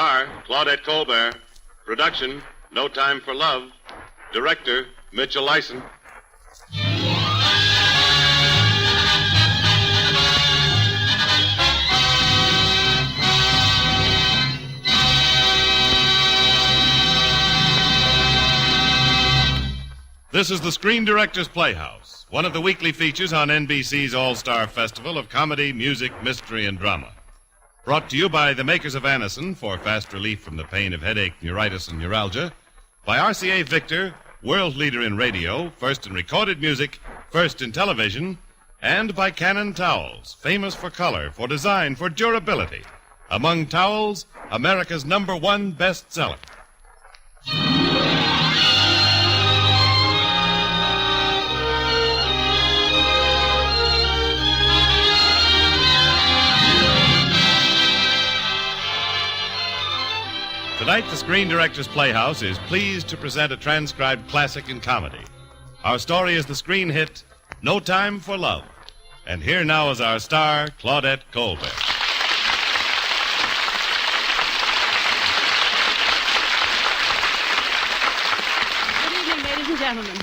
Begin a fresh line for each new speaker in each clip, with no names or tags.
Star, Claudette Colbert. Production, No Time for Love. Director, Mitchell Lyson. This is the Screen Directors Playhouse, one of the weekly features on NBC's All-Star Festival of comedy, music, mystery, and drama. Brought to you by the makers of Anacin for fast relief from the pain of headache, neuritis, and neuralgia. By RCA Victor, world leader in radio, first in recorded music, first in television. And by Canon Towels, famous for color, for design, for durability. Among towels, America's #1 bestseller. Tonight, the Screen Directors Playhouse is pleased to present a transcribed classic in comedy. Our story is the screen hit, No Time for Love. And here now is our star, Claudette Colbert.
Good evening, ladies and gentlemen.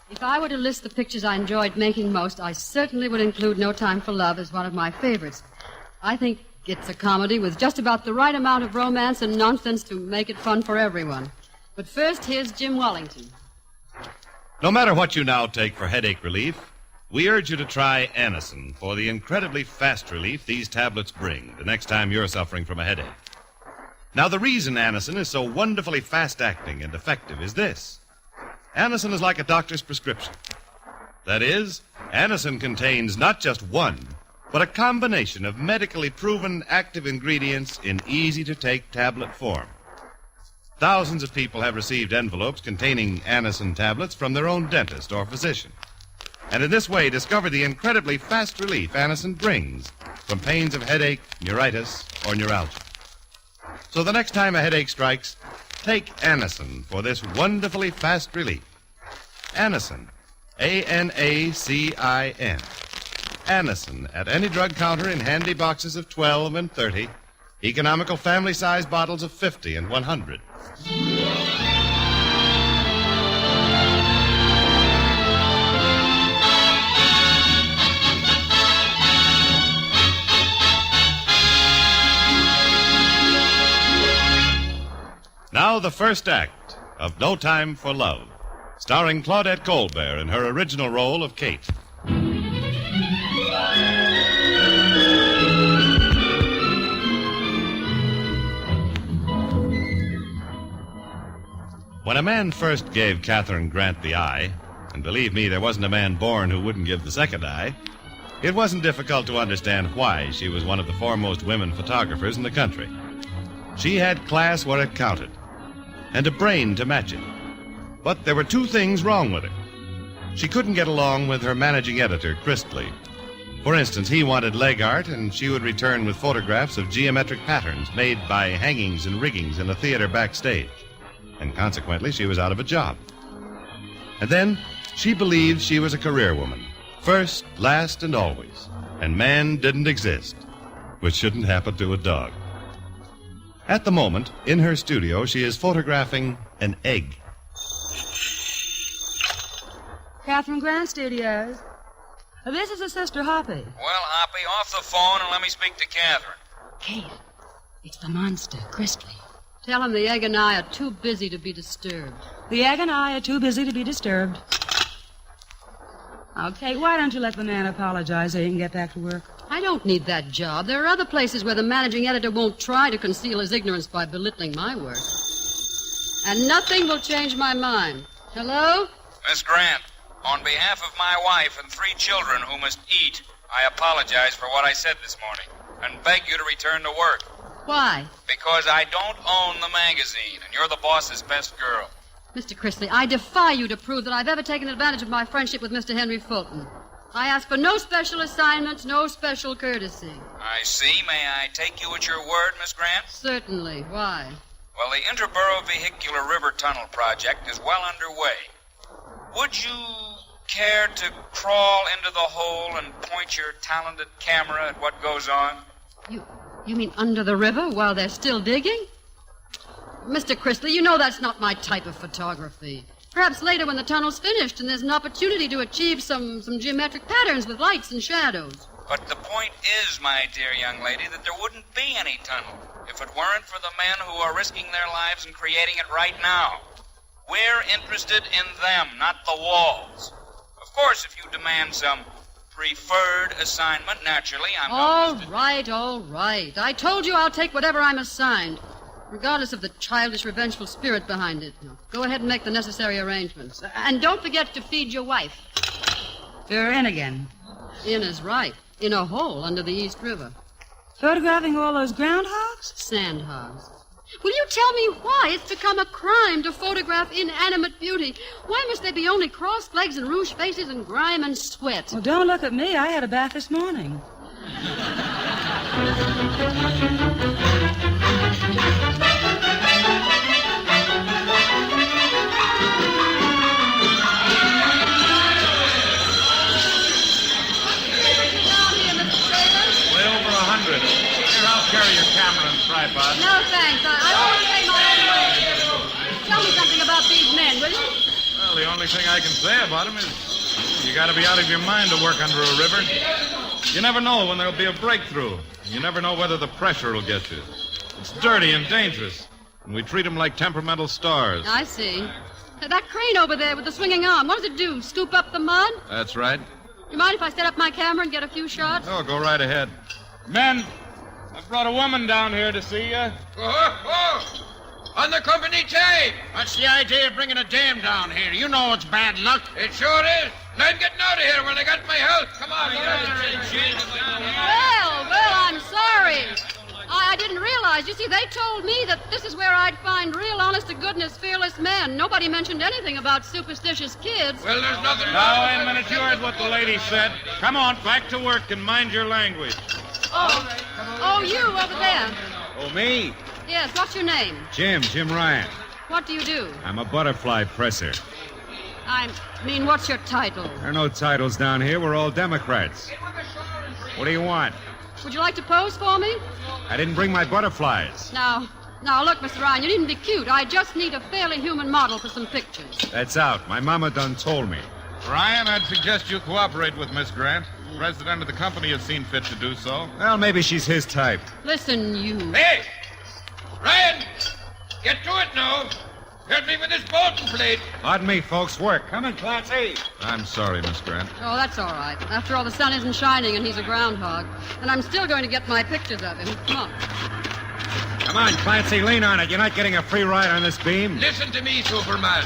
If I were to list the pictures I enjoyed making most, I certainly would include No Time for Love as one of my favorites. I think it's a comedy with just about the right amount of romance and nonsense to make it fun for everyone. But first, here's Jim Wellington.
No matter what you now take for headache relief, we urge you to try Anacin for the incredibly fast relief these tablets bring the next time you're suffering from a headache. Now, the reason Anacin is so wonderfully fast-acting and effective is this. Anacin is like a doctor's prescription. That is, Anacin contains not just one, but a combination of medically proven active ingredients in easy-to-take tablet form. Thousands of people have received envelopes containing Anacin tablets from their own dentist or physician, and in this way discover the incredibly fast relief Anacin brings from pains of headache, neuritis, or neuralgia. So the next time a headache strikes, take Anacin for this wonderfully fast relief. Anacin, A-N-A-C-I-N. Anacin at any drug counter in handy boxes of 12 and 30, economical family-size bottles of 50 and 100. Now the first act of No Time for Love, starring Claudette Colbert in her original role of Kate. When a man first gave Catherine Grant the eye, and believe me, there wasn't a man born who wouldn't give the second eye, it wasn't difficult to understand why she was one of the foremost women photographers in the country. She had class where it counted, and a brain to match it. But there were two things wrong with her. She couldn't get along with her managing editor, Christley. For instance, he wanted leg art, and she would return with photographs of geometric patterns made by hangings and riggings in a theater backstage. And consequently, she was out of a job. And then, she believed she was a career woman. First, last, and always. And man didn't exist, which shouldn't happen to a dog. At the moment, in her studio, she is photographing an egg.
Catherine Grant Studios. This is her sister, Hoppy.
Well, Hoppy, off the phone and let me speak to Catherine.
Kate, it's the monster, Christley.
Tell him the egg and I are too busy to be disturbed.
The egg and I are too busy to be disturbed. Now, Kate, why don't you let the man apologize so he can get back to work?
I don't need that job. There are other places where the managing editor won't try to conceal his ignorance by belittling my work. And nothing will change my mind. Hello?
Miss Grant, on behalf of my wife and 3 children who must eat, I apologize for what I said this morning and beg you to return to work.
Why?
Because I don't own the magazine, and you're the boss's best girl.
Mr. Christley, I defy you to prove that I've ever taken advantage of my friendship with Mr. Henry Fulton. I ask for no special assignments, no special courtesy.
I see. May I take you at your word, Miss Grant?
Certainly. Why?
Well, the Interborough Vehicular River Tunnel project is well underway. Would you care to crawl into the hole and point your talented camera at what goes on?
You mean under the river while they're still digging? Mr. Chrisley, you know that's not my type of photography. Perhaps later when the tunnel's finished and there's an opportunity to achieve some geometric patterns with lights and shadows.
But the point is, my dear young lady, that there wouldn't be any tunnel if it weren't for the men who are risking their lives and creating it right now. We're interested in them, not the walls. Of course, if you demand some preferred assignment, naturally, I'm
All right. I told you I'll take whatever I'm assigned, regardless of the childish, revengeful spirit behind it. Now, go ahead and make the necessary arrangements. And don't forget to feed your wife.
You're in again.
In is right. In a hole under the East River.
Photographing all those groundhogs?
Sandhogs. Will you tell me why it's become a crime to photograph inanimate beauty? Why must they be only crossed legs and rouged faces and grime and sweat?
Well, don't look at me. I had a bath this morning.
Way over 100. Here, I'll carry your camera and tripod.
No, thanks. I always pay my own way. Tell me something about these men, will you?
Well, the only thing I can say about them is you got to be out of your mind to work under a river. You never know when there'll be a breakthrough. You never know whether the pressure will get you. It's dirty and dangerous, and we treat them like temperamental stars.
I see. That crane over there with the swinging arm, what does it do? Scoop up the mud?
That's right.
You mind if I set up my camera and get a few shots?
Oh, go right ahead.
Men, I brought a woman down here to see you.
Oh! On the company tape!
What's the idea of bringing a dame down here? You know it's bad luck.
It sure is. And I'm getting out of here when I got my health. Come on,
Well, I'm sorry. I didn't realize. You see, they told me that this is where I'd find real, honest-to-goodness, fearless men. Nobody mentioned anything about superstitious kids.
Well, there's nothing wrong
Now, wait a
with
minute.
it.
You heard what the lady said. Come on, back to work and mind your language.
Oh, you over there.
Oh, me?
Yes, what's your name?
Jim Ryan.
What do you do?
I'm a butterfly presser.
I mean, what's your title?
There are no titles down here. We're all Democrats. What do you want?
Would you like to pose for me?
I didn't bring my butterflies.
Now, look, Mr. Ryan, you needn't be cute. I just need a fairly human model for some pictures.
That's out. My mama done told me.
Ryan, I'd suggest you cooperate with Miss Grant. The president of the company has seen fit to do so.
Well, maybe she's his type.
Listen, you.
Hey! Ryan! Get to it now. Help me with this bolting plate.
Pardon me, folks. Work. Come in, Clancy.
I'm sorry, Miss Grant.
Oh, that's all right. After all, the sun isn't shining and he's a groundhog. And I'm still going to get my pictures of him. Come on.
Come on, Clancy. Lean on it. You're not getting a free ride on this beam.
Listen to me, Superman.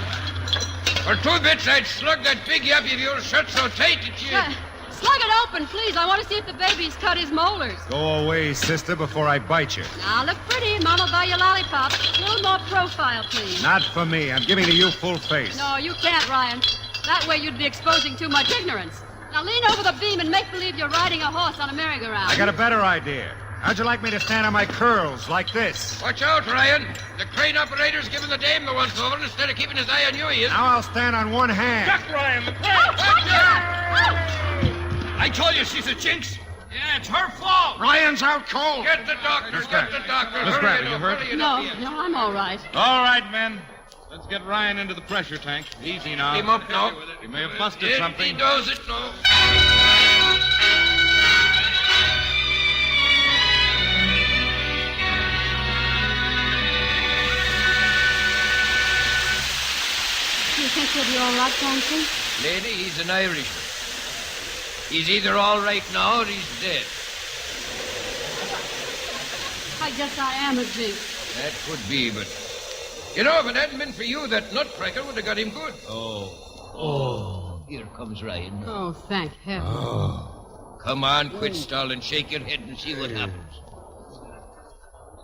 For 2 bits, I'd slug that big yappy of yours shut so tight that you...
Slug it open, please. I want to see if the baby's cut his molars.
Go away, sister, before I bite you.
Now, look pretty. Mama, buy you lollipop. A little more profile, please.
Not for me. I'm giving to you full face.
No, you can't, Ryan. That way you'd be exposing too much ignorance. Now, lean over the beam and make believe you're riding a horse on a merry-go-round.
I got a better idea. How'd you like me to stand on my curls like this?
Watch out, Ryan. The crane operator's giving the dame the once-over instead of keeping his eye on you, he is.
Now I'll stand on one hand.
Duck, Ryan, the crane!
I told you she's a jinx.
Yeah, it's her fault.
Ryan's out cold.
Get the doctor, get the doctor.
Miss Grant, are you hurt?
No, I'm all right.
All right, men. Let's get Ryan into the pressure tank. Easy now.
Him up now.
He may have busted
He
something.
does it now.
Do you think he'll be all right, Clancy?
Lady, he's an Irishman. He's either all right now or he's dead.
I guess I am a jinx.
That could be, but... You know, if it hadn't been for you, that nutcracker would have got him good. Oh, here comes Ryan.
Oh, thank heaven.
Come on, quit stalling. Shake your head and see what happens.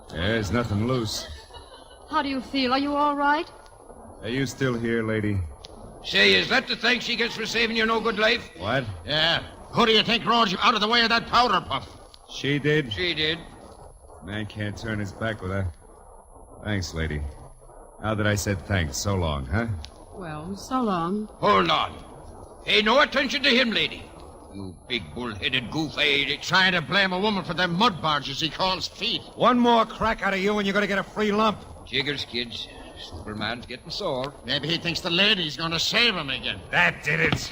There's nothing loose.
How do you feel? Are you all right?
Are you still here, lady?
Say, is that the thanks she gets for saving your no-good life?
What?
Yeah. Who do you think rode you out of the way of that powder puff?
She did?
She did.
Man can't turn his back with her. Thanks, lady. Now that I said thanks, so long, huh?
Well, so long.
Hold on. Pay no attention to him, lady. You big bull-headed goof. Hey,
Trying to blame a woman for them mud barges he calls feet.
One more crack out of you and you're going to get a free lump.
jiggers, kids. Superman's getting sore.
Maybe he thinks the lady's going to save him again.
That did it.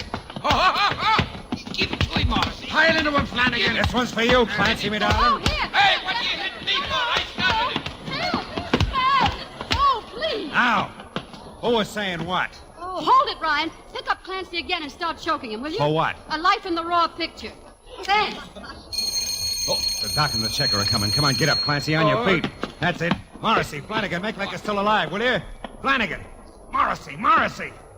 Give it to him, Morrissey.
Pile into him, Flanagan.
This one's for you, Clancy, me
Oh,
darling.
here.
Hey, what are you hitting me for? I started it.
Help! Oh, please.
Now, who was saying what?
Oh, hold it, Ryan. Pick up Clancy again and start choking him, will you?
For what?
A life in the raw picture. Thanks.
Oh, the doc and the checker are coming. Come on, get up, Clancy, on your feet. That's it. Morrissey, Flanagan, make like you're still alive, will you? Flanagan. Morrissey.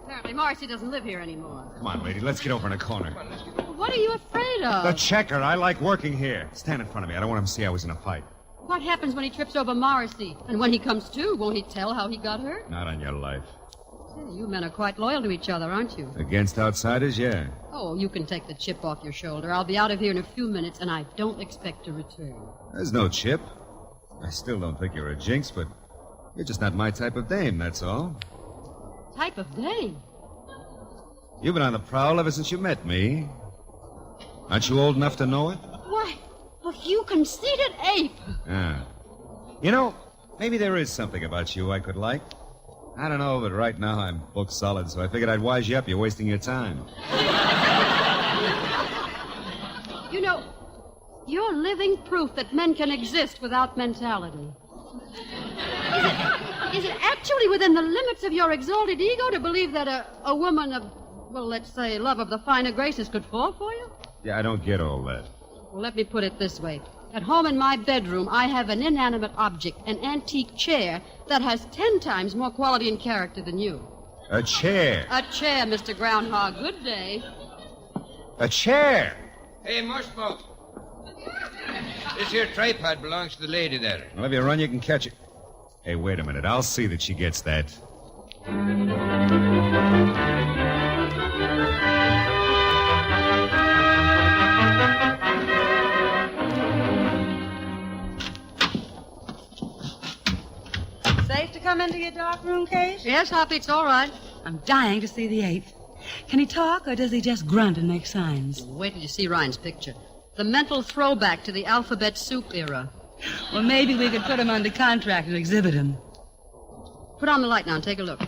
Apparently, Marcy doesn't live here anymore.
Come on, lady, let's get over in a corner.
What are you afraid of?
The checker, I like working here. Stand in front of me. I don't want him to see I was in a fight.
What happens when he trips over Morrissey? And when he comes to, won't he tell how he got hurt?
Not on your life.
Say, you men are quite loyal to each other, aren't you?
Against outsiders, yeah.
Oh, you can take the chip off your shoulder. I'll be out of here in a few minutes, and I don't expect to return.
There's no chip. I still don't think you're a jinx, but you're just not my type of dame, that's all.
Type of dame?
You've been on the prowl ever since you met me. Aren't you old enough to know it?
Why, but you conceited ape.
Ah. You know, maybe there is something about you I could like. I don't know, but right now I'm booked solid, so I figured I'd wise you up. You're wasting your time.
You know, you're living proof that men can exist without mentality. Is it actually within the limits of your exalted ego to believe that a woman of, well, let's say, love of the finer graces could fall for you?
Yeah, I don't get all that.
Well, let me put it this way. At home in my bedroom, I have an inanimate object, an antique chair, that has 10 times more quality and character than you.
A chair.
A chair, Mr. Groundhog. Good day.
A chair.
Hey, Mushboat. This here tripod belongs to the lady there.
Well, if you run, you can catch it. Hey, wait a minute. I'll see that she gets that.
Safe to come into your dark room, Case?
Yes, Hoppy, it's all right.
I'm dying to see the ape. Can he talk, or does he just grunt and make signs?
Wait till you see Ryan's picture. The mental throwback to the alphabet soup era.
Well, maybe we could put him under contract and exhibit him.
Put on the light now and take a look.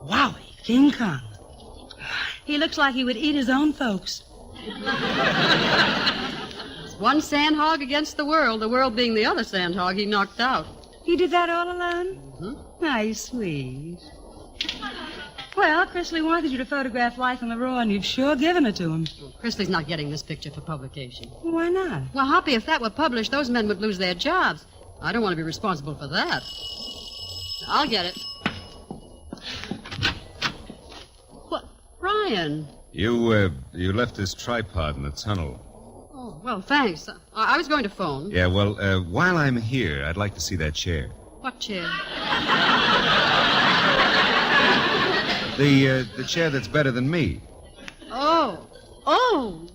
Wowie, King Kong. He looks like he would eat his own folks.
It's one sandhog against the world being the other sandhog he knocked out.
He did that all alone?
Mm-hmm.
Nice, sweet. Well, Chrisley wanted you to photograph life in the raw, and you've sure given it to him.
Well, Chrisley's not getting this picture for publication.
Why not?
Well, Hoppy, if that were published, those men would lose their jobs. I don't want to be responsible for that. I'll get it. What? Ryan?
You left this tripod in the tunnel.
Oh, well, thanks. I was going to phone.
Yeah, well, while I'm here, I'd like to see that chair.
What chair?
The chair that's better than me.
Oh,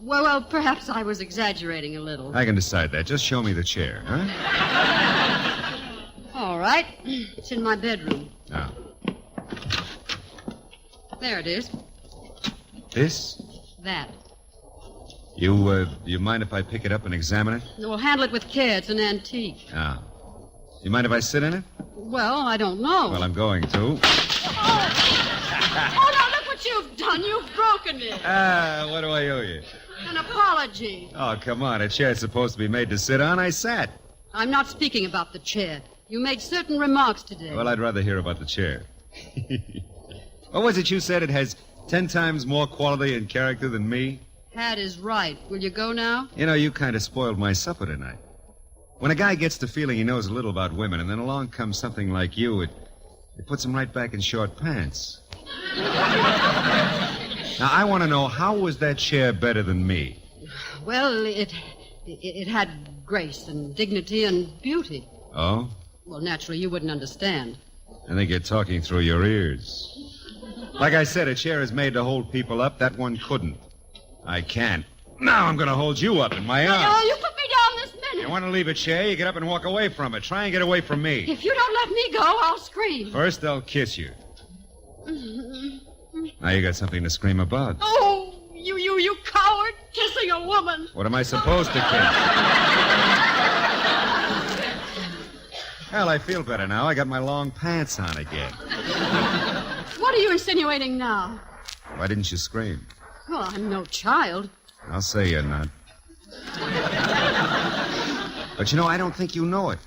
well, perhaps I was exaggerating a little.
I can decide that. Just show me the chair, huh?
All right. It's in my bedroom.
Now,
There it is.
this?
That.
You mind if I pick it up and examine it?
We'll handle it with care. It's an antique.
Ah. You mind if I sit in it?
Well, I don't know.
Well, I'm going to.
Oh, no, look what you've done. You've broken it.
What do I owe you?
An apology.
Oh, come on. A chair's supposed to be made to sit on. I sat.
I'm not speaking about the chair. You made certain remarks today.
Well, I'd rather hear about the chair. What was it you said? It has 10 times more quality and character than me?
Pat is right. Will you go now?
You know, you kind of spoiled my supper tonight. When a guy gets the feeling he knows a little about women, and then along comes something like you, it puts him right back in short pants. Now, I want to know, how was that chair better than me?
Well, it had grace and dignity and beauty.
Oh?
Well, naturally, you wouldn't understand.
I think you're talking through your ears. Like I said, a chair is made to hold people up. That one couldn't. I can't. Now I'm going to hold you up in my arms.
Oh, you put me down this minute.
You want to leave a chair, you get up and walk away from it. Try and get away from me.
If you don't let me go, I'll scream.
First, I'll kiss you. Now you got something to scream about.
Oh, you woman.
What am I supposed to kiss? Well, I feel better now. I got my long pants on again.
What are you insinuating now?
Why didn't you scream?
Well, I'm no child.
I'll say you're not. But I don't think you know it.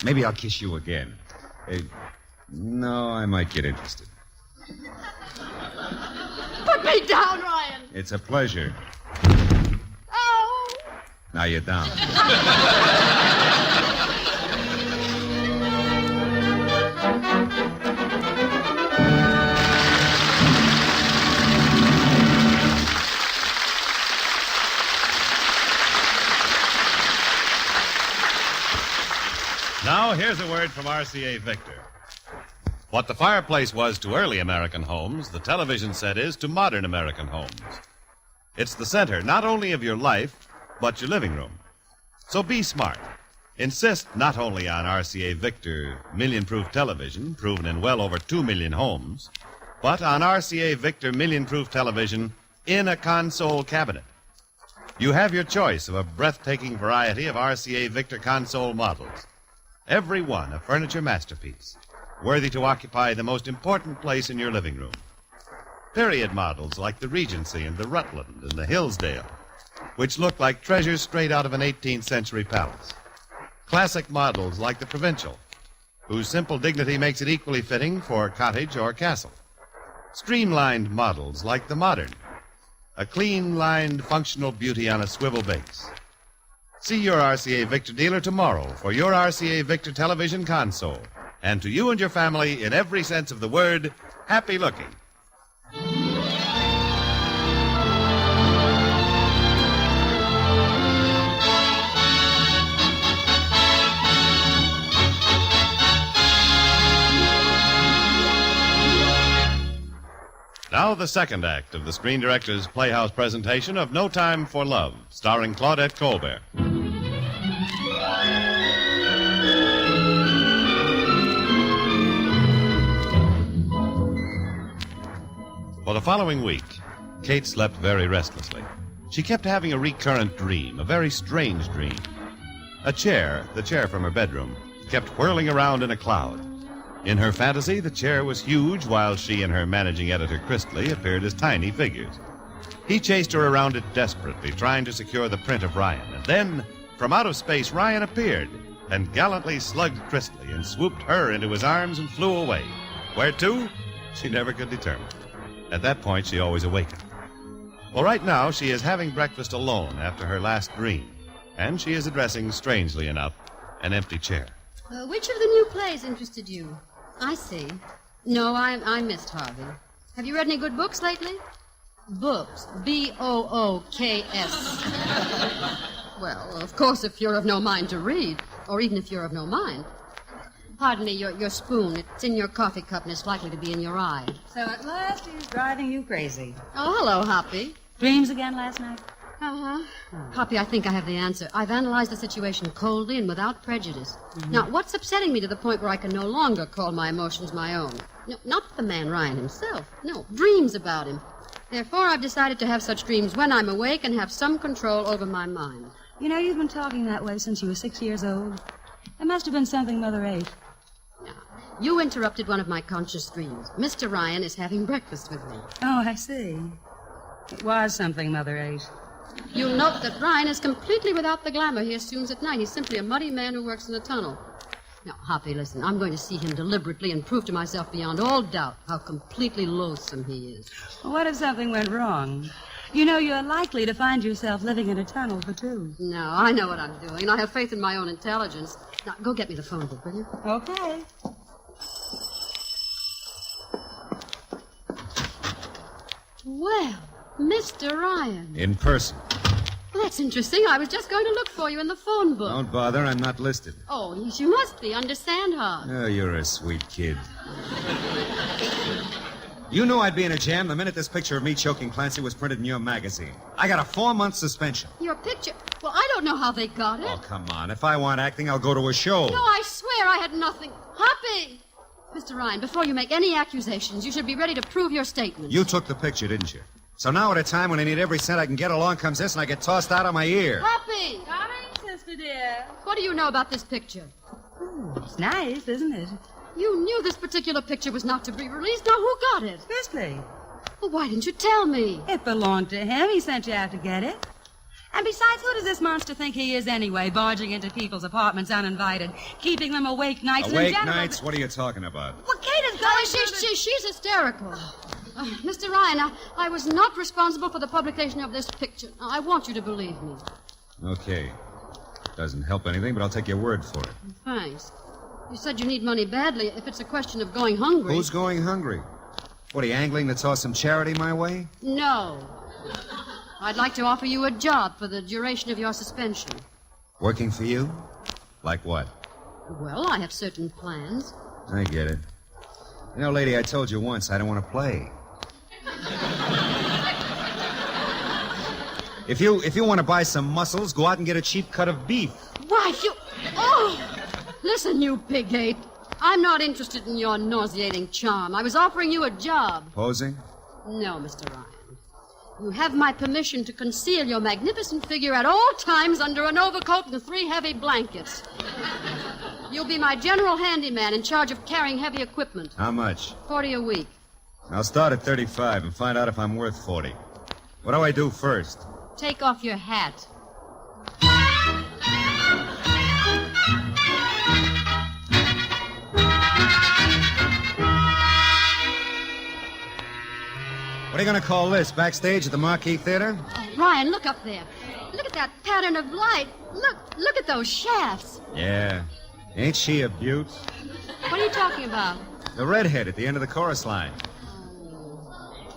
Maybe I'll kiss you again. No, I might get interested.
Put me down, Ryan.
It's a pleasure.
Oh.
Now you're down.
Now, here's a word from RCA Victor. What the fireplace was to early American homes, the television set is to modern American homes. It's the center not only of your life, but your living room. So be smart. Insist not only on RCA Victor million-proof television, proven in well over 2 million homes, but on RCA Victor million-proof television in a console cabinet. You have your choice of a breathtaking variety of RCA Victor console models. Every one a furniture masterpiece, worthy to occupy the most important place in your living room. Period models like the Regency and the Rutland and the Hillsdale, which look like treasures straight out of an 18th century palace. Classic models like the Provincial, whose simple dignity makes it equally fitting for cottage or castle. Streamlined models like the Modern, a clean-lined functional beauty on a swivel base. See your RCA Victor dealer tomorrow for your RCA Victor television console. And to you and your family, in every sense of the word, happy looking. Now the second act of the Screen Directors Playhouse presentation of No Time for Love, starring Claudette Colbert. For the following week, Kate slept very restlessly. She kept having a recurrent dream, a very strange dream. A chair, the chair from her bedroom, kept whirling around in a cloud. In her fantasy, the chair was huge, while she and her managing editor, Christley, appeared as tiny figures. He chased her around it desperately, trying to secure the print of Ryan. And then, from out of space, Ryan appeared and gallantly slugged Christley and swooped her into his arms and flew away. Where to? She never could determine. At that point, she always awakened. Well, right now, she is having breakfast alone after her last dream, and she is addressing, strangely enough, an empty chair.
Which of the new plays interested you? I see. No, I missed Harvey. Have you read any good books lately? Books. B-O-O-K-S. Well, of course, if you're of no mind to read, or even if you're of no mind. Pardon me, your spoon. It's in your coffee cup and it's likely to be in your eye.
So at last he's driving you crazy.
Oh, hello, Hoppy.
Dreams again last night?
Uh-huh. Hoppy, I think I have the answer. I've analyzed the situation coldly and without prejudice. Now, what's upsetting me to the point where I can no longer call my emotions my own? No, not the man Ryan himself. No, dreams about him. Therefore, I've decided to have such dreams when I'm awake and have some control over my mind.
You know, you've been talking that way since you were 6 years old. It must have been something Mother ate.
Now, you interrupted one of my conscious dreams. Mr. Ryan is having breakfast with me.
Oh, I see. It was something Mother ate.
You'll note that Ryan is completely without the glamour he assumes at night. He's simply a muddy man who works in a tunnel. Now, Hoppy, listen, I'm going to see him deliberately and prove to myself beyond all doubt how completely loathsome he is.
Well, what if something went wrong? You know, you're likely to find yourself living in a tunnel for two.
No, I know what I'm doing, and I have faith in my own intelligence. Now, go get me the phone book, will you?
Okay.
Well, Mr. Ryan.
In person.
Well, that's interesting. I was just going to look for you in the phone book.
Don't bother, I'm not listed.
Oh, yes, you must be. Understand, huh?
Oh, you're a sweet kid. You knew I'd be in a jam the minute this picture of me choking Clancy was printed in your magazine. I got a 4-month suspension.
Your picture? Well, I don't know how they got it.
Oh, come on. If I want acting, I'll go to a show.
No, I swear I had nothing. Hoppy! Mr. Ryan, before you make any accusations, you should be ready to prove your statements.
You took the picture, didn't you? So now at a time when I need every cent I can get, along comes this and I get tossed out of my ear.
Poppy!
Darling, sister dear.
What do you know about this picture?
It's nice, isn't it?
You knew this particular picture was not to be released. Now, who got it?
Presley.
Well, why didn't you tell me?
It belonged to him. He sent you out to get it. And besides, who does this monster think he is anyway, barging into people's apartments uninvited, keeping them awake nights?
Awake nights? What are you talking about?
Well, Kate is going
She's hysterical. Mr. Ryan, I was not responsible for the publication of this picture. I want you to believe me.
Okay. Doesn't help anything, but I'll take your word for it.
Thanks. You said you need money badly. If it's a question of going hungry...
Who's going hungry? What, are you angling to toss some charity my way?
No. I'd like to offer you a job for the duration of your suspension.
Working for you? Like what?
Well, I have certain plans.
I get it. You know, lady, I told you once I don't want to play. If you want to buy some muscles, go out and get a cheap cut of beef.
Why, you... Oh! Listen, you pig ape. I'm not interested in your nauseating charm. I was offering you a job.
Posing?
No, Mr. Ryan. You have my permission to conceal your magnificent figure at all times under an overcoat and 3 heavy blankets. You'll be my general handyman in charge of carrying heavy equipment.
How much?
40 a week.
I'll start at 35 and find out if I'm worth 40. What do I do first?
Take off your hat.
What are you going to call this? Backstage at the Marquis Theater?
Oh, Ryan, look up there. Look at that pattern of light. Look at those shafts.
Yeah. Ain't she a beaut?
What are you talking about?
The redhead at the end of the chorus line.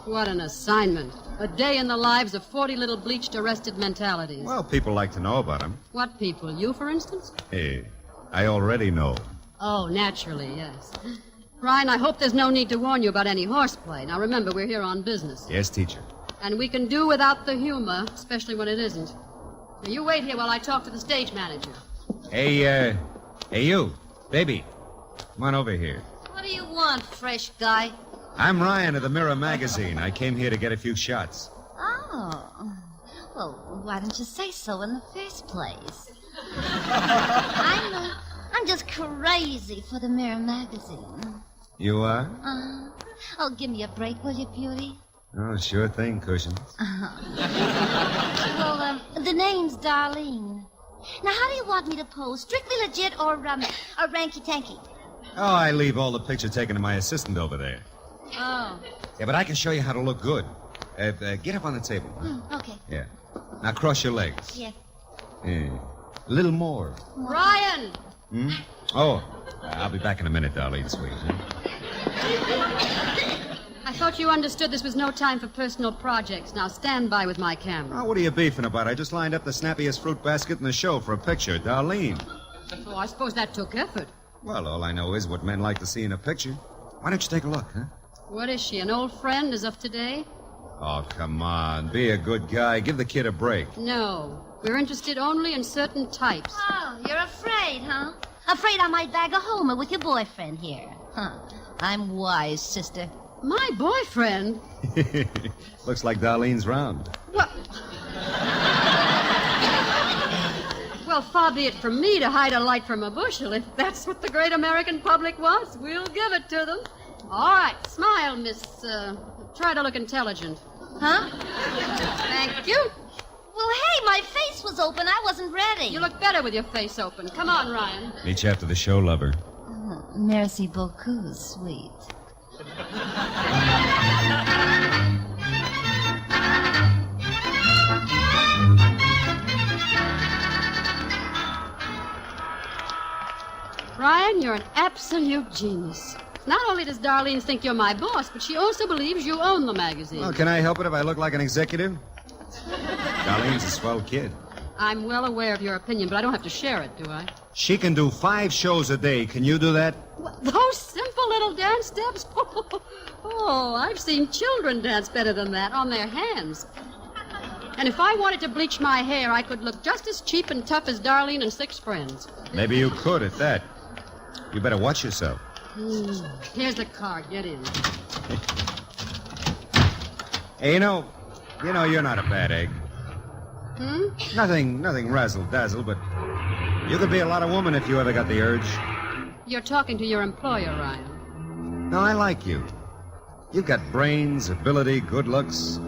What an assignment. A day in the lives of 40 little bleached, arrested mentalities.
Well, people like to know about them.
What people? You, for instance?
Hey, I already know.
Oh, naturally, yes. Ryan, I hope there's no need to warn you about any horseplay. Now, remember, we're here on business.
Yes, teacher.
And we can do without the humor, especially when it isn't. Now, you wait here while I talk to the stage manager.
Hey, you, baby. Come on over here.
What do you want, fresh guy?
I'm Ryan of the Mirror magazine. I came here to get a few shots.
Oh. Well, why didn't you say so in the first place? I'm just crazy for the Mirror magazine.
You are?
Oh, give me a break, will you, beauty?
Oh, sure thing, Cushions.
Well, the name's Darlene. Now, how do you want me to pose? Strictly legit or ranky-tanky?
Oh, I leave all the picture taken to my assistant over there.
Oh.
Yeah, but I can show you how to look good. Get up on the table.
Okay.
Yeah. Now cross your legs.
Yeah.
Yeah. A little more.
Ryan!
Oh, I'll be back in a minute, Darlene, sweet.
I thought you understood this was no time for personal projects. Now stand by with my camera.
Oh, what are you beefing about? I just lined up the snappiest fruit basket in the show for a picture. Darlene.
Oh, I suppose that took effort.
Well, all I know is what men like to see in a picture. Why don't you take a look, huh?
What is she, an old friend as of today?
Oh, come on. Be a good guy. Give the kid a break.
No. We're interested only in certain types.
Oh, you're afraid, huh? Afraid I might bag a homer with your boyfriend here. Huh. I'm wise, sister.
My boyfriend?
Looks like Darlene's round.
What? Well, far be it from me to hide a light from a bushel. If that's what the great American public wants, we'll give it to them. All right, smile, miss. Try to look intelligent.
Huh?
Thank you.
Well, hey, my face was open. I wasn't ready.
You look better with your face open. Come on, Ryan.
Meet you after the show, lover.
Merci beaucoup, sweet.
Ryan, you're an absolute genius. Not only does Darlene think you're my boss, but she also believes you own the magazine.
Well, can I help it if I look like an executive? Darlene's a swell kid.
I'm well aware of your opinion, but I don't have to share it, do I?
She can do 5 shows a day. Can you do that?
What, those simple little dance steps? Oh, I've seen children dance better than that on their hands. And if I wanted to bleach my hair, I could look just as cheap and tough as Darlene and 6 friends.
Maybe you could at that. You better watch yourself.
Here's the card. Get in.
Hey, you know, You know, you're not a bad egg. Nothing razzle-dazzle, but you could be a lot of woman if you ever got the urge.
You're talking to your employer, Ryan.
No, I like you. You've got brains, ability, good looks.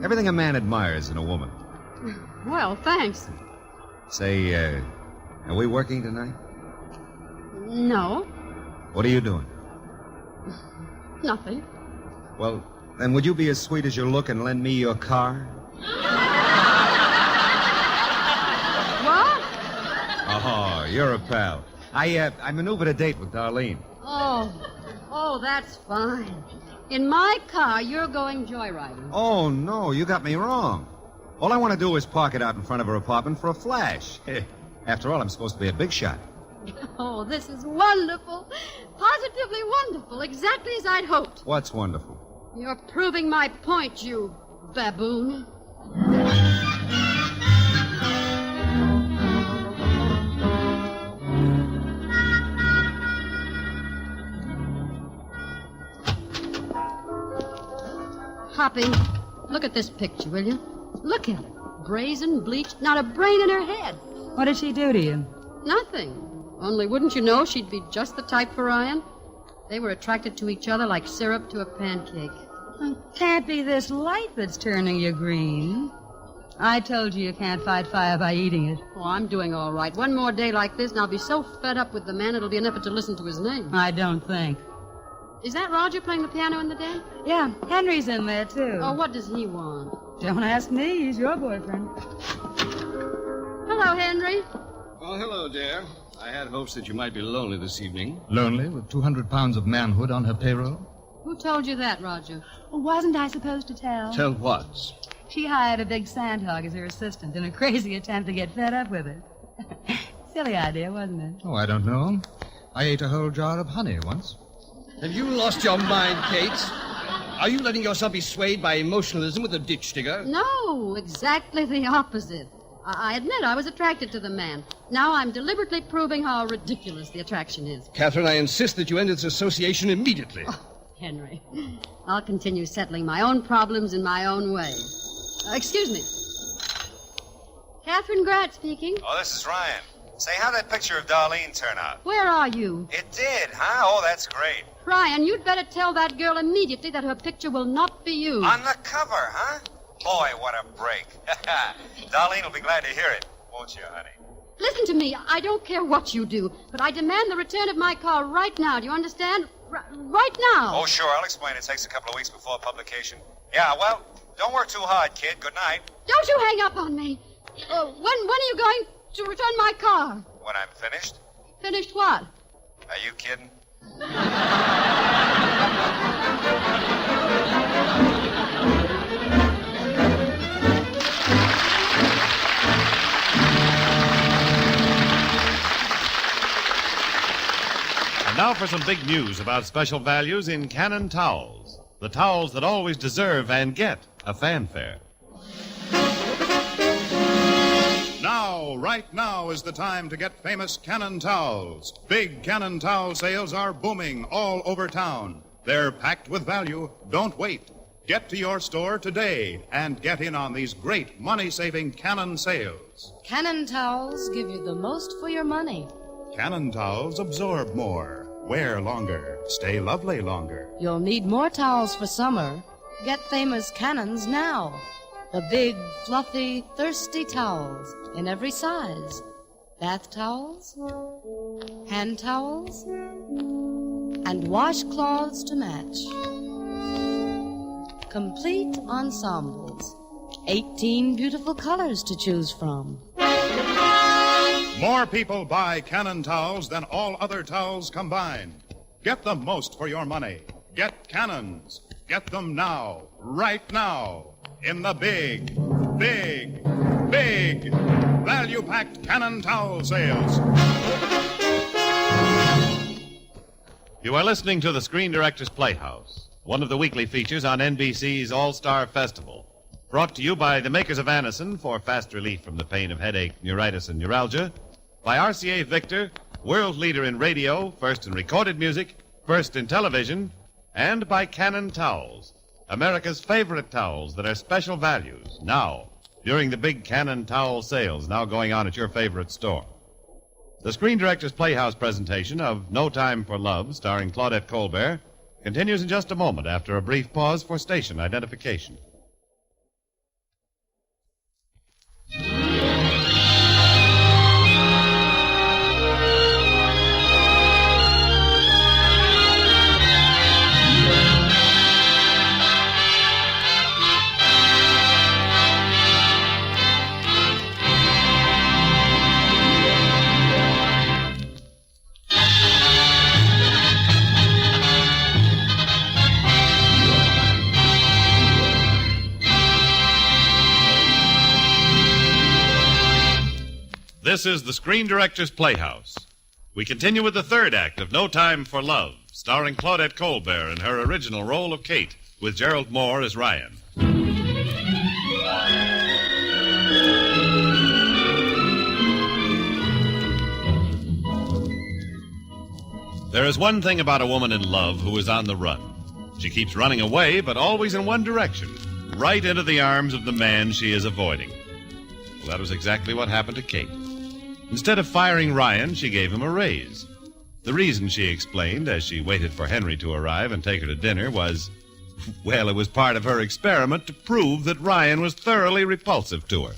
Everything a man admires in a woman.
Well, thanks.
Say, are we working tonight?
No,
What are you doing?
nothing.
Well, then would you be as sweet as you look and lend me your car?
What?
Oh, you're a pal. I maneuvered a date with Darlene.
Oh, that's fine. In my car, you're going joyriding.
Oh, no, you got me wrong. All I want to do is park it out in front of her apartment for a flash. After all, I'm supposed to be a big shot.
Oh, this is wonderful. Positively wonderful. Exactly as I'd hoped.
What's wonderful?
You're proving my point, you baboon. Hoppy, look at this picture, will you? Look at her. Brazen, bleached, not a brain in her head.
What did she do to you?
Nothing. Only wouldn't you know she'd be just the type for Ryan? They were attracted to each other like syrup to a pancake.
Can't be this light that's turning you green. I told you can't fight fire by eating it.
Oh, I'm doing all right. One more day like this, and I'll be so fed up with the man it'll be an effort to listen to his name.
I don't think.
Is that Roger playing the piano in the den?
Yeah, Henry's in there, too.
Oh, what does he want?
Don't ask me. He's your boyfriend.
Hello, Henry.
Oh, hello, dear. I had hopes that you might be lonely this evening.
Lonely with 200 pounds of manhood on her payroll?
Who told you that, Roger?
Wasn't I supposed to tell?
Tell what?
She hired a big sandhog as her assistant in a crazy attempt to get fed up with it. Silly idea, wasn't it?
Oh, I don't know. I ate a whole jar of honey once.
Have you lost your mind, Kate? Are you letting yourself be swayed by emotionalism with a ditch digger?
No, exactly the opposite. I admit I was attracted to the man. Now I'm deliberately proving how ridiculous the attraction is.
Catherine, I insist that you end this association immediately.
Oh, Henry, I'll continue settling my own problems in my own way. Excuse me. Catherine Gratt speaking.
Oh, this is Ryan. Say, how'd that picture of Darlene turn out?
Where are you?
It did, huh? Oh, that's great.
Ryan, you'd better tell that girl immediately that her picture will not be used.
On the cover, huh? Boy, what a break. Darlene will be glad to hear it, won't you, honey?
Listen to me. I don't care what you do, but I demand the return of my car right now. Do you understand? Right now.
Oh, sure. I'll explain. It takes a couple of weeks before publication. Yeah, well, don't work too hard, kid. Good night.
Don't you hang up on me. When are you going to return my car?
When I'm finished.
Finished what?
Are you kidding?
And now for some big news about special values in Cannon towels. The towels that always deserve and get a fanfare.
Now, right now is the time to get famous Cannon towels. Big Cannon towel sales are booming all over town. They're packed with value. Don't wait. Get to your store today and get in on these great money-saving Cannon sales.
Cannon towels give you the most for your money.
Cannon towels absorb more, wear longer, stay lovely longer.
You'll need more towels for summer. Get famous Cannons now. The big, fluffy, thirsty towels in every size. Bath towels, hand towels, and washcloths to match. Complete ensembles. 18 beautiful colors to choose from.
More people buy Cannon towels than all other towels combined. Get the most for your money. Get Cannons. Get them now, right now, in the big, big, big, value-packed Cannon towel sales.
You are listening to the Screen Directors Playhouse, one of the weekly features on NBC's All-Star Festival. Brought to you by the makers of Anacin for fast relief from the pain of headache, neuritis, and neuralgia. By RCA Victor, world leader in radio, first in recorded music, first in television. And by Cannon Towels, America's favorite towels that are special values now, during the big Cannon Towel sales now going on at your favorite store. The Screen Directors Playhouse presentation of No Time for Love, starring Claudette Colbert, continues in just a moment after a brief pause for station identification. This is the Screen Directors Playhouse. We continue with the third act of No Time for Love, starring Claudette Colbert in her original role of Kate, with Gerald Moore as Ryan. There is one thing about a woman in love who is on the run. She keeps running away, but always in one direction, right into the arms of the man she is avoiding. Well, that was exactly what happened to Kate. Instead of firing Ryan, she gave him a raise. The reason, she explained, as she waited for Henry to arrive and take her to dinner, was, well, it was part of her experiment to prove that Ryan was thoroughly repulsive to her.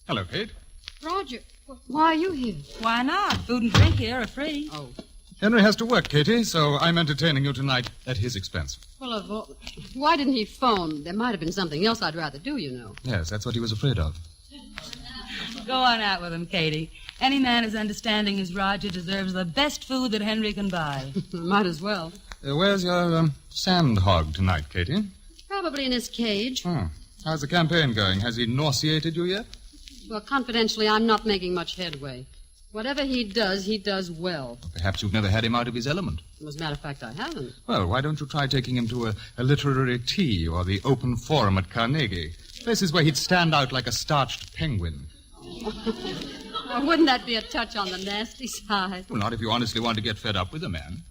Hello, Kate.
Roger, why are you here?
Why not? Food and drink here are free.
Oh.
Henry has to work, Katie, so I'm entertaining you tonight at his expense.
Well, why didn't he phone? There might have been something else I'd rather do, you know.
Yes, that's what he was afraid of.
Go on out with him, Katie. Any man as understanding as Roger deserves the best food that Henry can buy.
Might as well.
Where's your sandhog tonight, Katie?
Probably in his cage.
How's the campaign going? Has he nauseated you yet?
Well, confidentially, I'm not making much headway. Whatever he does well.
Perhaps you've never had him out of his element.
As a matter of fact, I haven't.
Well, why don't you try taking him to a literary tea or the open forum at Carnegie? Places where he'd stand out like a starched penguin.
Well, wouldn't that be a touch on the nasty side?
Well, not if you honestly want to get fed up with a man.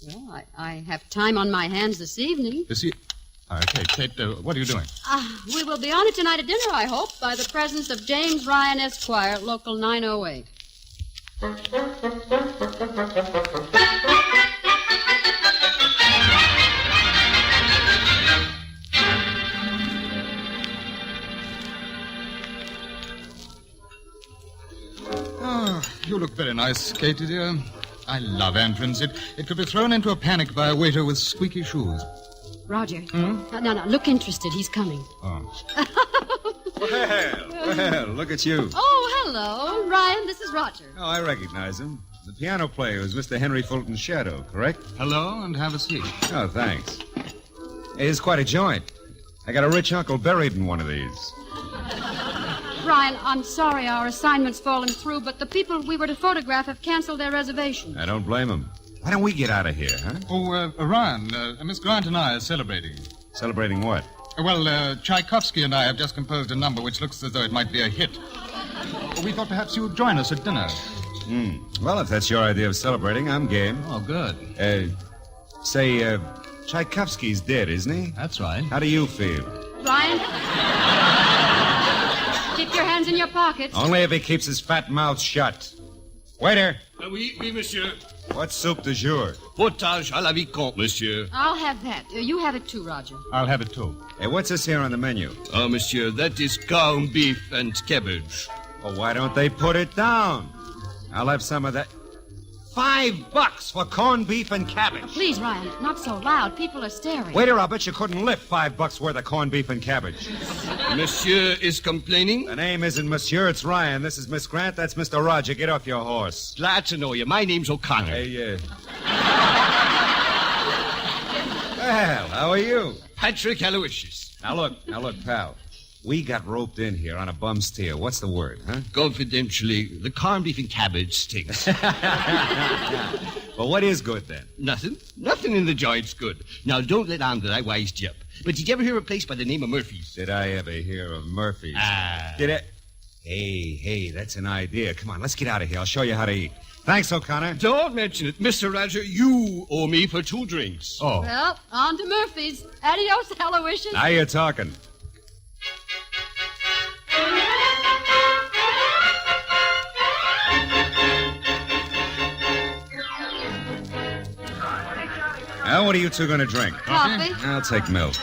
Well, I have time on my hands this evening.
Kate, what are you doing?
We will be honored tonight at dinner, I hope, by the presence of James Ryan, Esquire, Local 908.
Oh, you look very nice, Katie, dear. I love entrance. It could be thrown into a panic by a waiter with squeaky shoes.
Roger. No, look interested. He's coming.
Oh.
Well, look at you.
Oh, hello. Ryan, this is Roger.
Oh, I recognize him. The piano player who's Mr. Henry Fulton's shadow, correct?
Hello, and have a seat.
Oh, thanks. It's quite a joint. I got a rich uncle buried in one of these.
Ryan, I'm sorry our assignment's fallen through, but the people we were to photograph have canceled their reservation.
I don't blame them. Why don't we get out of here, huh?
Oh, Ryan, Miss Grant and I are celebrating.
Celebrating what?
Well, Tchaikovsky and I have just composed a number which looks as though it might be a hit. We thought perhaps you'd join us at dinner.
Well, if that's your idea of celebrating, I'm game.
Oh, good.
Tchaikovsky's dead, isn't he?
That's right.
How do you feel?
Ryan? Keep your hands in your pockets.
Only if he keeps his fat mouth shut. Waiter.
Oui, monsieur.
What soup du jour?
Potage à la vicomte, monsieur.
I'll have that. You have it too, Roger.
I'll have it too.
Hey, what's this here on the menu?
Oh, monsieur, that is corned beef and cabbage.
Well, why don't they put it down? I'll have some of that. $5 for corned beef and cabbage.
Please, Ryan, not so loud. People are staring.
Waiter, I'll bet you couldn't lift $5 worth of corned beef and cabbage.
Monsieur is complaining?
The name isn't Monsieur, it's Ryan. This is Miss Grant, that's Mr. Roger. Get off your horse.
Glad to know you. My name's O'Connor.
Hey, Well, how are you?
Patrick Aloysius.
Now look, pal. We got roped in here on a bum steer. What's the word, huh?
Confidentially, the corned beef and cabbage stinks.
Well, what is good, then?
Nothing. Nothing in the joint's good. Now, don't let on that I wised you up. But did you ever hear of a place by the name of Murphy's?
Did I ever hear of Murphy's?
Ah.
Did I... Hey, that's an idea. Come on, let's get out of here. I'll show you how to eat. Thanks, O'Connor.
Don't mention it. Mr. Roger, you owe me for 2 drinks.
Oh.
Well, on to Murphy's. Adios, Aloysius.
Now you're talking. Now, what are you two going to drink?
Coffee.
I'll take milk.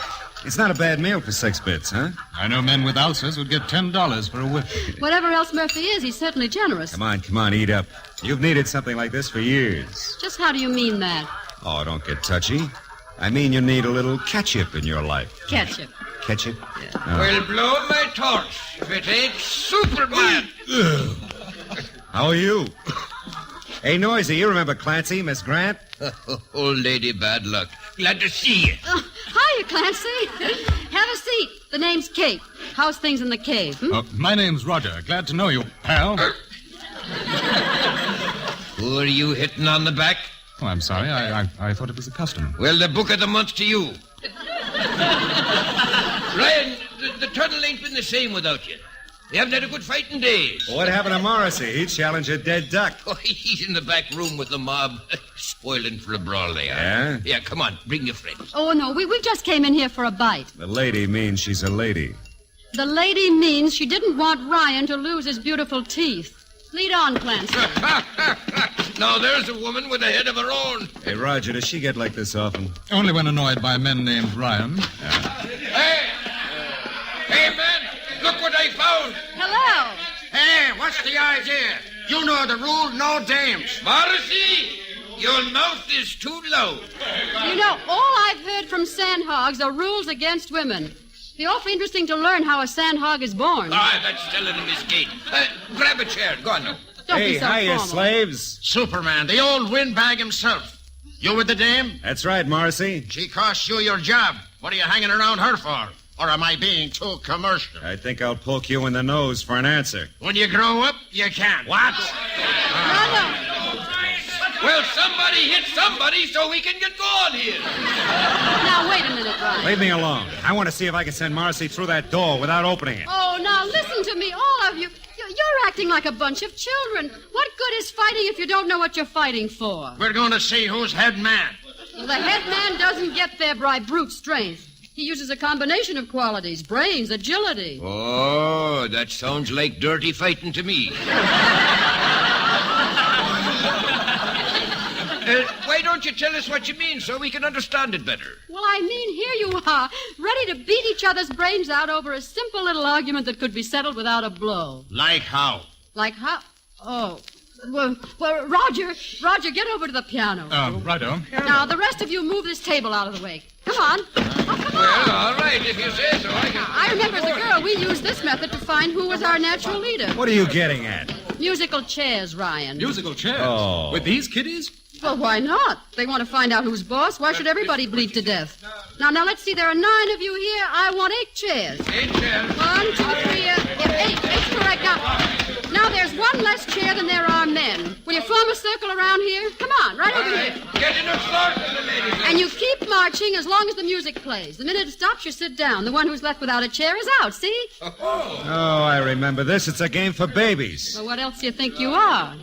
It's not a bad meal for 6 bits, huh?
I know men with ulcers would get $10 for a whip.
Whatever else Murphy is, he's certainly generous.
Come on, eat up. You've needed something like this for years.
Just how do you mean that?
Oh, don't get touchy. I mean you need a little ketchup in your life.
Ketchup.
Ketchup?
Yeah.
Oh.
Well, blow my torch if it ain't Superman.
How are you? Hey, Noisy, you remember Clancy, Miss Grant?
Old lady, bad luck. Glad to see you.
Hiya, Clancy. Have a seat. The name's Kate. How's things in the cave?
My name's Roger. Glad to know you, pal.
Who are you hitting on the back?
Oh, I'm sorry. I thought it was a custom.
Well, the book of the month to you. Ryan, the tunnel ain't been the same without you. You haven't had a good fight in days.
What happened to Morrissey? He challenged a dead duck.
Oh, he's in the back room with the mob. Spoiling for a brawl they are.
Yeah?
Yeah, come on. Bring your friends.
Oh, no, we just came in here for a bite.
The lady means she's a lady.
The lady means she didn't want Ryan to lose his beautiful teeth. Lead on, Clancy.
Now, there's a woman with a head of her own.
Hey, Roger, does she get like this often?
Only when annoyed by men named Ryan.
Hey, man, look what I found.
Hello.
Hey, what's the idea? You know the rule, no dames.
Morrissey, your mouth is too loud.
You know, all I've heard from sandhogs are rules against women. Be awfully interesting to learn how a sandhog is born.
That's telling him his gate. Grab a chair. Go on now.
Don't be so
hiya,
formal.
slaves.
Superman, the old windbag himself. You with the dame?
That's right, Morrissey.
She cost you your job. What are you hanging around her for? Or am I being too commercial?
I think I'll poke you in the nose for an answer.
When you grow up, you can't.
What?
Well, somebody hit somebody so we can get going here.
Now, wait a minute, Ryan.
Leave me alone. I want to see if I can send Morrissey through that door without opening it.
Oh, now listen to me, all of you. You're acting like a bunch of children. What good is fighting if you don't know what you're fighting for?
We're going to see who's head man.
Well, the head man doesn't get there by brute strength. He uses a combination of qualities, brains, agility.
Oh, that sounds like dirty fighting to me. Why don't you tell us what you mean so we can understand it better?
Well, I mean, here you are, ready to beat each other's brains out over a simple little argument that could be settled without a blow.
Like how?
Like how? Oh. Well, Roger, get over to the piano.
Righto.
Now, the rest of you move this table out of the way. Come on.
Well, all right, if you say so.
I remember as a girl, we used this method to find who was our natural leader.
What are you getting at?
Musical chairs, Ryan.
Musical chairs?
Oh.
With these kiddies?
Well, why not? They want to find out who's boss. Why should everybody bleed to death? Now, let's see. There are 9 of you here. I want 8 chairs.
8 chairs.
1, 2, 3, 8. 8's correct. Now, there's 1 less chair than there are men. Will you form a circle around here? Come on, right over here.
Get in a circle, ladies.
And you keep marching as long as the music plays. The minute it stops, you sit down. The one who's left without a chair is out, see?
Oh, I remember this. It's a game for babies.
Well, what else do you think you are?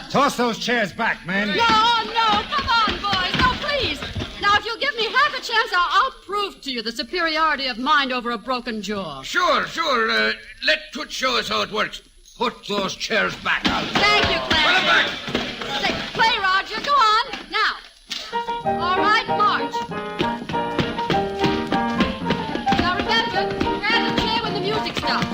Toss those chairs back, man.
No, come on, boys. No, please. Now, if you'll give me half a chance, I'll prove to you the superiority of mind over a broken jaw.
Sure. Let Toots show us how it works. Put those chairs back.
Thank you, Clarence.
Put them back.
Say, play, Roger. Go on. Now. All right, march. Now, Rebecca, grab the chair when the music stops.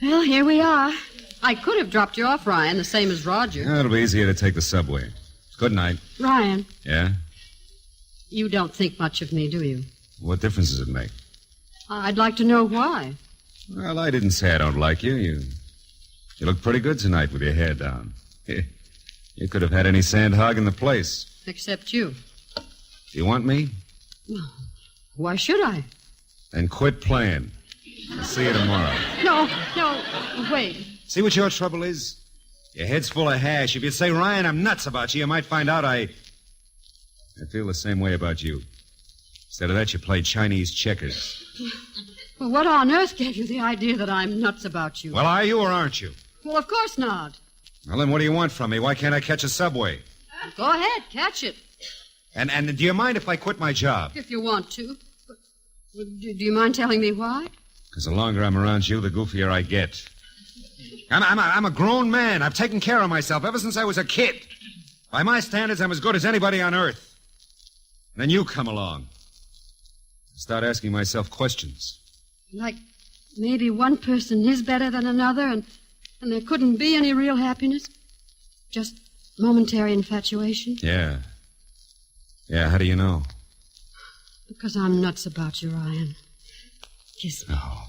Well, here we are. I could have dropped you off, Ryan, the same as Roger.
It'll be easier to take the subway. Good night.
Ryan,
Yeah?
you don't think much of me, do you?
What difference does it make?
I'd like to know why.
Well, I didn't say I don't like you. You look pretty good tonight with your hair down. You could have had any sandhog in the place.
Except you.
Do you want me?
Why should I?
Then quit playing. I'll see you tomorrow.
No, wait.
See what your trouble is? Your head's full of hash. If you'd say, Ryan, I'm nuts about you, you might find out I feel the same way about you. Instead of that, you play Chinese checkers.
Well, what on earth gave you the idea that I'm nuts about you?
Well, are you or aren't you?
Well, of course not.
Well, then what do you want from me? Why can't I catch a subway?
Go ahead, catch it.
And do you mind if I quit my job?
If you want to. But, do you mind telling me why?
Because the longer I'm around you, the goofier I get. I'm a grown man. I've taken care of myself ever since I was a kid. By my standards, I'm as good as anybody on earth. And then you come along. I start asking myself questions.
Like maybe one person is better than another and there couldn't be any real happiness? Just momentary infatuation?
Yeah. Yeah, how do you know?
Because I'm nuts about you, Ryan. Kiss me.
Oh.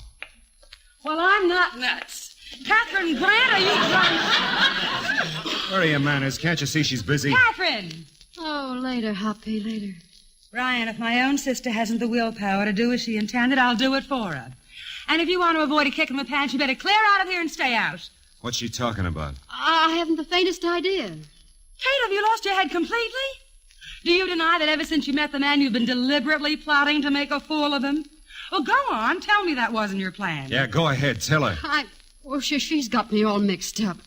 Well, I'm not nuts. Catherine Grant, are you drunk?
Where are your manners? Can't you see she's busy?
Catherine!
Oh, later, Hoppy, later.
Ryan, if my own sister hasn't the willpower to do as she intended, I'll do it for her. And if you want to avoid a kick in the pants, you better clear out of here and stay out.
What's she talking about?
I haven't the faintest idea.
Kate, have you lost your head completely? Do you deny that ever since you met the man, you've been deliberately plotting to make a fool of him? Well, go on. Tell me that wasn't your plan.
Yeah, go ahead. Tell her.
She's got me all mixed up.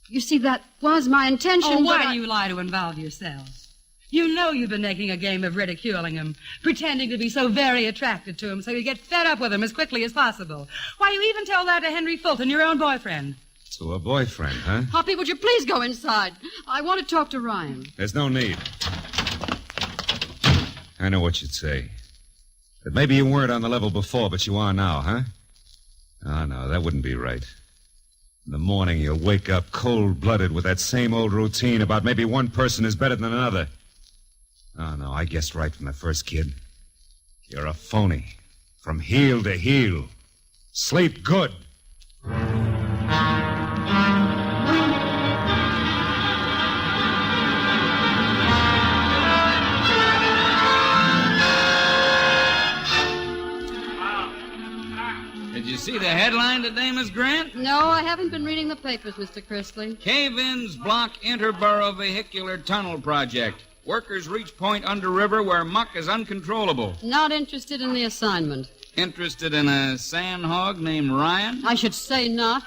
You see, that was my intention.
Oh, why do you lie to involve yourselves? You know you've been making a game of ridiculing him, pretending to be so very attracted to him so you get fed up with him as quickly as possible. Why, you even told that to Henry Fulton, your own boyfriend.
To a boyfriend, huh?
Hoppy, would you please go inside? I want to talk to Ryan.
There's no need. I know what you'd say. That maybe you weren't on the level before, but you are now, huh? Oh, no, that wouldn't be right. In the morning, you wake up cold-blooded with that same old routine about maybe one person is better than another. Oh, no, I guessed right from the first, kid. You're a phony. From heel to heel. Sleep good.
Did you see the headline today, Miss Grant?
No, I haven't been reading the papers, Mr. Chrisley.
Cave-ins block interborough vehicular tunnel project. Workers reach point under river where muck is uncontrollable.
Not interested in the assignment.
Interested in a sandhog named Ryan?
I should say not.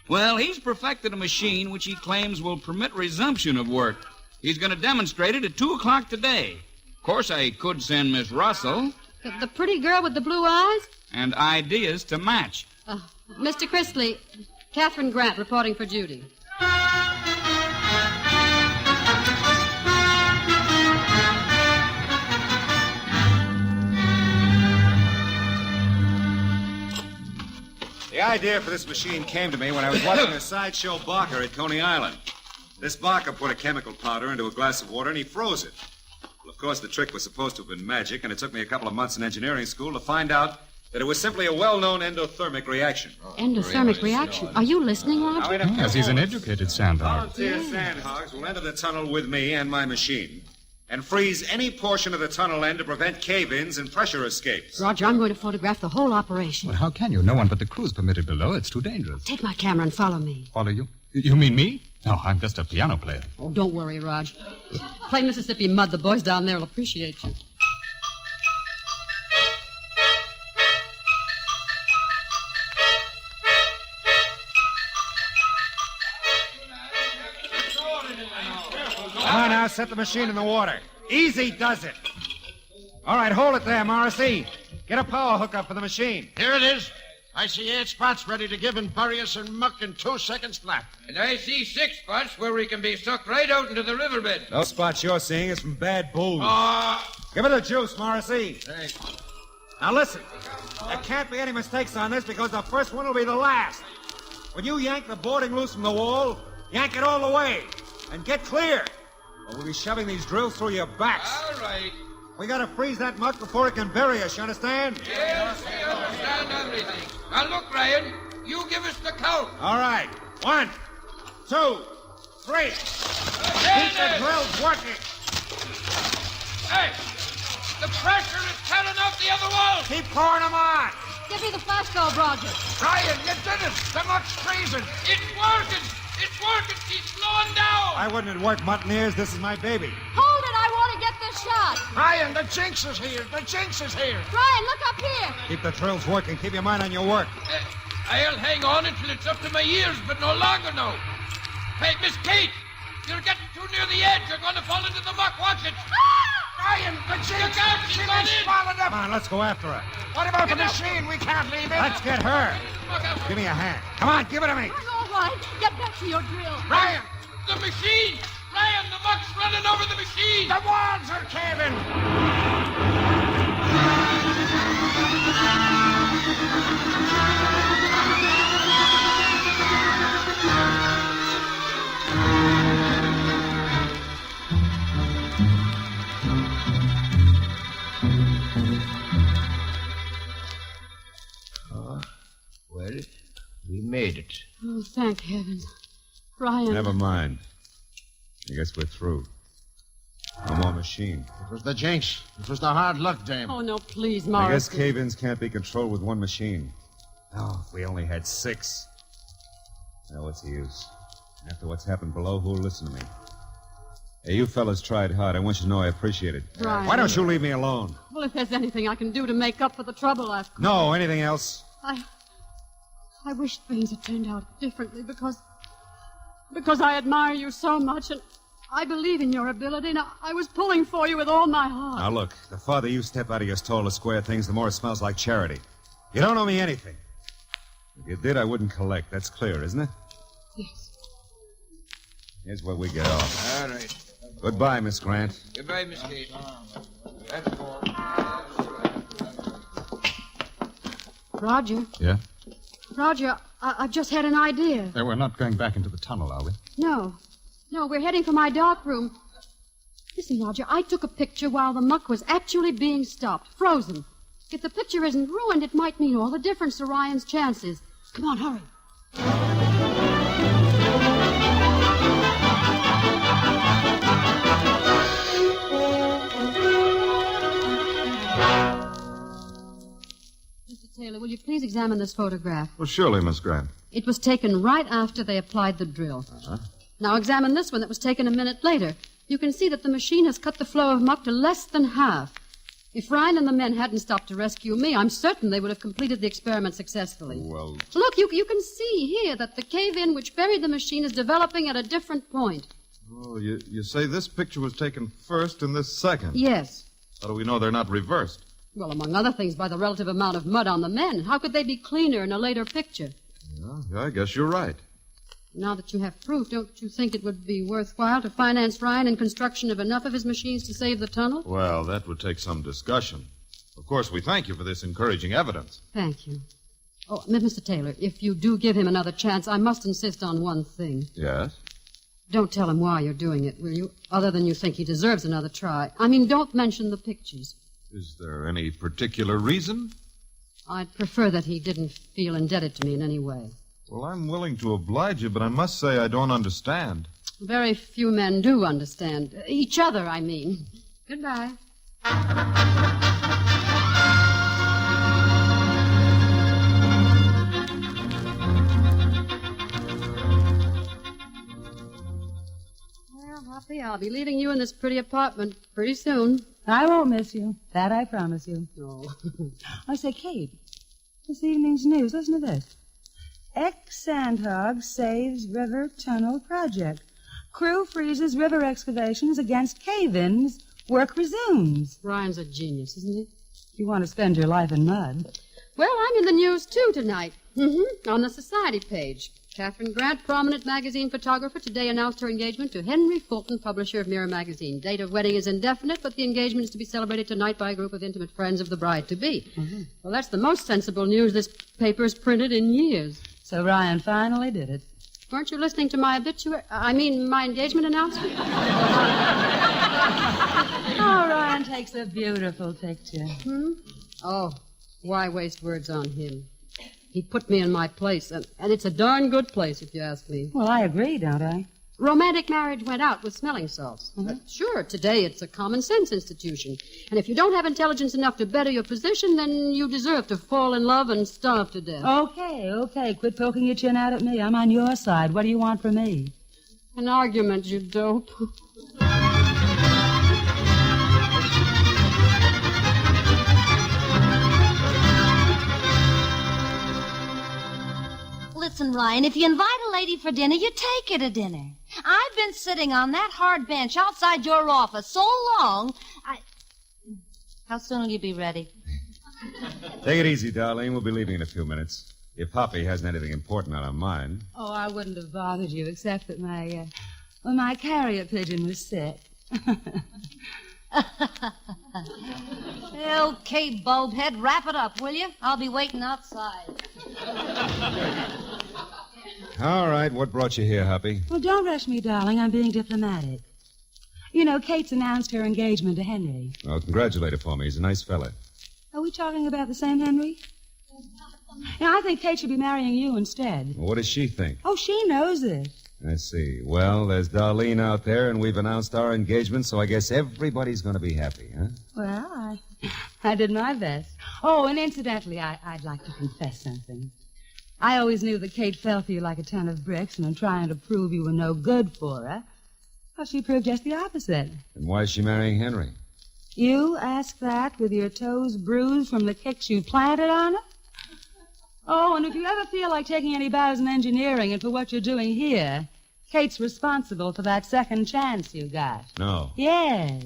Well, he's perfected a machine which he claims will permit resumption of work. He's going to demonstrate it at 2 o'clock today. Of course, I could send Miss Russell.
The pretty girl with the blue eyes?
And ideas to match.
Mr. Chrisley, Catherine Grant reporting for duty.
The idea for this machine came to me when I was watching a sideshow barker at Coney Island. This barker put a chemical powder into a glass of water and he froze it. Well, of course, the trick was supposed to have been magic, and it took me a couple of months in engineering school to find out that it was simply a well-known endothermic reaction.
Endothermic reaction? Are you listening, Roger?
Yes, he's an educated sandhog.
Volunteer sandhogs will enter the tunnel with me and my machine and freeze any portion of the tunnel end to prevent cave-ins and pressure escapes.
Roger, I'm going to photograph the whole operation.
Well, how can you? No one but the crew's permitted below. It's too dangerous.
Take my camera and follow me.
Follow you? You mean me? No, I'm just a piano player.
Oh, don't worry, Raj. Play Mississippi Mud. The boys down there will appreciate you.
Come on now, set the machine in the water. Easy does it. All right, hold it there, Morrissey. Get a power hookup for the machine.
Here it is. I see 8 spots ready to give and bury us in muck in 2 seconds flat.
And I see 6 spots where we can be sucked right out into the riverbed.
Those spots you're seeing is from bad booze. Give it the juice, Morrissey.
Thanks.
Now listen, there can't be any mistakes on this because the first one will be the last. When you yank the boarding loose from the wall, yank it all the way and get clear. Or we'll be shoving these drills through your backs.
All right.
We gotta freeze that muck before it can bury us, you understand?
Yes. Now, look, Ryan, you give us the count.
All right. 1, 2, 3. Keep the drills working.
Hey, the pressure is telling out the other wall.
Keep pouring them on.
Give me the flash bulb, Roger.
Ryan, you did it. The muck's freezing. It's working. It's working. She's slowing down.
I wouldn't work mutineers. This is my baby.
Hold it. I want to get this shot.
Ryan, the jinx is here. The jinx is here.
Ryan, look up here.
Keep the drills working. Keep your mind on your work.
I'll hang on until it's up to my ears, but no longer now. Hey, Miss Kate, you're getting too near the edge. You're going to fall into the muck. Watch it.
Ryan, the jinx.
Look out. She's
She
gone
is
in.
swallowed up.
Come on, let's go after her.
What about the machine? We can't leave it.
Let's get her.
Look out.
Give me a hand. Come on, give it to me.
I'm all right. Get back to your drill.
Ryan,
The machine. Ryan, the muck's running over the machine.
the walls are caving.
Well, we made it.
Oh, thank heavens. Ryan.
Never mind. I guess we're through. No more machine.
It was the jinx. It was the hard luck, dame.
Oh, no, please,
I
Morris.
guess cave-ins can't be controlled with one machine. Oh, if we only had 6. Now, what's the use? After what's happened below, who'll listen to me? Hey, you fellas tried hard. I want you to know I appreciate it.
Ryan.
Why don't you leave me alone?
Well, if there's anything I can do to make up for the trouble I've...
No, anything else?
I wish things had turned out differently because I admire you so much and I believe in your ability and I was pulling for you with all my heart.
Now, look, the farther you step out of your stall to square things, the more it smells like charity. You don't owe me anything. If you did, I wouldn't collect. That's clear, isn't it?
Yes.
Here's where we get off.
All right.
Goodbye, Miss Grant.
Goodbye, Miss Kate.
Roger.
Yeah?
Roger, I've just had an idea.
We're not going back into the tunnel, are we?
No, we're heading for my dark room. Listen, Roger, I took a picture while the muck was actually being stopped, frozen. If the picture isn't ruined, it might mean all the difference to Ryan's chances. Come on, hurry. Mr. Taylor, will you please examine this photograph?
Well, surely, Miss Grant.
It was taken right after they applied the drill.
Uh-huh.
Now examine this one that was taken a minute later. You can see that the machine has cut the flow of muck to less than half. If Ryan and the men hadn't stopped to rescue me, I'm certain they would have completed the experiment successfully.
Well,
Look, you can see here that the cave-in which buried the machine is developing at a different point.
oh, you say this picture was taken first and this second.
Yes.
How do we know they're not reversed?
Well, among other things, by the relative amount of mud on the men. How could they be cleaner in a later picture?
Yeah, I guess you're right.
Now that you have proof, don't you think it would be worthwhile to finance Ryan in construction of enough of his machines to save the tunnel?
Well, that would take some discussion. Of course, we thank you for this encouraging evidence.
Thank you. Oh, Mr. Taylor, if you do give him another chance, I must insist on one thing.
Yes?
Don't tell him why you're doing it, will you? Other than you think he deserves another try. I mean, don't mention the pictures.
Is there any particular reason?
I'd prefer that he didn't feel indebted to me in any way.
Well, I'm willing to oblige you, but I must say I don't understand.
Very few men do understand. Each other, I mean. Goodbye. Well, Hoppy, I'll be leaving you in this pretty apartment pretty soon.
I won't miss you. That I promise you.
No.
I say, Kate, this evening's news, listen to this. Ex-Sandhog saves river tunnel project. Crew freezes river excavations against cave-ins. Work resumes.
Ryan's a genius, isn't he?
You want to spend your life in mud.
Well, I'm in the news, too, tonight. On the society page. Catherine Grant, prominent magazine photographer, today announced her engagement to Henry Fulton, publisher of Mirror magazine. Date of wedding is indefinite, but the engagement is to be celebrated tonight by a group of intimate friends of the bride-to-be. Well, that's the most sensible news this paper's printed in years.
So Ryan finally did it.
Weren't you listening to my my engagement announcement?
Oh, Ryan takes a beautiful picture.
Oh, why waste words on him? He put me in my place, and it's a darn good place, if you ask me.
Well, I agree, don't I?
Romantic marriage went out with smelling salts. But sure, today it's a common sense institution. And if you don't have intelligence enough to better your position, then you deserve to fall in love and starve to death.
Okay. Quit poking your chin out at me. I'm on your side. What do you want from me?
An argument, you dope.
Listen, Ryan, if you invite a lady for dinner, you take her to dinner. I've been sitting on that hard bench outside your office so long, How soon will you be ready?
Take it easy, Darlene. We'll be leaving in a few minutes. If Poppy hasn't anything important on her mind.
Oh, I wouldn't have bothered you, except that my carrier pigeon was sick.
Okay, bulbhead, wrap it up, will you? I'll be waiting outside.
All right, what brought you here, Hoppy?
Well, don't rush me, darling. I'm being diplomatic. You know, Kate's announced her engagement to Henry.
Oh, congratulate her for me. He's a nice fella.
Are we talking about the same Henry? I think Kate should be marrying you instead.
Well, what does she think?
Oh, she knows it.
I see. Well, there's Darlene out there, and we've announced our engagement, so I guess everybody's going to be happy, huh?
Well, I did my best. Oh, and incidentally, I'd like to confess something. I always knew that Kate fell for you like a ton of bricks, and in trying to prove you were no good for her, well, she proved just the opposite.
And why is she marrying Henry?
You ask that with your toes bruised from the kicks you planted on her? Oh, and if you ever feel like taking any bows in engineering and for what you're doing here, Kate's responsible for that second chance you got.
No.
Yes.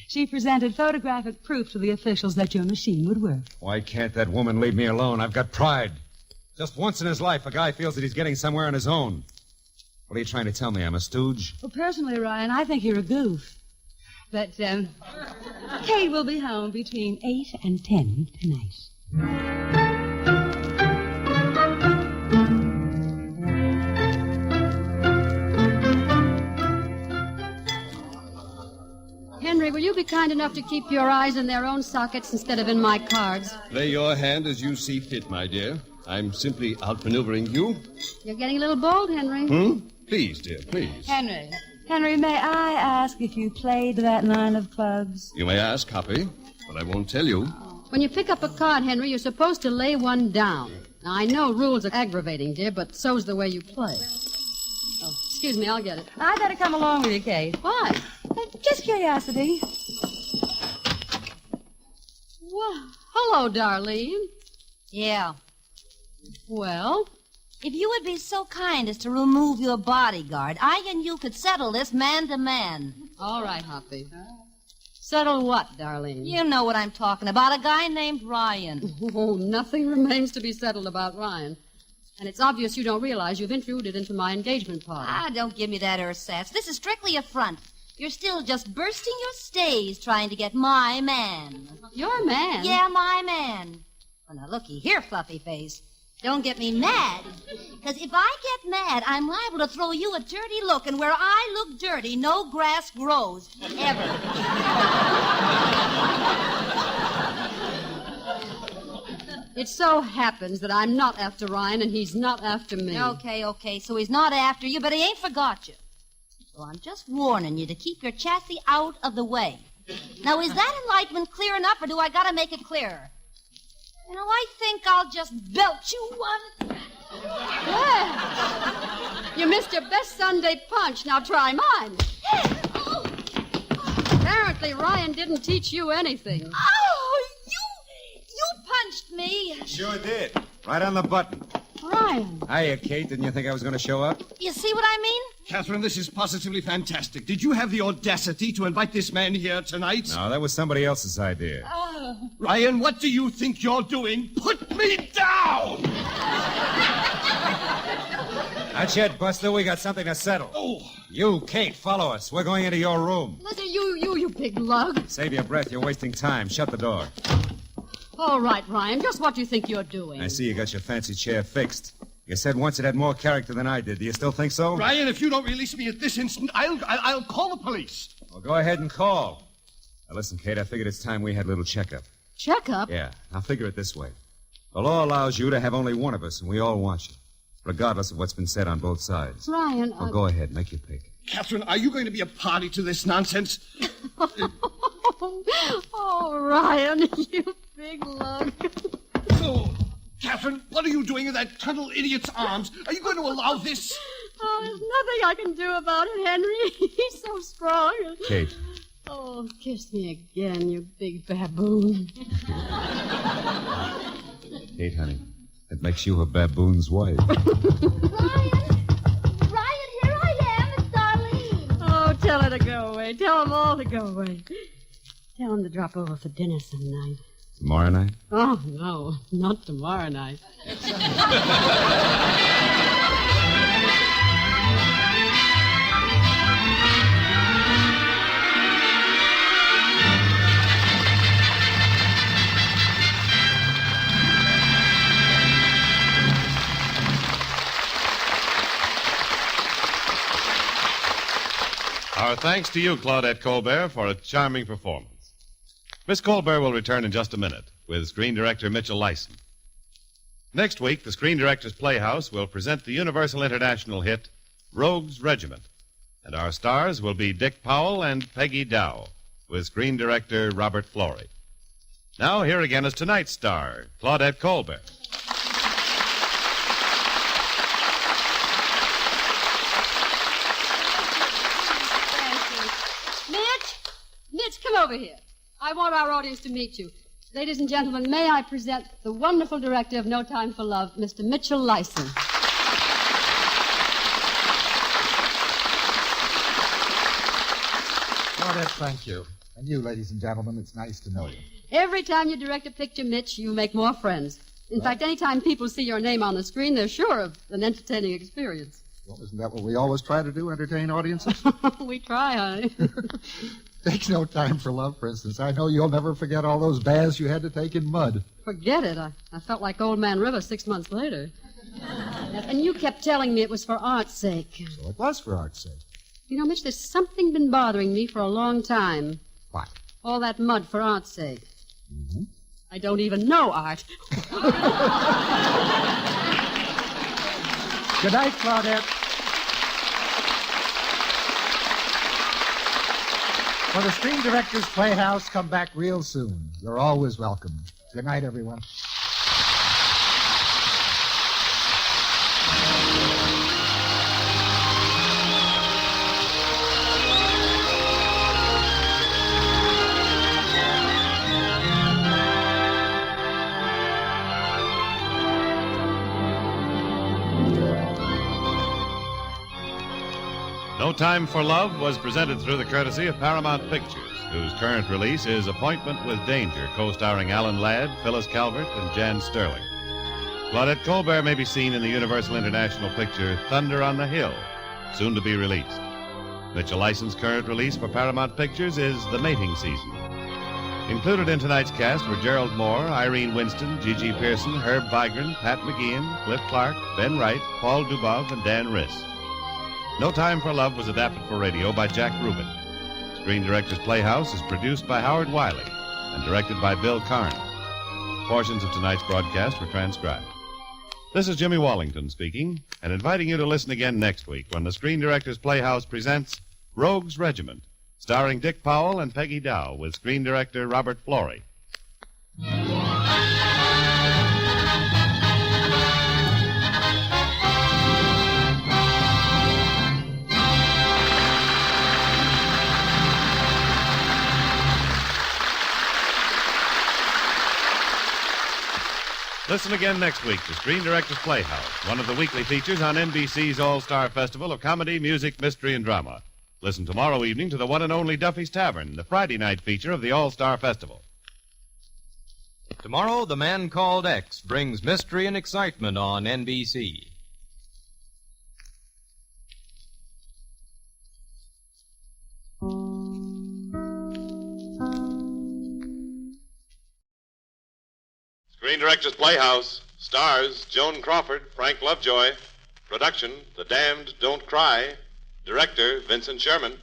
She presented photographic proof to the officials that your machine would work.
Why can't that woman leave me alone? I've got pride. Just once in his life, a guy feels that he's getting somewhere on his own. What are you trying to tell me? I'm a stooge?
Well, personally, Ryan, I think you're a goof. But, Kate will be home between 8 and 10 tonight.
Henry, will you be kind enough to keep your eyes in their own sockets instead of in my cards?
Play your hand as you see fit, my dear. I'm simply outmaneuvering you.
You're getting a little bold, Henry.
Please, dear, please.
Henry, may I ask if you played that 9 of clubs?
You may ask, Hoppy, but I won't tell you.
When you pick up a card, Henry, you're supposed to lay one down. Now, I know rules are aggravating, dear, but so's the way you play. Oh, excuse me, I'll get it.
I better come along with you, Kate.
Why?
Just curiosity.
Well, hello, Darlene.
Yeah.
Well?
If you would be so kind as to remove your bodyguard, I and you could settle this man to man.
All right, Hoppy. Settle what, Darlene?
You know what I'm talking about, a guy named Ryan.
Oh, nothing remains to be settled about Ryan. And it's obvious you don't realize you've intruded into my engagement party.
Don't give me that ersatz. This is strictly a front. You're still just bursting your stays trying to get my man.
Your man?
Yeah, my man. Well, now, looky here, Fluffy Face. Don't get me mad. Because if I get mad, I'm liable to throw you a dirty look, and where I look dirty, no grass grows. Ever.
It so happens that I'm not after Ryan, and he's not after me.
Okay. So he's not after you, but he ain't forgot you. So I'm just warning you to keep your chassis out of the way. Now, is that enlightenment clear enough, or do I gotta make it clearer? You know, I think I'll just belt you one.
Yeah. You missed your best Sunday punch. Now try mine. Apparently, Ryan didn't teach you anything.
Oh, you punched me.
Sure did. Right on the button.
Ryan.
Hiya, Kate. Didn't you think I was going to show up?
You see what I mean?
Catherine, this is positively fantastic. Did you have the audacity to invite this man here tonight?
No, that was somebody else's idea.
Ryan, what do you think you're doing? Put me down!
Not yet, Buster. We got something to settle.
Oh.
You, Kate, follow us. We're going into your room.
Listen, you big lug.
Save your breath. You're wasting time. Shut the door.
All right, Ryan, just what do you think you're doing?
I see you got your fancy chair fixed. You said once it had more character than I did. Do you still think so?
Ryan, if you don't release me at this instant, I'll call the police.
Well, go ahead and call. Now, listen, Kate, I figured it's time we had a little checkup.
Checkup?
Yeah. Now, figure it this way. The law allows you to have only one of us, and we all want you, regardless of what's been said on both sides.
Ryan,
Well, go ahead. Make your pick.
Catherine, are you going to be a party to this nonsense?
Oh, Ryan, you big lug.
Oh, Catherine, what are you doing in that tunnel idiot's arms? Are you going to allow this?
Oh, there's nothing I can do about it, Henry. He's so strong.
Kate.
Oh, kiss me again, you big baboon.
Kate, honey, that makes you a baboon's wife.
Ryan, here I am. It's Darlene.
Oh, tell her to go away. Tell them all to go away. Tell them to drop over for dinner some night.
Tomorrow night?
Oh, no, not tomorrow night.
Our thanks to you, Claudette Colbert, for a charming performance. Miss Colbert will return in just a minute with screen director Mitchell Lyson. Next week, the Screen Directors Playhouse will present the Universal International hit, Rogue's Regiment. And our stars will be Dick Powell and Peggy Dow, with screen director Robert Florey. Now, here again is tonight's star, Claudette Colbert.
Mitch, come over here. I want our audience to meet you. Ladies and gentlemen, may I present the wonderful director of No Time for Love, Mr. Mitchell Lyson.
Claudette, thank you. And you, ladies and gentlemen, it's nice to know you.
Every time you direct a picture, Mitch, you make more friends. In fact, any time people see your name on the screen, they're sure of an entertaining experience.
Well, isn't that what we always try to do, entertain audiences?
We try, honey.
Take No Time for Love, for instance. I know you'll never forget all those baths you had to take in mud.
Forget it. I felt like Old Man River 6 months later. And you kept telling me it was for art's sake.
So it was for art's sake.
You know, Mitch, there's something been bothering me for a long time.
What?
All that mud for art's sake.
Mm-hmm.
I don't even know art.
Good night, Claudette. For the Screen Directors Playhouse, come back real soon. You're always welcome. Good night, everyone.
No Time for Love was presented through the courtesy of Paramount Pictures, whose current release is Appointment with Danger, co-starring Alan Ladd, Phyllis Calvert, and Jan Sterling. Claudette Colbert may be seen in the Universal International picture Thunder on the Hill, soon to be released. Mitchell Lyson's current release for Paramount Pictures is The Mating Season. Included in tonight's cast were Gerald Moore, Irene Winston, Gigi Pearson, Herb Vigran, Pat McGeehan, Cliff Clark, Ben Wright, Paul Dubov, and Dan Riss. No Time for Love was adapted for radio by Jack Rubin. Screen Directors Playhouse is produced by Howard Wiley and directed by Bill Karn. Portions of tonight's broadcast were transcribed. This is Jimmy Wallington speaking and inviting you to listen again next week when the Screen Directors Playhouse presents Rogue's Regiment, starring Dick Powell and Peggy Dow with screen director Robert Florey. Listen again next week to Screen Directors Playhouse, one of the weekly features on NBC's All-Star Festival of Comedy, Music, Mystery, and Drama. Listen tomorrow evening to the one and only Duffy's Tavern, the Friday night feature of the All-Star Festival.
Tomorrow, The Man Called X brings mystery and excitement on NBC.
Screen Directors Playhouse stars Joan Crawford, Frank Lovejoy. Production, The Damned Don't Cry. Director, Vincent Sherman.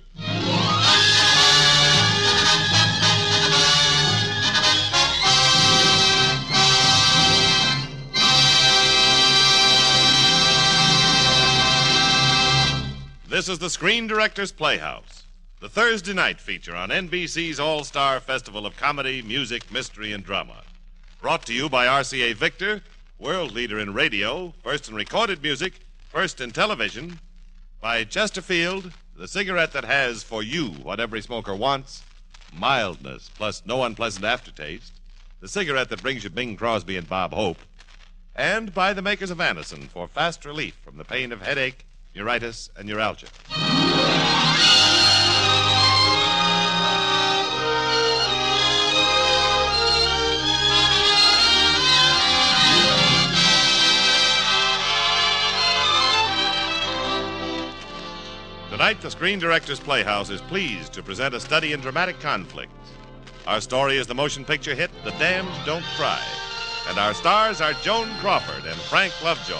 This is the Screen Directors Playhouse, the Thursday night feature on NBC's All-Star Festival of Comedy, Music, Mystery, and Drama. Brought to you by RCA Victor, world leader in radio, first in recorded music, first in television, by Chesterfield, the cigarette that has for you what every smoker wants, mildness plus no unpleasant aftertaste, the cigarette that brings you Bing Crosby and Bob Hope, and by the makers of Anacin for fast relief from the pain of headache, neuritis, and neuralgia. Tonight, the Screen Directors Playhouse is pleased to present a study in dramatic conflicts. Our story is the motion picture hit The Damned Don't Cry, and our stars are Joan Crawford and Frank Lovejoy.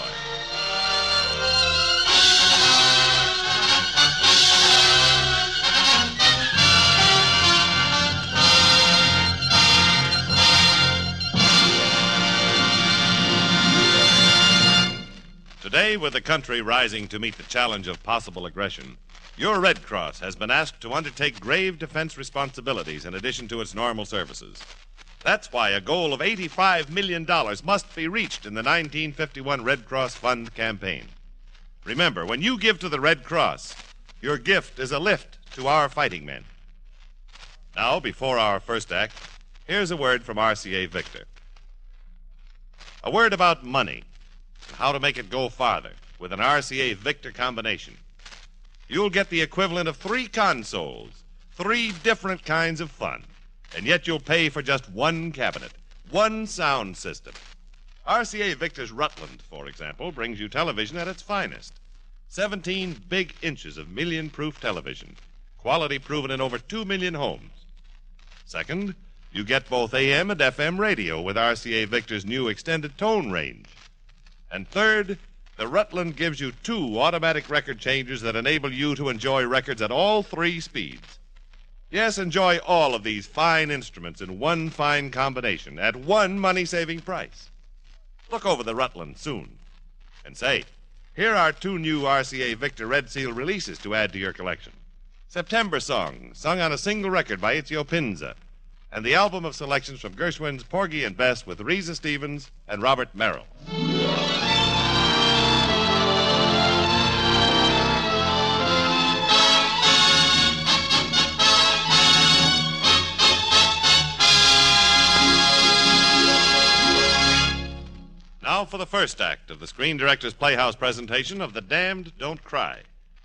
Today, with the country rising to meet the challenge of possible aggression, your Red Cross has been asked to undertake grave defense responsibilities in addition to its normal services. That's why a goal of $85 million must be reached in the 1951 Red Cross Fund campaign. Remember, when you give to the Red Cross, your gift is a lift to our fighting men. Now, before our first act, here's a word from RCA Victor. A word about money and how to make it go farther with an RCA Victor combination. You'll get the equivalent of 3 consoles, 3 different kinds of fun, and yet you'll pay for just 1 cabinet, 1 sound system. RCA Victor's Rutland, for example, brings you television at its finest. 17 big inches of million-proof television, quality proven in over 2 million homes. Second, you get both AM and FM radio with RCA Victor's new extended tone range. And third, the Rutland gives you 2 automatic record changers that enable you to enjoy records at all 3 speeds. Yes, enjoy all of these fine instruments in 1 fine combination at 1 money-saving price. Look over the Rutland soon. And say, here are 2 new RCA Victor Red Seal releases to add to your collection. September Song, sung on a single record by Itzio Pinza, and the album of selections from Gershwin's Porgy and Bess with Reza Stevens and Robert Merrill. Now for the first act of the Screen Directors Playhouse presentation of The Damned Don't Cry,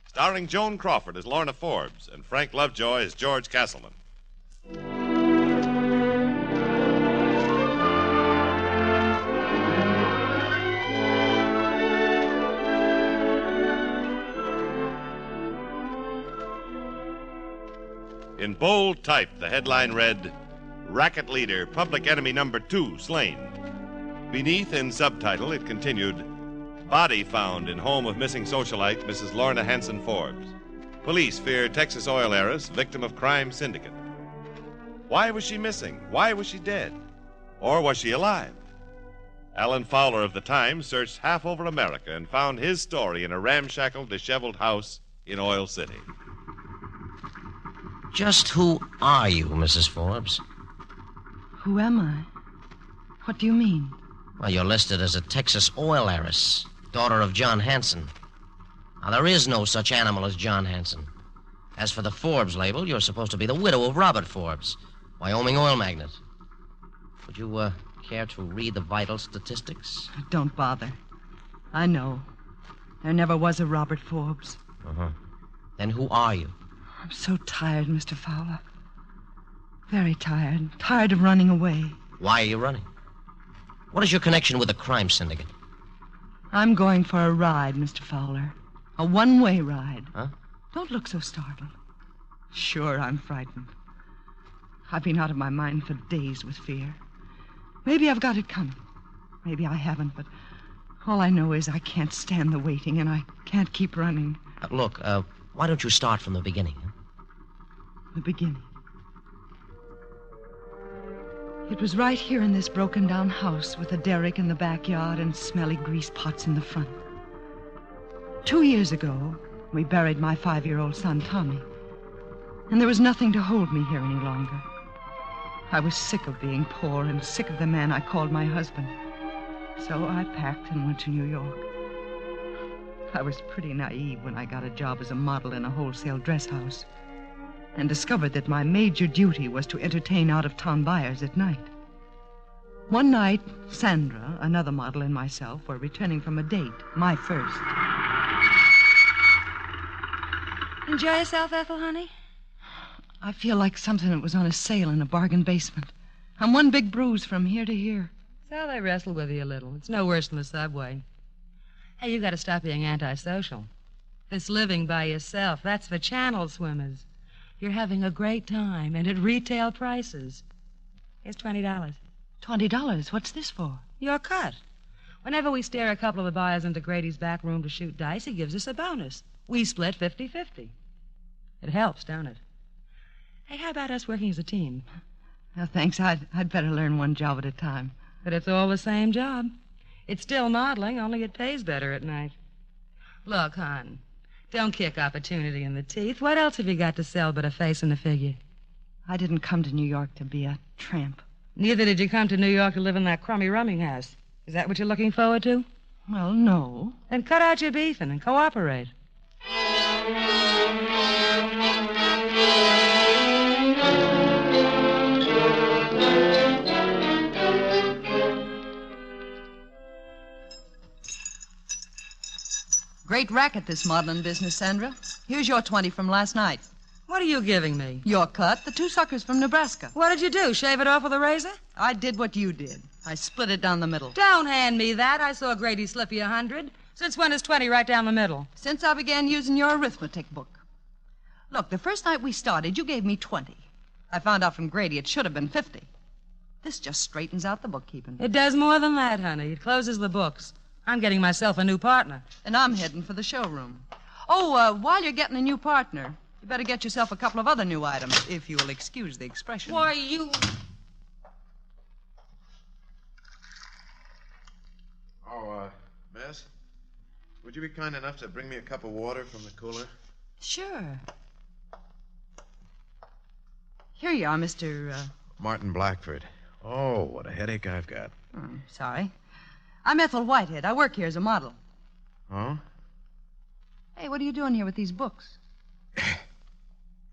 starring Joan Crawford as Lorna Forbes and Frank Lovejoy as George Castleman. In bold type, the headline read, Racket Leader, Public Enemy Number 2 Slain. Beneath, in subtitle, it continued, Body found in home of missing socialite Mrs. Lorna Hanson Forbes. Police fear Texas oil heiress, victim of crime syndicate. Why was she missing? Why was she dead? Or was she alive? Alan Fowler of the Times searched half over America and found his story in a ramshackle, disheveled house in Oil City.
Just who are you, Mrs. Forbes?
Who am I? What do you mean?
Well, you're listed as a Texas oil heiress, daughter of John Hanson. Now, there is no such animal as John Hanson. As for the Forbes label, you're supposed to be the widow of Robert Forbes, Wyoming oil magnate. Would you, care to read the vital statistics?
Don't bother. I know. There never was a Robert Forbes.
Uh-huh. Then who are you?
I'm so tired, Mr. Fowler. Very tired. Tired of running away.
Why are you running? What is your connection with the crime syndicate?
I'm going for a ride, Mr. Fowler. A one-way ride.
Huh?
Don't look so startled. Sure, I'm frightened. I've been out of my mind for days with fear. Maybe I've got it coming. Maybe I haven't, but all I know is I can't stand the waiting, and I can't keep running.
Look, why don't you start from the beginning? Huh?
The beginning. It was right here in this broken-down house with a derrick in the backyard and smelly grease pots in the front. 2 years ago, We buried my 5-year-old son, Tommy. And there was nothing to hold me here any longer. I was sick of being poor and sick of the man I called my husband. So I packed and went to New York. I was pretty naive when I got a job as a model in a wholesale dress house and discovered that my major duty was to entertain out-of-town buyers at night. One night, Sandra, another model, and myself were returning from a date, my first. Enjoy yourself, Ethel, honey? I feel like something that was on a sale in a bargain basement. I'm one big bruise from here to here. So they wrestle with you a little. It's no worse than the subway. Hey, you got to stop being antisocial. This living by yourself, that's for channel swimmers. You're having a great time, and at retail prices. Here's $20. $20? What's this for? Your cut. Whenever we steer a couple of the buyers into Grady's back room to shoot dice, he gives us a bonus. We split 50-50. It helps, don't it? Hey, how about us working as a team? No, thanks. I'd better learn one job at a time. But it's all the same job. It's still modeling, only it pays better at night. Look, hon, don't kick opportunity in the teeth. What else have you got to sell but a face and a figure? I didn't come to New York to be a tramp. Neither did you come to New York to live in that crummy rooming house. Is that what you're looking forward to? Well, no. Then cut out your beefing and cooperate.
Great racket, this modeling business, Sandra. Here's your 20 from last night.
What are you giving me?
Your cut, the 2 suckers from Nebraska.
What did you do, shave it off with a razor?
I did what you did. I split it down the middle.
Don't hand me that. I saw Grady slip you 100. Since when is 20 right down the middle?
Since I began using your arithmetic book. Look, the first night we started, you gave me 20. I found out from Grady it should have been 50. This just straightens out the bookkeeping.
It does more than that, honey. It closes the books. I'm getting myself a new partner.
And I'm heading for the showroom. Oh, while you're getting a new partner, you better get yourself a couple of other new items, if you will excuse the expression.
Why, you...
Oh, Miss, would you be kind enough to bring me a cup of water from the cooler?
Sure. Here you are, Mr.
Martin Blackford. Oh, what a headache I've got.
Sorry. I'm Ethel Whitehead. I work here as a model.
Oh?
Hey, what are you doing here with these books?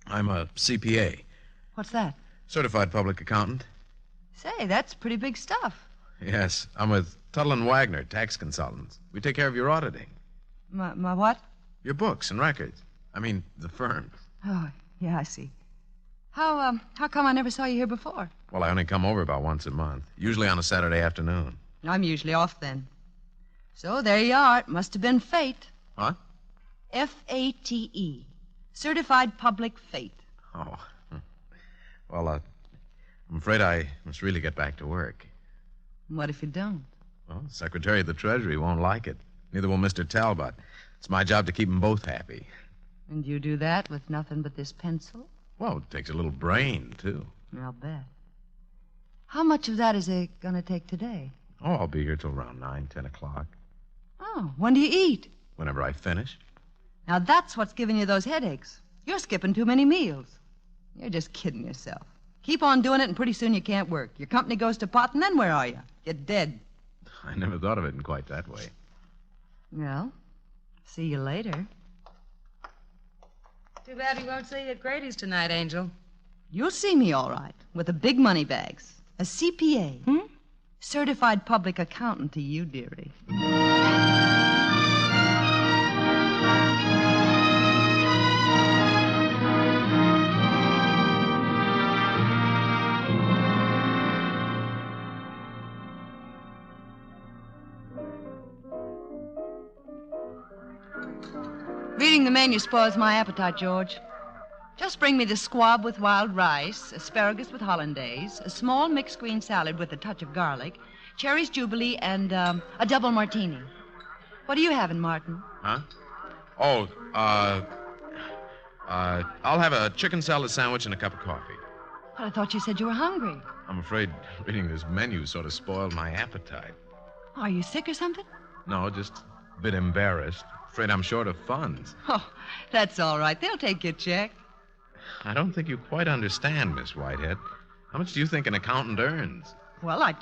I'm a CPA.
What's that?
Certified public accountant.
Say, that's pretty big stuff.
Yes, I'm with Tuttle and Wagner, tax consultants. We take care of your auditing.
My what?
Your books and records. I mean, the firm.
Oh, yeah, I see. How come I never saw you here before?
Well, I only come over about once a month, usually on a Saturday afternoon.
I'm usually off then. So there you are. It must have been fate.
What?
F-A-T-E. Certified public fate.
Oh. Well, I'm afraid I must really get back to work.
What if you don't?
Well, the Secretary of the Treasury won't like it. Neither will Mr. Talbot. It's my job to keep them both happy.
And you do that with nothing but this pencil?
Well, it takes a little brain, too.
I'll bet. How much of that is it going to take today?
Oh, I'll be here till around 9, 10 o'clock.
Oh, when do you eat?
Whenever I finish.
Now, that's what's giving you those headaches. You're skipping too many meals. You're just kidding yourself. Keep on doing it, and pretty soon you can't work. Your company goes to pot, and then where are you? You're dead.
I never thought of it in quite that way.
Well, see you later.
Too bad we won't see you at Grady's tonight, Angel.
You'll see me all right, with the big money bags. A CPA. Certified public accountant to you, dearie. Reading the menu spoils my appetite, George. Just bring me the squab with wild rice, asparagus with hollandaise, a small mixed green salad with a touch of garlic, cherries jubilee, and a double martini. What are you having, Martin?
Huh? Oh, I'll have a chicken salad sandwich and a cup of coffee.
Well, I thought you said you were hungry.
I'm afraid reading this menu sort of spoiled my appetite.
Are you sick or something?
No, just a bit embarrassed. Afraid I'm short of funds.
Oh, that's all right. They'll take your check.
I don't think you quite understand, Miss Whitehead. How much do you think an accountant earns?
Well, I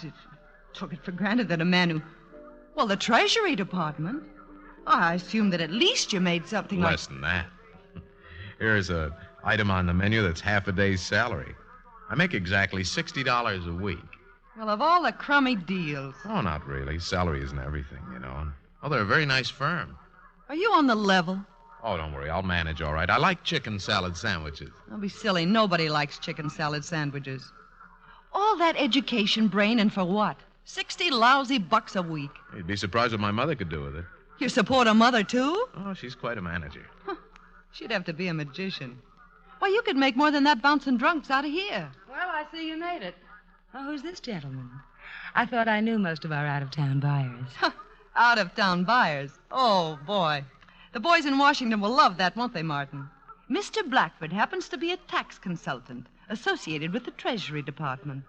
took it for granted that a man who... Well, the Treasury Department. I assumed that at least you made something
Less than that. Here's an item on the menu that's half a day's salary. I make exactly $60 a week.
Well, of all the crummy deals.
Oh, not really. Salary isn't everything, you know. Oh, they're a very nice firm.
Are you on the level?
Oh, don't worry. I'll manage all right. I like chicken salad sandwiches.
Don't be silly. Nobody likes chicken salad sandwiches. All that education, brain, and for what? 60 lousy bucks a week.
You'd be surprised what my mother could do with it.
You support a mother, too?
Oh, she's quite a manager.
She'd have to be a magician. Why, you could make more than that bouncing drunks out of here.
Well, I see you made it. Oh, who's this gentleman? I thought I knew most of our out-of-town buyers.
Out-of-town buyers? Oh, boy. The boys in Washington will love that, won't they, Martin? Mr. Blackford happens to be a tax consultant associated with the Treasury Department.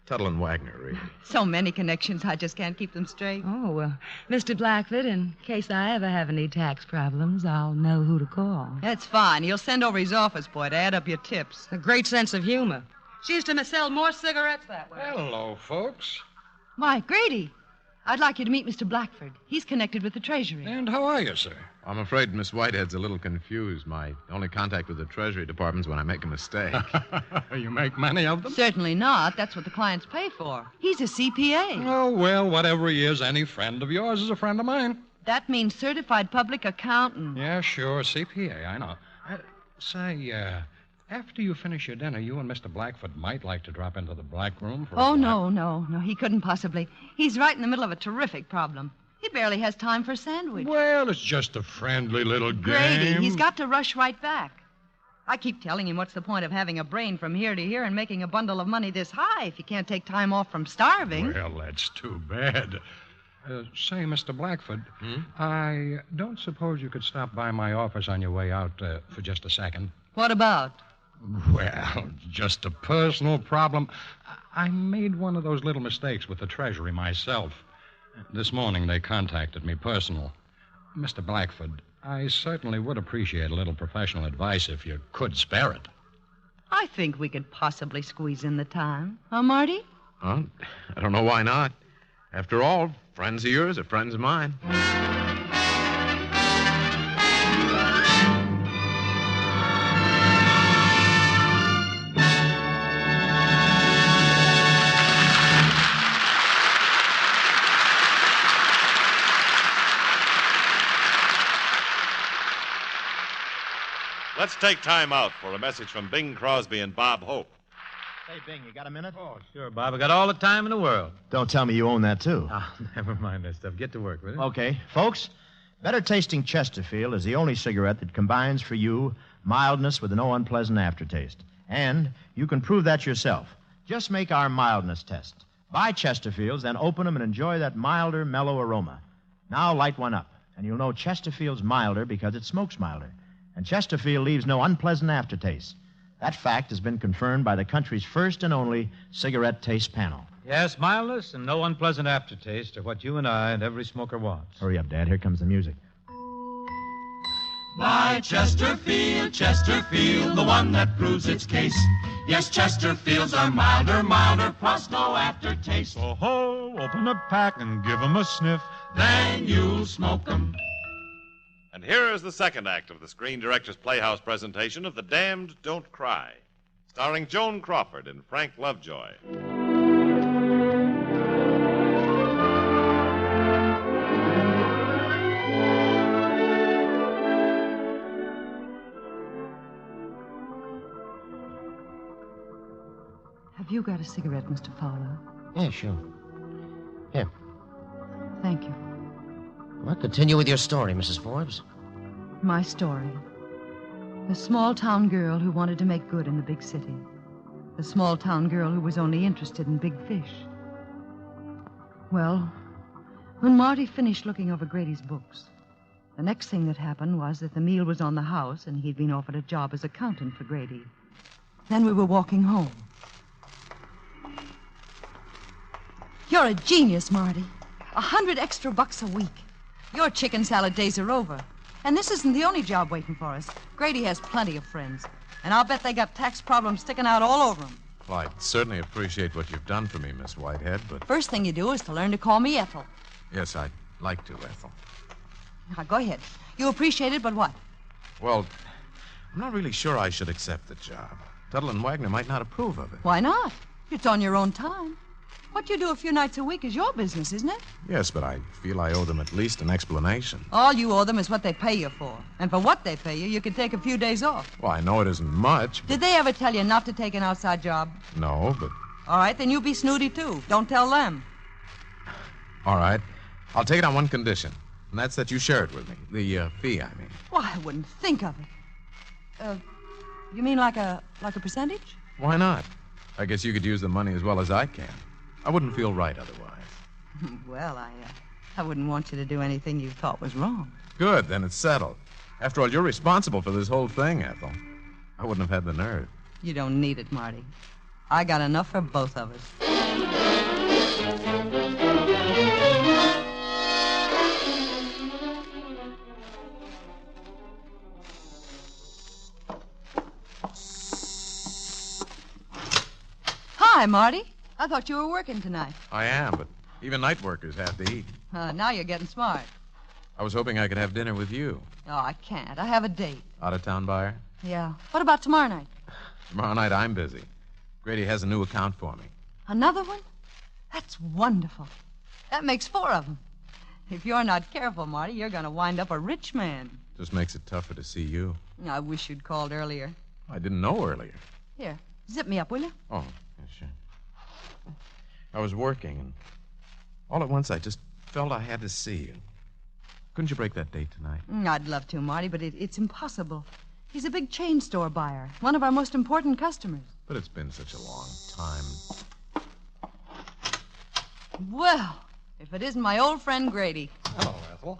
Tuttle and Wagner, really.
So many connections, I just can't keep them straight.
Oh, well, Mr. Blackford, in case I ever have any tax problems, I'll know who to call.
That's fine. He'll send over his office boy to add up your tips.
A great sense of humor. She used to sell more cigarettes that way.
Hello, folks.
Why, Grady, I'd like you to meet Mr. Blackford. He's connected with the Treasury.
And how are you, sir?
I'm afraid Miss Whitehead's a little confused. My only contact with the Treasury Department's when I make a mistake.
You make many of them?
Certainly not. That's what the clients pay for. He's a CPA.
Oh, well, whatever he is, any friend of yours is a friend of mine.
That means certified public accountant.
Yeah, sure, CPA, I know. Say, after you finish your dinner, you and Mr. Blackford might like to drop into the black room for
Oh, no, he couldn't possibly. He's right in the middle of a terrific problem. He barely has time for a sandwich.
Well, it's just a friendly little game.
Grady, he's got to rush right back. I keep telling him what's the point of having a brain from here to here and making a bundle of money this high if you can't take time off from starving.
Well, that's too bad. Say, Mr. Blackford, I don't suppose you could stop by my office on your way out for just a second.
What about?
Well, just a personal problem. I made one of those little mistakes with the Treasury myself. This morning they contacted me personal. Mr. Blackford, I certainly would appreciate a little professional advice if you could spare it.
I think we could possibly squeeze in the time. Huh, Marty?
Well, I don't know why not. After all, friends of yours are friends of mine.
Let's take time out for a message from Bing Crosby and Bob Hope.
Hey, Bing, you got a minute?
Oh, sure, Bob. I got all the time in the world.
Don't tell me you own that, too.
Oh, never mind that stuff. Get to work, will you?
Okay. Folks, Better Tasting Chesterfield is the only cigarette that combines for you mildness with no unpleasant aftertaste. And you can prove that yourself. Just make our mildness test. Buy Chesterfields, then open them and enjoy that milder, mellow aroma. Now light one up, and you'll know Chesterfield's milder because it smokes milder. And Chesterfield leaves no unpleasant aftertaste. That fact has been confirmed by the country's first and only cigarette taste panel.
Yes, mildness and no unpleasant aftertaste are what you and I and every smoker wants.
Hurry up, Dad. Here comes the music.
Buy Chesterfield, Chesterfield, the one that proves its case. Yes, Chesterfields are milder, plus no aftertaste.
So ho, open a pack and give 'em a sniff.
Then you'll smoke 'em.
And here is the second act of the Screen Directors Playhouse presentation of The Damned Don't Cry, starring Joan Crawford and Frank Lovejoy.
Have you got a cigarette, Mr. Fowler?
Yeah, sure. Here.
Thank you.
Well, continue with your story, Mrs. Forbes.
My story. The small-town girl who wanted to make good in the big city. The small-town girl who was only interested in big fish. Well, when Marty finished looking over Grady's books, the next thing that happened was that the meal was on the house and he'd been offered a job as accountant for Grady. Then we were walking home. You're a genius, Marty. $100 extra a week. Your chicken salad days are over. And this isn't the only job waiting for us. Grady has plenty of friends. And I'll bet they got tax problems sticking out all over them.
Well, I certainly appreciate what you've done for me, Miss Whitehead, but...
First thing you do is to learn to call me Ethel.
Yes, I'd like to, Ethel.
Now, go ahead. You appreciate it, but what?
Well, I'm not really sure I should accept the job. Tuttle and Wagner might not approve of it.
Why not? It's on your own time. What you do a few nights a week is your business, isn't it?
Yes, but I feel I owe them at least an explanation.
All you owe them is what they pay you for. And for what they pay you, you can take a few days off.
Well, I know it isn't much, but...
Did they ever tell you not to take an outside job?
No, but...
All right, then you be snooty, too. Don't tell them.
All right. I'll take it on one condition, and that's that you share it with me. The fee, I mean.
Why, I wouldn't think of it. You mean like a percentage?
Why not? I guess you could use the money as well as I can. I wouldn't feel right otherwise.
Well, I wouldn't want you to do anything you thought was wrong.
Good, then it's settled. After all, you're responsible for this whole thing, Ethel. I wouldn't have had the nerve.
You don't need it, Marty. I got enough for both of us. Hi, Marty. I thought you were working tonight.
I am, but even night workers have to eat.
Now you're getting smart.
I was hoping I could have dinner with you.
Oh, I can't. I have a date.
Out-of-town buyer?
Yeah. What about tomorrow night?
Tomorrow night I'm busy. Grady has a new account for me.
Another one? That's wonderful. That makes 4 of them. If you're not careful, Marty, you're going to wind up a rich man.
Just makes it tougher to see you.
I wish you'd called earlier.
I didn't know earlier.
Here, zip me up, will you?
Oh, yeah, sure. I was working, and all at once I just felt I had to see you. Couldn't you break that date tonight?
I'd love to, Marty, but it's impossible. He's a big chain store buyer, one of our most important customers.
But it's been such a long time.
Well, if it isn't my old friend Grady.
Hello, Ethel.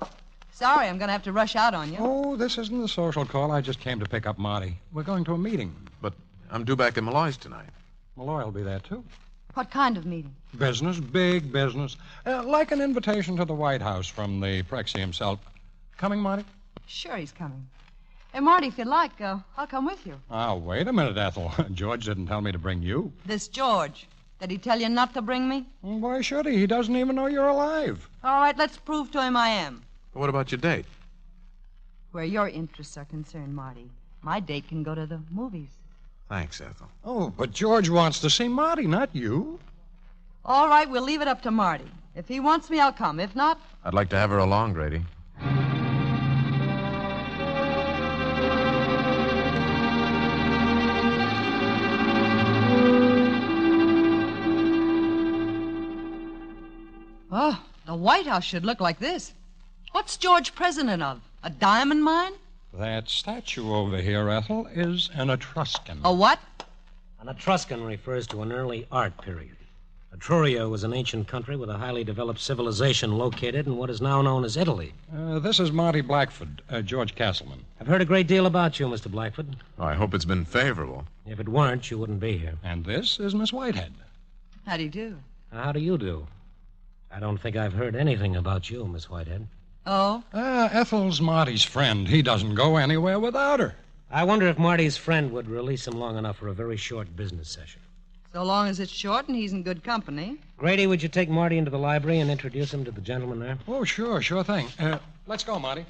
Sorry, I'm going to have to rush out on you.
Oh, this isn't a social call. I just came to pick up Marty. We're going to a meeting.
But I'm due back at Malloy's tonight.
Malloy will be there, too.
What kind of meeting?
Business, big business. Like an invitation to the White House from the Prexy himself. Coming, Marty?
Sure, he's coming. Hey, Marty, if you'd like, I'll come with you.
Wait a minute, Ethel. George didn't tell me to bring you.
This George. Did he tell you not to bring me?
Why should he? He doesn't even know you're alive.
All right, let's prove to him I am.
But what about your date?
Where your interests are concerned, Marty, my date can go to the movies.
Thanks, Ethel.
Oh, but George wants to see Marty, not you.
All right, we'll leave it up to Marty. If he wants me, I'll come. If not...
I'd like to have her along, Grady.
Oh, the White House should look like this. What's George president of? A diamond mine?
That statue over here, Ethel, is an Etruscan.
A what?
An Etruscan refers to an early art period. Etruria was an ancient country with a highly developed civilization located in what is now known as Italy.
This is Marty Blackford, George Castleman.
I've heard a great deal about you, Mr. Blackford.
I hope it's been favorable.
If it weren't, you wouldn't be here.
And this is Miss Whitehead.
How do you do?
How do you do? I don't think I've heard anything about you, Miss Whitehead.
Oh?
Ethel's Marty's friend. He doesn't go anywhere without her.
I wonder if Marty's friend would release him long enough for a very short business session.
So long as it's short and he's in good company.
Grady, would you take Marty into the library and introduce him to the gentleman there?
Oh, sure thing. Let's go, Marty.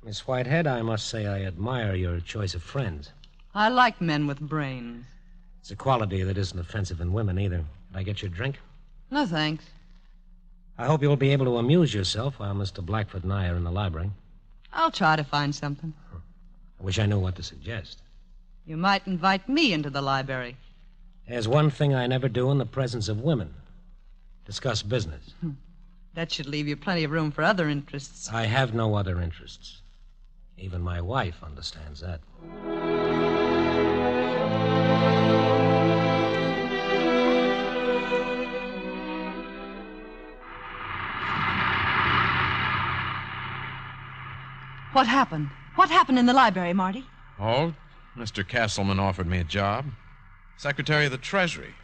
Miss Whitehead, I must say I admire your choice of friends.
I like men with brains.
It's a quality that isn't offensive in women, either. Can I get you a drink?
No, thanks.
I hope you'll be able to amuse yourself while Mr. Blackford and I are in the library.
I'll try to find something.
I wish I knew what to suggest.
You might invite me into the library.
There's one thing I never do in the presence of women. Discuss business.
That should leave you plenty of room for other interests.
I have no other interests. Even my wife understands that.
What happened? What happened in the library, Marty?
Oh, Mr. Castleman offered me a job. Secretary of the Treasury.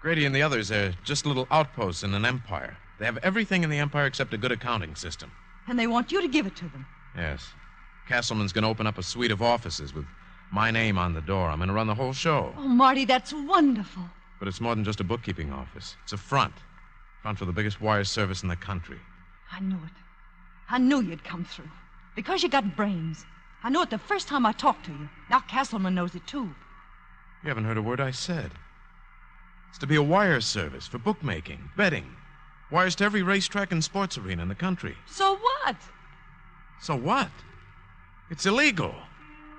Grady and the others are just little outposts in an empire. They have everything in the Empire except a good accounting system.
And they want you to give it to them.
Yes. Castleman's going to open up a suite of offices with my name on the door. I'm going to run the whole show.
Oh, Marty, that's wonderful.
But it's more than just a bookkeeping office. It's a front. Front for the biggest wire service in the country.
I knew it. I knew you'd come through. Because you got brains. I knew it the first time I talked to you. Now Castleman knows it, too.
You haven't heard a word I said. It's to be a wire service for bookmaking, betting. Wires to every racetrack and sports arena in the country.
So what?
So what? It's illegal.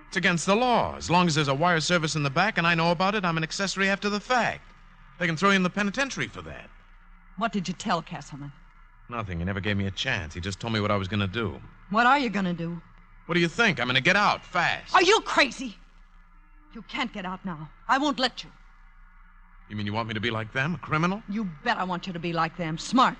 It's against the law. As long as there's a wire service in the back and I know about it, I'm an accessory after the fact. They can throw you in the penitentiary for that.
What did you tell Castleman?
Nothing. He never gave me a chance. He just told me what I was going to do.
What are you going to do?
What do you think? I'm going to get out fast.
Are you crazy? You can't get out now. I won't let you.
You mean you want me to be like them, a criminal?
You bet I want you to be like them, smart.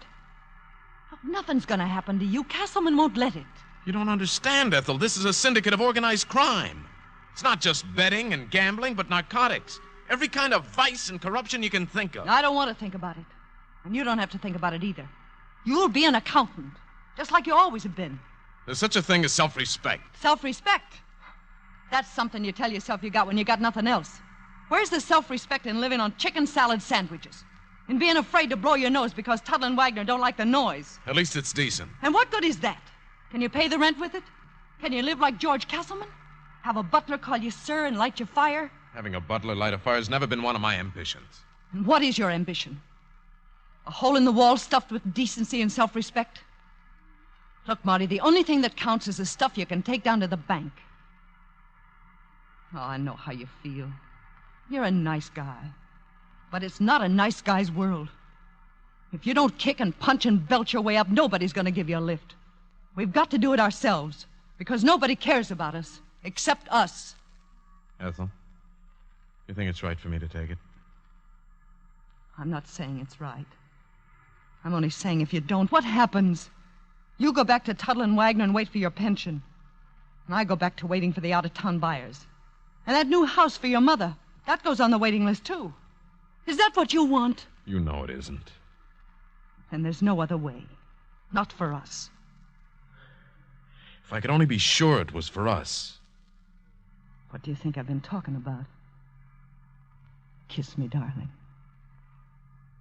Look, nothing's going to happen to you. Castleman won't let it.
You don't understand, Ethel. This is a syndicate of organized crime. It's not just betting and gambling, but narcotics. Every kind of vice and corruption you can think of.
I don't want to think about it. And you don't have to think about it either. You'll be an accountant, just like you always have been.
There's such a thing as self-respect.
Self-respect? That's something you tell yourself you got when you got nothing else. Where's the self-respect in living on chicken salad sandwiches? In being afraid to blow your nose because Tuttle and Wagner don't like the noise?
At least it's decent.
And what good is that? Can you pay the rent with it? Can you live like George Castleman? Have a butler call you sir and light your fire?
Having a butler light a fire has never been one of my ambitions.
And what is your ambition? A hole in the wall stuffed with decency and self-respect? Look, Marty, the only thing that counts is the stuff you can take down to the bank. Oh, I know how you feel. You're a nice guy. But it's not a nice guy's world. If you don't kick and punch and belt your way up, nobody's going to give you a lift. We've got to do it ourselves, because nobody cares about us, except us.
Ethel, you think it's right for me to take it?
I'm not saying it's right. I'm only saying if you don't, what happens? You go back to Tuttle and Wagner and wait for your pension. And I go back to waiting for the out-of-town buyers. And that new house for your mother, that goes on the waiting list, too. Is that what you want?
You know it isn't.
And there's no other way. Not for us.
If I could only be sure it was for us.
What do you think I've been talking about? Kiss me, darling.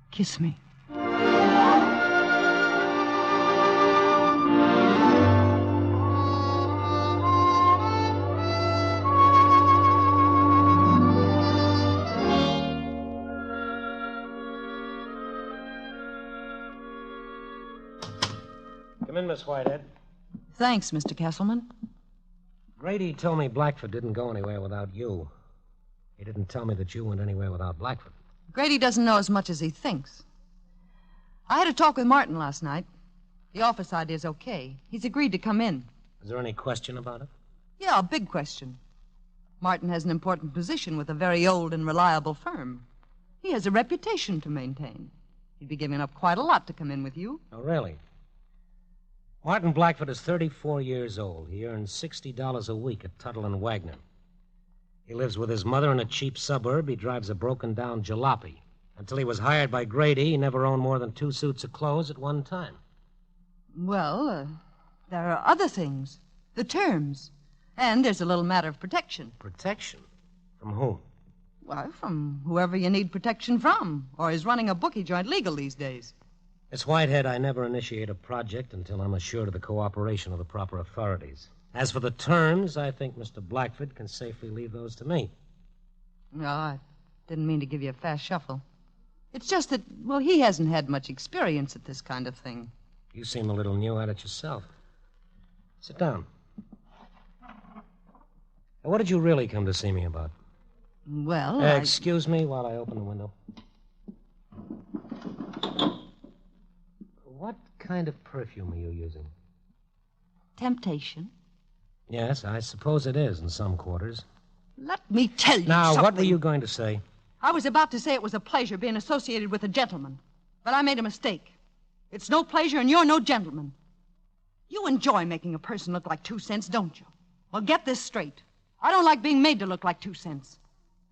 Kiss me.
Come in, Miss Whitehead.
Thanks, Mr. Castleman.
Grady told me Blackford didn't go anywhere without you. He didn't tell me that you went anywhere without Blackford.
Grady doesn't know as much as he thinks. I had a talk with Martin last night. The office idea's okay. He's agreed to come in.
Is there any question about it?
Yeah, a big question. Martin has an important position with a very old and reliable firm. He has a reputation to maintain. He'd be giving up quite a lot to come in with you.
Oh, really? Martin Blackford is 34 years old. He earns $60 a week at Tuttle and Wagner. He lives with his mother in a cheap suburb. He drives a broken-down jalopy. Until he was hired by Grady, he never owned more than 2 suits of clothes at one time.
Well, there are other things. The terms. And there's a little matter of protection.
Protection? From whom?
Well, from whoever you need protection from, or is running a bookie joint legal these days.
Miss Whitehead, I never initiate a project until I'm assured of the cooperation of the proper authorities. As for the terms, I think Mr. Blackford can safely leave those to me.
No, I didn't mean to give you a fast shuffle. It's just that, well, he hasn't had much experience at this kind of thing.
You seem a little new at it yourself. Sit down. Now, what did you really come to see me about?
Well,
Excuse me while I open the window. What kind of perfume are you using?
Temptation.
Yes, I suppose it is in some quarters.
Let me tell you
Now,
something.
what were you going to say?
I was about to say it was a pleasure being associated with a gentleman, but I made a mistake. It's no pleasure and you're no gentleman. You enjoy making a person look like 2 cents, don't you? Well, get this straight. I don't like being made to look like 2 cents,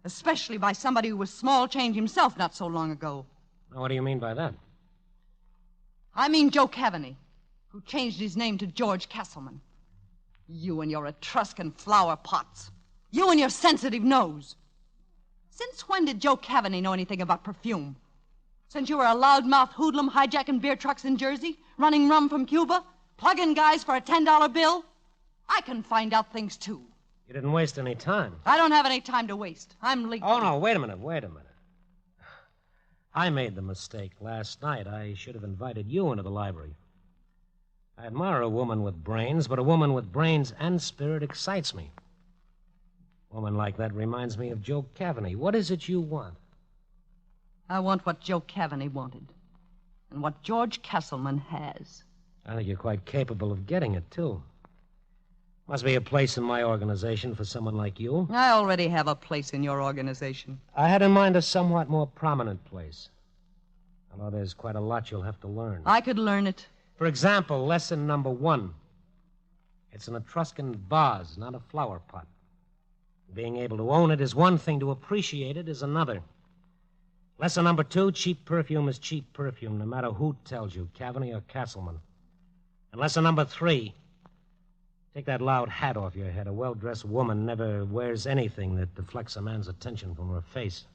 especially by somebody who was small change himself not so long ago.
Now, what do you mean by that?
I mean Joe Cavaney, who changed his name to George Castleman. You and your Etruscan flower pots. You and your sensitive nose. Since when did Joe Cavaney know anything about perfume? Since you were a loudmouth hoodlum hijacking beer trucks in Jersey, running rum from Cuba, plugging guys for a $10 bill? I can find out things, too.
You didn't waste any time.
I don't have any time to waste. I'm leaving.
Oh, no, wait a minute. I made the mistake last night. I should have invited you into the library. I admire a woman with brains, but a woman with brains and spirit excites me. A woman like that reminds me of Joe Cavaney. What is it you want?
I want what Joe Cavaney wanted, and what George Castleman has.
I think you're quite capable of getting it, too. Must be a place in my organization for someone like you.
I already have a place in your organization.
I had in mind a somewhat more prominent place. Although there's quite a lot you'll have to learn.
I could learn it.
For example, lesson number 1. It's an Etruscan vase, not a flower pot. Being able to own it is one thing, to appreciate it is another. Lesson number 2, cheap perfume is cheap perfume, no matter who tells you, Cavaney or Castleman. And lesson number 3, take that loud hat off your head. A well-dressed woman never wears anything that deflects a man's attention from her face.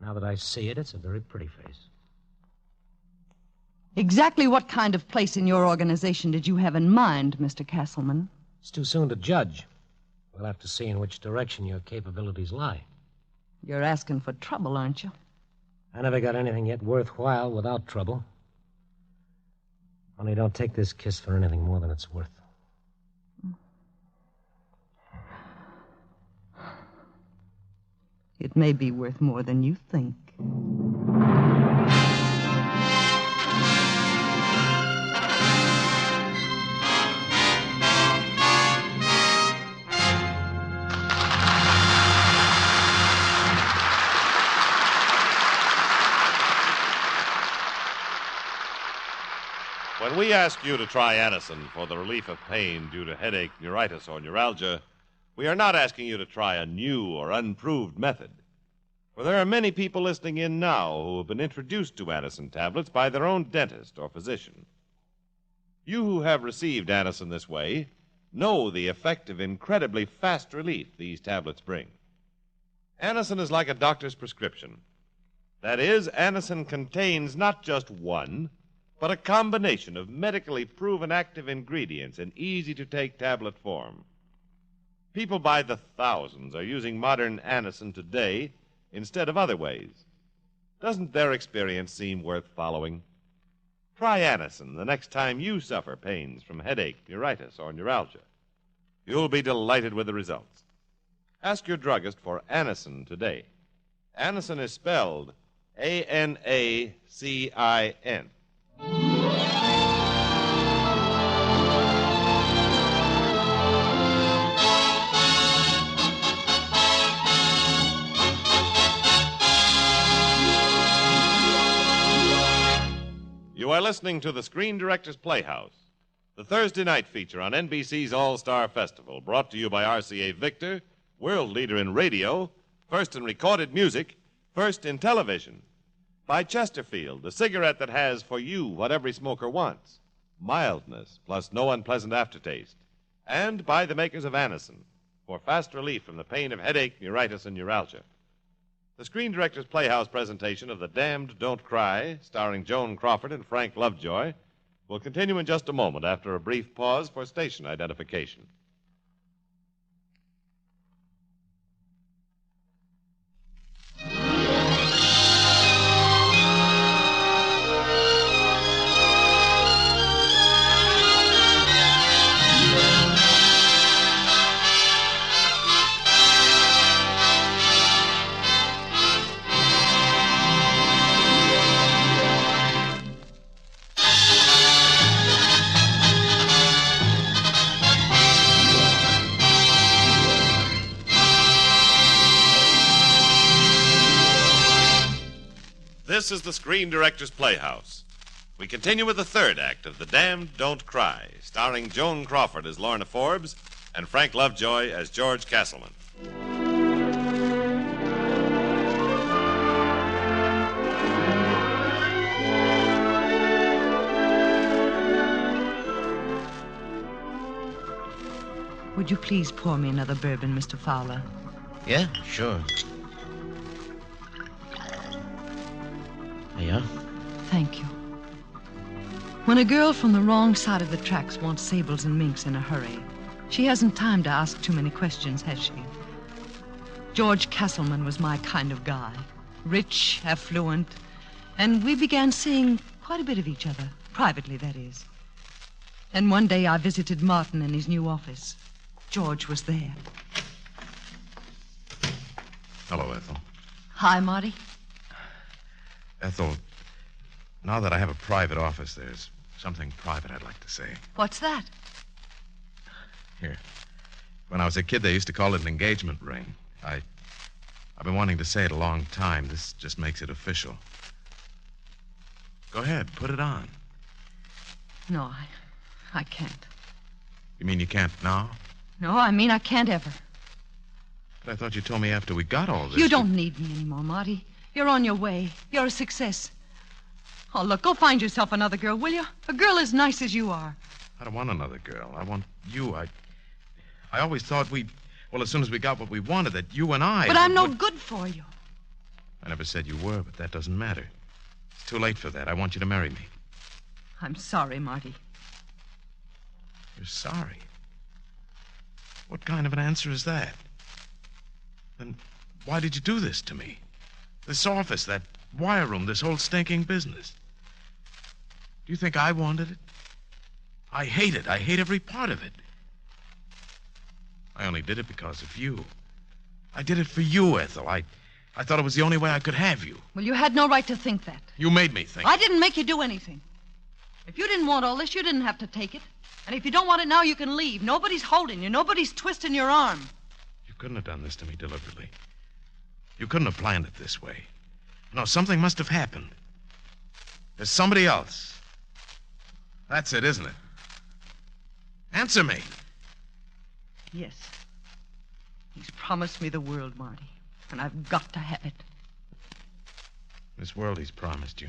Now that I see it, it's a very pretty face.
Exactly what kind of place in your organization did you have in mind, Mr. Castleman?
It's too soon to judge. We'll have to see in which direction your capabilities lie.
You're asking for trouble, aren't you?
I never got anything yet worthwhile without trouble. Only don't take this kiss for anything more than it's worth.
It may be worth more than you think.
When we ask you to try Anacin for the relief of pain due to headache, neuritis, or neuralgia, we are not asking you to try a new or unproved method. For there are many people listening in now who have been introduced to Anacin tablets by their own dentist or physician. You who have received Anacin this way know the effect of incredibly fast relief these tablets bring. Anacin is like a doctor's prescription. That is, Anacin contains not just one, but a combination of medically proven active ingredients in easy-to-take tablet form. People by the thousands are using modern Anacin today instead of other ways. Doesn't their experience seem worth following? Try Anacin the next time you suffer pains from headache, neuritis, or neuralgia. You'll be delighted with the results. Ask your druggist for Anacin today. Anacin is spelled Anacin. You are listening to the Screen Directors Playhouse, the Thursday night feature on NBC's All-Star Festival, brought to you by RCA Victor, world leader in radio, first in recorded music, first in television. By Chesterfield, the cigarette that has for you what every smoker wants, mildness plus no unpleasant aftertaste. And by the makers of Anacin, for fast relief from the pain of headache, neuritis, and neuralgia. The Screen Directors Playhouse presentation of The Damned Don't Cry, starring Joan Crawford and Frank Lovejoy, will continue in just a moment after a brief pause for station identification. This is the Screen Directors Playhouse. We continue with the third act of The Damned Don't Cry, starring Joan Crawford as Lorna Forbes and Frank Lovejoy as George Castleman.
Would you please pour me another bourbon, Mr. Fowler?
Yeah, sure. There you are.
Thank you. When a girl from the wrong side of the tracks wants sables and minks in a hurry, she hasn't time to ask too many questions, has she? George Castleman was my kind of guy. Rich, affluent, and we began seeing quite a bit of each other, privately, that is. And one day I visited Martin in his new office. George was there.
Hello, Ethel.
Hi, Marty.
Ethel, now that I have a private office, there's something private I'd like to say.
What's that?
Here. When I was a kid, they used to call it an engagement ring. I've been wanting to say it a long time. This just makes it official. Go ahead, put it on.
No, I can't.
You mean you can't now?
No, I mean I can't ever.
But I thought you told me after we got all this...
You don't need me anymore, Marty. You're on your way. You're a success. Oh, look, go find yourself another girl, will you? A girl as nice as you are.
I don't want another girl. I want you. I always thought we'd... Well, as soon as we got what we wanted, that you and I...
But I'm no good for you.
I never said you were, but that doesn't matter. It's too late for that. I want you to marry me.
I'm sorry, Marty.
You're sorry? What kind of an answer is that? Then why did you do this to me? This office, that wire room, this whole stinking business. Do you think I wanted it? I hate it. I hate every part of it. I only did it because of you. I did it for you, Ethel. I thought it was the only way I could have you.
Well, you had no right to think that.
You made me think.
I didn't make you do anything. If you didn't want all this, you didn't have to take it. And if you don't want it now, you can leave. Nobody's holding you. Nobody's twisting your arm.
You couldn't have done this to me deliberately. You couldn't have planned it this way. No, something must have happened. There's somebody else. That's it, isn't it? Answer me.
Yes. He's promised me the world, Marty. And I've got to have it.
This world he's promised you.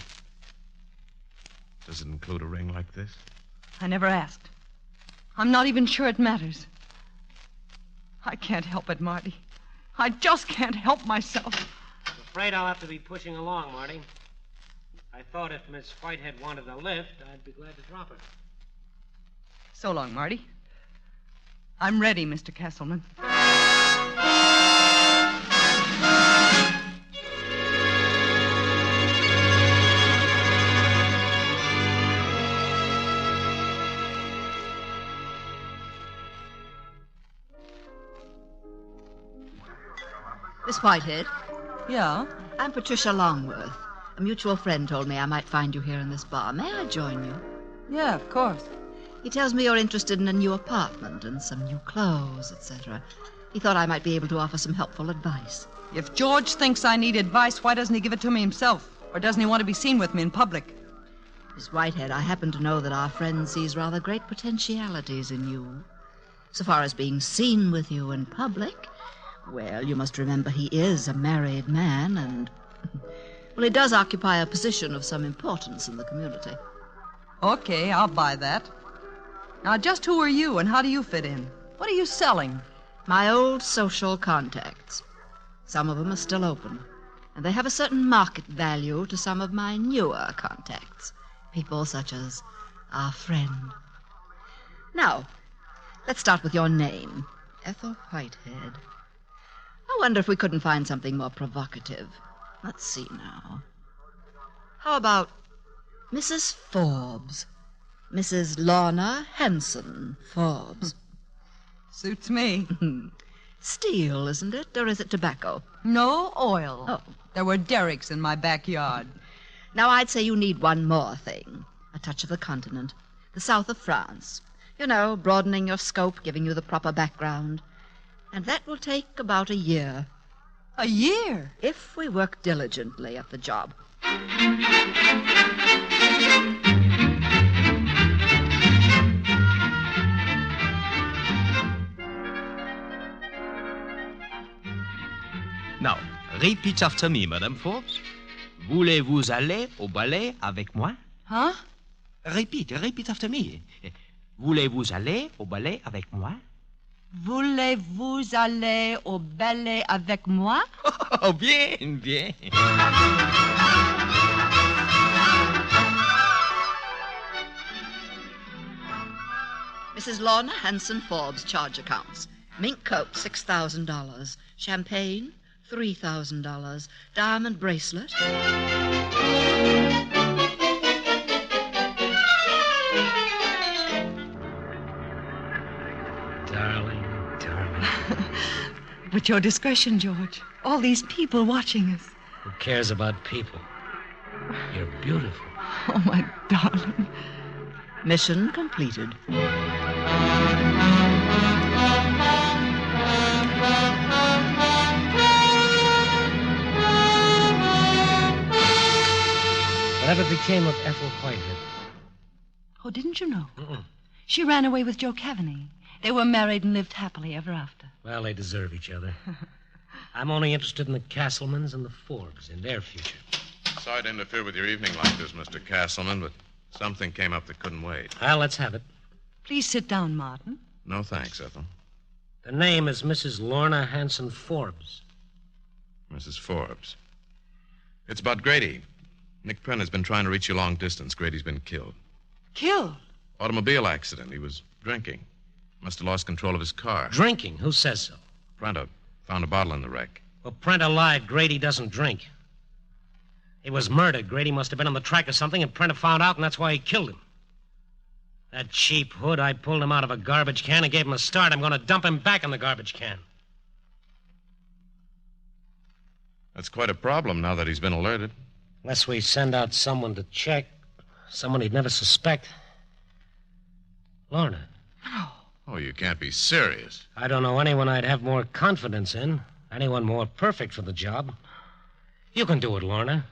Does it include a ring like this?
I never asked. I'm not even sure it matters. I can't help it, Marty. I just can't help myself.
I'm afraid I'll have to be pushing along, Marty. I thought if Miss Whitehead wanted a lift, I'd be glad to drop her.
So long, Marty. I'm ready, Mr. Castleman.
Miss Whitehead?
Yeah?
I'm Patricia Longworth. A mutual friend told me I might find you here in this bar. May I join you?
Yeah, of course.
He tells me you're interested in a new apartment and some new clothes, etc. He thought I might be able to offer some helpful advice.
If George thinks I need advice, why doesn't he give it to me himself? Or doesn't he want to be seen with me in public?
Miss Whitehead, I happen to know that our friend sees rather great potentialities in you. So far as being seen with you in public, well, you must remember he is a married man and... well, he does occupy a position of some importance in the community.
Okay, I'll buy that. Now, just who are you and how do you fit in? What are you selling?
My old social contacts. Some of them are still open, and they have a certain market value to some of my newer contacts. People such as our friend. Now, let's start with your name. Ethel Whitehead. I wonder if we couldn't find something more provocative. Let's see now. How about Mrs. Forbes? Mrs. Lorna Hanson Forbes.
Suits me.
Steel, isn't it? Or is it tobacco?
No oil.
Oh.
There were derricks in my backyard.
Now, I'd say you need one more thing. A touch of the continent. The south of France. You know, broadening your scope, giving you the proper background. And that will take about a year.
A year?
If we work diligently at the job.
Now, repeat after me, Madame Forbes. Voulez-vous aller au ballet avec moi?
Huh?
Repeat after me. Voulez-vous aller au ballet avec moi?
Voulez-vous aller au ballet avec moi?
Oh, bien, bien.
Mrs. Lorna Hanson Forbes charge accounts. Mink coat, $6,000. Champagne, $3,000. Diamond bracelet.
Darling.
But your discretion, George. All these people watching us.
Who cares about people? You're beautiful.
Oh, my darling.
Mission completed.
Whatever became of Ethel Whitehead?
Oh, didn't you know?
Mm-mm.
She ran away with Joe Cavaney. They were married and lived happily ever after.
Well, they deserve each other. I'm only interested in the Castlemans and the Forbes, in their future.
Sorry to interfere with your evening like this, Mr. Castleman, but something came up that couldn't wait.
Well, let's have it.
Please sit down, Martin.
No thanks, Ethel.
The name is Mrs. Lorna Hanson Forbes.
Mrs. Forbes. It's about Grady. Nick Prent has been trying to reach you long distance. Grady's been killed.
Killed?
Automobile accident. He was drinking. Must have lost control of his car.
Drinking? Who says so?
Prenta found a bottle in the wreck.
Well, Prenta lied. Grady doesn't drink. He was murdered. Grady must have been on the track of something, and Prenta found out, and that's why he killed him. That cheap hood, I pulled him out of a garbage can and gave him a start. I'm going to dump him back in the garbage can.
That's quite a problem now that he's been alerted.
Unless we send out someone to check. Someone he'd never suspect. Lorna.
Oh, you can't be serious.
I don't know anyone I'd have more confidence in. Anyone more perfect for the job. You can do it, Lorna.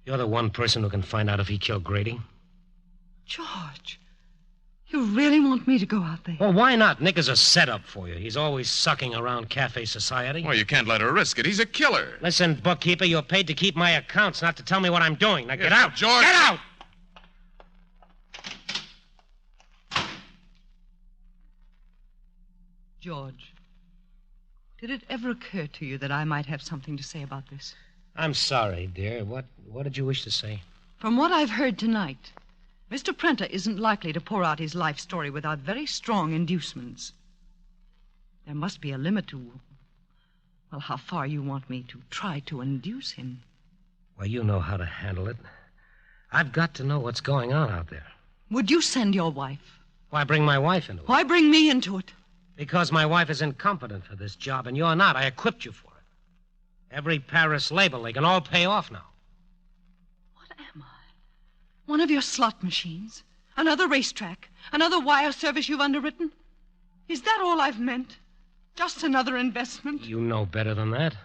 You're the one person who can find out if he killed Grady.
George, you really want me to go out there?
Well, why not? Nick is a setup for you. He's always sucking around cafe society.
Well, you can't let her risk it. He's a killer.
Listen, bookkeeper, you're paid to keep my accounts, not to tell me what I'm doing. Now get
Yes,
out.
George.
Get out!
George, did it ever occur to you that I might have something to say about this?
I'm sorry, dear. What did you wish to say?
From what I've heard tonight, Mr. Prenta isn't likely to pour out his life story without very strong inducements. There must be a limit to, well, how far you want me to try to induce him.
Well, you know how to handle it. I've got to know what's going on out there.
Would you send your wife?
Why bring my wife into it?
Why bring me into it?
Because my wife is incompetent for this job, and you're not. I equipped you for it. Every Paris label, they can all pay off now.
What am I? One of your slot machines? Another racetrack? Another wire service you've underwritten? Is that all I've meant? Just another investment?
You know better than that.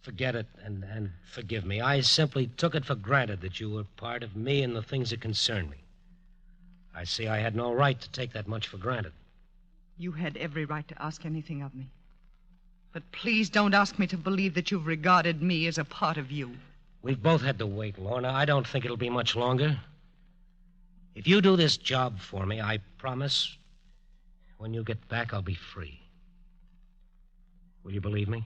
Forget it and forgive me. I simply took it for granted that you were part of me and the things that concern me. I see I had no right to take that much for granted.
You had every right to ask anything of me. But please don't ask me to believe that you've regarded me as a part of you.
We've both had to wait, Lorna. I don't think it'll be much longer. If you do this job for me, I promise, when you get back, I'll be free. Will you believe me?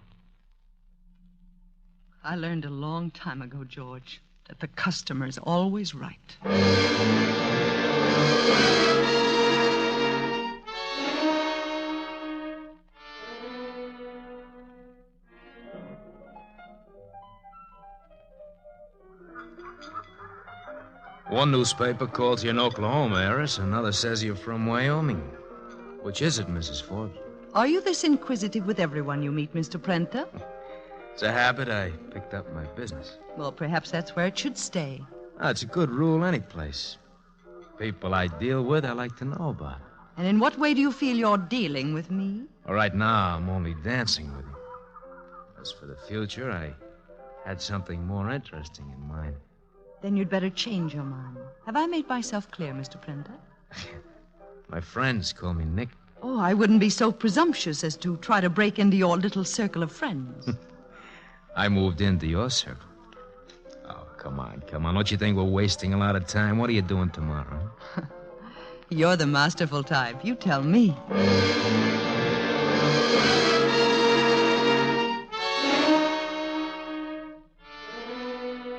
I learned a long time ago, George, that the customer's always right.
One newspaper calls you an Oklahoma heiress, another says you're from Wyoming. Which is it, Mrs. Forbes?
Are you this inquisitive with everyone you meet, Mr. Prenta?
It's a habit I picked up in my business.
Well, perhaps that's where it should stay.
It's a good rule any place. People I deal with, I like to know about.
And in what way do you feel you're dealing with me?
Well, right now, I'm only dancing with you. As for the future, I had something more interesting in mind.
Then you'd better change your mind. Have I made myself clear, Mr. Prenta?
My friends call me Nick.
Oh, I wouldn't be so presumptuous as to try to break into your little circle of friends.
I moved into your circle. Oh, come on. Don't you think we're wasting a lot of time? What are you doing tomorrow?
You're the masterful type. You tell me.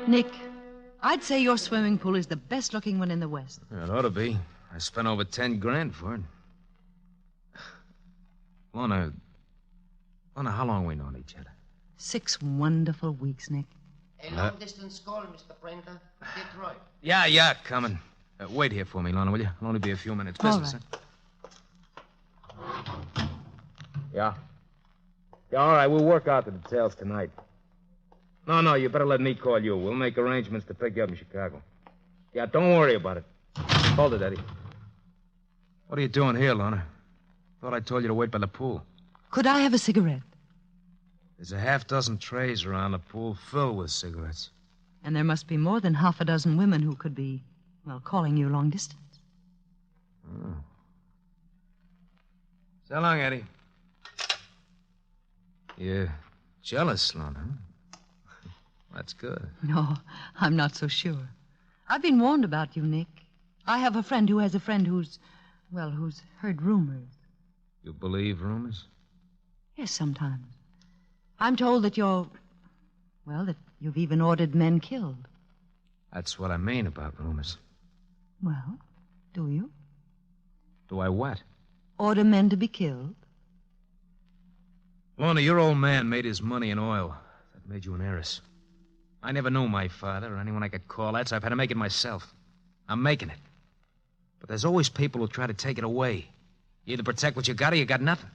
Nick, I'd say your swimming pool is the best-looking one in the West.
It ought to be. I spent over 10 grand for it. Lorna, how long we known each other?
6 wonderful weeks, Nick.
A long-distance call, Mr. Prenter. Detroit.
Yeah, coming. Wait here for me, Lorna, will you? It'll only be a few minutes.
All
Business,
right.
huh? Yeah, all right, we'll work out the details tonight. No, you better let me call you. We'll make arrangements to pick you up in Chicago. Yeah, don't worry about it. Hold it, Eddie. What are you doing here, Lorna? Thought I told you to wait by the pool.
Could I have a cigarette?
There's a half-dozen trays around the pool filled with cigarettes.
And there must be more than half a dozen women who could be, well, calling you long distance.
Oh. So long, Eddie. You're jealous, Lorna, huh? That's good.
No, I'm not so sure. I've been warned about you, Nick. I have a friend who has a friend who's heard rumors.
You believe rumors?
Yes, sometimes. I'm told that that you've even ordered men killed.
That's what I mean about rumors.
Well, do you?
Do I what?
Order men to be killed?
Lorna, your old man made his money in oil. That made you an heiress. I never knew my father or anyone I could call that, so I've had to make it myself. I'm making it. But there's always people who try to take it away. You either protect what you got or you got nothing.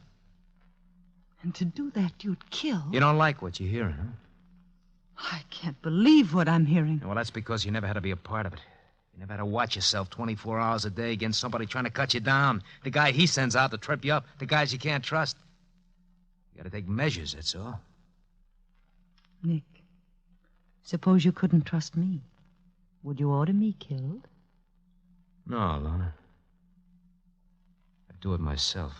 And to do that, you'd kill?
You don't like what you're hearing, huh?
I can't believe what I'm hearing.
Well, that's because you never had to be a part of it. You never had to watch yourself 24 hours a day against somebody trying to cut you down. The guy he sends out to trip you up. The guys you can't trust. You gotta take measures, that's all.
Nick, suppose you couldn't trust me. Would you order me killed?
No, Lorna. I'd do it myself.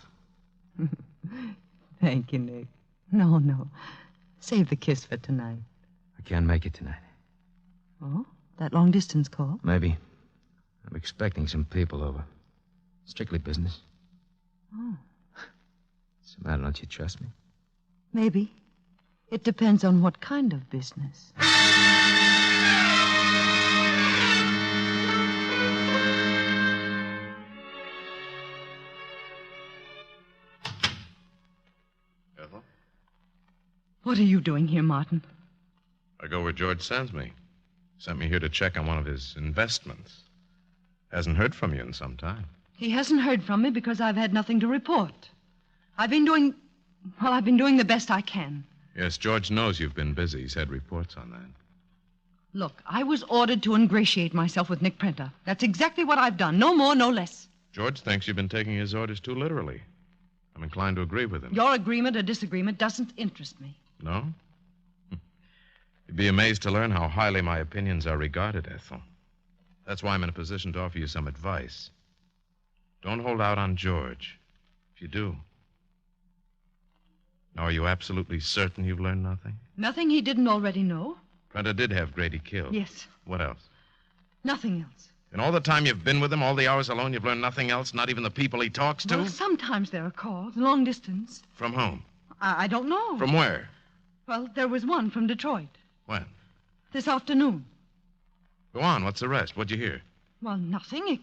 Thank you, Nick. No. Save the kiss for tonight.
I can't make it tonight.
Oh? That long-distance call?
Maybe. I'm expecting some people over. Strictly business.
Oh.
What's the matter? Don't you trust me?
Maybe. It depends on what kind of business.
Ethel?
What are you doing here, Martin?
I go where George sends me. Sent me here to check on one of his investments. Hasn't heard from you in some time.
He hasn't heard from me because I've had nothing to report. I've been doing the best I can.
Yes, George knows you've been busy. He's had reports on that.
Look, I was ordered to ingratiate myself with Nick Prenter. That's exactly what I've done. No more, no less.
George thinks you've been taking his orders too literally. I'm inclined to agree with him.
Your agreement or disagreement doesn't interest me.
No? You'd be amazed to learn how highly my opinions are regarded, Ethel. That's why I'm in a position to offer you some advice. Don't hold out on George. If you do. Now, are you absolutely certain you've learned nothing?
Nothing he didn't already know?
Prenter did have Grady killed.
Yes.
What else?
Nothing else.
In all the time you've been with him, all the hours alone, you've learned nothing else, not even the people he talks to?
Well, sometimes there are calls, long distance.
From whom?
I don't know.
From where?
Well, there was one from Detroit.
When?
This afternoon.
Go on. What's the rest? What'd you hear?
Well, nothing,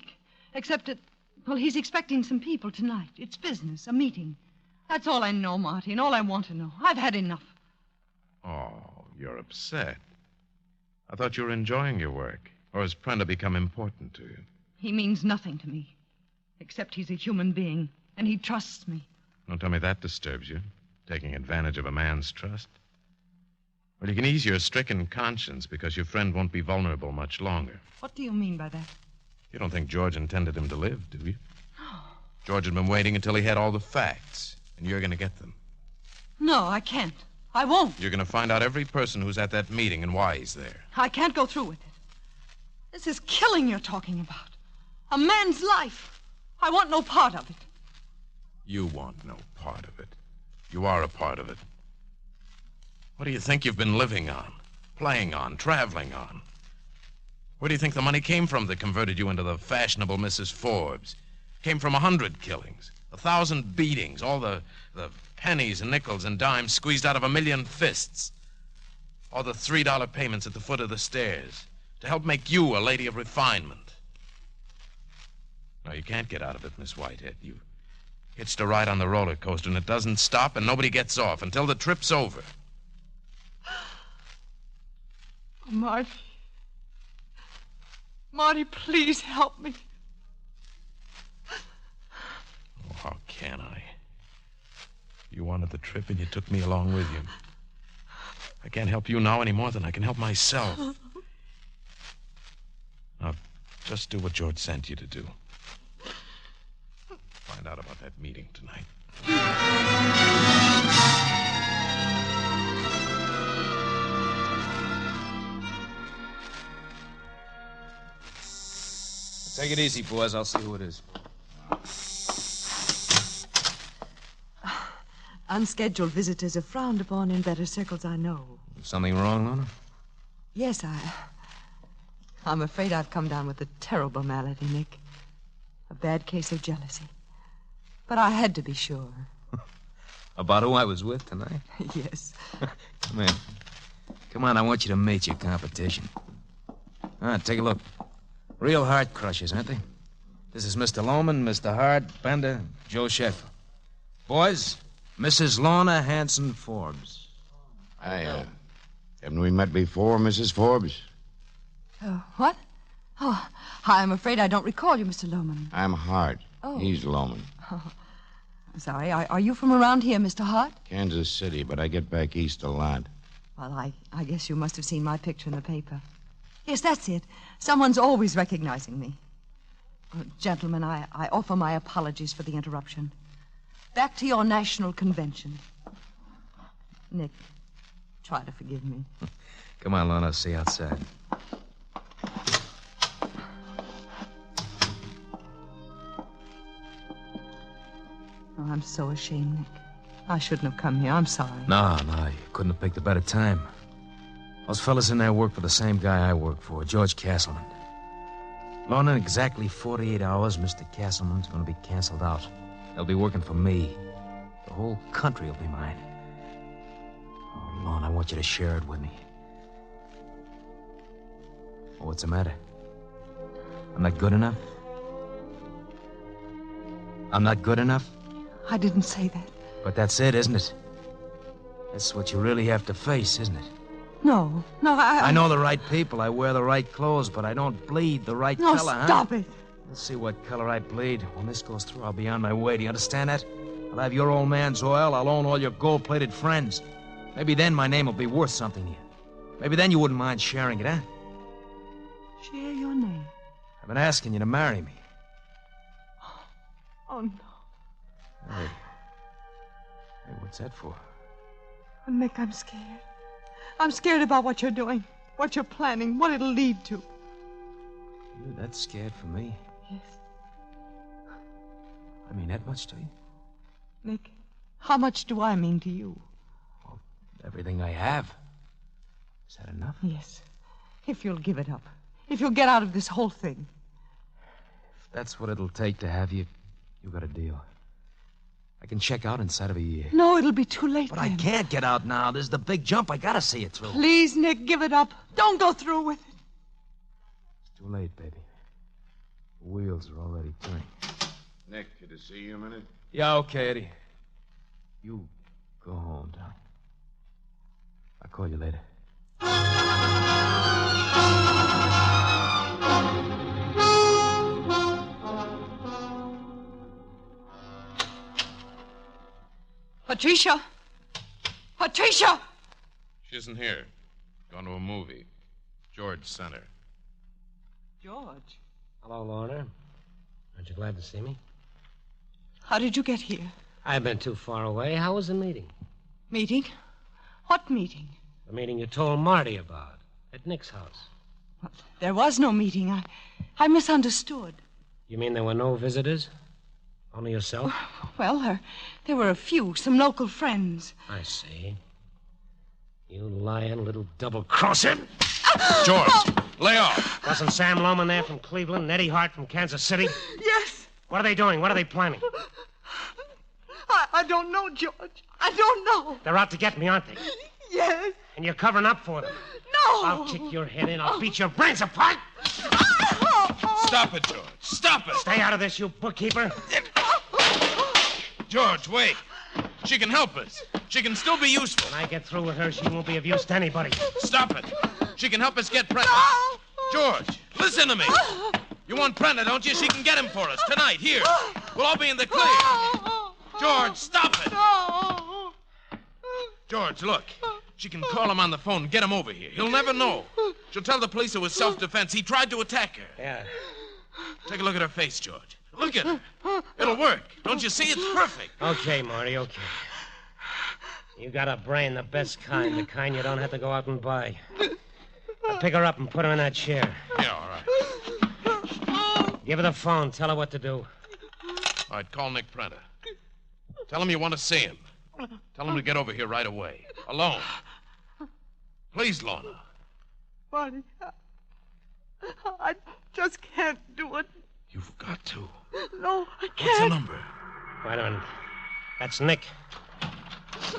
except that, well, he's expecting some people tonight. It's business, a meeting. That's all I know, Marty, and all I want to know. I've had enough.
Oh, you're upset. I thought you were enjoying your work. Or has Prenter become important to you?
He means nothing to me, except he's a human being, and he trusts me.
Don't tell me that disturbs you, taking advantage of a man's trust. Well, you can ease your stricken conscience because your friend won't be vulnerable much longer.
What do you mean by that?
You don't think George intended him to live, do you? George had been waiting until he had all the facts, and you're going to get them.
No, I can't. I won't.
You're going to find out every person who's at that meeting and why he's there.
I can't go through with it. This is killing you're talking about. A man's life. I want no part of it.
You want no part of it. You are a part of it. What do you think you've been living on, playing on, traveling on? Where do you think the money came from that converted you into the fashionable Mrs. Forbes? came from 100 killings, 1,000 beatings, all the pennies and nickels and dimes squeezed out of 1,000,000 fists, all the $3 payments at the foot of the stairs to help make you a lady of refinement. No, you can't get out of it, Miss Whitehead. You hitched a ride on the roller coaster, and it doesn't stop, and nobody gets off until the trip's over.
Oh, Marty. Marty, please help me.
Oh, how can I? You wanted the trip, and you took me along with you. I can't help you now any more than I can help myself. Now, just do what George sent you to do. Find out about that meeting tonight.
Take it easy, boys. I'll see who it is.
Unscheduled visitors are frowned upon in better circles, I know.
Something wrong, Lona?
Yes, I'm afraid I've come down with a terrible malady, Nick. A bad case of jealousy. But I had to be sure.
About who I was with tonight?
Yes.
Come in. Come on, I want you to meet your competition. Take a look. Real heart crushers, aren't they? This is Mr. Lohman, Mr. Hart, Bender, Joe Sheffield. Boys, Mrs. Lorna Hanson Forbes.
Haven't we met before, Mrs. Forbes?
What? Oh, I'm afraid I don't recall you, Mr. Lohman.
I'm Hart.
Oh.
He's Loman.
Oh, I'm sorry. Are you from around here, Mr. Hart?
Kansas City, but I get back east a lot.
Well, I guess you must have seen my picture in the paper. Yes, that's it. Someone's always recognizing me. Gentlemen, I offer my apologies for the interruption. Back to your national convention. Nick, try to forgive me.
Come on, Lorna, see outside.
Oh, I'm so ashamed, Nick. I shouldn't have come here. I'm sorry.
No, you couldn't have picked a better time. Those fellas in there work for the same guy I work for, George Castleman. Lorna, in exactly 48 hours, Mr. Castleman's going to be canceled out. They'll be working for me. The whole country will be mine. Oh, Lorna, I want you to share it with me. Oh, what's the matter? I'm not good enough? I'm not good enough?
I didn't say that.
But that's it, isn't it? That's what you really have to face, isn't it?
No,
I know the right people. I wear the right clothes, but I don't bleed the right
No,
color,
stop it.
Let's see what color I bleed. When this goes through, I'll be on my way. Do you understand that? I'll have your old man's oil. I'll own all your gold-plated friends. Maybe then my name will be worth something to you. Maybe then you wouldn't mind sharing it, huh?
Share your name.
I've been asking you to marry me.
Oh, no.
Hey, what's that for?
Oh, Nick, I'm scared. I'm scared about what you're doing, what you're planning, what it'll lead to.
You're that scared for me?
Yes.
I mean that much to you?
Nick, how much do I mean to you?
Well, everything I have. Is that enough?
Yes. If you'll give it up. If you'll get out of this whole thing.
If that's what it'll take to have you, you got a deal. I can check out inside of a year.
No, it'll be too late
But
then.
I can't get out now. This is the big jump. I gotta see it through.
Please, Nick, give it up. Don't go through with it.
It's too late, baby. The wheels are already turning.
Nick, could I see you a minute?
Yeah, okay, Eddie. You go home, darling. I'll call you later.
Patricia! Patricia!
She isn't here. Gone to a movie. George sent her.
George?
Hello, Lorna. Aren't you glad to see me?
How did you get here?
I've been too far away. How was the meeting?
Meeting? What meeting?
The meeting you told Marty about at Nick's house.
There was no meeting. I misunderstood.
You mean there were no visitors? Only yourself?
Well, there were a few, some local friends.
I see. You lying little double-crosser.
George, lay off.
Wasn't Sam Lohman there from Cleveland and Eddie Hart from Kansas City?
Yes.
What are they doing? What are they planning?
I don't know, George. I don't know.
They're out to get me, aren't they?
Yes.
And you're covering up for them.
No.
I'll kick your head in. I'll beat your brains apart.
Stop it, George. Stop it.
Stay out of this, you bookkeeper.
George, wait. She can help us. She can still be useful.
When I get through with her, she won't be of use to anybody.
Stop it. She can help us get Prenta. George, listen to me. You want Prenta, don't you? She can get him for us tonight, here. We'll all be in the clear. George, stop it. George, look. She can call him on the phone and get him over here. He'll never know. She'll tell the police it was self-defense. He tried to attack her.
Yeah.
Take a look at her face, George. Look at her. It'll work. Don't you see? It's perfect.
Okay, Marty, okay. You got a brain, the best kind, the kind you don't have to go out and buy. Now pick her up and put her in that chair.
Yeah, all right.
Give her the phone. Tell her what to do.
All right, call Nick Prenta. Tell him you want to see him. Tell him to get over here right away. Alone. Please, Lorna.
Marty, I just can't do it.
You've got to.
No, I can't.
What's the number?
Wait a minute. That's Nick.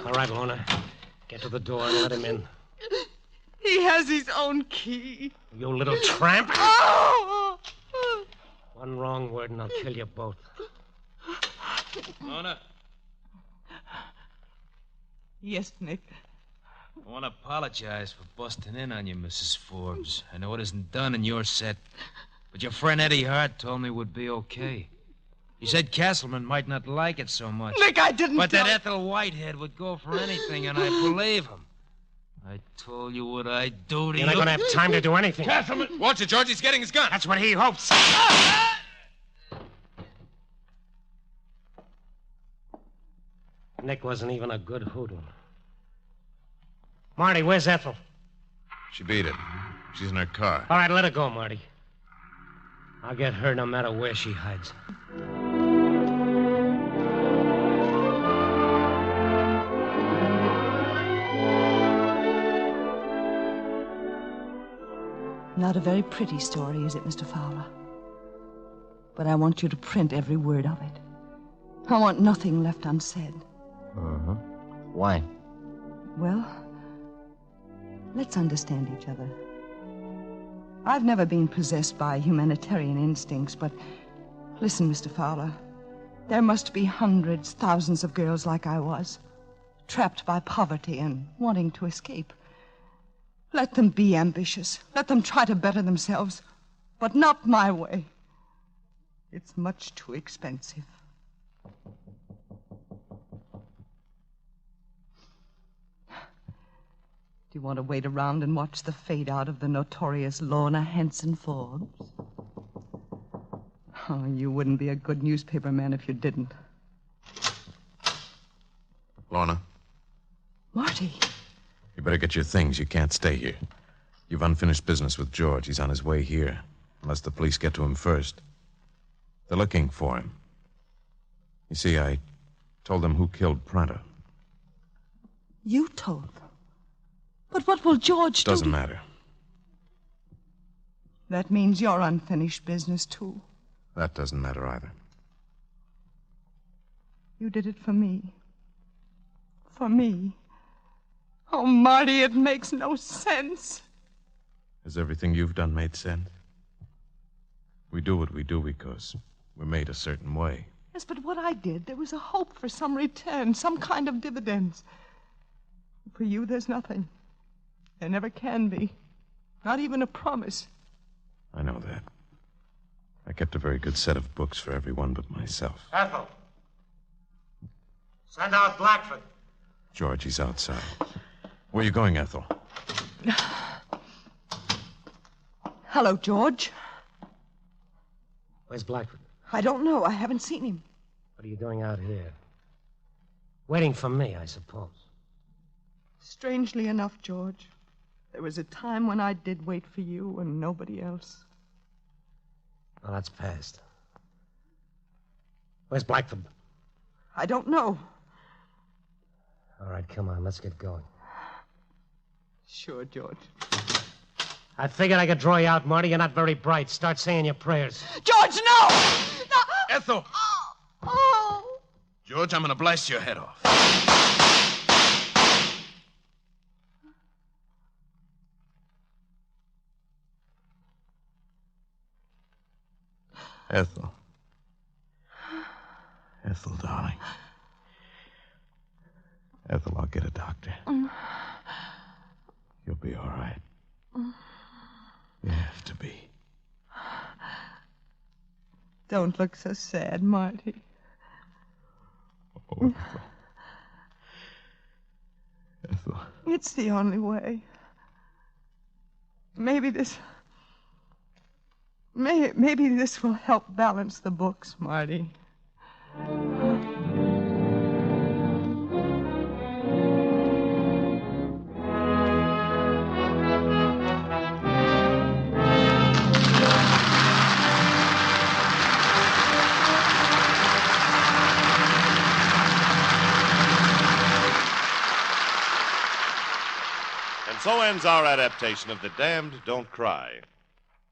All right, Lorna. Get to the door and let him in.
He has his own key.
You little tramp.
Oh!
One wrong word and I'll kill you both.
Lorna,
Yes, Nick.
I want to apologize for busting in on you, Mrs. Forbes. I know it isn't done in your set, but your friend Eddie Hart told me it would be okay. He said Castleman might not like it so much.
Nick, I didn't
But that
tell-
Ethel Whitehead would go for anything, and I believe him. I told you what I'd do to you.
You're not going to have time to do anything.
Castleman! Watch it, George. He's getting his gun.
That's what he hopes. Nick wasn't even a good hoodlum. Marty, where's Ethel?
She beat it. She's in her car.
All right, let her go, Marty. I'll get her no matter where she hides.
Not a very pretty story, is it, Mr. Fowler? But I want you to print every word of it. I want nothing left unsaid.
Uh-huh. Why?
Well, let's understand each other. I've never been possessed by humanitarian instincts, but listen, Mr. Fowler. There must be hundreds, thousands of girls like I was, trapped by poverty and wanting to escape. Let them be ambitious. Let them try to better themselves, but not my way. It's much too expensive. Do you want to wait around and watch the fade out of the notorious Lorna Hanson Forbes? Oh, you wouldn't be a good newspaperman if you didn't.
Lorna,
Marty.
you better get your things. You can't stay here. You've unfinished business with George. He's on his way here, unless the police get to him first. They're looking for him. You see, I told them who killed Prenta.
You told them. But what will George do?
Doesn't matter.
That means your unfinished business, too.
That doesn't matter either.
You did it for me. For me. Oh, Marty, it makes no sense.
Has everything you've done made sense? We do what we do because we're made a certain way.
Yes, but what I did, there was a hope for some return, some kind of dividends. For you, there's nothing. There never can be. Not even a promise.
I know that. I kept a very good set of books for everyone but myself.
Ethel. Send out Blackford.
George, he's outside. Where are you going, Ethel?
Hello, George.
Where's Blackford?
I don't know. I haven't seen him.
What are you doing out here? Waiting for me, I suppose.
Strangely enough, George, there was a time when I did wait for you and nobody else.
Well, that's past. Where's Blackford?
I don't know.
All right, come on, let's get going.
Sure, George.
I figured I could draw you out, Marty. You're not very bright. Start saying your prayers.
George, no!
Ethel!
Oh!
George, I'm going to blast your head off. Ethel. Ethel, darling. Ethel, I'll get a doctor. You'll be all right. You have to be.
Don't look so sad, Marty.
Oh, Ethel.
It's the only way. Maybe this will help balance the books, Marty.
And so ends our adaptation of The Damned Don't Cry.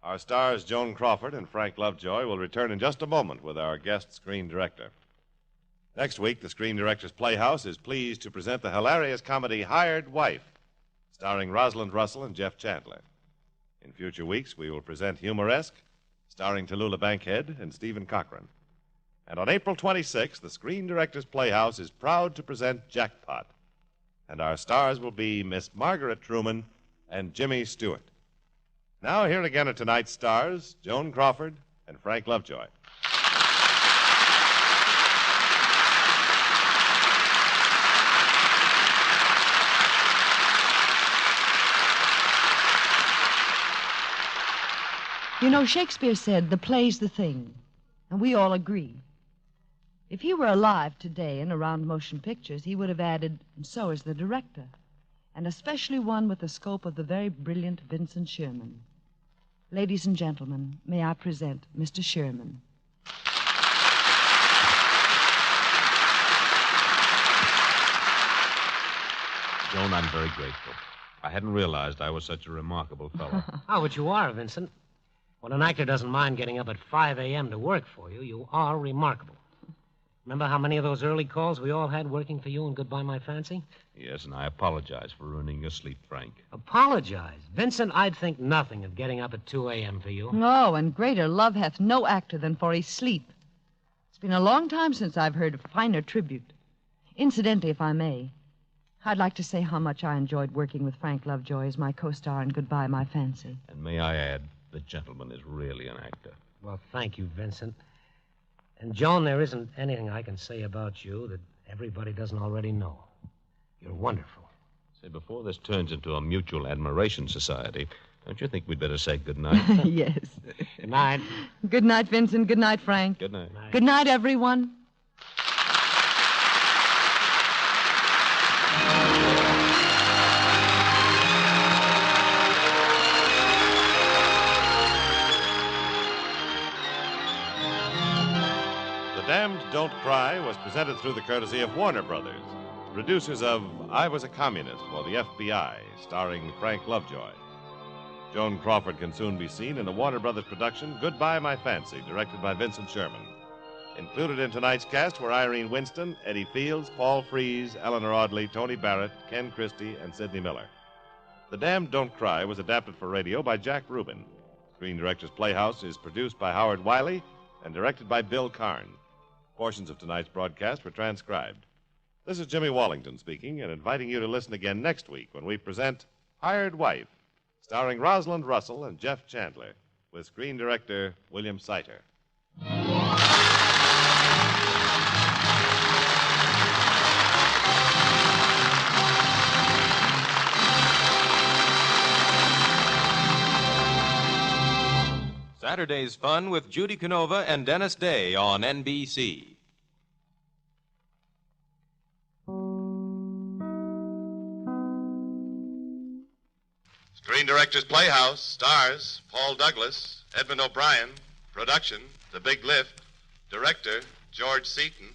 Our stars, Joan Crawford and Frank Lovejoy, will return in just a moment with our guest screen director. Next week, the Screen Directors Playhouse is pleased to present the hilarious comedy Hired Wife, starring Rosalind Russell and Jeff Chandler. In future weeks, we will present Humoresque, starring Tallulah Bankhead and Stephen Cochran. And on April 26th, the Screen Directors Playhouse is proud to present Jackpot. And our stars will be Miss Margaret Truman and Jimmy Stewart. Now, here again are tonight's stars, Joan Crawford and Frank Lovejoy.
You know, Shakespeare said, the play's the thing. And we all agree. If he were alive today and around motion pictures, he would have added, and so is the director, and especially one with the scope of the very brilliant Vincent Sherman. Ladies and gentlemen, may I present Mr. Sherman.
Joan, I'm very grateful. I hadn't realized I was such a remarkable fellow.
Oh, but you are, Vincent. When an actor doesn't mind getting up at 5 a.m. to work for you, you are remarkable. Remember how many of those early calls we all had working for you in Goodbye, My Fancy?
Yes, and I apologize for ruining your sleep, Frank.
Apologize? Vincent, I'd think nothing of getting up at 2 a.m. for you.
Oh, and greater love hath no actor than for his sleep. It's been a long time since I've heard a finer tribute. Incidentally, if I may, I'd like to say how much I enjoyed working with Frank Lovejoy as my co-star in Goodbye, My Fancy.
And may I add, the gentleman is really an actor.
Well, thank you, Vincent. And, Joan, there isn't anything I can say about you that everybody doesn't already know. You're wonderful.
Say, before this turns into a mutual admiration society, don't you think we'd better say good night?
Yes.
Good night.
Good night, Vincent. Good night, Frank.
Good night.
Good night, everyone.
The Damned Don't Cry was presented through the courtesy of Warner Brothers, producers of I Was a Communist for the FBI, starring Frank Lovejoy. Joan Crawford can soon be seen in the Warner Brothers production Goodbye, My Fancy, directed by Vincent Sherman. Included in tonight's cast were Irene Winston, Eddie Fields, Paul Frees, Eleanor Audley, Tony Barrett, Ken Christie, and Sidney Miller. The Damned Don't Cry was adapted for radio by Jack Rubin. Screen Directors Playhouse is produced by Howard Wiley and directed by Bill Karn. Portions of tonight's broadcast were transcribed. This is Jimmy Wallington speaking and inviting you to listen again next week when we present Hired Wife, starring Rosalind Russell and Jeff Chandler, with screen director William Seiter.
Saturday's Fun with Judy Canova and Dennis Day on NBC.
Screen Directors Playhouse stars Paul Douglas, Edmund O'Brien. Production, The Big Lift. Director, George Seaton.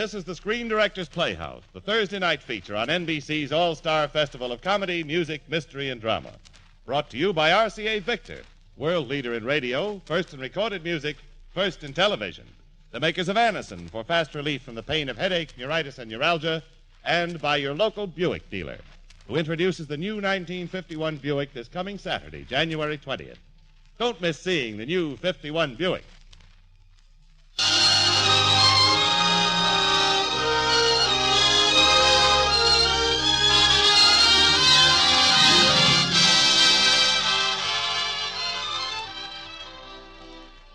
This is the Screen Directors Playhouse, the Thursday night feature on NBC's All-Star Festival of Comedy, Music, Mystery, and Drama. Brought to you by RCA Victor, world leader in radio, first in recorded music, first in television. The makers of Anacin for fast relief from the pain of headache, neuritis, and neuralgia, and by your local Buick dealer, who introduces the new 1951 Buick this coming Saturday, January 20th. Don't miss seeing the new 51 Buick.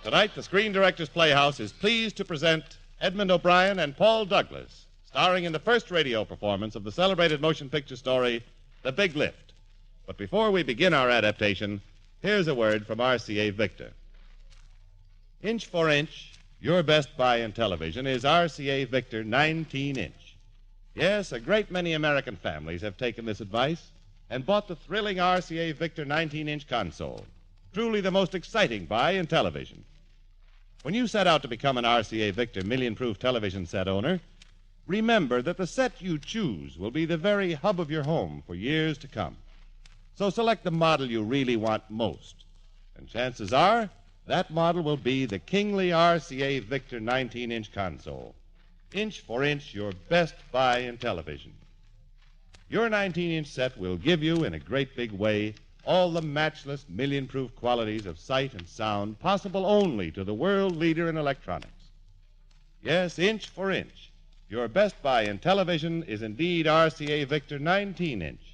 Tonight, the Screen Directors Playhouse is pleased to present Edmund O'Brien and Paul Douglas, starring in the first radio performance of the celebrated motion picture story, The Big Lift. But before we begin our adaptation, here's a word from RCA Victor. Inch for inch, your best buy in television is RCA Victor 19-inch. Yes, a great many American families have taken this advice and bought the thrilling RCA Victor 19-inch console, truly the most exciting buy in television. When you set out to become an RCA Victor million-proof television set owner, remember that the set you choose will be the very hub of your home for years to come. So select the model you really want most, and chances are that model will be the kingly RCA Victor 19-inch console. Inch for inch, your best buy in television. Your 19-inch set will give you, in a great big way, all the matchless million-proof qualities of sight and sound possible only to the world leader in electronics. Yes, inch for inch, your best buy in television is indeed RCA Victor 19-inch.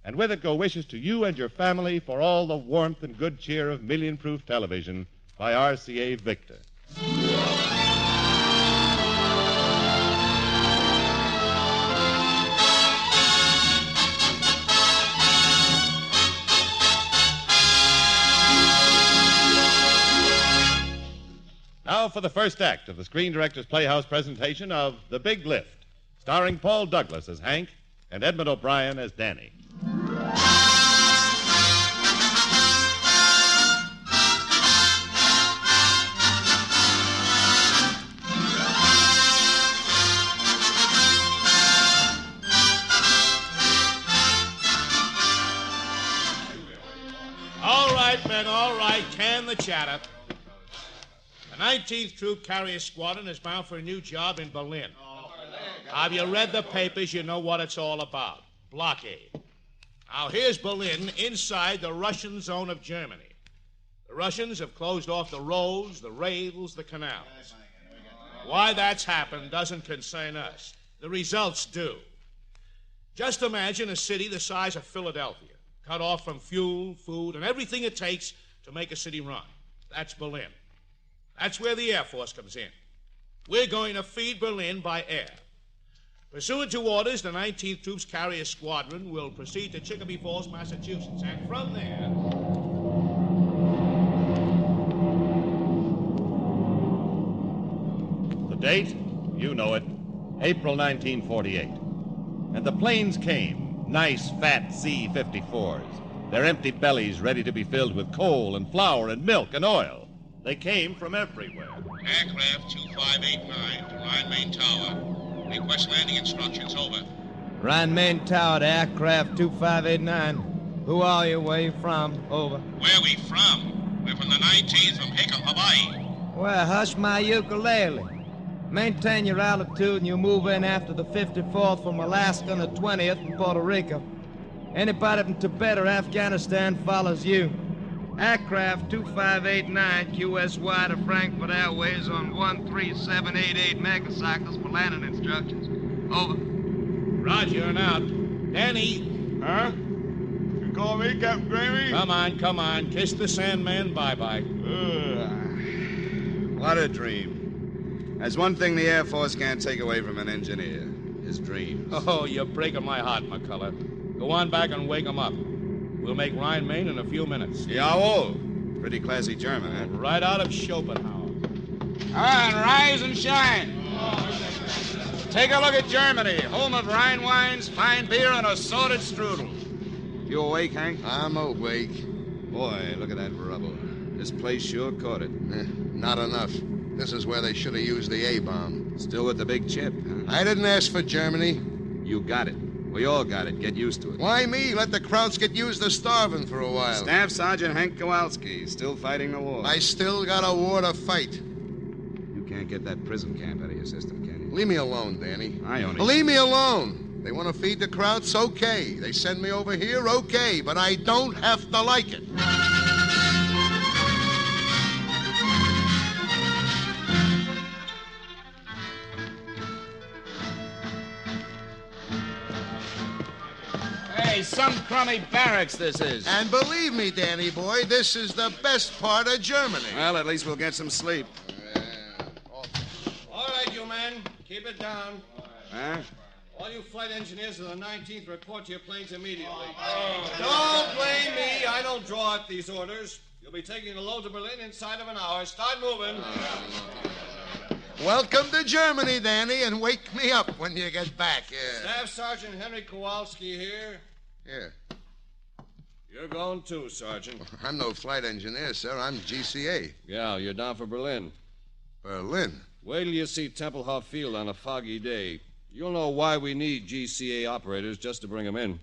And with it go wishes to you and your family for all the warmth and good cheer of million-proof television by RCA Victor. Now for the first act of the Screen Directors Playhouse presentation of The Big Lift, starring Paul Douglas as Hank and Edmund O'Brien as Danny.
All right, men, all right. Can the chatter. The 19th Troop Carrier Squadron is bound for a new job in Berlin. Have you read the papers? You know what it's all about. Blockade. Now, here's Berlin inside the Russian zone of Germany. The Russians have closed off the roads, the rails, the canals. Why that's happened doesn't concern us. The results do. Just imagine a city the size of Philadelphia, cut off from fuel, food, and everything it takes to make a city run. That's Berlin. That's where the Air Force comes in. We're going to feed Berlin by air. Pursuant to orders, the 19th Troops Carrier Squadron will proceed to Chicopee Falls, Massachusetts, and from there...
The date? You know it. April 1948. And the planes came, nice, fat C-54s, their empty bellies ready to be filled with coal and flour and milk and oil. They came from everywhere.
Aircraft 2589 to Rhine-Main Tower. Request landing instructions, over.
Rhine-Main Tower to aircraft 2589. Who are you? Where you from? Over.
Where we from? We're from the 19th from Hickam, Hawaii.
Well, hush my ukulele. Maintain your altitude and you move in after the 54th from Alaska and the 20th from Puerto Rico. Anybody from Tibet or Afghanistan follows you. Aircraft 2589 QSY to Frankfurt Airways on 13788 megacycles for landing instructions. Over.
Roger, and out. Danny.
Huh? You call me Captain Gravy?
Come on. Kiss the Sandman bye-bye.
What a dream. There's one thing the Air Force can't take away from an engineer. His dreams.
Oh, you're breaking my heart, McCullough. Go on back and wake him up. We'll make Rhine-Main in a few minutes.
Jawohl. Pretty classy German, huh?
Right out of Schopenhauer.
Come on, rise and shine. Take a look at Germany, home of Rhine wines, fine beer, and assorted strudel. You awake, Hank?
I'm awake.
Boy, look at that rubble. This place sure caught it.
Not enough. This is where they should have used the A-bomb.
Still with the big chip, huh?
I didn't ask for Germany.
You got it. We all got it. Get used to it.
Why me? Let the Krauts get used to starving for a while.
Staff Sergeant Hank Kowalski, still fighting the war.
I still got a war to fight.
You can't get that prison camp out of your system, can you?
Leave me alone, Danny.
I only...
Leave me alone. They want to feed the Krauts? Okay. They send me over here? Okay. But I don't have to like it.
Hey, some crummy barracks this is.
And believe me, Danny boy, this is the best part of Germany.
Well, at least we'll get some sleep.
All right, you men. Keep it down.
Huh?
All you flight engineers of the 19th, report to your planes immediately. Don't blame me. I don't draw up these orders. You'll be taking the load to Berlin inside of an hour. Start moving.
Welcome to Germany, Danny, and wake me up when you get back. Yeah.
Staff Sergeant Henry Kowalski here.
Yeah.
You're going too, Sergeant.
I'm no flight engineer, sir. I'm GCA.
Yeah, you're down for Berlin.
Berlin?
Wait till you see Tempelhof Field on a foggy day. You'll know why we need GCA operators just to bring them in.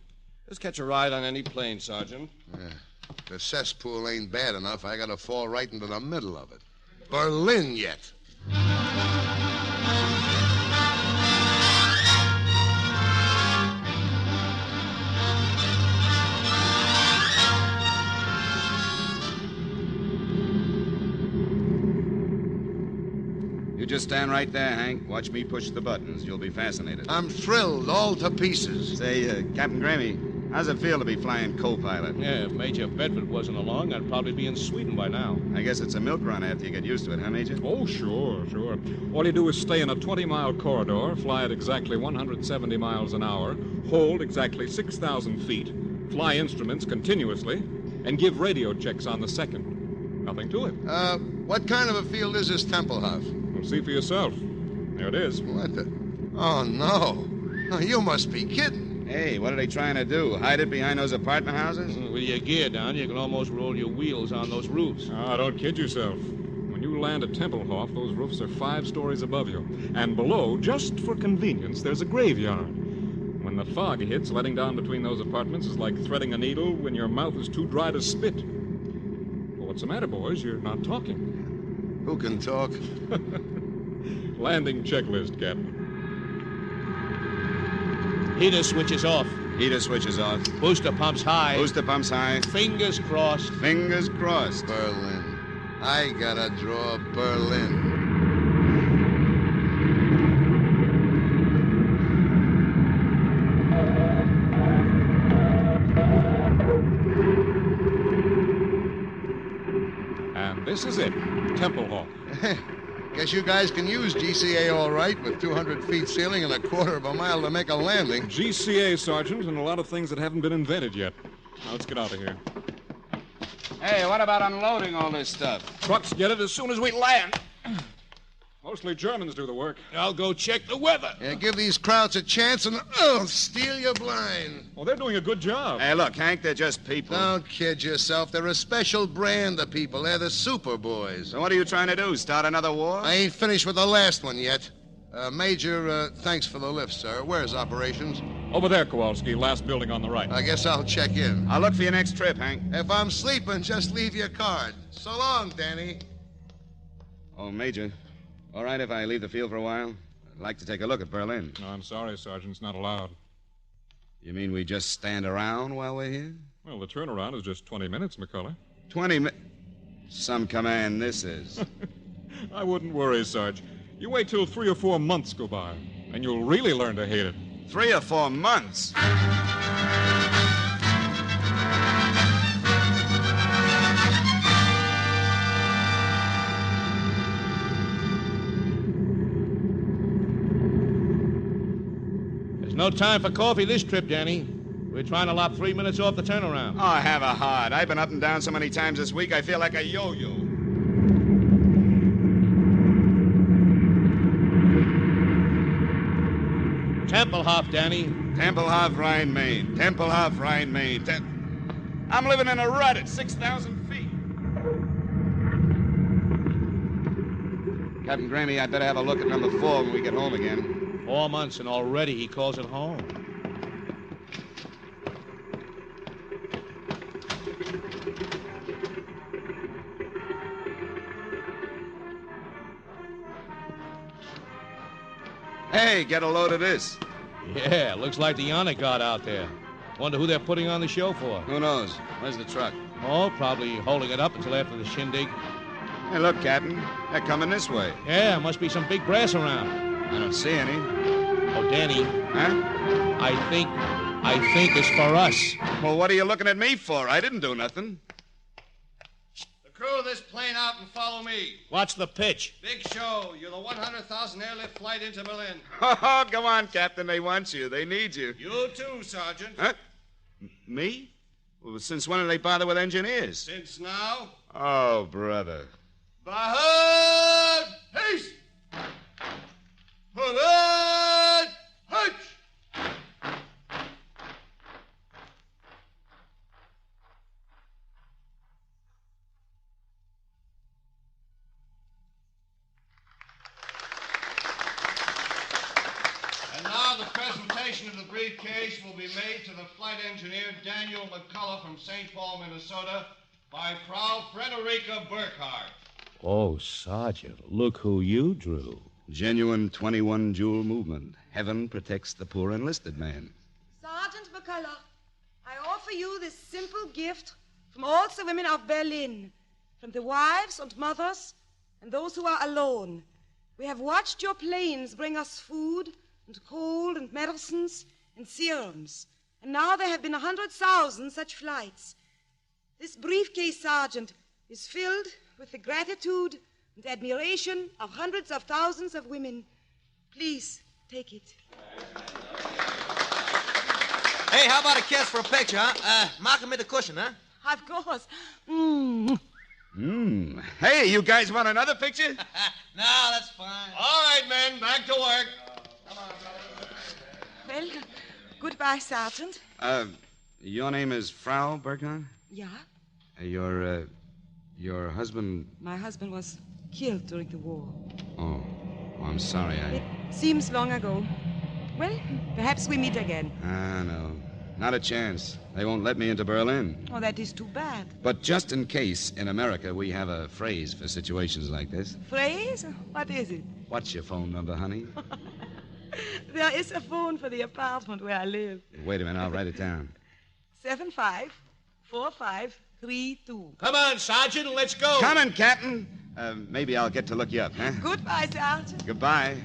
Just catch a ride on any plane, Sergeant.
Yeah. The cesspool ain't bad enough. I gotta fall right into the middle of it. Berlin yet.
You just stand right there, Hank. Watch me push the buttons. You'll be fascinated.
I'm thrilled all to pieces.
Say, Captain Grammy, how's it feel to be flying co-pilot?
Yeah, if Major Bedford wasn't along, I'd probably be in Sweden by now.
I guess it's a milk run after you get used to it, huh, Major?
Oh, sure. All you do is stay in a 20-mile corridor, fly at exactly 170 miles an hour, hold exactly 6,000 feet, fly instruments continuously, and give radio checks on the second. Nothing to it.
What kind of a field is this Tempelhof?
Well, see for yourself. There it is.
What the? Oh, no. Oh, you must be kidding.
Hey, what are they trying to do? Hide it behind those apartment houses?
With your gear down, you can almost roll your wheels on those roofs.
Ah, don't kid yourself. When you land at Tempelhof, those roofs are 5 stories above you. And below, just for convenience, there's a graveyard. When the fog hits, letting down between those apartments is like threading a needle when your mouth is too dry to spit. Well, what's the matter, boys? You're not talking.
Who can talk?
Landing checklist, Captain.
Heater switches off.
Heater switches off.
Booster pumps high.
Booster pumps high.
Fingers crossed.
Fingers crossed.
Berlin. I gotta draw Berlin.
And this is it, Tempelhof.
Guess you guys can use GCA all right with 200 feet ceiling and a quarter of a mile to make a landing.
GCA, Sergeant, and a lot of things that haven't been invented yet. Now, let's get out of here.
Hey, what about unloading all this stuff?
Trucks get it as soon as we land. Mostly Germans do the work.
I'll go check the weather.
Yeah, give these Krauts a chance and, steal your blind.
Well, they're doing a good job.
Hey, look, Hank, they're just people.
Don't kid yourself. They're a special brand of people. They're the super boys.
So what are you trying to do, start another war?
I ain't finished with the last one yet. Major, thanks for the lift, sir. Where's operations?
Over there, Kowalski, last building on the right.
I guess I'll check in.
I'll look for your next trip, Hank.
If I'm sleeping, just leave your card. So long, Danny.
Oh, Major, all right if I leave the field for a while? I'd like to take a look at Berlin.
No, I'm sorry, Sergeant. It's not allowed.
You mean we just stand around while we're here?
Well, the turnaround is just 20 minutes, McCullough.
20 minutes? Some command this is.
I wouldn't worry, Sarge. You wait till 3 or 4 months go by, and you'll really learn to hate it.
3 or 4 months?
There's no time for coffee this trip, Danny. We're trying to lop 3 minutes off the turnaround.
Oh, have a heart. I've been up and down so many times this week, I feel like a yo-yo.
Tempelhof, Danny.
Tempelhof, Rhine, Main. Tempelhof, Rhine, Main. I'm living in a rut at 6,000 feet. Captain Grammy, I'd better have a look at number 4 when we get home again.
4 months, and already he calls it home.
Hey, get a load of this.
Yeah, looks like the honor guard out there. Wonder who they're putting on the show for.
Who knows? Where's the truck?
Oh, probably holding it up until after the shindig.
Hey, look, Captain. They're coming this way.
Yeah, must be some big brass around.
I don't see any.
Oh, Danny.
Huh?
I think it's for us.
Well, what are you looking at me for? I didn't do nothing.
Crew this plane out and follow me.
What's the pitch?
Big show. You're the 100,000 airlift flight into Berlin.
Oh, go on, Captain. They want you. They need you.
You too, Sergeant.
Huh? Me? Well, since when do they bother with engineers?
Since now.
Oh, brother.
Bahad! Haste! Bahad! Hutch! The presentation of the briefcase will be made to the flight engineer Daniel McCullough from St. Paul, Minnesota, by Frau Frederica Burkhardt.
Oh, Sergeant, look who you drew.
Genuine 21-jewel movement. Heaven protects the poor enlisted man.
Sergeant McCullough, I offer you this simple gift from all the women of Berlin, from the wives and mothers and those who are alone. We have watched your planes bring us food and coal and medicines and serums. And now there have been 100,000 such flights. This briefcase, Sergeant, is filled with the gratitude and admiration of hundreds of thousands of women. Please, take it.
Hey, how about a kiss for a picture, huh? Mark me the cushion, huh?
Of course.
Hey, you guys want another picture?
No, that's fine.
All right, men, back to work.
Well, goodbye, Sergeant.
Your name is Frau Burkhardt?
Yeah?
Your husband...
My husband was killed during the war.
Oh, I'm sorry.
It seems long ago. Well, perhaps we meet again.
No. Not a chance. They won't let me into Berlin.
Oh, that is too bad.
But just in case, in America, we have a phrase for situations like this.
Phrase? What is it?
What's your phone number, honey?
There is a phone for the apartment where I live.
Wait a minute, I'll write it down.
754532.
Come on, Sergeant, let's go.
Coming, Captain. Maybe I'll get to look you up, huh?
Goodbye, Sergeant.
Goodbye.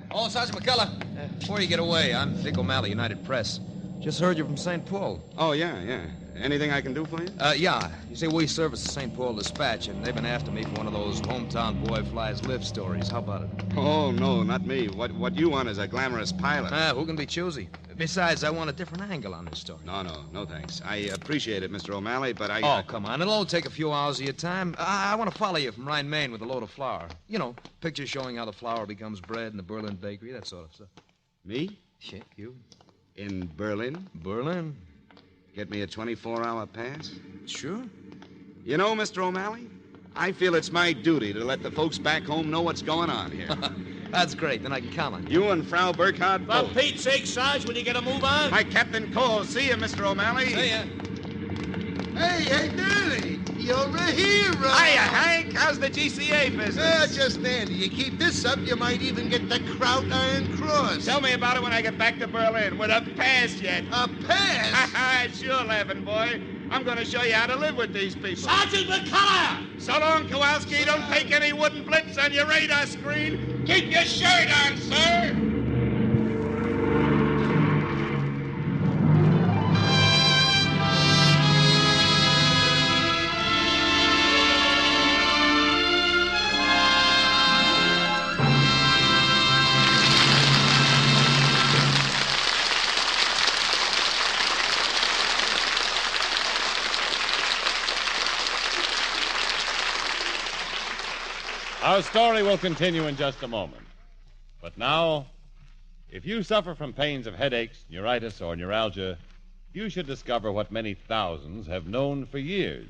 Oh, Sergeant McCullough, before you get away, I'm Vic O'Malley, United Press. Just heard you from St. Paul.
Oh, yeah. Anything I can do for you?
Yeah. You see, we service the St. Paul Dispatch, and they've been after me for one of those hometown boy flies lift stories. How about it?
Oh, no, not me. What you want is a glamorous pilot.
Who can be choosy? Besides, I want a different angle on this story.
No, thanks. I appreciate it, Mr. O'Malley, but I...
Oh, come on. It'll only take a few hours of your time. I want to follow you from Rhine, Maine with a load of flour. You know, pictures showing how the flour becomes bread in the Berlin bakery, that sort of stuff.
Me?
Yeah, you.
In Berlin?
Berlin.
Get me a 24-hour pass?
Sure.
You know, Mr. O'Malley, I feel it's my duty to let the folks back home know what's going on here.
That's great. Then I can count on you.
You and Frau Burkhardt
For
both.
Pete's sake, Sarge, will you get a move on?
My Captain Cole. See you, Mr. O'Malley.
See ya.
Hey, Dilly. You're a hero.
Hiya, Hank. How's the GCA business?
Just dandy. You keep this up, you might even get the Kraut Iron Cross.
Tell me about it when I get back to Berlin with a pass yet.
A pass?
Sure, laughing boy. I'm going to show you how to live with these people.
Sergeant McCullough!
So long, Kowalski. Don't take any wooden blips on your radar screen. Keep your shirt on, sir.
Our story will continue in just a moment. But now, if you suffer from pains of headaches, neuritis, or neuralgia, you should discover what many thousands have known for years,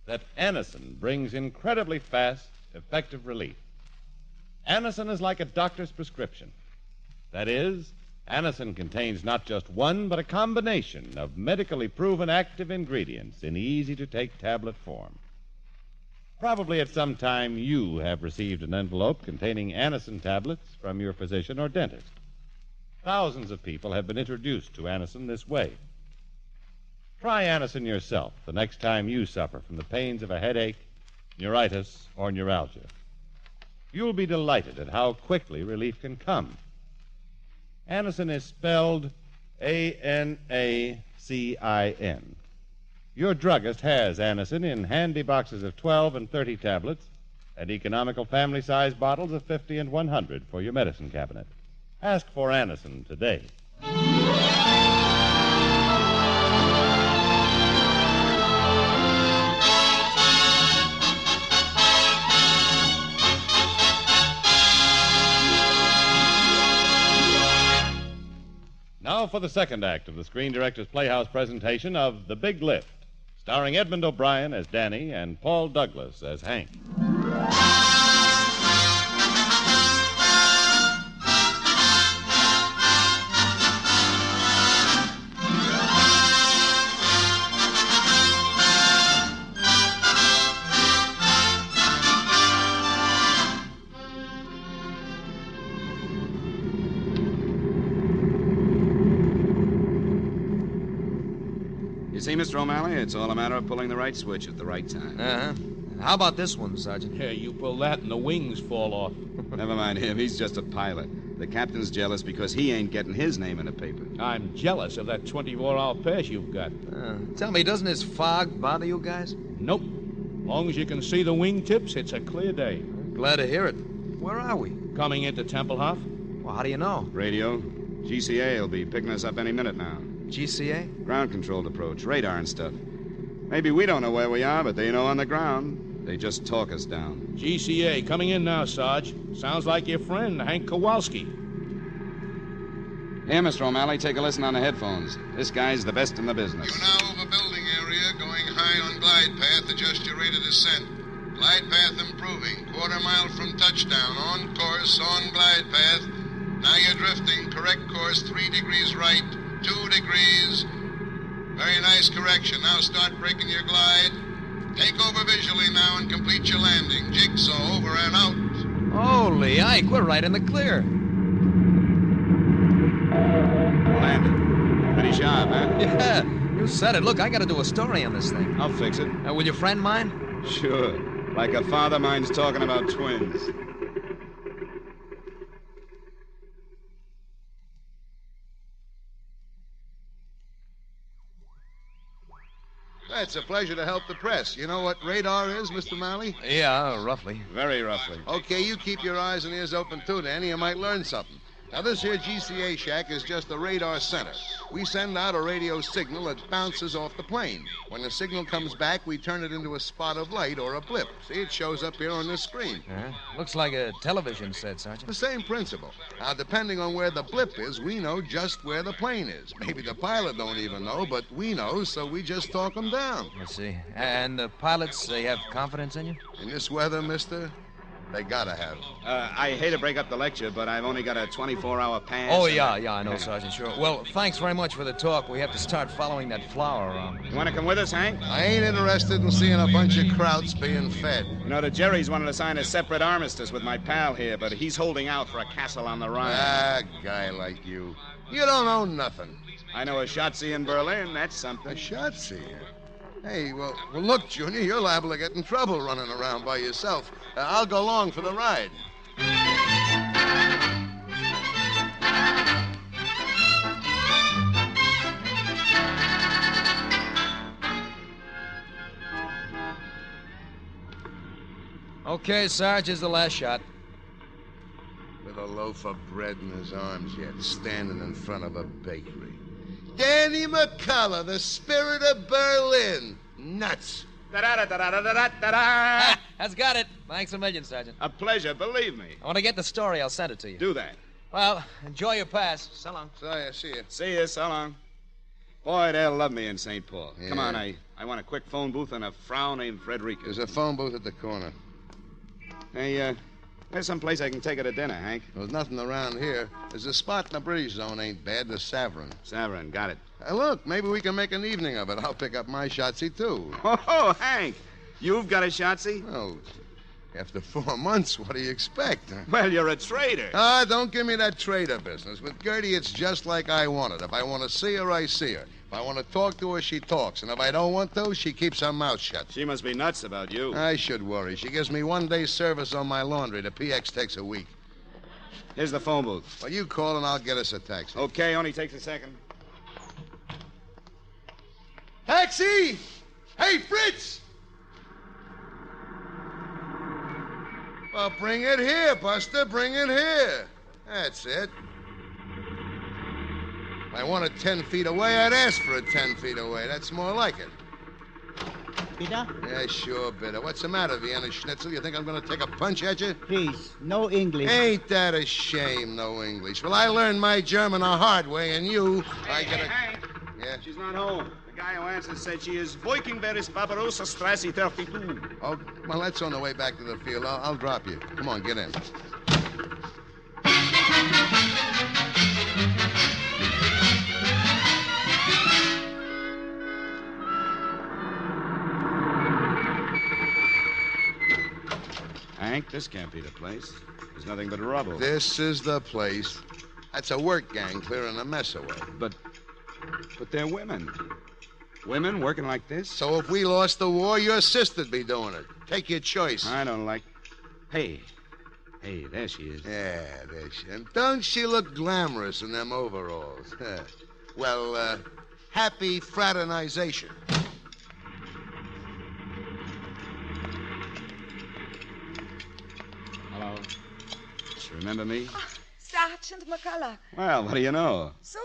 that Anacin brings incredibly fast, effective relief.
Anacin is like a doctor's prescription. That is, Anacin contains not just one, but a combination of medically proven active ingredients in easy-to-take tablet form. Probably at some time you have received an envelope containing Anacin tablets from your physician or dentist. Thousands of people have been introduced to Anacin this way. Try Anacin yourself the next time you suffer from the pains of a headache, neuritis, or neuralgia. You'll be delighted at how quickly relief can come. Anacin is spelled A-N-A-C-I-N. Your druggist has Anacin in handy boxes of 12 and 30 tablets and economical family-size bottles of 50 and 100 for your medicine cabinet. Ask for Anacin today. Now for the second act of the Screen Directors Playhouse presentation of The Big Lift, starring Edmund O'Brien as Danny and Paul Douglas as Hank.
You see, Mr. O'Malley, it's all a matter of pulling the right switch at the right time.
Uh-huh. How about this one, Sergeant?
Yeah, you pull that and the wings fall off.
Never mind him. He's just a pilot. The captain's jealous because he ain't getting his name in the paper.
I'm jealous of that 24-hour pass you've got.
Tell me, doesn't this fog bother you guys?
Nope. Long as you can see the wingtips, it's a clear day.
Glad to hear it. Where are we?
Coming into Templehof.
Well, how do you know?
Radio. GCA will be picking us up any minute now.
GCA?
Ground-controlled approach, radar and stuff. Maybe we don't know where we are, but they know on the ground. They just talk us down.
GCA, coming in now, Sarge. Sounds like your friend, Hank Kowalski.
Here, Mr. O'Malley, take a listen on the headphones. This guy's the best in the business.
You're now over building area, going high on glide path. Adjust your rate of descent. Glide path improving. Quarter mile from touchdown. On course, on glide path. Now you're drifting. Correct course, 3 degrees right. 2 degrees. Very nice correction. Now start breaking your glide. Take over visually now and complete your landing. Jigsaw over and out.
Holy Ike, we're right in the clear.
Landed. Pretty sharp, huh?
Yeah, you said it. Look, I got to do a story on this thing.
I'll fix it.
Will your friend mind?
Sure. Like a father minds talking about twins.
It's a pleasure to help the press. You know what radar is, Mr. Malley?
Yeah, roughly.
Very roughly.
Okay, you keep your eyes and ears open, too, Danny. You might learn something. Now, this here GCA shack is just a radar center. We send out a radio signal that bounces off the plane. When the signal comes back, we turn it into a spot of light or a blip. See, it shows up here on this screen.
Looks like a television set, Sergeant.
The same principle. Now, depending on where the blip is, we know just where the plane is. Maybe the pilot don't even know, but we know, so we just talk them down.
Let's see. And the pilots, they have confidence in you?
In this weather, mister, they gotta have it.
I hate to break up the lecture, but I've only got a 24-hour pass.
Oh, yeah, I know, Sergeant, sure. Well, thanks very much for the talk. We have to start following that flower around.
You want to come with us, Hank?
I ain't interested in seeing a bunch of krauts being fed.
You know, the Jerry's wanted to sign a separate armistice with my pal here, but he's holding out for a castle on the Rhine.
Ah, guy like you. You don't know nothing.
I know a Schatzi in Berlin. That's something.
A Schatzi? Hey, well, look, Junior, you're liable to get in trouble running around by yourself. I'll go along for the ride.
Okay, Sarge, here's the last shot.
With a loaf of bread in his arms yet, standing in front of a bakery. Danny McCullough, the spirit of Berlin. Nuts.
Da-da-da-da-da-da-da-da.
That's got it. Thanks a million, Sergeant.
A pleasure, believe me.
I want to get the story. I'll send it to you.
Do that.
Well, enjoy your pass. So long.
See you.
See you. So long. Boy, they'll love me in St. Paul.
Yeah.
Come on, I want a quick phone booth and a frau named Frederica.
There's a phone booth at the corner.
Hey, Where's some place I can take her to dinner, Hank?
There's nothing around here. There's a spot in the British zone ain't bad. The Savern.
Savern, got it.
Look, maybe we can make an evening of it. I'll pick up my shotzi, too.
Oh, Hank. You've got a shotzi?
Oh, after 4 months, what do you expect?
Well, you're a traitor.
Don't give me that trader business. With Gertie, it's just like I want it. If I want to see her, I see her. If I want to talk to her, she talks. And if I don't want to, she keeps her mouth shut.
She must be nuts about you.
I should worry. She gives me 1 day's service on my laundry. The PX takes a week.
Here's the phone booth.
Well, you call and I'll get us a taxi.
Okay, only takes a second.
Taxi! Hey, Fritz! Well, bring it here, Buster. Bring it here. That's it. If I want it 10 feet away, I'd ask for it 10 feet away. That's more like it.
Peter?
Yeah, sure, Bitter. What's the matter, Vienna Schnitzel? You think I'm going to take a punch at you?
Please, no English.
Ain't that a shame, no English? Well, I learned my German the hard way, and you...
Hank.
Yeah?
She's not home. The guy who answered said she is Boykenberry's Barbarossa Strasse 32.
Oh, well, that's on the way back to the field. I'll drop you. Come on, get in.
Hank, this can't be the place. There's nothing but rubble.
This is the place. That's a work gang clearing the mess away.
But they're women. Women working like this?
So if we lost the war, your sister'd be doing it. Take your choice.
I don't like... Hey, there she is.
Yeah, there she is. And don't she look glamorous in them overalls? Well, happy fraternization.
Hello. Just remember me?
Sergeant McCullough.
Well, what do you know?
So,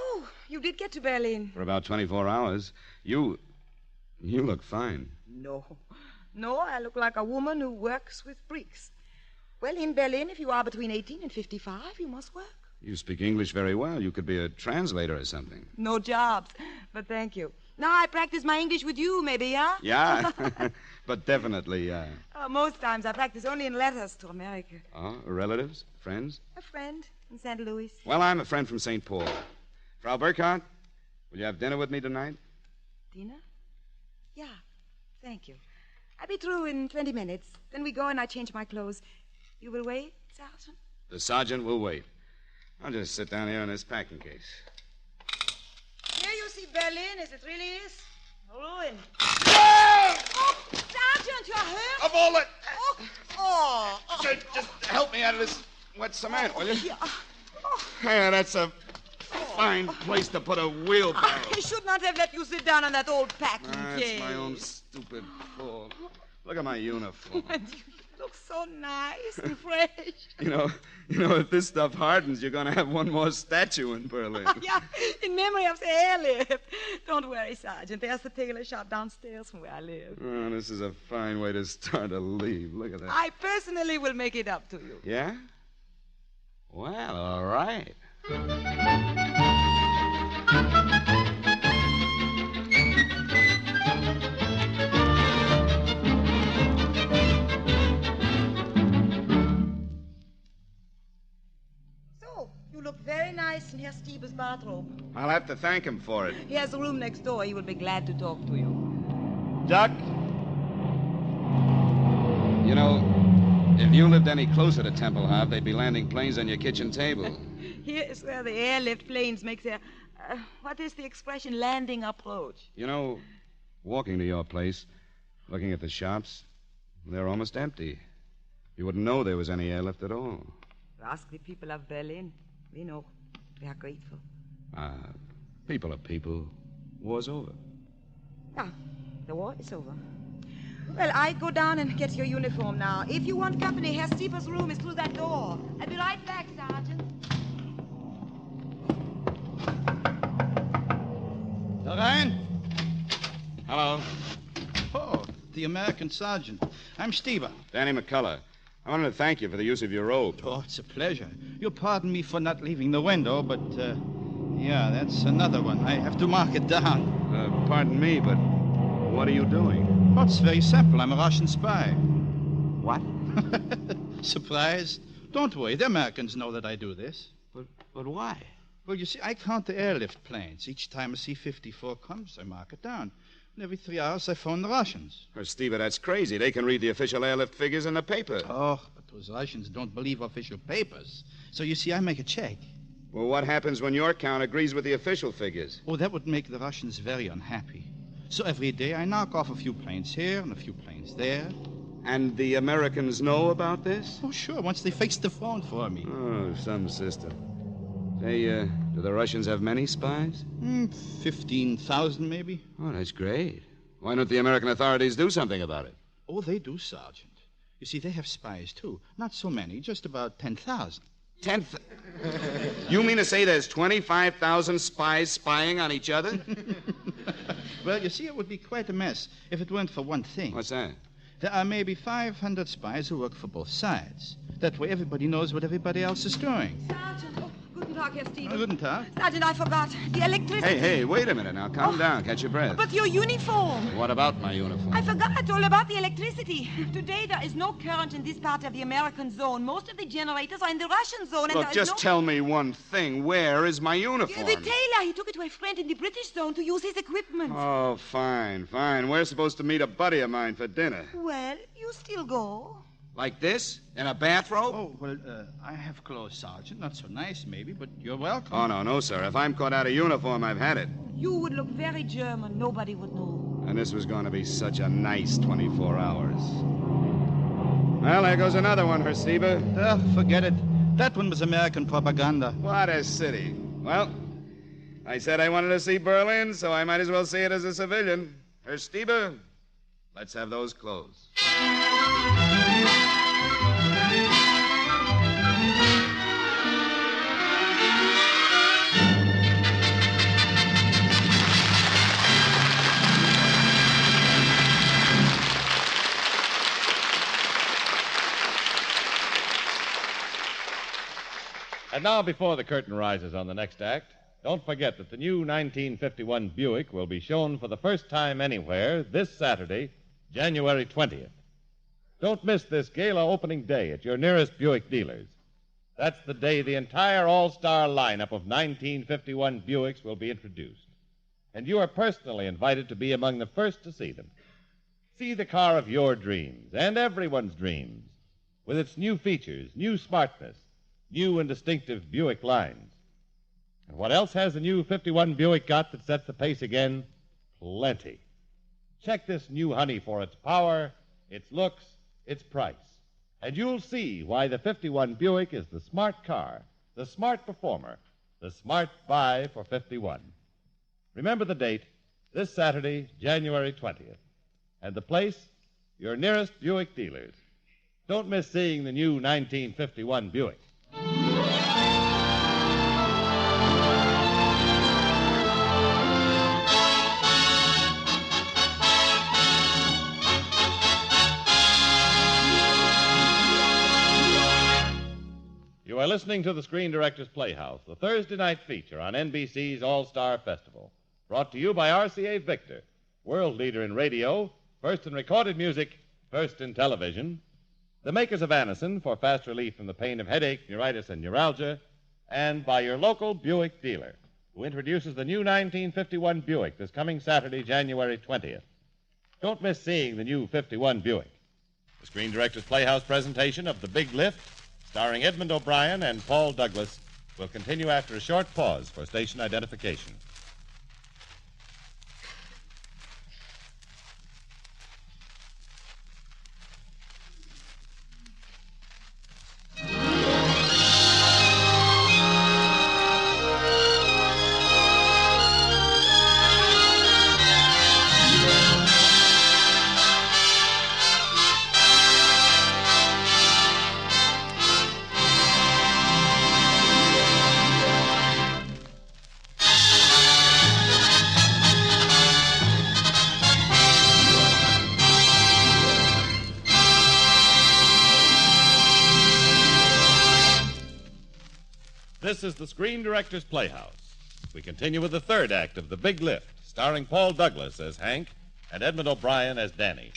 you did get to Berlin.
For about 24 hours. You look fine.
No, I look like a woman who works with bricks. Well, in Berlin, if you are between 18 and 55, you must work.
You speak English very well. You could be a translator or something.
No jobs, but thank you. Now I practice my English with you, maybe, yeah?
Yeah, but definitely, yeah.
Most times I practice only in letters to America.
Oh, relatives? Friends?
A friend in St. Louis.
Well, I'm a friend from St. Paul. Frau Burkhardt, will you have dinner with me tonight?
Dinner? Yeah, thank you. I'll be through in 20 minutes. Then we go and I change my clothes. You will wait, Sergeant?
The sergeant will wait. I'll just sit down here in this packing case.
Here you see Berlin as it really is. Ruin.
Oh!
Oh, Sergeant, you're hurt?
Of all that...
Oh.
Just help me out of this wet cement, will you? Yeah, that's a fine place to put a wheelbarrow.
I should not have let you sit down on that old packing case.
That's my own stupid fault. Look at my uniform.
You look so nice and fresh.
You know, if this stuff hardens, you're going to have one more statue in Berlin.
Yeah, in memory of the airlift. Don't worry, Sergeant. There's the tailor shop downstairs from where I live.
Oh, this is a fine way to start a leave. Look at that.
I personally will make it up to you.
Yeah? Well, all right.
You look very nice in Herr Stiebe's bathrobe.
I'll have to thank him for it.
He has a room next door. He will be glad to talk to you.
Duck? You know, if you lived any closer to Tempelhof, they'd be landing planes on your kitchen table.
Here is where the airlift planes make their, what is the expression, landing approach.
You know, walking to your place, looking at the shops, they're almost empty. You wouldn't know there was any airlift at all.
Ask the people of Berlin. We know. We are grateful.
People are people. War's over.
Ah, the war is over. Well, I go down and get your uniform now. If you want company, Herr Stieber's room is through that door. I'll be right back, Sergeant.
Rein.
Hello.
Oh, the American sergeant. I'm Stieber.
Danny McCullough. I wanted to thank you for the use of your robe.
Oh, it's a pleasure. You'll pardon me for not leaving the window, but, yeah, that's another one. I have to mark it down.
Pardon me, but what are you doing?
Oh, it's very simple. I'm a Russian spy. What? Surprised? Don't worry. The Americans know that I do this.
But why?
Well, you see, I count the airlift planes. Each time a C-54 comes, I mark it down. And every 3 hours, I phone the Russians.
Steve, that's crazy. They can read the official airlift figures in the paper.
Oh, but those Russians don't believe official papers. So, you see, I make a check.
Well, what happens when your count agrees with the official figures?
Oh, that would make the Russians very unhappy. So every day I knock off a few planes here and a few planes there.
And the Americans know about this?
Oh, sure, once they fix the phone for me.
Oh, some system. Say, do the Russians have many spies?
15,000, maybe.
Oh, that's great. Why don't the American authorities do something about it?
Oh, they do, Sergeant. You see, they have spies, too. Not so many, just about 10,000.
You mean to say there's 25,000 spies spying on each other?
Well, you see, it would be quite a mess if it weren't for one thing.
What's that?
There are maybe 500 spies who work for both sides. That way everybody knows what everybody else is doing.
Sergeant, guten Tag, Herr Stevens.
Guten Tag.
Sergeant, I forgot. The electricity.
Hey, wait a minute now. Calm down. Catch your breath.
But your uniform.
What about my uniform?
I forgot all about the electricity. Today there is no current in this part of the American zone. Most of the generators are in the Russian zone. And
Look, just tell me one thing. Where is my uniform?
The tailor, he took it to a friend in the British zone to use his equipment.
Oh, fine. We're supposed to meet a buddy of mine for dinner.
Well, you still go.
Like this? In a bathrobe?
Oh, well, I have clothes, Sergeant. Not so nice, maybe, but you're welcome.
Oh, no, sir. If I'm caught out of uniform, I've had it.
You would look very German. Nobody would know.
And this was going to be such a nice 24 hours. Well, there goes another one, Herr Stieber.
Forget it. That one was American propaganda.
What a city. Well, I said I wanted to see Berlin, so I might as well see it as a civilian. Herr Stieber, let's have those clothes.
And now, before the curtain rises on the next act, don't forget that the new 1951 Buick will be shown for the first time anywhere this Saturday, January 20th. Don't miss this gala opening day at your nearest Buick dealers. That's the day the entire all-star lineup of 1951 Buicks will be introduced. And you are personally invited to be among the first to see them. See the car of your dreams and everyone's dreams with its new features, new smartness, new and distinctive Buick lines. And what else has the new 51 Buick got that sets the pace again? Plenty. Check this new honey for its power, its looks, its price. And you'll see why the 51 Buick is the smart car, the smart performer, the smart buy for 51. Remember the date, this Saturday, January 20th. And the place, your nearest Buick dealers. Don't miss seeing the new 1951 Buick. You are listening to the Screen Directors Playhouse, the Thursday night feature on NBC's All-Star Festival. Brought to you by RCA Victor, world leader in radio, first in recorded music, first in television. The makers of Anacin for fast relief from the pain of headache, neuritis, and neuralgia. And by your local Buick dealer, who introduces the new 1951 Buick this coming Saturday, January 20th. Don't miss seeing the new 51 Buick. The Screen Directors Playhouse presentation of The Big Lift, starring Edmund O'Brien and Paul Douglas, will continue after a short pause for station identification. This is the Screen Directors Playhouse. We continue with the third act of The Big Lift, starring Paul Douglas as Hank and Edmund O'Brien as Danny.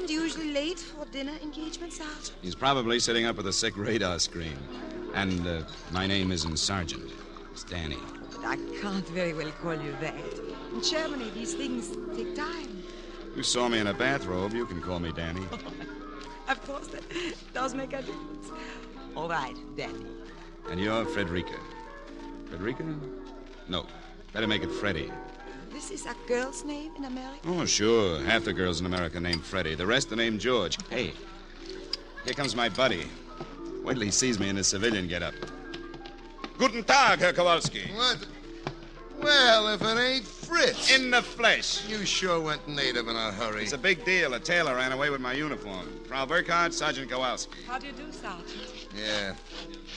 friend usually late for dinner engagements, Sergeant?
He's probably sitting up with a sick radar screen. And my name isn't Sergeant. It's Danny.
But I can't very well call you that. In Germany, these things take time.
You saw me in a bathrobe. You can call me Danny.
Of course, that does make a difference. All right, Danny.
And you're Frederica. Frederica? No. Better make it Freddie.
This is a girl's name in America?
Oh, sure. Half the girls in America named Freddie. The rest are named George. Hey, here comes my buddy. Wait till he sees me in his civilian getup. Guten Tag, Herr Kowalski.
What? Well, if it ain't Fritz.
In the flesh.
You sure went native in a hurry.
It's a big deal. A tailor ran away with my uniform. Frau Burkhardt, Sergeant Kowalski.
How do you do, Sergeant?
Yeah.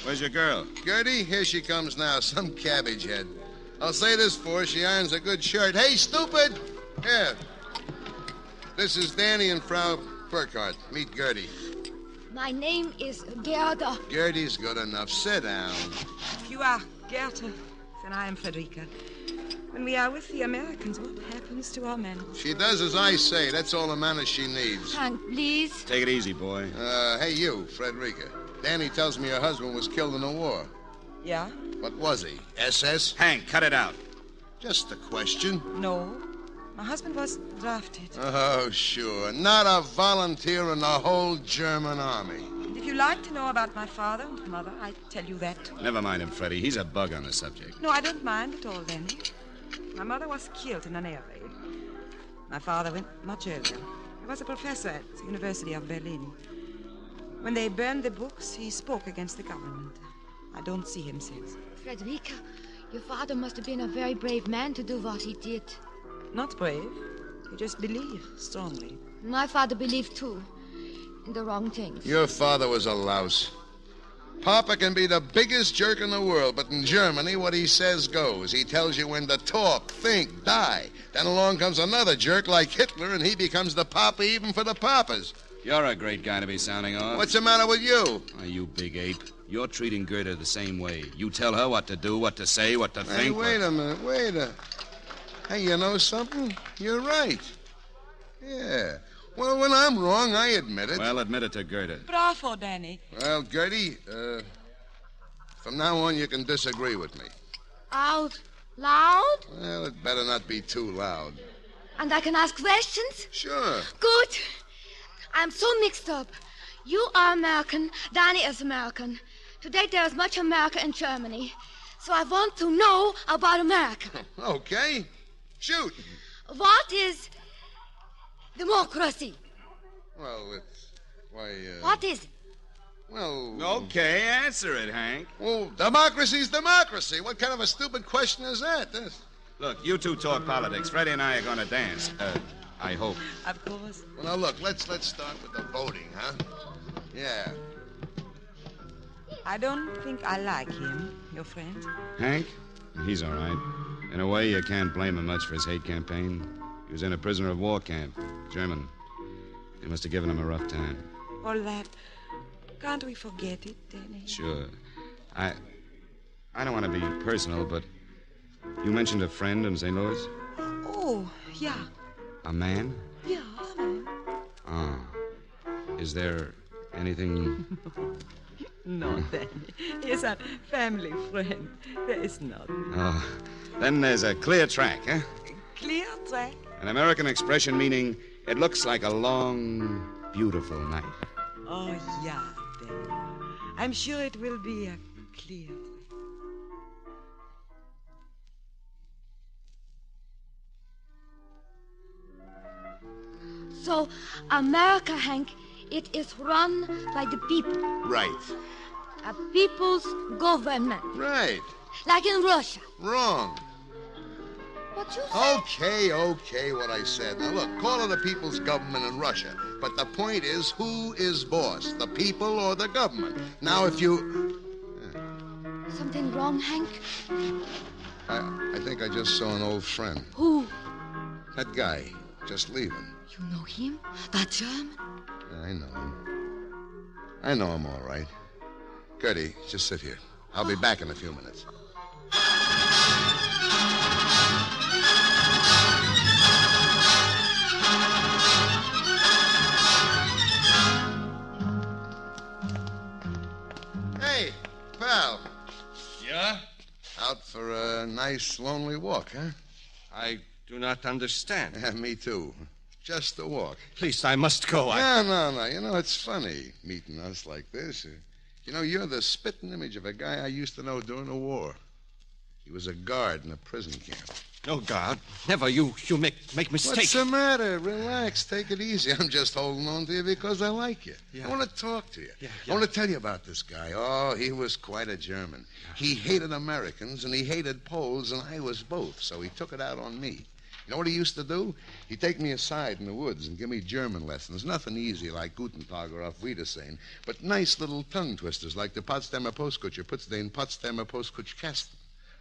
Where's your girl?
Gertie, here she comes now. Some cabbage head. I'll say this for her. She irons a good shirt. Hey, stupid! Here. This is Danny and Frau Burkhardt. Meet Gertie.
My name is Gerda.
Gertie's good enough. Sit down.
You are Gerda, and I am Frederica. When we are with the Americans, what happens to our manners?
She does as I say. That's all the manners she needs.
Hank, please.
Take it easy, boy.
Hey, you, Frederica. Danny tells me your husband was killed in the war.
Yeah?
What was he? SS?
Hank, cut it out.
Just a question.
No. My husband was drafted.
Oh, sure. Not a volunteer in the whole German army.
And if you like to know about my father and mother, I tell you that too.
Never mind him, Freddie. He's a bug on the subject.
No, I don't mind at all, Danny. My mother was killed in an air raid. My father went much earlier. He was a professor at the University of Berlin. When they burned the books, he spoke against the government. I don't see him since.
Frederica, your father must have been a very brave man to do what he did.
Not brave. He just believed strongly.
My father believed, too, in the wrong things.
Your father was a louse. Papa can be the biggest jerk in the world, but in Germany, what he says goes. He tells you when to talk, think, die. Then along comes another jerk like Hitler, and he becomes the papa even for the papas.
You're a great guy to be sounding off.
What's the matter with you?
Oh, you big ape. You're treating Gerda the same way. You tell her what to do, what to say, what to think.
Hey, wait a minute. Hey, you know something? You're right. Yeah. Well, when I'm wrong, I admit it.
Well, admit it to Gerda.
Bravo, Danny.
Well, Gertie, from now on, you can disagree with me.
Out loud?
Well, it better not be too loud.
And I can ask questions?
Sure.
Good. I'm so mixed up. You are American, Danny is American. Today there is much America in Germany. So I want to know about America.
Okay. Shoot.
What is democracy?
Well, it's... Why,
What is it?
Well...
Okay, answer it, Hank.
Well, democracy's democracy. What kind of a stupid question is that?
Look, you two talk politics. Freddie and I are going to dance. I hope.
Of course.
Well, now, look, let's start with the voting, huh? Yeah.
I don't think I like him, your friend.
Hank? He's all right. In a way, you can't blame him much for his hate campaign. He was in a prisoner of war camp. German. They must have given him a rough time.
All that. Can't we forget it, Danny?
Sure. I don't want to be personal, but you mentioned a friend in St. Louis?
Oh, yeah.
A man?
Yeah, a man.
Oh. Is there anything...
No, Danny. He's a family friend. There is nothing.
Oh. Then there's a clear track, huh?
Clear track?
An American expression meaning it looks like a long, beautiful night.
Oh, yeah, Danny. I'm sure it will be a clear track.
So, America, Hank, it is run by the people.
Right.
A people's government.
Right.
Like in Russia.
Wrong.
What you said?
Okay, what I said. Now, look, call it the people's government in Russia. But the point is, who is boss, the people or the government? Now, if you...
Something wrong, Hank?
I think I just saw an old friend.
Who?
That guy, just leaving.
You know him? That German?
Yeah, I know him. I know him all right. Gertie, just sit here. I'll be back in a few minutes. Hey, pal.
Yeah?
Out for a nice, lonely walk, huh?
I do not understand.
Yeah, me too. Just a walk.
Please, I must go.
No. You know, it's funny meeting us like this. You know, you're the spitting image of a guy I used to know during the war. He was a guard in a prison camp.
No, God. Never. You make mistakes.
What's the matter? Relax. Take it easy. I'm just holding on to you because I like you.
Yeah.
I want to talk to you.
Yeah.
I want to tell you about this guy. Oh, he was quite a German. He hated Americans and he hated Poles, and I was both, so he took it out on me. You know what he used to do? He'd take me aside in the woods and give me German lessons. Nothing easy like Guten Tag or Auf Wiedersehen, but nice little tongue twisters like the Potsdamer Postkutscher puts den Potsdamer Postkutschkasten.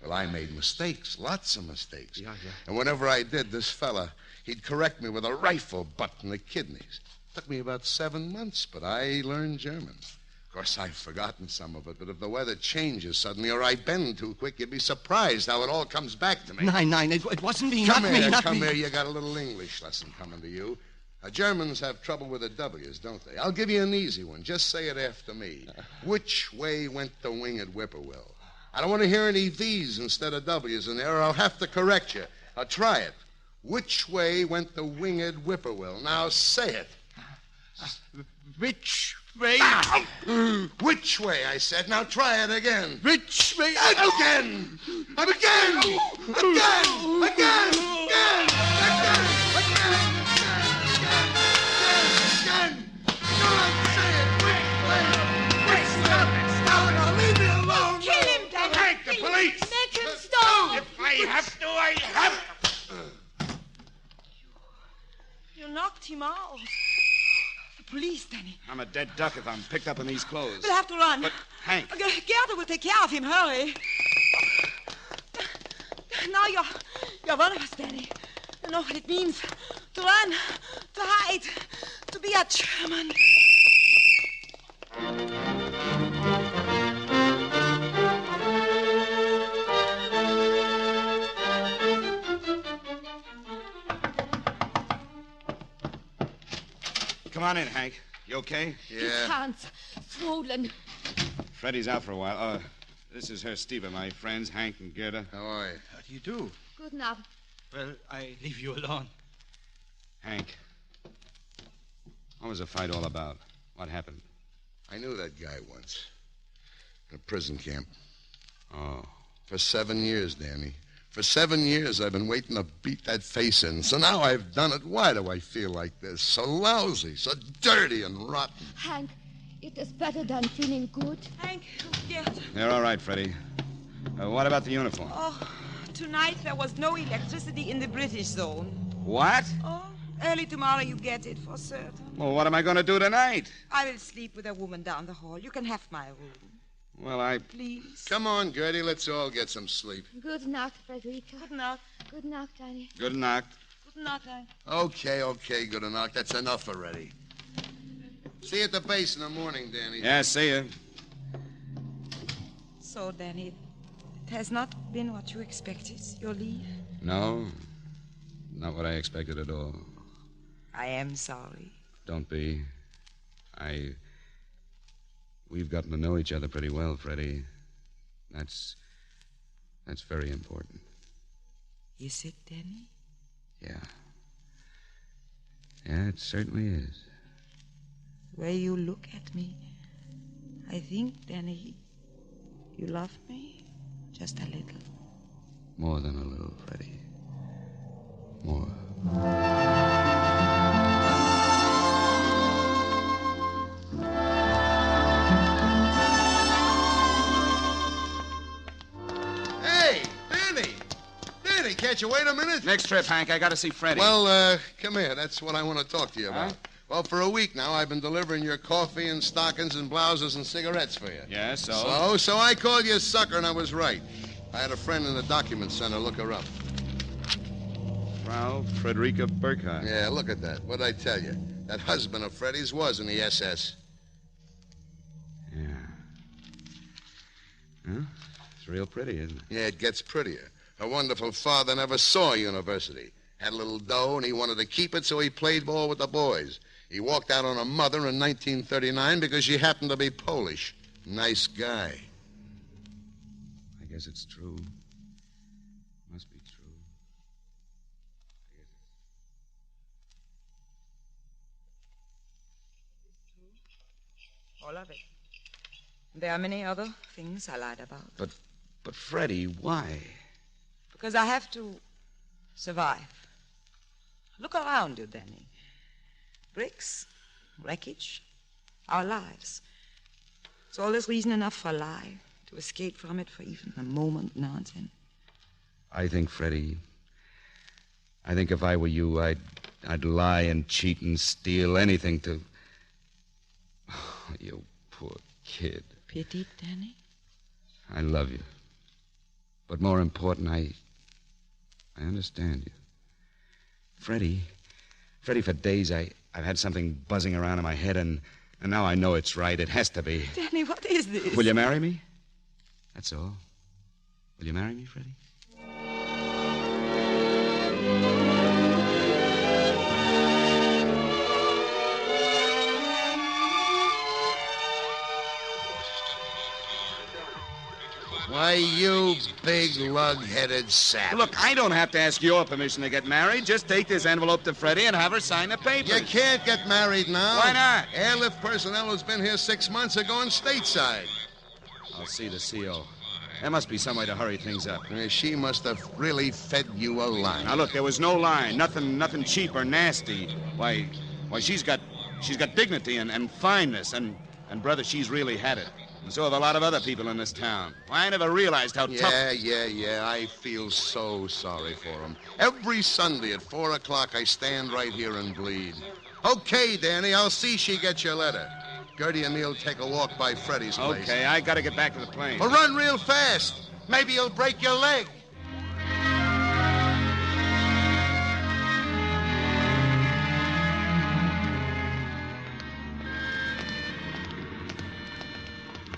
Well, I made mistakes, lots of mistakes.
Yeah.
And whenever I did, this fella, he'd correct me with a rifle butt in the kidneys. Took me about 7 months, but I learned German. Of course, I've forgotten some of it, but if the weather changes suddenly or I bend too quick, you'd be surprised how it all comes back to me.
Nine. It wasn't me,
Come
not
here,
me.
come here. You got a little English lesson coming to you. Germans have trouble with the W's, don't they? I'll give you an easy one. Just say it after me. Which way went the winged whippoorwill? I don't want to hear any V's instead of W's in there, or I'll have to correct you. I'll try it. Which way went the winged whippoorwill? Now say it.
Which way?
Which way, I said. Now try it again.
Which way?
Again! Again!
Make him stop!
If I have to, I have to.
You knocked him out. The police, Danny.
I'm a dead duck if I'm picked up in these clothes.
We'll have to run.
But, Hank.
Gerda will take care of him. Hurry. Now you're one of us, Danny. You know what it means to run, to hide, to be a German.
Come on in, Hank. You okay?
His hands swollen.
Freddie's out for a while. This is Herr Stieber, my friends, Hank and Gerda.
How are you?
How do you do?
Good enough.
Well, I leave you alone.
Hank, what was the fight all about? What happened?
I knew that guy once. In a prison camp.
Oh.
For 7 years, Danny. For 7 years, I've been waiting to beat that face in. So now I've done it. Why do I feel like this? So lousy, so dirty and rotten.
Hank, it is better than feeling good.
Hank, Gerda.
They're all right, Freddie. What about the uniform?
Oh, tonight there was no electricity in the British zone.
What?
Oh, early tomorrow you get it for certain.
Well, what am I going to do tonight?
I will sleep with a woman down the hall. You can have my room.
Well,
Please.
Come on, Gertie. Let's all get some sleep.
Good night, Frederica.
Good night.
Good night, Danny.
Good night.
Good night, Danny.
Okay, good enough. That's enough already. See you at the base in the morning, Danny.
Yeah, see ya.
So, Danny, it has not been what you expected, your leave?
No, not what I expected at all.
I am sorry.
Don't be. We've gotten to know each other pretty well, Freddie. That's very important.
Is it, Danny?
Yeah. Yeah, it certainly is.
The way you look at me, I think, Danny, you love me just a little.
More than a little, Freddie. More.
Hey, Danny, can't you wait a minute?
Next trip, Hank. I got to see Freddie.
Well, come here. That's what I want to talk to you about. Well, for a week now, I've been delivering your coffee and stockings and blouses and cigarettes for you.
Yeah, so?
So I called you a sucker, and I was right. I had a friend in the document center look her up.
Frau Frederica Burkhardt.
Yeah, look at that. What'd I tell you? That husband of Freddie's was in the SS.
Yeah. Huh? It's real pretty, isn't it?
Yeah, it gets prettier. Her wonderful father never saw university. Had a little dough, and he wanted to keep it, so he played ball with the boys. He walked out on a mother in 1939 because she happened to be Polish. Nice guy.
I guess it's true. Must be true.
All of it. There are many other things I lied about.
But Freddie, why?
Because I have to survive. Look around you, Danny. Bricks, wreckage, our lives. It's always reason enough for a lie, to escape from it for even a moment now and then.
I think, Freddie, if I were you, I'd lie and cheat and steal anything to... Oh, you poor kid.
Pity, Danny?
I love you. But more important, I understand you. Freddie, for days I've had something buzzing around in my head, and now I know it's right. It has to be.
Danny, what is this?
Will you marry me? That's all. Will you marry me, Freddie?
Why, you big lug-headed sap.
Look, I don't have to ask your permission to get married. Just take this envelope to Freddie and have her sign the papers.
You can't get married now.
Why not?
Airlift personnel who's been here 6 months are going stateside.
I'll see the CO. There must be some way to hurry things up.
She must have really fed you a line.
Now, look, there was no line. Nothing cheap or nasty. Why, she's got dignity and fineness, and brother, she's really had it. And so have a lot of other people in this town. Why, I never realized how tough...
Yeah. I feel so sorry for him. Every Sunday at 4 o'clock, I stand right here and bleed. Okay, Danny, I'll see she gets your letter. Gertie and me'll take a walk by Freddie's place.
Okay, I gotta get back to the plane.
But run real fast. Maybe you'll break your leg.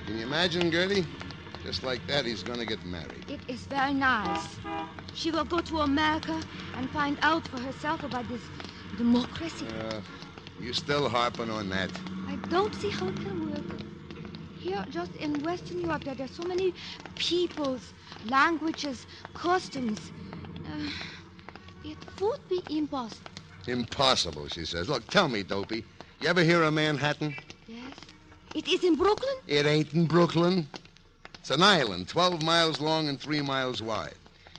Can you imagine, Gertie? Just like that, he's going to get married.
It is very nice. She will go to America and find out for herself about this democracy.
You still harping on that?
I don't see how it can work. Here, just in Western Europe, there are so many peoples, languages, customs. It would be impossible.
Impossible, she says. Look, tell me, Dopey, you ever hear of Manhattan?
Yes. It is in Brooklyn?
It ain't in Brooklyn. It's an island, 12 miles long and 3 miles wide.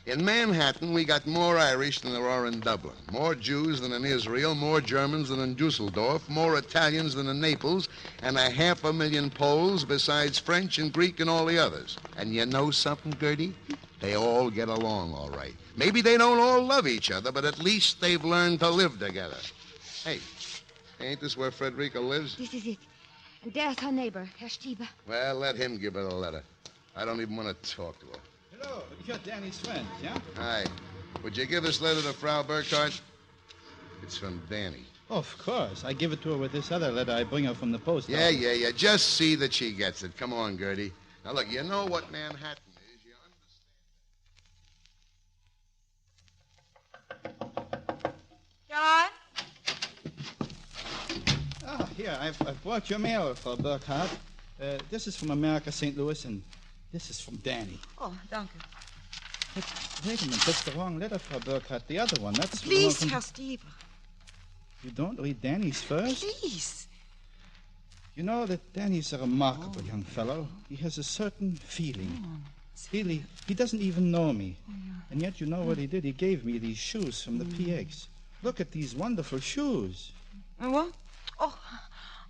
In Manhattan, we got more Irish than there are in Dublin, more Jews than in Israel, more Germans than in Dusseldorf, more Italians than in Naples, and 500,000 Poles besides French and Greek and all the others. And you know something, Gertie? They all get along all right. Maybe they don't all love each other, but at least they've learned to live together. Hey, ain't this where Frederica lives?
This is it. And there's her neighbor, Herr Stieber.
Well, let him give her the letter. I don't even want to talk to her.
Hello, you're Danny's friend, yeah?
Hi. Would you give this letter to Frau Burkhardt? It's from Danny.
Oh, of course. I give it to her with this other letter I bring her from the post
Yeah.
office.
Just see that she gets it. Come on, Gertie. Now, look, you know what Manhattan is. You understand.
Caroline?
Here, I've brought your mail, Frau Burkhardt. This is from America, St. Louis, and this is from Danny.
Oh, danke.
But wait a minute, that's the wrong letter, Frau Burkhardt. The other one, that's...
Please,
the one
Herr Stieber.
You don't read Danny's first?
Please.
You know that Danny's a remarkable young fellow. He has a certain feeling. Really, he doesn't even know me. And yet you know what he did? He gave me these shoes from the PX. Look at these wonderful shoes.
What? Oh,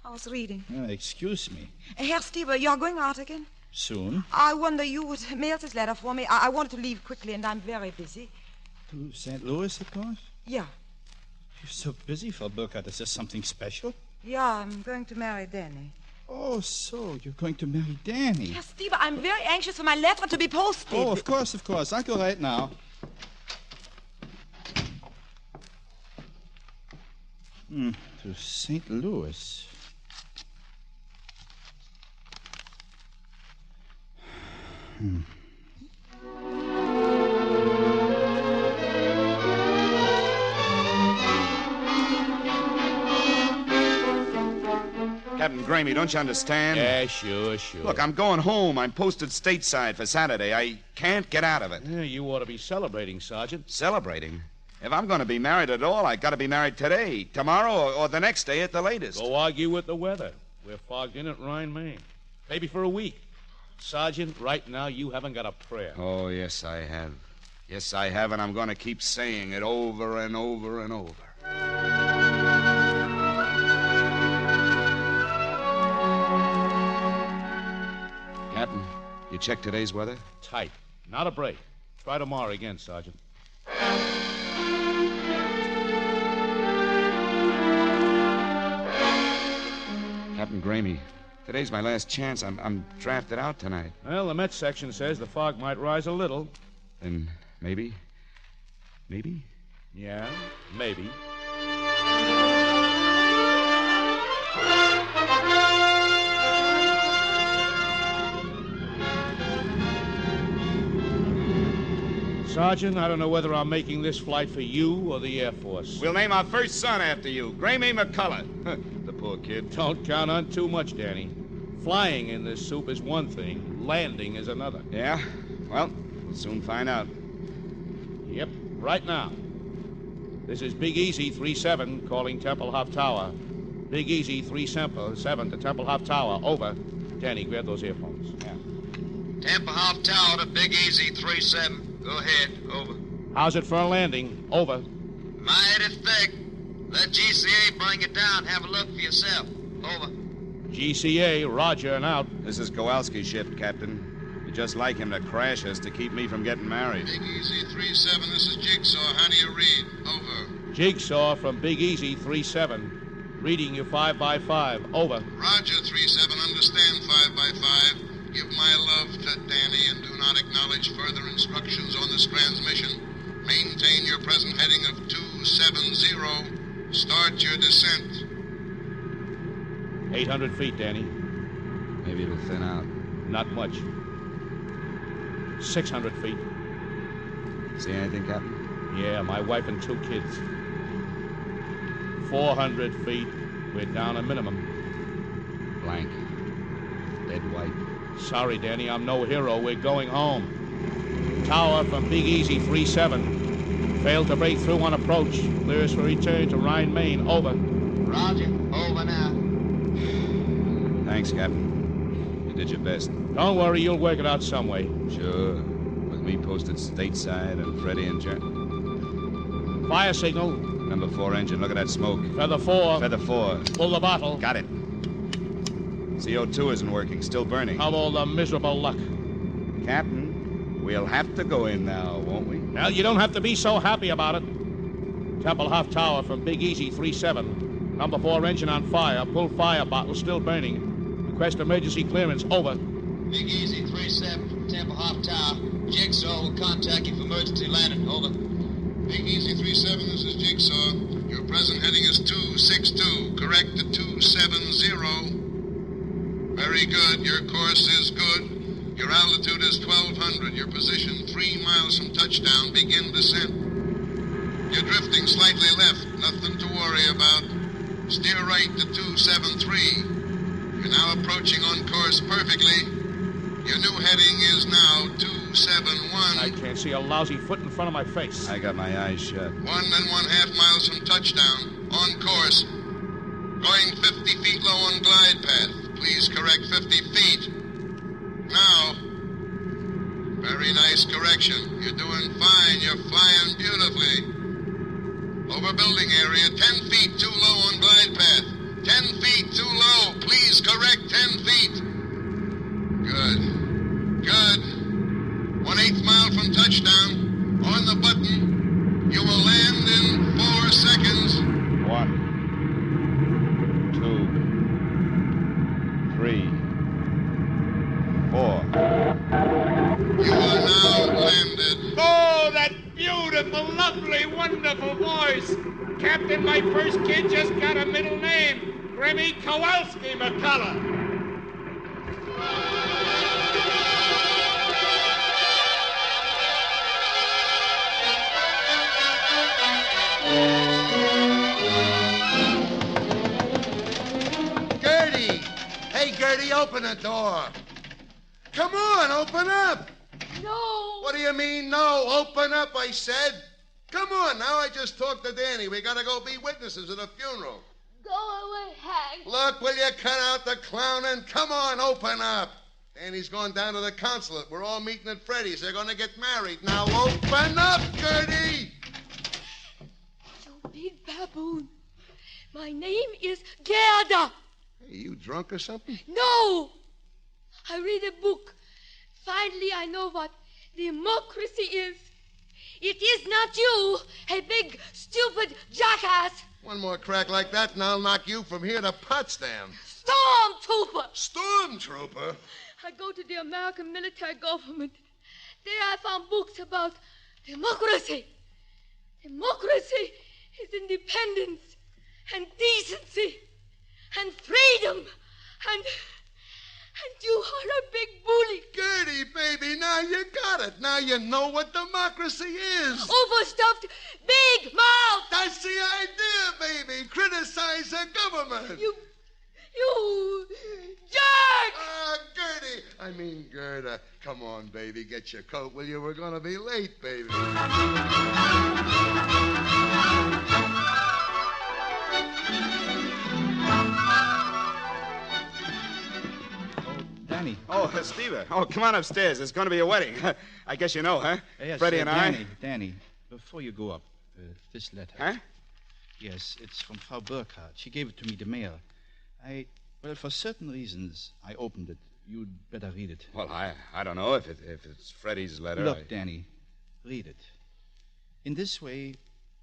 I was reading.
Excuse me.
Herr Stieber, you're going out again?
Soon?
I wonder you would mail this letter for me. I wanted to leave quickly, and I'm very busy.
To St. Louis, of course?
Yeah.
You're so busy, Frau Burkhardt. Is there something special?
Yeah, I'm going to marry Danny.
Oh, so you're going to marry Danny.
Herr Stieber, I'm very anxious for my letter to be posted.
Oh, of course. I'll go right now. To St. Louis.
Captain Grant. Gramey, don't you understand?
Yeah, sure.
Look, I'm going home. I'm posted stateside for Saturday. I can't get out of it.
Yeah, you ought to be celebrating, Sergeant.
Celebrating? If I'm going to be married at all, I got to be married today, tomorrow, or the next day at the latest.
Go argue with the weather. We're fogged in at Rhine, Maine. Maybe for a week. Sergeant, right now you haven't got a prayer.
Oh, yes, I have. Yes, I have, and I'm going to keep saying it over and over and over. Captain, you check today's weather?
Tight. Not a break. Try tomorrow again, Sergeant.
Captain Gramey, today's my last chance. I'm drafted out tonight.
Well, the Met section says the fog might rise a little.
Then maybe?
Yeah, maybe. Sergeant, I don't know whether I'm making this flight for you or the Air Force.
We'll name our first son after you, Gramey McCullough. The poor kid.
Don't count on too much, Danny. Flying in this soup is one thing. Landing is another.
Yeah? Well, we'll soon find out.
Yep, right now. This is Big Easy 37 calling Tempelhof Tower. Big Easy 37 to Tempelhof Tower. Over. Danny, grab those earphones. Yeah.
Tempelhof Tower to Big Easy 37. Go ahead. Over.
How's it for a landing? Over.
Mighty thick. Let GCA bring it down. Have a look for yourself. Over.
GCA, roger and out.
This is Kowalski's ship, Captain. You'd just like him to crash us to keep me from getting married.
Big Easy 37, this is Jigsaw. How do you read? Over.
Jigsaw from Big Easy 37. Reading you 5 by 5. Over.
Roger, 37. Understand 5 by 5. Give my love to Danny and do not acknowledge further instructions on this transmission. Maintain your present heading of 270. Start your descent.
800 feet, Danny.
Maybe it'll thin out.
Not much. 600 feet.
See anything, Captain?
Yeah, my wife and 2 kids. 400 feet. We're down a minimum.
Blank. Dead white.
Sorry, Danny, I'm no hero. We're going home. Tower from Big Easy 37. Failed to break through on approach. Clears for return to Rhine, Maine. Over.
Roger. Over now.
Thanks, Captain. You did your best.
Don't worry, you'll work it out some way.
Sure. With me posted stateside and Freddie and Jen.
Fire signal.
Number 4 engine. Look at that smoke.
Feather 4.
Feather 4.
Pull the bottle.
Got it. CO2 isn't working. Still burning.
Of all the miserable luck.
Captain, we'll have to go in now, won't we?
Well, you don't have to be so happy about it. Tempelhof Tower from Big Easy 37. Number 4 engine on fire. Pull fire bottle. Still burning. Request emergency clearance. Over.
Big Easy 37 from Tempelhof Tower. Jigsaw will contact you for emergency landing. Over.
Big Easy 37, this is Jigsaw. Your present heading is 262. Correct to 270. Very good. Your course is good. Your altitude is 1,200. Your position 3 miles from touchdown. Begin descent. You're drifting slightly left. Nothing to worry about. Steer right to 273. You're now approaching on course perfectly. Your new heading is now 271.
I can't see a lousy foot in front of my face.
I got my eyes shut.
1 1/2 miles from touchdown. On course. Going 50 feet low on glide path. Please correct 50 feet. Now. Very nice correction. You're doing fine. You're flying beautifully. Over building area, 10 feet too low on glide path. 10 feet too low. Please correct 10 feet. Good. Good. 1/8 mile from touchdown. On the button. You will land in 4 seconds.
1, 2, 3, 4.
You are now landed.
Oh, that beautiful, lovely, wonderful voice. Captain, my first kid just got a middle name. Grammy Kowalski McCullough.
Gertie! open the door. Come on, open up.
No.
What do you mean, no? Open up, I said. Come on, now I just talked to Danny. We gotta go be witnesses at a funeral.
Go away, Hank.
Look, will you cut out the clowning? Come on, open up. Danny's going down to the consulate. We're all meeting at Freddy's. They're gonna get married. Now open up, Gertie.
You big baboon. My name is Gerda.
Hey, you drunk or something?
No. I read a book. Finally, I know what democracy is. It is not you, a big, stupid jackass.
One more crack like that, and I'll knock you from here to Potsdam.
Stormtrooper.
Stormtrooper?
I go to the American military government. There I found books about democracy. Democracy is independence and decency and freedom and you are a big bully.
Gertie, baby, now you got it. Now you know what democracy is.
Overstuffed big mouth.
That's the idea, baby. Criticize the government.
You jerk!
Gertie. I mean, Gerda. Come on, baby. Get your coat, will you? We're going to be late, baby.
Danny. Oh, Steve. Oh, come on upstairs. There's going to be a wedding. I guess you know, huh?
Yes,
Freddie and
Danny, before you go up, this letter.
Huh?
Yes, it's from Frau Burkhardt. She gave it to me the mail. Well, for certain reasons, I opened it. You'd better read it.
Well, I don't know if it's Freddie's letter.
Look, Danny, read it. In this way,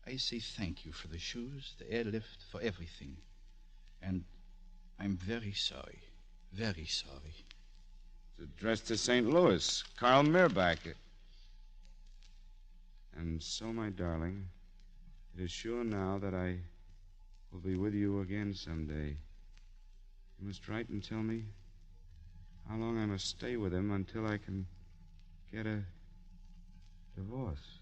I say thank you for the shoes, the airlift, for everything. And I'm very sorry. Very sorry.
It's addressed to St. Louis. Carl Mirbach. And so, my darling, it is sure now that I will be with you again someday. You must write and tell me how long I must stay with him until I can get a divorce.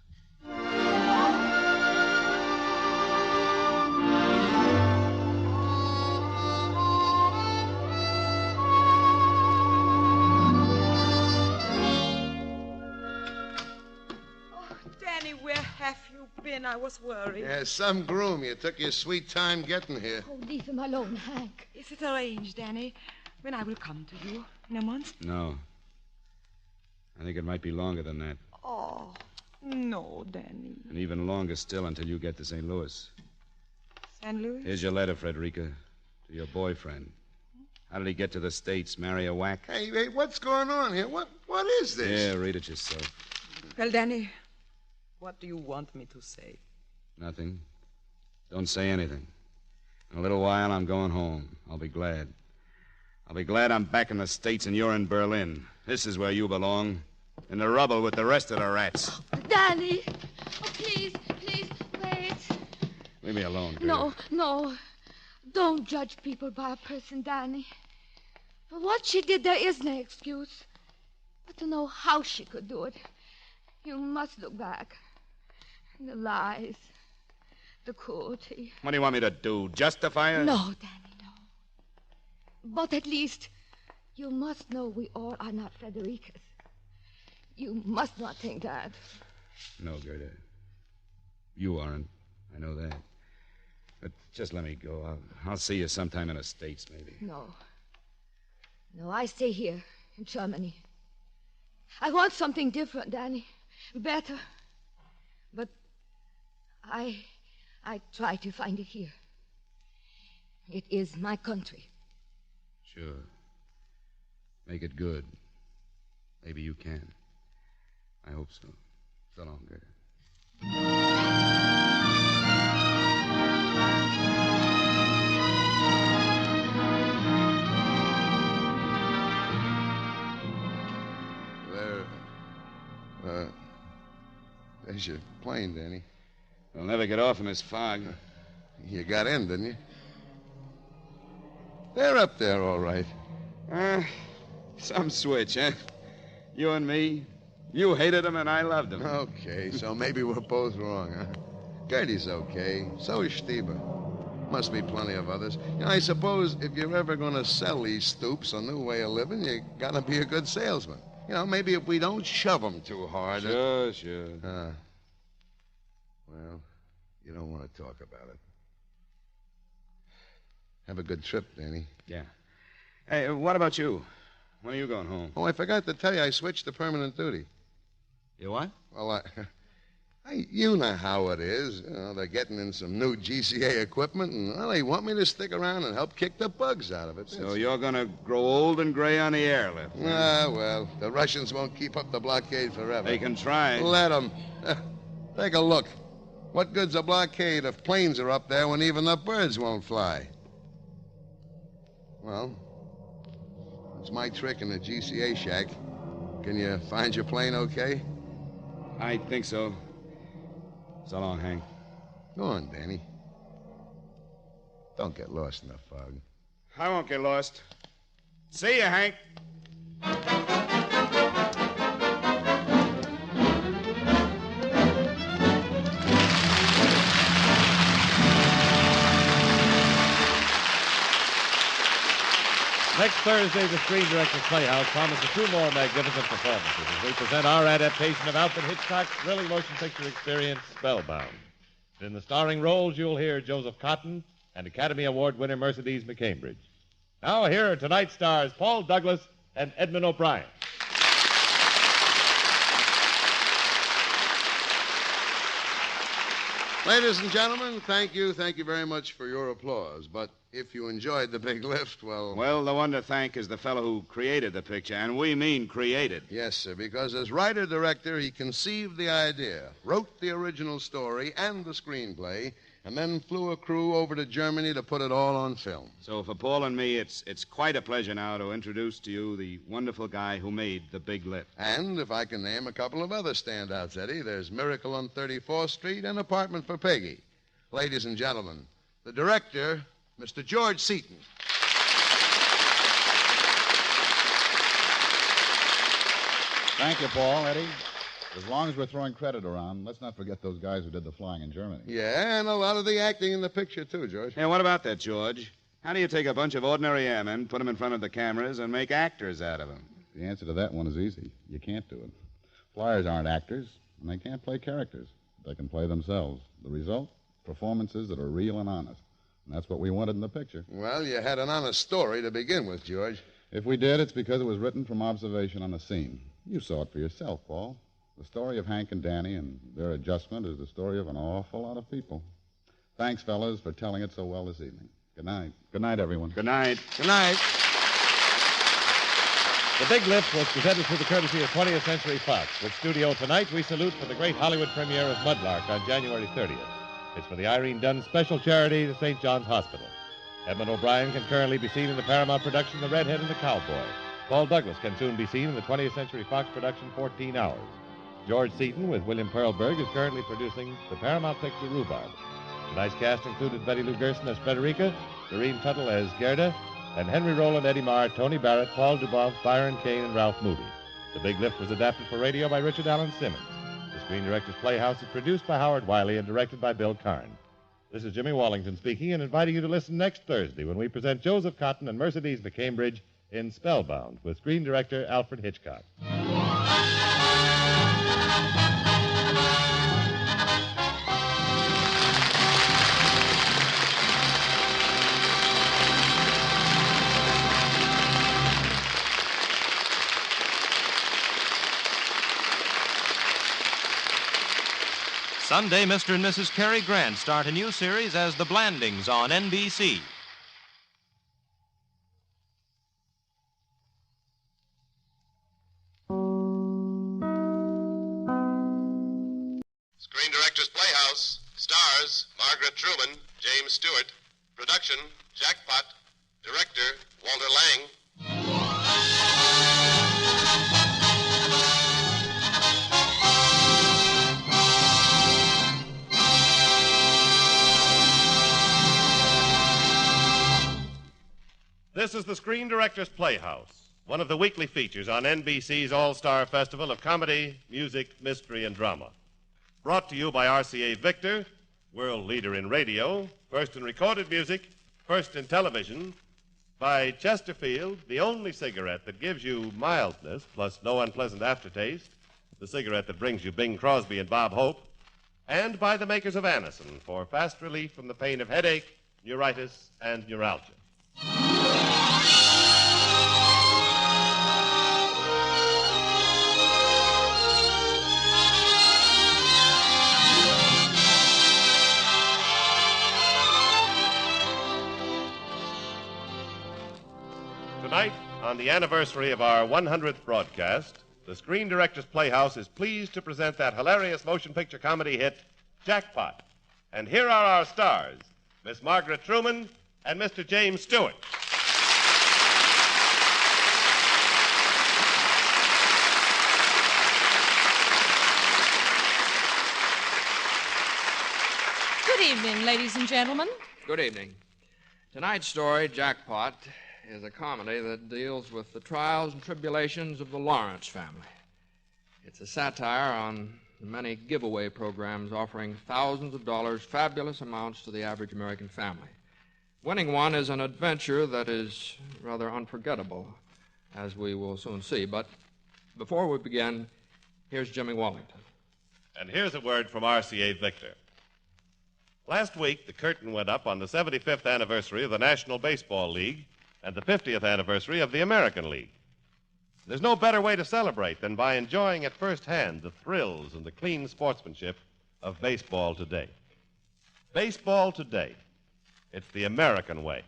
Danny, where have you been? I was worried.
Yeah, some groom. You took your sweet time getting here.
Oh, leave him alone, Hank.
Is it arranged, Danny? When I will come to you? In a month?
No. I think it might be longer than that.
Oh, no, Danny.
And even longer still until you get to St. Louis.
St. Louis?
Here's your letter, Frederica, to your boyfriend. How did he get to the States? Marry a whack?
Hey, what's going on here? What is this?
Yeah, read it yourself.
Well, Danny, what do you want me to say?
Nothing. Don't say anything. In a little while, I'm going home. I'll be glad. I'll be glad I'm back in the States and you're in Berlin. This is where you belong. In the rubble with the rest of the rats.
Danny, oh, please, wait.
Leave me alone, Gertie.
No. Don't judge people by a person, Danny. For what she did, there is no excuse. But to know how she could do it, you must look back. The lies, the cruelty.
What do you want me to do? Justify her?
No, Danny, no. But at least you must know we all are not Frederica's. You must not think that.
No, Gerda. You aren't. I know that. But just let me go. I'll see you sometime in the States, maybe.
No, I stay here in Germany. I want something different, Danny. Better. But I try to find it here. It is my country.
Sure. Make it good. Maybe you can. I hope so. So long, Gerda.
There's your plane, Danny.
We'll never get off in this fog.
You got in, didn't you? They're up there, all right.
Some switch, huh? You and me. You hated him and I loved him.
Okay, so maybe we're both wrong, huh? Gertie's okay. So is Stieber. Must be plenty of others. I suppose if you're ever going to sell these stoops a new way of living, you got to be a good salesman. Maybe if we don't shove them too hard.
Sure.
Well, you don't want to talk about it. Have a good trip, Danny.
Yeah. Hey, what about you? When are you going home?
Oh, I forgot to tell you, I switched to permanent duty.
You what?
Well, you know how it is. They're getting in some new GCA equipment, and they want me to stick around and help kick the bugs out of it.
So you're going to grow old and gray on the airlift.
Well, the Russians won't keep up the blockade forever.
They can try.
Let them. Take a look. What good's a blockade if planes are up there when even the birds won't fly? Well, it's my trick in the GCA shack. Can you find your plane okay?
I think so. So long, Hank.
Go on, Danny. Don't get lost in the fog.
I won't get lost. See you, Hank.
Next Thursday, the Screen Directors Playhouse promises two more magnificent performances as we present our adaptation of Alfred Hitchcock's thrilling motion picture experience, Spellbound. In the starring roles, you'll hear Joseph Cotten and Academy Award winner Mercedes McCambridge. Now, here are tonight's stars, Paul Douglas and Edmund O'Brien.
Ladies and gentlemen, thank you very much for your applause. But if you enjoyed The Big Lift, well...
Well, the one to thank is the fellow who created the picture, and we mean created.
Yes, sir, because as writer-director, he conceived the idea, wrote the original story and the screenplay, and then flew a crew over to Germany to put it all on film.
So for Paul and me, it's quite a pleasure now to introduce to you the wonderful guy who made The Big Lift.
And if I can name a couple of other standouts, Eddie, there's Miracle on 34th Street and Apartment for Peggy. Ladies and gentlemen, the director, Mr. George Seaton.
Thank you, Paul, Eddie. As long as we're throwing credit around, let's not forget those guys who did the flying in Germany.
Yeah, and a lot of the acting in the picture, too, George.
Hey, what about that, George? How do you take a bunch of ordinary airmen, put them in front of the cameras, and make actors out of them?
The answer to that one is easy. You can't do it. Flyers aren't actors, and they can't play characters. They can play themselves. The result? Performances that are real and honest. And that's what we wanted in the picture.
Well, you had an honest story to begin with, George.
If we did, it's because it was written from observation on the scene. You saw it for yourself, Paul. The story of Hank and Danny and their adjustment is the story of an awful lot of people. Thanks, fellas, for telling it so well this evening. Good night. Good night, everyone.
Good night.
Good night.
The Big Lift was presented through the courtesy of 20th Century Fox. With studio tonight, we salute for the great Hollywood premiere of Mudlark on January 30th. It's for the Irene Dunn Special Charity, the St. John's Hospital. Edmund O'Brien can currently be seen in the Paramount production The Redhead and the Cowboy. Paul Douglas can soon be seen in the 20th Century Fox production 14 Hours. George Seaton, with William Perlberg, is currently producing the Paramount picture Rhubarb. Tonight's cast included Betty Lou Gerson as Frederica, Doreen Tuttle as Gerda, and Henry Rowland, Eddie Marr, Tony Barrett, Paul Dubov, Byron Kane, and Ralph Moody. The Big Lift was adapted for radio by Richard Allen Simmons. The Screen Directors Playhouse is produced by Howard Wiley and directed by Bill Karn. This is Jimmy Wallington speaking and inviting you to listen next Thursday when we present Joseph Cotten and Mercedes McCambridge in Spellbound with screen director Alfred Hitchcock.
Sunday, Mr. and Mrs. Cary Grant start a new series as The Blandings on NBC.
Screen Directors Playhouse. Stars, Margaret Truman, James Stewart. Production, Jackpot. Director, Walter Lang.
This is the Screen Directors Playhouse, one of the weekly features on NBC's All-Star Festival of Comedy, Music, Mystery, and Drama. Brought to you by RCA Victor,
world leader in radio, first in recorded music, first in television, by Chesterfield, the only cigarette that gives you mildness plus no unpleasant aftertaste, the cigarette that brings you Bing Crosby and Bob Hope, and by the makers of Anacin for fast relief from the pain of headache, neuritis, and neuralgia. Tonight, on the anniversary of our 100th broadcast, the Screen Directors Playhouse is pleased to present that hilarious motion picture comedy hit, Jackpot. And here are our stars, Miss Margaret Truman and Mr. James Stewart.
Good evening, ladies and gentlemen.
Good evening. Tonight's story, Jackpot, is a comedy that deals with the trials and tribulations of the Lawrence family. It's a satire on the many giveaway programs offering thousands of dollars, fabulous amounts to the average American family. Winning one is an adventure that is rather unforgettable, as we will soon see. But before we begin, here's Jimmy Wallington.
And here's a word from RCA Victor. Last week, the curtain went up on the 75th anniversary of the National Baseball League and the 50th anniversary of the American League. There's no better way to celebrate than by enjoying at first hand the thrills and the clean sportsmanship of baseball today. Baseball today. It's the American way.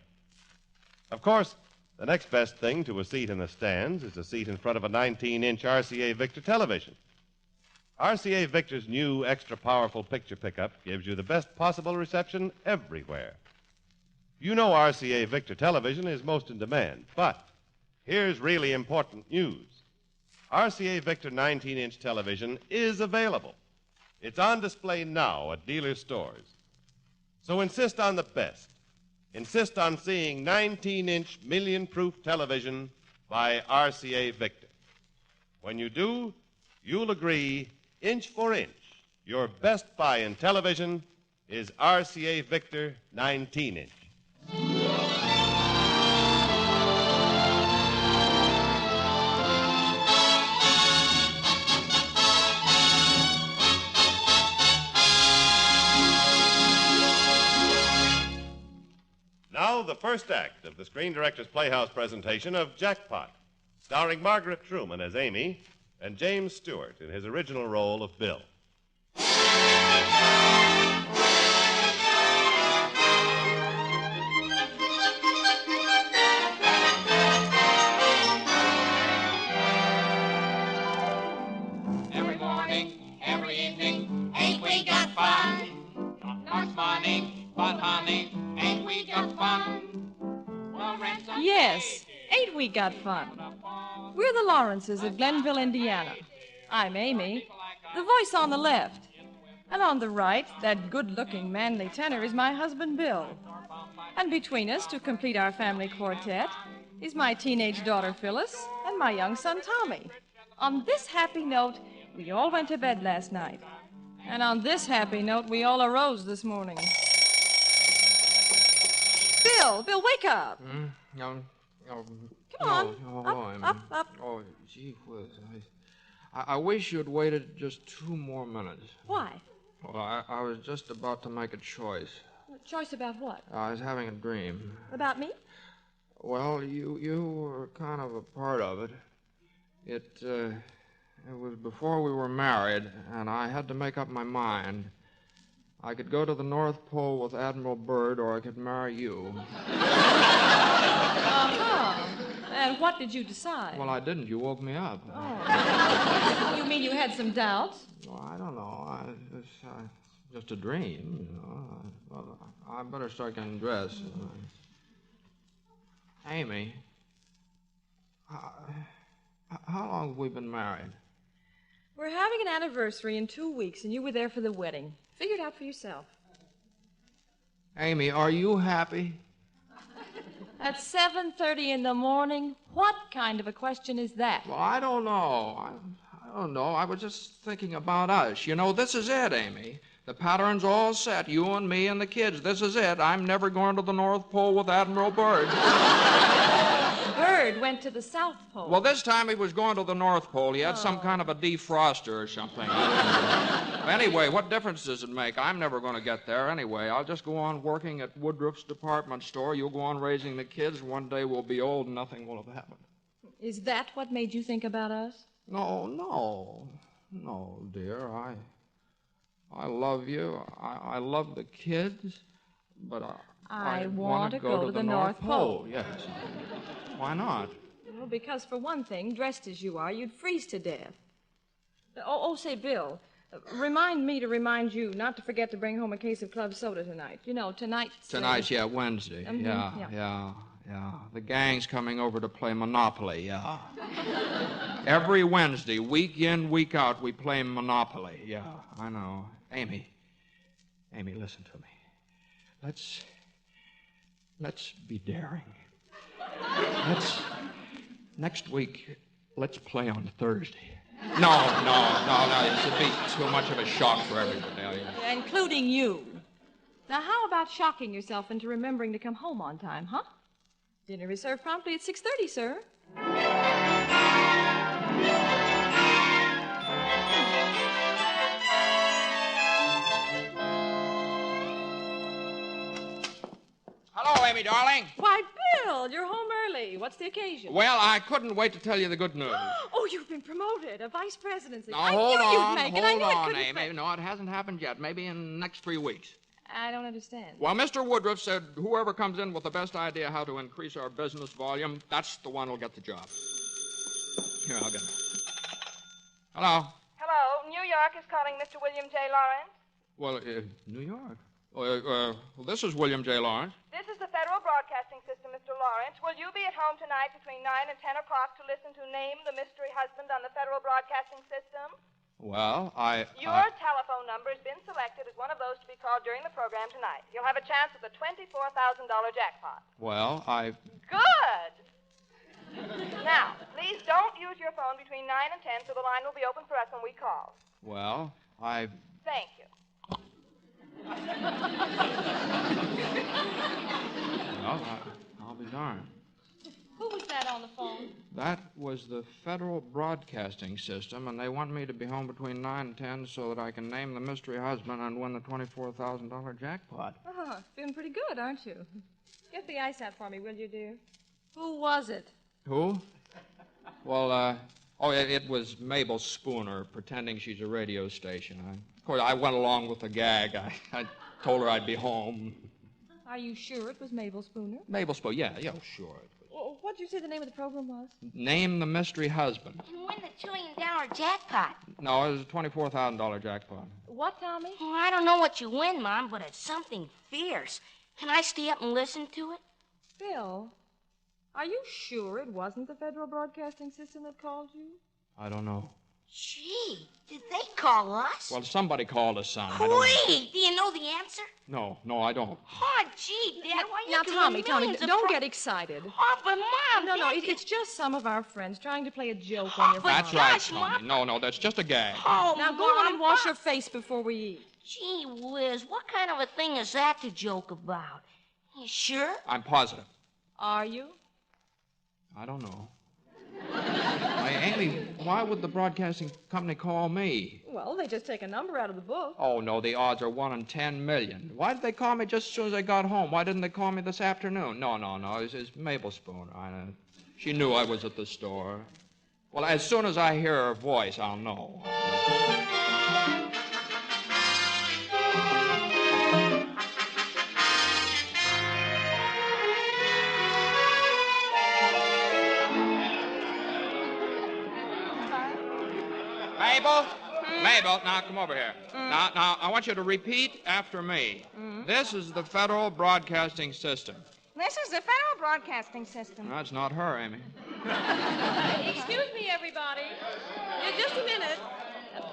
Of course, the next best thing to a seat in the stands is a seat in front of a 19-inch RCA Victor television. RCA Victor's new extra powerful picture pickup gives you the best possible reception everywhere. You know RCA Victor television is most in demand, but here's really important news. RCA Victor 19-inch television is available. It's on display now at dealer stores. So insist on the best. Insist on seeing 19-inch million-proof television by RCA Victor. When you do, you'll agree, inch for inch, your best buy in television is RCA Victor 19-inch. Now, the first act of the Screen Directors Playhouse presentation of Jackpot, starring Margaret Truman as Amy and James Stewart in his original role of Bill.
Every morning, every evening, ain't we got fun? Not much money, but honey, ain't we got fun?
Yes, ain't we got fun? We're the Lawrences of Glenville, Indiana. I'm Amy, the voice on the left. And on the right, that good-looking, manly tenor is my husband, Bill. And between us, to complete our family quartet, is my teenage daughter, Phyllis, and my young son, Tommy. On this happy note, we all went to bed last night. And on this happy note, we all arose this morning. Bill, wake up. Come on, up.
Oh, gee whiz. I wish you'd waited just 2 more minutes.
Why?
Well, I was just about to make a choice.
A choice about what?
I was having a dream.
About me?
Well, you were kind of a part of it. It was before we were married, and I had to make up my mind. I could go to the North Pole with Admiral Byrd, or I could marry you.
And what did you decide?
Well, I didn't. You woke me up.
Oh. You mean you had some doubts?
Well, I don't know. It's just a dream, you know. Well, I better start getting dressed. Amy, how long have we been married?
We're having an anniversary in 2 weeks, and you were there for the wedding. Figure it out for yourself.
Amy, are you happy?
At 7:30 in the morning? What kind of a question is that?
Well, I don't know. I don't know. I was just thinking about us. You know, this is it, Amy. The pattern's all set. You and me and the kids. This is it. I'm never going to the North Pole with Admiral Byrd.
Byrd went to the South Pole.
Well, this time he was going to the North Pole. He had some kind of a defroster or something. Anyway, what difference does it make? I'm never going to get there anyway. I'll just go on working at Woodruff's department store. You'll go on raising the kids. One day we'll be old and nothing will have happened.
Is that what made you think about us?
No, dear. I love you. I love the kids, but
I want to go to the North Pole.
Yes. Why not?
Well, because for one thing, dressed as you are, you'd freeze to death. Say, Bill, remind me to remind you not to forget to bring home a case of club soda tonight. You know, tonight's...
Tonight's, Wednesday. Yeah. The gang's coming over to play Monopoly, yeah. Every Wednesday, week in, week out, we play Monopoly. Yeah, I know. Amy, listen to me. Let's be daring. Next week, let's play on Thursday. No. This would be too much of a shock for everybody.
Including you. Now, how about shocking yourself into remembering to come home on time, huh? Dinner is served promptly at 6:30, sir.
Hello, Amy, darling.
Why, Bill, you're home early. What's the occasion?
Well, I couldn't wait to tell you the good news.
Oh, you've been promoted, a vice presidency.
Now,
I
hold
knew
on,
you'd make it. I
hold
knew it
on,
couldn't
Amy.
fail.
No, it hasn't happened yet. Maybe in the next 3 weeks.
I don't understand.
Well, Mr. Woodruff said whoever comes in with the best idea how to increase our business volume, that's the one who'll get the job. Here, I'll get it. Hello.
Hello. New York is calling Mr. William J. Lawrence.
Well, New York. Well, this is William J. Lawrence.
This is the Federal Broadcasting System, Mr. Lawrence. Will you be at home tonight between 9 and 10 o'clock to listen to Name the Mystery Husband on the Federal Broadcasting System?
Well,
Your telephone number has been selected as one of those to be called during the program tonight. You'll have a chance at the $24,000 jackpot.
Well,
Good! Now, please don't use your phone between 9 and 10 so the line will be open for us when we call.
Well,
Thank you.
Well, I'll be darned.
Who was that on the phone?
That was the Federal Broadcasting System, and they want me to be home between 9 and 10 so that I can name the mystery husband and win the $24,000 jackpot.
Oh, feeling pretty good, aren't you? Get the ice out for me, will you, dear? Who was it?
Who? Well, it was Mabel Spooner, pretending she's a radio station. Of course, I went along with the gag. I told her I'd be home.
Are you sure it was Mabel Spooner?
Mabel Spooner, yeah, sure.
What did you say the name of the program was?
Name the mystery husband.
And win the $1 million jackpot.
No, it was a $24,000 jackpot.
What, Tommy?
Oh, I don't know what you win, Mom, but it's something fierce. Can I stay up and listen to it?
Bill, are you sure it wasn't the Federal Broadcasting System that called you?
I don't know.
Gee, did they call us?
Well, somebody called us, son. I don't know.
Wait, do you know the answer?
No, I don't.
Oh, gee, Dad, why
Now,
you
Tommy,
millions of
don't get excited.
Oh, but Mom,
No,
Dad,
it's just some of our friends trying to play a joke on your
That's
father.
right, Tommy. No, that's just a gag.
Oh,
Now, go on and wash your face before we eat.
Gee whiz, what kind of a thing is that to joke about? You sure?
I'm positive.
Are you?
I don't know. Hey, Amy, why would the broadcasting company call me?
Well, they just take a number out of the book.
Oh, no, the odds are 1 in 10 million. Why did they call me just as soon as I got home? Why didn't they call me this afternoon? No. It's Mabel Spooner. She knew I was at the store. Well, as soon as I hear her voice, I'll know. Mabel, now come over here. Now, I want you to repeat after me. This is the Federal Broadcasting System.
This is the Federal Broadcasting System.
That's not her, Amy.
Excuse me, everybody. Just a minute.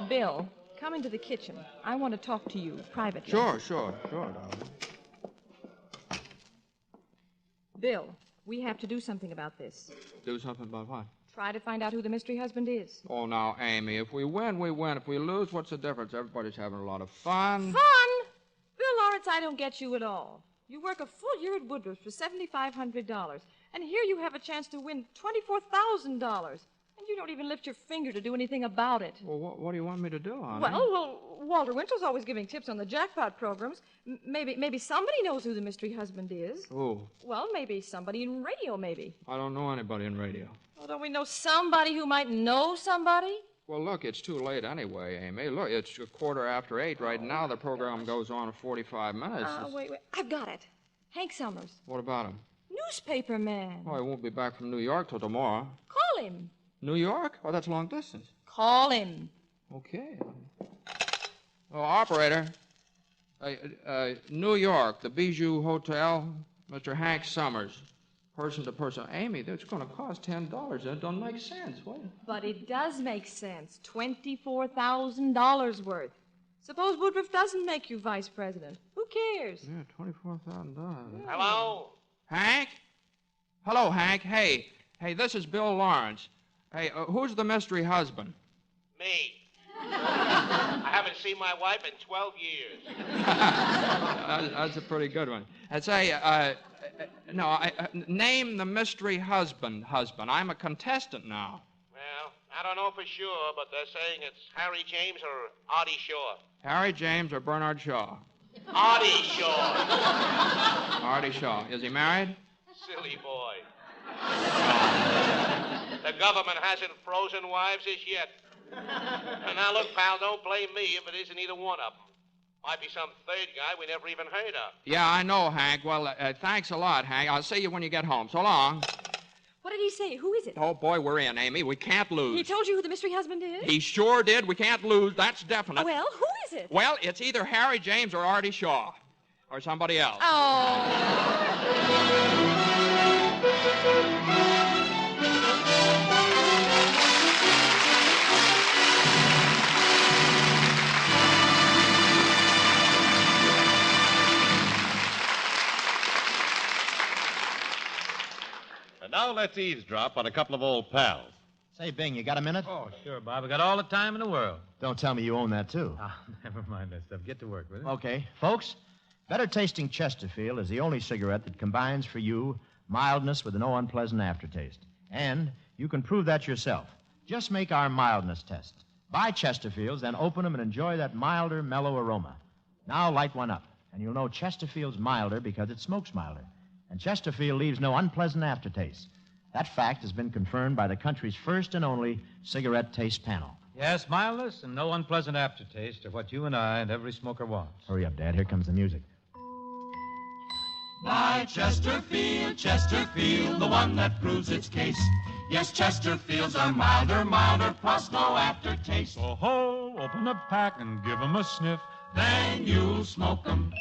Bill, come into the kitchen. I want to talk to you privately.
Sure, darling.
Bill, we have to do something about this.
Do something about what?
Try to find out who the mystery husband is.
Oh, now, Amy, if we win, we win. If we lose, what's the difference? Everybody's having a lot of fun.
Fun? Bill Lawrence, I don't get you at all. You work a full year at Woodruff's for $7,500, and here you have a chance to win $24,000. And you don't even lift your finger to do anything about it.
Well, what do you want me to do, honey?
Well, Walter Winchell's always giving tips on the jackpot programs. Maybe somebody knows who the mystery husband is.
Who?
Well, maybe somebody in radio, maybe.
I don't know anybody in radio.
Well, don't we know somebody who might know somebody?
Well, look, it's too late anyway, Amy. Look, it's 8:15 right now. The program goes on for 45 minutes.
Wait. I've got it. Hank Summers.
What about him?
Newspaper man.
Oh, he won't be back from New York till tomorrow.
Call him.
New York? Oh, that's long distance.
Call him.
Okay. Oh, operator. New York, the Bijou Hotel, Mr. Hank Summers. Person to person. Amy, that's going to cost $10. That don't make sense. What?
But it does make sense. $24,000 worth. Suppose Woodruff doesn't make you vice president. Who cares?
Yeah, $24,000.
Hello?
Hank? Hello, Hank. Hey, this is Bill Lawrence. Hey, who's the mystery husband?
Me. I haven't seen my wife in 12 years.
That's a pretty good one. I'd say, name the mystery husband. I'm a contestant now.
Well, I don't know for sure, but they're saying it's Harry James or Artie Shaw.
Harry James or Bernard Shaw?
Artie Shaw.
Artie Shaw. Is he married?
Silly boy. The government hasn't frozen wives as yet. And now, look, pal, don't blame me if it isn't either one of them. Might be some third guy we never even heard of.
Yeah, I know, Hank. Well, thanks a lot, Hank. I'll see you when you get home. So long.
What did he say? Who is it?
Oh, boy, we're in, Amy. We can't lose.
He told you who the mystery husband is?
He sure did. We can't lose. That's definite.
Well, who is it?
Well, it's either Harry James or Artie Shaw. Or somebody else.
Oh.
And now let's eavesdrop on a couple of old pals.
Say, Bing, you got a minute?
Oh, sure, Bob. I got all the time in the world.
Don't tell me you own that, too.
Oh, never mind that stuff. Get to work with it.
Okay. Folks, Better Tasting Chesterfield is the only cigarette that combines for you mildness with no unpleasant aftertaste. And you can prove that yourself. Just make our mildness test. Buy Chesterfields, then open them and enjoy that milder, mellow aroma. Now light one up, and you'll know Chesterfield's milder because it smokes milder. And Chesterfield leaves no unpleasant aftertaste. That fact has been confirmed by the country's first and only cigarette taste panel.
Yes, mildness and no unpleasant aftertaste are what you and I and every smoker wants.
Hurry up, Dad. Here comes the music.
Buy Chesterfield, Chesterfield, the one that proves its case. Yes, Chesterfields are milder, plus no aftertaste.
Oh, ho, open a pack and give 'em a sniff.
Then you'll smoke 'em.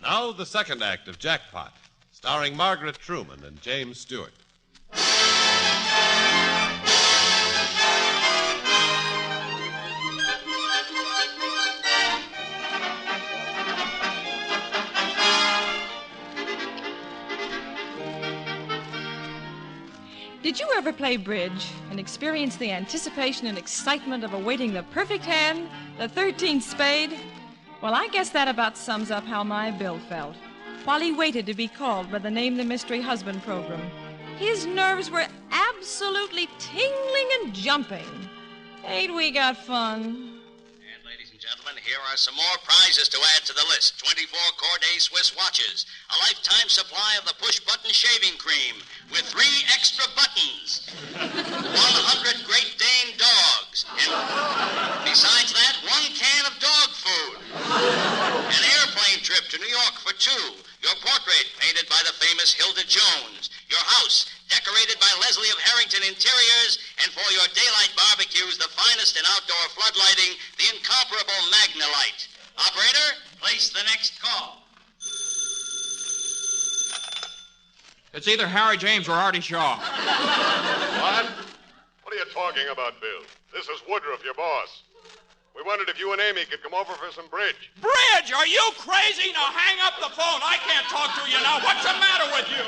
Now the second act of Jackpot, starring Margaret Truman and James Stewart.
Did you ever play bridge and experience the anticipation and excitement of awaiting the perfect hand, the 13th spade? Well, I guess that about sums up how my Bill felt while he waited to be called by the Name the Mystery Husband program. His nerves were absolutely tingling and jumping. Ain't we got fun?
Ladies and gentlemen, here are some more prizes to add to the list. 24 Corday Swiss watches, a lifetime supply of the push-button shaving cream with 3 extra buttons, 100 Great Dane dogs, and besides that, 1 can of dog food, an airplane trip to New York for 2, your portrait painted by the famous Hilda Jones, your house decorated by Leslie of Harrington Interiors, and for your daylight barbecues, the finest in outdoor floodlighting, the incomparable Magnalite. Operator, place the next call.
It's either Harry James or Artie Shaw.
What? What are you talking about, Bill? This is Woodruff, your boss. We wondered if you and Amy could come over for some bridge.
Bridge? Are you crazy? Now hang up the phone. I can't talk to you now. What's the matter with you?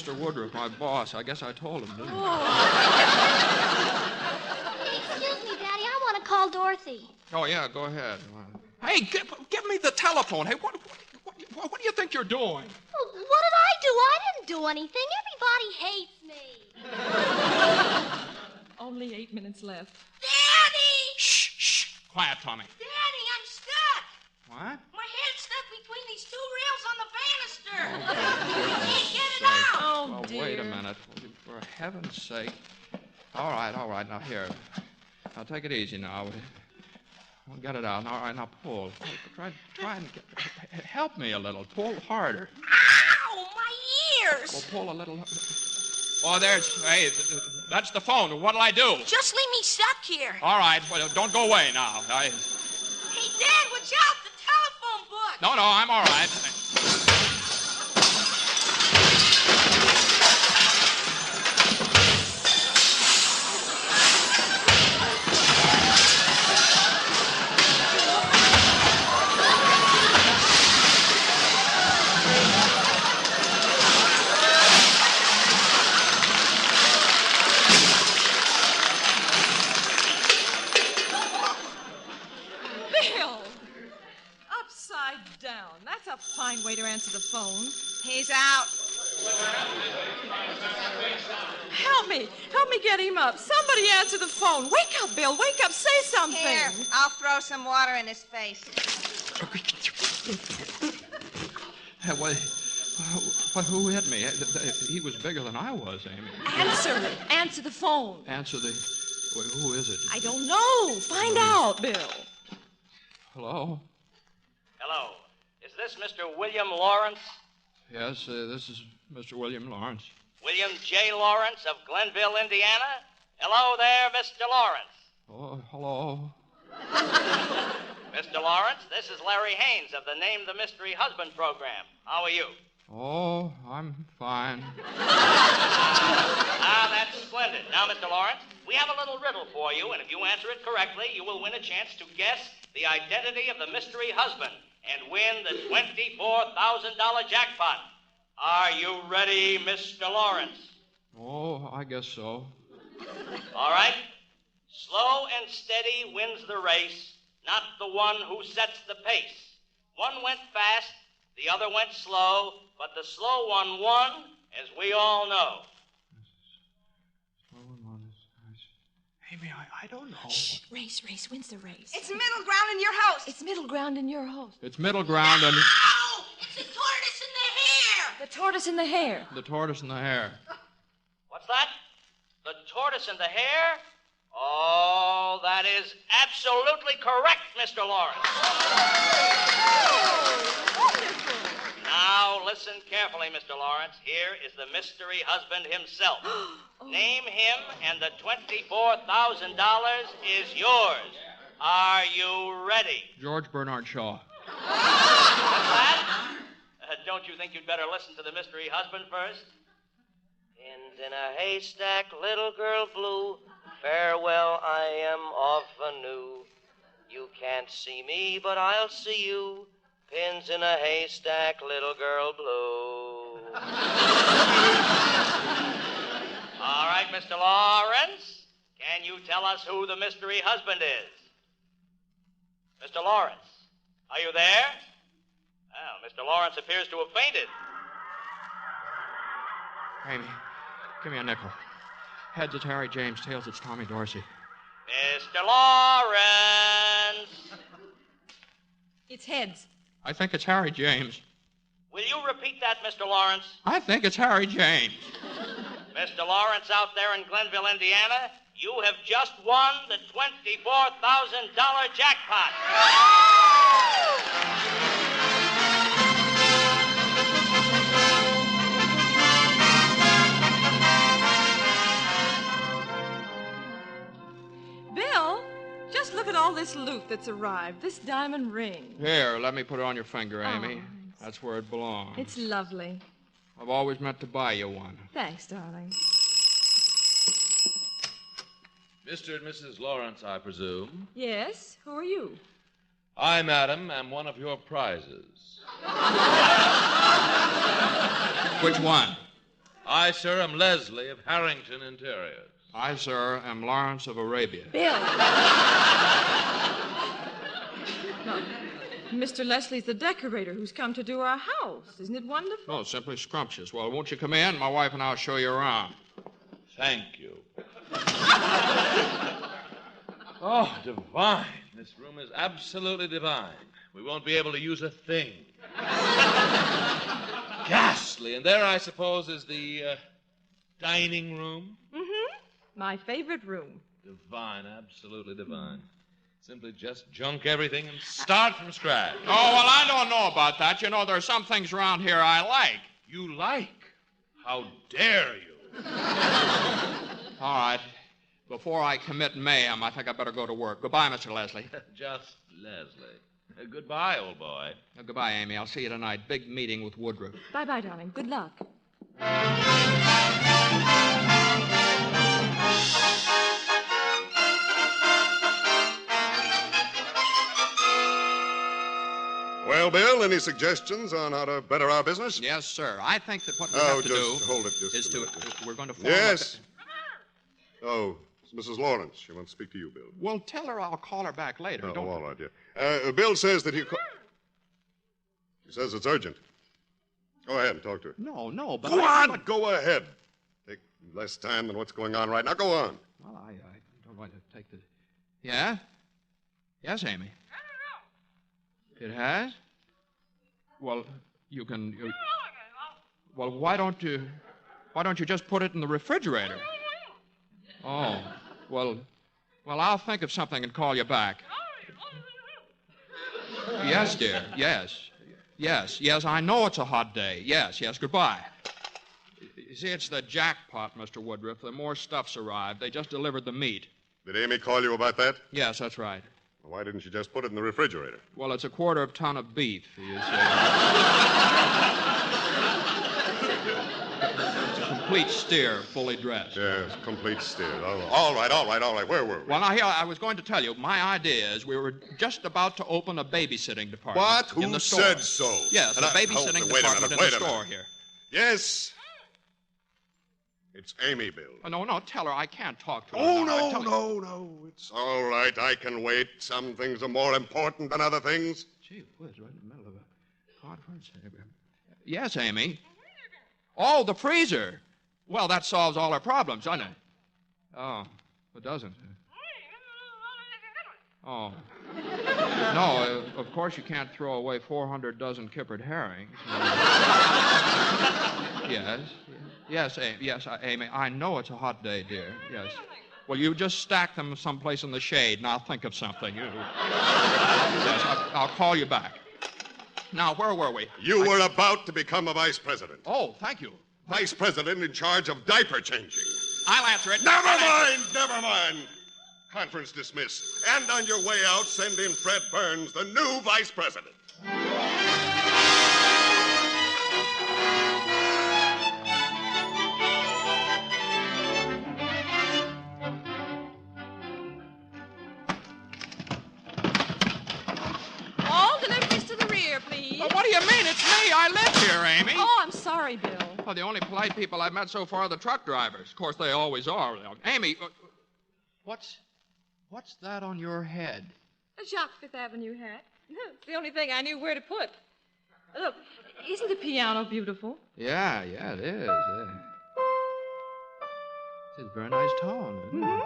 Mr. Woodruff, my boss. I guess I told him, didn't I?
Excuse me, Daddy. I want to call Dorothy.
Oh, yeah, go ahead. Hey, give me the telephone. Hey, what do you think you're doing?
Well, what did I do? I didn't do anything. Everybody hates me.
Only 8 minutes left.
Daddy!
Shh. Quiet, Tommy.
Daddy, I'm stuck.
What?
My head's stuck between these 2 rails on the banister. I can't get it out.
Oh,
Well,
dear.
wait a minute. For heaven's sake. All right. Now, here. Now, take it easy now. We'll get it out. All right, now pull. Try and help me a little. Pull harder.
Ow, my ears.
Well, pull a little. Oh, hey, that's the phone. What'll I do?
Just leave me stuck here.
All right, well, don't go away now.
Hey, Dad, watch out. The telephone book.
No, I'm all right.
Bill! Upside down. That's a fine way to answer the phone.
He's out.
Help me get him up. Somebody answer the phone. Wake up, Bill. Wake up. Say something.
Here, I'll throw some water in his face.
Hey, who hit me? He was bigger than I was, Amy.
Answer the phone.
Answer the... Wait, who is it?
I don't know. Find out, Bill.
Hello?
Hello. Is this Mr. William Lawrence?
Yes, this is Mr. William Lawrence.
William J. Lawrence of Glenville, Indiana? Hello there, Mr. Lawrence.
Oh, hello.
Mr. Lawrence, this is Larry Haynes of the Name the Mystery Husband program. How are you?
Oh, I'm fine.
That's splendid. Now, Mr. Lawrence, we have a little riddle for you, and if you answer it correctly, you will win a chance to guess the identity of the mystery husband and win the $24,000 jackpot. Are you ready, Mr. Lawrence?
Oh, I guess so.
All right. Slow and steady wins the race, not the one who sets the pace. One went fast, the other went slow, but the slow one won, as we all know.
Amy, I don't know.
Shh, race. Wins the race.
It's middle ground in your house.
It's middle ground in your house.
It's middle ground and...
Ow! It's the tortoise in the hair.
The tortoise in the hair.
The tortoise and the hare.
What's that? The tortoise and the hare? Oh, that is absolutely correct, Mr. Lawrence. Now, listen carefully, Mr. Lawrence. Here is the mystery husband himself. Name him, and the $24,000 is yours. Are you ready?
George Bernard Shaw.
What's that? Don't you think you'd better listen to the mystery husband first? Pins in a haystack, little girl blue. Farewell, I am off anew. You can't see me, but I'll see you. Pins in a haystack, little girl blue. All right, Mr. Lawrence, can you tell us who the mystery husband is? Mr. Lawrence, are you there? Well, Mr. Lawrence appears to have fainted.
Amy, give me a nickel. Heads, it's Harry James. Tails, it's Tommy Dorsey.
Mr. Lawrence!
It's heads.
I think it's Harry James.
Will you repeat that, Mr. Lawrence?
I think it's Harry James.
Mr. Lawrence out there in Glenville, Indiana, you have just won the $24,000 jackpot.
Bill, just look at all this loot that's arrived. This diamond ring.
Here, let me put it on your finger, Amy. That's where it belongs.
It's lovely.
I've always meant to buy you one.
Thanks, darling.
Mr. and Mrs. Lawrence, I presume.
Yes? Who are you?
I, madam, am one of your prizes.
Which one?
I, sir, am Leslie of Harrington Interiors.
I, sir, am Lawrence of Arabia.
Bill. No, Mr. Leslie's the decorator who's come to do our house. Isn't it wonderful?
Oh, simply scrumptious. Well, won't you come in? My wife and I'll show you around.
Thank you. Oh, divine. This room is absolutely divine. We won't be able to use a thing. Ghastly. And there, I suppose, is the dining room.
Mm-hmm. My favorite room.
Divine, absolutely divine. Simply just junk everything and start from scratch.
Oh, well, I don't know about that. You know, there are some things around here I like.
You like? How dare you?
All right. Before I commit mayhem, I think I better go to work. Goodbye, Mr. Leslie.
Just Leslie. Goodbye, old boy.
Goodbye, Amy. I'll see you tonight. Big meeting with Woodruff.
Bye-bye, darling. Good luck.
Well, Bill, any suggestions on how to better our business?
Yes, sir. I think that what we have to do
hold it
is
a minute.
We're going to form
Yes. Oh, it's Mrs. Lawrence. She wants to speak to you, Bill.
Well, tell her I'll call her back later.
Oh,
Don't
all right, yeah. Bill says that he says it's urgent. Go ahead and talk to her.
No, but...
Go on! Go ahead. Take less time than what's going on right now. Go on.
Well, I don't want to take the... Yeah? Yes, Amy. It has? Well, you can... Well, why don't you just put it in the refrigerator? Oh, well, I'll think of something and call you back. Yes, dear, yes. Yes, I know it's a hot day. Yes, goodbye. You see, it's the jackpot, Mr. Woodruff. The more stuff's arrived. They just delivered the meat.
Did Amy call you about that?
Yes, that's right.
Well, why didn't you just put it in the refrigerator?
Well, it's a quarter of ton of beef, you see. It's a complete steer, fully dressed.
Yes, complete steer. All right. Where were we?
Well, now, here, I was going to tell you, my idea is we were just about to open a babysitting department.
What? Who
in the store.
said so?
Yes, a babysitting department in the store here.
Yes. It's Amy, Bill.
Oh, no, tell her I can't talk to her.
Oh,
now.
no. It's all right. I can wait. Some things are more important than other things.
Gee whiz, right in the middle of a conference. Yes, Amy. Oh, the freezer. Well, that solves all our problems, doesn't it? Oh, it doesn't. Oh. No, of course you can't throw away 400 dozen kippered herrings. Yes, Amy. I know it's a hot day, dear. Yes. Well, you just stack them someplace in the shade, and I'll think of something. Yes, I'll call you back. Now, where were we?
You were about to become a vice president.
Oh, thank you.
Vice president in charge of diaper changing.
I'll answer it.
Never mind. Conference dismissed. And on your way out, send in Fred Burns, the new vice president.
All deliveries to the rear, please.
Well, what do you mean? It's me. I live here, Amy.
Oh, I'm sorry, Bill.
Well, the only polite people I've met so far are the truck drivers. Of course, they always are. Amy, what's that on your head?
A Jacques Fifth Avenue hat. It's the only thing I knew where to put. Look, isn't the piano beautiful?
Yeah, it is. Yeah. It's a very nice tone, isn't it?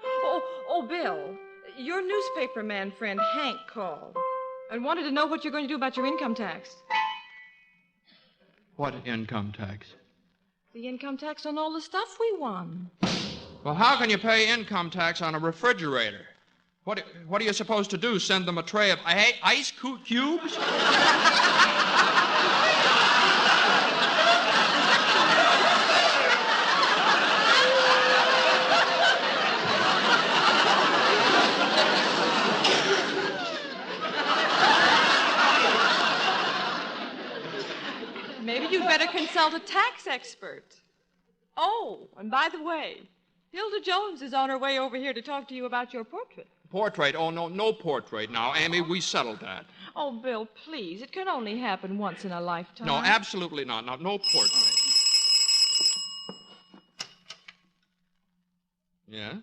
Oh, Bill, your newspaper man friend Hank called and wanted to know what you're going to do about your income tax.
What income tax?
The income tax on all the stuff we won.
Well, how can you pay income tax on a refrigerator? What are you supposed to do? Send them a tray of ice cubes?
Maybe you'd better consult a tax expert. Oh, and by the way, Hilda Jones is on her way over here to talk to you about your portrait.
Portrait? Oh, no portrait now. Amy, we settled that.
Oh, Bill, please. It can only happen once in a lifetime.
No, absolutely not. No portrait. Yeah?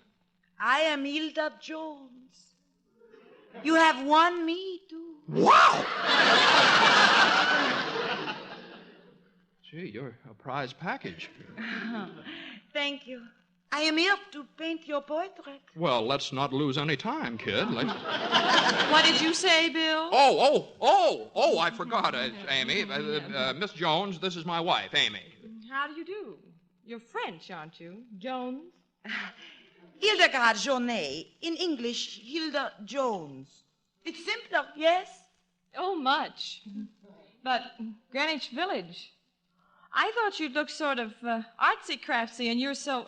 I am Hilda Jones. You have won me, too.
Wow! Gee, you're a prize package.
Thank you. I am here to paint your portrait.
Well, let's not lose any time, kid. Let's...
What did you say, Bill?
I forgot, Amy. Miss Jones, this is my wife, Amy.
How do you do? You're French, aren't you? Jones?
Hildegard Jonet. In English, Hilda Jones. It's simpler, yes?
Oh, much. But Greenwich Village. I thought you'd look sort of artsy-craftsy, and you're so...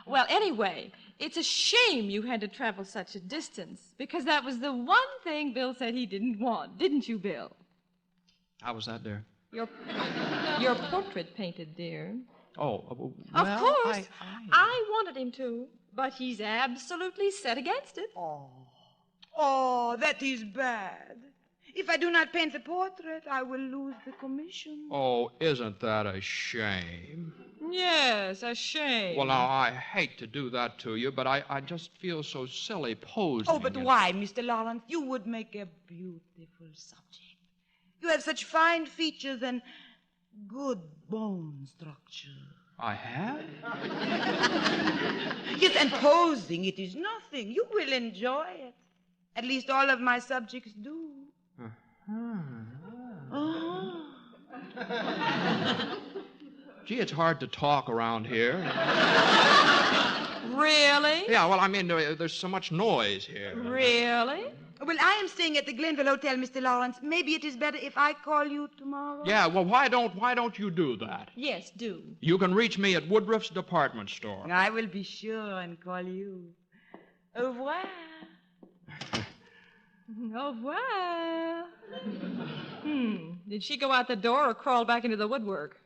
Well, anyway, it's a shame you had to travel such a distance, because that was the one thing Bill said he didn't want. Didn't you, Bill?
How was that, dear?
Your portrait painted, dear.
Oh,
Of
well,
course. I wanted him to, but he's absolutely set against it.
Oh, that is bad. If I do not paint the portrait, I will lose the commission.
Oh, isn't that a shame?
Yes, a shame.
Well, now, I hate to do that to you, but I just feel so silly posing.
Oh, but why, Mr. Lawrence? You would make a beautiful subject. You have such fine features and good bone structure.
I have?
Yes, and posing, it is nothing. You will enjoy it. At least all of my subjects do. Oh.
Gee, it's hard to talk around here.
Really?
Yeah, well, I mean, there's so much noise here.
Really?
Well, I am staying at the Glenville Hotel, Mr. Lawrence. Maybe it is better if I call you tomorrow.
Yeah, well, why don't you do that?
Yes, do.
You can reach me at Woodruff's department store.
I will be sure and call you. Au revoir.
Au revoir. Did she go out the door or crawl back into the woodwork?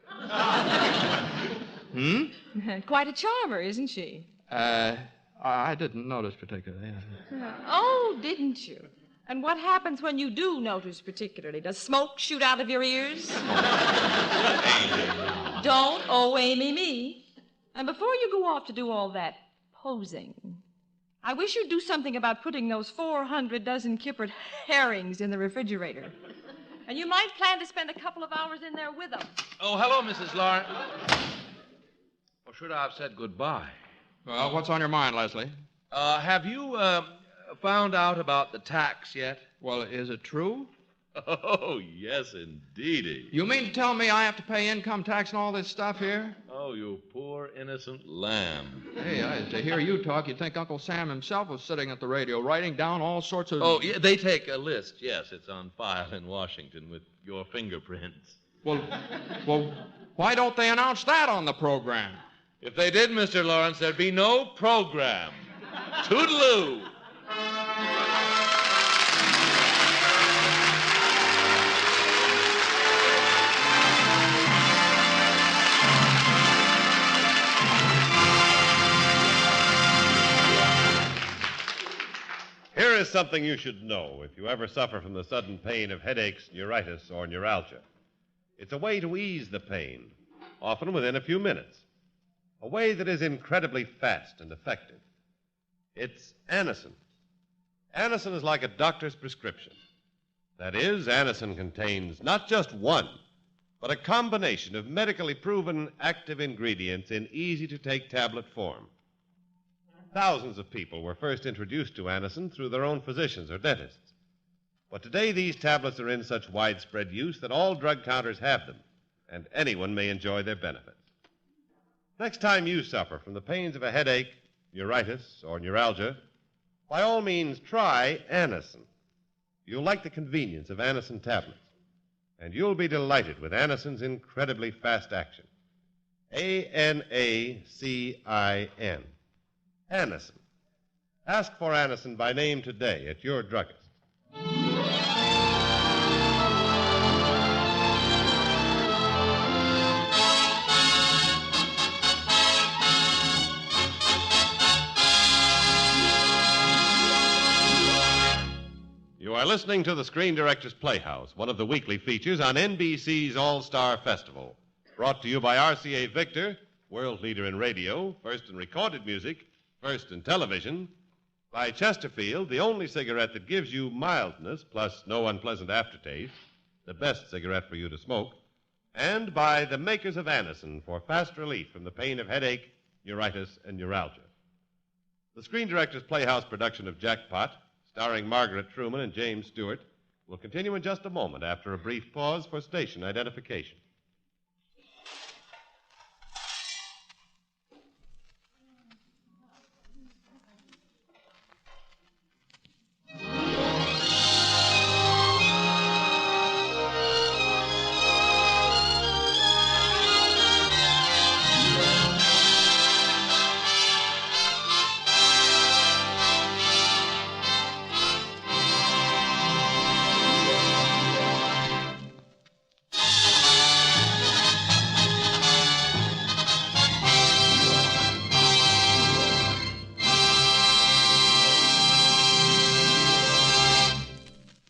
Quite a charmer, isn't she?
I didn't notice particularly.
Oh, didn't you? And what happens when you do notice particularly? Does smoke shoot out of your ears? Don't, Amy, me. And before you go off to do all that posing, I wish you'd do something about putting those 400 dozen kippered herrings in the refrigerator. And you might plan to spend a couple of hours in there with them.
Oh, hello, Mrs. Lawrence. Or should I have said goodbye?
Well, what's on your mind, Leslie?
Have you found out about the tax yet?
Well, is it true?
Oh, yes, indeedy.
You mean to tell me I have to pay income tax and all this stuff here?
Oh, you poor innocent lamb.
Hey, to hear you talk, you'd think Uncle Sam himself was sitting at the radio writing down all sorts of...
Oh, yeah, they take a list. Yes, it's on file in Washington with your fingerprints.
Well, why don't they announce that on the program?
If they did, Mr. Lawrence, there'd be no program. Toodaloo.
Here is something you should know if you ever suffer from the sudden pain of headaches, neuritis, or neuralgia. It's a way to ease the pain, often within a few minutes. A way that is incredibly fast and effective. It's Anacin. Anacin is like a doctor's prescription. That is, Anacin contains not just one, but a combination of medically proven active ingredients in easy-to-take tablet form. Thousands of people were first introduced to Anacin through their own physicians or dentists. But today these tablets are in such widespread use that all drug counters have them, and anyone may enjoy their benefits. Next time you suffer from the pains of a headache, neuritis, or neuralgia, by all means try Anacin. You'll like the convenience of Anacin tablets, and you'll be delighted with Anacin's incredibly fast action. A-N-A-C-I-N. Anacin. Ask for Anacin by name today at your druggist. You are listening to the Screen Directors Playhouse, one of the weekly features on NBC's All-Star Festival. Brought to you by RCA Victor, world leader in radio, first in recorded music, First in television, by Chesterfield, the only cigarette that gives you mildness plus no unpleasant aftertaste, the best cigarette for you to smoke, and by the makers of Anacin for fast relief from the pain of headache, neuritis, and neuralgia. The Screen Directors Playhouse production of Jackpot, starring Margaret Truman and James Stewart, will continue in just a moment after a brief pause for station identification.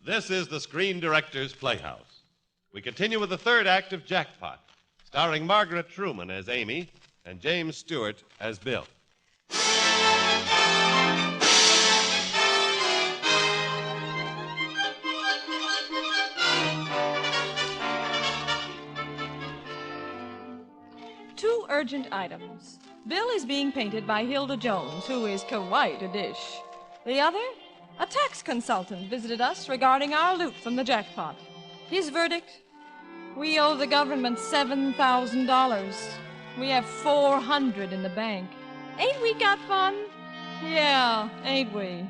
This is the Screen Directors Playhouse. We continue with the third act of Jackpot, starring Margaret Truman as Amy and James Stewart as Bill.
Two urgent items. Bill is being painted by Hilda Jones, who is quite a dish. The other? A tax consultant visited us regarding our loot from the jackpot. His verdict? We owe the government $7,000. We have $400 in the bank. Ain't we got fun? Yeah, ain't we?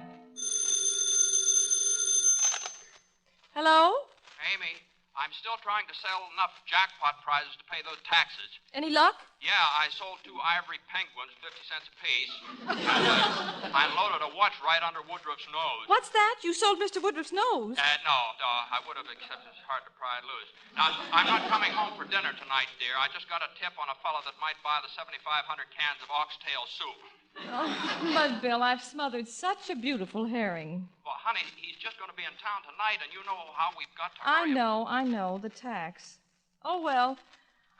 Hello?
Amy, I'm still trying to sell enough jackpot prizes to pay those taxes.
Any luck?
Yeah, I sold 2 ivory penguins, 50 cents apiece. I loaded a watch right under Woodruff's nose.
What's that? You sold Mr. Woodruff's nose?
No, I would have, except it's hard to pry loose. Now, I'm not coming home for dinner tonight, dear. I just got a tip on a fellow that might buy the 7,500 cans of oxtail soup.
Oh, but, Bill, I've smothered such a beautiful herring.
Well, honey, he's just going to be in town tonight, and you know how we've got to
I
hurry.
know, the tax. Oh, well,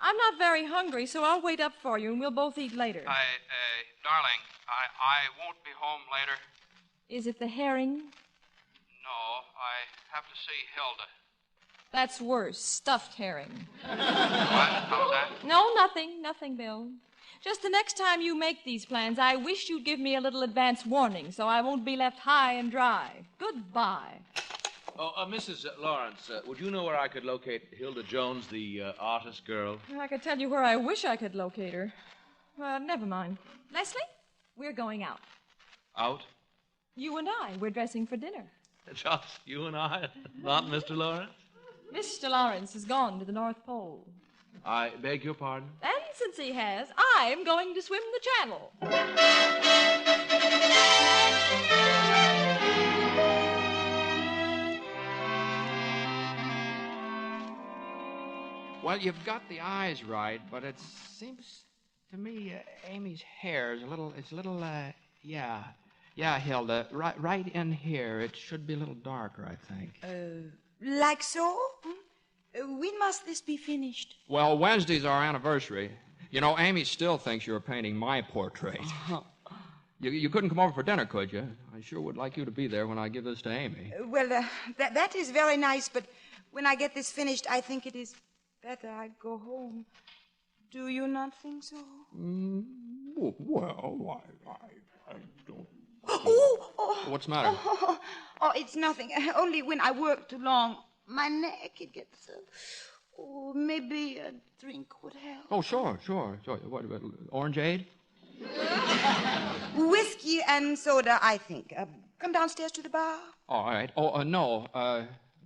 I'm not very hungry, so I'll wait up for you, and we'll both eat later.
Darling, I won't be home later.
Is it the herring?
No, I have to see Hilda.
That's worse, stuffed herring.
What? How's that?
No, nothing, Bill. Just the next time you make these plans, I wish you'd give me a little advance warning so I won't be left high and dry. Goodbye.
Oh, Mrs. Lawrence, would you know where I could locate Hilda Jones, the artist girl?
I could tell you where I wish I could locate her. Never mind. Leslie, we're going out.
Out?
You and I, we're dressing for dinner.
Just you and I, not Mr. Lawrence?
Mr. Lawrence has gone to the North Pole.
I beg your pardon?
And since he has, I'm going to swim the channel.
Well, you've got the eyes right, but it seems to me Amy's hair is a little, yeah, Hilda, right in here. It should be a little darker, I think.
Like so? When must this be finished?
Well, Wednesday's our anniversary. You know, Amy still thinks you're painting my portrait. You couldn't come over for dinner, could you? I sure would like you to be there when I give this to Amy.
That is very nice, but when I get this finished, I think it is better I go home. Do you not think so?
Well, I don't...
Oh!
What's the matter?
Oh, it's nothing. Only when I work too long, my neck, it gets... maybe a drink would help.
Oh, sure. What, orangeade?
Whiskey and soda, I think. Come downstairs to the bar.
All right. Oh, no.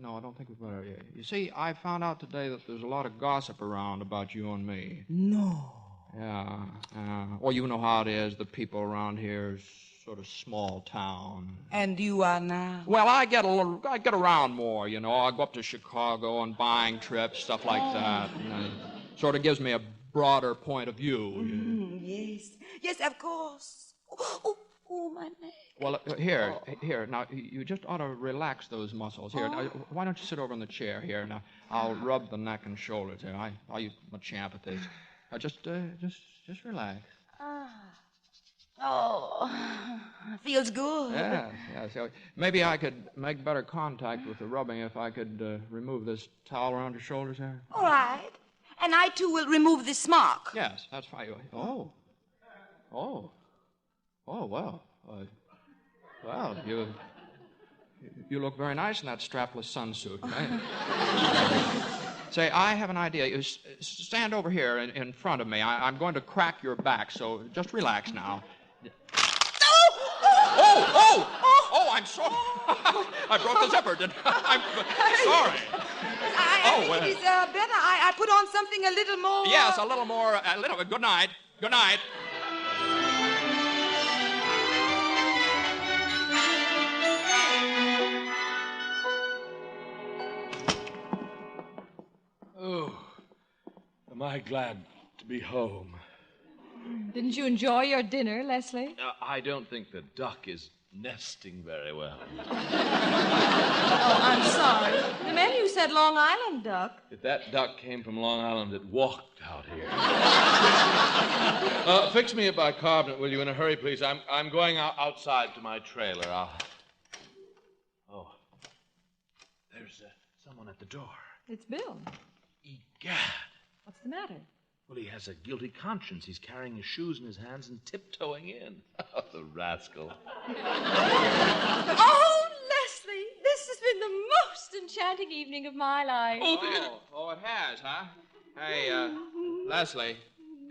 No, I don't think we better. You see, I found out today that there's a lot of gossip around about you and me.
No.
Yeah. Well, you know how it is. The people around here is sort of small town.
And you are now?
Well, I get around more, you know. I go up to Chicago on buying trips, stuff like that. And it sort of gives me a broader point of view.
Yes, of course. Oh, my neck.
Well, here. Now, you just ought to relax those muscles. Here, now, why don't you sit over in the chair here? Now, I'll rub the neck and shoulders here. I'll use my champ at this. Just relax.
Oh, feels good.
Yes. So maybe I could make better contact with the rubbing if I could remove this towel around your shoulders there.
All right. And I, too, will remove this smock.
Yes, that's fine. Oh, well. Well, you look very nice in that strapless sunsuit. Say, I have an idea. You stand over here in front of me. I'm going to crack your back, so just relax now. Oh, I'm sorry. I broke the zipper. I'm sorry.
I think it is better. I put on something a little more...
Yes, a little more. Good night. Good night.
Oh, am I glad to be home.
Didn't you enjoy your dinner, Leslie?
I don't think the duck is nesting very well.
Oh, I'm sorry. The menu said Long Island duck.
If that duck came from Long Island, it walked out here. Fix me a bicarbonate, will you, in a hurry, please? I'm going outside to my trailer. Oh, there's someone at the door.
It's Bill.
Egad.
What's the matter?
Well, he has a guilty conscience. He's carrying his shoes in his hands and tiptoeing in. Oh, the rascal.
Oh, Leslie, this has been the most enchanting evening of my life.
Oh, it has, huh? Hey, Leslie,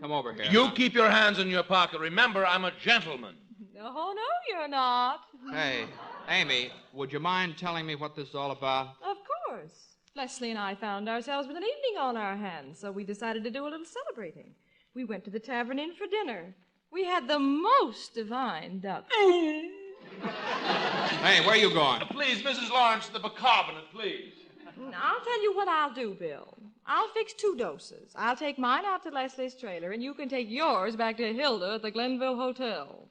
come over here.
You keep your hands in your pocket. Remember, I'm a gentleman.
Oh, no, you're not.
Hey, Amy, would you mind telling me what this is all about?
Of course. Leslie and I found ourselves with an evening on our hands, so we decided to do a little celebrating. We went to the Tavern Inn for dinner. We had the most divine duck.
Hey, where are you going?
Please, Mrs. Lawrence, the bicarbonate, please.
I'll tell you what I'll do, Bill. I'll fix 2 doses. I'll take mine out to Leslie's trailer, and you can take yours back to Hilda at the Glenville Hotel.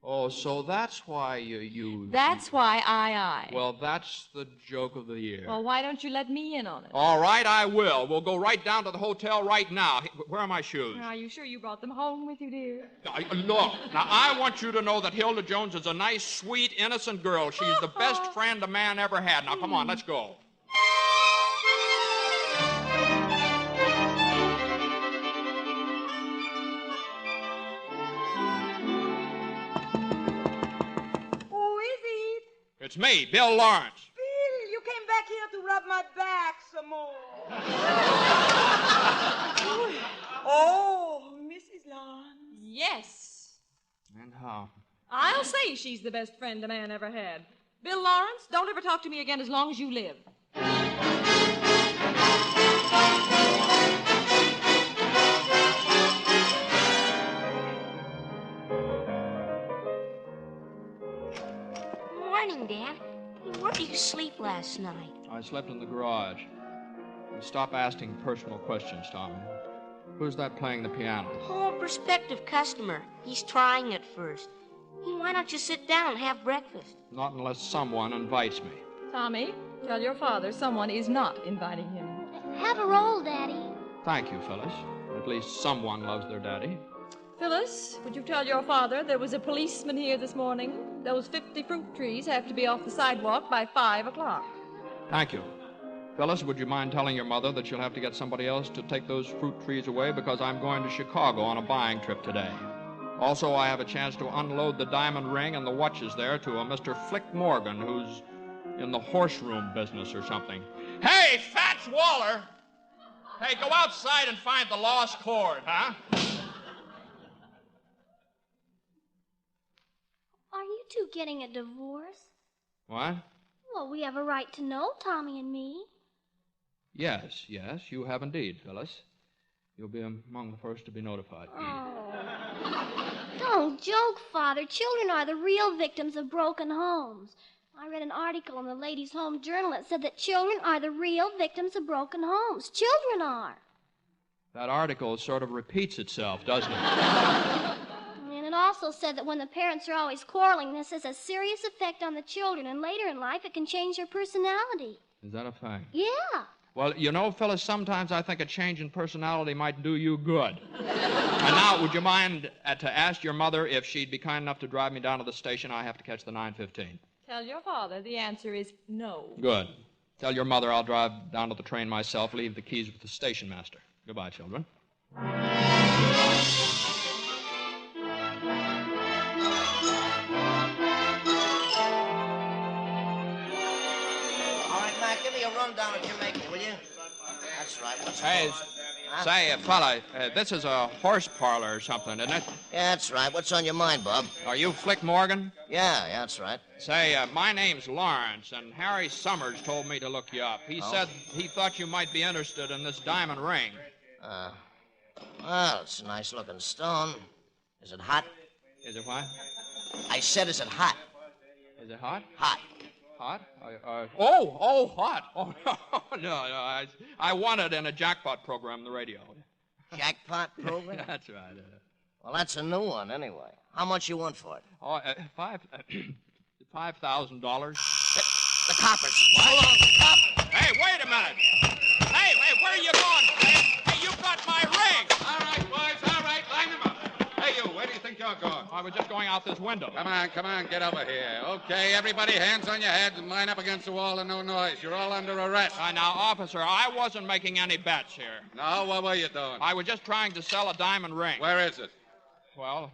Oh, so that's why you...
That's why I.
Well, that's the joke of the year.
Well, why don't you let me in on it?
All right, I will. We'll go right down to the hotel right now. Where are my shoes?
Are you sure you brought them home with you, dear?
Look, now, I want you to know that Hilda Jones is a nice, sweet, innocent girl. She's the best friend a man ever had. Now, come on, let's go. It's me, Bill Lawrence.
Bill, you came back here to rub my back some more. Oh, Mrs. Lawrence.
Yes.
And how?
I'll say she's the best friend a man ever had. Bill Lawrence, don't ever talk to me again as long as you live.
Morning, Dad. Where did you sleep last night?
I slept in the garage. Stop asking personal questions, Tommy. Who's that playing the piano?
Oh, a prospective customer. He's trying it first. Why don't you sit down and have breakfast?
Not unless someone invites me.
Tommy, tell your father someone is not inviting him.
Have a roll, Daddy.
Thank you, Phyllis. At least someone loves their daddy.
Phyllis, would you tell your father there was a policeman here this morning? Those 50 fruit trees have to be off the sidewalk by 5 o'clock.
Thank you. Phyllis, would you mind telling your mother that she'll have to get somebody else to take those fruit trees away because I'm going to Chicago on a buying trip today. Also, I have a chance to unload the diamond ring and the watches there to a Mr. Flick Morgan, who's in the horse room business or something. Hey, Fats Waller! Hey, go outside and find the lost cord, huh?
Are you two getting a divorce?
What?
Well, we have a right to know, Tommy and me.
Yes, you have indeed, Phyllis. You'll be among the first to be notified.
Don't joke, Father. Children are the real victims of broken homes. I read an article in the Ladies' Home Journal that said that children are the real victims of broken homes. Children are.
That article sort of repeats itself, doesn't it?
And it also said that when the parents are always quarreling, this has a serious effect on the children, and later in life it can change their personality.
Is that a fact?
Yeah.
Well, you know, Phyllis, sometimes I think a change in personality might do you good. And now, would you mind to ask your mother if she'd be kind enough to drive me down to the station? I have to catch the 9:15.
Tell your father the answer is no.
Good. Tell your mother I'll drive down to the train myself, leave the keys with the station master. Goodbye, children.
All right, Mac, give me a rundown of Jamaica, will you? That's right. What's it
Hey,
called? Huh?
say, fella, this is a horse parlor or something, isn't it?
Yeah, that's right. What's on your mind, Bob?
Are you Flick Morgan?
Yeah, that's right.
Say, my name's Lawrence, and Harry Summers told me to look you up. He said he thought you might be interested in this diamond ring.
Well, it's a nice-looking stone. Is it hot?
Is it what?
I said, is it hot?
Is it hot?
Hot.
Hot? Hot. Oh, no. I won it in a jackpot program on the radio.
Jackpot program?
That's right.
Well, that's a new one, anyway. How much you want for it?
$5,000.
The coppers.
Hold on, the coppers. Hey, wait a minute. Hey, where are you going? Hey, you got my ring.
All right, boys, all right, line them up. Hey, you, where do you think you're going?
I was just going out this window.
Come on, get over here. Okay, everybody, hands on your heads and line up against the wall and no noise. You're all under arrest.
Now, officer, I wasn't making any bets here.
No, what were you doing?
I was just trying to sell a diamond ring.
Where is it?
Well,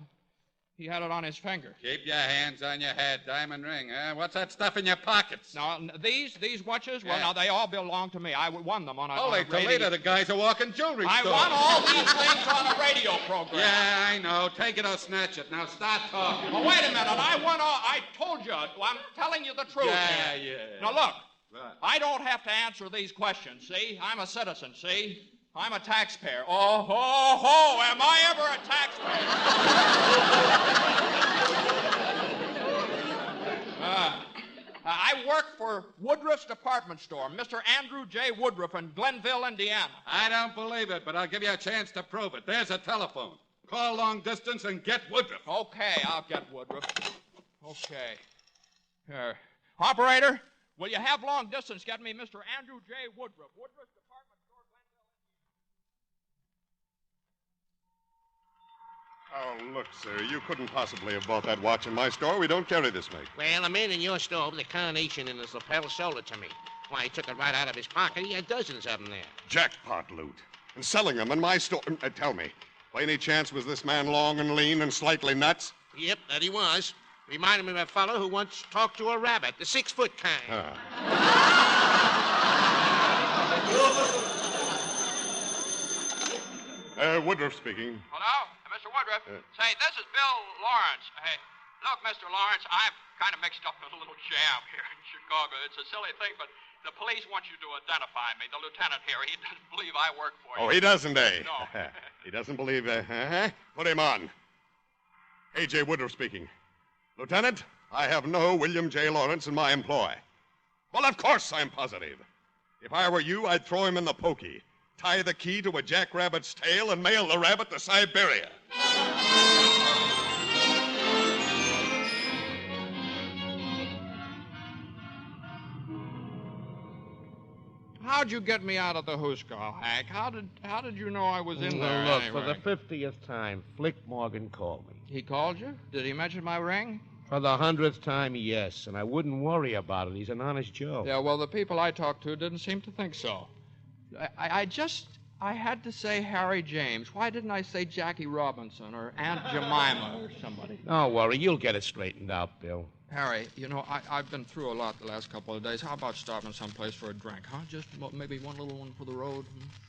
he had it on his finger.
Keep your hands on your head. Diamond ring, huh? What's that stuff in your pockets?
Now, these watches,
Yeah.
well, now, they all belong to me. I won them on a
Holy
radio.
Toledo, the guy's a walking jewelry
I
store.
won all these things on a radio program.
Yeah, I know. Take it or snatch it. Now start talking.
Well, wait a minute. I won all... I told you. I'm telling you the truth
Yeah,
here.
yeah.
Now, look.
What?
I don't have to answer these questions, see? I'm a citizen, see? I'm a taxpayer. Oh, ho, ho, am I ever a taxpayer? I work for Woodruff's department store, Mr. Andrew J. Woodruff in Glenville, Indiana.
I don't believe it, but I'll give you a chance to prove it. There's a telephone. Call long distance and get Woodruff.
Okay, I'll get Woodruff. Okay. Here. Operator, will you have long distance get me Mr. Andrew J. Woodruff, Woodruff's department store,
Oh, look, sir, you couldn't possibly have bought that watch in my store. We don't carry this make.
Well, a man in your store with a carnation in his lapel sold it to me. Why, he took it right out of his pocket. He had dozens of them there.
Jackpot loot. And selling them in my store. Tell me, by any chance was this man long and lean and slightly nuts?
Yep, that he was. Reminded me of a fellow who once talked to a rabbit, the 6-foot kind.
Woodruff speaking.
Hello? Mr. Woodruff? Say, this is Bill Lawrence. Hey, look, Mr. Lawrence, I'm kind of mixed up in a little jam here in Chicago. It's a silly thing, but the police want you to identify me. The lieutenant here, he doesn't believe I work for you.
Oh, he doesn't, eh?
No.
He doesn't believe, Put him on. A.J. Woodruff speaking. Lieutenant, I have no William J. Lawrence in my employ. Well, of course I'm positive. If I were you, I'd throw him in the pokey, tie the key to a jackrabbit's tail, and mail the rabbit to Siberia.
How'd you get me out of the Hooskow, Hank? How did you know I was in there
Look,
anyway?
for the 50th time, Flick Morgan called me.
He called you? Did he mention my ring?
For the 100th time, yes, and I wouldn't worry about it. He's an honest Joe.
Yeah, well, the people I talked to didn't seem to think so. I had to say Harry James. Why didn't I say Jackie Robinson or Aunt Jemima or somebody?
Don't worry, you'll get it straightened out, Bill.
Harry, you know, I've been through a lot the last couple of days. How about stopping someplace for a drink, huh? Just maybe one little one for the road?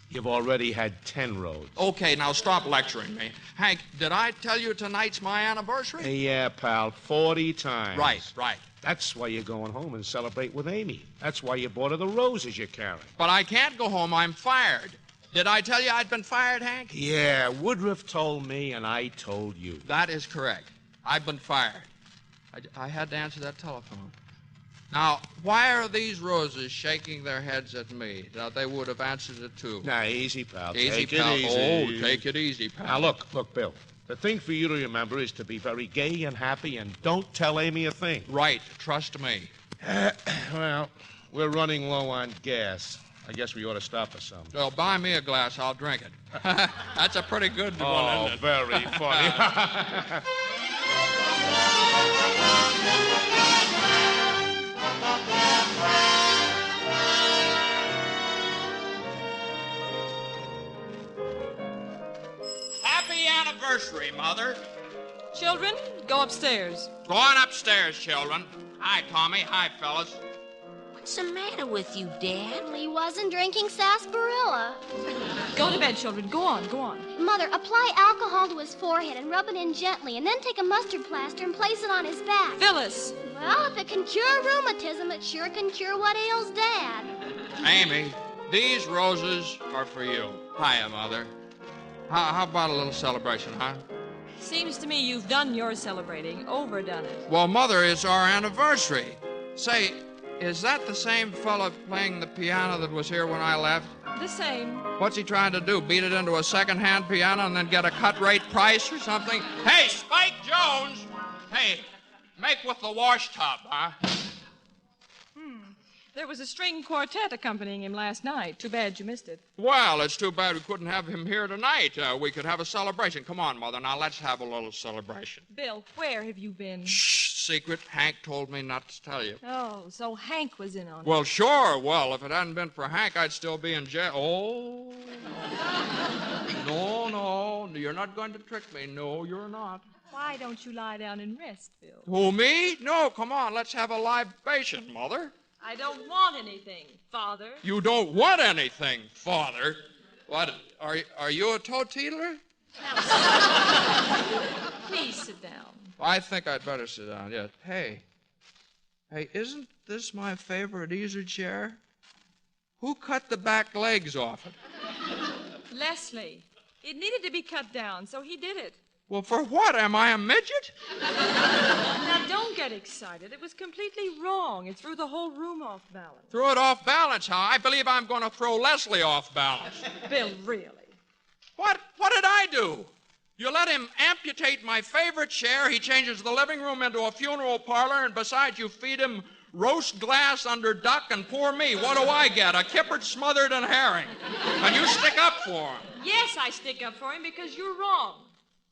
You've already had 10 roads.
Okay, now stop lecturing me. Hank, did I tell you tonight's my anniversary?
Yeah, pal, 40 times.
Right.
That's why you're going home and celebrate with Amy. That's why you bought her the roses you're carrying.
But I can't go home. I'm fired. Did I tell you I'd been fired, Hank?
Yeah, Woodruff told me and I told you.
That is correct. I've been fired. I had to answer that telephone. Now, why are these roses shaking their heads at me? Now, they would have answered it, too.
Now, easy, pal.
Easy,
Take
pal.
it easy.
Oh, take it easy, pal.
Now, look, Bill. The thing for you to remember is to be very gay and happy and don't tell Amy a thing.
Right. Trust me.
Well, we're running low on gas. I guess we ought to stop for some.
Well, buy me a glass. I'll drink it. That's a pretty good one,
Oh,
isn't it?
very funny.
Happy anniversary, Mother.
Children, go upstairs.
Go on upstairs, children. Hi, Tommy. Hi, fellas.
What's the matter with you, Dad?
He wasn't drinking sarsaparilla.
Go to bed, children. Go on, go on.
Mother, apply alcohol to his forehead and rub it in gently, and then take a mustard plaster and place it on his back.
Phyllis!
Well, if it can cure rheumatism, it sure can cure what ails Dad.
Amy, these roses are for you. Hiya, Mother. How about a little celebration, huh?
Seems to me you've done your celebrating, overdone it.
Well, Mother, it's our anniversary. Say, is that the same fella playing the piano that was here when I left?
The same.
What's he trying to do? Beat it into a second-hand piano and then get a cut-rate price or something? Hey, Spike Jones! Hey, make with the wash tub, huh?
There was a string quartet accompanying him last night. Too bad you missed it.
Well, it's too bad we couldn't have him here tonight. We could have a celebration. Come on, Mother. Now, let's have a little celebration.
Bill, where have you been?
Shh, secret. Hank told me not to tell you.
Oh, so Hank was in on it.
Well, sure. Well, if it hadn't been for Hank, I'd still be in jail. Oh. No, you're not going to trick me. No, you're not.
Why don't you lie down and rest, Bill?
Who, me? No, come on. Let's have a libation, Mother.
I don't want anything, Father.
You don't want anything, Father. What? Are you a teetotaler?
Please sit down.
I think I'd better sit down, yes. Hey, isn't this my favorite easy chair? Who cut the back legs off it?
Leslie, it needed to be cut down, so he did it.
Well, for what? Am I a midget?
Now, don't get excited. It was completely wrong. It threw the whole room off balance.
Threw it off balance, huh? I believe I'm going to throw Leslie off balance.
Bill, really?
What did I do? You let him amputate my favorite chair. He changes the living room into a funeral parlor, and besides, you feed him roast glass under duck, and poor me, what do I get? A kippered smothered in herring. And you stick up for him.
Yes, I stick up for him because you're wrong.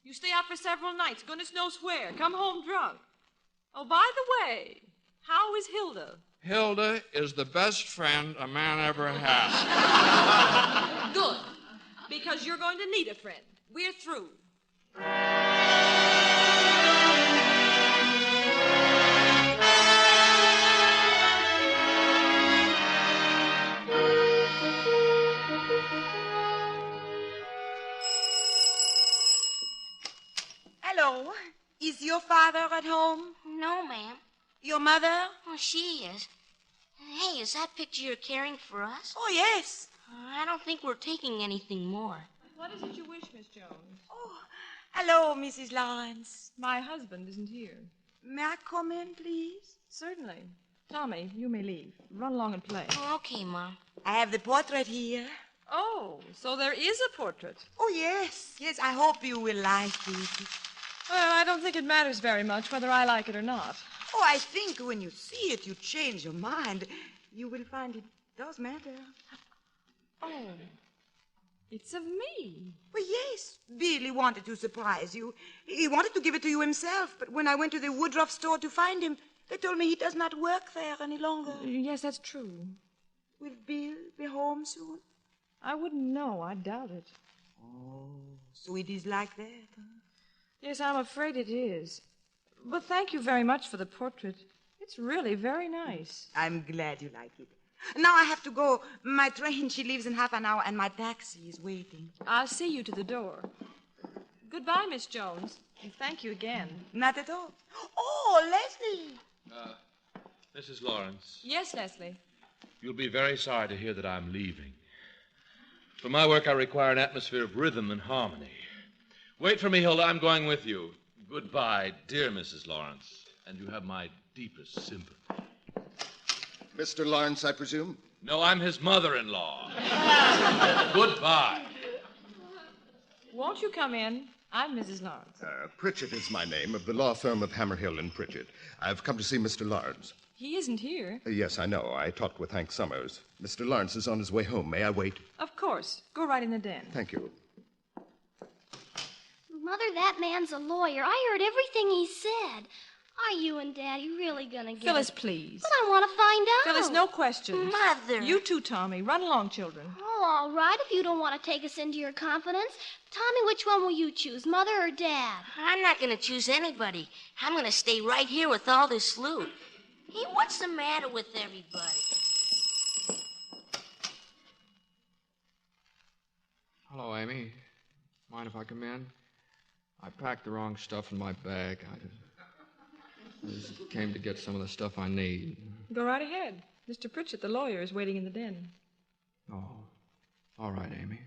You stay out for several nights, goodness knows where. Come home drunk. Oh, by the way, how is Hilda?
Hilda is the best friend a man ever had.
Good, because you're going to need a friend. We're through.
Hello. Is your father at home?
No, ma'am.
Your mother?
Oh, she is. Hey, is that picture you're carrying for us?
Oh, yes.
I don't think we're taking anything more.
What is it you wish, Miss Jones?
Oh, hello, Mrs. Lawrence.
My husband isn't here.
May I come in, please?
Certainly. Tommy, you may leave. Run along and play.
Oh, okay, Mom.
I have the portrait here.
Oh, so there is a portrait.
Oh, yes. Yes, I hope you will like it.
Well, I don't think it matters very much whether I like it or not.
Oh, I think when you see it, you change your mind. You will find it does matter.
Oh, it's of me.
Well, yes. Billy wanted to surprise you. He wanted to give it to you himself, but when I went to the Woodruff store to find him, they told me he does not work there any longer.
Yes, that's true.
Will Bill be home soon?
I wouldn't know. I doubt it.
Oh, so it is like that, huh?
Yes, I'm afraid it is. But thank you very much for the portrait. It's really very nice.
I'm glad you like it. Now I have to go. My train, she leaves in half an hour, and my taxi is waiting.
I'll see you to the door. Goodbye, Miss Jones. And thank you again.
Not at all. Oh, Leslie.
Mrs. Lawrence,
Yes, Leslie.
you'll be very sorry to hear that I'm leaving. For my work, I require an atmosphere of rhythm and harmony. Wait for me, Hilda. I'm going with you. Goodbye, dear Mrs. Lawrence. And you have my deepest sympathy.
Mr. Lawrence, I presume?
No, I'm his mother-in-law. Goodbye.
Won't you come in? I'm Mrs. Lawrence.
Pritchett is my name, of the law firm of Hammerhill and Pritchett. I've come to see Mr. Lawrence.
He isn't here.
Yes, I know. I talked with Hank Summers. Mr. Lawrence is on his way home. May I wait?
Of course. Go right in the den.
Thank you.
Mother, that man's a lawyer. I heard everything he said. Are you and Daddy really gonna get
Phyllis,
it?
please.
But I want to find out.
Phyllis, no questions.
Mother.
You too, Tommy. Run along, children.
Oh, all right, if you don't want to take us into your confidence. Tommy, which one will you choose, Mother or Dad?
I'm not going to choose anybody. I'm going to stay right here with all this loot. Hey, what's the matter with everybody?
Hello, Amy. Mind if I come in? I packed the wrong stuff in my bag. I just came to get some of the stuff I need.
Go right ahead. Mr. Pritchett, the lawyer, is waiting in the den.
Oh, all right, Amy.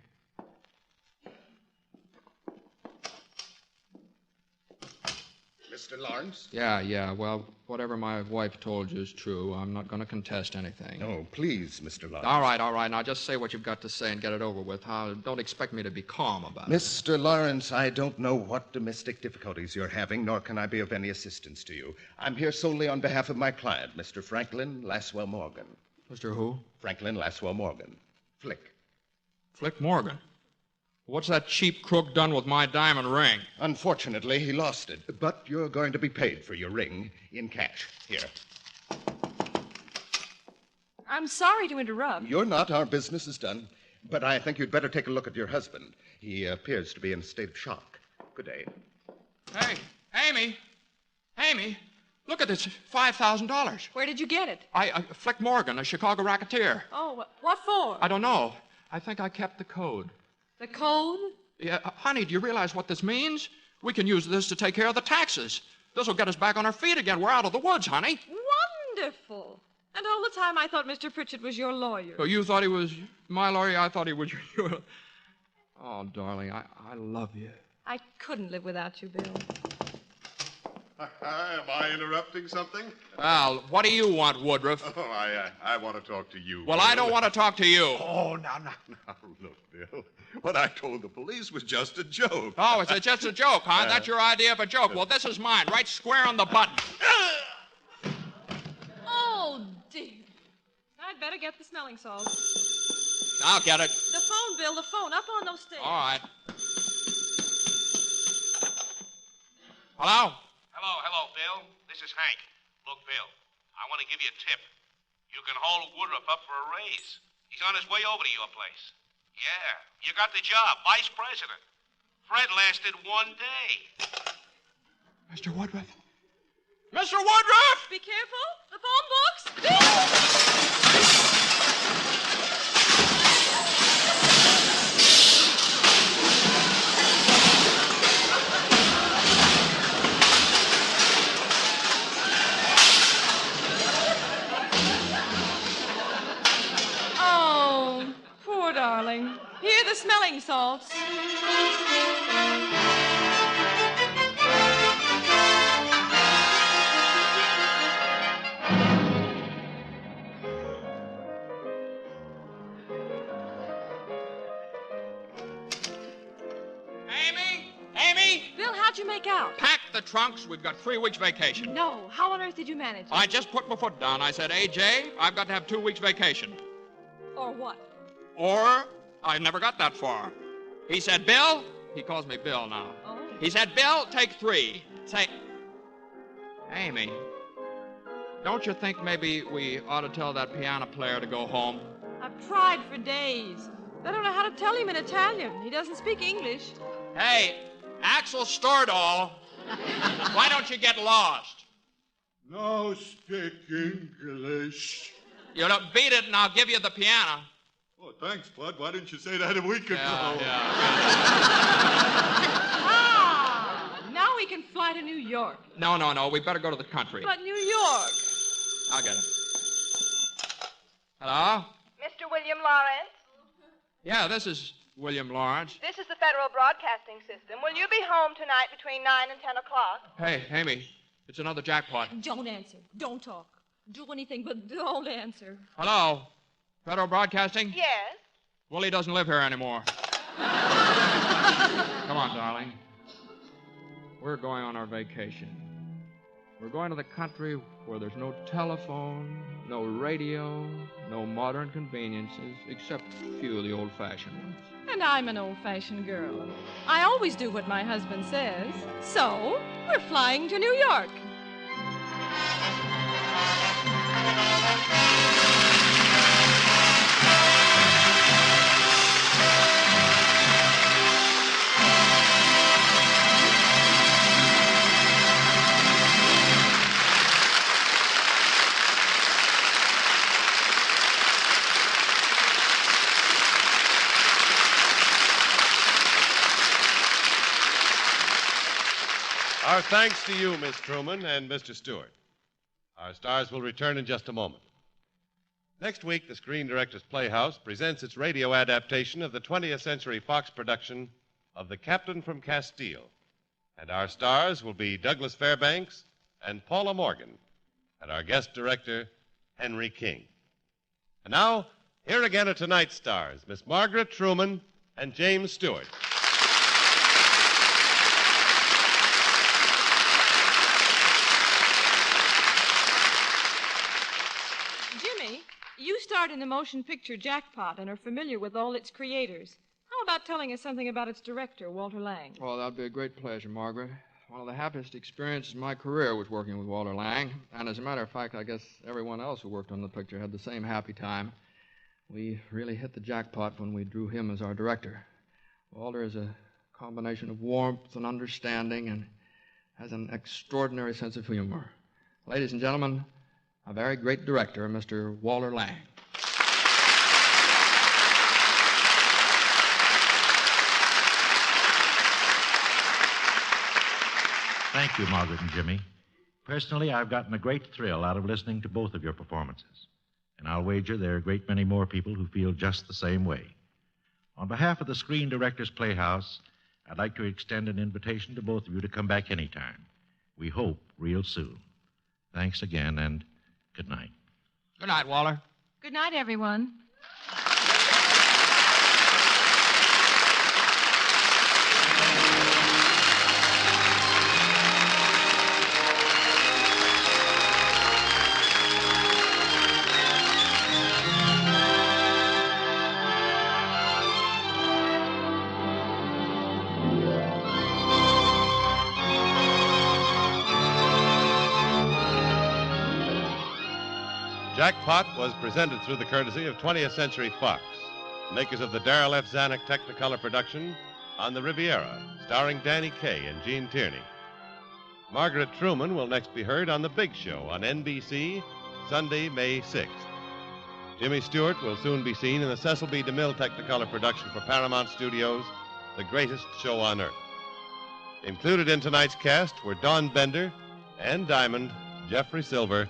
Mr. Lawrence?
Yeah. Well, whatever my wife told you is true. I'm not going to contest anything.
No, please, Mr. Lawrence.
All right. Now just say what you've got to say and get it over with. Don't expect me to be calm about it.
Mr. Lawrence, I don't know what domestic difficulties you're having, nor can I be of any assistance to you. I'm here solely on behalf of my client, Mr. Franklin Laswell Morgan.
Mr. who?
Franklin Laswell Morgan. Flick.
Flick Morgan? What's that cheap crook done with my diamond ring?
Unfortunately, he lost it, but you're going to be paid for your ring in cash. Here.
I'm sorry to interrupt.
You're not. Our business is done. But I think you'd better take a look at your husband. He appears to be in a state of shock. Good day.
Hey, Amy, look at this $5,000.
Where did you get it?
Flick Morgan, a Chicago racketeer.
Oh, what for?
I don't know. I think I kept the code.
The code?
Yeah, honey, do you realize what this means? We can use this to take care of the taxes. This will get us back on our feet again. We're out of the woods, honey.
Wonderful. And all the time I thought Mr. Pritchett was your lawyer.
So you thought he was my lawyer? I thought he was your... Oh, darling, I love you.
I couldn't live without you, Bill.
Am I interrupting something?
Al, what do you want, Woodruff?
Oh, I want to talk to you.
Well,
Bill.
I don't want to talk to you.
Oh, now, look, Bill. What I told the police was just a joke.
Oh, it's just a joke, huh? That's your idea of a joke. Well, this is mine, right square on the button.
Oh, dear. I'd better get the smelling salts.
I'll get it.
The phone, Bill, the phone, up on those stairs.
All right. Hello?
Hello, Bill. This is Hank. Look, Bill, I want to give you a tip. You can hold Woodruff up for a raise. He's on his way over to your place. Yeah, you got the job, vice president. Fred lasted 1 day.
Mr. Woodruff? Mr. Woodruff!
Be careful. The phone box. Oh, poor darling. Here are the smelling salts.
Amy?
Bill, how'd you make out?
Pack the trunks. We've got 3 weeks vacation.
No. How on earth did you manage it?
I just put my foot down. I said, AJ, I've got to have 2 weeks vacation.
Or what?
Or I never got that far. He said, Bill, he calls me Bill now.
Oh.
He said, Bill, take 3. Say, Amy, don't you think maybe we ought to tell that piano player to go home?
I've tried for days. I don't know how to tell him in Italian. He doesn't speak English.
Hey, Axel Stordahl, why don't you get lost?
No speak English.
You don't beat it and I'll give you the piano.
Oh, thanks, Bud. Why didn't you say that a week ago?
Now we can fly to New York.
No. We better go to the country.
But New York.
I'll get it. Hello?
Mr. William Lawrence?
Yeah, this is William Lawrence.
This is the Federal Broadcasting System. Will you be home tonight between 9 and 10 o'clock?
Hey, Amy, it's another jackpot.
Don't answer. Don't talk. Do anything, but don't answer.
Hello? Federal Broadcasting?
Yes.
Willie doesn't live here anymore. Come on, darling. we're going on our vacation. We're going to the country where there's no telephone, no radio, no modern conveniences, except a few of the old-fashioned ones.
And I'm an old-fashioned girl. I always do what my husband says. So, we're flying to New York.
Our thanks to you, Miss Truman and Mr. Stewart. Our stars will return in just a moment. Next week, the Screen Directors Playhouse presents its radio adaptation of the 20th Century Fox production of The Captain from Castile. And our stars will be Douglas Fairbanks and Paula Morgan, and our guest director, Henry King. And now, here again are tonight's stars, Miss Margaret Truman and James Stewart.
You starred in the motion picture Jackpot and are familiar with all its creators. How about telling us something about its director, Walter Lang?
Well, that'd be a great pleasure, Margaret. One of the happiest experiences of my career was working with Walter Lang. And as a matter of fact, I guess everyone else who worked on the picture had the same happy time. We really hit the jackpot when we drew him as our director. Walter is a combination of warmth and understanding and has an extraordinary sense of humor. Ladies and gentlemen, a very great director, Mr. Walter Lang.
Thank you, Margaret and Jimmy. Personally, I've gotten a great thrill out of listening to both of your performances. And I'll wager there are a great many more people who feel just the same way. On behalf of the Screen Directors Playhouse, I'd like to extend an invitation to both of you to come back anytime. We hope real soon. Thanks again, and good night.
Good night, Walter.
Good night, everyone.
Jackpot was presented through the courtesy of 20th Century Fox, makers of the Darrell F. Zanuck Technicolor production On the Riviera, starring Danny Kaye and Gene Tierney. Margaret Truman will next be heard on The Big Show on NBC, Sunday, May 6th. Jimmy Stewart will soon be seen in the Cecil B. DeMille Technicolor production for Paramount Studios, The Greatest Show on Earth. Included in tonight's cast were Dawn Bender, Ann Diamond, Jeffrey Silver,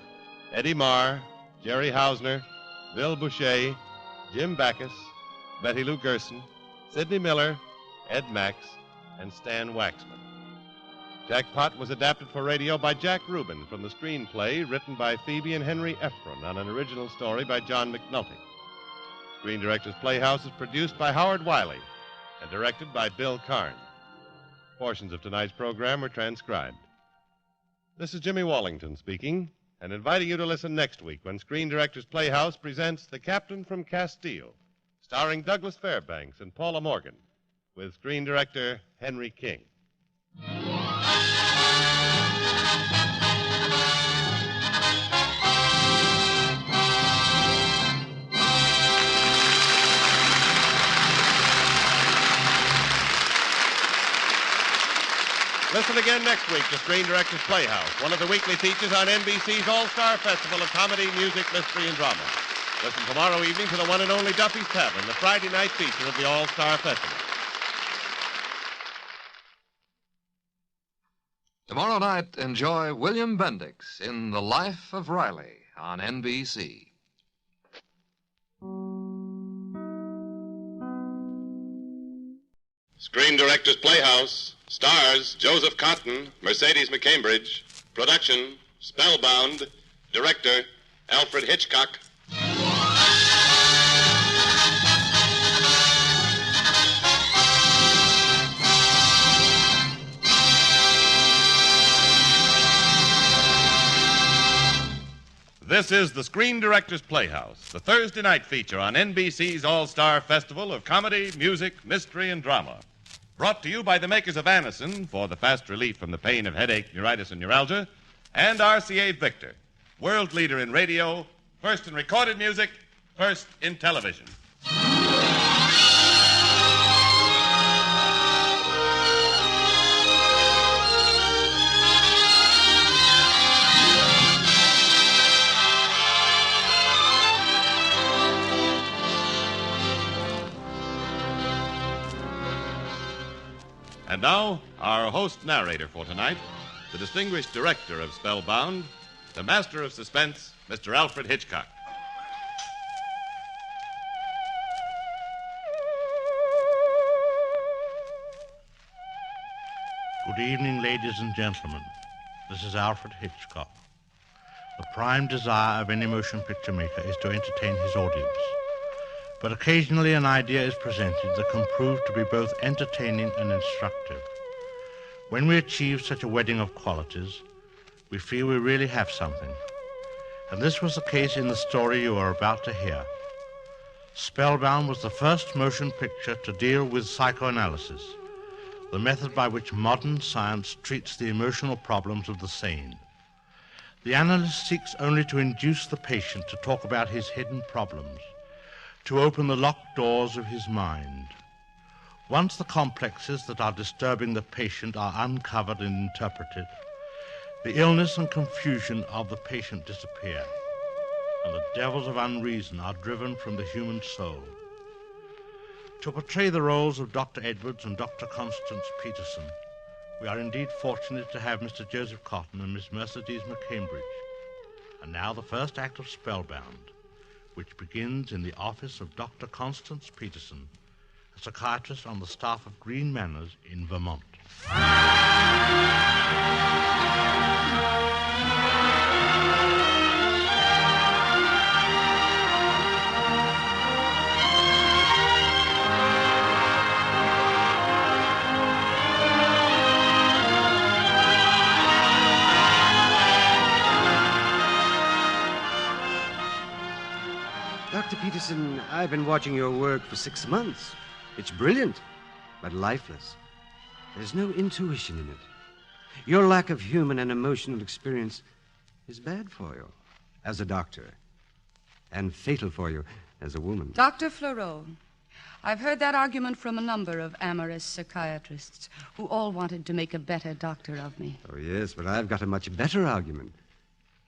Eddie Marr, Jerry Hausner, Bill Boucher, Jim Backus, Betty Lou Gerson, Sidney Miller, Ed Max, and Stan Waxman. Jackpot was adapted for radio by Jack Rubin from the screenplay written by Phoebe and Henry Ephron on an original story by John McNulty. Screen Directors Playhouse is produced by Howard Wiley and directed by Bill Karn. Portions of tonight's program were transcribed. This is Jimmy Wallington speaking, and inviting you to listen next week when Screen Directors Playhouse presents The Captain from Castile, starring Douglas Fairbanks and Paula Morgan, with screen director Henry King. Listen again next week to Screen Directors Playhouse, one of the weekly features on NBC's All-Star Festival of Comedy, Music, Mystery, and Drama. Listen tomorrow evening to the one and only Duffy's Tavern, the Friday night feature of the All-Star Festival.
Tomorrow night, enjoy William Bendix in The Life of Riley on NBC.
Screen Directors Playhouse stars Joseph Cotton, Mercedes McCambridge. Production, Spellbound. Director, Alfred Hitchcock.
This is the Screen Directors Playhouse, the Thursday night feature on NBC's All-Star Festival of Comedy, Music, Mystery, and Drama. Brought to you by the makers of Anacin for the fast relief from the pain of headache, neuritis, and neuralgia, and RCA Victor, world leader in radio, first in recorded music, first in television. And now, our host narrator for tonight, the distinguished director of Spellbound, the master of suspense, Mr. Alfred Hitchcock.
Good evening, ladies and gentlemen. This is Alfred Hitchcock. The prime desire of any motion picture maker is to entertain his audience. But occasionally an idea is presented that can prove to be both entertaining and instructive. When we achieve such a wedding of qualities, we feel we really have something. And this was the case in the story you are about to hear. Spellbound was the first motion picture to deal with psychoanalysis, the method by which modern science treats the emotional problems of the sane. The analyst seeks only to induce the patient to talk about his hidden problems, to open the locked doors of his mind. Once the complexes that are disturbing the patient are uncovered and interpreted, the illness and confusion of the patient disappear, and the devils of unreason are driven from the human soul. To portray the roles of Dr. Edwards and Dr. Constance Peterson, we are indeed fortunate to have Mr. Joseph Cotton and Miss Mercedes McCambridge. And now the first act of Spellbound, which begins in the office of Dr. Constance Peterson, a psychiatrist on the staff of Green Manors in Vermont.
Dr. Peterson, I've been watching your work for 6 months. It's brilliant, but lifeless. There's no intuition in it. Your lack of human and emotional experience is bad for you as a doctor, and fatal for you as a woman.
Dr. Fleurot, I've heard that argument from a number of amorous psychiatrists who all wanted to make a better doctor of me.
Oh, yes, but I've got a much better argument.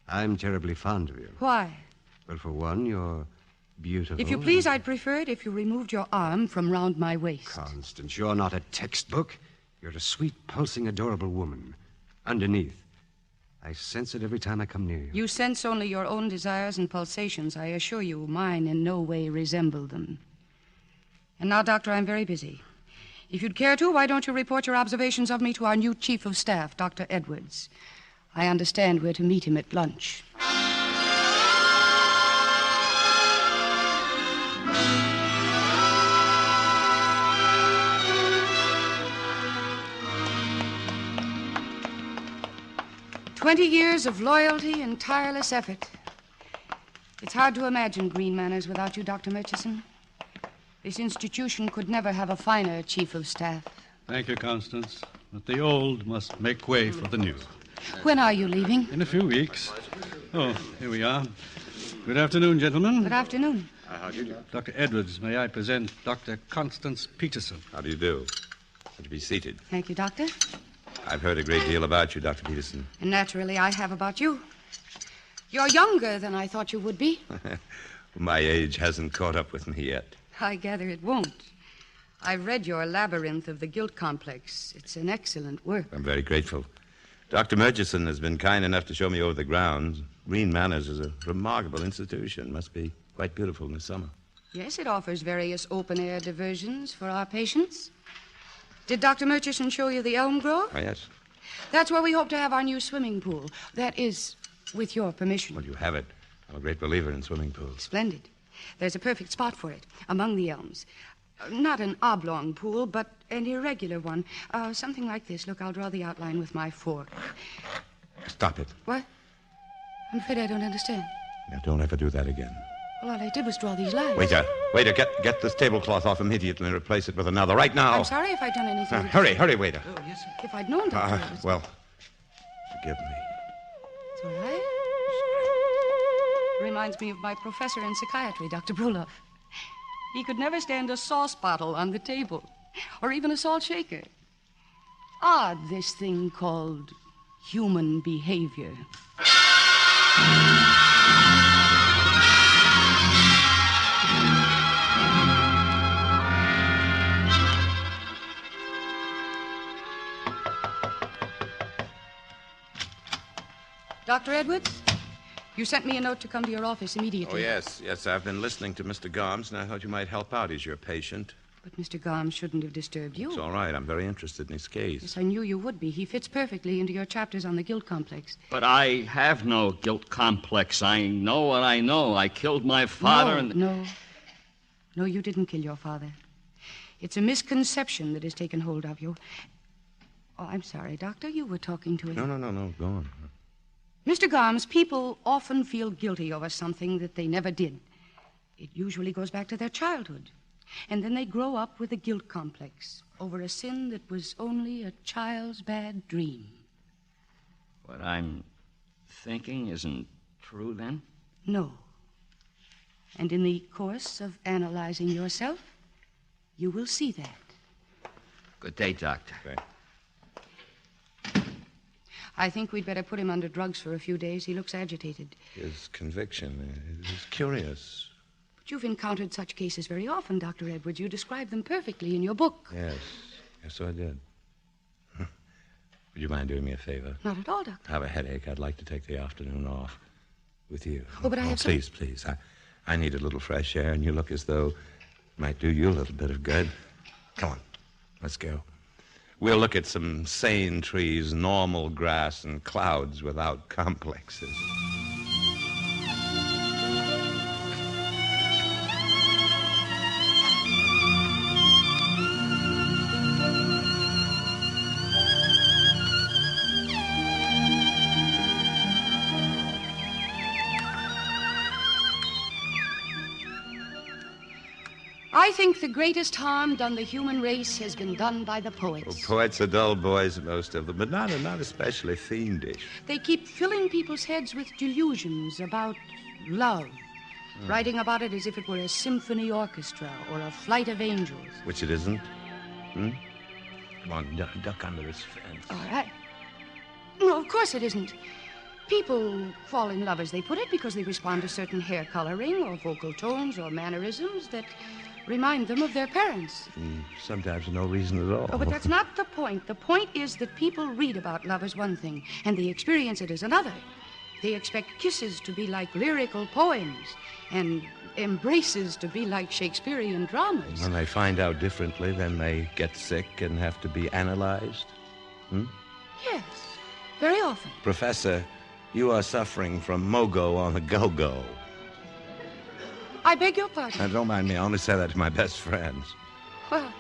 I'm terribly fond of you.
Why?
Well, for one, you're beautiful.
If you please, I'd prefer it if you removed your arm from round my waist.
Constance, you're not a textbook. You're a sweet, pulsing, adorable woman. Underneath. I sense it every time I come near you.
You sense only your own desires and pulsations. I assure you, mine in no way resemble them. And now, Doctor, I'm very busy. If you'd care to, why don't you report your observations of me to our new Chief of Staff, Dr. Edwards? I understand we're to meet him at lunch. "20 years of loyalty and tireless effort. It's hard to imagine Green Manors without you, Dr. Murchison. This institution could never have a finer chief of staff.
Thank you, Constance. But the old must make way for the new.
When are you leaving?
In a few weeks. Oh, here we are. Good afternoon, gentlemen.
Good afternoon.
How do you do?
Dr. Edwards, may I present Dr. Constance Peterson.
How do you do? Would you be seated?
Thank you, Doctor.
I've heard a great deal about you, Dr. Peterson.
And naturally, I have about you. You're younger than I thought you would be.
My age hasn't caught up with me yet.
I gather it won't. I've read your Labyrinth of the Guilt Complex. It's an excellent work.
I'm very grateful. Dr. Murchison has been kind enough to show me over the grounds. Green Manors is a remarkable institution. Must be quite beautiful in the summer.
Yes, it offers various open-air diversions for our patients. Did Dr. Murchison show you the elm grove?
Oh, yes.
That's where we hope to have our new swimming pool. That is, with your permission.
Well, you have it. I'm a great believer in swimming pools.
Splendid. There's a perfect spot for it, among the elms. Not an oblong pool, but an irregular one. Something like this. Look, I'll draw the outline with my fork.
Stop it.
What? I'm afraid I don't understand.
Now, don't ever do that again.
Well, all I did was draw these lines.
Waiter, get this tablecloth off immediately and replace it with another right now.
I'm sorry if I'd done anything.
Hurry, waiter.
Oh, yes, sir. If I'd known, Dr. Edwards.
Well, forgive me.
It's all right. Reminds me of my professor in psychiatry, Dr. Broloff. He could never stand a sauce bottle on the table, or even a salt shaker. Odd, this thing called human behavior. Dr. Edwards, you sent me a note to come to your office immediately.
Oh, yes. I've been listening to Mr. Gomes, and I thought you might help out. He's your patient.
But Mr. Gomes shouldn't have disturbed you.
It's all right. I'm very interested in his case.
Yes, I knew you would be. He fits perfectly into your chapters on the guilt complex.
But I have no guilt complex. I know what I know. I killed my father and...
No, you didn't kill your father. It's a misconception that has taken hold of you. Oh, I'm sorry, Doctor. You were talking to him.
No. Go on.
Mr. Gomes, people often feel guilty over something that they never did. It usually goes back to their childhood. And then they grow up with a guilt complex over a sin that was only a child's bad dream.
What I'm thinking isn't true, then?
No. And in the course of analyzing yourself, you will see that.
Good day, Doctor.
I think we'd better put him under drugs for a few days. He looks agitated.
His conviction is curious.
But you've encountered such cases very often, Dr. Edwards. You describe them perfectly in your book.
Yes, so I did. Would you mind doing me a favor?
Not at all, Doctor.
I have a headache. I'd like to take the afternoon off with you.
Oh, but I have
Please. I need a little fresh air, and you look as though it might do you a little bit of good. Come on, let's go. We'll look at some sane trees, normal grass, and clouds without complexes.
I think the greatest harm done the human race has been done by the poets.
Well, poets are dull boys, most of them, but not especially fiendish.
They keep filling people's heads with delusions about love, writing about it as if it were a symphony orchestra or a flight of angels.
Which it isn't. Come on, duck under this fence.
All right. No, of course it isn't. People fall in love, as they put it, because they respond to certain hair coloring or vocal tones or mannerisms that remind them of their parents.
Sometimes for no reason at all.
Oh, but that's not the point. The point is that people read about love as one thing, and they experience it as another. They expect kisses to be like lyrical poems, and embraces to be like Shakespearean dramas.
When they find out differently, then they get sick and have to be analyzed.
Yes, very often.
Professor, you are suffering from mogo on the go-go.
I beg your pardon.
Now, don't mind me. I only say that to my best friends.
Well,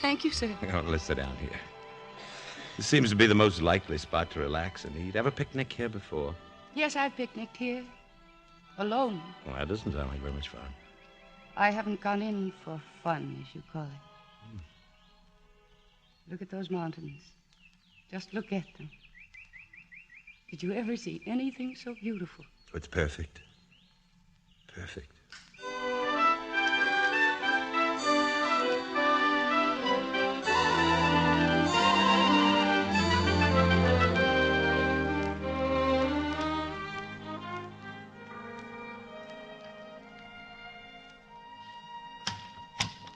thank you, sir.
Let's sit down here. This seems to be the most likely spot to relax and eat. Ever picnic here before?
Yes, I've picnicked here. Alone.
Well, that doesn't sound like very much fun.
I haven't gone in for fun, as you call it. Look at those mountains. Just look at them. Did you ever see anything so beautiful?
It's perfect. Perfect.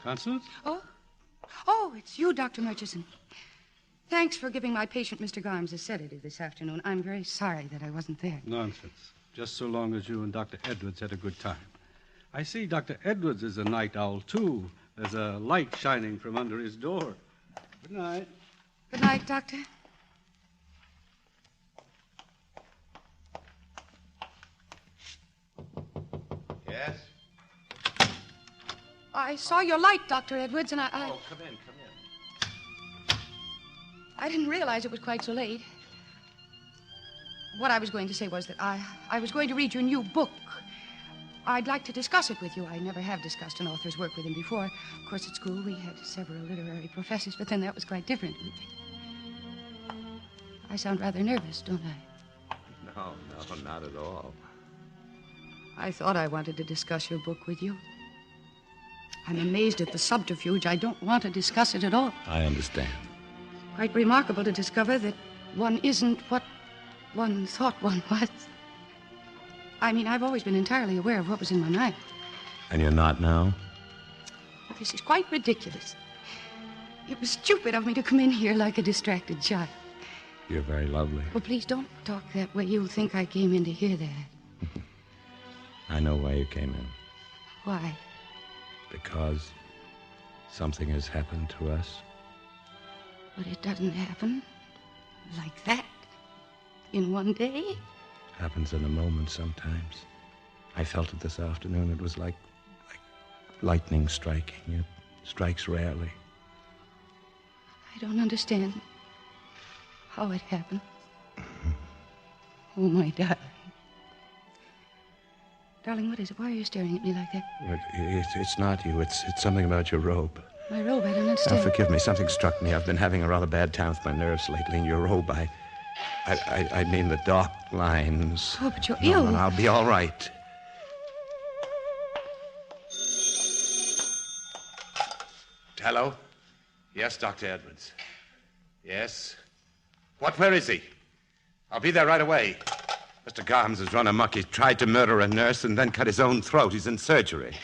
Constance?
Oh, it's you, Dr. Murchison. Thanks for giving my patient, Mr. Gomes, a sedative this afternoon. I'm very sorry that I wasn't there.
Nonsense. Just so long as you and Dr. Edwards had a good time. I see Dr. Edwards is a night owl, too. There's a light shining from under his door. Good night.
Good night, Doctor.
Yes?
I saw your light, Dr. Edwards, and I...
Oh, come in.
I didn't realize it was quite so late. what I was going to say was that I was going to read your new book. I'd like to discuss it with you. I never have discussed an author's work with him before. Of course, at school we had several literary professors, but then that was quite different. I sound rather nervous, don't I?
No, not at all.
I thought I wanted to discuss your book with you. I'm amazed at the subterfuge. I don't want to discuss it at all.
I understand.
Quite remarkable to discover that one isn't what one thought one was. I mean, I've always been entirely aware of what was in my mind.
And you're not now?
This is quite ridiculous. It was stupid of me to come in here like a distracted child.
You're very lovely.
Well, please don't talk that way. You'll think I came in to hear that.
I know why you came in.
Why?
Because something has happened to us.
But it doesn't happen like that in one day.
Happens in a moment sometimes. I felt it this afternoon. It was like lightning striking. It strikes rarely.
I don't understand how it happened. Oh, my darling. Darling, what is it? Why are you staring at me like that?
It's not you. It's something about your robe.
My robe, I don't
Oh,
understand.
forgive me. Something struck me. I've been having a rather bad time with my nerves lately. And your robe, I mean the dark lines.
Oh, but you're
No,
ill.
no, I'll be all right. Hello? Yes, Dr. Edwards. Yes? What? Where is he? I'll be there right away. Mr. Garms has run amok. He tried to murder a nurse and then cut his own throat. He's in surgery.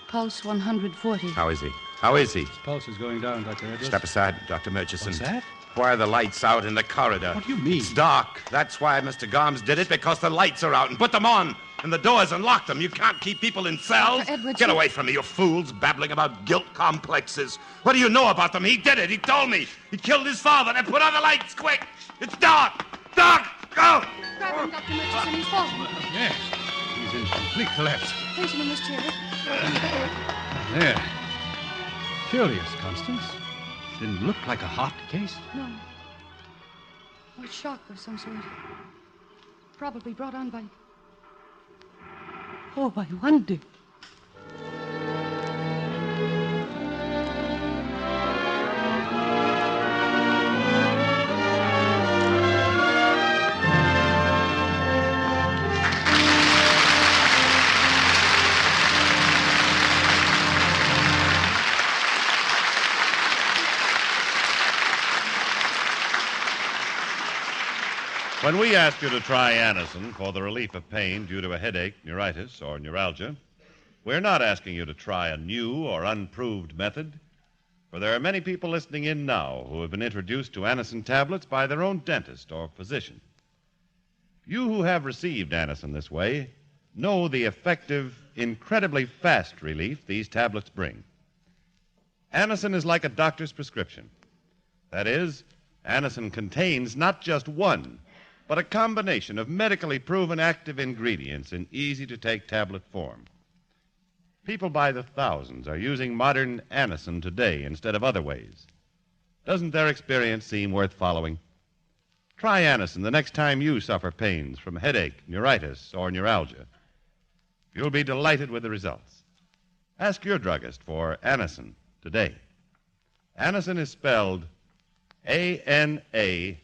Pulse 140.
How is he? How is he?
His pulse is going down, Dr. Edwards.
Step aside, Dr. Murchison.
What's that?
Why are the lights out in the corridor?
What do you mean?
It's dark. That's why Mr. Garms did it, because the lights are out. And put them on. And the doors and lock them. You can't keep people in cells.
Dr. Edwards,
Get away from me, you fools, babbling about guilt complexes. What do you know about them? He did it. He told me. He killed his father. Now put on the lights, quick. It's dark. Dark. Go.
Grab him, Dr. Murchison. He's falling.
Yes. He's in complete collapse.
Place him in this chair.
There. Curious, Constance. Didn't look like a heart case.
No. A shock of some sort. Probably brought on by... Oh, I wonder.
When we ask you to try Anacin for the relief of pain due to a headache, neuritis, or neuralgia, we're not asking you to try a new or unproved method, for there are many people listening in now who have been introduced to Anacin tablets by their own dentist or physician. You who have received Anacin this way know the effective, incredibly fast relief these tablets bring. Anacin is like a doctor's prescription. That is, Anacin contains not just one, but a combination of medically proven active ingredients in easy-to-take tablet form. People by the thousands are using modern Anacin today instead of other ways. Doesn't their experience seem worth following? Try Anacin the next time you suffer pains from headache, neuritis, or neuralgia. You'll be delighted with the results. Ask your druggist for Anacin today. Anacin is spelled A-N-A-C-I-N.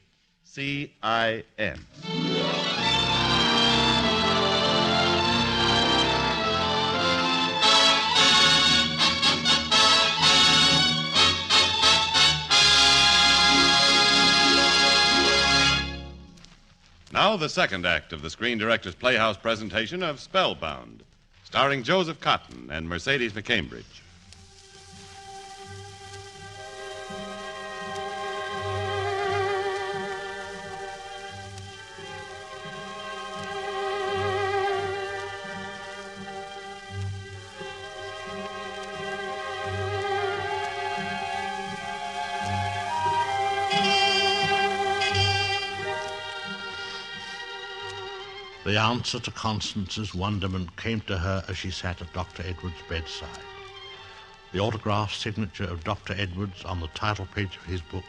Now, the second act of the Screen Directors Playhouse presentation of Spellbound, starring Joseph Cotton and Mercedes McCambridge.
The answer to Constance's wonderment came to her as she sat at Dr. Edwards' bedside. The autographed signature of Dr. Edwards on the title page of his book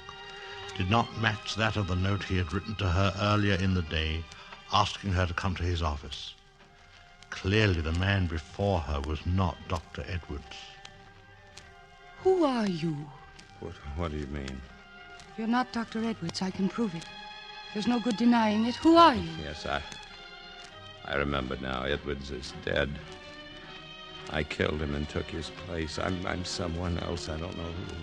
did not match that of the note he had written to her earlier in the day, asking her to come to his office. Clearly, the man before her was not Dr. Edwards.
Who are you?
What do you mean?
You're not Dr. Edwards. I can prove it. There's no good denying it. Who are you?
Yes, I remember now. Edwards is dead. I killed him and took his place. I'm someone else. I don't know who.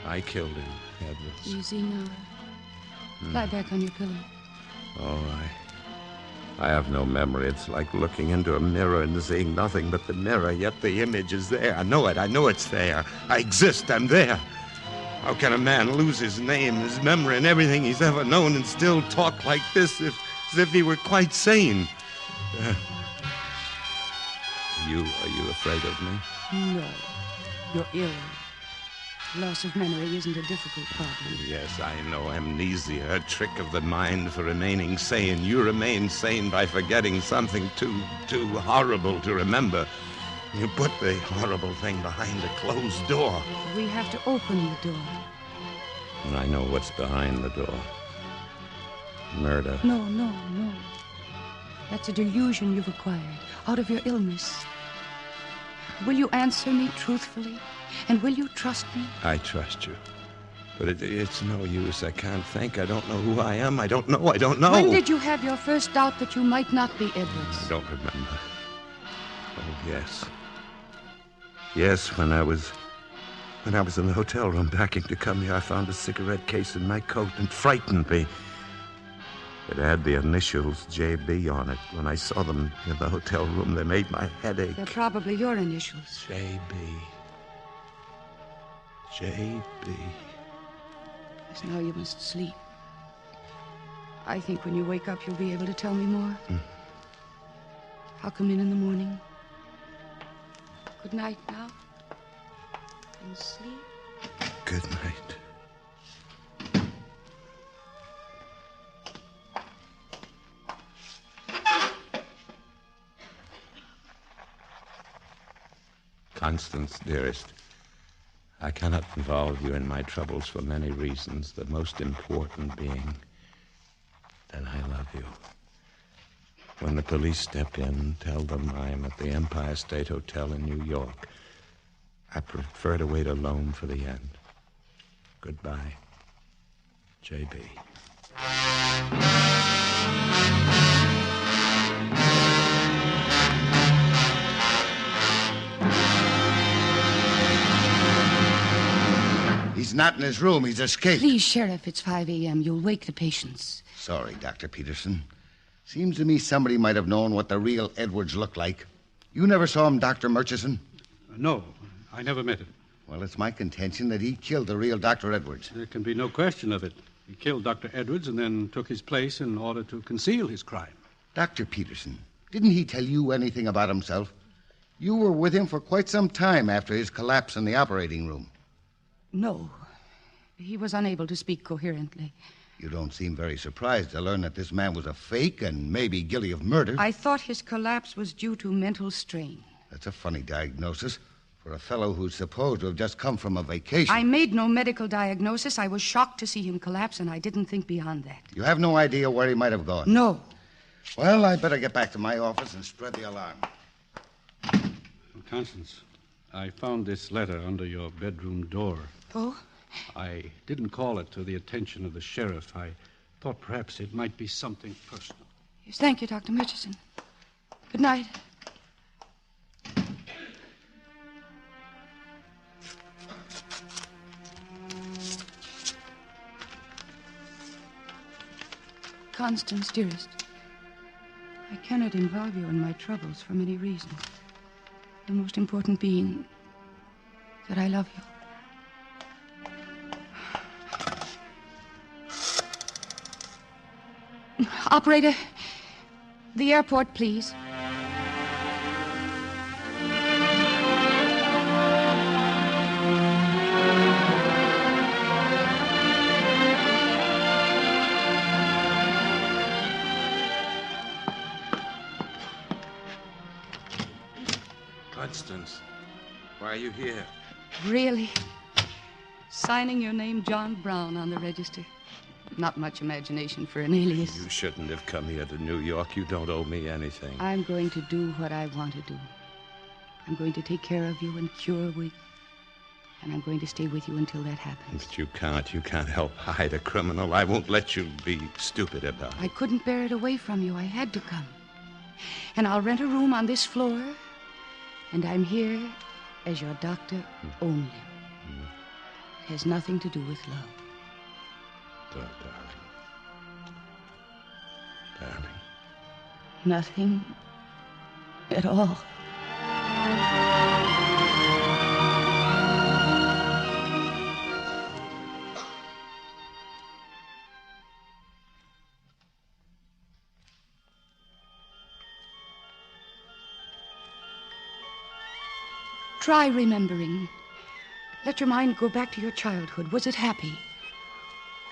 I killed him, Edwards.
Easy now. Lie back on your pillow.
Oh, I have no memory. It's like looking into a mirror and seeing nothing but the mirror, yet the image is there. I know it. I know it's there. I exist. I'm there. How can a man lose his name, his memory, and everything he's ever known and still talk like this as if he were quite sane? Are you afraid of me?
No. You're ill. Loss of memory isn't a difficult problem.
Yes, I know. Amnesia, a trick of the mind for remaining sane. You remain sane by forgetting something too horrible to remember. You put the horrible thing behind a closed door.
We have to open the door.
And I know what's behind the door. Murder.
No. That's a delusion you've acquired out of your illness. Will you answer me truthfully? And will you trust me?
I trust you. But it's no use. I can't think. I don't know who I am. I don't know.
When did you have your first doubt that you might not be Edwards?
I don't remember. Oh, yes. Yes, when I was in the hotel room packing to come here, I found a cigarette case in my coat and frightened me. It had the initials J.B. on it. When I saw them in the hotel room, they made my head ache.
They're probably your initials.
J.B.
Yes, now you must sleep. I think when you wake up, you'll be able to tell me more. I'll come in the morning. Good night now. And sleep.
Good night. Constance, dearest, I cannot involve you in my troubles for many reasons, the most important being that I love you. When the police step in, tell them I'm at the Empire State Hotel in New York. I prefer to wait alone for the end. Goodbye, J.B.
He's not in his room. He's escaped.
Please, Sheriff, it's 5 a.m. You'll wake the patients.
Sorry, Dr. Peterson. Seems to me somebody might have known what the real Edwards looked like. You never saw him, Dr. Murchison?
No, I never met him.
Well, it's my contention that he killed the real Dr. Edwards.
There can be no question of it. He killed Dr. Edwards and then took his place in order to conceal his crime.
Dr. Peterson, didn't he tell you anything about himself? You were with him for quite some time after his collapse in the operating room.
No. He was unable to speak coherently.
You don't seem very surprised to learn that this man was a fake and maybe guilty of murder.
I thought his collapse was due to mental strain.
That's a funny diagnosis for a fellow who's supposed to have just come from a vacation.
I made no medical diagnosis. I was shocked to see him collapse, and I didn't think beyond that.
You have no idea where he might have gone?
No.
Well, I'd better get back to my office and spread the alarm.
Constance, I found this letter under your bedroom door.
Oh?
I didn't call it to the attention of the sheriff. I thought perhaps it might be something personal.
Yes, thank you, Dr. Murchison. Good night. Constance, dearest, I cannot involve you in my troubles for many reasons. The most important being that I love you. Operator, the airport, please.
Constance, why are you here?
Really? Signing your name John Brown on the register. Not much imagination for an alias.
You shouldn't have come here to New York. You don't owe me anything.
I'm going to do what I want to do. I'm going to take care of you and cure you. And I'm going to stay with you until that happens.
But you can't. You can't help hide a criminal. I won't let you be stupid about it.
I couldn't bear it away from you. I had to come. And I'll rent a room on this floor. And I'm here as your doctor only. It has nothing to do with love.
Darling.
Nothing at all. Try remembering. Let your mind go back to your childhood. Was it happy?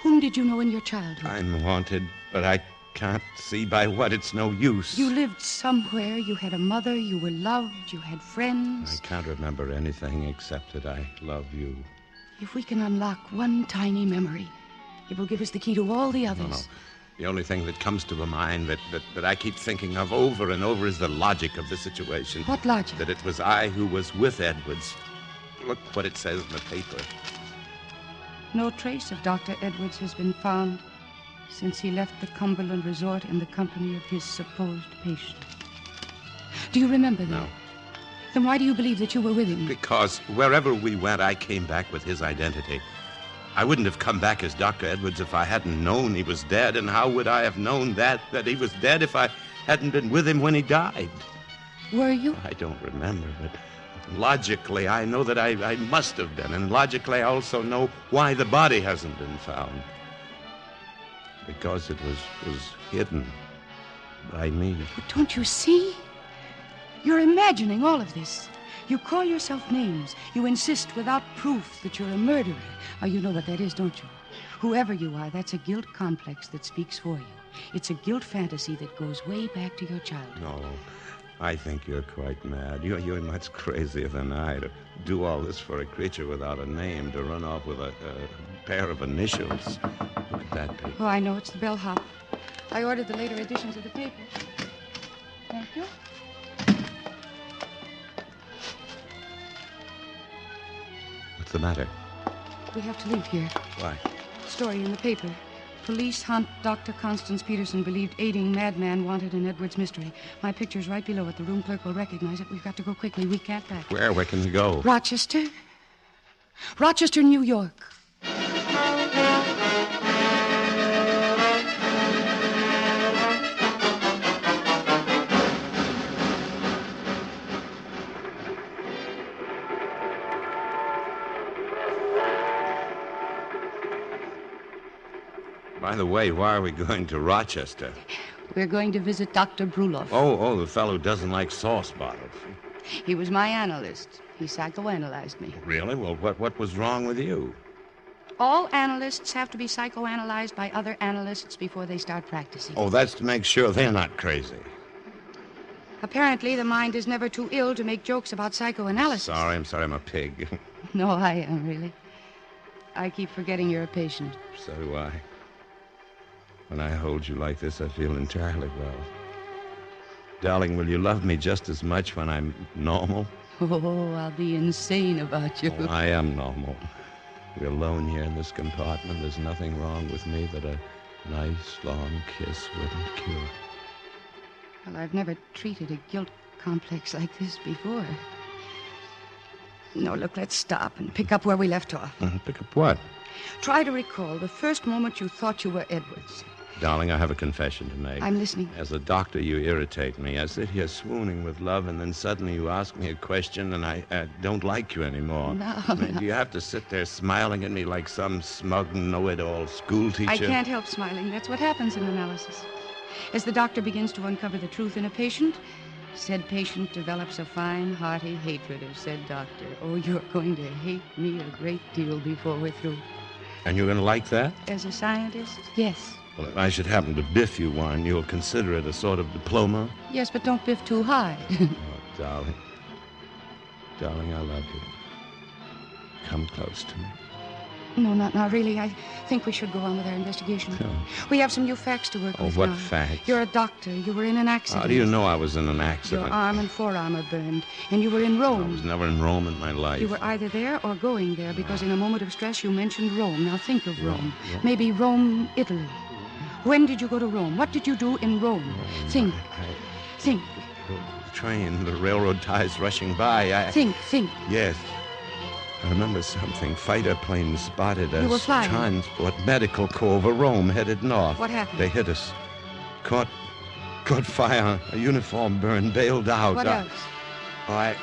Whom did you know in your childhood?
I'm wanted, but I can't see by what. It's no use.
You lived somewhere. You had a mother. You were loved. You had friends.
I can't remember anything except that I love you.
If we can unlock one tiny memory, it will give us the key to all the others.
No. The only thing that comes to my mind that I keep thinking of over and over is the logic of the situation.
What logic?
That it was I who was with Edwards. Look what it says in the paper.
No trace of Dr. Edwards has been found since he left the Cumberland Resort in the company of his supposed patient. Do you remember that?
No.
Then why do you believe that you were with him?
Because wherever we went, I came back with his identity. I wouldn't have come back as Dr. Edwards if I hadn't known he was dead. And how would I have known that he was dead if I hadn't been with him when he died?
Were you?
I don't remember, but logically, I know that I must have been. And logically, I also know why the body hasn't been found. Because it was hidden by me.
But don't you see? You're imagining all of this. You call yourself names. You insist without proof that you're a murderer. Oh, you know what that is, don't you? Whoever you are, that's a guilt complex that speaks for you. It's a guilt fantasy that goes way back to your childhood.
No, I think you're quite mad. You're much crazier than I to do all this for a creature without a name, to run off with a pair of initials. Look at that paper.
Oh, I know. It's the bellhop. I ordered the later editions of the paper. Thank you.
What's the matter?
We have to leave here.
Why?
Story in the paper. Police hunt Dr. Constance Peterson, believed aiding madman wanted in Edwards mystery. My picture's right below it. The room clerk will recognize it. We've got to go quickly. We can't back.
Where can we go?
Rochester. Rochester, New York.
By the way, why are we going to Rochester?
We're going to visit Dr. Bruloff.
Oh, the fellow who doesn't like sauce bottles.
He was my analyst. He psychoanalyzed me.
Really? Well, what was wrong with you?
All analysts have to be psychoanalyzed by other analysts before they start practicing.
Oh, that's to make sure they're not crazy.
Apparently, the mind is never too ill to make jokes about psychoanalysis.
I'm sorry, I'm a pig.
No, I am, really. I keep forgetting you're a patient.
So do I. When I hold you like this, I feel entirely well. Darling, will you love me just as much when I'm normal?
Oh, I'll be insane about you.
Oh, I am normal. We're alone here in this compartment. There's nothing wrong with me that a nice, long kiss wouldn't cure.
Well, I've never treated a guilt complex like this before. No, look, let's stop and pick up where we left off.
Pick up what?
Try to recall the first moment you thought you were Edwards.
Darling, I have a confession to make.
I'm listening.
As a doctor, you irritate me. I sit here swooning with love, and then suddenly you ask me a question, and I don't like you anymore.
No,
Do you have to sit there smiling at me like some smug, know-it-all schoolteacher?
I can't help smiling. That's what happens in analysis. As the doctor begins to uncover the truth in a patient, said patient develops a fine, hearty hatred of said doctor. Oh, you're going to hate me a great deal before we're through.
And you're going to like that?
As a scientist, yes.
Well, if I should happen to biff you one, you'll consider it a sort of diploma?
Yes, but don't biff too high.
Oh, darling. darling, I love you. Come close to me.
No, not now, really. I think we should go on with our investigation. We have some new facts to work with
What
now.
facts?
You're a doctor. You were in an accident.
How do you know I was in an
Your
accident?
arm and forearm are burned, and you were in Rome.
I was never in Rome in my life.
You were either there or going there because in a moment of stress you mentioned Rome. Now think of Rome. Maybe Rome, Italy. When did you go to Rome? What did you do in Rome? Think. Think.
The train, the railroad ties rushing by.
Think.
Yes. I remember something. Fighter planes spotted us.
You were flying.
Transport, medical corps over Rome, headed north.
What happened?
They hit us. Caught fire. A uniform burned, bailed out.
What else?
I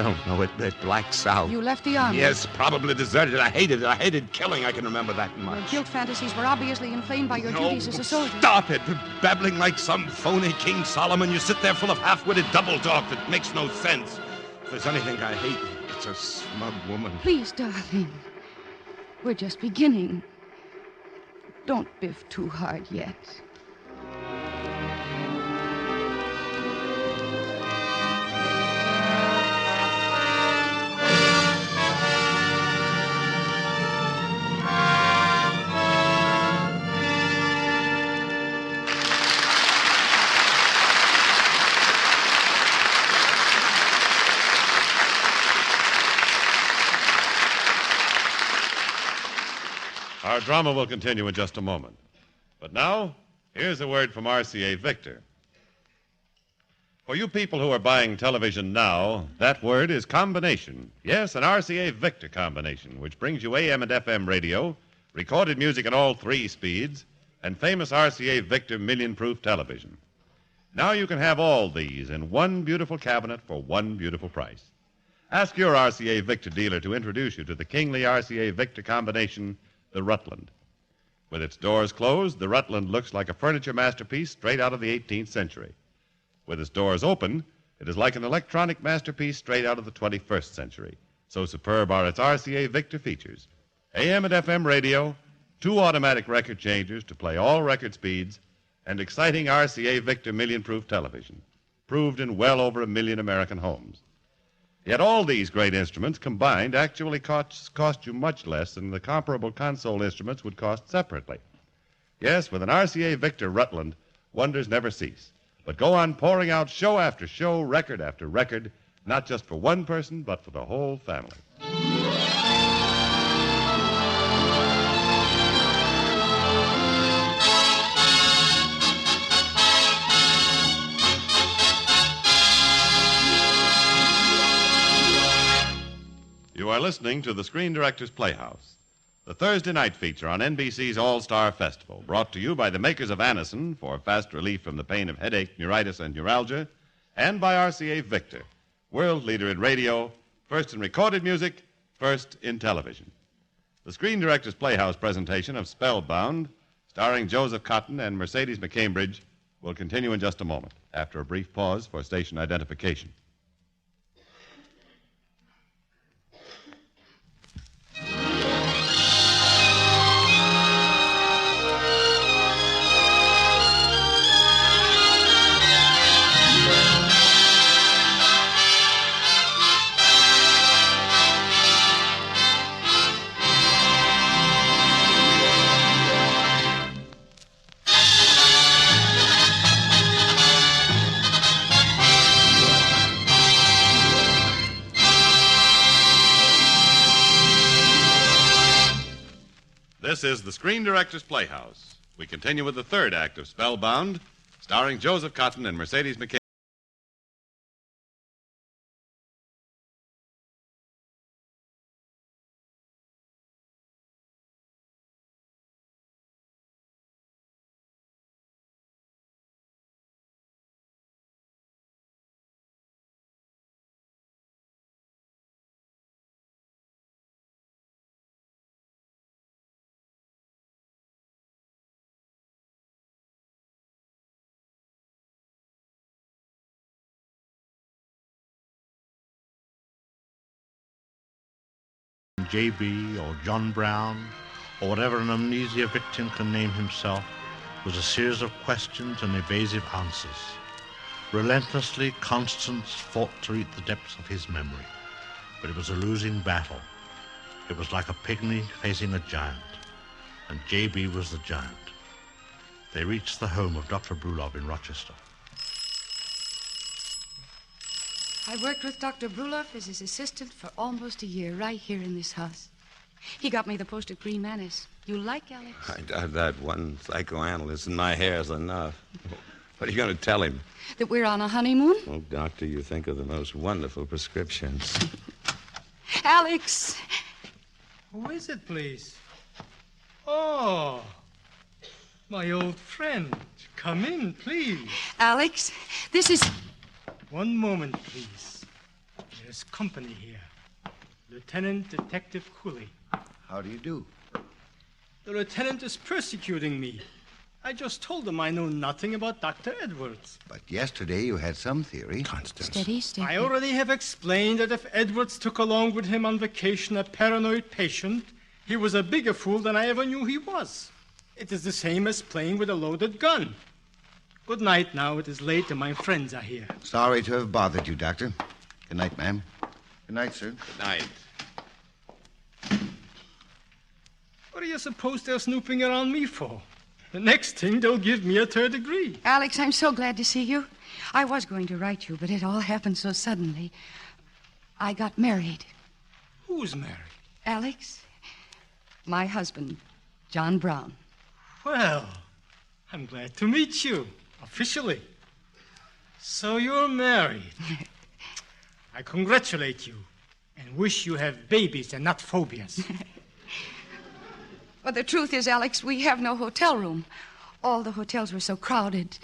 don't know. It blacks out.
You left the army.
Yes, probably deserted. I hated killing. I can remember that
Your
much.
guilt fantasies were obviously inflamed by your duties as a soldier.
Stop it! Babbling like some phony King Solomon. You sit there full of half-witted double talk that makes no sense. If there's anything I hate, it's a smug woman.
Please, darling. We're just beginning. Don't biff too hard yet.
Our drama will continue in just a moment. But now, here's a word from RCA Victor. For you people who are buying television now, that word is combination. Yes, an RCA Victor combination, which brings you AM and FM radio, recorded music at all 3 speeds, and famous RCA Victor million-proof television. Now you can have all these in one beautiful cabinet for one beautiful price. Ask your RCA Victor dealer to introduce you to the kingly RCA Victor combination, the Rutland. With its doors closed, the Rutland looks like a furniture masterpiece straight out of the 18th century. With its doors open, it is like an electronic masterpiece straight out of the 21st century. So superb are its RCA Victor features. AM and FM radio, 2 automatic record changers to play all record speeds, and exciting RCA Victor million-proof television, proved in well over 1 million American homes. Yet all these great instruments combined actually cost you much less than the comparable console instruments would cost separately. Yes, with an RCA Victor Rutland, wonders never cease, but go on pouring out show after show, record after record, not just for one person, but for the whole family. You are listening to the Screen Directors Playhouse, the Thursday night feature on NBC's All-Star Festival, brought to you by the makers of Anacin for fast relief from the pain of headache, neuritis, and neuralgia, and by RCA Victor, world leader in radio, first in recorded music, first in television. The Screen Directors Playhouse presentation of Spellbound, starring Joseph Cotton and Mercedes McCambridge, will continue in just a moment, after a brief pause for station identification. This is the Screen Directors Playhouse. We continue with the third act of Spellbound, starring Joseph Cotton and Mercedes McCambridge.
J.B. or John Brown, or whatever an amnesia victim can name himself, was a series of questions and evasive answers. Relentlessly, Constance fought to reach the depths of his memory, but it was a losing battle. It was like a pygmy facing a giant, and J.B. was the giant. They reached the home of Dr. Brulov in Rochester.
I worked with Dr. Brulov as his assistant for almost a year, right here in this house. He got me the post at Green Manors. You like Alex?
I doubt that one psychoanalyst in my hair's enough. What are you going to tell him?
That we're on a honeymoon?
Oh, doctor, you think of the most wonderful prescriptions.
Alex!
Who is it, please? Oh, my old friend. Come in, please.
Alex, this is...
One moment, please. There's company here. Lieutenant Detective Cooley.
How do you do?
The lieutenant is persecuting me. I just told him I know nothing about Dr. Edwards.
But yesterday you had some theory.
Constance.
Steady, steady.
I already have explained that if Edwards took along with him on vacation a paranoid patient, he was a bigger fool than I ever knew he was. It is the same as playing with a loaded gun. Good night now. It is late and my friends are here.
Sorry to have bothered you, Doctor. Good night, ma'am. Good night, sir.
Good night.
What do you suppose they're snooping around me for? The next thing, they'll give me a third degree.
Alex, I'm so glad to see you. I was going to write you, but it all happened so suddenly. I got married.
Who's married?
Alex, my husband, John Brown.
Well, I'm glad to meet you, officially. So you're married. I congratulate you and wish you have babies and not phobias.
But the truth is, Alex, we have no hotel room. All the hotels were so crowded.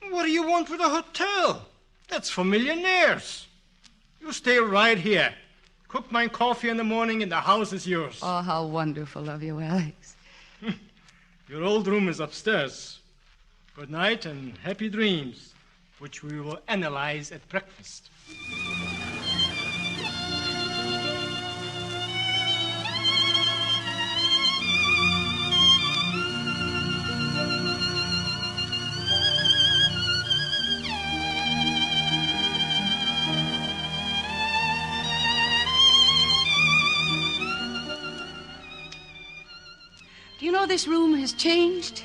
What do you want with a hotel? That's for millionaires. You stay right here. Cook my coffee in the morning and the house is yours.
Oh, how wonderful of you, Alex.
Your old room is upstairs. Good night and happy dreams, which we will analyze at breakfast.
Do you know this room has changed?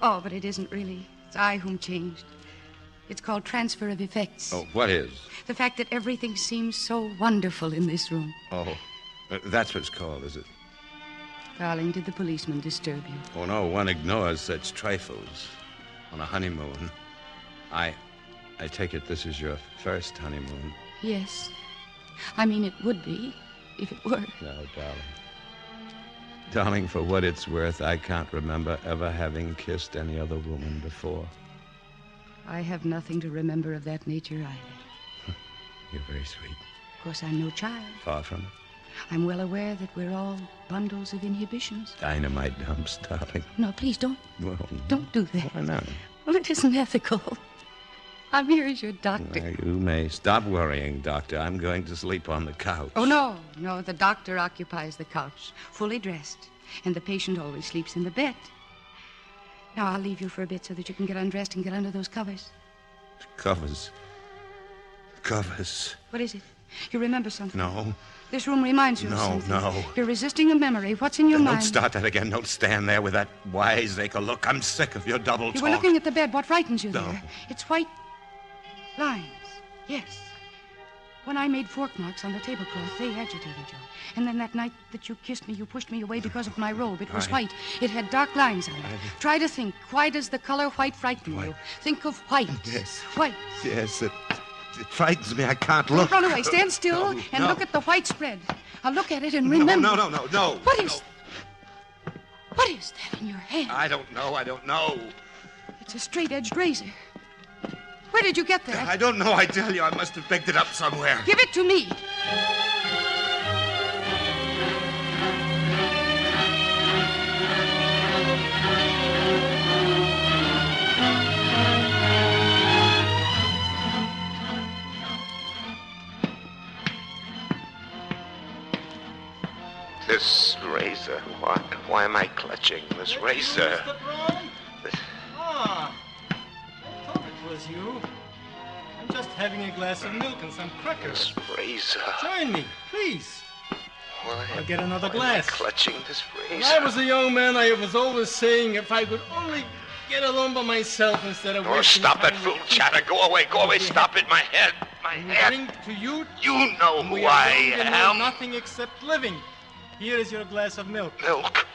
Oh, but it isn't really. It's I whom changed. It's called transfer of effects.
Oh, what is?
The fact that everything seems so wonderful in this room.
Oh, that's what it's called, is it?
Darling, did the policeman disturb you?
Oh, no, one ignores such trifles on a honeymoon. I take it this is your first honeymoon.
Yes. I mean, it would be, if it were.
No, darling. Darling, for what it's worth, I can't remember ever having kissed any other woman before.
I have nothing to remember of that nature either.
You're very sweet.
Of course, I'm no child.
Far from it.
I'm well aware that we're all bundles of inhibitions.
Dynamite dumps, darling.
No, please don't.
Well,
Don't do that.
why not?
Well, it isn't ethical. I'm here as your doctor.
Well, you may. Stop worrying, Doctor. I'm going to sleep on the couch.
Oh, no. No, the doctor occupies the couch, fully dressed, and the patient always sleeps in the bed. Now, I'll leave you for a bit so that you can get undressed and get under those covers.
Covers.
What is it? You remember something?
No.
This room reminds you of
No,
something.
no.
You're resisting a memory. What's in your mind?
Don't start that again. Don't stand there with that wiseacre look. I'm sick of your double
You
talk.
were looking at the bed. What frightens you
No.
there? It's white lines. Yes. When I made fork marks on the tablecloth, they agitated you. And then that night that you kissed me, you pushed me away because of my robe. It was white. It had dark lines on it. Try to think. Why does the color white frighten you? Think of white.
Yes.
White.
Yes, it frightens me. I can't look.
Don't run away. Stand still and look at the white spread. I'll look at it and remember.
No.
What is that in your hand?
I don't know.
It's a straight-edged razor. Where did you get that?
I don't know, I tell you. I must have picked it up somewhere.
Give it to me.
This razor. Why am I clutching this razor?
Mr. Brown? I thought it was was you. I'm just having a glass of milk and some crackers.
This razor.
Join me, please.
Why?
I'll get another
Why
glass.
Am I clutching this razor.
When I was a young man, I was always saying if I could only get along by myself instead of wasting
stop that
time
fool
with
chatter. Go away, go away. Stop it. My head. My head.
Drink to you.
You know
We
who
are
I
young and know
am.
nothing except living. Here is your glass of milk.
Milk.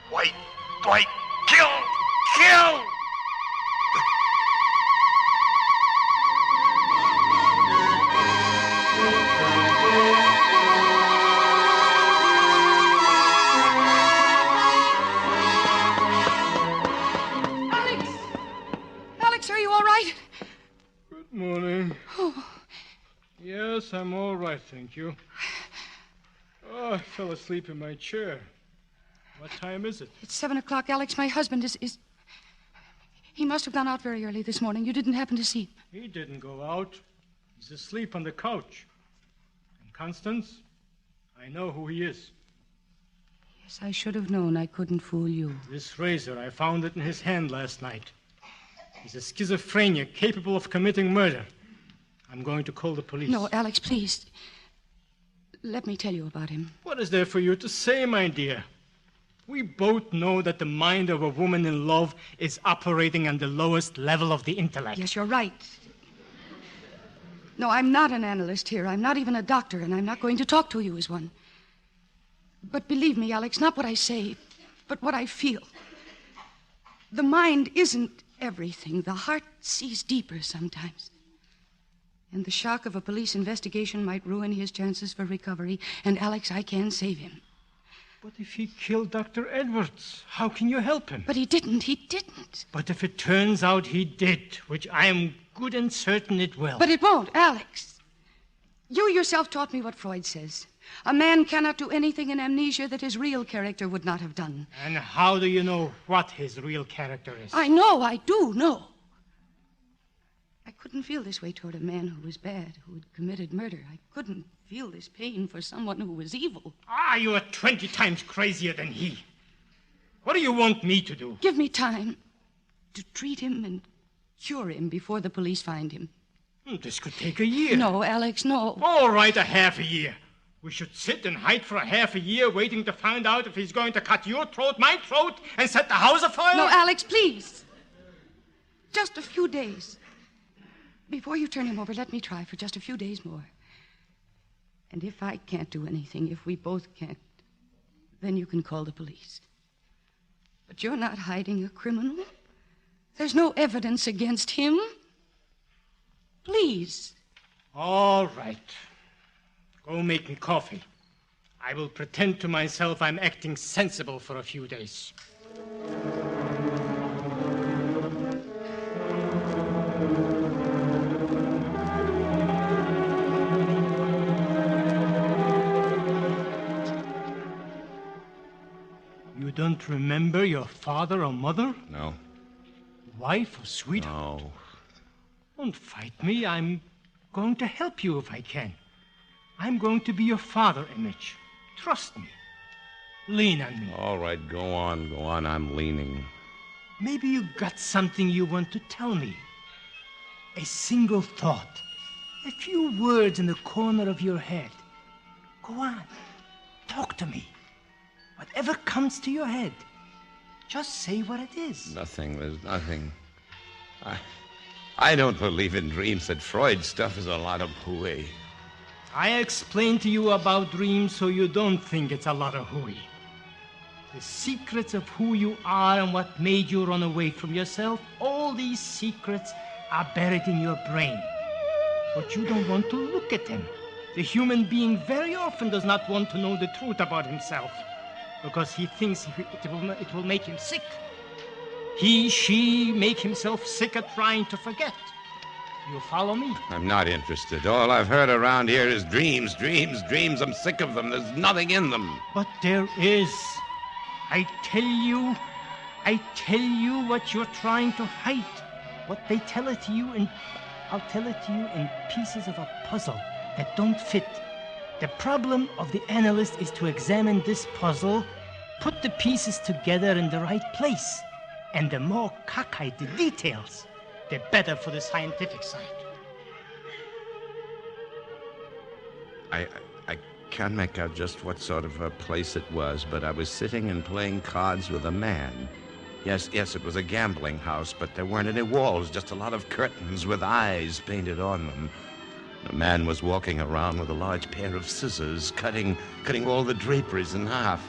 White. Kill. Kill.
Alex, are you all right?
Good morning.
Oh,
Yes, I'm all right, thank you. Oh, I fell asleep in my chair. What time is it?
it's 7 o'clock, Alex. My husband is... He must have gone out very early this morning. You didn't happen to see him.
He didn't go out. He's asleep on the couch. And Constance, I know who he is.
Yes, I should have known I couldn't fool you.
This razor, I found it in his hand last night. He's a schizophrenic capable of committing murder. I'm going to call the police.
No, Alex, please. Let me tell you about him.
What is there for you to say, my dear? We both know that the mind of a woman in love is operating on the lowest level of the intellect.
Yes, you're right. No, I'm not an analyst here. I'm not even a doctor, and I'm not going to talk to you as one. But believe me, Alex, not what I say, but what I feel. The mind isn't everything. The heart sees deeper sometimes. And the shock of a police investigation might ruin his chances for recovery. And, Alex, I can save him.
But if he killed Dr. Edwards, how can you help him?
But he didn't. He didn't.
But if it turns out he did, which I am good and certain it will.
But it won't, Alex. You yourself taught me what Freud says. A man cannot do anything in amnesia that his real character would not have done.
And how do you know what his real character is?
I know, I do know. I couldn't feel this way toward a man who was bad, who had committed murder. I couldn't feel this pain for someone who was evil.
Ah, you are 20 times crazier than he. What do you want me to do?
Give me time to treat him and cure him before the police find him.
This could take a year.
No, Alex, no.
All right, a half a year. We should sit and hide for a half a year waiting to find out if he's going to cut your throat, my throat, and set the house afire?
No, Alex, please. Just a few days. Before you turn him over, let me try for just a few days more. And if I can't do anything, if we both can't, then you can call the police. But you're not hiding a criminal. There's no evidence against him. Please.
All right. Go make me coffee. I will pretend to myself I'm acting sensible for a few days. You don't remember your father or mother?
No.
Wife or sweetheart?
No.
Don't fight me. I'm going to help you if I can. I'm going to be your father image. Trust me. Lean on me.
All right, go on. I'm leaning.
Maybe you got something you want to tell me. A single thought. A few words in the corner of your head. Go on. Talk to me. Whatever comes to your head. Just say what it is.
Nothing. There's nothing. I don't believe in dreams. That Freud stuff is a lot of hooey.
I explained to you about dreams so you don't think it's a lot of hooey. The secrets of who you are and what made you run away from yourself, all these secrets are buried in your brain. But you don't want to look at them. The human being very often does not want to know the truth about himself because he thinks it will make him sick. He, she make himself sick at trying to forget. You follow me?
I'm not interested. All I've heard around here is dreams. I'm sick of them. There's nothing in them.
But there is. I tell you what you're trying to hide. What they tell it to you, and I'll tell it to you in pieces of a puzzle that don't fit. The problem of the analyst is to examine this puzzle, put the pieces together in the right place. And the more cockeyed the details, the better for the scientific side.
I can't make out just what sort of a place it was, but I was sitting and playing cards with a man. Yes, it was a gambling house, but there weren't any walls, just a lot of curtains with eyes painted on them. The man was walking around with a large pair of scissors, cutting all the draperies in half.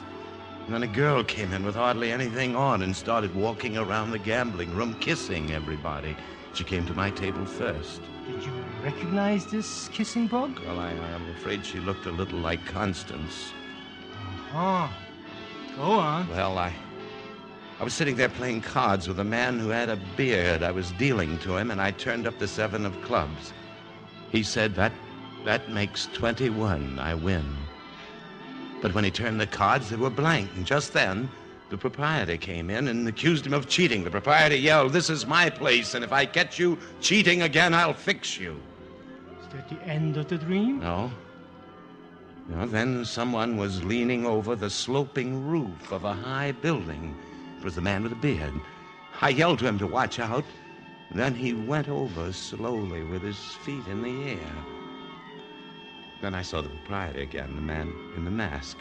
And then a girl came in with hardly anything on and started walking around the gambling room, kissing everybody. She came to my table first.
Did you recognize this kissing bug?
Well, I am afraid she looked a little like Constance.
Oh, go on.
Well, I was sitting there playing cards with a man who had a beard. I was dealing to him, and I turned up the 7 of clubs. He said, that makes 21. I win. But when he turned the cards, they were blank. And just then, the proprietor came in and accused him of cheating. The proprietor yelled, "This is my place, and if I catch you cheating again, I'll fix you."
Is that the end of the dream?
No. Then someone was leaning over the sloping roof of a high building. It was the man with the beard. I yelled to him to watch out. Then he went over slowly with his feet in the air. Then I saw the proprietor again, the man in the mask.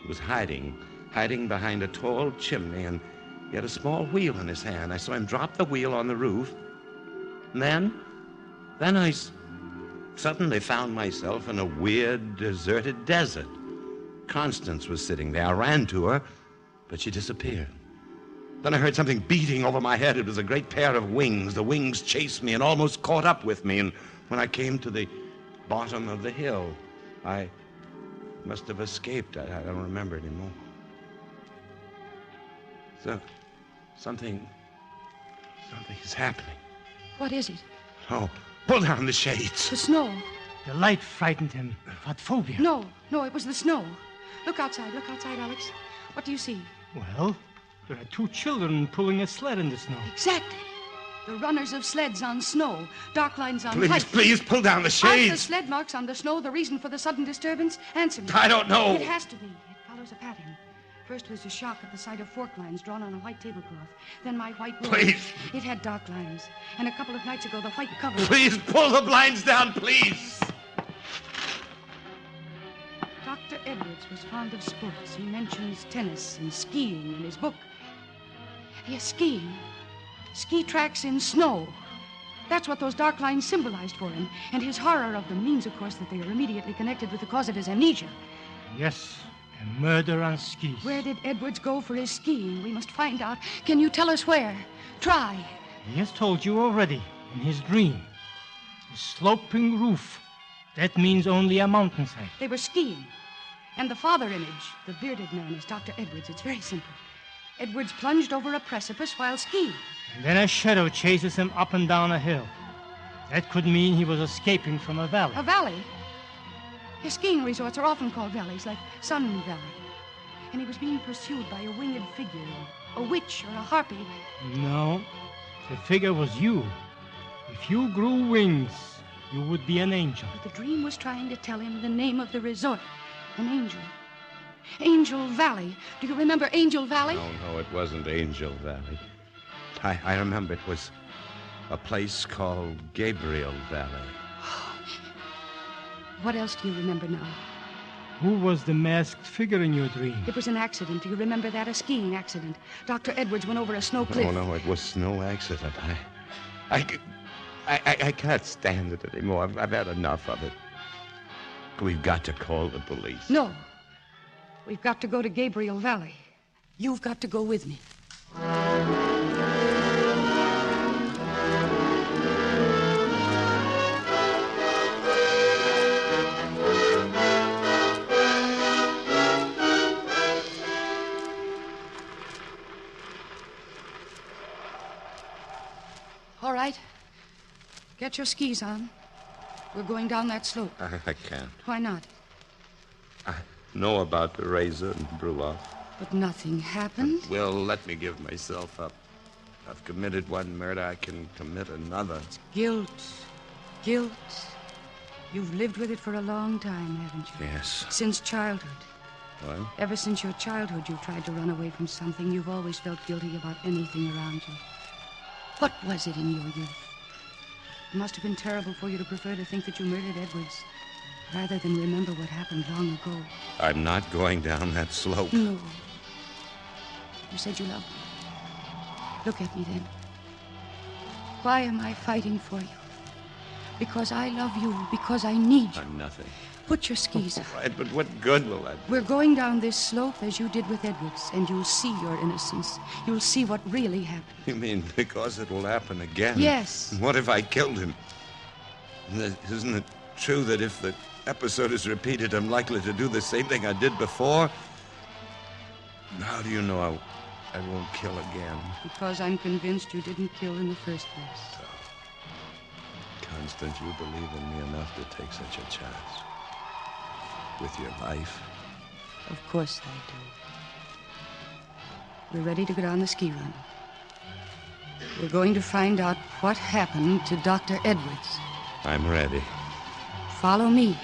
He was hiding behind a tall chimney, and he had a small wheel in his hand. I saw him drop the wheel on the roof. And then I suddenly found myself in a weird, deserted desert. Constance was sitting there. I ran to her, but she disappeared. Then I heard something beating over my head. It was a great pair of wings. The wings chased me and almost caught up with me. And when I came to the bottom of the hill, I must have escaped. I don't remember anymore. So, something is happening.
What is it?
Oh, pull down the shades.
The snow.
The light frightened him. Phobia.
No, it was the snow. Look outside, Alex. What do you see?
Well, there are 2 children pulling a sled in the snow.
Exactly. The runners of sleds on snow, dark lines on white.
Please, pull down the shades.
Are the sled marks on the snow the reason for the sudden disturbance? Answer me.
I don't know.
It has to be. It follows a pattern. First was a shock at the sight of fork lines drawn on a white tablecloth. Then my white robe.
Please.
It had dark lines. And a couple of nights ago, the white cover.
Please, pull the blinds down, please.
Dr. Edwards was fond of sports. He mentions tennis and skiing in his book. Yes, skiing. Ski tracks in snow. That's what those dark lines symbolized for him. And his horror of them means, of course, that they are immediately connected with the cause of his amnesia.
Yes, a murder on skis.
Where did Edwards go for his skiing? We must find out. Can you tell us where? Try.
He has told you already, in his dream. A sloping roof. That means only a mountainside.
They were skiing. And the father image, the bearded man, is Dr. Edwards. It's very simple. Edwards plunged over a precipice while skiing.
And then a shadow chases him up and down a hill. That could mean he was escaping from a valley.
A valley? His skiing resorts are often called valleys, like Sun Valley. And he was being pursued by a winged figure, a witch or a harpy.
No, the figure was you. If you grew wings, you would be an angel.
But the dream was trying to tell him the name of the resort. An angel. Angel Valley. Do you remember Angel Valley?
No, it wasn't Angel Valley. I remember it was a place called Gabriel Valley.
What else do you remember now?
Who was the masked figure in your dream?
It was an accident. Do you remember that? A skiing accident. Dr. Edwards went over a snow cliff.
No, it was no accident. I can't stand it anymore. I've had enough of it. We've got to call the police.
No. We've got to go to Gabriel Valley. You've got to go with me. All right. Get your skis on. We're going down that slope.
I can't.
Why not?
I know about the razor and Brulov.
But nothing happened.
Well, let me give myself up. I've committed one murder. I can commit another.
Guilt. You've lived with it for a long time, haven't you?
Yes.
Since childhood.
What?
Ever since your childhood, you've tried to run away from something. You've always felt guilty about anything around you. What was it in your youth? It must have been terrible for you to prefer to think that you murdered Edwards rather than remember what happened long ago.
I'm not going down that slope.
No. You said you loved me. Look at me then. Why am I fighting for you? Because I love you, because I need you.
I'm nothing.
Put your skis on.
Right, but what good will that do?
We're going down this slope as you did with Edwards, and you'll see your innocence. You'll see what really happened.
You mean because it will happen again?
Yes.
What if I killed him? Isn't it true that if the episode is repeated, I'm likely to do the same thing I did before? How do you know I won't kill again?
Because I'm convinced you didn't kill in the first place.
Constance, you believe in me enough to take such a chance. With your life.
Of course I do. We're ready to go down the ski run. We're going to find out what happened to Dr. Edwards.
I'm ready.
Follow me.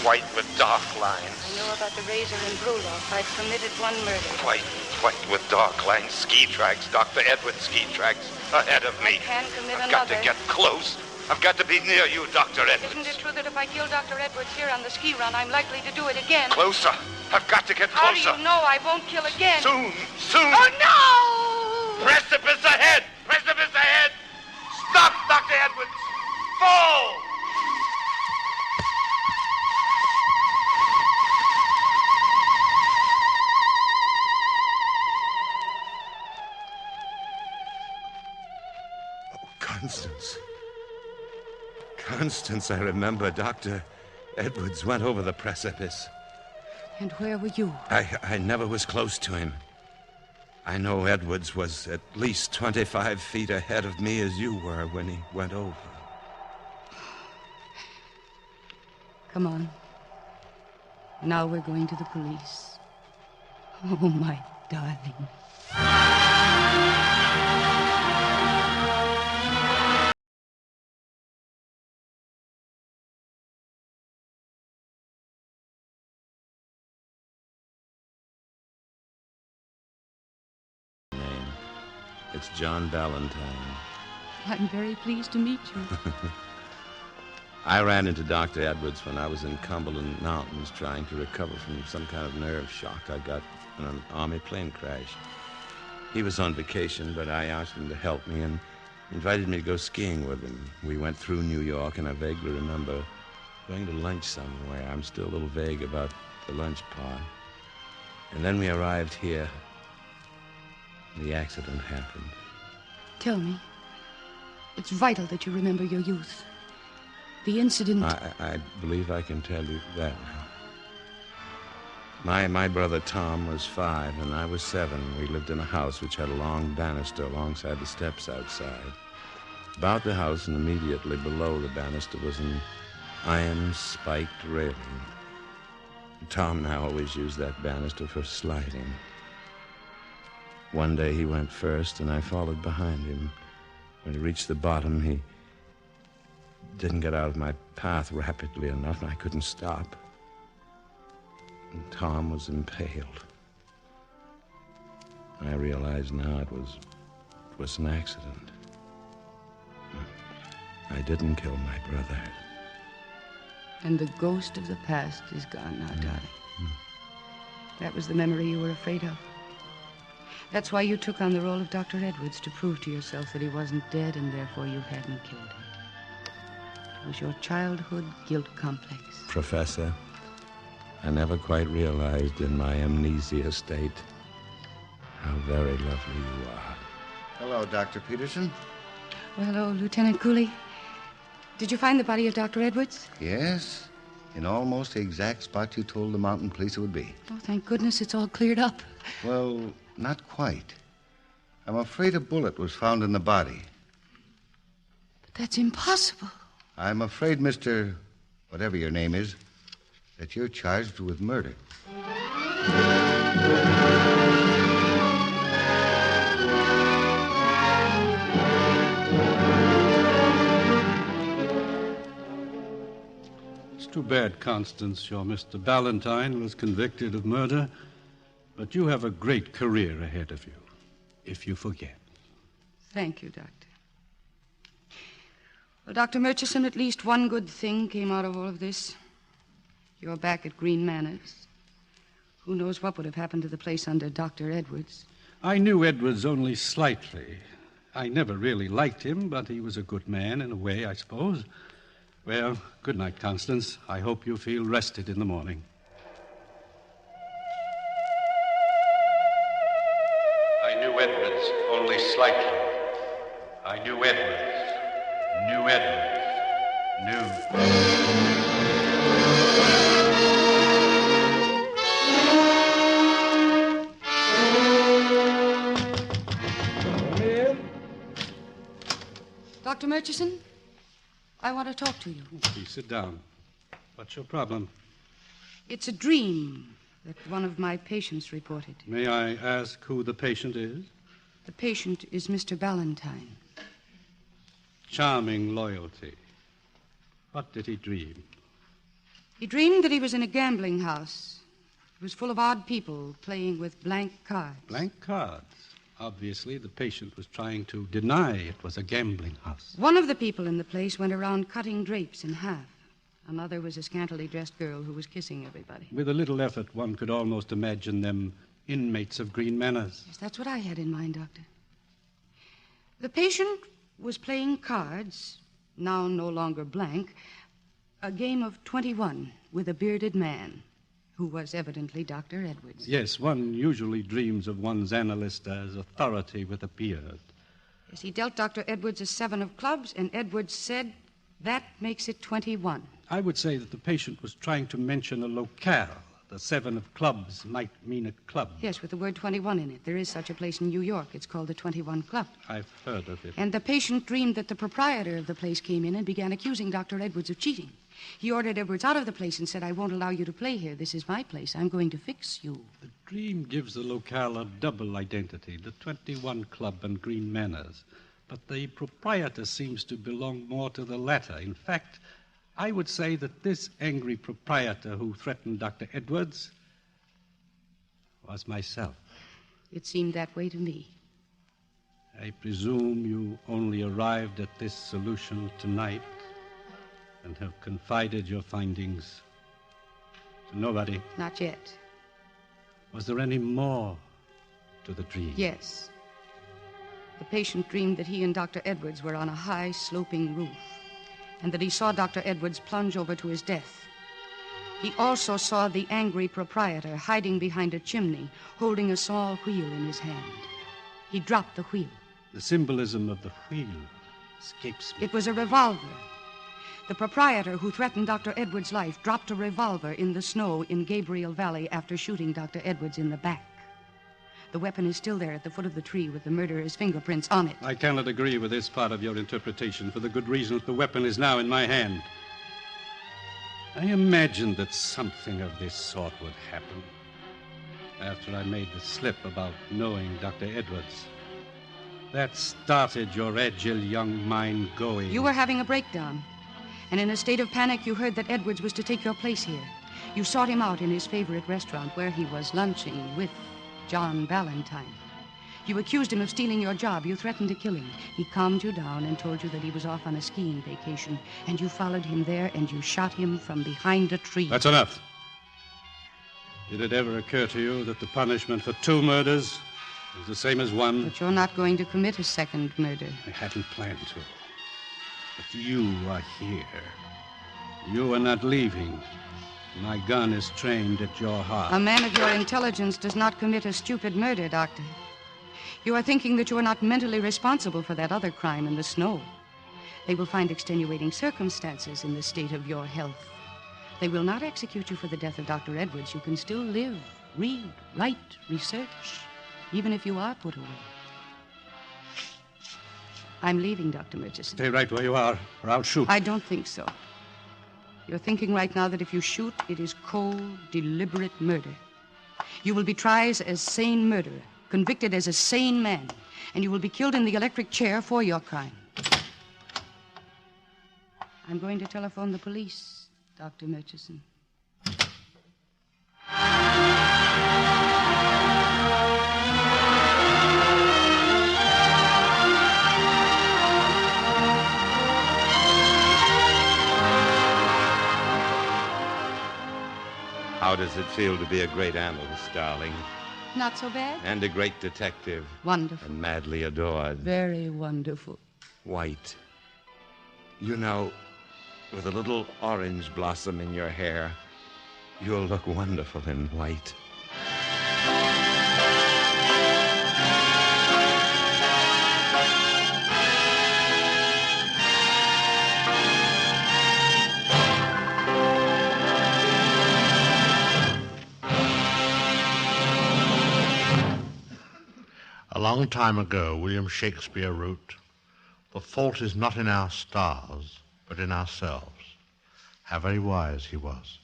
White with dark lines.
I know about the razor and Bruloff. I've committed one murder.
White with dark lines. Ski tracks. Dr. Edwards' ski tracks. Ahead of me.
I can commit
I've
another.
got to get close. I've got to be near you, Dr. Edwards.
Isn't it true that if I kill Dr. Edwards here on the ski run, I'm likely to do it again?
Closer. I've got to get
How
closer.
do you know I won't kill again?
Soon.
Oh, no!
Precipice ahead. Precipice ahead. Stop, Dr. Edwards. Fall. Constance, I remember Dr. Edwards went over the precipice.
And where were you?
I never was close to him. I know Edwards was at least 25 feet ahead of me as you were when he went over.
Come on. Now we're going to the police. Oh, my darling.
It's John Ballantyne.
I'm very pleased to meet you.
I ran into Dr. Edwards when I was in Cumberland Mountains trying to recover from some kind of nerve shock I got in an Army plane crash. He was on vacation, but I asked him to help me and invited me to go skiing with him. We went through New York, and I vaguely remember going to lunch somewhere. I'm still a little vague about the lunch part. And then we arrived here. The accident happened.
Tell me. It's vital that you remember your youth. The incident...
I believe I can tell you that now. My brother Tom was 5, and I was 7. We lived in a house which had a long banister alongside the steps outside. About the house and immediately below the banister was an iron spiked railing. Tom and I always used that banister for sliding. One day he went first, and I followed behind him. When he reached the bottom, he didn't get out of my path rapidly enough, and I couldn't stop. And Tom was impaled. I realize now it was an accident. I didn't kill my brother.
And the ghost of the past is gone now, darling. That was the memory you were afraid of. That's why you took on the role of Dr. Edwards, to prove to yourself that he wasn't dead and therefore you hadn't killed him. It was your childhood guilt complex.
Professor, I never quite realized in my amnesia state how very lovely you are.
Hello, Dr. Peterson.
Well, hello, Lieutenant Cooley. Did you find the body of Dr. Edwards?
Yes, in almost the exact spot you told the mountain police it would be.
Oh, thank goodness it's all cleared up.
Well, not quite. I'm afraid a bullet was found in the body.
But that's impossible.
I'm afraid, Mr. whatever your name is, that you're charged with murder.
Too bad, Constance. Your Mr. Ballantyne was convicted of murder, but you have a great career ahead of you, if you forget.
Thank you, Doctor. Well, Dr. Murchison, at least one good thing came out of all of this. You're back at Green Manors. Who knows what would have happened to the place under Dr. Edwards?
I knew Edwards only slightly. I never really liked him, but he was a good man in a way, I suppose. Well, good night, Constance. I hope you feel rested in the morning.
I knew Edwards only slightly. I knew Edwards. Knew Edwards.
Dr. Murchison, I want to talk to you.
Please sit down. What's your problem?
It's a dream that one of my patients reported.
May I ask who the patient is?
The patient is Mr. Ballantyne.
Charming loyalty. What did he dream?
He dreamed that he was in a gambling house. It was full of odd people playing with blank cards.
Blank cards. Obviously, the patient was trying to deny it was a gambling house.
One of the people in the place went around cutting drapes in half. Another was a scantily dressed girl who was kissing everybody.
With a little effort, one could almost imagine them inmates of Green Manors.
Yes, that's what I had in mind, Doctor. The patient was playing cards, now no longer blank, a game of 21 with a bearded man who was evidently Dr. Edwards.
Yes, one usually dreams of one's analyst as authority with a beard.
Yes, he dealt Dr. Edwards a 7 of clubs, and Edwards said, that makes it 21.
I would say that the patient was trying to mention a locale. The 7 of clubs might mean a club.
Yes, with the word 21 in it. There is such a place in New York. It's called the 21 Club.
I've heard of it.
And the patient dreamed that the proprietor of the place came in and began accusing Dr. Edwards of cheating. He ordered Edwards out of the place and said, I won't allow you to play here. This is my place. I'm going to fix you.
The dream gives the locale a double identity, the 21 Club and Green Manors. But the proprietor seems to belong more to the latter. In fact, I would say that this angry proprietor who threatened Dr. Edwards was myself.
It seemed that way to me.
I presume you only arrived at this solution tonight and have confided your findings to nobody.
Not yet.
Was there any more to the dream?
Yes. The patient dreamed that he and Dr. Edwards were on a high, sloping roof, and that he saw Dr. Edwards plunge over to his death. He also saw the angry proprietor hiding behind a chimney, holding a small wheel in his hand. He dropped the wheel.
The symbolism of the wheel escapes me.
It was a revolver. The proprietor who threatened Dr. Edwards' life dropped a revolver in the snow in Gabriel Valley after shooting Dr. Edwards in the back. The weapon is still there at the foot of the tree with the murderer's fingerprints on it.
I cannot agree with this part of your interpretation for the good reason that the weapon is now in my hand. I imagined that something of this sort would happen after I made the slip about knowing Dr. Edwards. That started your agile young mind going.
You were having a breakdown, and in a state of panic you heard that Edwards was to take your place here. You sought him out in his favorite restaurant where he was lunching with John Ballantyne. You accused him of stealing your job. You threatened to kill him. He calmed you down and told you that he was off on a skiing vacation, and you followed him there and you shot him from behind a tree.
That's enough. Did it ever occur to you that the punishment for 2 murders is the same as 1?
But you're not going to commit a second murder.
I hadn't planned to. But you are here. You are not leaving. My gun is trained at your heart.
A man of your intelligence does not commit a stupid murder, Doctor. You are thinking that you are not mentally responsible for that other crime in the snow. They will find extenuating circumstances in the state of your health. They will not execute you for the death of Dr. Edwards. You can still live, read, write, research, even if you are put away. I'm leaving, Dr. Murchison.
Stay right where you are, or I'll shoot.
I don't think so. You're thinking right now that if you shoot, it is cold, deliberate murder. You will be tried as sane murderer, convicted as a sane man, and you will be killed in the electric chair for your crime. I'm going to telephone the police. Dr. Murchison.
How does it feel to be a great analyst, darling?
Not so bad?
And a great detective.
Wonderful.
And madly adored.
Very wonderful.
White. You know, with a little orange blossom in your hair, you'll look wonderful in white.
A long time ago, William Shakespeare wrote, "The fault is not in our stars, but in ourselves." How very wise he was.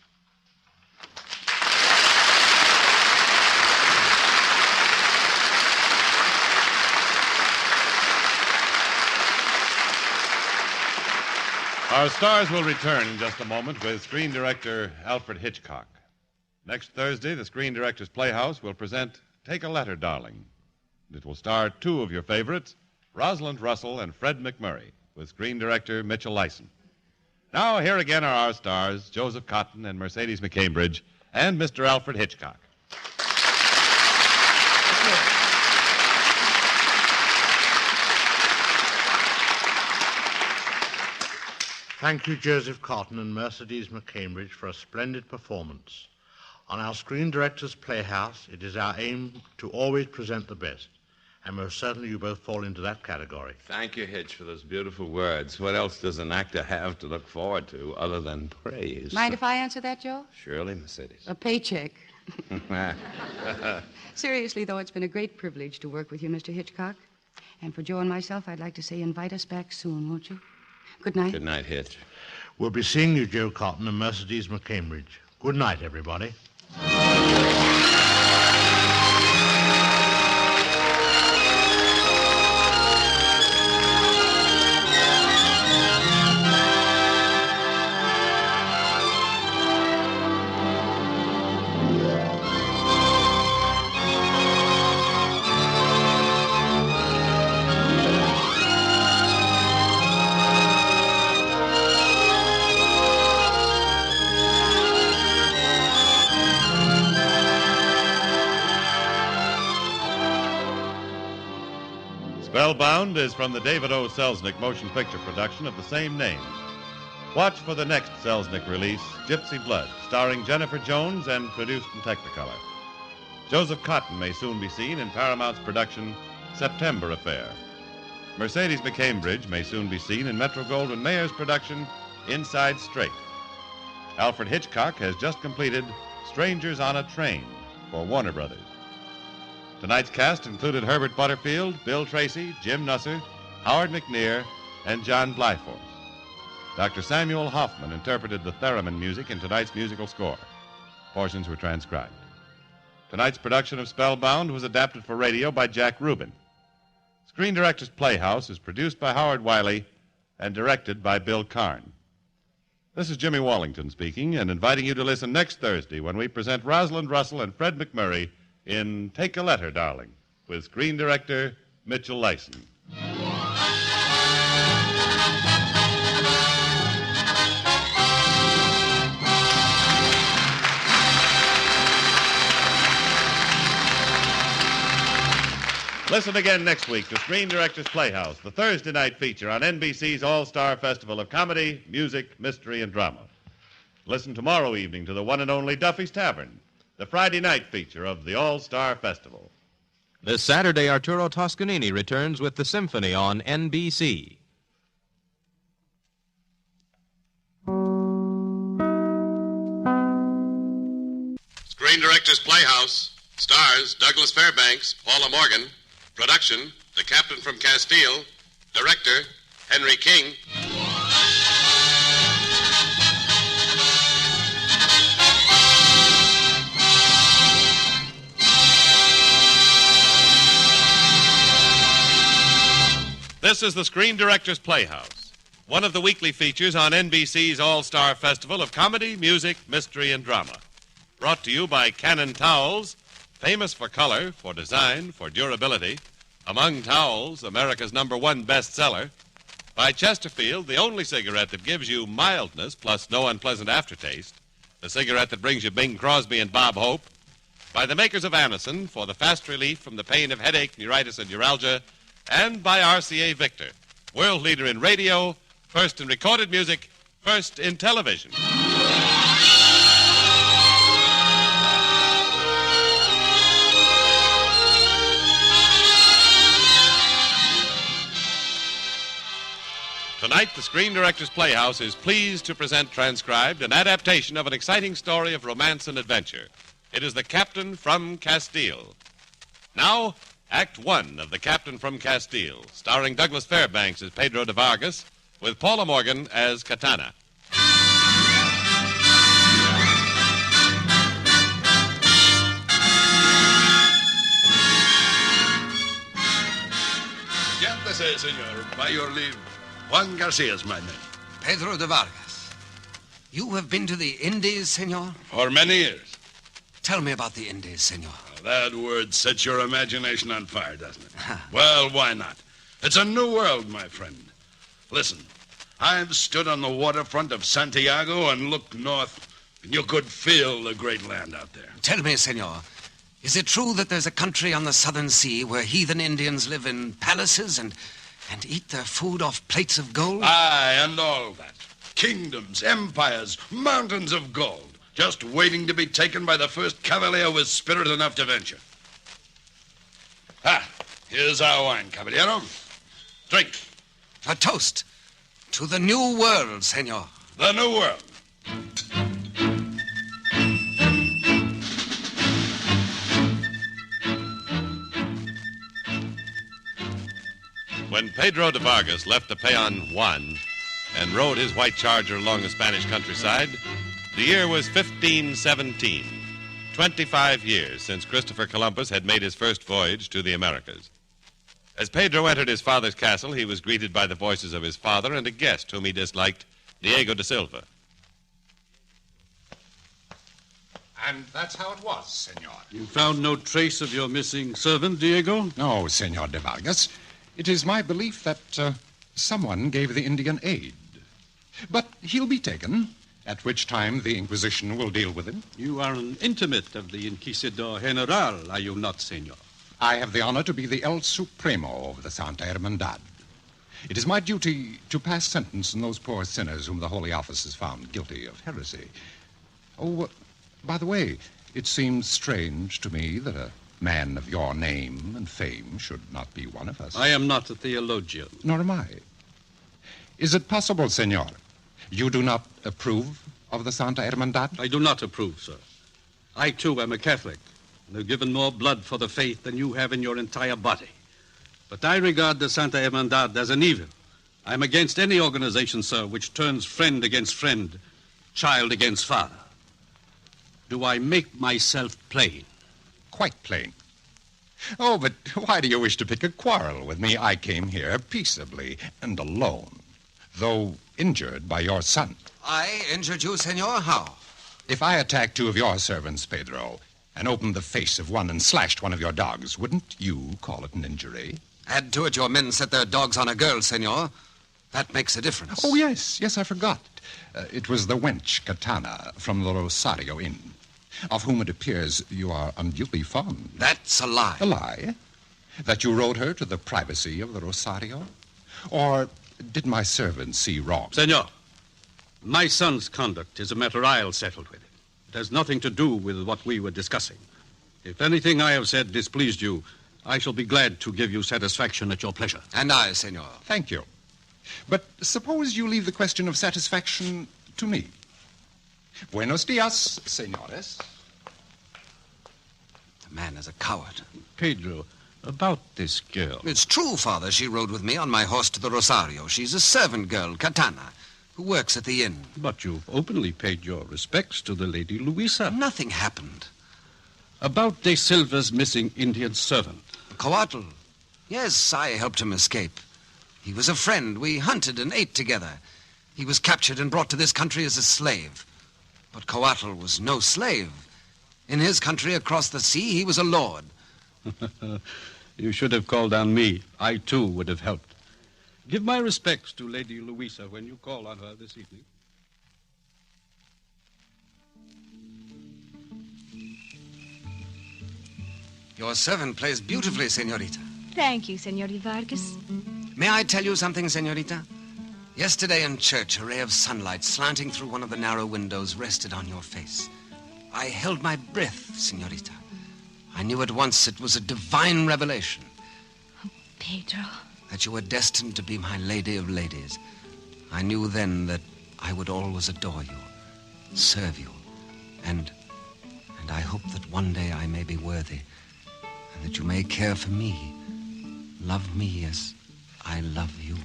Our stars will return in just a moment with screen director Alfred Hitchcock. Next Thursday, the Screen Directors Playhouse will present Take a Letter, Darling. It will star two of your favorites, Rosalind Russell and Fred McMurray, with screen director Mitchell Lyson. Now, here again are our stars, Joseph Cotton and Mercedes McCambridge, and Mr. Alfred Hitchcock.
Thank you, Joseph Cotton and Mercedes McCambridge, for a splendid performance. On our Screen Directors Playhouse, it is our aim to always present the best. And most certainly you both fall into that category.
Thank you, Hitch, for those beautiful words. What else does an actor have to look forward to other than praise?
Mind if I answer that, Joe?
Surely, Mercedes.
A paycheck. Seriously, though, it's been a great privilege to work with you, Mr. Hitchcock. And for Joe and myself, I'd like to say invite us back soon, won't you? Good night.
Good night, Hitch.
We'll be seeing you, Joe Cotton and Mercedes McCambridge. Good night, everybody.
Spellbound is from the David O. Selznick motion picture production of the same name. Watch for the next Selznick release, Gypsy Blood, starring Jennifer Jones and produced in Technicolor. Joseph Cotton may soon be seen in Paramount's production, September Affair. Mercedes McCambridge may soon be seen in Metro-Goldwyn-Mayer's production, Inside Straight. Alfred Hitchcock has just completed Strangers on a Train for Warner Brothers. Tonight's cast included Herbert Butterfield, Bill Tracy, Jim Nusser, Howard McNear, and John Blyforth. Dr. Samuel Hoffman interpreted the theremin music in tonight's musical score. Portions were transcribed. Tonight's production of Spellbound was adapted for radio by Jack Rubin. Screen Directors Playhouse is produced by Howard Wiley and directed by Bill Karn. This is Jimmy Wallington speaking and inviting you to listen next Thursday when we present Rosalind Russell and Fred McMurray in Take a Letter, Darling, with screen director Mitchell Lyson. Listen again next week to Screen Directors Playhouse, the Thursday night feature on NBC's All-Star Festival of Comedy, Music, Mystery, and Drama. Listen tomorrow evening to the one and only Duffy's Tavern, the Friday night feature of the All-Star Festival.
This Saturday, Arturo Toscanini returns with the Symphony on NBC.
Screen Directors Playhouse stars Douglas Fairbanks, Paula Morgan. Production, The Captain from Castile. Director, Henry King.
This is the Screen Directors Playhouse. one of the weekly features on NBC's All-Star Festival of Comedy, Music, Mystery, and Drama. Brought to you by Cannon Towels, famous for color, for design, for durability. Among towels, America's #1 bestseller. By Chesterfield, the only cigarette that gives you mildness plus no unpleasant aftertaste. The cigarette that brings you Bing Crosby and Bob Hope. By the makers of Anacin for the fast relief from the pain of headache, neuritis, and neuralgia. And by RCA Victor, world leader in radio, first in recorded music, first in television. Tonight, the Screen Directors Playhouse is pleased to present transcribed an adaptation of an exciting story of romance and adventure. It is The Captain from Castile. Now, Act 1 of The Captain from Castile, starring Douglas Fairbanks as Pedro de Vargas, with Paula Morgan as Katana.
Siéntese, senor. By your leave. Juan Garcia's my name.
Pedro de Vargas. You have been to the Indies, senor?
For many years.
Tell me about the Indies, senor.
That word sets your imagination on fire, doesn't it? Well, why not? It's a new world, my friend. Listen, I've stood on the waterfront of Santiago and looked north, and you could feel the great land out there.
Tell me, senor, is it true that there's a country on the southern sea where heathen Indians live in palaces and eat their food off plates of gold?
Aye, and all that. Kingdoms, empires, mountains of gold. Just waiting to be taken by the first cavalier with spirit enough to venture. Here's our wine, caballero. Drink.
A toast to the new world, senor.
The new world.
When Pedro de Vargas left the peon Juan and rode his white charger along the Spanish countryside, the year was 1517, 25 years since Christopher Columbus had made his first voyage to the Americas. As Pedro entered his father's castle, he was greeted by the voices of his father and a guest whom he disliked, Diego de Silva.
And that's how it was, senor.
You found no trace of your missing servant, Diego?
No, Senor de Vargas. It is my belief that someone gave the Indian aid. But he'll be taken, at which time the Inquisition will deal with him.
You are an intimate of the Inquisidor General, are you not, senor?
I have the honor to be the El Supremo of the Santa Hermandad. It is my duty to pass sentence on those poor sinners whom the Holy Office has found guilty of heresy. Oh, by the way, it seems strange to me that a man of your name and fame should not be one of us.
I am not a theologian.
Nor am I. Is it possible, senor, you do not approve of the Santa Hermandad?
I do not approve, sir. I, too, am a Catholic, and have given more blood for the faith than you have in your entire body. But I regard the Santa Hermandad as an evil. I am against any organization, sir, which turns friend against friend, child against father. Do I make myself plain?
Quite plain. Oh, but why do you wish to pick a quarrel with me? I came here peaceably and alone, though injured by your son.
I injured you, senor? How?
If I attacked two of your servants, Pedro, and opened the face of one and slashed one of your dogs, wouldn't you call it an injury?
Add to it your men set their dogs on a girl, senor. That makes a difference.
Oh, yes, I forgot. It was the wench, Katana, from the Rosario Inn, of whom it appears you are unduly fond.
That's a lie.
A lie? That you rode her to the privacy of the Rosario? Or did my servant see wrong?
Senor, my son's conduct is a matter I'll settle with him. It has nothing to do with what we were discussing. If anything I have said displeased you, I shall be glad to give you satisfaction at your pleasure.
And I, senor.
Thank you. But suppose you leave the question of satisfaction to me. Buenos dias, senores.
The man is a coward.
Pedro, about this girl.
It's true, Father. She rode with me on my horse to the Rosario. She's a servant girl, Katana, who works at the inn.
But you've openly paid your respects to the Lady Luisa.
Nothing happened.
About De Silva's missing Indian servant.
Coatl. Yes, I helped him escape.
He was a friend. We hunted and ate together. He was captured and brought to this country as a slave. But Coatl was no slave. In his country across the sea, he was a lord.
You should have called on me. I, too, would have helped. Give my respects to Lady Louisa when you call on her this evening.
Your servant plays beautifully, senorita.
Thank you, Senor Vargas.
May I tell you something, senorita? Yesterday in church, a ray of sunlight slanting through one of the narrow windows rested on your face. I held my breath, senorita. I knew at once it was a divine revelation.
Pedro.
That you were destined to be my lady of ladies. I knew then that I would always adore you, serve you, and I hope that one day I may be worthy, and that you may care for me, love me as I love you.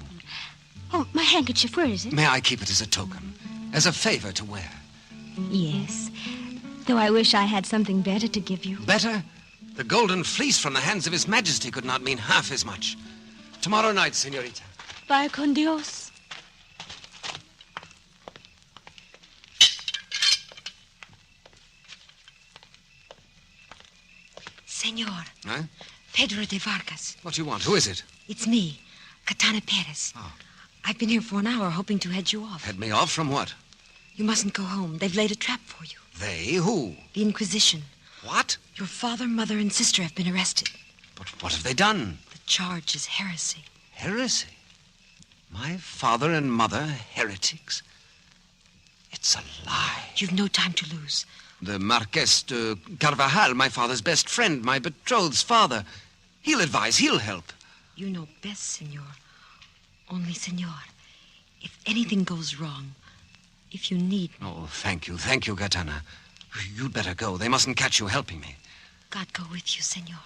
Oh, my handkerchief, where is it?
May I keep it as a token, as a favor to wear?
Yes, though I wish I had something better to give you.
Better? The golden fleece from the hands of His Majesty could not mean half as much. Tomorrow night, senorita.
Vaya con Dios. Senor.
Huh?
Pedro de Vargas.
What do you want? Who is it?
It's me, Katana Perez.
Oh.
I've been here for an hour hoping to head you off.
Head me off from what?
You mustn't go home. They've laid a trap for you.
They? Who?
The Inquisition.
What?
Your father, mother, and sister have been arrested.
But what have they done?
The charge is heresy.
Heresy? My father and mother heretics? It's a lie.
You've no time to lose.
The Marquess de Carvajal, my father's best friend, my betrothed's father. He'll advise, he'll help.
You know best, senor. Only, senor, if anything goes wrong, if you need me...
Oh, thank you, Katana. You'd better go. They mustn't catch you helping me.
God go with you, senor.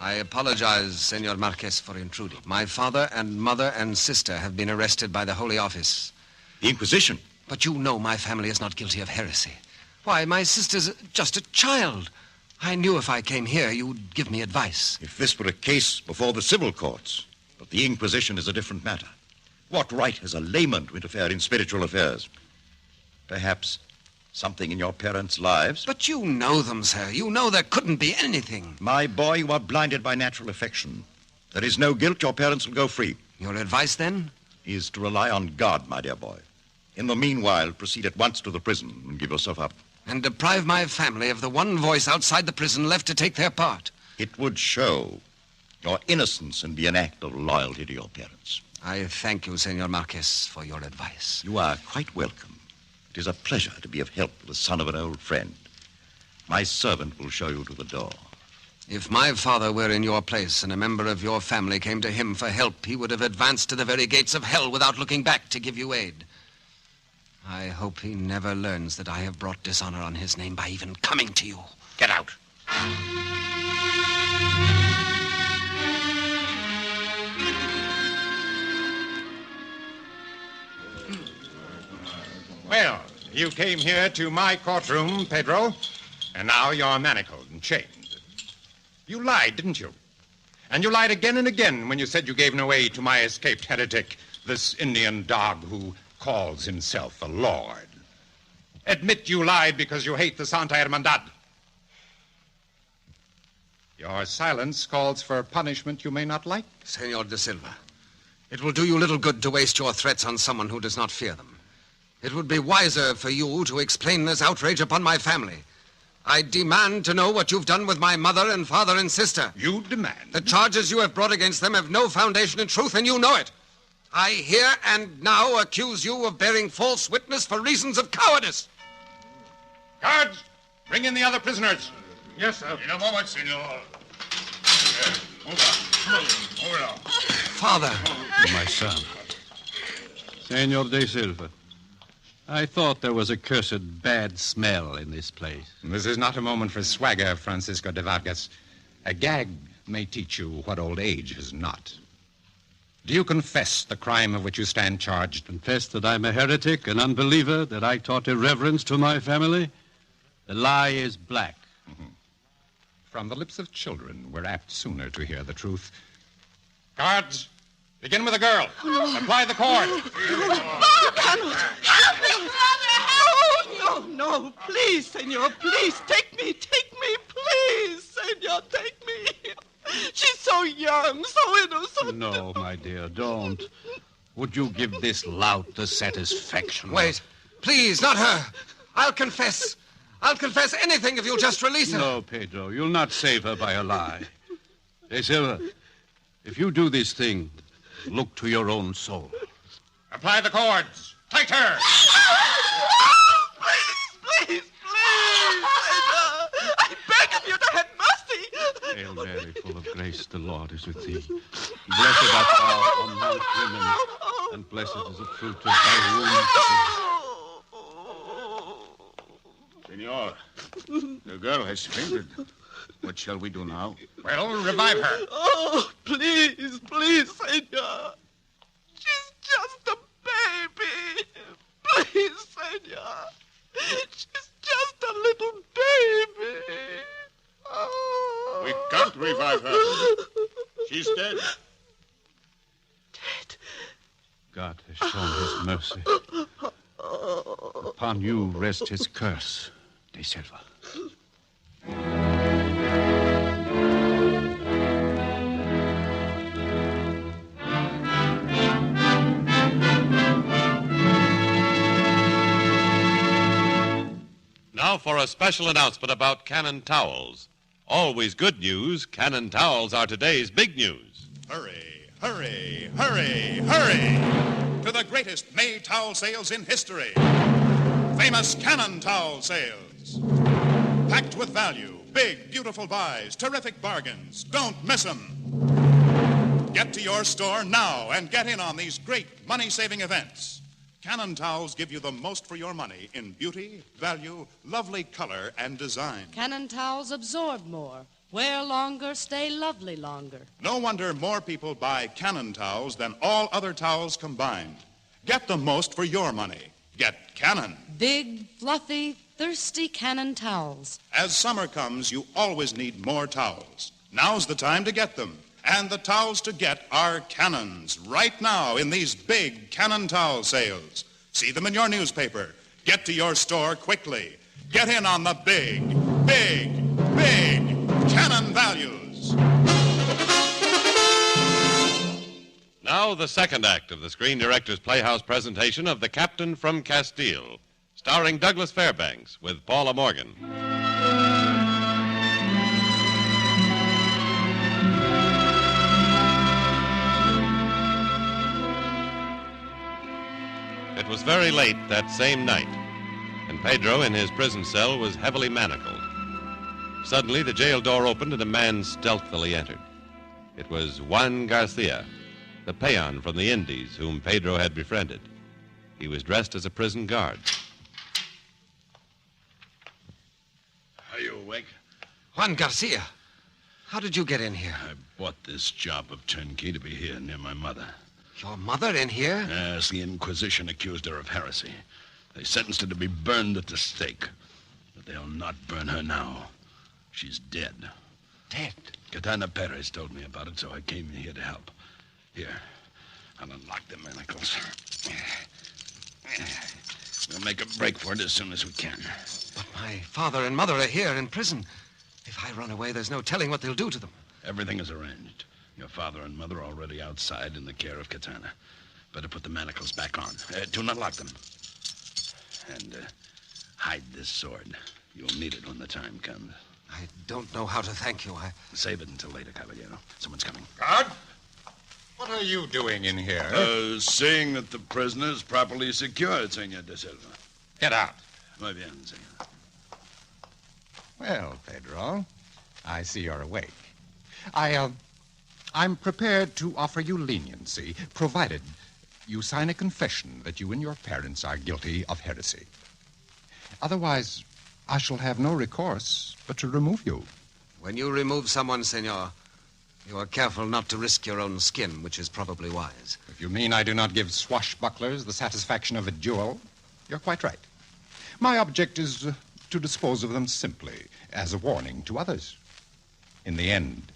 I apologize, Senor Marquez, for intruding. My father and mother and sister have been arrested by the Holy Office.
The Inquisition?
But you know my family is not guilty of heresy. Why, my sister's just a child. I knew if I came here, you'd give me advice.
If this were a case before the civil courts, but the Inquisition is a different matter. What right has a layman to interfere in spiritual affairs? Perhaps something in your parents' lives?
But you know them, sir. You know there couldn't be anything.
My boy, you are blinded by natural affection. There is no guilt. Your parents will go free.
Your advice, then?
Is to rely on God, my dear boy. In the meanwhile, proceed at once to the prison and give yourself up.
And deprive my family of the one voice outside the prison left to take their part.
It would show your innocence and be an act of loyalty to your parents.
I thank you, Senor Marquez, for your advice.
You are quite welcome. It is a pleasure to be of help to the son of an old friend. My servant will show you to the door.
If my father were in your place and a member of your family came to him for help, he would have advanced to the very gates of hell without looking back to give you aid. I hope he never learns that I have brought dishonor on his name by even coming to you.
Get out.
Well, you came here to my courtroom, Pedro, and now you're manacled and chained. You lied, didn't you? And you lied again and again when you said you gave no aid to my escaped heretic, this Indian dog who calls himself a lord. Admit you lied because you hate the Santa Hermandad. Your silence calls for punishment you may not like.
Senor de Silva, it will do you little good to waste your threats on someone who does not fear them. It would be wiser for you to explain this outrage upon my family. I demand to know what you've done with my mother and father and sister.
You demand?
The charges you have brought against them have no foundation in truth, and you know it. I here and now accuse you of bearing false witness for reasons of cowardice.
Guards, bring in the other prisoners.
Yes, sir. In a moment, senor.
Father.
My son. Senor de Silva, I thought there was a cursed bad smell in this place.
This is not a moment for swagger, Francisco de Vargas. A gag may teach you what old age has not. Do you confess the crime of which you stand charged?
Confess that I'm a heretic, an unbeliever, that I taught irreverence to my family? The lie is black.
Mm-hmm. From the lips of children, we're apt sooner to hear the truth. Guards, begin with the girl. Apply the cord.
No, please, senor, please, take me, please, senor, take me. She's so young, so innocent.
No, my dear, don't. Would you give this lout the satisfaction?
Wait, please, not her. I'll confess. I'll confess anything if you'll just release her.
No, Pedro, you'll not save her by a lie. De Silva, if you do this thing, look to your own soul.
Apply the cords. Tighter.
Please, senor. I beg of you to have mercy.
Hail Mary, full of grace, the Lord is with thee. Blessed art thou amongst women, and blessed is the fruit of thy womb.
Senor, the girl has fainted. What shall we do now?
Well, revive her.
Oh, please, senor. She's just a baby. Please, senor. She's just a little baby. Oh.
We can't revive her. She's dead.
God has shown his mercy. Upon you rest his curse, De Silva.
Now for a special announcement about Cannon Towels. Always good news, Cannon Towels are today's big news.
Hurry, hurry, hurry, hurry to the greatest May towel sales in history. Famous Cannon Towel Sales. Packed with value, big, beautiful buys, terrific bargains. Don't miss them. Get to your store now and get in on these great money-saving events. Cannon Towels give you the most for your money in beauty, value, lovely color, and design.
Cannon Towels absorb more, wear longer, stay lovely longer.
No wonder more people buy Cannon Towels than all other towels combined. Get the most for your money. Get Cannon.
Big, fluffy, thirsty Cannon Towels.
As summer comes, you always need more towels. Now's the time to get them. And the towels to get are Cannons right now in these big Cannon Towel sales. See them in your newspaper. Get to your store quickly. Get in on the big, big, big Cannon values.
Now the second act of the Screen Directors Playhouse presentation of The Captain from Castile, starring Douglas Fairbanks with Paula Morgan. It was very late that same night, and Pedro in his prison cell was heavily manacled. Suddenly, the jail door opened and a man stealthily entered. It was Juan Garcia, the peon from the Indies whom Pedro had befriended. He was dressed as a prison guard.
Are you awake?
Juan Garcia, how did you get in here?
I bought this job of turnkey to be here near my mother.
Your mother in here?
Yes, the Inquisition accused her of heresy. They sentenced her to be burned at the stake. But they'll not burn her now. She's dead.
Dead?
Katana Perez told me about it, so I came here to help. Here, I'll unlock the manacles. We'll make a break for it as soon as we can.
But my father and mother are here in prison. If I run away, there's no telling what they'll do to them.
Everything is arranged. Your father and mother are already outside in the care of Katana. Better put the manacles back on. Do not lock them. And hide this sword. You'll need it when the time comes.
I don't know how to thank you.
Save it until later, Caballero. Someone's coming.
Guard? What are you doing in here?
Seeing that the prisoner is properly secured, Senor de Silva.
Get out.
Muy bien, senor.
Well, Pedro, I see you're awake. I'm prepared to offer you leniency, provided you sign a confession that you and your parents are guilty of heresy. Otherwise, I shall have no recourse but to remove you.
When you remove someone, senor,
You are careful not to risk your own skin, which is probably wise.
If you mean I do not give swashbucklers the satisfaction of a duel, you're quite right. My object is to dispose of them simply, as a warning to others. In the end,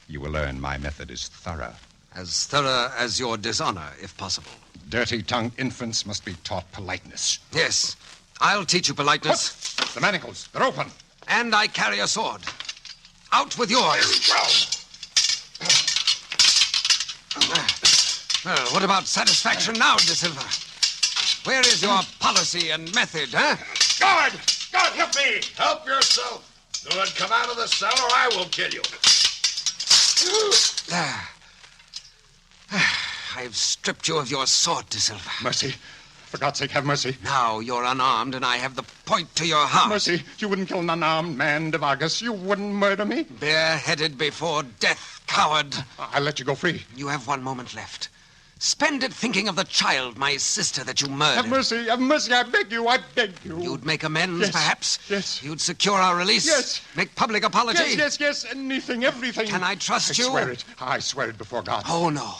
you will learn my method is thorough.
As thorough as your dishonor, if possible.
Dirty-tongued infants must be taught politeness.
Yes, I'll teach you politeness.
What? The manacles, they're open.
And I carry a sword. Out with yours. Well, what about satisfaction now, De Silva? Where is your policy and method, huh?
Guard! Guard, help me! Help yourself. Do not come out of the cell or I will kill you.
I've stripped you of your sword, De Silva.
Mercy. For God's sake, have mercy.
Now you're unarmed, and I have the point to your heart.
Mercy. You wouldn't kill an unarmed man, De Vargas. You wouldn't murder me.
Bareheaded before death, coward.
I'll let you go free.
You have 1 moment left. Spend it thinking of the child, my sister, that you murdered.
Have mercy, I beg you, I beg you.
You'd make amends,
yes,
perhaps?
Yes.
You'd secure our release?
Yes.
Make public apology?
Yes, anything, everything.
Can I trust you?
I swear it before God.
Oh, no.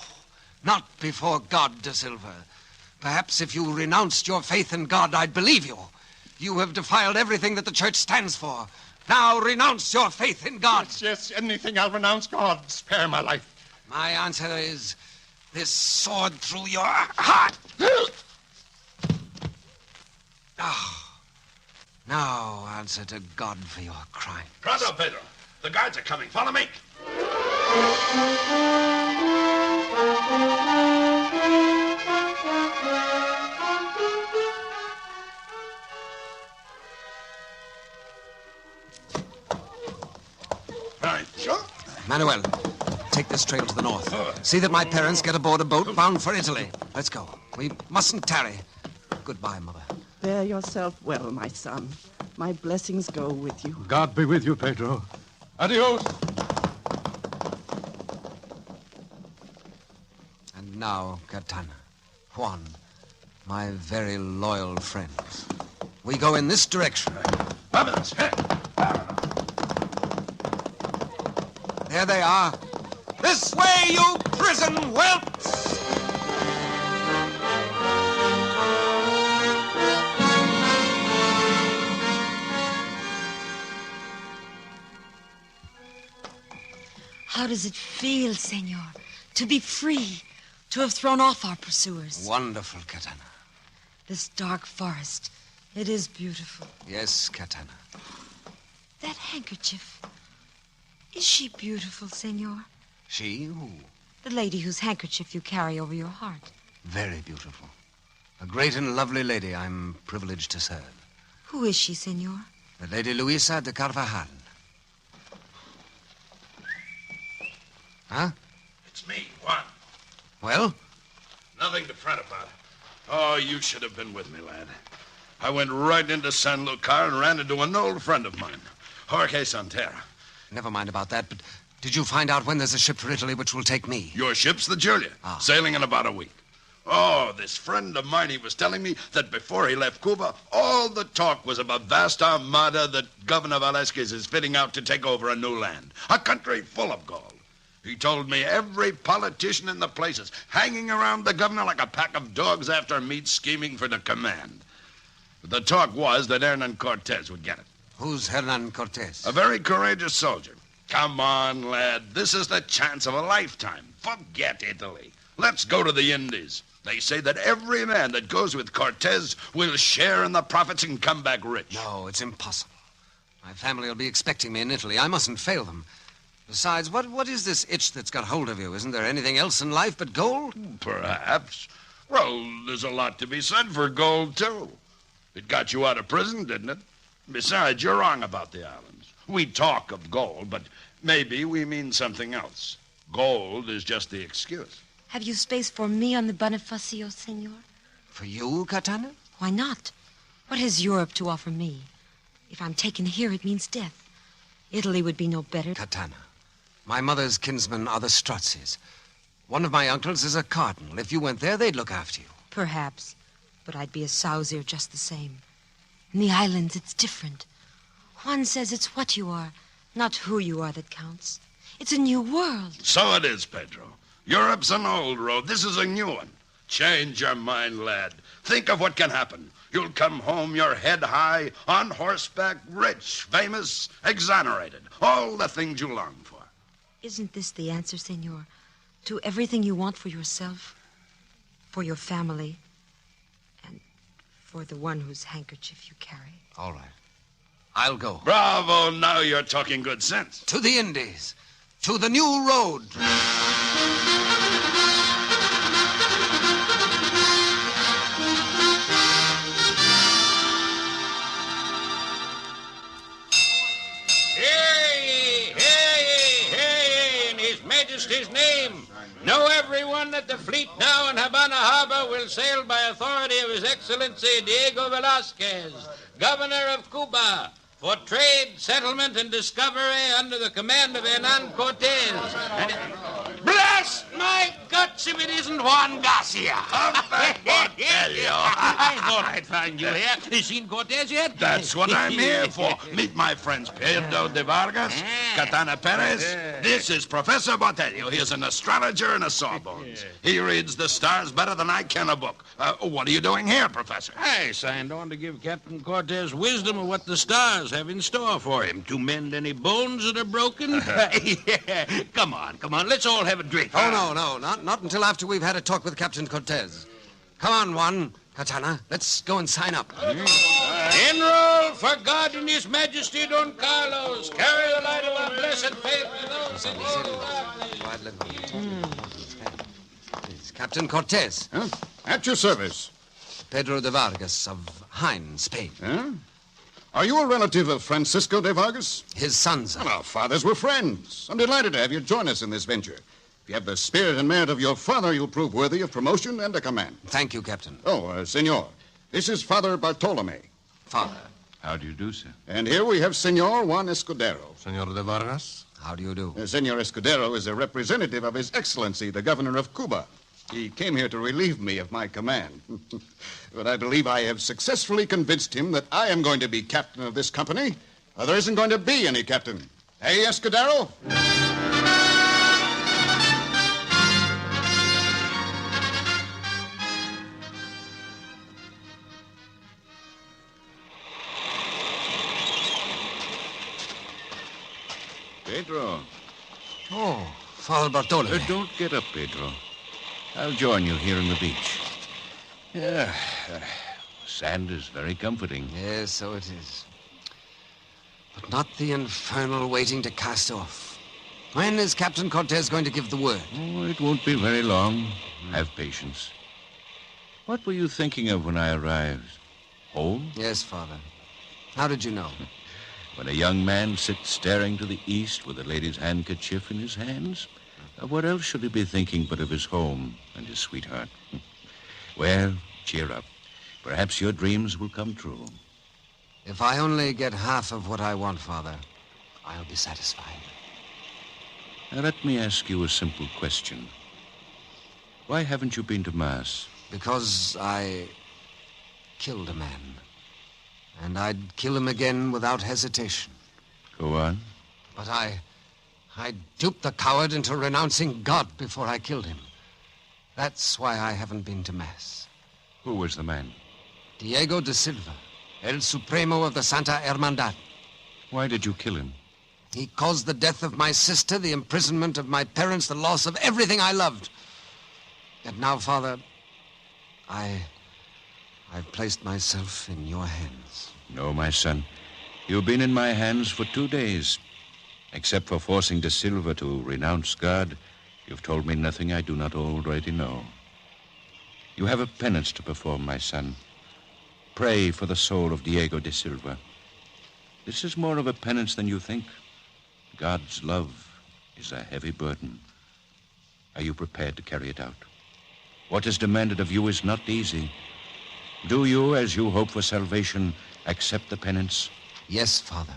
Not before God, De Silva. Perhaps if you renounced your faith in God, I'd believe you. You have defiled everything that the church stands for. Now renounce your faith in God.
Yes, anything, I'll renounce God. Spare my life.
My answer is this sword through your heart. Now answer to God for your crime.
Pronto, Pedro. The guards are coming. Follow me. Right. Sure.
Manuel, take this trail to the north. See that my parents get aboard a boat bound for Italy. Let's go. We mustn't tarry. Goodbye, Mother.
Bear yourself well, my son. My blessings go with you.
God be with you, Pedro. Adios.
And now, Katana, Juan, my very loyal friends. We go in this direction. There they are. This way, you prison whelps!
How does it feel, senor, to be free, to have thrown off our pursuers?
Wonderful, Katana.
This dark forest, it is beautiful.
Yes, Katana.
That handkerchief, is she beautiful, senor?
She? Who?
The lady whose handkerchief you carry over your heart.
Very beautiful. A great and lovely lady I'm privileged to serve.
Who is she, senor?
The Lady Luisa de Carvajal. Huh?
It's me, Juan.
Well?
Nothing to fret about. Oh, you should have been with me, lad. I went right into San Lucar and ran into an old friend of mine, Jorge Santera.
Never mind about that, but did you find out when there's a ship for Italy which will take me?
Your ship's the Julia, sailing in about a week. Oh, this friend of mine, he was telling me that before he left Cuba, all the talk was of a vast armada that Governor Velasquez is fitting out to take over a new land, a country full of gold. He told me every politician in the place is hanging around the governor like a pack of dogs after meat, scheming for the command. The talk was that Hernan Cortez would get it.
Who's Hernan Cortez?
A very courageous soldier. Come on, lad. This is the chance of a lifetime. Forget Italy. Let's go to the Indies. They say that every man that goes with Cortez will share in the profits and come back rich.
No, it's impossible. My family will be expecting me in Italy. I mustn't fail them. Besides, what is this itch that's got hold of you? Isn't there anything else in life but gold?
Perhaps. Well, there's a lot to be said for gold, too. It got you out of prison, didn't it? Besides, you're wrong about the islands. We talk of gold, but maybe we mean something else. Gold is just the excuse.
Have you space for me on the Bonifacio, senor?
For you, Katana?
Why not? What has Europe to offer me? If I'm taken here, it means death. Italy would be no better.
Katana, my mother's kinsmen are the Strazzis. One of my uncles is a cardinal. If you went there, they'd look after you.
Perhaps, but I'd be a sow's ear just the same. In the islands, it's different. Juan says it's what you are, not who you are that counts. It's a new world.
So it is, Pedro. Europe's an old road. This is a new one. Change your mind, lad. Think of what can happen. You'll come home, your head high, on horseback, rich, famous, exonerated. All the things you long for.
Isn't this the answer, Senor, to everything you want for yourself, for your family, and for the one whose handkerchief you carry?
All right. I'll go.
Bravo, now you're talking good sense.
To the Indies. To the new road.
In His Majesty's name, know everyone that the fleet now in Havana Harbor will sail by authority of His Excellency Diego Velazquez, Governor of Cuba, for trade, settlement, and discovery under the command of Hernan Cortez. And bless my guts if it isn't Juan Garcia. I thought I'd find you here. You seen Cortez yet?
That's what I'm here for. Meet my friends Pedro de Vargas, Catana Perez. This is Professor Botello. He's an astrologer and a sawbones. He reads the stars better than I can a book. What are you doing here, Professor?
I signed on to give Captain Cortez wisdom of what the stars have in store for him. To mend any bones that are broken. Yeah. Come on. Let's all have a drink.
Oh, no. Not until after we've had a talk with Captain Cortez. Come on, Juan. Katana, let's go and sign up.
Enroll for God and His Majesty Don Carlos. Carry the light of our blessed faith to those in
It's Captain Cortez.
Huh? At your service.
Pedro de Vargas of Jaén, Spain.
Huh? Are you a relative of Francisco de Vargas?
His son, sir.
Well, our fathers were friends. I'm delighted to have you join us in this venture. If you have the spirit and merit of your father, you'll prove worthy of promotion and a command.
Thank you, Captain.
Oh, Senor, this is Father Bartolome.
Father.
How do you do, sir?
And here we have Senor Juan Escudero.
Senor de Vargas?
How do you do?
Senor Escudero is a representative of His Excellency, the Governor of Cuba. He came here to relieve me of my command. But I believe I have successfully convinced him that I am going to be captain of this company, or there isn't going to be any captain. Hey, Escudero?
Pedro.
Oh, Father Bartolome.
Don't get up, Pedro. I'll join you here on the beach. Yeah, sand is very comforting.
Yes, so it is. But not the infernal waiting to cast off. When is Captain Cortez going to give the word?
Oh, it won't be very long. Have patience. What were you thinking of when I arrived? Home?
Yes, Father. How did you know?
When a young man sits staring to the east with a lady's handkerchief in his hands, what else should he be thinking but of his home and his sweetheart? Well, cheer up. Perhaps your dreams will come true.
If I only get half of what I want, Father, I'll be satisfied.
Now, let me ask you a simple question. Why haven't you been to Mass?
Because I killed a man. And I'd kill him again without hesitation.
Go on.
But I duped the coward into renouncing God before I killed him. That's why I haven't been to Mass.
Who was the man?
Diego de Silva, El Supremo of the Santa Hermandad.
Why did you kill him?
He caused the death of my sister, the imprisonment of my parents, the loss of everything I loved. And now, Father, I've placed myself in your hands.
No, my son. You've been in my hands for 2 days. Except for forcing De Silva to renounce God, you've told me nothing I do not already know. You have a penance to perform, my son. Pray for the soul of Diego de Silva. This is more of a penance than you think. God's love is a heavy burden. Are you prepared to carry it out? What is demanded of you is not easy. Do you, as you hope for salvation, accept the penance?
Yes, Father.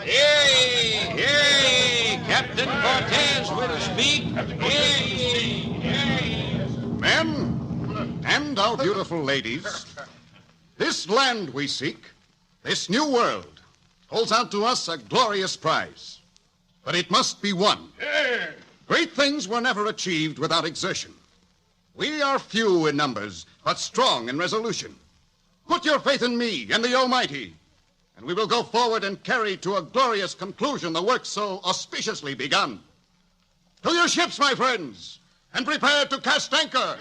Hear ye! Captain Cortez will speak. Hear ye!
Men, and our beautiful ladies,
This land we seek, this new world, holds out to us a glorious prize. But it must be won. Great things were never achieved without exertion. We are few in numbers, but strong in resolution. Put your faith in me and the Almighty, and we will go forward and carry to a glorious conclusion the work so auspiciously begun. To your ships, my friends, and prepare to cast anchor.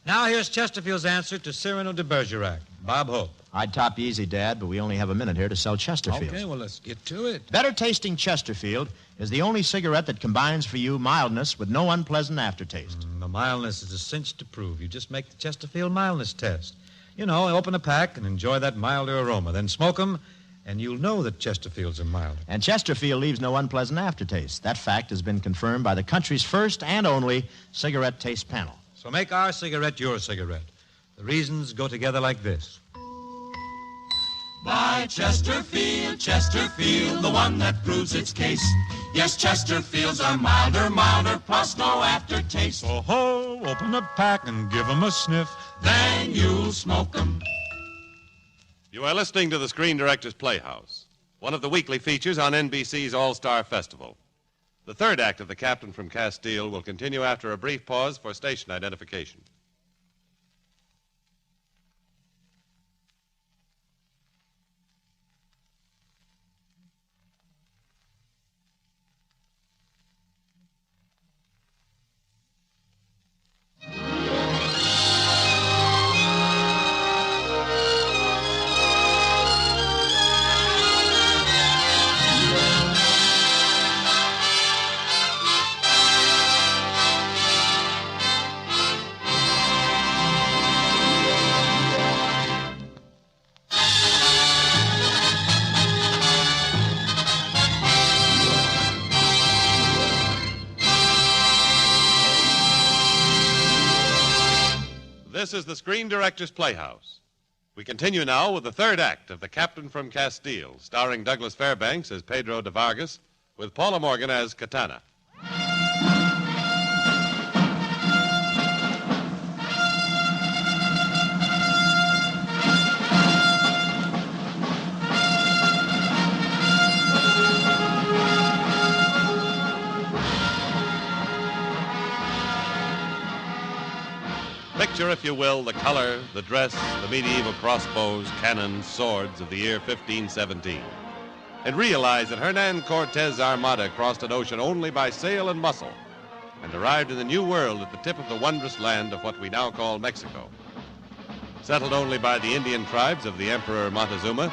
Now here's Chesterfield's answer to Cyrano de Bergerac. Bob Hope.
I'd top you easy, Dad, but we only have a minute here to sell Chesterfield.
Okay, well, let's get to it.
Better tasting Chesterfield is the only cigarette that combines for you mildness with no unpleasant aftertaste.
The mildness is a cinch to prove. You just make the Chesterfield mildness test. You know, open a pack and enjoy that milder aroma. Then smoke them, and you'll know that Chesterfields are milder.
And Chesterfield leaves no unpleasant aftertaste. That fact has been confirmed by the country's first and only cigarette taste panel.
So make our cigarette your cigarette. The reasons go together like this.
Buy Chesterfield, Chesterfield, the one that proves its case. Yes, Chesterfields are milder, plus no aftertaste.
So ho, open a pack and give 'em a sniff.
Then you'll smoke 'em.
You are listening to the Screen Directors Playhouse, one of the weekly features on NBC's All-Star Festival. The third act of The Captain from Castile will continue after a brief pause for station identification. This is the Screen Directors Playhouse. We continue now with the third act of The Captain from Castile, starring Douglas Fairbanks as Pedro de Vargas, with Paula Morgan as Katana. Picture, if you will, the color, the dress, the medieval crossbows, cannons, swords of the year 1517. And realize that Hernan Cortez' Armada crossed an ocean only by sail and muscle and arrived in the New World at the tip of the wondrous land of what we now call Mexico. Settled only by the Indian tribes of the Emperor Montezuma,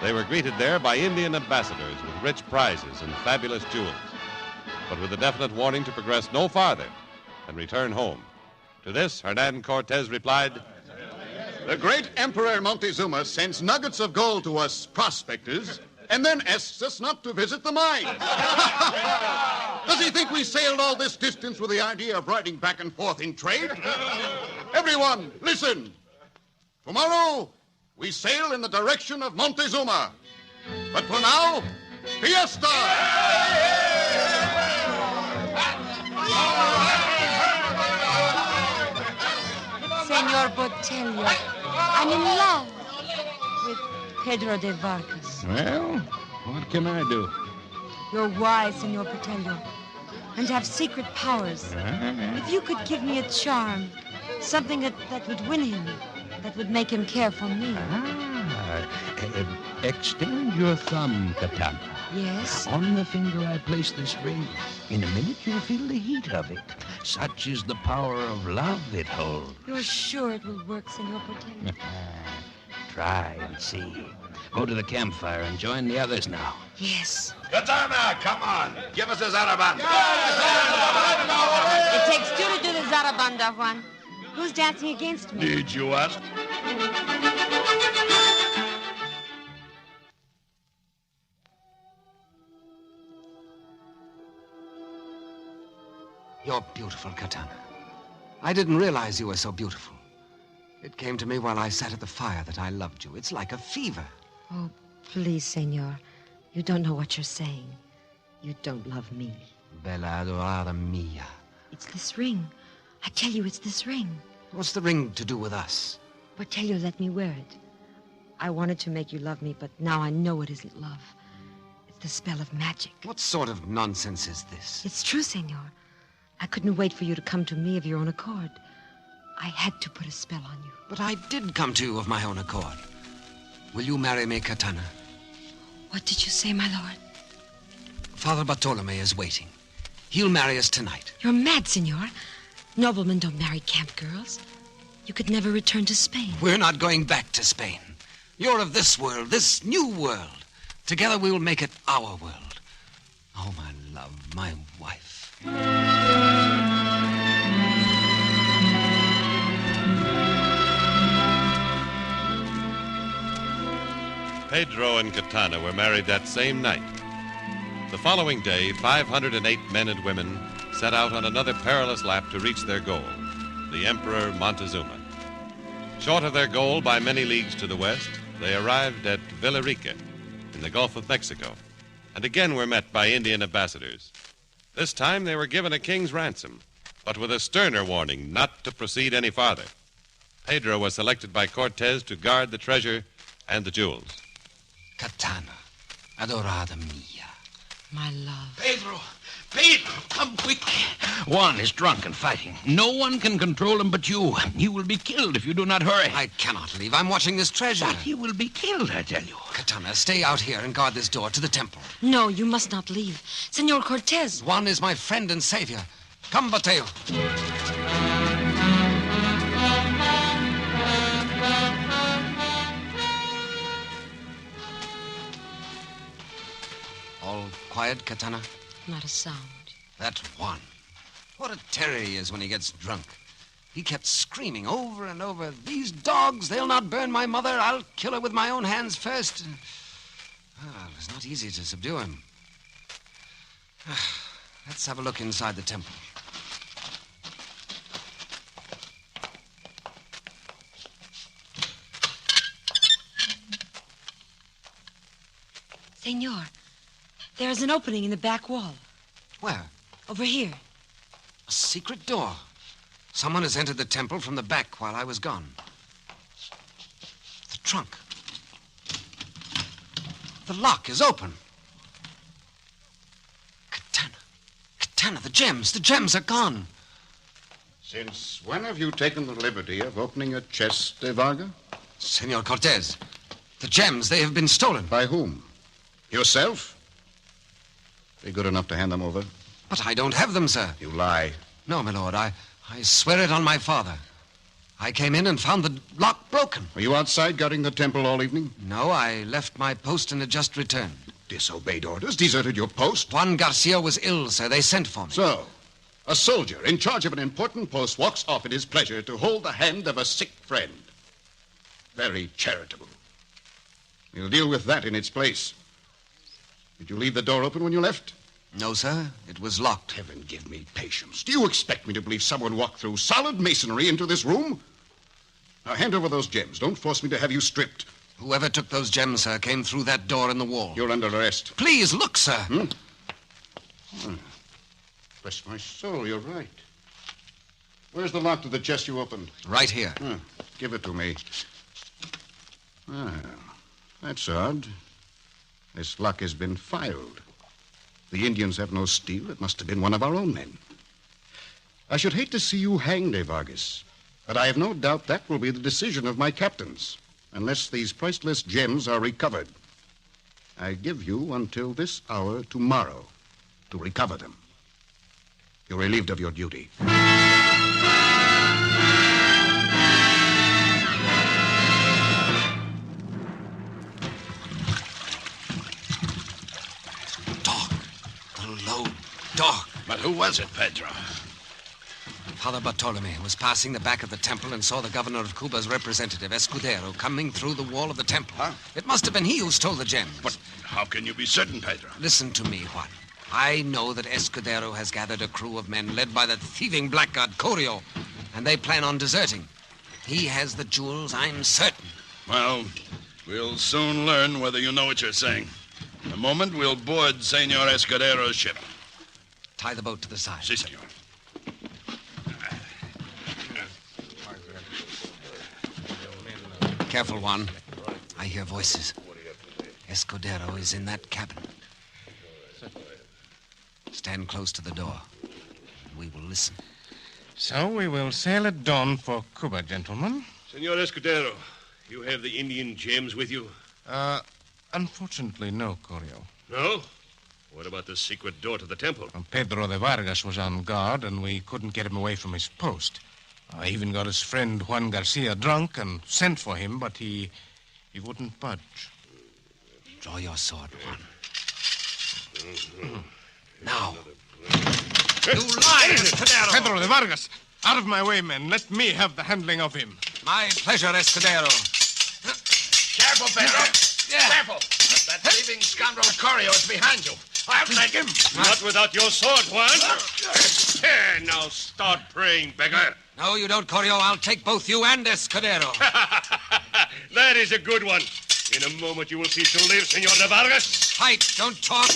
they were greeted there by Indian ambassadors with rich prizes and fabulous jewels, but with a definite warning to progress no farther and return home. To this, Hernan Cortez replied,
The great Emperor Montezuma sends nuggets of gold to us prospectors and then asks us not to visit the mines. Does he think we sailed all this distance with the idea of riding back and forth in trade? Everyone, listen. Tomorrow, we sail in the direction of Montezuma. But for now, fiesta!
Senor Botelho, I'm in love with Pedro de Vargas.
Well, what can I do?
You're wise, Senor Botelho, and have secret powers. If you could give me a charm, something that would win him, that would make him care for me.
Extend your thumb, Katana.
Yes?
On the finger I place this ring. In a minute you'll feel the heat of it. Such is the power of love it holds.
You're sure it will work, Senor Botelho?
Try and see. Go to the campfire and join the others now.
Yes.
Katana, come on. Give us a zarabanda.
It takes two to do the zarabanda, Juan. Who's dancing against me?
Did you ask?
You're beautiful, Katana. I didn't realize you were so beautiful. It came to me while I sat at the fire that I loved you. It's like a fever.
Oh, please, senor. You don't know what you're saying. You don't love me.
Bella adorata mia.
It's this ring. I tell you, it's this ring.
What's the ring to do with us?
Botelho let me wear it. I wanted to make you love me, but now I know it isn't love. It's the spell of magic.
What sort of nonsense is this?
It's true, senor. I couldn't wait for you to come to me of your own accord. I had to put a spell on you.
But I did come to you of my own accord. Will you marry me, Katana?
What did you say, my lord?
Father Bartolome is waiting. He'll marry us tonight.
You're mad, senor. Noblemen don't marry camp girls. You could never return to Spain.
We're not going back to Spain. You're of this world, this new world. Together we will make it our world. Oh, my love, my wife.
Pedro and Katana were married that same night. The following day, 508 men and women set out on another perilous lap to reach their goal, the Emperor Montezuma. Short of their goal by many leagues to the west, they arrived at Villarica in the Gulf of Mexico, and again were met by Indian ambassadors. This time they were given a king's ransom, but with a sterner warning not to proceed any farther. Pedro was selected by Cortez to guard the treasure and the jewels.
Katana, adorada mia.
My love.
Pedro, come quick. Juan is drunk and fighting. No one can control him but you. He will be killed if you do not hurry.
I cannot leave. I'm watching this treasure.
But he will be killed, I tell you.
Katana, stay out here and guard this door to the temple.
No, you must not leave. Senor Cortez.
Juan is my friend and savior. Come, Mateo. All quiet, Katana?
Not a sound.
That Juan. What a terror he is when he gets drunk. He kept screaming over and over, "These dogs, they'll not burn my mother. I'll kill her with my own hands first." Well, it's not easy to subdue him. Let's have a look inside the temple.
Senor, there is an opening in the back wall.
Where?
Over here.
A secret door. Someone has entered the temple from the back while I was gone. The trunk. The lock is open. Katana, the gems are gone.
Since when have you taken the liberty of opening a chest, De Varga?
Senor Cortez, the gems, they have been stolen.
By whom? Yourself? Be good enough to hand them over.
But I don't have them, sir.
You lie.
No, my lord, I swear it on my father. I came in and found the lock broken.
Were you outside guarding the temple all evening?
No, I left my post and had just returned.
Disobeyed orders? Deserted your post?
Juan Garcia was ill, sir. They sent for me.
So, a soldier in charge of an important post walks off at his pleasure to hold the hand of a sick friend. Very charitable. We'll deal with that in its place. Did you leave the door open when you left?
No, sir. It was locked.
Heaven give me patience. Do you expect me to believe someone walked through solid masonry into this room? Now, hand over those gems. Don't force me to have you stripped.
Whoever took those gems, sir, came through that door in the wall.
You're under arrest.
Please, look, sir.
Bless my soul, you're right. Where's the lock to the chest you opened?
Right here.
Give it to me. That's odd. This lock has been filed. The Indians have no steel. It must have been one of our own men. I should hate to see you hanged, De Vargas, but I have no doubt that will be the decision of my captains, unless these priceless gems are recovered. I give you until this hour tomorrow to recover them. You're relieved of your duty.
Dog.
But who was it, Pedro?
Father Bartolome was passing the back of the temple and saw the governor of Cuba's representative, Escudero, coming through the wall of the temple.
Huh?
It must have been he who stole the gems.
But how can you be certain, Pedro?
Listen to me, Juan. I know that Escudero has gathered a crew of men led by that thieving blackguard, Corio, and they plan on deserting. He has the jewels, I'm certain.
Well, we'll soon learn whether you know what you're saying. In a moment, we'll board Senor Escudero's ship.
Tie the boat to the side.
Si, senor.
Careful, Juan. I hear voices. Escudero is in that cabin. Stand close to the door. We will listen.
So we will sail at dawn for Cuba, gentlemen.
Senor Escudero, you have the Indian gems with you?
Unfortunately, no, Corio.
No? What about the secret door to the temple?
Pedro de Vargas was on guard, and we couldn't get him away from his post. I even got his friend Juan Garcia drunk and sent for him, but he wouldn't budge.
Draw your sword, Juan. Now.
You lie, Escudero! Pedro de Vargas! Out of my way, men. Let me have the handling of him.
My pleasure, Escudero.
Careful, Pedro. Careful. That thieving scoundrel Corio is behind you. I'll take him.
Not without your sword, Juan. Now start praying, beggar.
No, you don't, Corio. I'll take both you and Escudero.
That is a good one. In a moment you will cease to live, Senor de Vargas.
Fight, don't talk.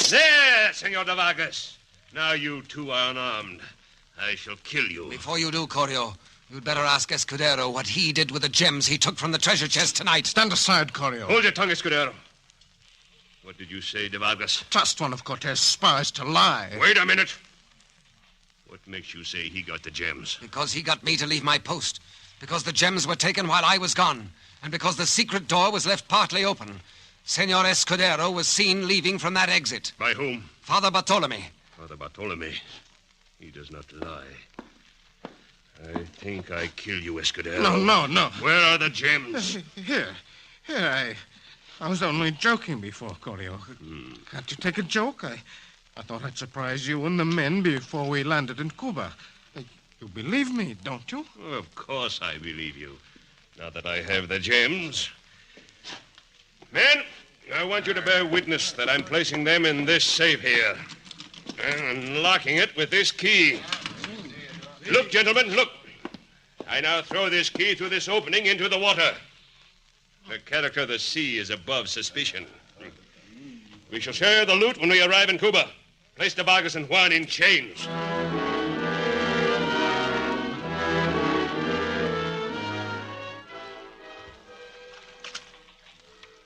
There, Senor de Vargas. Now you two are unarmed. I shall kill you.
Before you do, Corio, you'd better ask Escudero what he did with the gems he took from the treasure chest tonight.
Stand aside, Corio.
Hold your tongue, Escudero. What did you say, de Vargas?
Trust one of Cortez' spies to lie.
Wait a minute. What makes you say he got the gems?
Because he got me to leave my post. Because the gems were taken while I was gone. And because the secret door was left partly open. Senor Escudero was seen leaving from that exit.
By whom?
Father Bartolome.
Father Bartolome. He does not lie. I think I kill you, Escudero.
No.
Where are the gems?
Here. I was only joking before, Corio. Can't you take a joke? I thought I'd surprise you and the men before we landed in Cuba. You believe me, don't you?
Of course I believe you. Now that I have the gems. Men, I want you to bear witness that I'm placing them in this safe here. And locking it with this key. Look, gentlemen, look. I now throw this key through this opening into the water. The character of the sea is above suspicion. We shall share the loot when we arrive in Cuba. Place de Vargas and Juan in chains.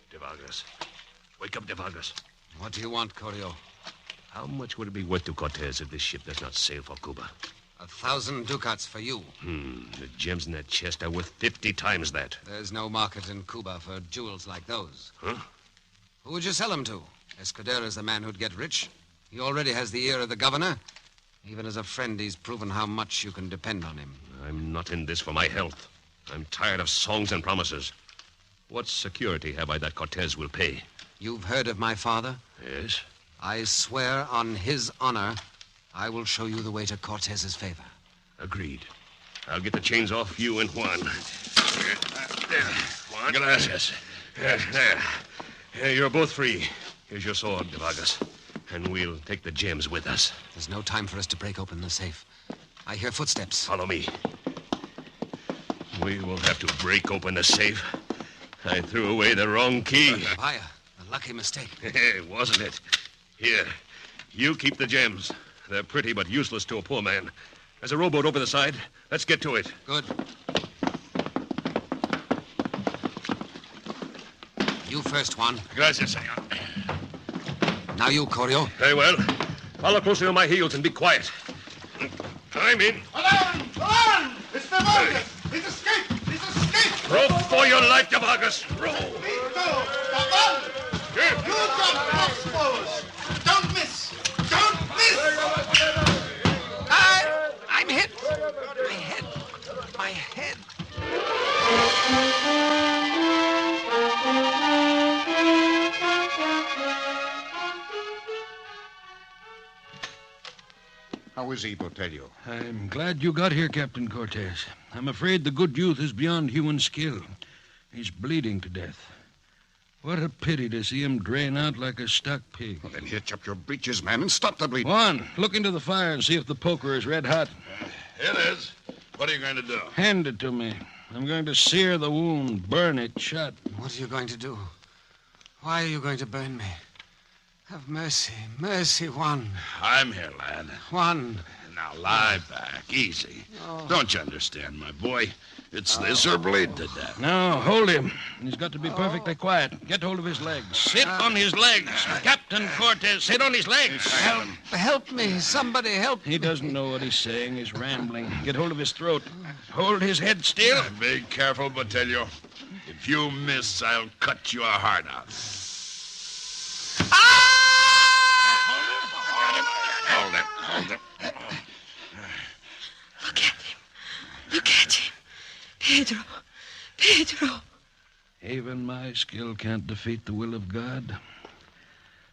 De Vargas. Wake up, de Vargas.
What do you want, Corio?
How much would it be worth to Cortez if this ship does not sail for Cuba?
1,000 ducats for you.
The gems in that chest are worth 50 times that.
There's no market in Cuba for jewels like those.
Huh?
Who would you sell them to? Escudero's the man who'd get rich. He already has the ear of the governor. Even as a friend, he's proven how much you can depend on him.
I'm not in this for my health. I'm tired of songs and promises. What security have I that Cortez will pay?
You've heard of my father?
Yes.
I swear on his honor, I will show you the way to Cortez's favor.
Agreed. I'll get the chains off you and Juan. There, Juan. Gracias. There. You're both free. Here's your sword, de Vargas. And we'll take the gems with us.
There's no time for us to break open the safe. I hear footsteps.
Follow me. We will have to break open the safe. I threw away the wrong key.
Vaya, a lucky mistake.
Wasn't it? Here, you keep the gems. They're pretty but useless to a poor man. There's a rowboat over the side. Let's get to it.
Good. You first, Juan.
Gracias, senor.
Now you, Corio.
Very well. Follow closely on my heels and be quiet. I'm in.
Alarm! It's de Vargas! He's escaped! He's escaped!
Row for your life, de Vargas. Row!
You got crossbows! Don't miss! Don't miss!
I'm hit! My head!
How is he, Botelho?
I'm glad you got here, Captain Cortez. I'm afraid the good youth is beyond human skill. He's bleeding to death. What a pity to see him drain out like a stuck pig.
Well, then hitch up your breeches, man, and stop the bleeding.
Juan, look into the fire and see if the poker is red hot.
Here it is. What are you going to do?
Hand it to me. I'm going to sear the wound, burn it shut.
What are you going to do? Why are you going to burn me? Have mercy. Mercy, Juan.
I'm here, lad.
Juan.
Now, lie back. Easy. Don't you understand, my boy? It's this or bleed to death.
No, hold him. He's got to be perfectly quiet. Get hold of his legs. Sit on his legs. Captain Cortez, sit on his legs.
Help me. Somebody help me.
He doesn't know what he's saying. He's rambling. Get hold of his throat. Hold his head still.
Be careful, Botelho. If you miss, I'll cut your heart out. Hold him.
Look at him. Look at him. Pedro.
Even my skill can't defeat the will of God.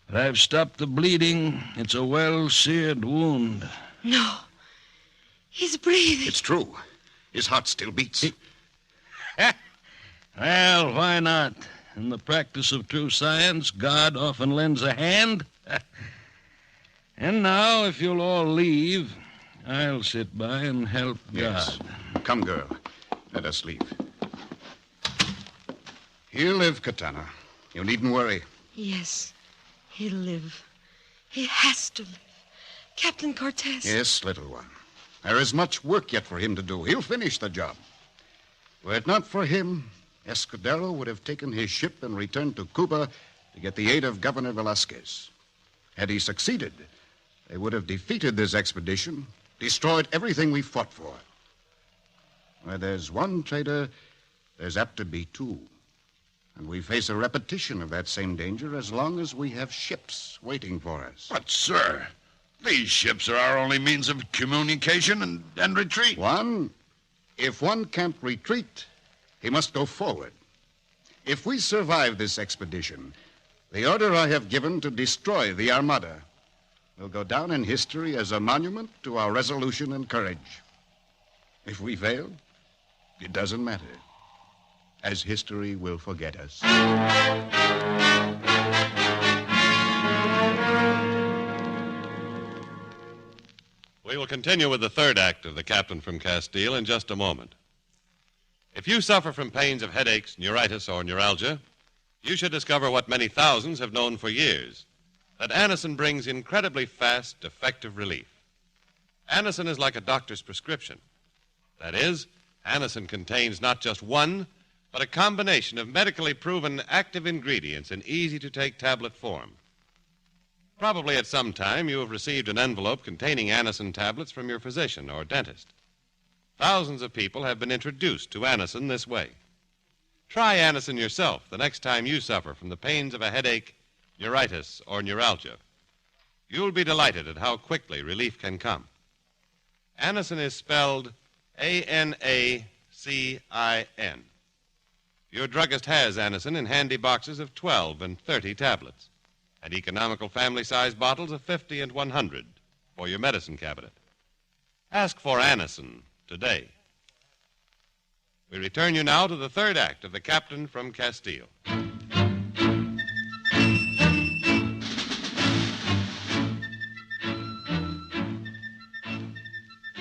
But I've stopped the bleeding. It's a well-seared wound.
No. He's breathing.
It's true. His heart still beats.
Well, why not? In the practice of true science, God often lends a hand. And now, if you'll all leave, I'll sit by and help
Yes.
God.
Come, girl. Let us leave. He'll live, Katana. You needn't worry.
Yes, he'll live. He has to live. Captain Cortez.
Yes, little one. There is much work yet for him to do. He'll finish the job. Were it not for him, Escudero would have taken his ship and returned to Cuba to get the aid of Governor Velasquez. Had he succeeded, they would have defeated this expedition, destroyed everything we fought for. Where there's one traitor, there's apt to be two. And we face a repetition of that same danger as long as we have ships waiting for us.
But, sir, these ships are our only means of communication and retreat.
If one can't retreat, he must go forward. If we survive this expedition, the order I have given to destroy the Armada will go down in history as a monument to our resolution and courage. If we fail, it doesn't matter, as history will forget us.
We will continue with the third act of The Captain from Castile in just a moment. If you suffer from pains of headaches, neuritis, or neuralgia, you should discover what many thousands have known for years, that Anacin brings incredibly fast, effective relief. Anacin is like a doctor's prescription. That is, Anacin contains not just one, but a combination of medically proven active ingredients in easy-to-take tablet form. Probably at some time you have received an envelope containing Anacin tablets from your physician or dentist. Thousands of people have been introduced to Anacin this way. Try Anacin yourself the next time you suffer from the pains of a headache, neuritis, or neuralgia. You'll be delighted at how quickly relief can come. Anacin is spelled Anacin. Your druggist has Anacin in handy boxes of 12 and 30 tablets, and economical family-size bottles of 50 and 100 for your medicine cabinet. Ask for Anacin today. We return you now to the third act of The Captain from Castile.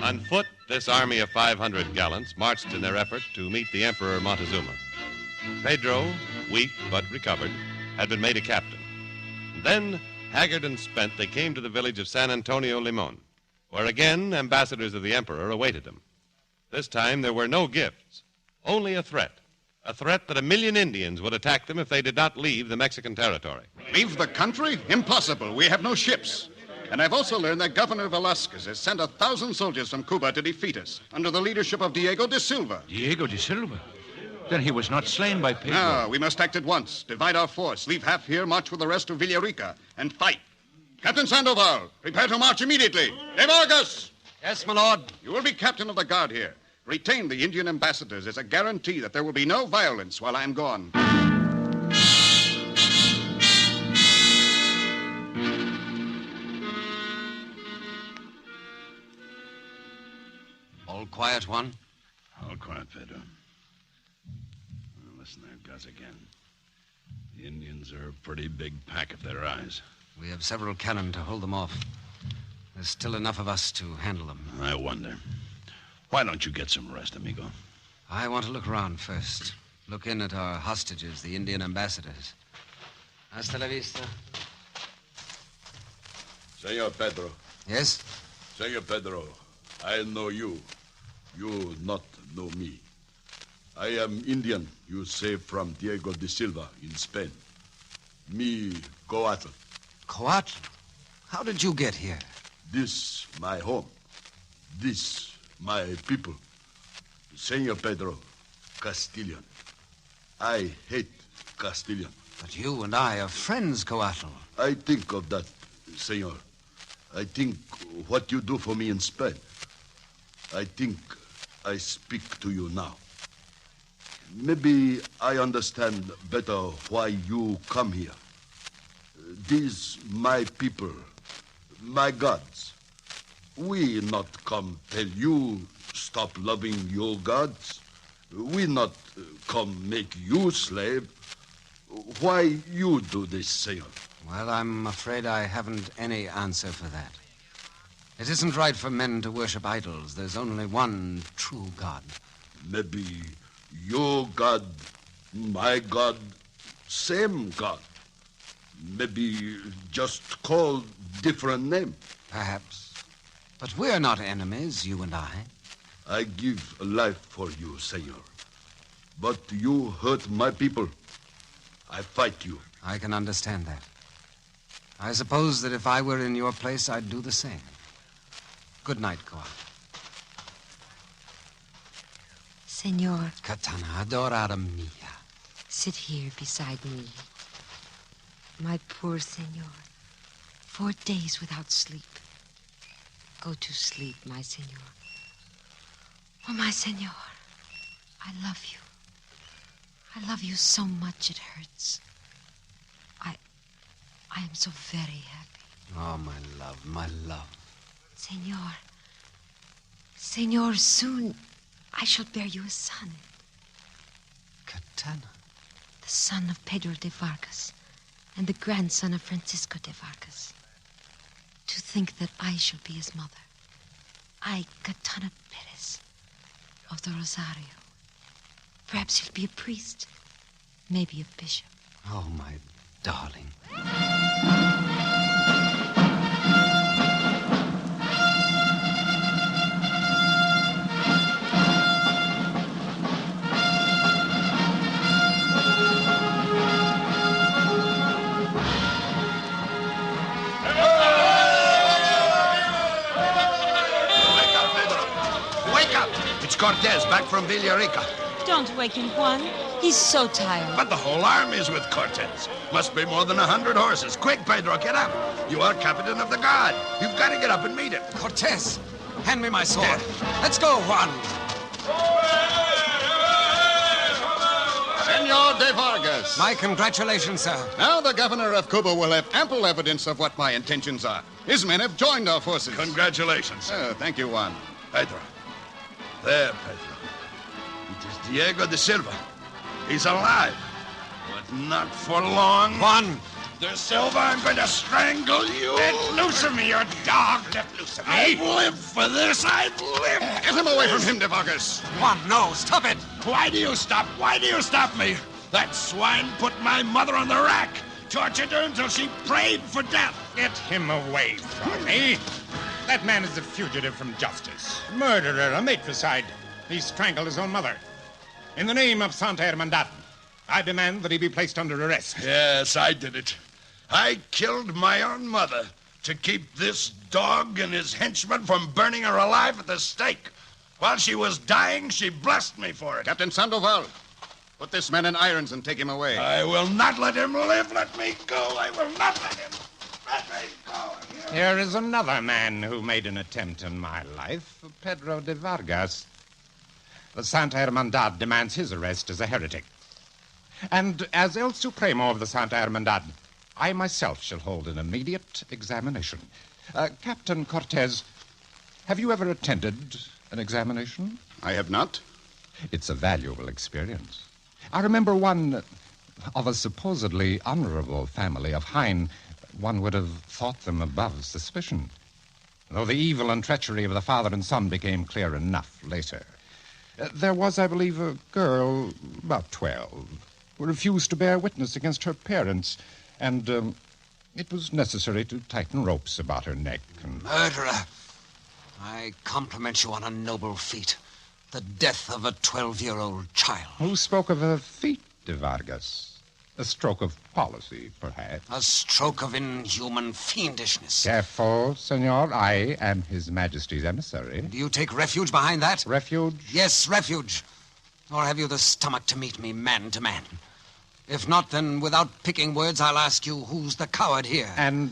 On foot, this army of 500 gallants marched in their effort to meet the Emperor Montezuma. Pedro, weak but recovered, had been made a captain. Then, haggard and spent, they came to the village of San Antonio Limon, where again ambassadors of the Emperor awaited them. This time there were no gifts, only a threat that 1 million Indians would attack them if they did not leave the Mexican territory.
Leave the country? Impossible. We have no ships. And I've also learned that Governor Velasquez has sent 1,000 soldiers from Cuba to defeat us, under the leadership of Diego de Silva.
Diego de Silva? Then he was not slain by Pedro.
No, we must act at once. Divide our force. Leave half here, march with the rest to Villarica, and fight. Captain Sandoval, prepare to march immediately. De Vargas!
Yes, my lord.
You will be captain of the guard here. Retain the Indian ambassadors as a guarantee that there will be no violence while I'm gone.
All quiet, Juan?
All quiet, Pedro. Now, listen there, Gus, again. The Indians are a pretty big pack if they rise.
We have several cannon to hold them off. There's still enough of us to handle them.
I wonder. Why don't you get some rest, amigo?
I want to look around first. Look in at our hostages, the Indian ambassadors. Hasta la vista.
Senor Pedro.
Yes?
Senor Pedro, I know you. You not know me. I am Indian you saved from Diego de Silva in Spain. Me, Coatl.
Coatl? How did you get here?
This, my home. This, my people. Senor Pedro, Castilian. I hate Castilian.
But you and I are friends, Coatl.
I think of that, senor. I think what you do for me in Spain. I think I speak to you now. Maybe I understand better why you come here. These my people, my gods. We not compel you stop loving your gods. We not come make you slave. Why you do this, senor?
Well, I'm afraid I haven't any answer for that. It isn't right for men to worship idols. There's only one true God.
Maybe your God, my God, same God. Maybe just call different name.
Perhaps. But we're not enemies, you and I.
I give a life for you, senor. But you hurt my people. I fight you.
I can understand that. I suppose that if I were in your place, I'd do the same. Good night, Coatl.
Senor.
Katana adorada mia.
Sit here beside me. My poor senor. 4 days without sleep. Go to sleep, my senor. Oh, my senor. I love you. I love you so much it hurts. I am so very happy.
Oh, my love, my love.
Senor. Senor, soon I shall bear you a son.
Katana.
The son of Pedro de Vargas and the grandson of Francisco de Vargas. To think that I shall be his mother. I, Katana Perez of the Rosario. Perhaps he'll be a priest. Maybe a bishop.
Oh, my darling.
Cortez, back from Villarica.
Don't wake him, Juan. He's so tired.
But the whole army's with Cortez. Must be more than 100 horses. Quick, Pedro, get up. You are captain of the guard. You've got to get up and meet him.
Cortez, hand me my sword. Let's go, Juan.
Senor de Vargas.
My congratulations, sir.
Now the governor of Cuba will have ample evidence of what my intentions are. His men have joined our forces.
Congratulations.
Thank you, Juan.
Pedro. There, Pedro. It is Diego de Silva. He's alive, but not for long.
Juan!
De Silva, I'm going to strangle you.
Let loose of me, you dog. Let loose of me.
I've lived for this. I've lived.
Get him away from him, de Vargas.
Juan, no, stop it.
Why do you stop? Why do you stop me? That swine put my mother on the rack. Tortured her until she prayed for death.
Get him away from me. That man is a fugitive from justice. Murderer, a matricide. He strangled his own mother. In the name of Santa Hermandad, I demand that he be placed under arrest.
Yes, I did it. I killed my own mother to keep this dog and his henchmen from burning her alive at the stake. While she was dying, she blessed me for it.
Captain Sandoval, put this man in irons and take him away.
I will not let him live. Let me go. I will not let him. Let me go.
Here is another man who made an attempt on my life, Pedro de Vargas. The Santa Hermandad demands his arrest as a heretic. And as El Supremo of the Santa Hermandad, I myself shall hold an immediate examination. Captain Cortez, have you ever attended an examination?
I have not.
It's a valuable experience. I remember one of a supposedly honorable family of Hine. One would have thought them above suspicion. though the evil and treachery of the father and son became clear enough later. There was, I believe, a girl, about 12, who refused to bear witness against her parents, and it was necessary to tighten ropes about her neck.
Murderer! I compliment you on a noble feat. The death of a 12-year-old child.
Who spoke of a feat, de Vargas? A stroke of policy, perhaps.
A stroke of inhuman fiendishness.
Careful, senor. I am His Majesty's emissary.
Do you take refuge behind that?
Refuge?
Yes, refuge. Or have you the stomach to meet me man to man? If not, then without picking words, I'll ask you who's the coward here.
And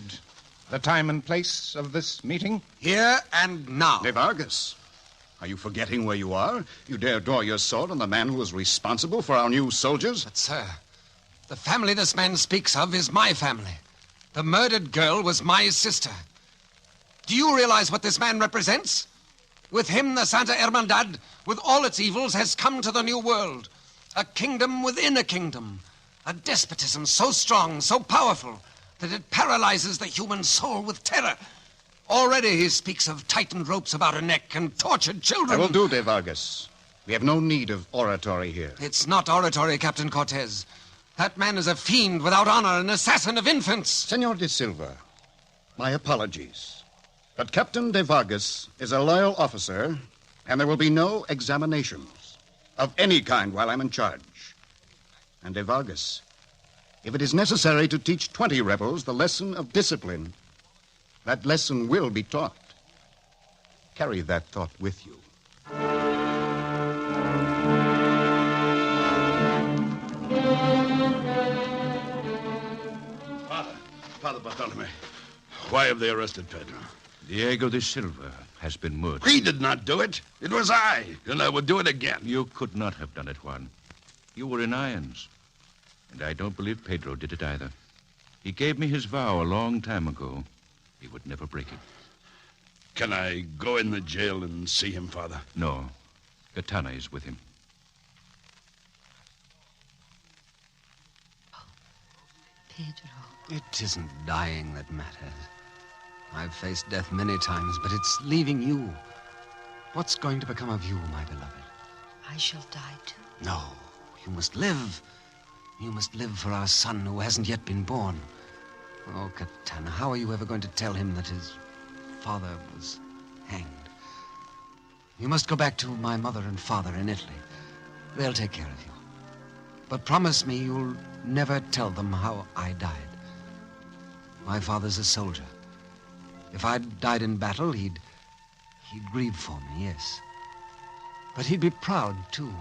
the time and place of this meeting?
Here and now.
De Vargas, are you forgetting where you are? You dare draw your sword on the man who is responsible for our new soldiers?
But, sir, the family this man speaks of is my family. The murdered girl was my sister. Do you realize what this man represents? With him, the Santa Hermandad, with all its evils, has come to the New World. A kingdom within a kingdom. A despotism so strong, so powerful, that it paralyzes the human soul with terror. Already he speaks of tightened ropes about her neck and tortured children.
I will do, De Vargas. We have no need of oratory here.
It's not oratory, Captain Cortez. That man is a fiend without honor, an assassin of infants.
Senor de Silva, my apologies. But Captain de Vargas is a loyal officer, and there will be no examinations of any kind while I'm in charge. And de Vargas, if it is necessary to teach 20 rebels the lesson of discipline, that lesson will be taught. Carry that thought with you.
Father Bartolome, why have they arrested Pedro?
Diego de Silva has been murdered.
He did not do it. It was I, and I would do it again.
You could not have done it, Juan. You were in irons. And I don't believe Pedro did it either. He gave me his vow a long time ago. He would never break it.
Can I go in the jail and see him, Father?
No. Katana is with him.
Pedro.
It isn't dying that matters. I've faced death many times, but it's leaving you. What's going to become of you, my beloved?
I shall die too.
No, you must live. You must live for our son who hasn't yet been born. Oh, Katana, how are you ever going to tell him that his father was hanged? You must go back to my mother and father in Italy. They'll take care of you. But promise me you'll never tell them how I died. My father's a soldier. If I'd died in battle, he'd grieve for me, yes. But he'd be proud, too.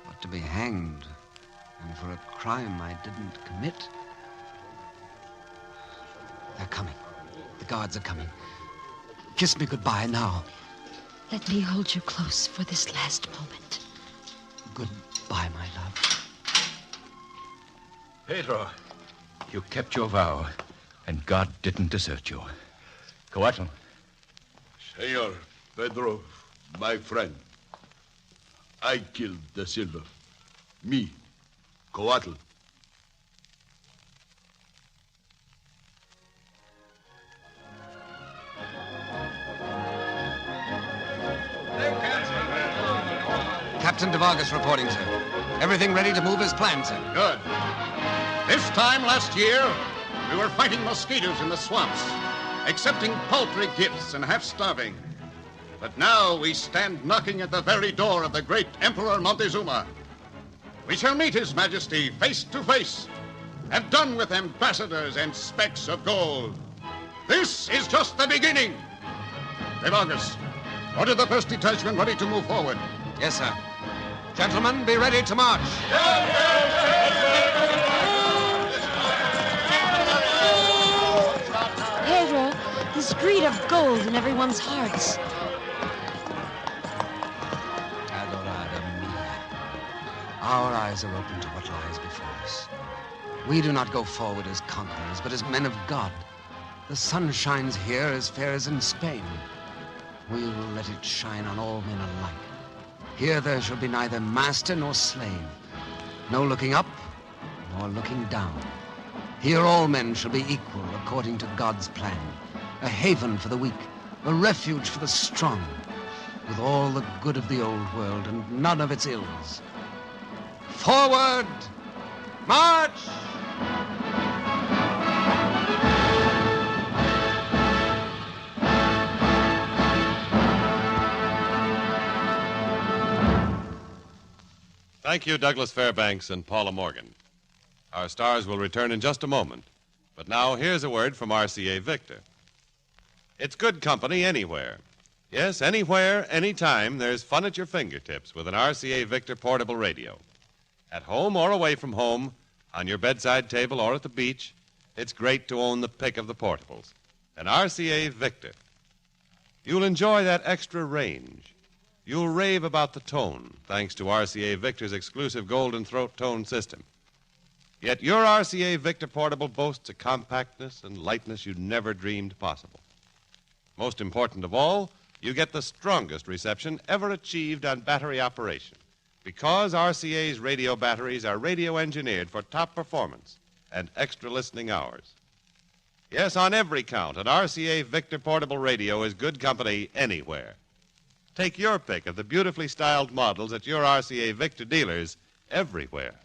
But to be hanged, and for a crime I didn't commit. They're coming. The guards are coming. Kiss me goodbye now.
Let me hold you close for this last moment.
Goodbye, my love.
Pedro, you kept your vow, and God didn't desert you. Coatl.
Senor Pedro, my friend, I killed De Silva. Me, Coatl.
Captain de Vargas reporting, sir. Everything ready to move as planned, sir.
Good. This time last year, we were fighting mosquitoes in the swamps, accepting paltry gifts and half-starving. But now we stand knocking at the very door of the great Emperor Montezuma. We shall meet His Majesty face to face, have done with ambassadors and specks of gold. This is just the beginning. De Vargas, order the first detachment ready to move forward.
Yes, sir. Gentlemen, be ready to march.
Pedro, this greed of gold in everyone's hearts.
Adorada mia. Our eyes are open to what lies before us. We do not go forward as conquerors, but as men of God. The sun shines here as fair as in Spain. We will let it shine on all men alike. Here there shall be neither master nor slave. No looking up nor looking down. Here all men shall be equal according to God's plan. a haven for the weak, a refuge for the strong, with all the good of the old world and none of its ills. Forward! March!
Thank you, Douglas Fairbanks and Paula Morgan. Our stars will return in just a moment. But now, here's a word from RCA Victor. It's good company anywhere. Yes, anywhere, anytime, there's fun at your fingertips with an RCA Victor portable radio. At home or away from home, on your bedside table or at the beach, it's great to own the pick of the portables. An RCA Victor. You'll enjoy that extra range. You'll rave about the tone, thanks to RCA Victor's exclusive Golden Throat tone system. Yet your RCA Victor portable boasts a compactness and lightness you'd never dreamed possible. Most important of all, you get the strongest reception ever achieved on battery operation, because RCA's radio batteries are radio engineered for top performance and extra listening hours. Yes, on every count, an RCA Victor portable radio is good company anywhere. Take your pick of the beautifully styled models at your RCA Victor dealers everywhere.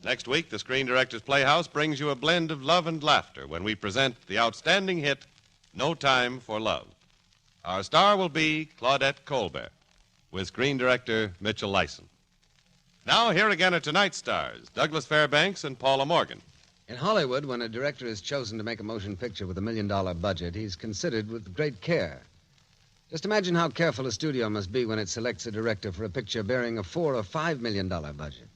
Next week, the Screen Directors Playhouse brings you a blend of love and laughter when we present the outstanding hit, No Time for Love. Our star will be Claudette Colbert, with screen director Mitchell Lyson. Now, here again are tonight's stars, Douglas Fairbanks and Paula Morgan.
In Hollywood, when a director is chosen to make a motion picture with $1 million budget, he's considered with great care. Just imagine how careful a studio must be when it selects a director for a picture bearing a $4 or $5 million budget.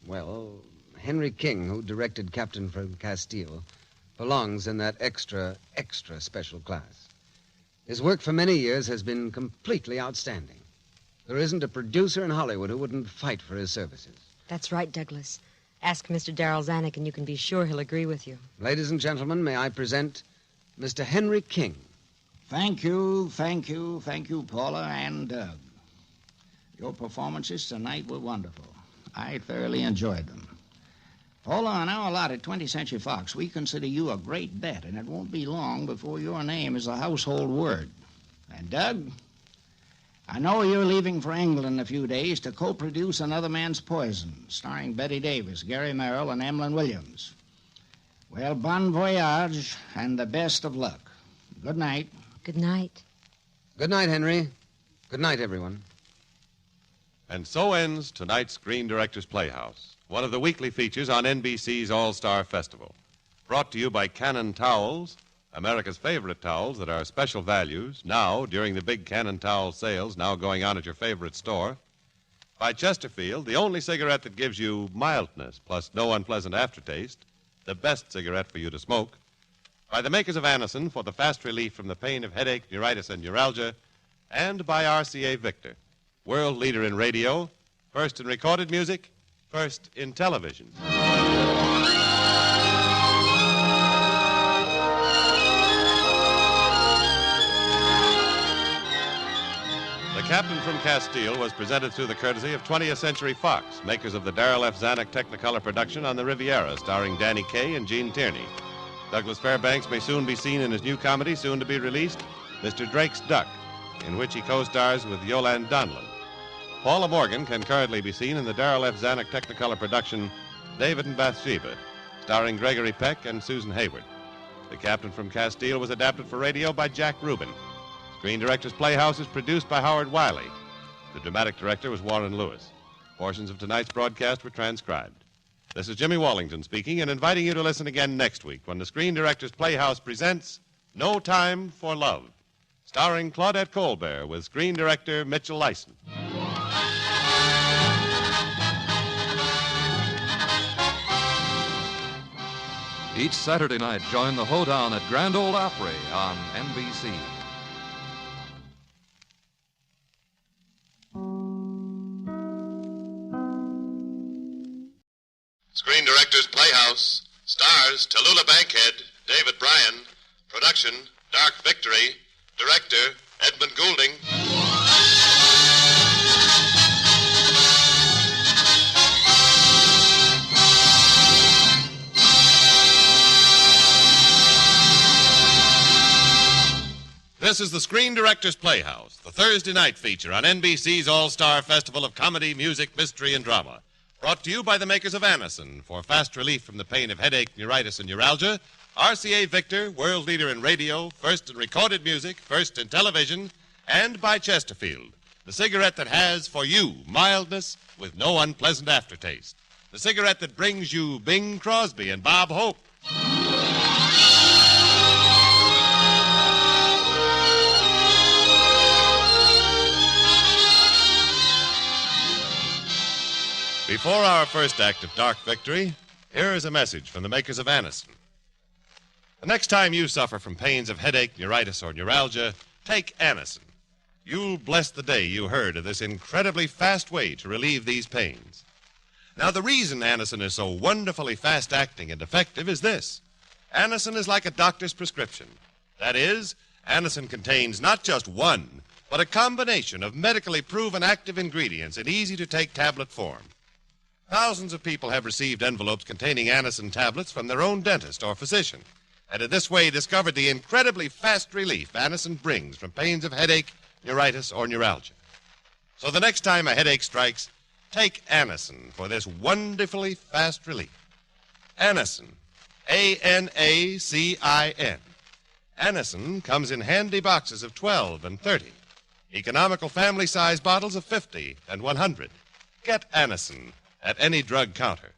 Well, Henry King, who directed Captain from Castile, belongs in that extra special class. His work for many years has been completely outstanding. There isn't a producer in Hollywood who wouldn't fight for his services.
That's right, Douglas. Ask Mr. Darrell Zanuck, and you can be sure he'll agree with you.
Ladies and gentlemen, may I present Mr. Henry King.
Thank you, Paula and Doug. Your performances tonight were wonderful. I thoroughly enjoyed them. Paula, on our lot at 20th Century Fox, we consider you a great bet, and it won't be long before your name is a household word. And Doug, I know you're leaving for England in a few days to co-produce Another Man's Poison, starring Betty Davis, Gary Merrill, and Emlyn Williams. Well, bon voyage, and the best of luck. Good night.
Good night.
Good night, Henry. Good night, everyone.
And so ends tonight's Screen Directors Playhouse, one of the weekly features on NBC's All-Star Festival. Brought to you by Cannon Towels, America's favorite towels that are special values now during the big Cannon Towel sales now going on at your favorite store. By Chesterfield, the only cigarette that gives you mildness plus no unpleasant aftertaste, the best cigarette for you to smoke. By the makers of Anacin for the fast relief from the pain of headache, neuritis, and neuralgia. And by RCA Victor, world leader in radio, first in recorded music, first in television. The Captain from Castile was presented through the courtesy of 20th Century Fox, makers of the Darrell F. Zanuck Technicolor production on the Riviera, starring Danny Kaye and Gene Tierney. Douglas Fairbanks may soon be seen in his new comedy, soon to be released, Mr. Drake's Duck, in which he co-stars with Yolande Donlan. Paula Morgan can currently be seen in the Darrell F. Zanuck Technicolor production, David and Bathsheba, starring Gregory Peck and Susan Hayward. The Captain from Castile was adapted for radio by Jack Rubin. Screen Directors Playhouse is produced by Howard Wiley. The dramatic director was Warren Lewis. Portions of tonight's broadcast were transcribed. This is Jimmy Wallington speaking and inviting you to listen again next week when the Screen Directors Playhouse presents No Time for Love, starring Claudette Colbert with screen director Mitchell Lyson.
Each Saturday night, join the hoedown at Grand Ole Opry on NBC.
Screen Directors Playhouse stars Tallulah Bankhead, David Bryan. Production, Dark Victory,
Director, Edmund Goulding.
This is the Screen Directors Playhouse, the Thursday night feature on NBC's All-Star Festival of Comedy, Music, Mystery, and Drama. Brought to you by the makers of Anacin for fast relief from the pain of headache, neuritis, and neuralgia. RCA Victor, world leader in radio, first in recorded music, first in television, and by Chesterfield, the cigarette that has, for you, mildness with no unpleasant aftertaste. The cigarette that brings you Bing Crosby and Bob Hope. Before our first act of Dark Victory, here is a message from the makers of Anacin. The next time you suffer from pains of headache, neuritis, or neuralgia, take Anacin. You'll bless the day you heard of this incredibly fast way to relieve these pains. Now, the reason Anacin is so wonderfully fast-acting and effective is this. Anacin is like a doctor's prescription. That is, Anacin contains not just one, but a combination of medically proven active ingredients in easy-to-take tablet form. Thousands of people have received envelopes containing Anacin tablets from their own dentist or physician, and in this way discovered the incredibly fast relief Anacin brings from pains of headache, neuritis, or neuralgia. So the next time a headache strikes, take Anacin for this wonderfully fast relief. Anacin, A-N-A-C-I-N. Anacin comes in handy boxes of 12 and 30, economical family-size bottles of 50 and 100. Get Anacin at any drug counter.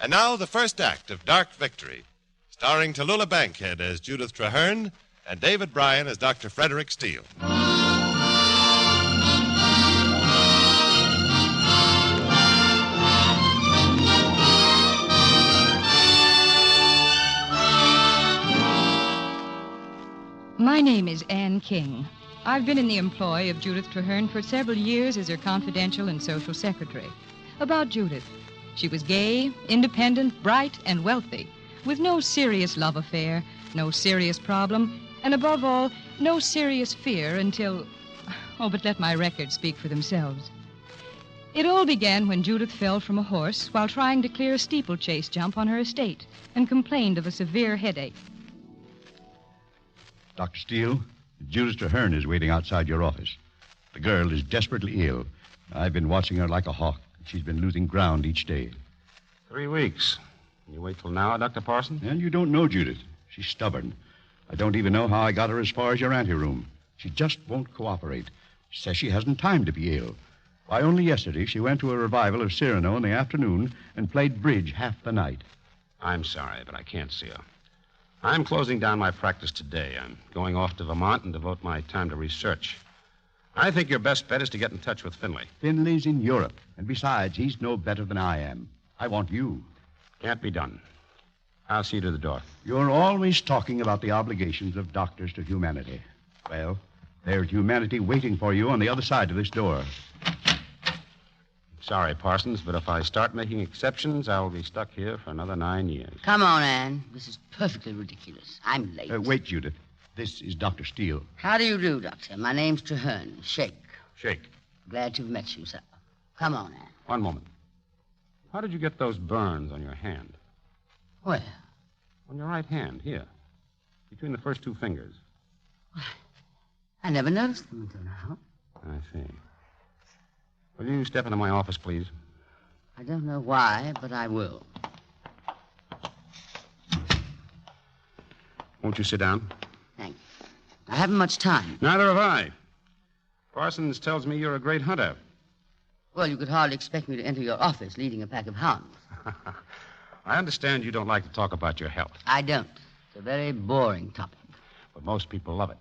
And now the first act of Dark Victory, starring Tallulah Bankhead as Judith Traherne and David Bryan as Dr. Frederick Steele.
My name is Anne King. I've been in the employ of Judith Traherne for several years as her confidential and social secretary. About Judith. She was gay, independent, bright, and wealthy, with no serious love affair, no serious problem, and above all, no serious fear until... Oh, but let my records speak for themselves. It all began when Judith fell from a horse while trying to clear a steeplechase jump on her estate and complained of a severe headache.
Dr. Steele, Judith Traherne is waiting outside your office. The girl is desperately ill. I've been watching her like a hawk. She's been losing ground each day.
3 weeks. You wait till now, Dr. Parson?
And you don't know Judith. She's stubborn. I don't even know how I got her as far as your anteroom. She just won't cooperate. Says she hasn't time to be ill. Why, only yesterday she went to a revival of Cyrano in the afternoon and played bridge half the night.
I'm sorry, but I can't see her. I'm closing down my practice today. I'm going off to Vermont and devote my time to research. I think your best bet is to get in touch with Finley.
Finley's in Europe, and besides, he's no better than I am. I want you.
Can't be done. I'll see you to the door.
You're always talking about the obligations of doctors to humanity. Well, there's humanity waiting for you on the other side of this door.
Sorry, Parsons, but if I start making exceptions, I'll be stuck here for another 9 years.
Come on, Anne. This is perfectly ridiculous. I'm late.
Wait, Judith. This is Dr. Steele.
How do you do, Doctor? My name's Traherne. Shake.
Shake.
Glad to have met you, sir. Come on, Anne.
One moment. How did you get those burns on your hand?
Where?
On your right hand, here. Between the first 2 fingers.
I never noticed them until now.
I see. Will you step into my office, please?
I don't know why, but I will.
Won't you sit down?
Thank you. I haven't much time.
Neither have I. Parsons tells me you're a great hunter.
Well, you could hardly expect me to enter your office leading a pack of hounds.
I understand you don't like to talk about your health.
I don't. It's a very boring topic.
But most people love it.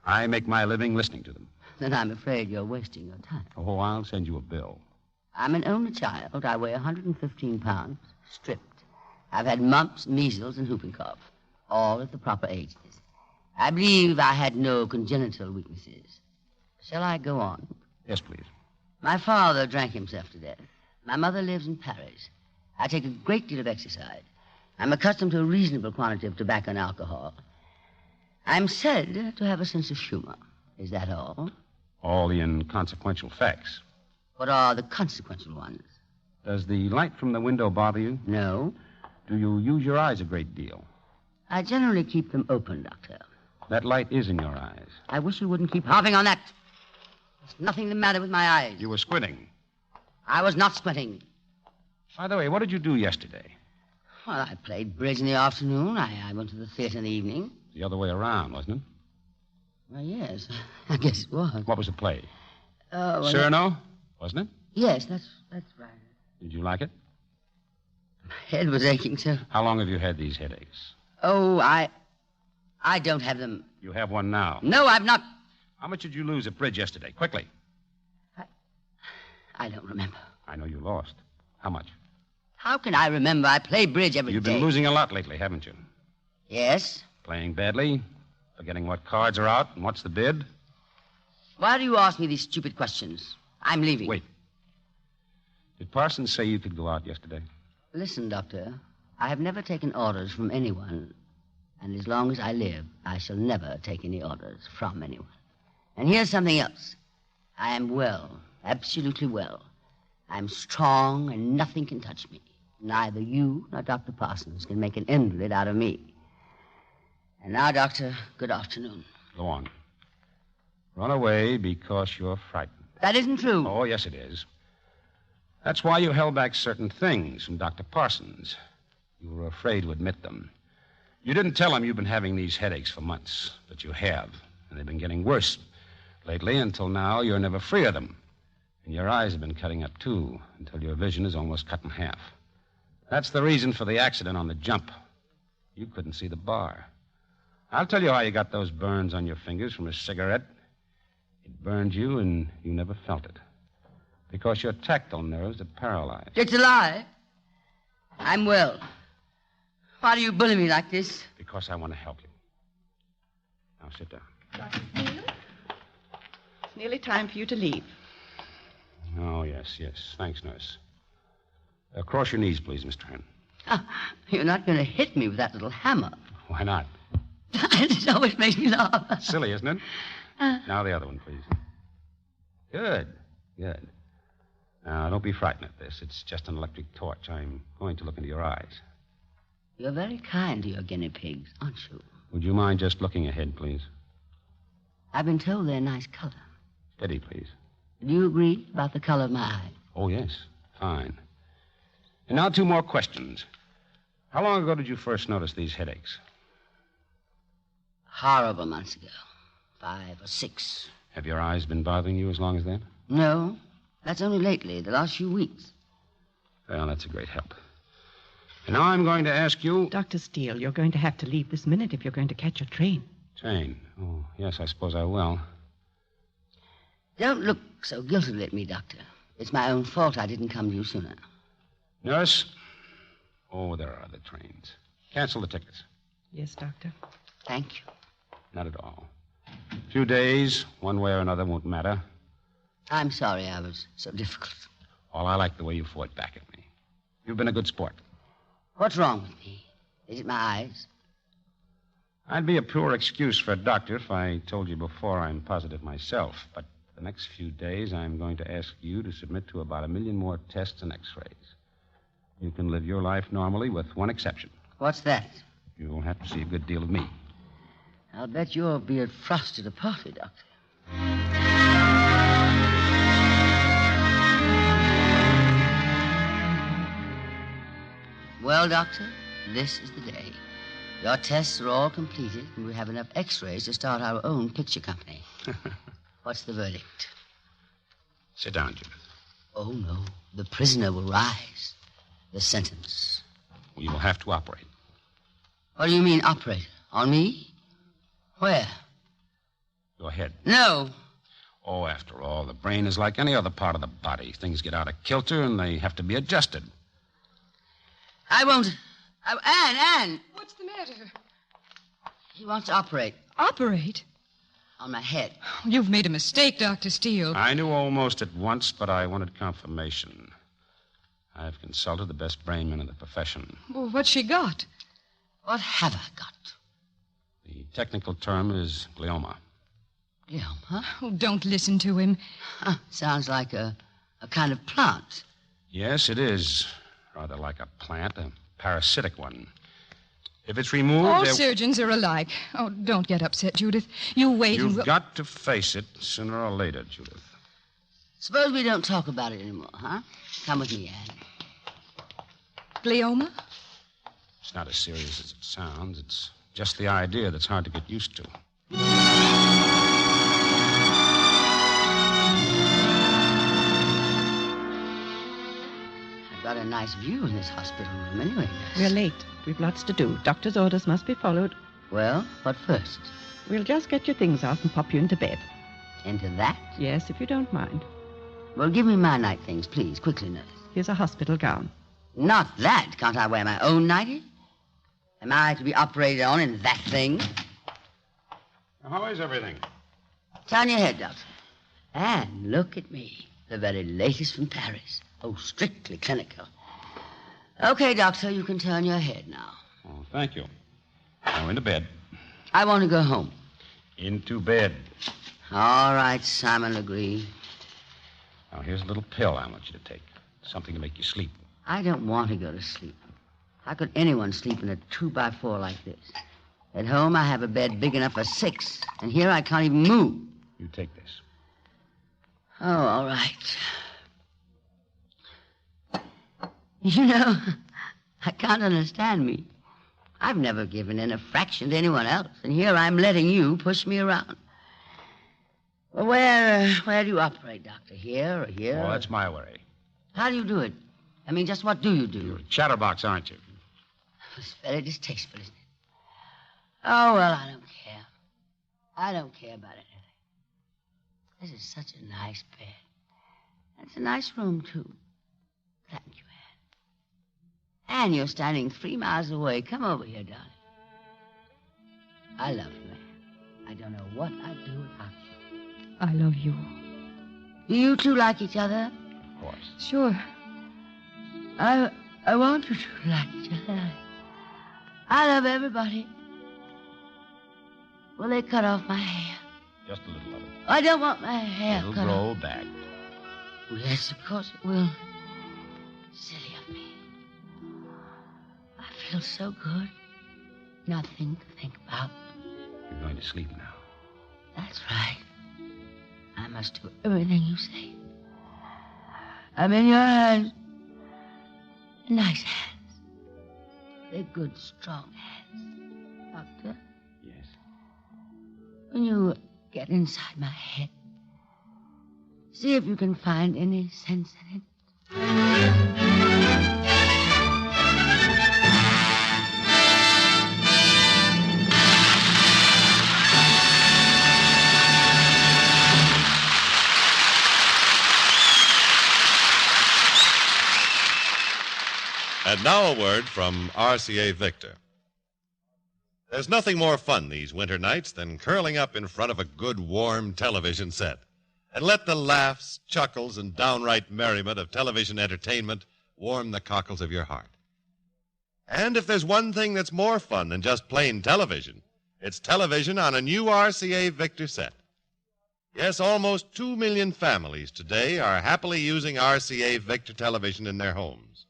I make my living listening to them.
Then I'm afraid you're wasting your time.
Oh, I'll send you a bill.
I'm an only child. I weigh 115 pounds, stripped. I've had mumps, measles, and whooping cough, all at the proper ages. I believe I had no congenital weaknesses. Shall I go on?
Yes, please.
My father drank himself to death. My mother lives in Paris. I take a great deal of exercise. I'm accustomed to a reasonable quantity of tobacco and alcohol. I'm said to have a sense of humor. Is that all?
All the inconsequential facts.
What are the consequential ones?
Does the light from the window bother you?
No.
Do you use your eyes a great deal?
I generally keep them open, Doctor.
That light is in your eyes.
I wish you wouldn't keep harping on that. There's nothing the matter with my eyes.
You were squinting.
I was not squinting.
By the way, what did you do yesterday?
Well, I played bridge in the afternoon. I went to the theater in the evening.
The other way around, wasn't it?
Well, yes. I guess it was.
What was the play?
Well,
Cyrano, wasn't it?
Yes, that's right.
Did you like it?
My head was aching, sir.
How long have you had these headaches?
Oh, I don't have them.
You have one now.
No, I've not.
How much did you lose at bridge yesterday? Quickly.
I don't remember.
I know you lost. How much?
How can I remember? I play bridge every day.
You've been losing a lot lately, haven't you?
Yes.
Playing badly, forgetting what cards are out and what's the bid.
Why do you ask me these stupid questions? I'm leaving.
Wait. Did Parsons say you could go out yesterday?
Listen, Doctor. I have never taken orders from anyone. And as long as I live, I shall never take any orders from anyone. And here's something else. I am well, absolutely well. I'm strong, and nothing can touch me. Neither you nor Dr. Parsons can make an invalid out of me. And now, Doctor, good afternoon.
Go on. Run away because you're frightened.
That isn't true.
Oh, yes, it is. That's why you held back certain things from Dr. Parsons. You were afraid to admit them. You didn't tell him you've been having these headaches for months, but you have. And they've been getting worse lately until now you're never free of them. And your eyes have been cutting up, too, until your vision is almost cut in half. That's the reason for the accident on the jump. You couldn't see the bar. I'll tell you how you got those burns on your fingers from a cigarette. It burned you, and you never felt it. Because your tactile nerves are paralyzed.
It's a lie. I'm well. Why do you bully me like this?
Because I want to help you. Now, sit down.
Dr. Steele, it's nearly time for you to leave.
Oh, yes. Thanks, nurse. Cross your knees, please, Mr. Hearn.
You're not going to hit me with that little hammer.
Why not?
It always makes me laugh.
Silly, isn't it? Now the other one, please. Good. Now, don't be frightened at this. It's just an electric torch. I'm going to look into your eyes.
You're very kind to your guinea pigs, aren't you?
Would you mind just looking ahead, please?
I've been told they're a nice color.
Steady, please.
Do you agree about the color of my eye?
Oh, yes. Fine. And now 2 more questions. How long ago did you first notice these headaches?
Horrible months ago. 5 or 6.
Have your eyes been bothering you as long as that?
No. That's only lately, the last few weeks.
Well, that's a great help. And now I'm going to ask you...
Dr. Steele, you're going to have to leave this minute if you're going to catch a train.
Train? Oh, yes, I suppose I will.
Don't look so guiltily at me, Doctor. It's my own fault I didn't come to you sooner.
Nurse? Oh, there are other trains. Cancel the tickets.
Yes, Doctor.
Thank you.
Not at all. A few days, one way or another, won't matter.
I'm sorry I was so difficult.
Well, I like the way you fought back at me. You've been a good sport.
What's wrong with me? Is it my eyes?
I'd be a poor excuse for a doctor if I told you before I'm positive myself. But the next few days, I'm going to ask you to submit to about 1 million more tests and x-rays. You can live your life normally with one exception.
What's that?
You'll have to see a good deal of me.
I'll bet you'll be at frosted a party, Doctor. Well, Doctor, this is the day. Your tests are all completed, and we have enough x-rays to start our own picture company. What's the verdict?
Sit down, Judith.
Oh, no. The prisoner will rise. The sentence.
We will have to operate.
What do you mean, operate? On me? Where?
Your head.
No.
Oh, after all, the brain is like any other part of the body. Things get out of kilter, and they have to be adjusted.
I won't... Anne!
What's the matter?
He wants to operate.
Operate?
On my head.
You've made a mistake, Dr. Steele.
I knew almost at once, but I wanted confirmation. I've consulted the best brainmen in the profession.
Well, what's she got?
What have I got?
The Technical term is glioma.
Glioma?
Oh, don't listen to him.
Sounds like a kind of plant.
Yes, it is. Rather like a plant, a parasitic one. If it's removed...
All surgeons are alike. Oh, don't get upset, Judith. You wait and
You've got to face it sooner or later, Judith.
Suppose we don't talk about it anymore, huh? Come with me, Anne.
Glioma?
It's not as serious as it sounds. It's just the idea that's hard to get used to.
I've got a nice view in this hospital room anyway.
We're late. We've lots to do. Doctor's orders must be followed.
Well, what first?
We'll just get your things out and pop you into bed.
Into that?
Yes, if you don't mind.
Well, give me my night things, please. Quickly, nurse.
Here's a hospital gown.
Not that. Can't I wear my own nightie? Am I to be operated on in that thing?
How is everything?
Turn your head, Doctor. And look at me. The very latest from Paris. Oh, strictly clinical. Okay, Doctor, you can turn your head now.
Oh, thank you. Now into bed.
I want to go home.
Into bed.
All right, Simon Legree.
Now, here's a little pill I want you to take. Something to make you sleep.
I don't want to go to sleep. How could anyone sleep in a 2x4 like this? At home, I have a bed big enough for 6, and here I can't even move.
You take this.
Oh, all right. You know, I can't understand me. I've never given in a fraction to anyone else, and here I'm letting you push me around. Well, where do you operate, Doctor? Here or here?
Oh, that's my worry.
How do you do it? I mean, just what do you do?
You're a chatterbox, aren't you?
It's very distasteful, isn't it? Oh, well, I don't care. I don't care about anything. This is such a nice bed. It's a nice room, too. Thank you, Anne. Anne, you're standing 3 miles away. Come over here, darling. I love you, Anne. I don't know what I'd do without you.
I love you.
Do you two like each other?
Of course.
Sure.
I want you to like each other. I love everybody. Will they cut off my hair?
Just a little of it.
I don't want my hair
It'll
cut
grow
off.
back.
Well, yes, of course it will. Silly of me. I feel so good. Nothing to think about.
You're going to sleep now.
That's right. I must do everything you say. I'm in your hands. Nice hands. They're good, strong hands. Doctor?
Yes.
When you get inside my head, see if you can find any sense in it.
And now a word from RCA Victor. There's nothing more fun these winter nights than curling up in front of a good, warm television set and let the laughs, chuckles, and downright merriment of television entertainment warm the cockles of your heart. And if there's one thing that's more fun than just plain television, it's television on a new RCA Victor set. Yes, almost 2 million families today are happily using RCA Victor television in their homes.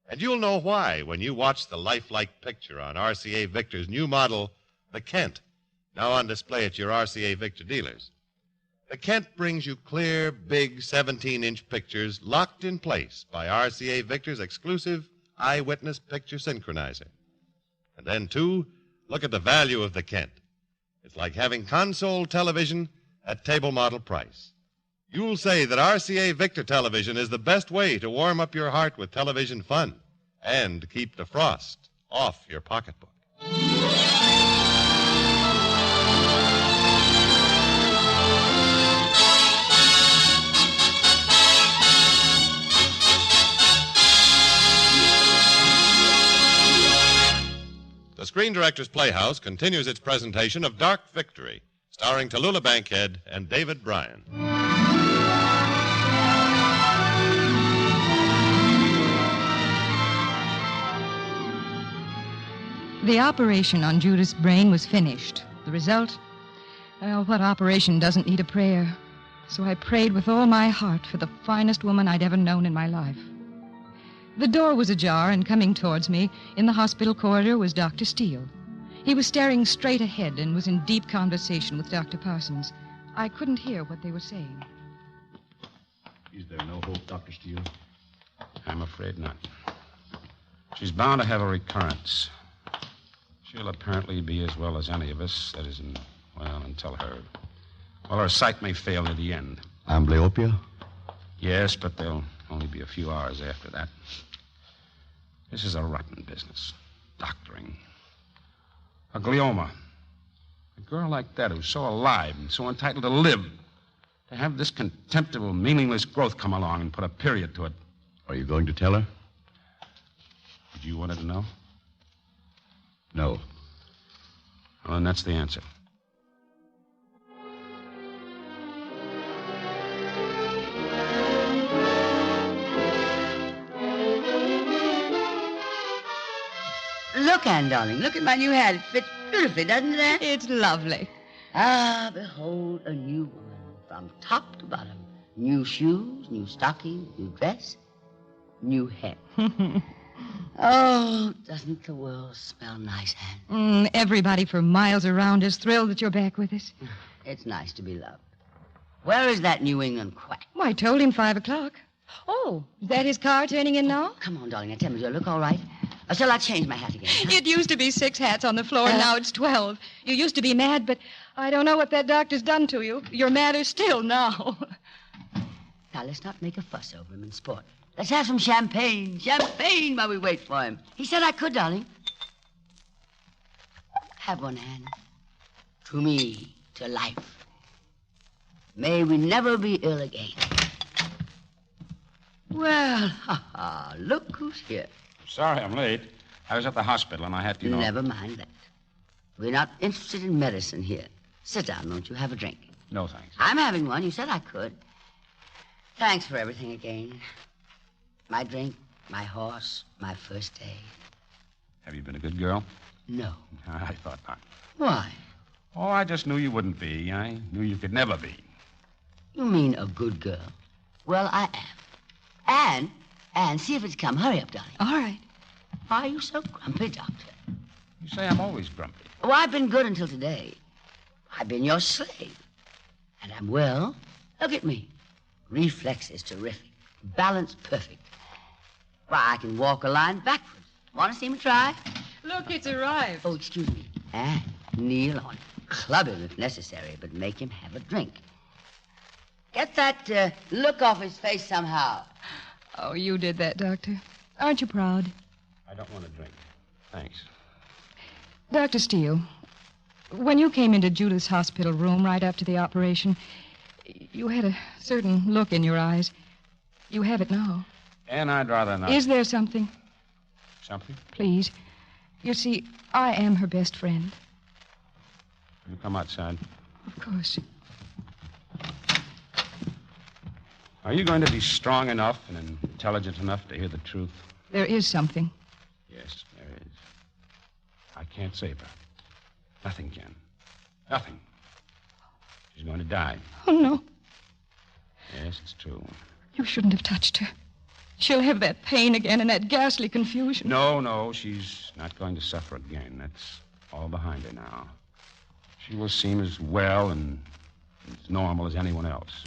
And you'll know why when you watch the lifelike picture on RCA Victor's new model, the Kent, now on display at your RCA Victor dealers. The Kent brings you clear, big 17-inch pictures locked in place by RCA Victor's exclusive eyewitness picture synchronizer. And then, too, look at the value of the Kent. It's like having console television at table model price. You'll say that RCA Victor television is the best way to warm up your heart with television fun and keep the frost off your pocketbook. The Screen Directors Playhouse continues its presentation of Dark Victory, starring Tallulah Bankhead and David Bryan.
The operation on Judith's brain was finished. The result? Well, what operation doesn't need a prayer? So I prayed with all my heart for the finest woman I'd ever known in my life. The door was ajar, and coming towards me in the hospital corridor was Dr. Steele. He was staring straight ahead and was in deep conversation with Dr. Parsons. I couldn't hear what they were saying.
Is there no hope, Dr. Steele? I'm afraid not. She's bound to have a recurrence. She'll apparently be as well as any of us. That is, until her sight may fail near the end.
Amblyopia?
Yes, but there'll only be a few hours after that. This is a rotten business. Doctoring. A glioma. A girl like that who's so alive and so entitled to live. To have this contemptible, meaningless growth come along and put a period to it.
Are you going to tell her?
Did you want her to know?
No.
Well, then that's the answer.
Look, Anne, darling, look at my new hat. It fits beautifully, doesn't it, Anne?
It's lovely.
Ah, behold a new woman from top to bottom. New shoes, new stockings, new dress, new hair. Oh, doesn't the world smell nice, Anne?
Everybody for miles around is thrilled that you're back with us.
It's nice to be loved. Where is that New England quack?
Well, I told him 5 o'clock. Oh, is that his car turning in now?
Come on, darling. Now tell me, do I look all right? Or shall I change my hat again? Huh?
It used to be 6 hats on the floor, and now it's 12. You used to be mad, but I don't know what that doctor's done to you. You're madder still now.
Now, let's not make a fuss over him in sport. Let's have some champagne. Champagne while we wait for him. He said I could, darling. Have one, Anne. To me, to life. May we never be ill again. Well, look who's here.
Sorry I'm late. I was at the hospital and I had to,
Never mind that. We're not interested in medicine here. Sit down, won't you? Have a drink.
No, thanks.
I'm having one. You said I could. Thanks for everything again. My drink, my horse, my first day.
Have you been a good girl?
No.
I thought not.
Why?
Oh, I just knew you wouldn't be. I knew you could never be.
You mean a good girl? Well, I am. Anne, see if it's come. Hurry up, darling.
All right.
Why are you so grumpy, Doctor?
You say I'm always grumpy.
Oh, I've been good until today. I've been your slave. And I'm well. Look at me. Reflexes terrific. Balance perfect. Why, I can walk a line backwards. Want to see me try?
Look, it's arrived.
Oh, excuse me. Anne, kneel on him. Club him if necessary, but make him have a drink. Get that look off his face somehow.
Oh, you did that, Doctor. Aren't you proud?
I don't want to drink. Thanks.
Dr. Steele, when you came into Judith's hospital room right after the operation, you had a certain look in your eyes. You have it now.
And I'd rather not.
Is there something?
Something?
Please. You see, I am her best friend.
Will you come outside?
Of course.
Are you going to be strong enough and intelligent enough to hear the truth?
There is something.
Yes, there is. I can't save her. Nothing can. Nothing. She's going to die.
Oh, no.
Yes, it's true.
You shouldn't have touched her. She'll have that pain again and that ghastly confusion.
No, she's not going to suffer again. That's all behind her now. She will seem as well and as normal as anyone else.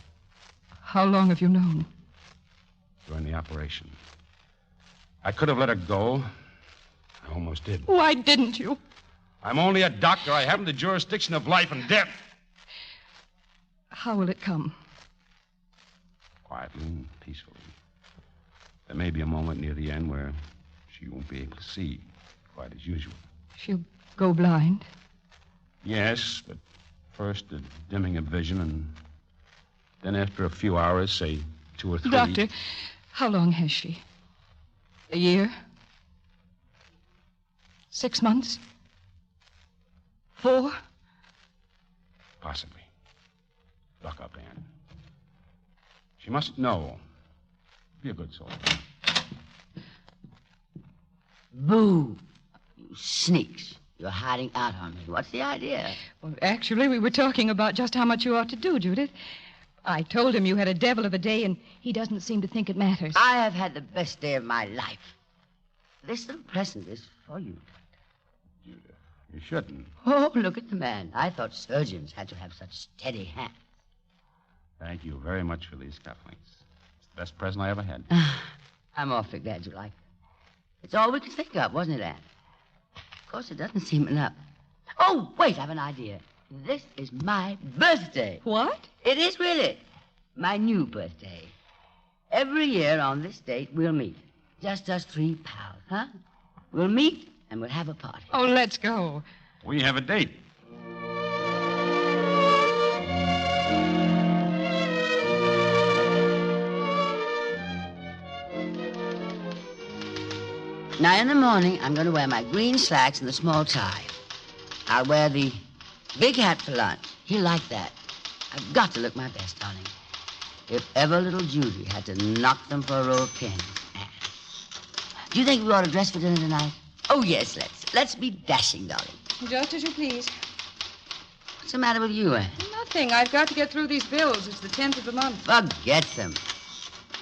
How long have you known?
During the operation. I could have let her go. I almost did.
Why didn't you?
I'm only a doctor. I haven't the jurisdiction of life and death.
How will it come?
Quietly and peacefully. There may be a moment near the end where she won't be able to see quite as usual.
She'll go blind?
Yes, but first a dimming of vision, and then after a few hours, say 2 or 3...
Doctor, how long has she? A year? 6 months? 4?
Possibly. Look up, Anne. She mustn't know. Be a good soul.
Boo. You sneaks. You're hiding out on me. What's the idea?
Well, actually, we were talking about just how much you ought to do, Judith. I told him you had a devil of a day, and he doesn't seem to think it matters.
I have had the best day of my life. This little present is for you.
Judith, you shouldn't.
Oh, look at the man. I thought surgeons had to have such steady hands.
Thank you very much for these cufflinks. It's the best present I ever had.
I'm awfully glad you like it. It's all we could think of, wasn't it, Anne? Of course, it doesn't seem enough. Oh, wait, I have an idea. This is my birthday.
What?
It is really. My new birthday. Every year on this date, we'll meet. Just us 3 pals, huh? We'll meet and we'll have a party.
Oh, let's go.
We have a date.
Now, in the morning, I'm going to wear my green slacks and the small tie. I'll wear the big hat for lunch. He'll like that. I've got to look my best, darling. If ever little Judy had to knock them for a row of pins. Do you think we ought to dress for dinner tonight? Oh, yes, let's be dashing, darling.
Just as you please.
What's the matter with you, Anne?
Nothing. I've got to get through these bills. It's the 10th of the month.
Forget them.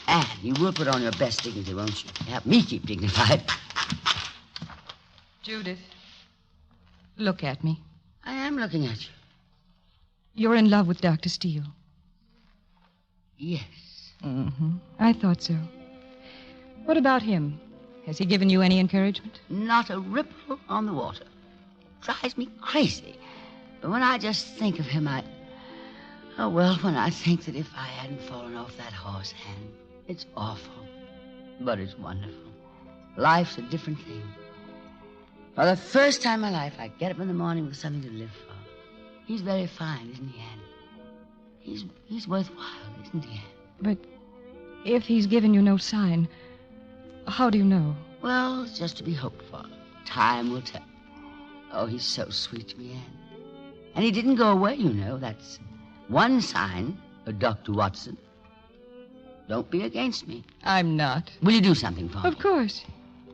Anne, you will put on your best dignity, won't you? Help me keep dignified.
Judith, look at me.
I am looking at you.
You're in love with Dr. Steele.
Yes.
Mm-hmm. I thought so. What about him? Has he given you any encouragement?
Not a ripple on the water. Drives me crazy. But when I just think of him, Oh, well, when I think that if I hadn't fallen off that horse, Anne, it's awful. But it's wonderful. Life's a different thing. For the first time in my life, I get up in the morning with something to live for. He's very fine, isn't he, Anne? He's worthwhile, isn't he, Anne?
But if he's given you no sign, how do you know?
Well, it's just to be hoped for. Time will tell. Oh, he's so sweet to me, Anne. And he didn't go away, you know. That's one sign, Dr. Watson. Don't be against me.
I'm not.
Will you do something for me?
Of course.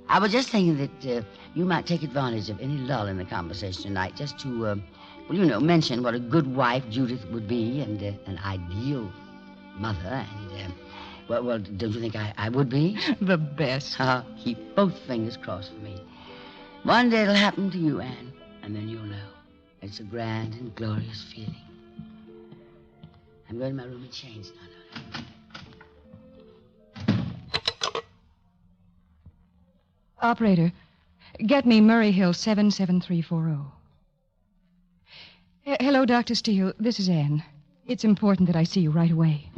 I was just thinking that you might take advantage of any lull in the conversation tonight just to, mention what a good wife Judith would be and an ideal mother. And, well, don't you think I would be?
The best.
Keep both fingers crossed for me. One day it'll happen to you, Anne, and then you'll know. It's a grand and glorious feeling. I'm going to my room and change now.
Operator, get me Murray Hill 77340. Hello, Dr. Steele. This is Anne. It's important that I see you right away.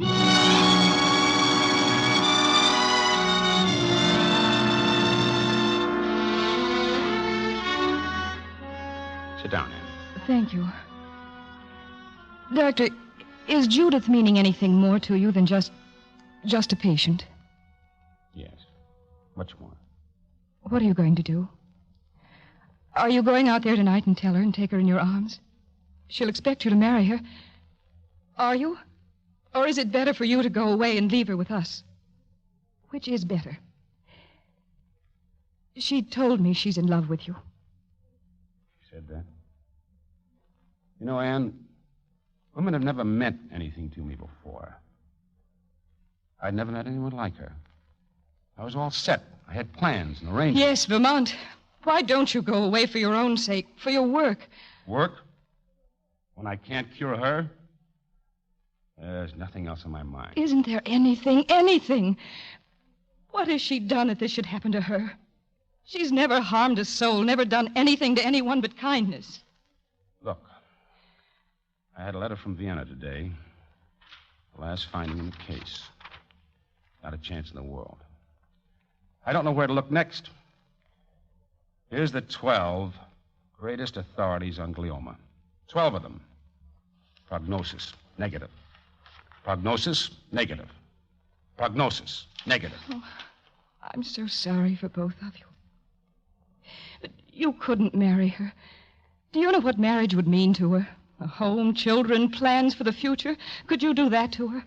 Sit down, Anne.
Thank you. Doctor, is Judith meaning anything more to you than just a patient?
Yes. Much more.
What are you going to do? Are you going out there tonight and tell her and take her in your arms? She'll expect you to marry her. Are you? Or is it better for you to go away and leave her with us? Which is better? She told me she's in love with you.
She said that? You know, Anne, women have never meant anything to me before. I'd never met anyone like her. I was all set. I had plans and arrangements.
Yes, Vermont. Why don't you go away for your own sake, for your work?
Work? When I can't cure her? There's nothing else on my mind.
Isn't there anything? What has she done that this should happen to her? She's never harmed a soul, never done anything to anyone but kindness.
Look, I had a letter from Vienna today. The last finding in the case. Not a chance in the world. I don't know where to look next. Here's the 12 greatest authorities on glioma. 12 of them. Prognosis, negative. Prognosis, negative. Prognosis, negative.
Oh, I'm so sorry for both of you. But you couldn't marry her. Do you know what marriage would mean to her? A home, children, plans for the future. Could you do that to her?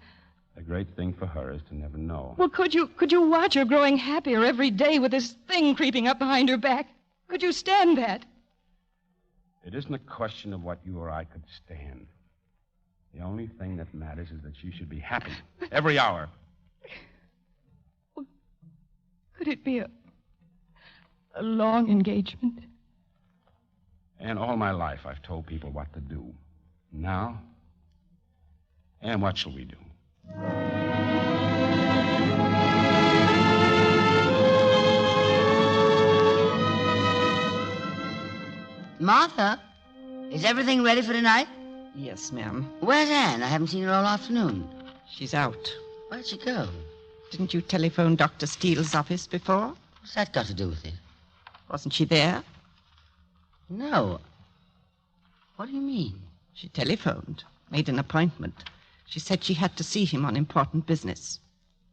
The great thing for her is to never know.
Well, could you watch her growing happier every day with this thing creeping up behind her back? Could you stand that?
It isn't a question of what you or I could stand. The only thing that matters is that she should be happy every hour.
Could it be a long engagement?
And all my life I've told people what to do. Now, and what shall we do?
Martha, is everything ready for tonight?
Yes, ma'am.
Where's Anne? I haven't seen her all afternoon.
She's out.
Where'd she go?
Didn't you telephone Dr. Steele's office before?
What's that got to do with it?
Wasn't she there?
No. What do you mean?
She telephoned, made an appointment. She said she had to see him on important business.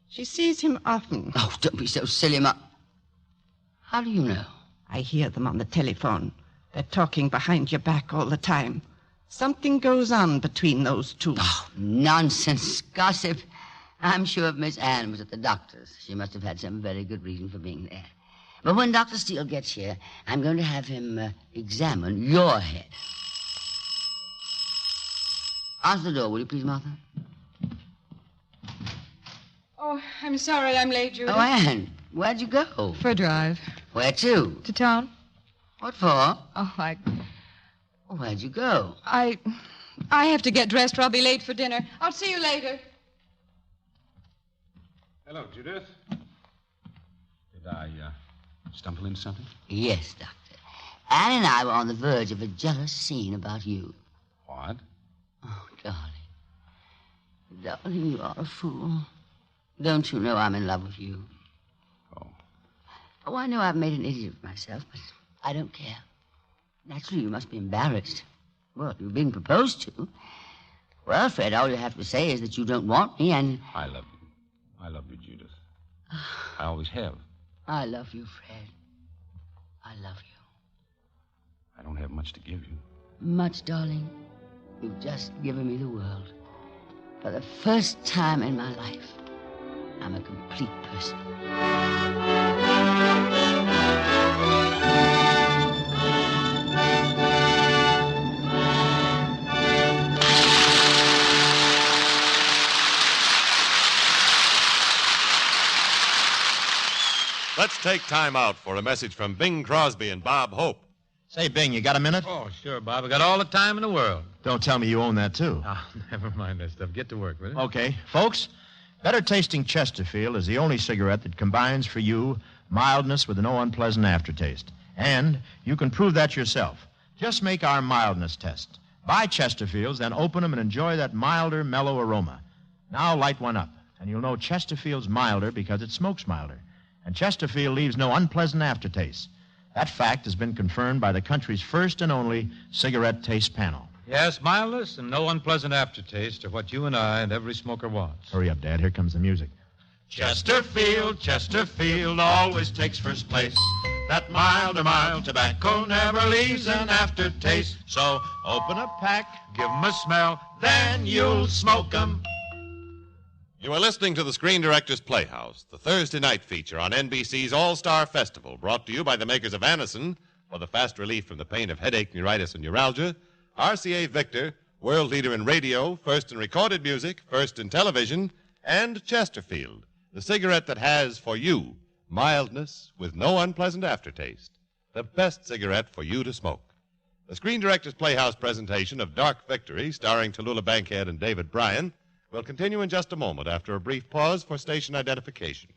She sees him often.
Oh, don't be so silly, Ma. How do you know?
I hear them on the telephone. They're talking behind your back all the time. Something goes on between those two.
Oh, nonsense. Gossip. I'm sure if Miss Anne was at the doctor's, she must have had some very good reason for being there. But when Dr. Steele gets here, I'm going to have him examine your head. Answer the door, will you please, Martha?
Oh, I'm sorry I'm late, Judith.
Oh, Anne, where'd you go?
For a drive.
Where to?
To town.
What for?
Oh,
Where'd you go?
I have to get dressed or I'll be late for dinner. I'll see you later.
Hello, Judith. Did I stumble into something?
Yes, Doctor. Anne and I were on the verge of a jealous scene about you.
What?
Oh, darling. Darling, you are a fool. Don't you know I'm in love with you? Oh, I know I've made an idiot of myself, but I don't care. Naturally, you must be embarrassed. Well, you've been proposed to. Well, Fred, all you have to say is that you don't want me, and...
I love you. I love you, Judith. I always have.
I love you, Fred. I love you.
I don't have much to give you.
Much, darling. You've just given me the world. For the first time in my life, I'm a complete person.
Let's take time out for a message from Bing Crosby and Bob Hope.
Say, Bing, you got a minute?
Oh, sure, Bob. I got all the time in the world.
Don't tell me you own that, too.
Oh, never mind that stuff. Get to work with it.
Okay. Folks, Better Tasting Chesterfield is the only cigarette that combines for you mildness with no unpleasant aftertaste. And you can prove that yourself. Just make our mildness test. Buy Chesterfields, then open them and enjoy that milder, mellow aroma. Now light one up, and you'll know Chesterfield's milder because it smokes milder. And Chesterfield leaves no unpleasant aftertaste. That fact has been confirmed by the country's first and only cigarette taste panel.
Yes, mildness and no unpleasant aftertaste are what you and I and every smoker wants.
Hurry up, Dad. Here comes the music.
Chesterfield, Chesterfield always takes first place. That mild tobacco never leaves an aftertaste. So open a pack, give 'em a smell, then you'll smoke 'em.
You are listening to the Screen Directors Playhouse, the Thursday night feature on NBC's All-Star Festival, brought to you by the makers of Anacin for the fast relief from the pain of headache, neuritis, and neuralgia, RCA Victor, world leader in radio, first in recorded music, first in television, and Chesterfield, the cigarette that has, for you, mildness with no unpleasant aftertaste, the best cigarette for you to smoke. The Screen Directors Playhouse presentation of Dark Victory, starring Tallulah Bankhead and David Bryan, will continue in just a moment after a brief pause for station identification.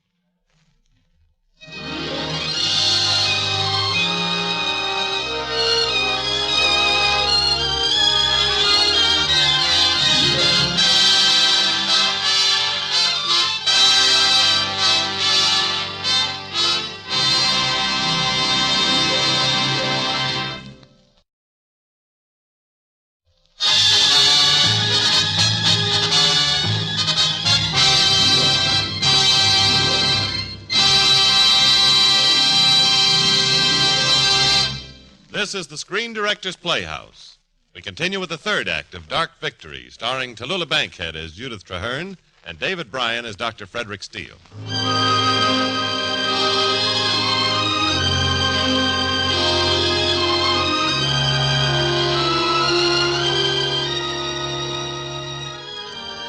This is the Screen Directors Playhouse. We continue with the third act of Dark Victory, starring Tallulah Bankhead as Judith Traherne and David Bryan as Dr. Frederick Steele.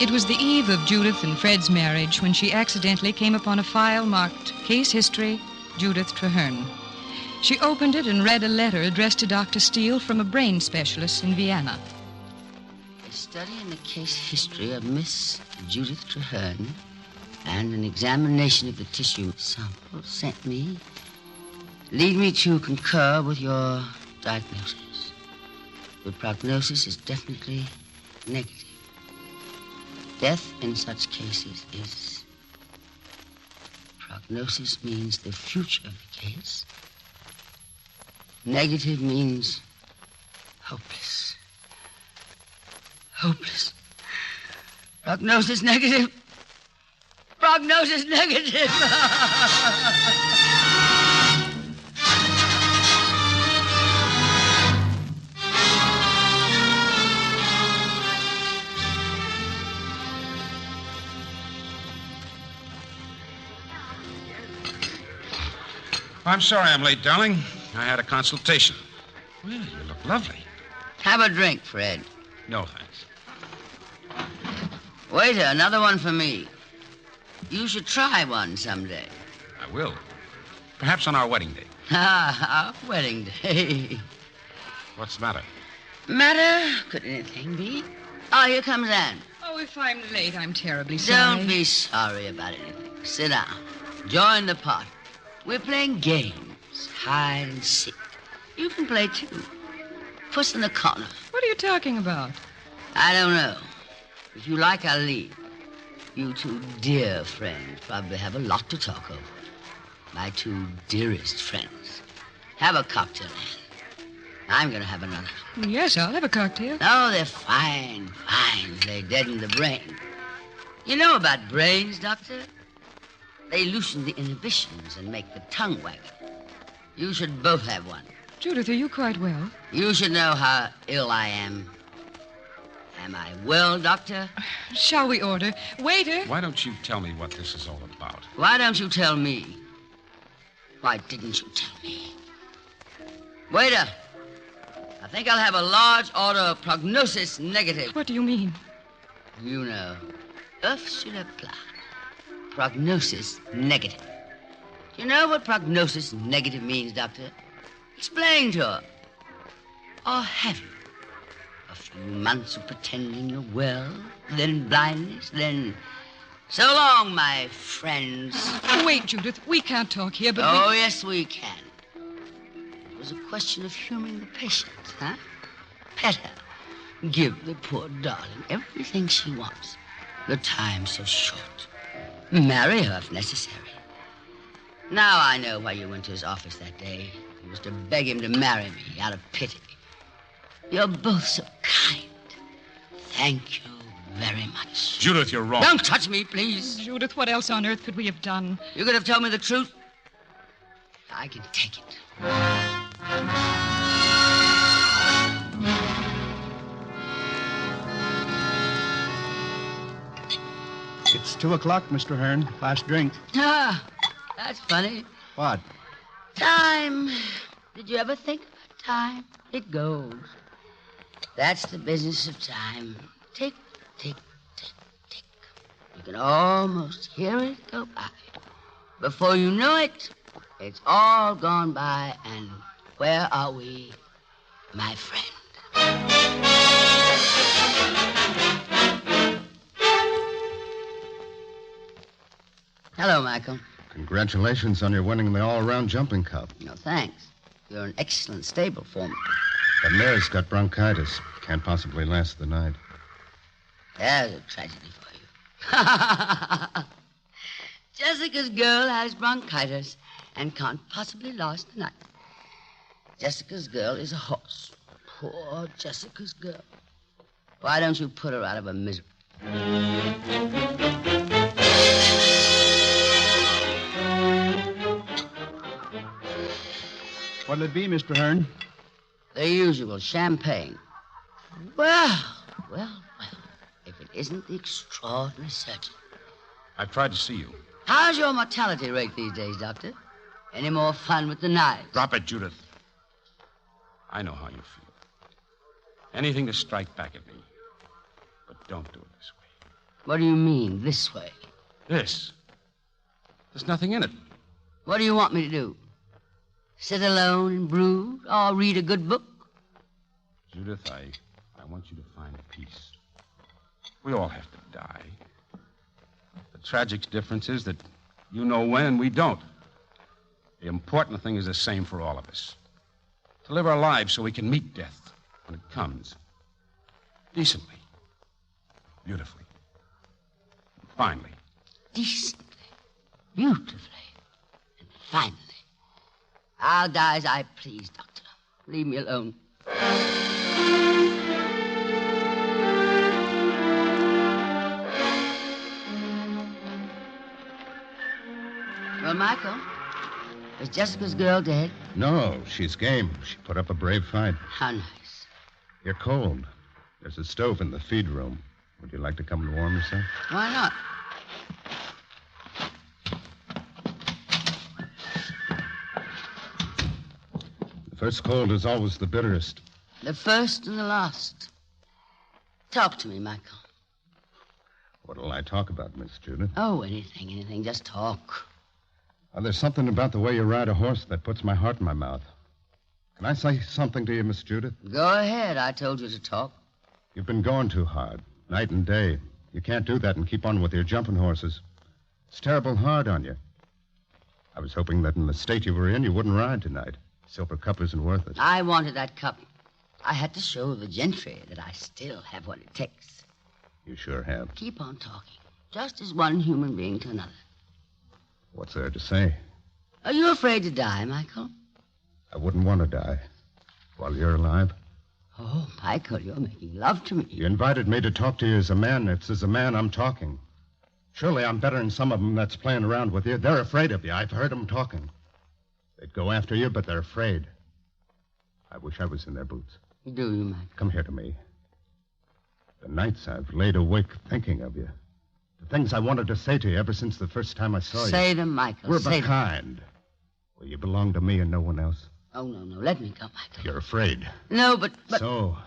It was the eve of Judith and Fred's marriage when she accidentally came upon a file marked Case History, Judith Traherne. She opened it and read a letter addressed to Dr. Steele from a brain specialist in Vienna.
A study in the case history of Miss Judith Traherne and an examination of the tissue sample sent me lead me to concur with your diagnosis. The prognosis is definitely negative. Death in such cases is... Prognosis means the future of the case. Negative means hopeless. Hopeless. Prognosis negative. Prognosis negative.
I'm sorry I'm late, darling. I had a consultation. Well, you look lovely.
Have a drink, Fred.
No, thanks.
Waiter, another one for me. You should try one someday.
I will. Perhaps on our wedding day.
Ah, our wedding day.
What's the matter?
Matter? Could anything be? Oh, here comes Anne.
Oh, if I'm late, I'm terribly sorry.
Don't be sorry about anything. Sit down. Join the party. We're playing games. Hide and seek. You can play, too. Puss in the corner.
What are you talking about?
I don't know. If you like, I'll leave. You two dear friends probably have a lot to talk over. My two dearest friends. Have a cocktail, Anne. I'm going to have another.
Yes, I'll have a cocktail.
Oh, they're fine. They deaden the brain. You know about brains, Doctor? They loosen the inhibitions and make the tongue wag. You should both have one.
Judith, are you quite well?
You should know how ill I am. Am I well, Doctor?
Shall we order? Waiter!
Why don't you tell me what this is all about?
Why don't you tell me? Why didn't you tell me? Waiter! I think I'll have a large order of prognosis negative.
What do you mean?
You know. Œuf sur le plat. Prognosis negative. Do you know what prognosis negative means, Doctor? Explain to her. Or have you? A few months of pretending you're well, then blindness, then... So long, my friends.
Wait, Judith. We can't talk here, but
Oh, yes, we can. It was a question of humoring the patient, huh? Pet her. Give the poor darling everything she wants. The time's so short. Marry her if necessary. Now I know why you went to his office that day. It was to beg him to marry me out of pity. You're both so kind. Thank you very much.
Judith, you're wrong.
Don't touch me, please.
Judith, what else on earth could we have done?
You could have told me the truth. I can take it.
It's 2:00, Mr. Hearn. Last drink.
Ah, that's funny.
What?
Time. Did you ever think about time? It goes. That's the business of time. Tick, tick, tick, tick. You can almost hear it go by. Before you know it, it's all gone by, and where are we, my friend? Hello, Michael.
Congratulations on your winning the all-around jumping cup.
No, thanks. You're an excellent stable foreman.
The mare's got bronchitis. Can't possibly last the night.
There's a tragedy for you. Jessica's girl has bronchitis and can't possibly last the night. Jessica's girl is a horse. Poor Jessica's girl. Why don't you put her out of her misery?
What'll it be, Mr. Hearn?
The usual champagne. Well. If it isn't the extraordinary surgeon.
I've tried to see you.
How's your mortality rate these days, Doctor? Any more fun with the knives?
Drop it, Judith. I know how you feel. Anything to strike back at me. But don't do it this way.
What do you mean, this way?
This. There's nothing in it.
What do you want me to do? Sit alone and brood, or read a good book?
Judith, I want you to find peace. We all have to die. The tragic difference is that you know when and we don't. The important thing is the same for all of us. To live our lives so we can meet death when it comes. Decently. Beautifully. And finally.
Decently, beautifully, and finally. I'll die as I please, Doctor. Leave me alone. Well, Michael, is Jessica's girl dead?
No, she's game. She put up a brave fight.
How nice.
You're cold. There's a stove in the feed room. Would you like to come and warm yourself?
Why not?
The first cold is always the bitterest.
The first and the last. Talk to me, Michael.
What'll I talk about, Miss Judith?
Oh, anything. Just talk.
Well, there's something about the way you ride a horse that puts my heart in my mouth. Can I say something to you, Miss Judith?
Go ahead. I told you to talk.
You've been going too hard, night and day. You can't do that and keep on with your jumping horses. It's terrible hard on you. I was hoping that in the state you were in, you wouldn't ride tonight. Silver cup isn't worth it.
I wanted that cup. I had to show the gentry that I still have what it takes.
You sure have.
Keep on talking, just as one human being to another.
What's there to say?
Are you afraid to die, Michael?
I wouldn't want to die while you're alive.
Oh, Michael, you're making love to me.
You invited me to talk to you as a man. It's as a man I'm talking. Surely I'm better than some of them that's playing around with you. They're afraid of you. I've heard them talking. They'd go after you, but they're afraid. I wish I was in their boots.
Do you, Michael?
Come here to me. The nights I've laid awake thinking of you. The things I wanted to say to you ever since the first time I saw you.
Say them, Michael.
We're
Say
but kind. Well, you belong to me and no one else.
Oh, no. Let me go, Michael.
You're afraid.
No, but...
So,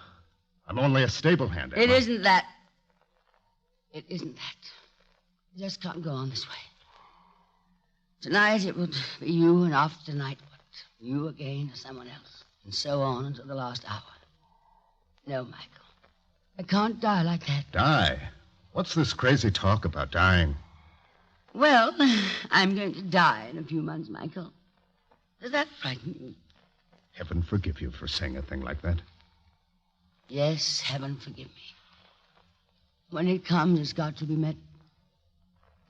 I'm only a stable hand.
It isn't that. It isn't that. You just can't go on this way. Tonight it would be you, and after tonight, what? You again or someone else. And so on until the last hour. No, Michael. I can't die like that.
Die? What's this crazy talk about dying?
Well, I'm going to die in a few months, Michael. Does that frighten you?
Heaven forgive you for saying a thing like that.
Yes, heaven forgive me. When it comes, it's got to be met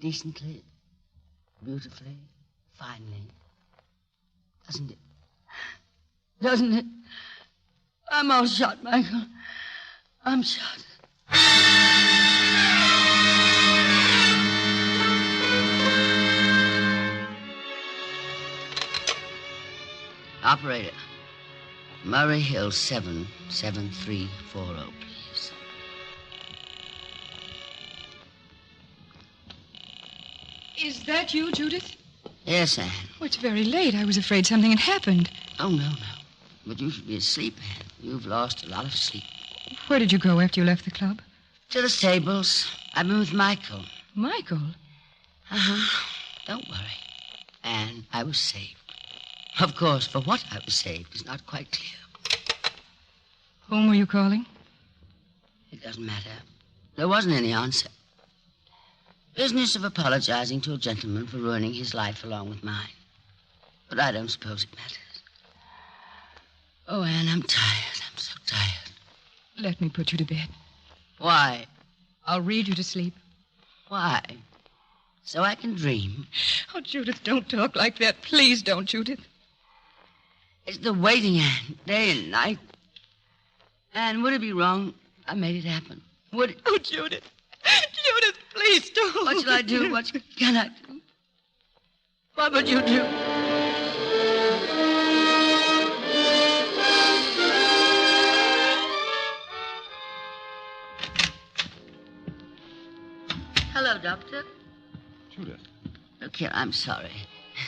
decently, beautifully, finely. Doesn't it? Doesn't it? I'm all shot, Michael. I'm shot. Operator, Murray Hill 77340, please.
Is that you, Judith?
Yes, Anne.
Oh, it's very late. I was afraid something had happened.
Oh, no. But you should be asleep, Anne. You've lost a lot of sleep.
Where did you go after you left the club?
To the stables. I've been with Michael.
Michael?
Uh-huh. Don't worry. Anne, I was saved. Of course, for what I was saved is not quite clear.
Whom were you calling?
It doesn't matter. There wasn't any answer. Business of apologizing to a gentleman for ruining his life along with mine. But I don't suppose it matters. Oh, Anne, I'm tired. I'm so tired.
Let me put you to bed.
Why?
I'll read you to sleep.
Why? So I can dream.
Oh, Judith, don't talk like that. Please don't, Judith.
It's the waiting, Anne, day and night. Anne, would it be wrong I made it happen? Would it?
Oh, Judith. Judith, please don't.
What shall I do? What can I do? What would you do? Hello, Doctor.
Judith.
Look here, I'm sorry.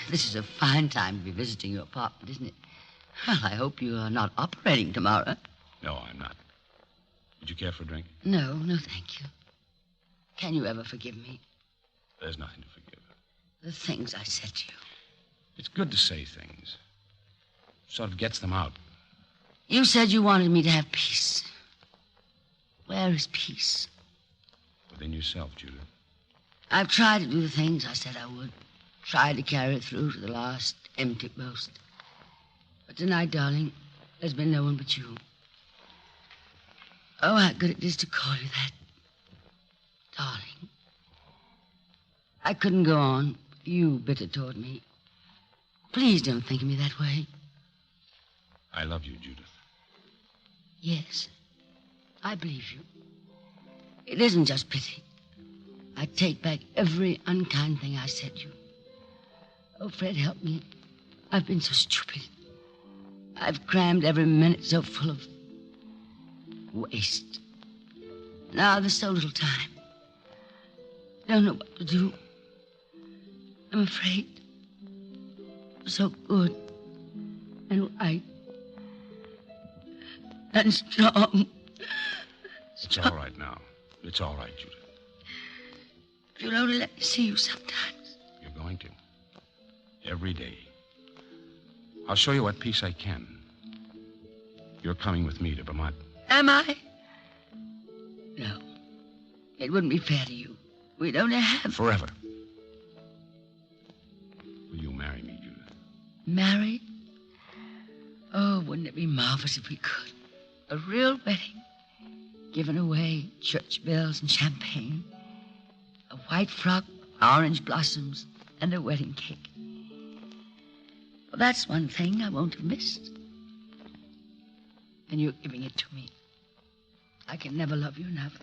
This is a fine time to be visiting your apartment, isn't it? Well, I hope you are not operating tomorrow.
No, I'm not. Would you care for a drink?
No, thank you. Can you ever forgive me?
There's nothing to forgive.
The things I said to you.
It's good to say things. Sort of gets them out.
You said you wanted me to have peace. Where is peace?
Within yourself, Judith.
I've tried to do the things I said I would. Tried to carry it through to the last empty boast. But tonight, darling, there's been no one but you. Oh, how good it is to call you that. Darling. I couldn't go on. You bitter toward me. Please don't think of me that way.
I love you, Judith.
Yes, I believe you. It isn't just pity. I take back every unkind thing I said to you. Oh, Fred, help me. I've been so stupid. I've crammed every minute so full of waste. Now there's so little time. Don't know what to do. I'm afraid. So good and right and strong.
It's all right now. It's all right, Judith.
If you'll only let me see you sometimes.
You're going to. Every day. I'll show you what peace I can. You're coming with me to Vermont.
Am I? No. It wouldn't be fair to you. We'd only have...
Forever. Will you marry me, Judith?
Married? Oh, wouldn't it be marvelous if we could? A real wedding. Giving away church bells and champagne. A white frock, orange blossoms, and a wedding cake. Well, that's one thing I won't have missed. And you're giving it to me. I can never love you enough.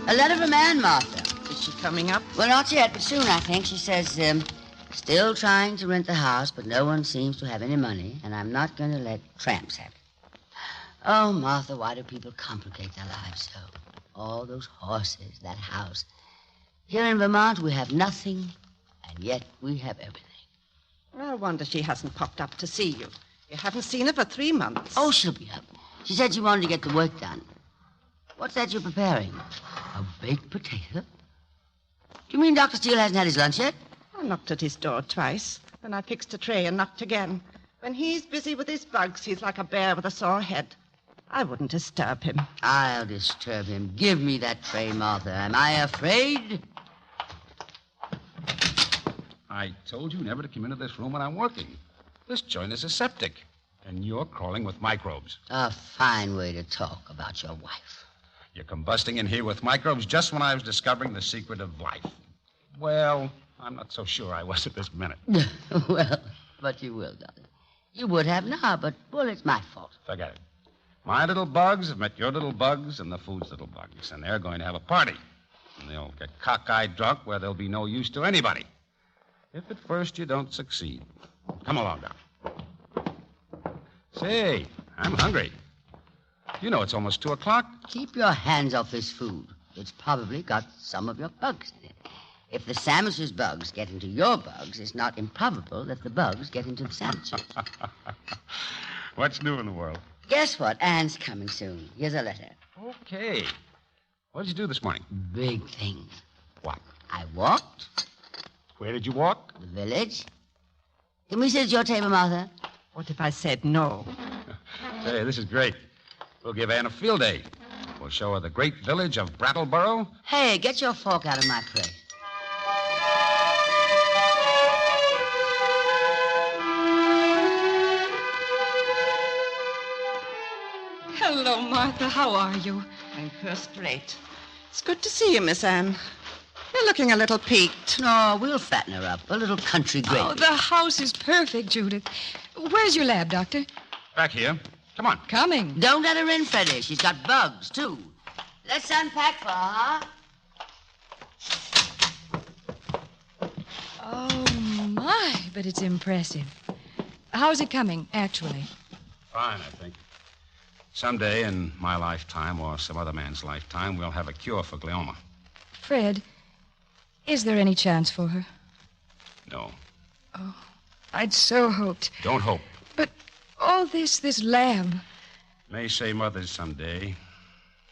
A letter from Anne, Martha.
Is she coming up?
Well, not yet, but soon, I think. She says, still trying to rent the house, but no one seems to have any money, and I'm not going to let tramps have it. Oh, Martha, why do people complicate their lives so? All those horses, that house. Here in Vermont, we have nothing, and yet we have everything.
I wonder she hasn't popped up to see you. You haven't seen her for 3 months.
Oh, she'll be up. She said she wanted to get the work done. What's that you're preparing? A baked potato? Do you mean Dr. Steele hasn't had his lunch yet?
I knocked at his door twice. Then I fixed a tray and knocked again. When he's busy with his bugs, he's like a bear with a sore head. I wouldn't disturb him.
I'll disturb him. Give me that tray, Martha. Am I afraid?
I told you never to come into this room when I'm working. This joint is aseptic, and you're crawling with microbes.
A fine way to talk about your wife.
You're combusting in here with microbes just when I was discovering the secret of life. Well, I'm not so sure I was at this minute.
Well, but you will, darling. You would have now, but, well, it's my fault.
Forget it. My little bugs have met your little bugs and the food's little bugs, and they're going to have a party. And they'll get cockeyed drunk where they'll be no use to anybody. If at first you don't succeed. Come along, Doc. Say, I'm hungry. You know it's almost 2 o'clock.
Keep your hands off this food. It's probably got some of your bugs in it. If the sandwich's bugs get into your bugs, it's not improbable that the bugs get into the sandwiches.
What's new in the world?
Guess what? Anne's coming soon. Here's a letter.
Okay. What did you do this morning?
Big things.
What?
I walked.
Where did you walk?
The village. Can we sit at your table, Martha?
What if I said no?
Say, this is great. We'll give Anne a field day. We'll show her the great village of Brattleboro.
Hey, get your fork out of my plate.
Hello, Martha. How are you?
I'm first rate. It's good to see you, Miss Anne. You're looking a little peaked.
No, we'll fatten her up. A little country gravy.
Oh, the house is perfect, Judith. Where's your lab, Doctor?
Back here. Come on.
Coming.
Don't let her in, Freddie. She's got bugs, too. Let's unpack for her, huh?
Oh, my, but it's impressive. How's it coming, actually?
Fine, I think. Someday in my lifetime or some other man's lifetime, we'll have a cure for glioma.
Fred, is there any chance for her?
No.
Oh, I'd so hoped.
Don't hope.
But all this lab.
May say mothers someday.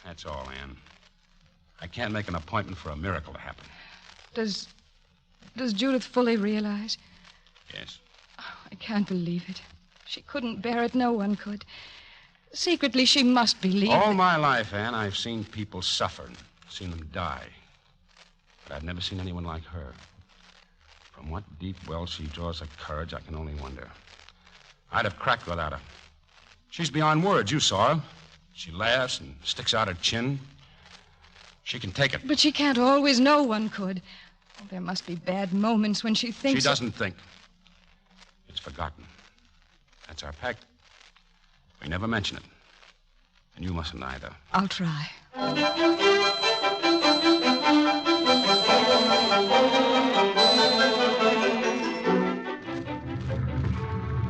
That's all, Anne. I can't make an appointment for a miracle to happen.
Does Judith fully realize?
Yes.
Oh, I can't believe it. She couldn't bear it. No one could. Secretly, she must believe
All
that...
my life, Anne, I've seen people suffer and seen them die. But I've never seen anyone like her. From what deep well she draws her courage, I can only wonder. I'd have cracked without her. She's beyond words. You saw her. She laughs and sticks out her chin. She can take it.
But she can't always. No one could. Oh, there must be bad moments when she thinks...
She doesn't think. It's forgotten. That's our pact. We never mention it. And you mustn't either.
I'll try.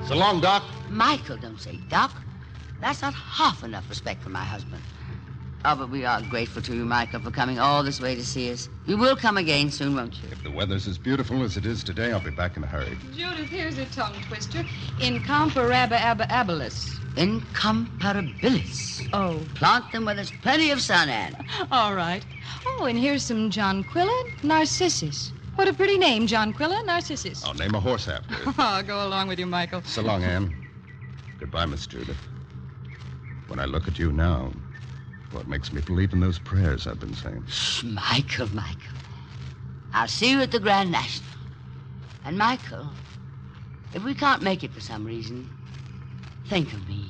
So long, Doc.
Michael, don't say Doc. That's not half enough respect for my husband. Oh, but we are grateful to you, Michael, for coming all this way to see us. You will come again soon, won't you?
If the weather's as beautiful as it is today, I'll be back in a hurry.
Judith, here's a tongue twister. Incomparabilis.
Incomparabilis.
Oh.
Plant them where there's plenty of sun, Anne.
All right. Oh, and here's some Jonquilla Narcissus. What a pretty name, Jonquilla Narcissus.
I'll name a horse after it.
Oh, go along with you, Michael.
So long, Anne. Goodbye, Miss Judith. When I look at you now, what makes me believe in those prayers I've been saying?
Michael. I'll see you at the Grand National. And, Michael, if we can't make it for some reason, think of me.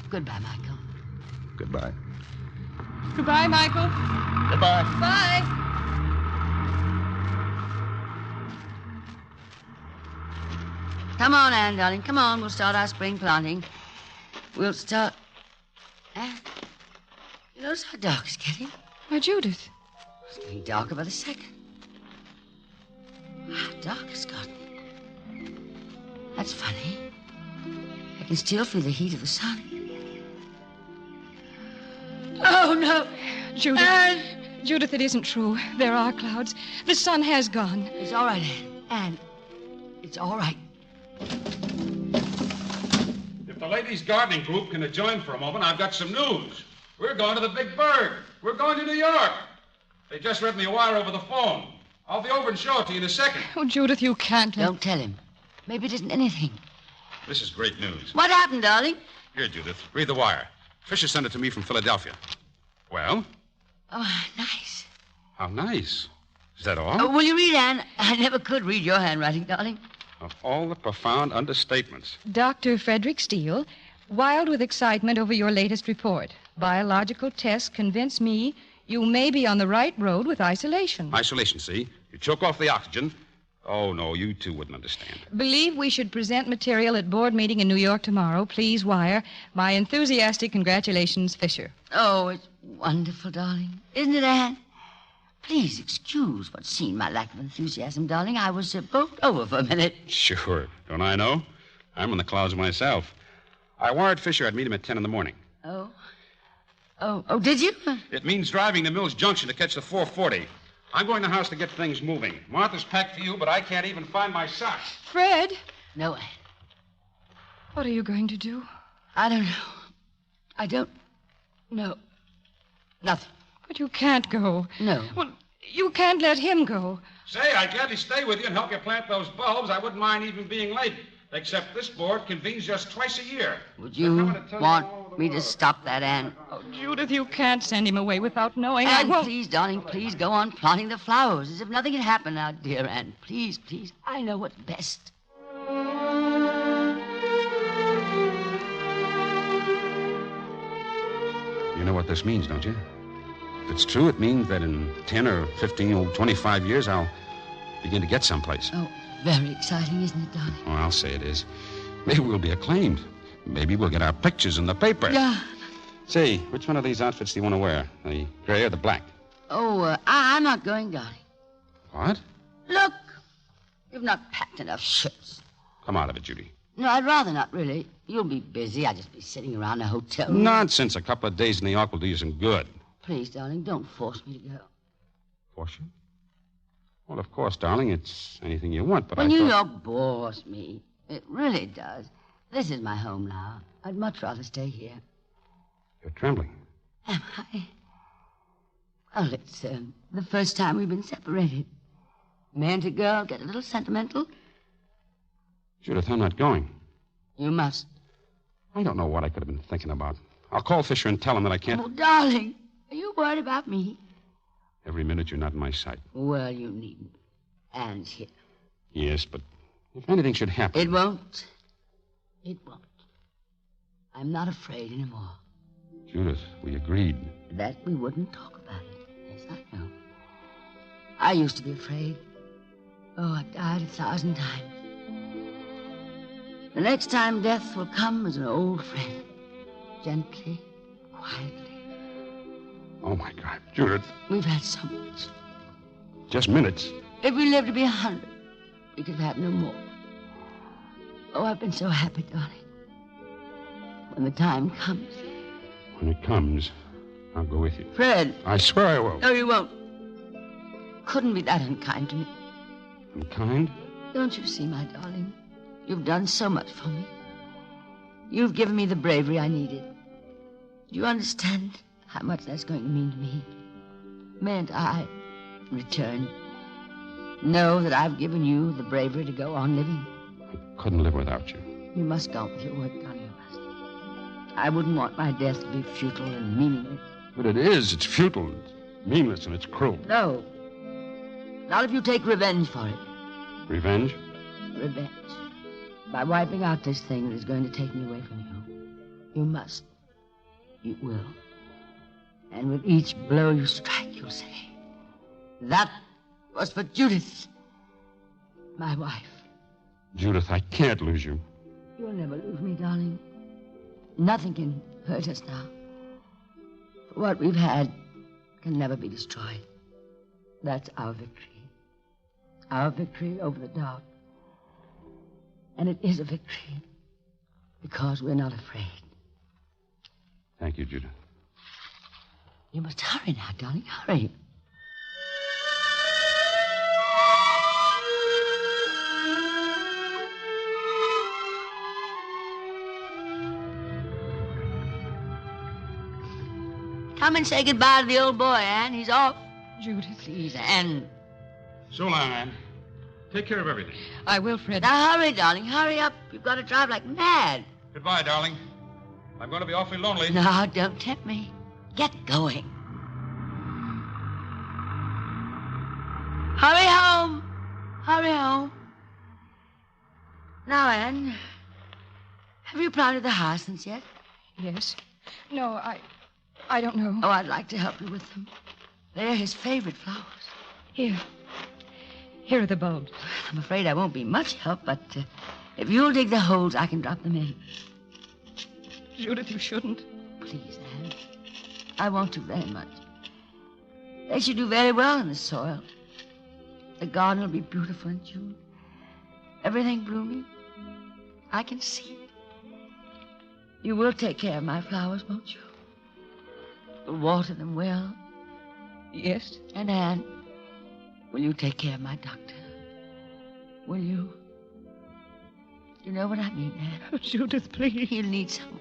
Goodbye, Michael.
Goodbye.
Goodbye, Michael.
Goodbye.
Bye.
Come on, Anne, darling. Come on. We'll start our spring planting. We'll start... Anne, you notice how dark it's getting?
Why, Judith.
It's getting darker by the second. How dark it's gotten. That's funny. I can still feel the heat of the sun. Oh, no.
Judith.
Anne!
Judith, it isn't true. There are clouds. The sun has gone.
It's all right, Anne. Anne, it's all right.
If the ladies' gardening group can adjourn for a moment, I've got some news. We're going to the Big Bird. We're going to New York. They just read me a wire over the phone. I'll be over and show it to you in a second.
Oh, Judith, you can't.
Don't tell him. Maybe it isn't anything.
This is great news.
What happened, darling?
Here, Judith, read the wire. Fisher sent it to me from Philadelphia. Well?
Oh, nice.
How nice. Is that all?
Oh, will you read, Anne? I never could read your handwriting, darling.
Of all the profound understatements.
Dr. Frederick Steele, wild with excitement over your latest report. Biological tests convince me you may be on the right road with isolation.
Isolation, see? You choke off the oxygen. Oh, no, you two wouldn't understand.
Believe we should present material at board meeting in New York tomorrow. Please wire. My enthusiastic congratulations, Fisher.
Oh, it's wonderful, darling. Isn't it, Anne? Please excuse what seemed my lack of enthusiasm, darling. I was bowled over for a minute.
Sure. Don't I know? I'm in the clouds myself. I wired Fisher I'd meet him at 10 in the morning.
Oh, did you?
It means driving to Mills Junction to catch the 440. I'm going to the house to get things moving. Martha's packed for you, but I can't even find my socks.
Fred?
No, Anne.
What are you going to do?
I don't know. I don't know. Nothing.
But you can't go.
No.
Well, you can't let him go.
Say, I'd gladly stay with you and help you plant those bulbs. I wouldn't mind even being late. Except this board convenes just twice a year.
Would you want me to stop that, Anne?
Oh, Judith, you can't send him away without knowing.
Anne,
I won't.
Please, darling, please go on planting the flowers as if nothing had happened now, dear Anne. Please, please. I know what's best.
You know what this means, don't you? If it's true, it means that in 10 or 15 or 25 years, I'll begin to get someplace.
Oh, very exciting, isn't it, darling?
Oh, I'll say it is. Maybe we'll be acclaimed. Maybe we'll get our pictures in the paper.
Yeah.
Say, which one of these outfits do you want to wear? The gray or the black?
Oh, I'm not going, darling.
What?
Look, you've not packed enough shirts.
Come out of it, Judy.
No, I'd rather not, really. You'll be busy. I'll just be sitting around a hotel room.
Nonsense. A couple of days in the Ark will do you some good.
Please, darling, don't force me to go.
Force you? Well, of course, darling, it's anything you want, but
Well,
I
New
thought...
York bores me. It really does. This is my home now. I'd much rather stay here.
You're trembling.
Am I? Oh, it's the first time we've been separated. Man to girl, get a little sentimental.
Judith, I'm not going.
You must.
I don't know what I could have been thinking about. I'll call Fisher and tell him that I can't...
Oh, darling, are you worried about me?
Every minute you're not in my sight.
Well, you needn't. Anne's here.
Yes, but if anything should happen...
It won't. It won't. I'm not afraid anymore.
Judith, we agreed.
That we wouldn't talk about it. Yes, I know. I used to be afraid. Oh, I've died 1,000 times. The next time death will come as an old friend. Gently, quietly.
Oh, my God, Judith.
We've had so much.
Just minutes.
If we lived to be 100, we could have no more. Oh, I've been so happy, darling. When the time comes.
When it comes, I'll go with you.
Fred.
I swear I will.
No, you won't. Couldn't be that unkind to me.
Unkind?
Don't you see, my darling? You've done so much for me. You've given me the bravery I needed. Do you understand how much that's going to mean to me? Mayn't I, in return, know that I've given you the bravery to go on living?
I couldn't live without you.
You must go on with your work, darling. You must. I wouldn't want my death to be futile and meaningless.
But it is. It's futile, it's meaningless, and it's cruel.
No. Not if you take revenge for it.
Revenge?
Revenge. By wiping out this thing that is going to take me away from you. You must. You will. And with each blow you strike, you'll say, that was for Judith, my wife.
Judith, I can't lose you.
You'll never lose me, darling. Nothing can hurt us now. For what we've had can never be destroyed. That's our victory. Our victory over the dark. And it is a victory because we're not afraid.
Thank you, Judith.
You must hurry now, darling. Hurry. Come and say goodbye to the old boy, Anne. He's off.
Judith.
Please, Anne.
So long, Anne. Take care of everything.
I will, Fred.
Now, hurry, darling. Hurry up. You've got to drive like mad.
Goodbye, darling. I'm going to be awfully lonely.
No, don't tempt me. Get going. Hurry home. Hurry home. Now, Anne, have you planted the hyacinths yet?
Yes. No, I don't know.
Oh, I'd like to help you with them. They're his favorite flowers.
Here. Here are the bulbs.
I'm afraid I won't be much help, but if you'll dig the holes, I can drop them in.
Judith, you shouldn't.
Please, Anne. I want to very much. They should do very well in the soil. The garden will be beautiful in June. Everything blooming. I can see it. You will take care of my flowers, won't you? You'll water them well.
Yes.
And Anne, will you take care of my doctor? Will you? You know what I mean, Anne?
Oh, Judith, please.
He'll need someone.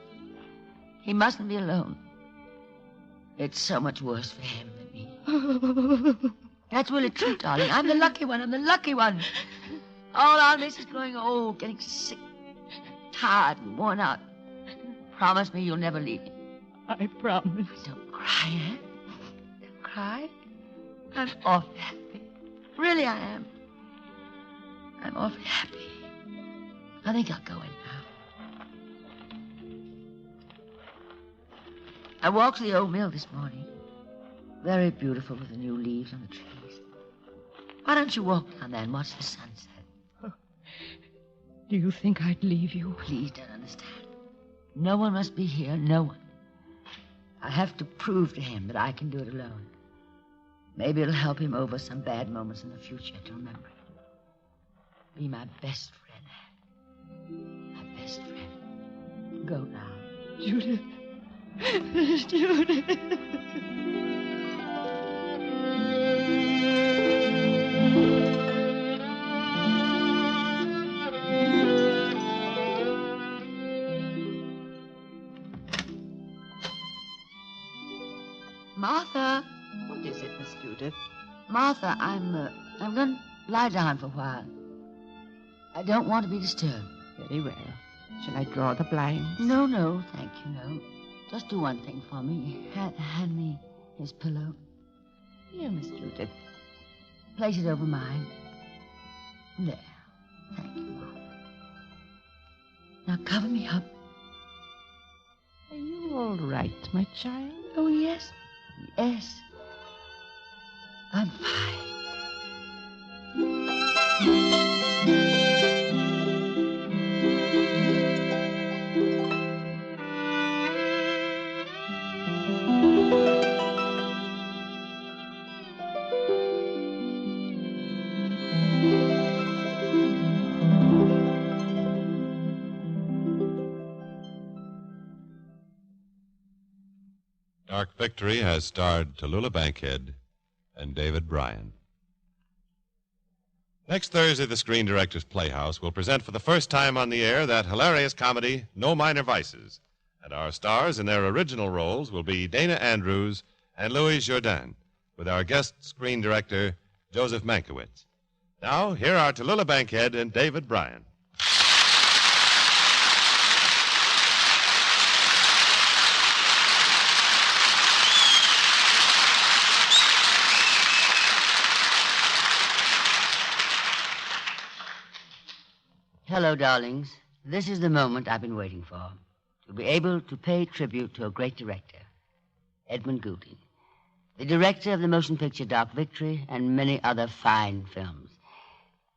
He mustn't be alone. It's so much worse for him than me. That's really true, darling. I'm the lucky one. I'm the lucky one. All I miss is growing old, getting sick, tired, and worn out. Promise me you'll never leave me.
I promise.
Don't cry, Anne. Don't cry. I'm awfully happy. Really, I am. I'm awfully happy. I think I'll go in now. I walked to the old mill this morning. Very beautiful with the new leaves on the trees. Why don't you walk down there and watch the sunset?
Oh, do you think I'd leave you?
Please don't understand. No one must be here, no one. I have to prove to him that I can do it alone. Maybe it'll help him over some bad moments in the future to remember it. Be my best friend, Anne. My Go now.
Judith. Judith.
Martha.
What is it, Miss Judith?
Martha, I'm going to lie down for a while. I don't want to be disturbed.
Very well. Shall I draw the blinds?
No, thank you, no. Just do one thing for me. Hand me his pillow.
Here, Miss Judith.
Place it over mine. There. Thank you, Martha. Now cover me up.
Are you all right, my child?
Oh, yes. Yes. I'm fine.
Dark Victory has starred Tallulah Bankhead and David Bryan. Next Thursday, the Screen Directors Playhouse will present for the first time on the air that hilarious comedy, No Minor Vices. And our stars in their original roles will be Dana Andrews and Louis Jourdain, with our guest screen director, Joseph Mankiewicz. Now, here are Tallulah Bankhead and David Bryan.
Hello, darlings. This is the moment I've been waiting for. To be able to pay tribute to a great director, Edmund Goulding, the director of the motion picture Dark Victory and many other fine films.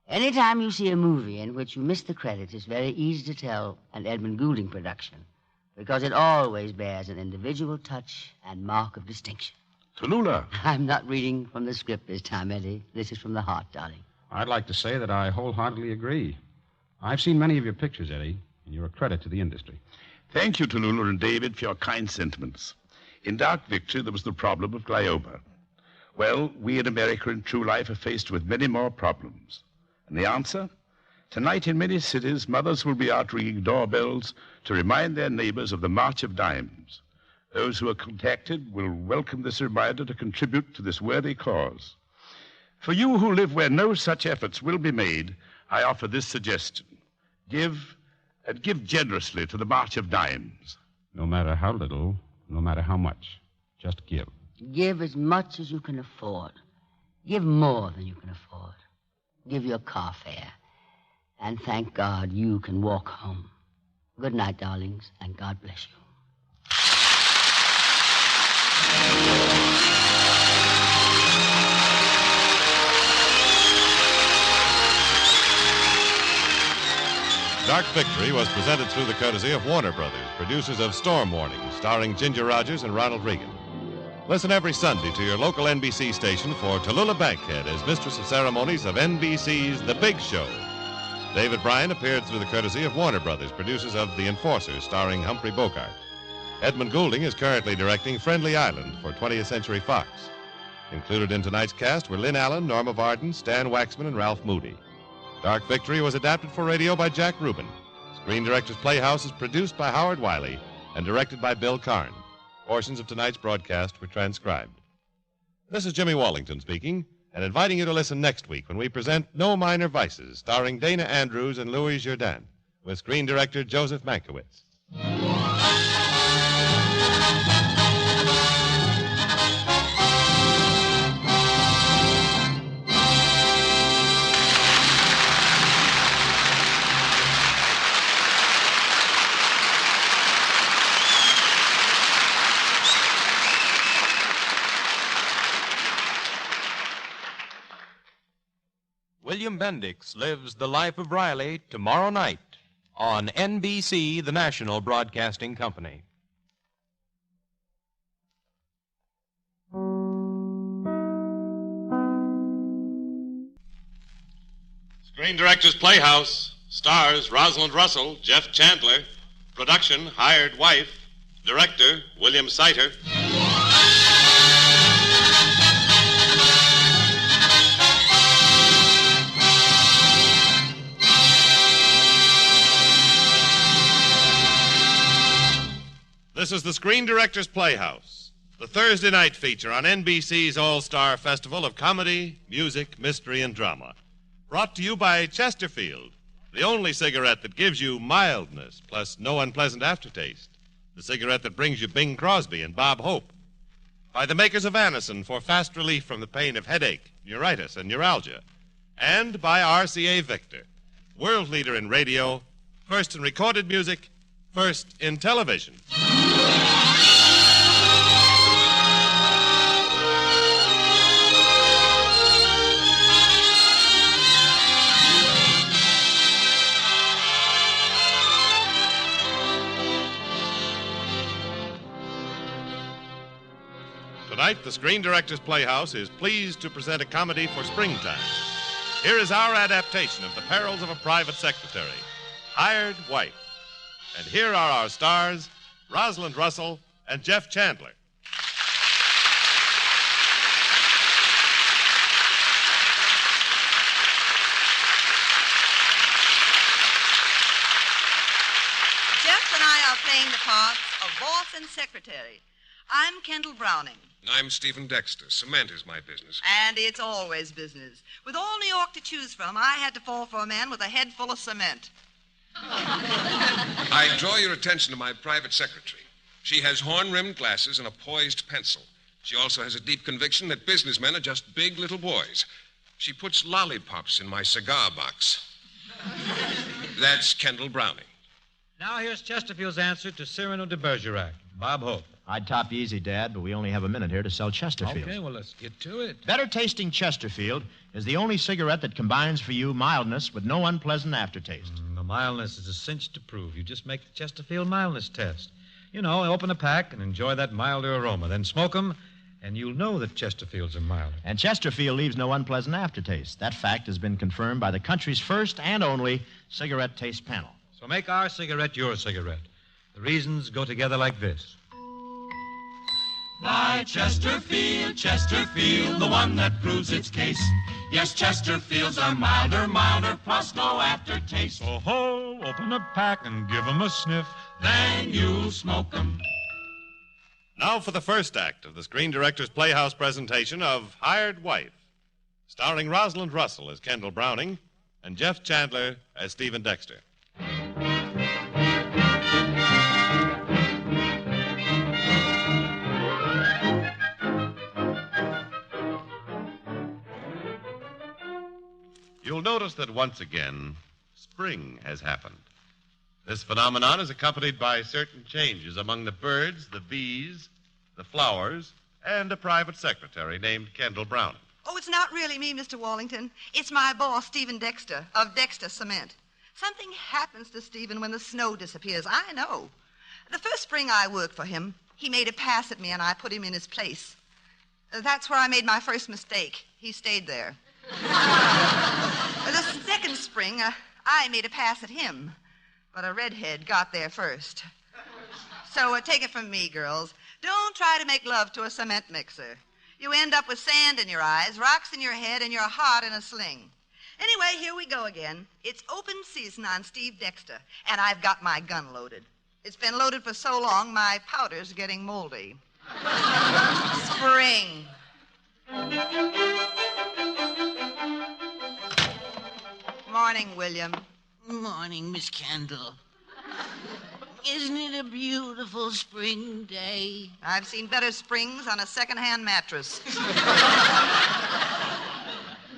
Anytime you see a movie in which you miss the credits, it's very easy to tell an Edmund Goulding production, because it always bears an individual touch and mark of distinction.
Tallulah.
I'm not reading from the script this time, Eddie. This is from the heart, darling.
I'd like to say that I wholeheartedly agree. I've seen many of your pictures, Eddie, and you're a credit to the industry.
Thank you, Tallulah and David, for your kind sentiments. In Dark Victory, there was the problem of glioma. Well, we in America in true life are faced with many more problems. And the answer? Tonight in many cities, mothers will be out ringing doorbells to remind their neighbors of the March of Dimes. Those who are contacted will welcome this reminder to contribute to this worthy cause. For you who live where no such efforts will be made, I offer this suggestion. Give generously to the March of Dimes.
No matter how little, no matter how much, just give.
Give as much as you can afford. Give more than you can afford. Give your car fare. And thank God you can walk home. Good night, darlings, and God bless you.
Dark Victory was presented through the courtesy of Warner Brothers, producers of Storm Warning, starring Ginger Rogers and Ronald Reagan. Listen every Sunday to your local NBC station for Tallulah Bankhead as Mistress of Ceremonies of NBC's The Big Show. David Bryan appeared through the courtesy of Warner Brothers, producers of The Enforcer, starring Humphrey Bogart. Edmund Goulding is currently directing Friendly Island for 20th Century Fox. Included in tonight's cast were Lynn Allen, Norma Varden, Stan Waxman, and Ralph Moody. Dark Victory was adapted for radio by Jack Rubin. Screen Directors Playhouse is produced by Howard Wiley and directed by Bill Karn. Portions of tonight's broadcast were transcribed. This is Jimmy Wallington speaking, and inviting you to listen next week when we present No Minor Vices, starring Dana Andrews and Louis Jourdain, with screen director Joseph Mankiewicz.
William Bendix lives the life of Riley tomorrow night on NBC, the national broadcasting company.
Screen Directors Playhouse stars Rosalind Russell, Jeff Chandler, Production, Hired Wife. Director, William Seiter. This is the Screen Directors Playhouse, the Thursday night feature on NBC's All-Star Festival of Comedy, Music, Mystery, and Drama. Brought to you by Chesterfield, the only cigarette that gives you mildness plus no unpleasant aftertaste. The cigarette that brings you Bing Crosby and Bob Hope. By the makers of Anacin for fast relief from the pain of headache, neuritis, and neuralgia. And by RCA Victor, world leader in radio, first in recorded music, first in television. Tonight, the Screen Directors Playhouse is pleased to present a comedy for springtime. Here is our adaptation of The Perils of a Private Secretary, Hired Wife. And here are our stars, Rosalind Russell and Jeff Chandler.
Jeff and I are playing the parts of boss and secretary. I'm Kendall Browning.
I'm Stephen Dexter. Cement is my business.
And it's always business. With all New York to choose from, I had to fall for a man with a head full of cement.
I draw your attention to my private secretary. She has horn-rimmed glasses and a poised pencil. She also has a deep conviction that businessmen are just big little boys. She puts lollipops in my cigar box. That's Kendall Browning.
Now here's Chesterfield's answer to Cyrano de Bergerac, Bob Hope.
I'd top you easy, Dad, but we only have a minute here to sell Chesterfield.
Okay, well, let's get to it.
Better tasting Chesterfield is the only cigarette that combines for you mildness with no unpleasant aftertaste.
The mildness is a cinch to prove. You just make the Chesterfield mildness test. You know, open a pack and enjoy that milder aroma. Then smoke them, and you'll know that Chesterfields are milder.
And Chesterfield leaves no unpleasant aftertaste. That fact has been confirmed by the country's first and only cigarette taste panel.
So make our cigarette your cigarette. The reasons go together like this.
Buy Chesterfield, Chesterfield, the one that proves its case. Yes, Chesterfields are milder, plus no aftertaste.
Oh ho, open a pack and give 'em a sniff.
Then you'll smoke 'em.
Now for the first act of the Screen Directors Playhouse presentation of Hired Wife, starring Rosalind Russell as Kendall Browning and Jeff Chandler as Stephen Dexter. You'll notice that once again, spring has happened. This phenomenon is accompanied by certain changes among the birds, the bees, the flowers, and a private secretary named Kendall Browning.
Oh, it's not really me, Mr. Wallington. It's my boss, Stephen Dexter, of Dexter Cement. Something happens to Stephen when the snow disappears. I know. The first spring I worked for him, he made a pass at me and I put him in his place. That's where I made my first mistake. He stayed there. The second spring, I made a pass at him, but a redhead got there first. So take it from me, girls. Don't try to make love to a cement mixer. You end up with sand in your eyes, rocks in your head, and your heart in a sling. Anyway, here we go again. It's open season on Steve Dexter, and I've got my gun loaded. It's been loaded for so long, my powder's getting moldy. Spring. Morning, William.
Morning, Miss Kendall. Isn't it a beautiful spring day?
I've seen better springs on a second-hand mattress.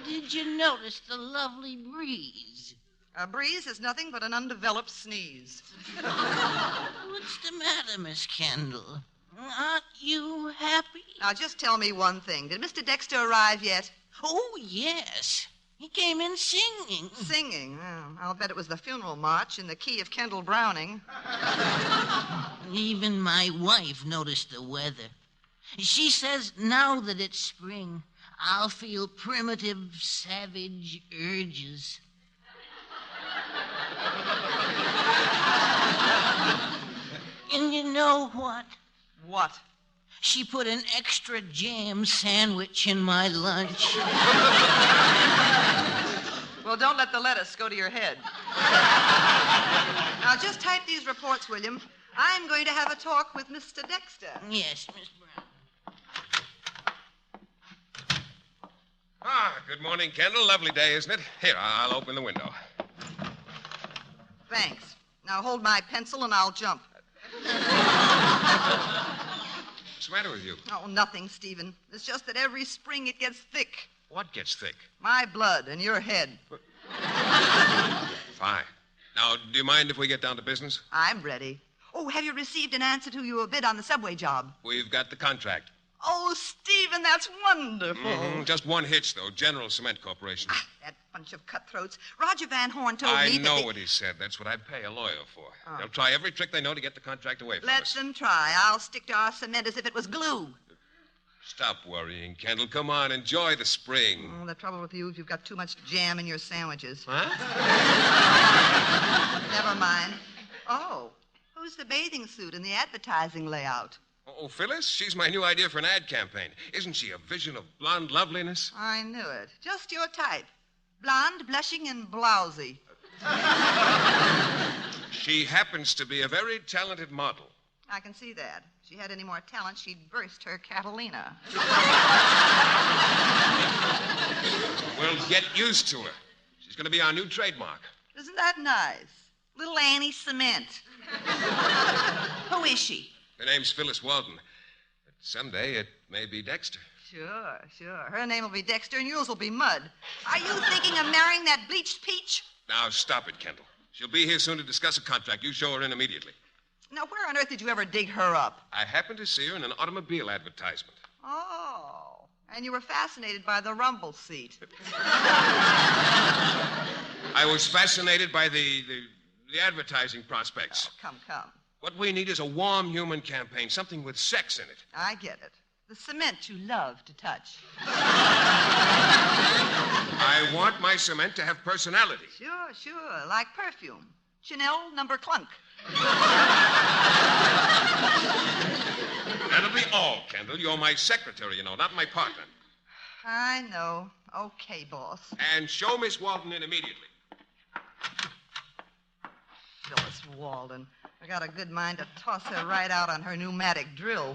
Did you notice the lovely breeze?
A breeze is nothing but an undeveloped sneeze.
What's the matter, Miss Kendall? Aren't you happy?
Now, just tell me one thing. Did Mr. Dexter arrive yet?
Oh, yes. He came in singing.
Singing? Oh, I'll bet it was the funeral march in the key of Kendall Browning.
Even my wife noticed the weather. She says now that it's spring, I'll feel primitive, savage urges. what?
What?
She put an extra jam sandwich in my lunch.
Well, don't let the lettuce go to your head. Now, just type these reports, William. I'm going to have a talk with Mr. Dexter.
Yes, Miss Brown.
Good morning, Kendall. Lovely day, isn't it? Here, I'll open the window.
Thanks. Now hold my pencil and I'll jump.
What's the matter with you?
Oh, nothing, Stephen. It's just that every spring it gets thick.
What gets thick?
My blood and your head.
Fine. Now, do you mind if we get down to business?
I'm ready. Oh, have you received an answer to your bid on the subway job?
We've got the contract.
Oh, Stephen, that's wonderful.
Just one hitch, though. General Cement Corporation.
That bunch of cutthroats. Roger Van Horn told me
I
that
know
they...
what he said. That's what I'd pay a lawyer for.
Oh.
They'll try every trick they know to get the contract away from
Let
us.
them try. I'll stick to our cement as if it was glue.
Stop worrying, Kendall. Come on, enjoy the spring.
Oh, the trouble with you is you've got too much jam in your sandwiches.
Huh?
Never mind. Oh, who's the bathing suit in the advertising layout?
Oh, Phyllis? She's my new idea for an ad campaign. Isn't she a vision of blonde loveliness?
I knew it. Just your type. Blonde, blushing, and blousy.
She happens to be a very talented model.
I can see that. If she had any more talent, she'd burst her Catalina.
Well, get used to her. She's going to be our new trademark.
Isn't that nice? Little Annie Cement. Who is she?
Her name's Phyllis Walden. But someday it may be Dexter.
Sure. Her name will be Dexter and yours will be Mud. Are you thinking of marrying that bleached peach?
Now, stop it, Kendall. She'll be here soon to discuss a contract. You show her in immediately.
Now, where on earth did you ever dig her up?
I happened to see her in an automobile advertisement.
Oh, and you were fascinated by the rumble seat.
I was fascinated by the advertising prospects.
Oh, come.
What we need is a warm human campaign, something with sex in it.
I get it. The cement you love to touch.
I want my cement to have personality.
Sure, like perfume. Chanel number clunk.
That'll be all, Kendall. You're my secretary, you know, not my partner.
I know. Okay, boss.
And show Miss Walden in immediately.
Phyllis Walden. I got a good mind to toss her right out on her pneumatic drill.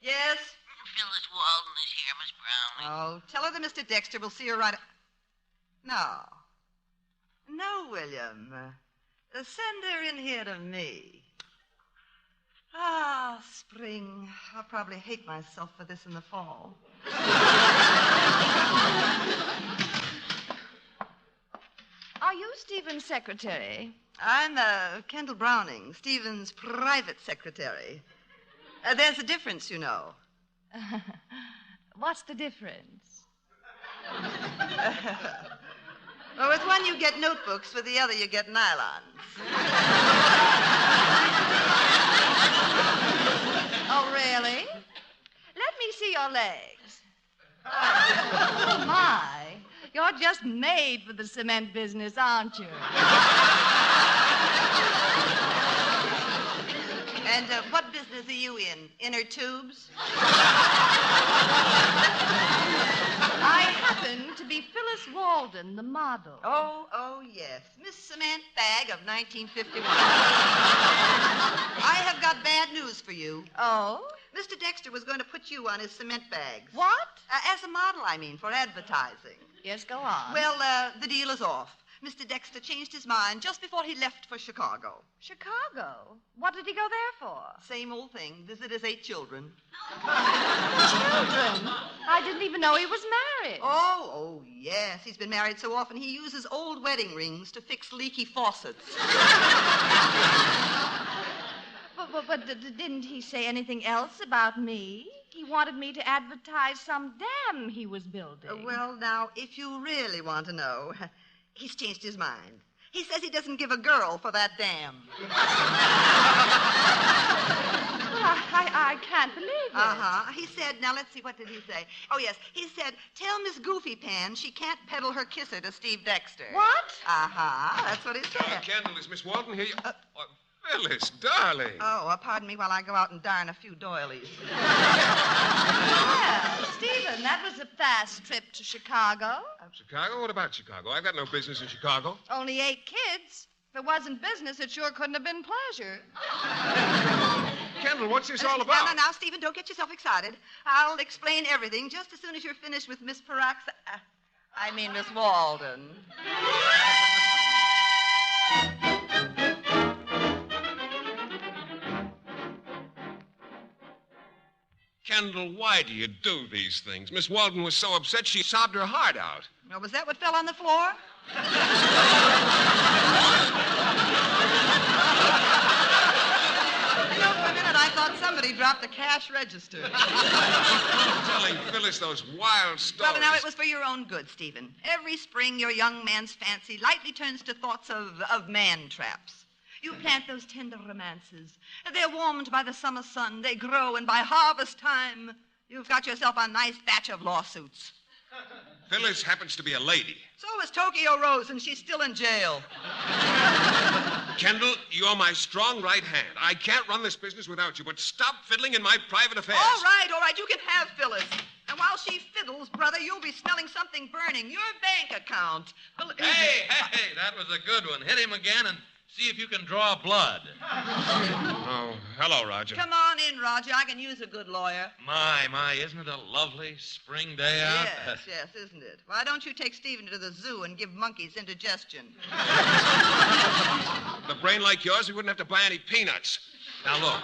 Yes?
Phyllis Walden is here, Miss Brownlee.
Oh, tell her that Mr. Dexter will see her right... No, William. Send her in here to me. Ah, spring. I'll probably hate myself for this in the fall.
Are you Stephen's secretary?
I'm Kendall Browning, Stephen's private secretary. There's a difference, you know.
What's the difference?
Well, with one you get notebooks, with the other you get nylons.
Oh, really? Let me see your legs. Oh, my. You're just made for the cement business, aren't you?
And what business are you in? Inner tubes?
I happen to be Phyllis Walden, the model.
Oh, yes. Miss Cement Bag of 1951. I have got bad news for you.
Oh?
Mr. Dexter was going to put you on his cement bags.
What?
As a model, I mean, for advertising.
Yes, go on.
Well, the deal is off. Mr. Dexter changed his mind just before he left for Chicago.
Chicago? What did he go there for?
Same old thing. Visit his 8 children.
Children? I didn't even know he was married.
Oh, yes. He's been married so often he uses old wedding rings to fix leaky faucets.
But didn't he say anything else about me? He wanted me to advertise some dam he was building.
Well, now, if you really want to know, he's changed his mind. He says he doesn't give a girl for that dam.
Well, I can't believe it.
He said, now let's see, what did he say? Oh, yes, he said, tell Miss Goofy Pan she can't peddle her kisser to Steve Dexter.
What?
That's what he said.
Kendall, is Miss Walden here? Phyllis, darling.
Oh, pardon me while I go out and darn a few doilies.
Well, Stephen, that was a fast trip to Chicago.
Chicago? What about Chicago? I've got no business in Chicago.
Only 8 kids. If it wasn't business, it sure couldn't have been pleasure.
Kendall, what's this all about?
Now, Stephen, don't get yourself excited. I'll explain everything just as soon as you're finished with Miss Miss Walden.
Kendall, why do you do these things? Miss Walden was so upset she sobbed her heart out.
Well, was that what fell on the floor? For a minute, I thought somebody dropped the cash register.
Telling Phyllis those wild stories.
Well, now, it was for your own good, Stephen. Every spring, your young man's fancy lightly turns to thoughts of man traps. You plant those tender romances. They're warmed by the summer sun. They grow, and by harvest time, you've got yourself a nice batch of lawsuits.
Phyllis happens to be a lady.
So is Tokyo Rose, and she's still in jail.
Kendall, you're my strong right hand. I can't run this business without you, but stop fiddling in my private affairs.
All right. You can have Phyllis. And while she fiddles, brother, you'll be smelling something burning. Your bank account.
Hey, that was a good one. Hit him again and see if you can draw blood.
Oh, hello, Roger.
Come on in, Roger. I can use a good lawyer.
My, isn't it a lovely spring day out?
Yes, isn't it? Why don't you take Stephen to the zoo and give monkeys indigestion?
With a brain like yours, we wouldn't have to buy any peanuts.
Now, look.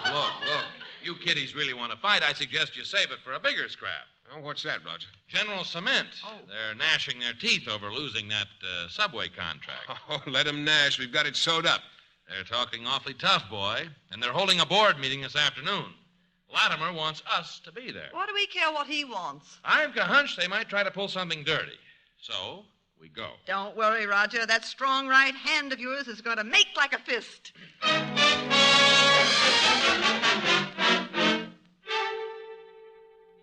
You kiddies really want to fight, I suggest you save it for a bigger scrap.
Oh, what's that, Roger?
General Cement. Oh. They're gnashing their teeth over losing that subway contract.
Oh, let them gnash. We've got it sewed up.
They're talking awfully tough, boy, and they're holding a board meeting this afternoon. Latimer wants us to be there.
What do we care what he wants?
I've got a hunch they might try to pull something dirty. So, we go.
Don't worry, Roger. That strong right hand of yours is going to make like a fist.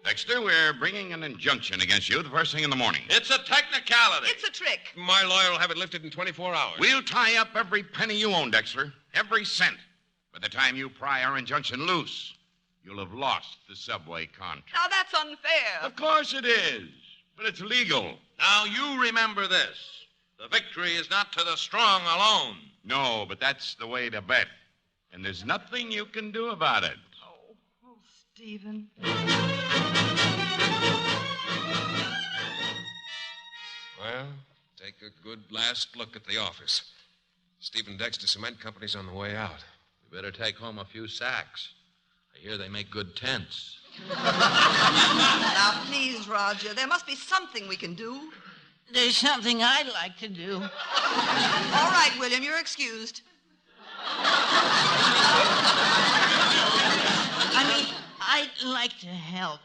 Dexter, we're bringing an injunction against you the first thing in the morning.
It's a technicality.
It's a trick.
My lawyer will have it lifted in 24 hours.
We'll tie up every penny you own, Dexter. Every cent. By the time you pry our injunction loose, you'll have lost the subway contract.
Now, that's unfair.
Of course it is. But it's legal.
Now, you remember this. The victory is not to the strong alone.
No, but that's the way to bet. And there's nothing you can do about it.
Oh, Stephen.
Well, take a good last look at the office. Stephen Dexter Cement Company's on the way out.
We better take home a few sacks. I hear they make good tents.
Now, please, Roger, there must be something we can do.
There's something I'd like to do.
All right, William, you're excused.
I'd like to help.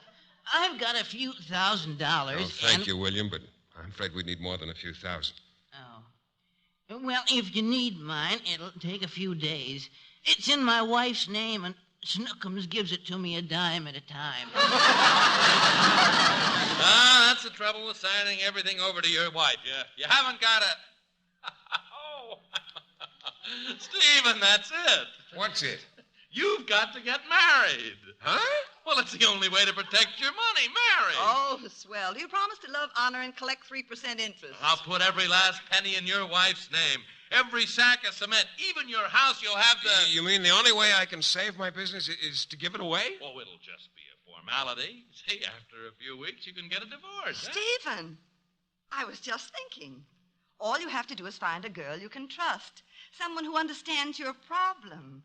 I've got a few $1,000.
Oh, thank you, William, but I'm afraid we'd need more than a few thousand.
Oh. Well, if you need mine, it'll take a few days. It's in my wife's name, and Snookums gives it to me a dime at a time.
That's the trouble with signing everything over to your wife. You haven't got a... Oh, Stephen, that's it.
What's it?
You've got to get married.
Huh?
Well, it's the only way to protect your money. Marry.
Oh, swell. Do you promise to love, honor, and collect 3% interest?
I'll put every last penny in your wife's name. Every sack of cement, even your house, you'll have the...
You mean the only way I can save my business is to give it away?
Oh, it'll just be a formality. See, after a few weeks, you can get a divorce.
Stephen, I was just thinking. All you have to do is find a girl you can trust. Someone who understands your problem.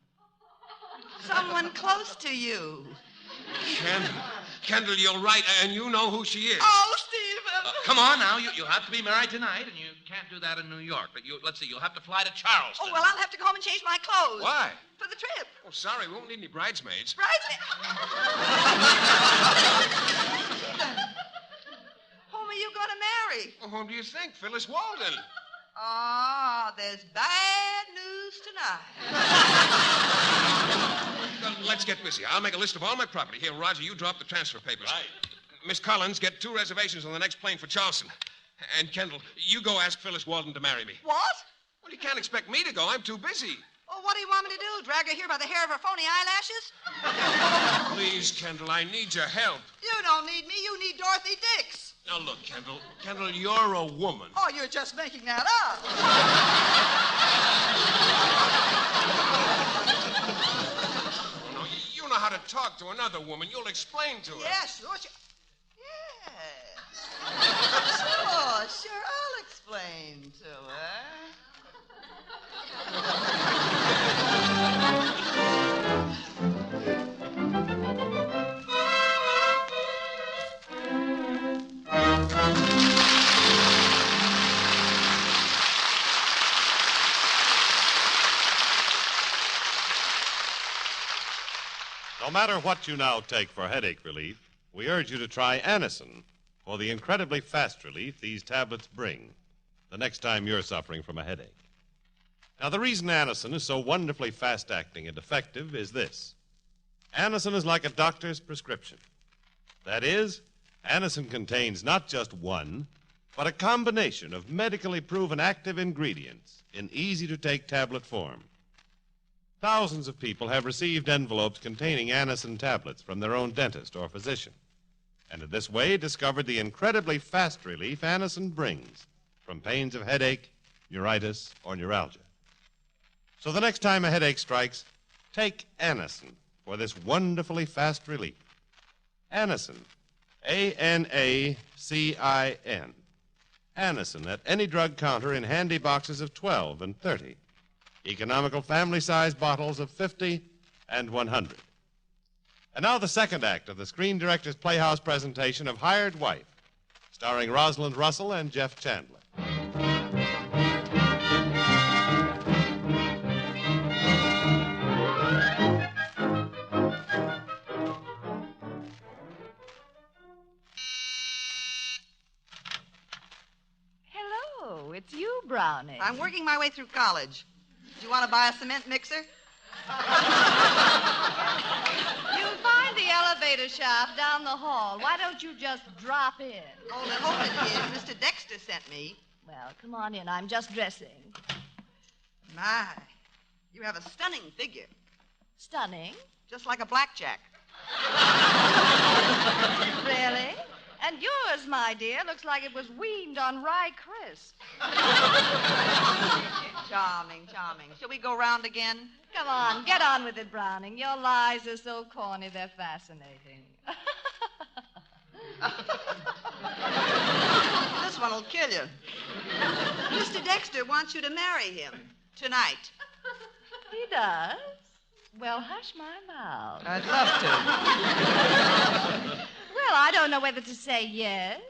Someone close to you.
Kendall, you're right, and you know who she is.
Oh, Stephen!
Come on now, you'll have to be married tonight, and you can't do that in New York. But let's see, you'll have to fly to Charleston.
Oh, well, I'll have to go home and change my clothes.
Why?
For the trip.
Oh, sorry, we won't need any bridesmaids.
Bridesmaids? Whom are you going to marry?
Well, whom do you think? Phyllis Walden.
Ah, there's bad news tonight.
Let's get busy. I'll make a list of all my property. Here, Roger, you drop the transfer papers.
Right.
Miss Collins, get 2 reservations on the next plane for Charleston. And Kendall, you go ask Phyllis Walden to marry me.
What?
Well, you can't expect me to go. I'm too busy.
Oh, what do you want me to do? Drag her here by the hair of her phony eyelashes?
Please, Kendall, I need your help.
You don't need me. You need Dorothy Dix.
Now, look, Kendall. Kendall, you're a woman.
Oh, you're just making that up.
No, you know how to talk to another woman. You'll explain to her.
Yeah, sure. Sure, I'll explain to her.
No matter what you now take for headache relief, we urge you to try Anacin for the incredibly fast relief these tablets bring the next time you're suffering from a headache. Now, the reason Anacin is so wonderfully fast-acting and effective is this. Anacin is like a doctor's prescription. That is, Anacin contains not just one, but a combination of medically proven active ingredients in easy-to-take tablet form. Thousands of people have received envelopes containing Anacin tablets from their own dentist or physician, and in this way discovered the incredibly fast relief Anacin brings from pains of headache, neuritis, or neuralgia. So the next time a headache strikes, take Anacin for this wonderfully fast relief. Anacin, A-N-A-C-I-N. Anacin at any drug counter in handy boxes of 12 and 30. Economical family-sized bottles of 50 and 100. And now the second act of the Screen Directors Playhouse presentation of Hired Wife, starring Rosalind Russell and Jeff Chandler.
Hello, it's you, Brownie.
I'm working my way through college. Do you want to buy a cement mixer?
You'll find the elevator shaft down the hall. Why don't you just drop in?
Hold it, kid. Mr. Dexter sent me.
Well, come on in. I'm just dressing.
My, you have a stunning figure.
Stunning?
Just like a blackjack.
Really? And yours, my dear, looks like it was weaned on rye crisp.
Charming, charming. Shall we go round again?
Come on, get on with it, Browning. Your lies are so corny, they're fascinating.
This one will kill you. Mr. Dexter wants you to marry him tonight.
He does? Well, hush my mouth.
I'd love to.
Well, I don't know whether to say yes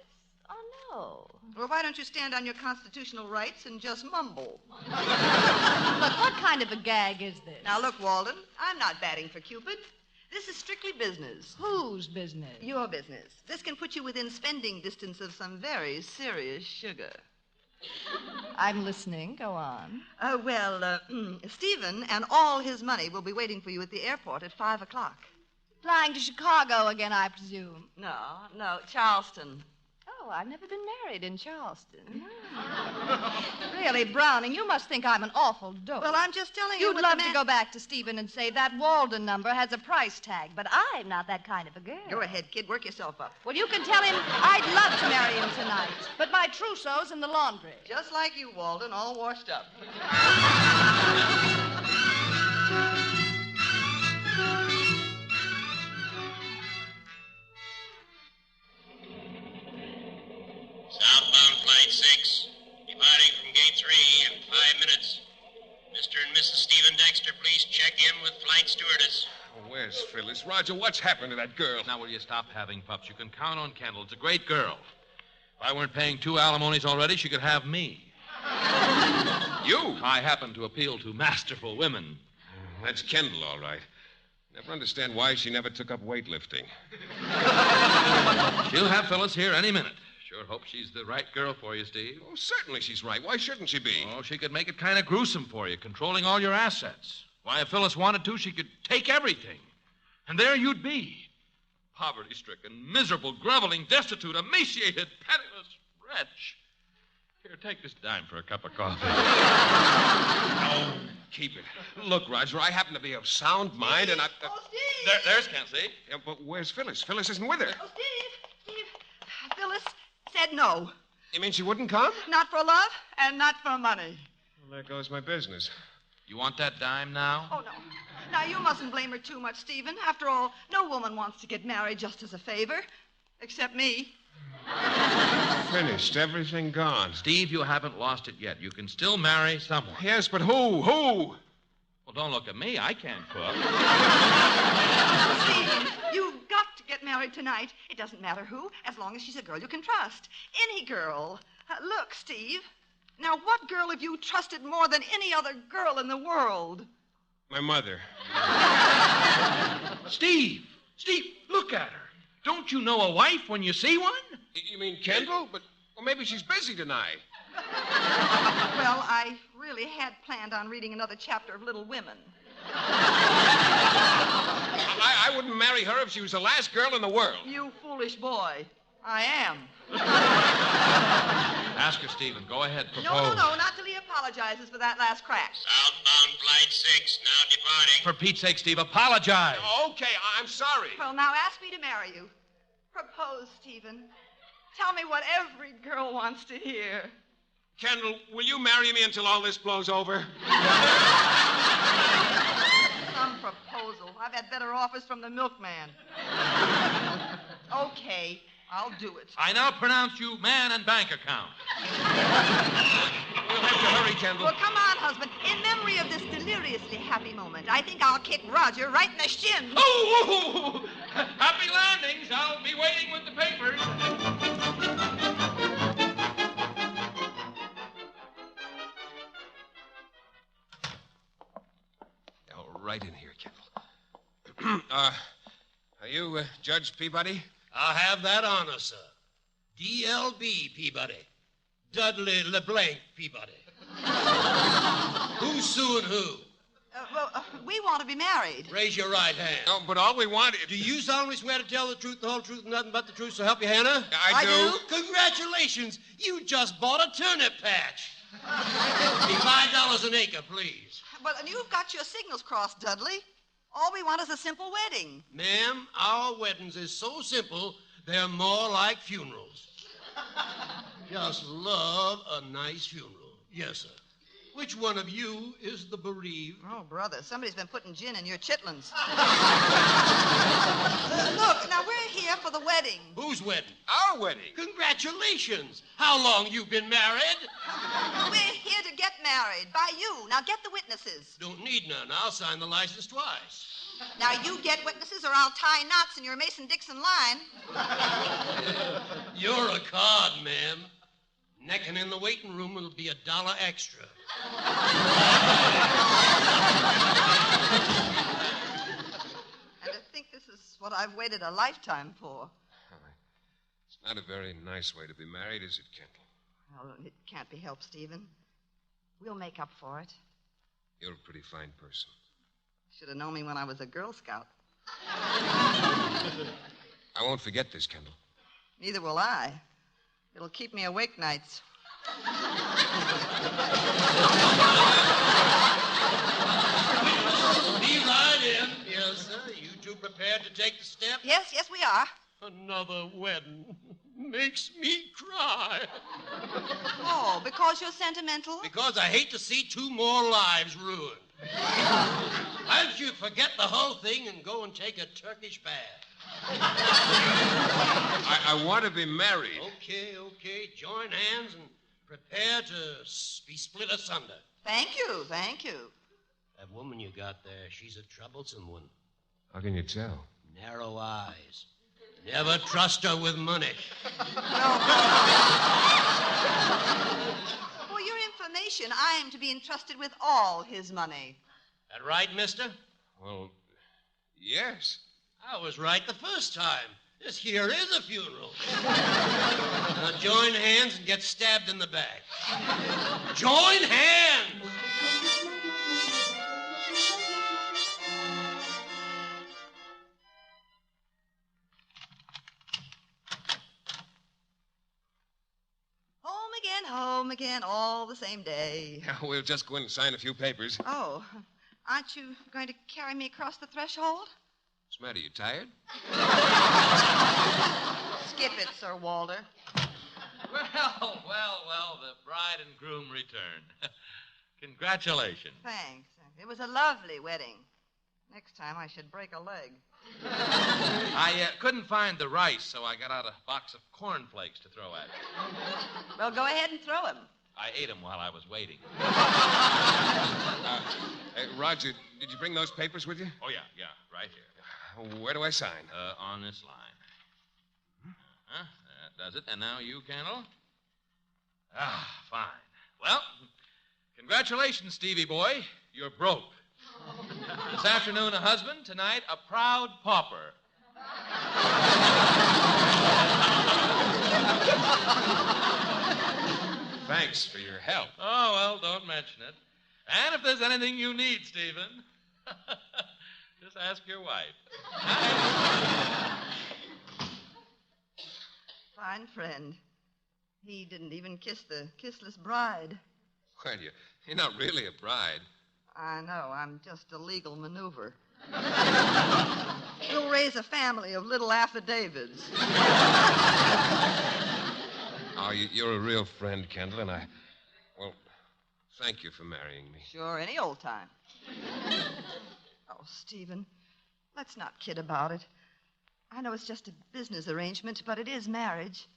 or no.
Well, why don't you stand on your constitutional rights and just mumble?
Look, what kind of a gag is this?
Now, look, Walden, I'm not batting for Cupid. This is strictly business.
Whose business?
Your business. This can put you within spending distance of some very serious sugar.
I'm listening. Go on.
Stephen and all his money will be waiting for you at the airport at 5 o'clock.
Flying to Chicago again, I presume.
No, Charleston.
Oh, I've never been married in Charleston. Really, Browning, you must think I'm an awful dope.
Well, I'm just telling you.
You'd love to go back to Stephen and say that Walden number has a price tag, but I'm not that kind of a girl.
Go ahead, kid. Work yourself up.
Well, you can tell him I'd love to marry him tonight, but my trousseau's in the laundry.
Just like you, Walden, all washed up.
Southbound Flight 6, departing from Gate 3 in 5 minutes. Mr. and Mrs. Stephen Dexter, please check in with Flight Stewardess.
Oh, where's Phyllis? Roger, what's happened to that girl?
Now, will you stop having pups? You can count on Kendall. It's a great girl. If I weren't paying 2 alimonies already, she could have me.
You?
I happen to appeal to masterful women.
That's Kendall, all right. Never understand why she never took up weightlifting.
She'll have Phyllis here any minute. Sure hope she's the right girl for you, Steve.
Oh, certainly she's right. Why shouldn't she be?
Oh, she could make it kind of gruesome for you, controlling all your assets. Why, if Phyllis wanted to, she could take everything. And there you'd be. Poverty-stricken, miserable, groveling, destitute, emaciated, penniless wretch. Here, take this dime for a cup of coffee.
keep it. Look, Roger, I happen to be of sound mind, and I...
Oh, Steve!
There's Kelsey. Yeah, but where's Phyllis? Phyllis isn't with her.
Oh, Steve! Phyllis said no.
You mean she wouldn't come?
Not for love and not for money.
Well, there goes my business.
You want that dime now?
Oh, no. Now, you mustn't blame her too much, Stephen. After all, no woman wants to get married just as a favor. Except me.
Finished. Everything gone.
Steve, you haven't lost it yet. You can still marry someone.
Yes, but who? Who?
Well, don't look at me. I can't cook.
Stephen, you've got to get married tonight. It doesn't matter who, as long as she's a girl you can trust. Any girl. Look, Steve. Now, what girl have you trusted more than any other girl in the world?
My mother.
Steve, look at her. Don't you know a wife when you see one?
You mean Kendall? But well, maybe she's busy tonight.
Well, I really had planned on reading another chapter of Little Women.
I wouldn't marry her if she was the last girl in the world.
You foolish boy. I am.
Ask her, Stephen. Go ahead. Propose.
No, not till he apologizes for that last crack.
Southbound Flight 6, now departing.
For Pete's sake, Steve, apologize.
Okay, I'm sorry.
Well, now ask me to marry you. Propose, Stephen. Tell me what every girl wants to hear.
Kendall, will you marry me until all this blows over?
Some proposal. I've had better offers from the milkman. Okay, I'll do it.
I now pronounce you man and bank account.
We'll have to hurry, Kendall.
Well, come on, husband. In memory of this deliriously happy moment, I think I'll kick Roger right in the shin.
Oh! Happy landings. I'll be waiting with the papers.
Right in here, Kendall. Are you Judge Peabody?
I have that honor, sir. D.L.B. Peabody. Dudley LeBlanc Peabody. Who's suing who?
We want to be married.
Raise your right hand.
Oh, but all we want is...
Do you solemnly swear to tell the truth, the whole truth, and nothing but the truth, so help you, Hannah?
I do.
Congratulations. You just bought a turnip patch. Be $5 an acre, please.
But you've got your signals crossed, Dudley. All we want is a simple wedding.
Ma'am, our weddings is so simple, they're more like funerals. Just love a nice funeral. Yes, sir. Which one of you is the bereaved?
Oh, brother, somebody's been putting gin in your chitlins. Look, now we're here for the wedding.
Whose wedding?
Our wedding.
Congratulations. How long you been married?
We're here to get married by you. Now get the witnesses.
Don't need none. I'll sign the license twice.
Now you get witnesses or I'll tie knots in your Mason-Dixon line.
You're a card, ma'am. Necking in the waiting room will be $1 extra.
And to think this is what I've waited a lifetime for.
It's not a very nice way to be married, is it, Kendall?
Well, it can't be helped, Stephen. We'll make up for it.
You're a pretty fine person.
Should have known me when I was a Girl Scout.
I won't forget this, Kendall.
Neither will I. It'll keep me awake nights.
Be right in. Yes, sir. You two prepared to take the step?
Yes, we are.
Another wedding makes me cry.
Oh, because you're sentimental?
Because I hate to see 2 more lives ruined. Why don't you forget the whole thing and go and take a Turkish bath?
I want to be married.
Okay. Join hands and prepare to be split asunder.
Thank you.
That woman you got there, she's a troublesome one.
How can you tell?
Narrow eyes. Never trust her with money.
For your information, I am to be entrusted with all his money.
That right, mister?
Well, yes.
I was right the first time. This here is a funeral. Now join hands and get stabbed in the back. Join hands!
Home home again all the same day.
Yeah, we'll just go in and sign a few papers.
Oh, aren't you going to carry me across the threshold?
What's the matter? You tired?
Skip it, Sir Walter.
Well, the bride and groom return. Congratulations.
Thanks. It was a lovely wedding. Next time I should break a leg.
I couldn't find the rice, so I got out a box of cornflakes to throw at you.
Well, go ahead and throw him.
I ate them while I was waiting.
Hey, Roger, did you bring those papers with you?
Oh, yeah, right here.
Where do I sign?
On this line. That does it. And now you, Kendall. Fine. Well, congratulations, Stevie boy. You're broke. This afternoon, a husband. Tonight, a proud pauper.
Thanks for your help.
Oh, well, don't mention it. And if there's anything you need, Stephen, just ask your wife.
Fine friend. He didn't even kiss the kissless bride.
Well, you're not really a bride.
I know. I'm just a legal maneuver. We'll raise a family of little affidavits.
Oh, you're a real friend, Kendall, and well, thank you for marrying me.
Sure, any old time. Oh, Stephen, let's not kid about it. I know it's just a business arrangement, but it is marriage.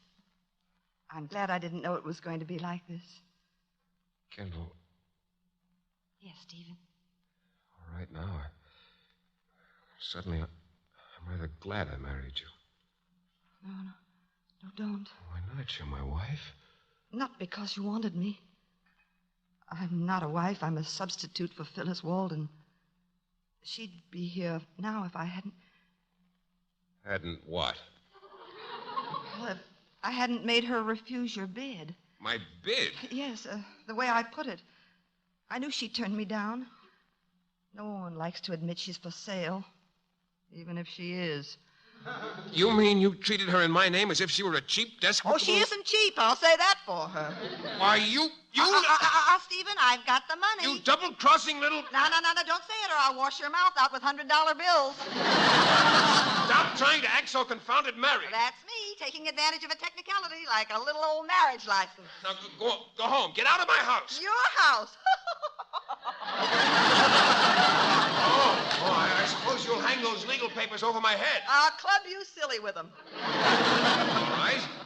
I'm glad I didn't know it was going to be like this.
Kendall,
Yes, Stephen.
right now, suddenly, I'm rather glad I married you.
No, don't.
Why not? You're my wife.
Not because you wanted me. I'm not a wife. I'm a substitute for Phyllis Walden. She'd be here now if I hadn't...
Hadn't what?
Well, if I hadn't made her refuse your bid.
My bid?
Yes, the way I put it. I knew she'd turn me down. No one likes to admit she's for sale, even if she is.
You mean you treated her in my name as if she were a cheap, desperate...
Oh, she isn't cheap. I'll say that for her.
Why, you...
Stephen, I've got the money.
You double-crossing little...
No, don't say it or I'll wash your mouth out with $100 bills.
Stop trying to act so confounded married.
That's me, taking advantage of a technicality like a little old marriage license.
Now, go home. Get out of my house.
Your house.
I suppose you'll hang those legal papers over my head.
I'll club you silly with them.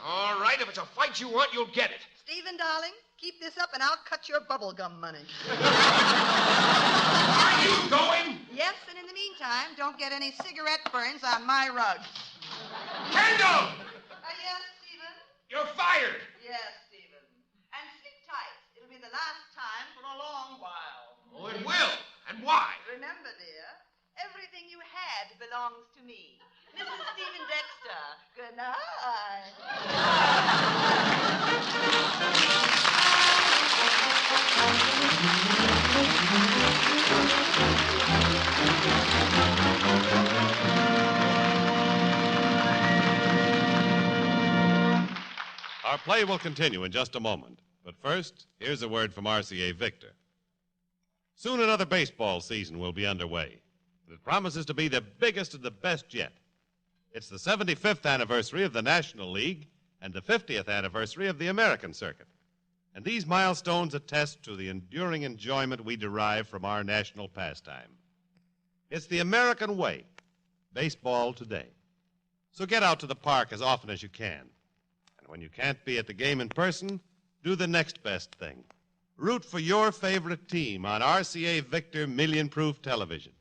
All right. If it's a fight you want, you'll get it.
Stephen, darling, keep this up and I'll cut your bubble gum money.
Are you going?
Yes, and in the meantime, don't get any cigarette burns on my rug.
Kendall!
Yes, Stephen?
You're fired.
Yes, Stephen. And sleep tight. It'll be the last time for a long while.
Oh, it will. And why?
Remember, dear, everything you had belongs to me. Mrs. Stephen Dexter, good night.
Our play will continue in just a moment. But first, here's a word from RCA Victor. Soon another baseball season will be underway. It promises to be the biggest and the best yet. It's the 75th anniversary of the National League and the 50th anniversary of the American circuit. And these milestones attest to the enduring enjoyment we derive from our national pastime. It's the American way, baseball today. So get out to the park as often as you can. And when you can't be at the game in person, do the next best thing. Root for your favorite team on RCA Victor Million-Proof television.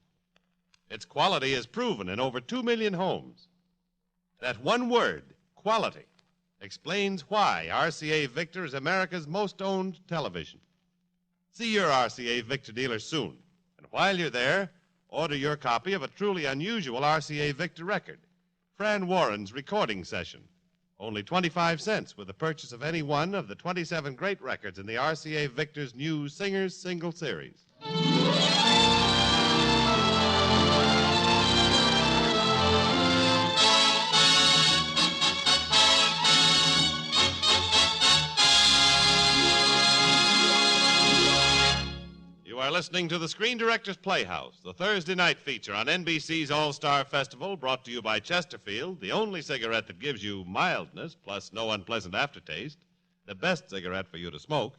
Its quality is proven in over 2 million homes. That one word, quality, explains why RCA Victor is America's most owned television. See your RCA Victor dealer soon. And while you're there, order your copy of a truly unusual RCA Victor record, Fran Warren's recording session. Only 25 cents with the purchase of any one of the 27 great records in the RCA Victor's new Singers Single Series. listening to the Screen Directors Playhouse, the Thursday night feature on NBC's All-Star Festival, brought to you by Chesterfield, the only cigarette that gives you mildness plus no unpleasant aftertaste, the best cigarette for you to smoke,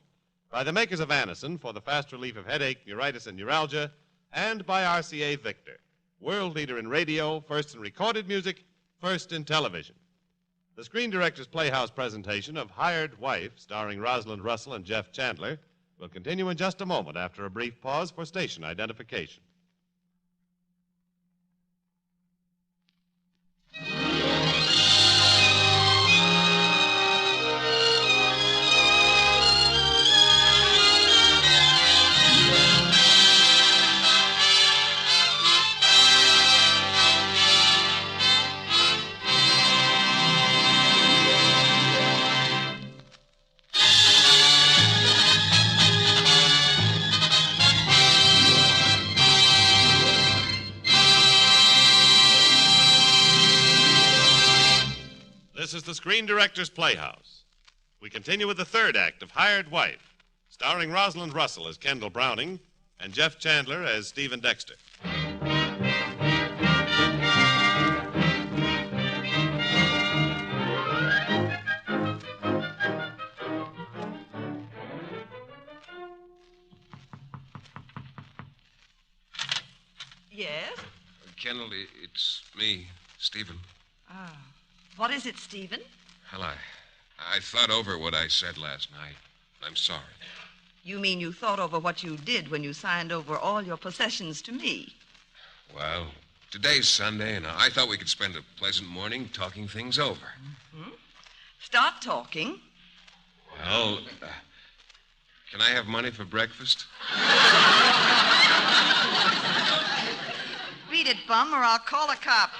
by the makers of Anacin for the fast relief of headache, neuritis, and neuralgia, and by RCA Victor, world leader in radio, first in recorded music, first in television. The Screen Directors Playhouse presentation of Hired Wife, starring Rosalind Russell and Jeff Chandler, will continue in just a moment after a brief pause for station identification. This is the Screen Directors Playhouse. We continue with the third act of Hired Wife, starring Rosalind Russell as Kendall Browning and Jeff Chandler as Stephen Dexter.
Yes?
Kendall, it's me, Stephen.
Ah. What is it, Stephen?
Well, I thought over what I said last night. I'm sorry.
You mean you thought over what you did when you signed over all your possessions to me?
Well, today's Sunday, and I thought we could spend a pleasant morning talking things over.
Mm-hmm. Start talking.
Well, can I have money for breakfast?
Beat it, bum, or I'll call a cop.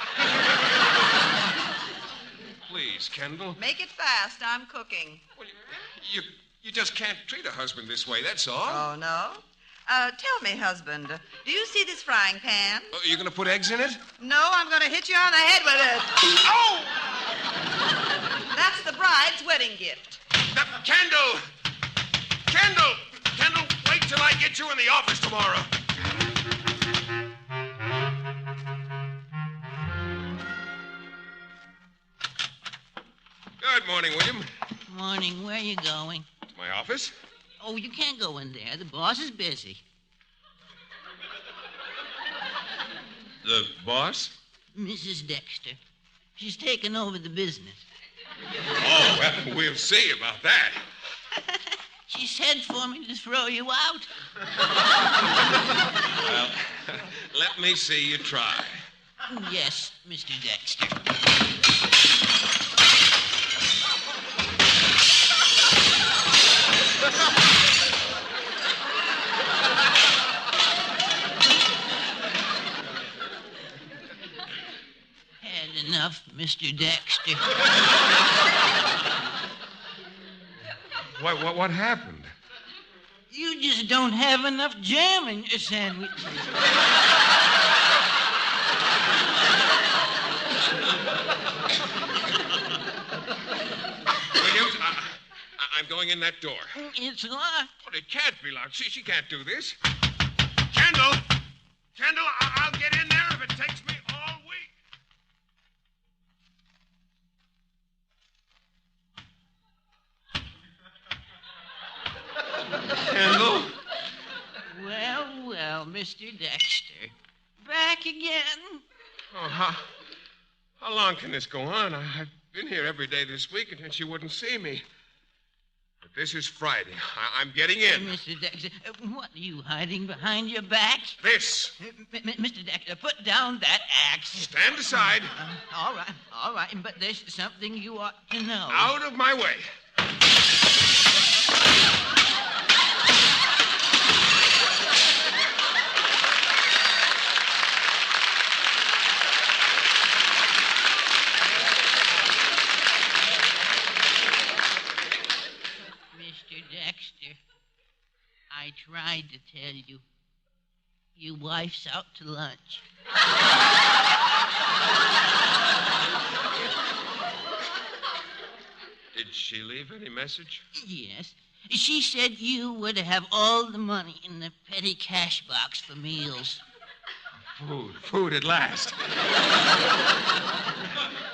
Please, Kendall.
Make it fast. I'm cooking.
Well, you just can't treat a husband this way, that's all.
Oh, no? Tell me, husband, do you see this frying pan?
Oh, you're going to put eggs in it?
No, I'm going to hit you on the head with it.
Oh!
That's the bride's wedding gift.
Kendall! Kendall! Kendall, wait till I get you in the office tomorrow.
Good morning, William.
Morning. Where are you going?
To my office.
Oh, you can't go in there. The boss is busy.
The boss?
Mrs. Dexter. She's taken over the business.
Oh, well, we'll see about that.
She said for me to throw you out.
Well, let me see you try.
Yes, Mr. Dexter. Had enough, Mr. Dexter.
What happened?
You just don't have enough jam in your sandwich.
Williams, I'm going in that door.
It's locked.
But it can't be locked. She can't do this.
Kendall! Kendall, I'll get in there if it takes me all week.
Kendall?
Well, Mr. Dexter. Back again?
Oh, how long can this go on? I've been here every day this week, and she wouldn't see me. But this is Friday. I'm getting in.
Mr. Dexter, what are you hiding behind your back?
This.
Mr. Dexter, put down that axe.
Stand aside.
All right, but there's something you ought to know.
Out of my way.
Mr. Dexter, I tried to tell you. Your wife's out to lunch.
Did she leave any message?
Yes. She said you were to have all the money in the petty cash box for meals.
Food at last.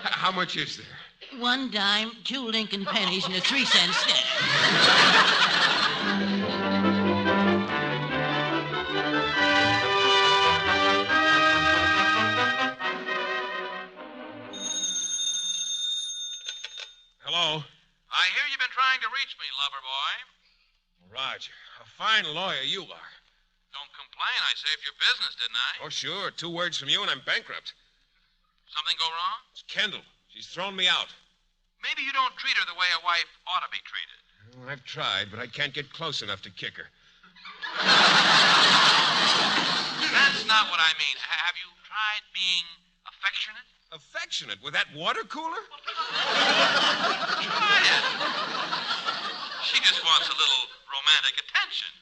How much is there?
1 dime, 2 Lincoln pennies, and a 3-cent snack.
Hello?
I hear you've been trying to reach me, lover boy.
Roger, a fine lawyer you are.
Don't complain. I saved your business, didn't I?
Oh, sure. 2 words from you and I'm bankrupt.
Something go wrong?
It's Kendall. She's thrown me out.
Maybe you don't treat her the way a wife ought to be treated.
Well, I've tried, but I can't get close enough to kick her.
That's not what I mean. Have you tried being affectionate?
Affectionate? With that water cooler?
Try it. She just wants a little romantic attention.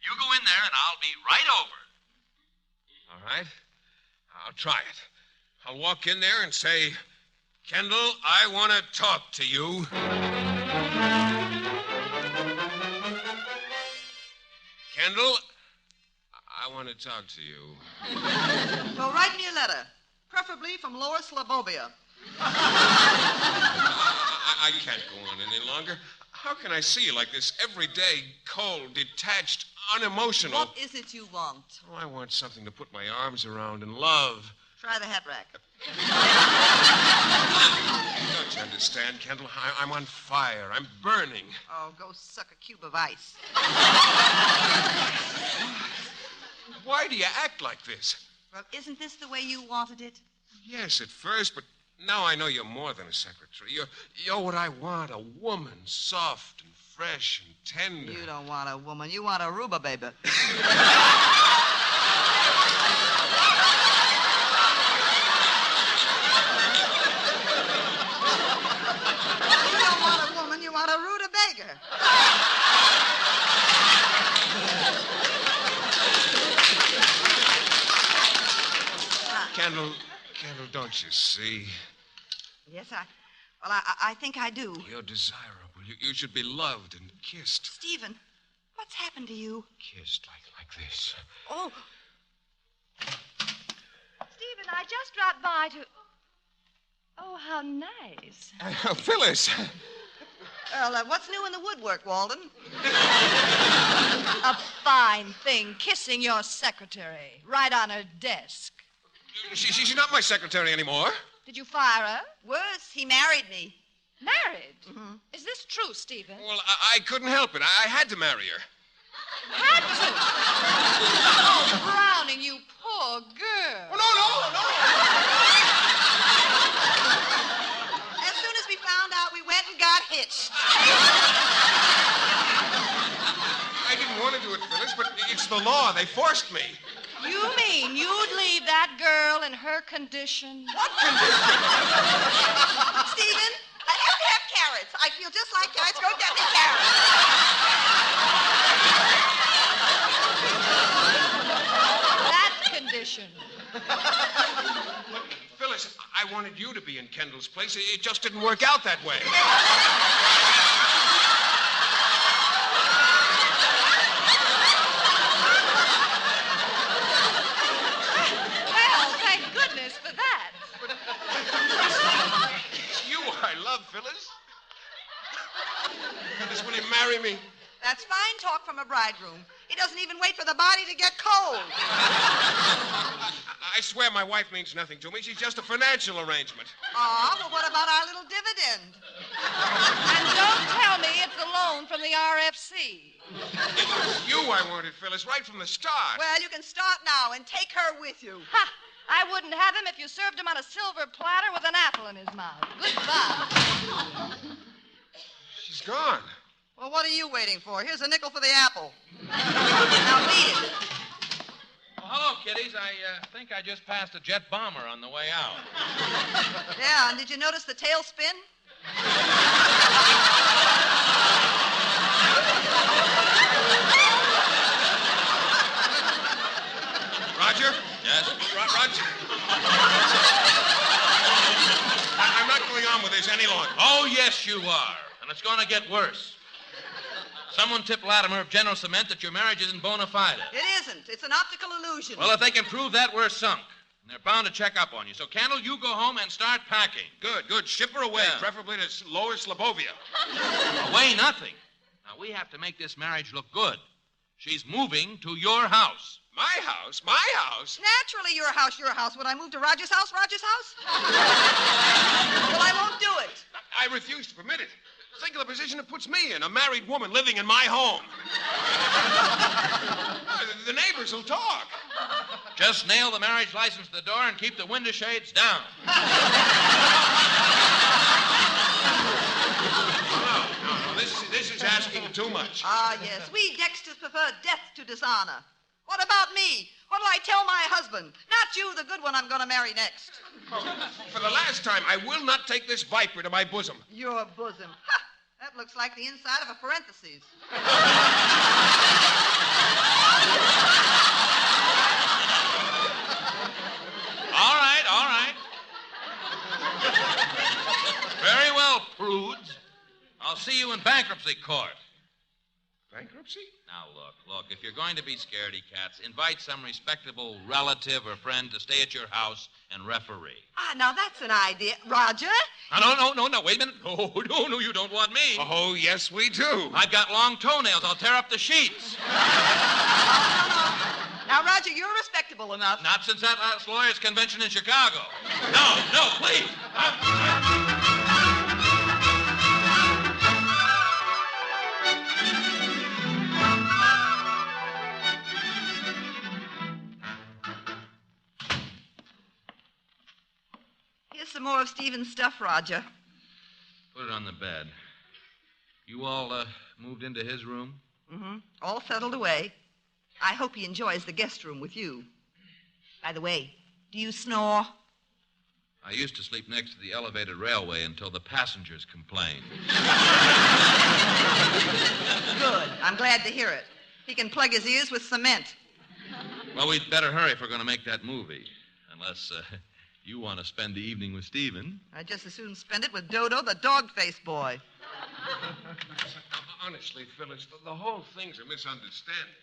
You go in there and I'll be right over.
All right. I'll try it. I'll walk in there and say, Kendall, I want to talk to you. Kendall, I want to talk to you.
Well, write me a letter, preferably from Lower Slobovia.
I can't go on any longer. How can I see you like this every day, cold, detached, unemotional?
What is it you want?
Oh, I want something to put my arms around and love.
Try the hat rack.
Don't you understand, Kendall? I'm on fire. I'm burning.
Oh, go suck a cube of ice.
Why do you act like this?
Well, isn't this the way you wanted it?
Yes, at first, but now I know you're more than a secretary. You're what I want, a woman, soft and fresh and tender.
You don't want a woman. You want a Ruba baby. You don't want a woman. You want a rutabaga.
Kendall, don't you see?
Yes, I think I do.
You're desirable. You should be loved and kissed.
Stephen, what's happened to you?
Kissed like this.
Oh.
Stephen, I just dropped by to... Oh, how nice.
Phyllis.
Well, what's new in the woodwork, Walden?
A fine thing, kissing your secretary right on her desk.
She's not my secretary anymore.
Did you fire her?
Worse, he married me.
Married?
Mm-hmm.
Is this true, Stephen?
Well, I couldn't help it. I had to marry her.
Had to? Oh, Browning, you poor girl.
Oh, no.
As soon as we found out, we went and got hitched.
I didn't want to do it, Phyllis, but it's the law. They forced me.
You mean you'd leave that girl in her condition?
What condition?
Stephen, I have to have carrots. I feel just like carrots. Go get me carrots.
That condition.
Phyllis, I wanted you to be in Kendall's place. It just didn't work out that way.
Well, thank goodness for that.
It's you I love, Phyllis. Phyllis, will you marry me?
That's fine talk from a bridegroom. He doesn't even wait for the body to get cold.
I swear my wife means nothing to me. She's just a financial arrangement.
Well, what about our little dividend?
And don't tell me it's a loan from the RFC.
It was you I wanted, Phyllis, right from the start.
Well, you can start now and take her with you.
Ha! I wouldn't have him if you served him on a silver platter with an apple in his mouth. Goodbye.
She's gone.
Well, what are you waiting for? Here's a nickel for the apple. Now beat it.
Oh, hello, kiddies. I think I just passed a jet bomber on the way out.
Yeah, and did you notice the tailspin?
Roger?
Yes?
Roger? I'm not going on with this any longer.
Oh, yes, you are. And it's going to get worse. Someone tip Latimer of General Cement that your marriage isn't bona fide.
It isn't. It's an optical illusion.
Well, if they can prove that, we're sunk. And they're bound to check up on you. So, Candle, you go home and start packing.
Good. Ship her away, preferably to Lower Slobovia.
Away nothing. Now, we have to make this marriage look good. She's moving to your house.
My house? My house?
Naturally, your house. Would I move to Roger's house? Well, I won't do it.
I refuse to permit it. Think of the position it puts me in, a married woman living in my home. The neighbors will talk.
Just nail the marriage license to the door and keep the window shades down.
No. This is asking too much.
Ah, yes. We Dexters prefer death to dishonor. What about me? What'll I tell my husband? Not you, the good one I'm going to marry next.
For the last time, I will not take this viper to my bosom.
Your bosom. Ha! That looks like the inside of a parentheses.
All right. Very well, prudes. I'll see you in bankruptcy court.
Bankruptcy?
Now, look, if you're going to be scaredy cats, invite some respectable relative or friend to stay at your house and referee.
Ah, now that's an idea. Roger?
No, wait a minute. Oh, no, you don't want me.
Oh, yes, we do.
I've got long toenails. I'll tear up the sheets.
Now, Roger, you're respectable enough.
Not since that last lawyers' convention in Chicago. No, please.
Here's some more of Stephen's stuff, Roger.
Put it on the bed. You all moved into his room?
Mm-hmm. All settled away. I hope he enjoys the guest room with you. By the way, do you snore?
I used to sleep next to the elevated railway until the passengers complained.
Good. I'm glad to hear it. He can plug his ears with cement.
Well, we'd better hurry if we're going to make that movie. Unless you want to spend the evening with Stephen.
I'd just as soon spend it with Dodo, the dog-faced boy.
Honestly, Phyllis, the whole thing's a misunderstanding.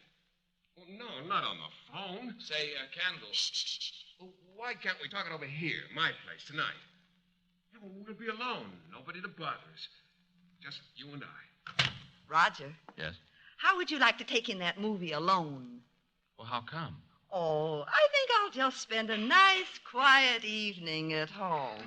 Well, no, not on the phone.
Say, Candle.
Well, why can't we talk it over here, my place, tonight? Yeah, well, we'll be alone. Nobody to bother us. Just you and I.
Roger.
Yes?
How would you like to take in that movie alone?
Well, how come?
Oh, I think I'll just spend a nice, quiet evening at home.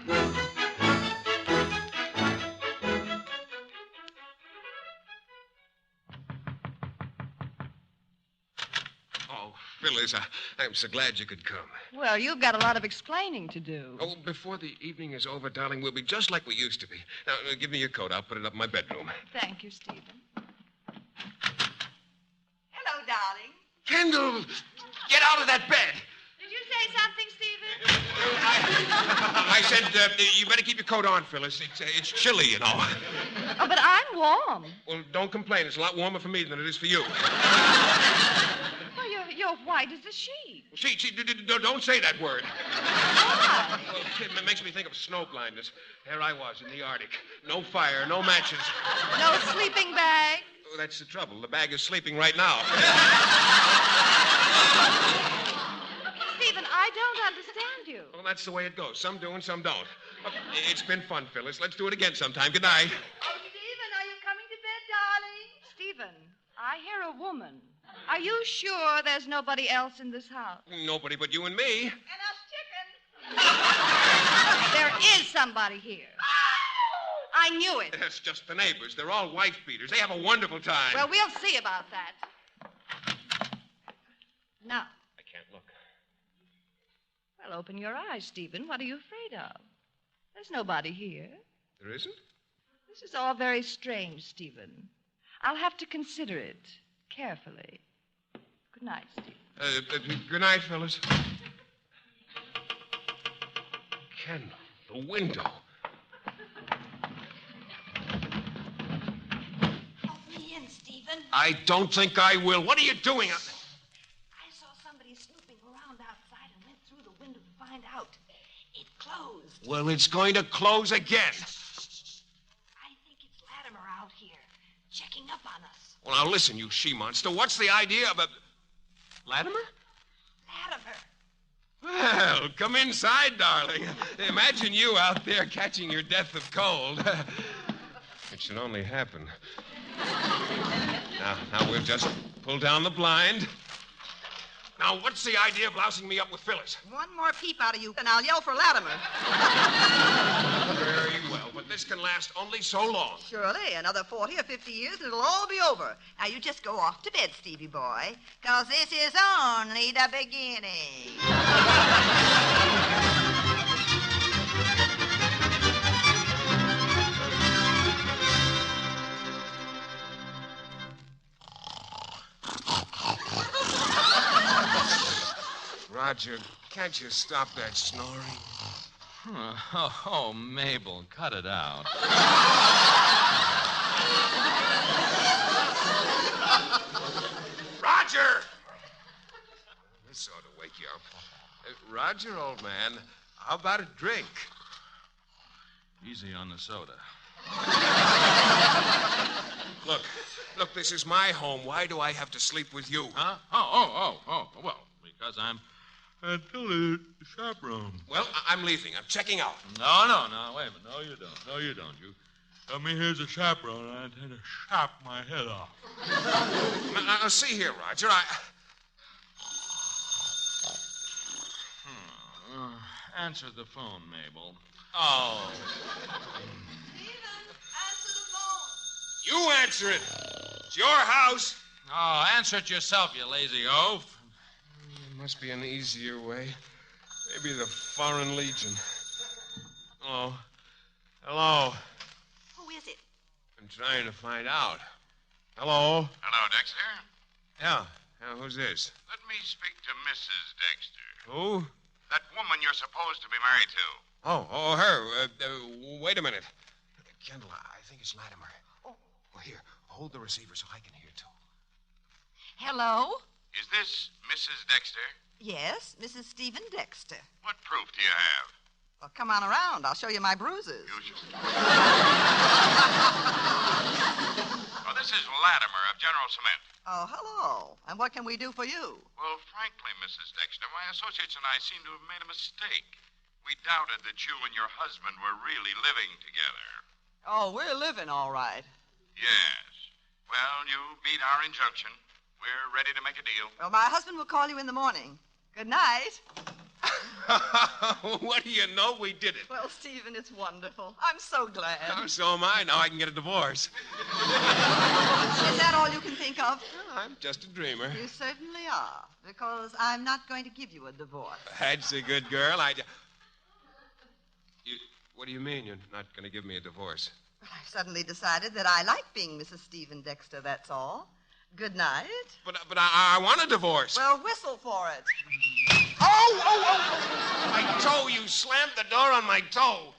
Phyllis, I'm so glad you could come.
Well, you've got a lot of explaining to do.
Oh, before the evening is over, darling, we'll be just like we used to be. Now, give me your coat. I'll put it up in my bedroom.
Thank you, Stephen.
Hello, darling.
Kendall, get out of that bed.
Did you say something, Stephen?
I said you better keep your coat on, Phyllis. It's chilly, you know.
Oh, but I'm warm.
Well, don't complain. It's a lot warmer for me than it is for you.
You're white as a sheet.
Don't say that word.
Why?
Well, it makes me think of snow blindness. There I was in the Arctic. No fire, no matches.
No sleeping bag?
Oh, that's the trouble. The bag is sleeping right now.
Stephen, I don't understand you.
Well, that's the way it goes. Some do and some don't. It's been fun, Phyllis. Let's do it again sometime. Good night.
Oh, Stephen, are you coming to bed, darling?
Stephen, I hear a woman. Are you sure there's nobody else in this house?
Nobody but you and me.
And us chickens.
There is somebody here. I knew it.
That's just the neighbors. They're all wife beaters. They have a wonderful time.
Well, we'll see about that. Now.
I can't look.
Well, open your eyes, Stephen. What are you afraid of? There's nobody here.
There isn't?
This is all very strange, Stephen. I'll have to consider it carefully. Good night, Stephen.
Good night, Phyllis. Kendall, the window.
Let me in, Stephen.
I don't think I will. What are you doing?
I saw somebody snooping around outside and went through the window to find out. It closed.
Well, it's going to close again.
I think it's Latimer out here, checking up on us.
Well, now listen, you she-monster. What's the idea of a... Latimer? Well, come inside, darling. Imagine you out there catching your death of cold. It should only happen. Now we'll just pull down the blind. Now, what's the idea of lousing me up with Phyllis?
One more peep out of you, and I'll yell for Latimer.
Very well, but this can last only so long.
Surely, another 40 or 50 years, and it'll all be over. Now, you just go off to bed, Stevie boy, because this is only the beginning.
Roger, can't you stop that snoring?
Oh, Mabel, cut it out.
Roger! This ought to wake you up. Roger, old man, how about a drink?
Easy on the soda.
Look, this is my home. Why do I have to sleep with you?
Huh? Oh. Well, because I'm Tilly's chaperone.
Well, I'm leaving. I'm checking out.
No, wait a minute. No, you don't. You tell me here's a chaperone, and I intend to chop my head off.
Now, see here, Roger,
Answer the phone, Mabel.
Oh.
Stephen, answer the phone.
You answer it. It's your house.
Oh, answer it yourself, you lazy oaf.
There must be an easier way. Maybe the Foreign Legion. Hello.
Who is it?
I'm trying to find out. Hello?
Hello, Dexter.
Yeah, who's this?
Let me speak to Mrs. Dexter.
Who?
That woman you're supposed to be married to.
Oh, her. Wait a minute. Kendall, I think it's Latimer. Oh, here, hold the receiver so I can hear, too.
Hello?
Is this Mrs. Dexter?
Yes, Mrs. Stephen Dexter.
What proof do you have?
Well, come on around. I'll show you my bruises.
Well, this is Latimer of General Cement.
Oh, hello. And what can we do for you?
Well, frankly, Mrs. Dexter, my associates and I seem to have made a mistake. We doubted that you and your husband were really living together.
Oh, we're living all right.
Yes. Well, you beat our injunction. We're ready to make a deal.
Well, my husband will call you in the morning. Good night.
What do you know? We did it.
Well, Stephen, it's wonderful. I'm so glad.
Oh, so am I. Now I can get a divorce.
Is that all you can think of?
Well, I'm just a dreamer.
You certainly are, because I'm not going to give you a divorce.
That's a good girl. What do you mean you're not going to give me a divorce?
I've suddenly decided that I like being Mrs. Stephen Dexter, that's all. Good night.
But I want a divorce.
Well, whistle for it.
Oh! My toe, you slammed the door on my toe.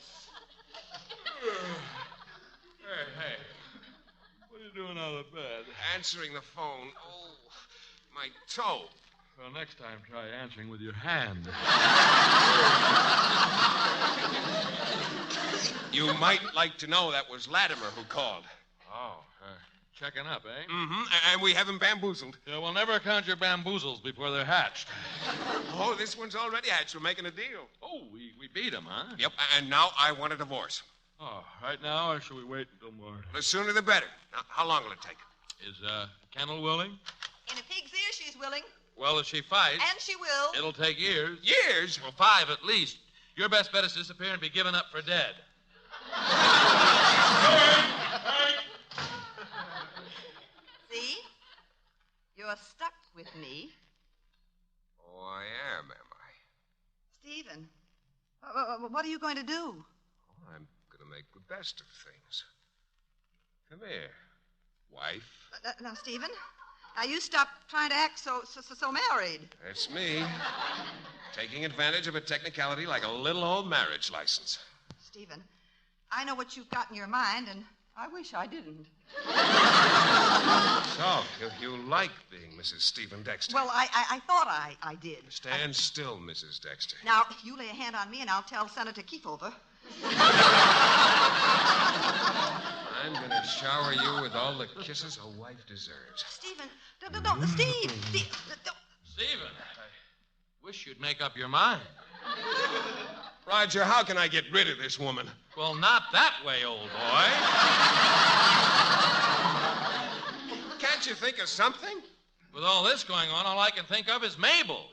Hey. What are you doing out of bed?
Answering the phone. Oh, my toe.
Well, next time, try answering with your hand.
You might like to know that was Latimer who called.
Oh, checking up, eh?
Mm-hmm, and we have him bamboozled.
Yeah, we'll never count your bamboozles before they're hatched.
Oh, this one's already hatched. We're making a deal.
Oh, we beat him, huh?
Yep, and now I want a divorce.
Oh, right now, or should we wait until morning?
The sooner the better. Now, how long will it take?
Is Kendall willing?
In a pig's ear, she's willing.
Well, if she fights...
And she will.
It'll take years.
Years?
Well, 5 at least. Your best bet is to disappear and be given up for dead.
See? You're stuck with me.
Oh, I am I?
Stephen, what are you going to do?
Oh, I'm going to make the best of things. Come here, wife.
Now, Stephen, now you stop trying to act so married.
That's me. Taking advantage of a technicality like a little old marriage license.
Stephen, I know what you've got in your mind, and I wish I didn't.
So, you like being Mrs. Stephen Dexter?
Well, I thought I did.
Stand still, Mrs. Dexter.
Now, you lay a hand on me, and I'll tell Senator Kefauver.
I'm going to shower you with all the kisses a wife deserves.
Stephen, don't, Steve.
Stephen, I wish you'd make up your mind.
Roger, how can I get rid of this woman?
Well, not that way, old boy.
Can't you think of something?
With all this going on, all I can think of is Mabel.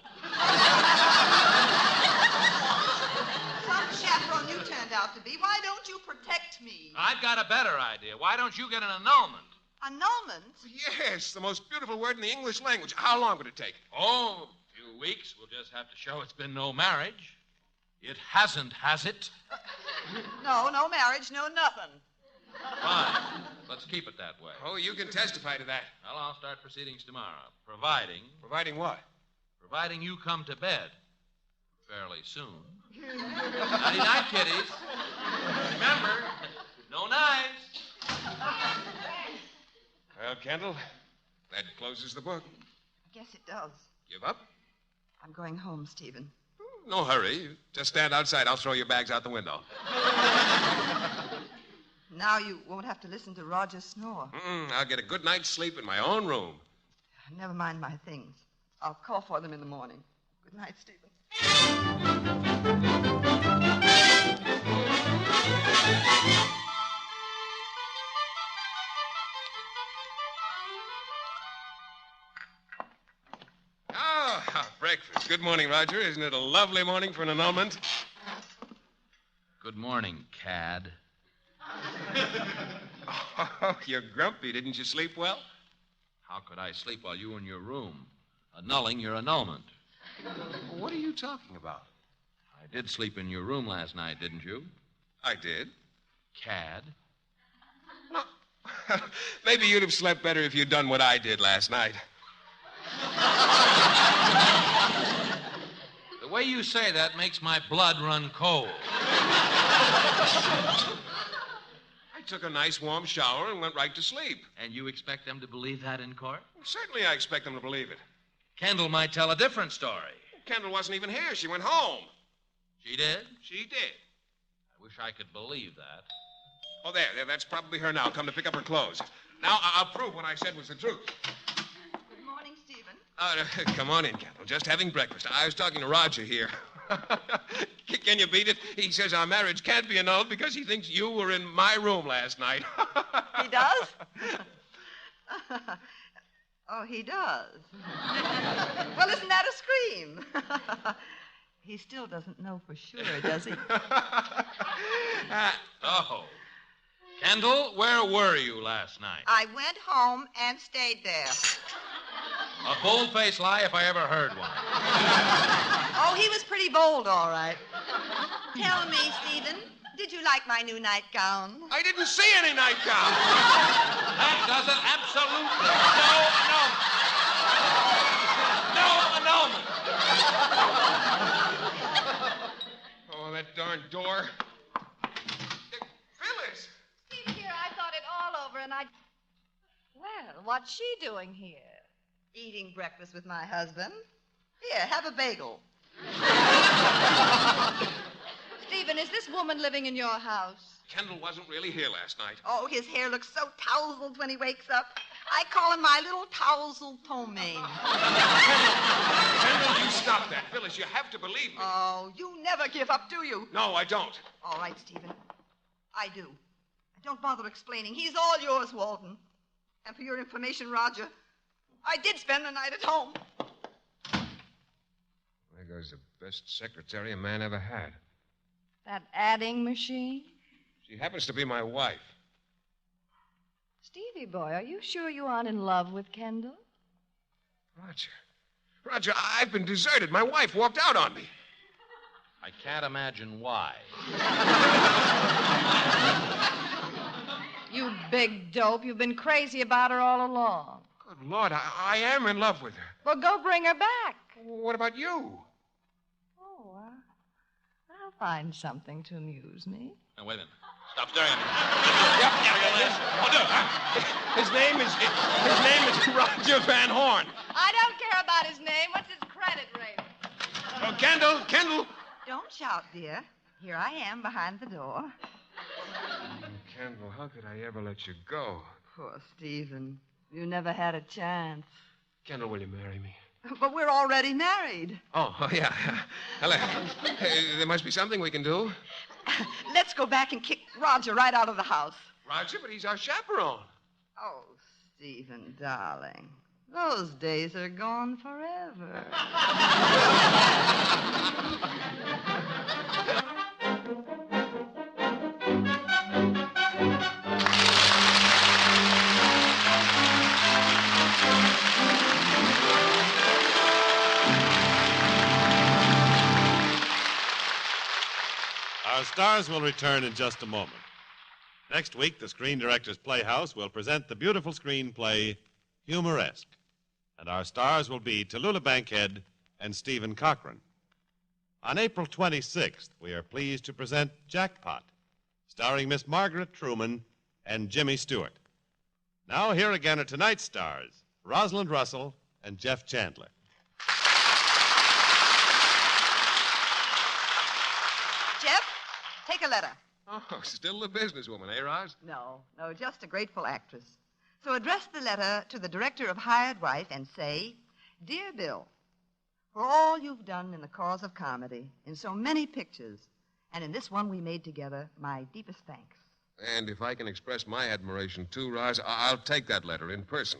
Some chaperone you turned out to be. Why don't you protect me?
I've got a better idea. Why don't you get an annulment?
Annulment?
Yes, the most beautiful word in the English language. How long would it take?
Oh, a few weeks. We'll just have to show it's been no marriage. It hasn't, has it?
No marriage, no nothing.
Fine. Let's keep it that way.
Oh, you can testify to that.
Well, I'll start proceedings tomorrow. Providing
what?
Providing you come to bed fairly soon. Nighty-night, kiddies. Remember, no knives.
Well, Kendall, that closes the book.
I guess it does.
Give up?
I'm going home, Stephen.
No hurry. Just stand outside. I'll throw your bags out the window.
Now you won't have to listen to Roger snore.
I'll get a good night's sleep in my own room.
Never mind my things. I'll call for them in the morning. Good night, Stephen.
Breakfast. Good morning, Roger. Isn't it a lovely morning for an annulment?
Good morning, cad.
Oh, you're grumpy. Didn't you sleep well?
How could I sleep while you were in your room, annulling your annulment?
What are you talking about?
I did sleep in your room last night, didn't you?
I did.
Cad.
No. Maybe you'd have slept better if you'd done what I did last night.
The way you say that makes my blood run cold.
I took a nice warm shower and went right to sleep.
And you expect them to believe that in court?
Certainly I expect them to believe it.
Kendall might tell a different story.
Kendall wasn't even here. She went home.
She did?
She did.
I wish I could believe that.
Oh, there. That's probably her now. Come to pick up her clothes. Now, I'll prove what I said was the truth.
Good morning, Stephen.
Come on in, Kendall. Just having breakfast. I was talking to Roger here. Can you beat it? He says our marriage can't be annulled because he thinks you were in my room last night.
He does? Oh, he does. Well, isn't that a scream? He still doesn't know for sure, does he?
Oh. Kendall, where were you last night?
I went home and stayed there.
A bold-faced lie if I ever heard one.
Oh, he was pretty bold, all right. Tell me, Stephen, did you like my new nightgown?
I didn't see any nightgown.
That does it. Absolutely. No annulment.
Oh, that darn door. Phyllis!
Steve, dear, I thought it all over, and I... Well, what's she doing here?
Eating breakfast with my husband. Here, have a bagel.
Stephen, is this woman living in your house?
Kendall wasn't really here last night.
Oh, his hair looks so tousled when he wakes up. I call him my little tousled pomaine.
Kendall, you stop that. Phyllis, you have to believe me.
Oh, you never give up, do you?
No, I don't.
All right, Stephen. I do. Don't bother explaining. He's all yours, Walden. And for your information, Roger, I did spend the night at home.
There goes the best secretary a man ever had.
That adding machine?
She happens to be my wife.
Stevie boy, are you sure you aren't in love with Kendall?
Roger, I've been deserted. My wife walked out on me.
I can't imagine why.
You big dope. You've been crazy about her all along.
Good Lord, I am in love with her.
Well, go bring her back.
What about you?
Oh, I'll find something to amuse me.
Now, wait a minute. Stop staring at me.
His name is Roger Van Horn.
I don't care about his name. What's his credit rating?
Oh, Kendall.
Don't shout, dear. Here I am behind the door.
Kendall, how could I ever let you go?
Poor Stephen. You never had a chance.
Kendall, will you marry me?
But we're already married.
Oh, yeah. Hello. Hey, there must be something we can do.
Let's go back and kick Roger right out of the house.
Roger, but he's our chaperone.
Oh, Stephen, darling. Those days are gone forever.
Our stars will return in just a moment. Next week, the Screen Directors Playhouse will present the beautiful screenplay, Humoresque. And our stars will be Tallulah Bankhead and Stephen Cochran. On April 26th, we are pleased to present Jackpot, starring Miss Margaret Truman and Jimmy Stewart. Now, here again are tonight's stars, Rosalind Russell and Jeff Chandler.
Jeff, take a letter.
Oh, still a businesswoman, eh, Roz?
No, just a grateful actress. So address the letter to the director of Hired Wife and say, Dear Bill, for all you've done in the cause of comedy, in so many pictures, and in this one we made together, my deepest thanks.
And if I can express my admiration, too, Roz, I'll take that letter in person.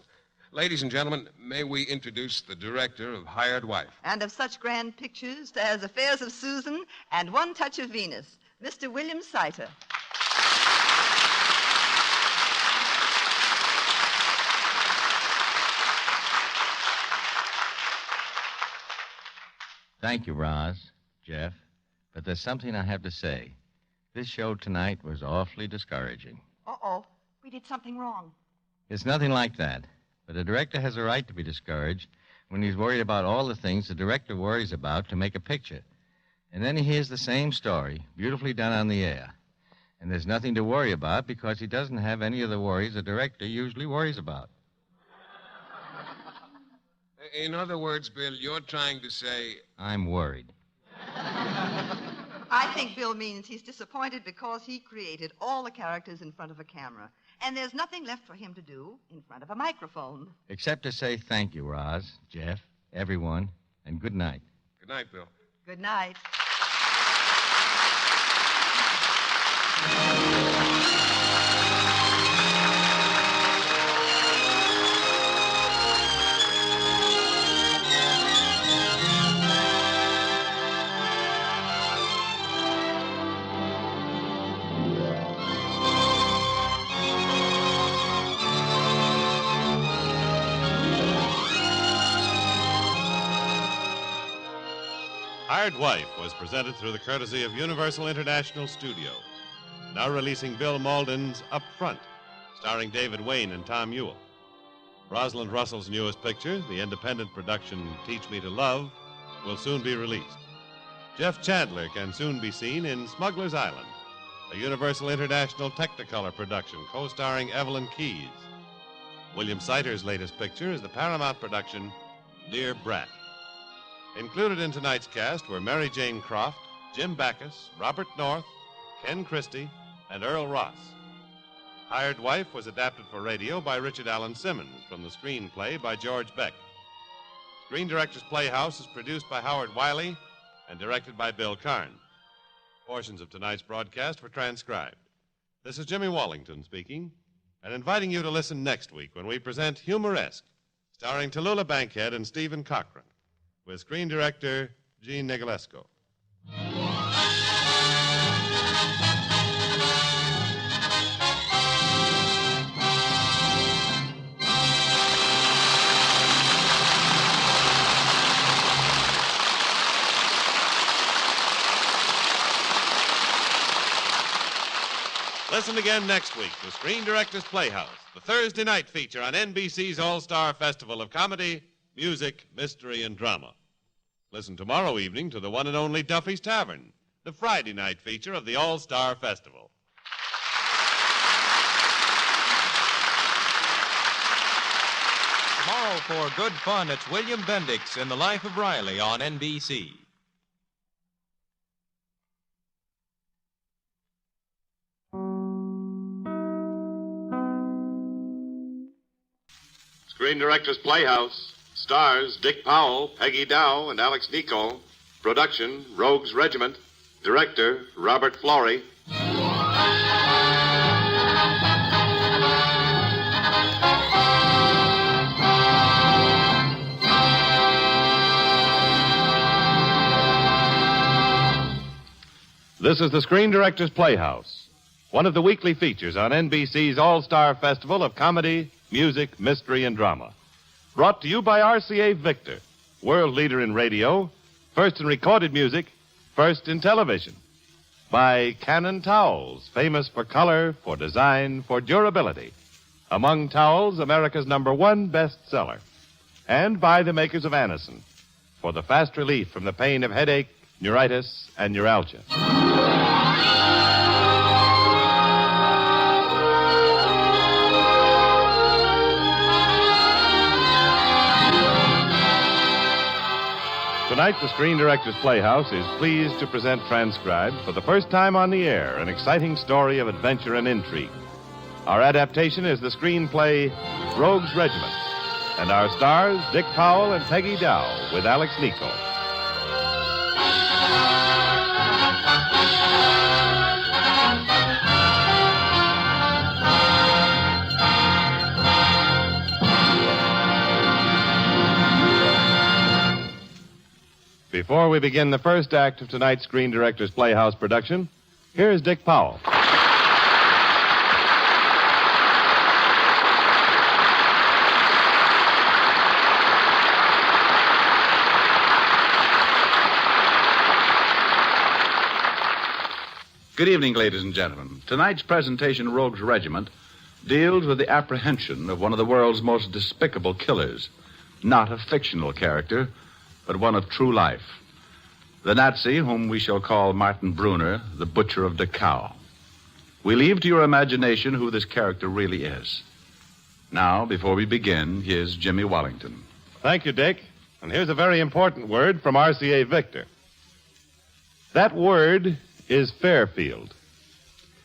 Ladies and gentlemen, may we introduce the director of Hired Wife.
And of such grand pictures as Affairs of Susan and One Touch of Venus, Mr. William Seiter.
Thank you, Roz, Jeff. But there's something I have to say. This show tonight was awfully discouraging.
Uh-oh, we did something wrong.
It's nothing like that. But a director has a right to be discouraged when he's worried about all the things the director worries about to make a picture. And then he hears the same story, beautifully done on the air. And there's nothing to worry about because he doesn't have any of the worries a director usually worries about.
In other words, Bill, you're trying to say...
I'm worried.
I think Bill means he's disappointed because he created all the characters in front of a camera. And there's nothing left for him to do in front of a microphone.
Except to say thank you, Roz, Jeff, everyone, and good night.
Good night, Bill.
Good night.
Hired Wife was presented through the courtesy of Universal International Studios. Now releasing Bill Malden's Up Front, starring David Wayne and Tom Ewell. Rosalind Russell's newest picture, the independent production Teach Me to Love, will soon be released. Jeff Chandler can soon be seen in Smuggler's Island, a Universal International Technicolor production co-starring Evelyn Keyes. William Seiter's latest picture is the Paramount production Dear Brat. Included in tonight's cast were Mary Jane Croft, Jim Backus, Robert North, Ken Christie, and Earl Ross. Hired Wife was adapted for radio by Richard Allen Simmons from the screenplay by George Beck. Screen Directors Playhouse is produced by Howard Wiley and directed by Bill Karn. Portions of tonight's broadcast were transcribed. This is Jimmy Wallington speaking and inviting you to listen next week when we present Humoresque, starring Tallulah Bankhead and Stephen Cochran, with screen director Gene Nicolesco. Listen again next week to Screen Directors Playhouse, the Thursday night feature on NBC's All-Star Festival of Comedy, Music, Mystery, and Drama. Listen tomorrow evening to the one and only Duffy's Tavern, the Friday night feature of the All-Star Festival.
Tomorrow for good fun, it's William Bendix in The Life of Riley on NBC.
Screen Directors Playhouse. Stars Dick Powell, Peggy Dow, and Alex Nico. Production, Rogues Regiment. Director, Robert Flory. This is the Screen Directors Playhouse, one of the weekly features on NBC's All-Star Festival of Comedy, Music, Mystery, and Drama. Brought to you by RCA Victor, world leader in radio, first in recorded music, first in television. By Canon Towels, famous for color, for design, for durability. Among towels, America's #1 bestseller. And by the makers of Anacin, for the fast relief from the pain of headache, neuritis, and neuralgia. Tonight, the Screen Directors Playhouse is pleased to present transcribed for the first time on the air an exciting story of adventure and intrigue. Our adaptation is the screenplay Rogues Regiment, and our stars Dick Powell and Peggy Dow with Alex Nico. Before we begin the first act of tonight's Screen Directors Playhouse production, here's Dick Powell.
Good evening, ladies and gentlemen. Tonight's presentation, Rogues Regiment, deals with the apprehension of one of the world's most despicable killers. Not a fictional character, but one of true life. The Nazi, whom we shall call Martin Brunner, the butcher of Dachau. We leave to your imagination who this character really is. Now, before we begin, here's Jimmy Wellington.
Thank you, Dick. And here's a very important word from RCA Victor. That word is Fairfield.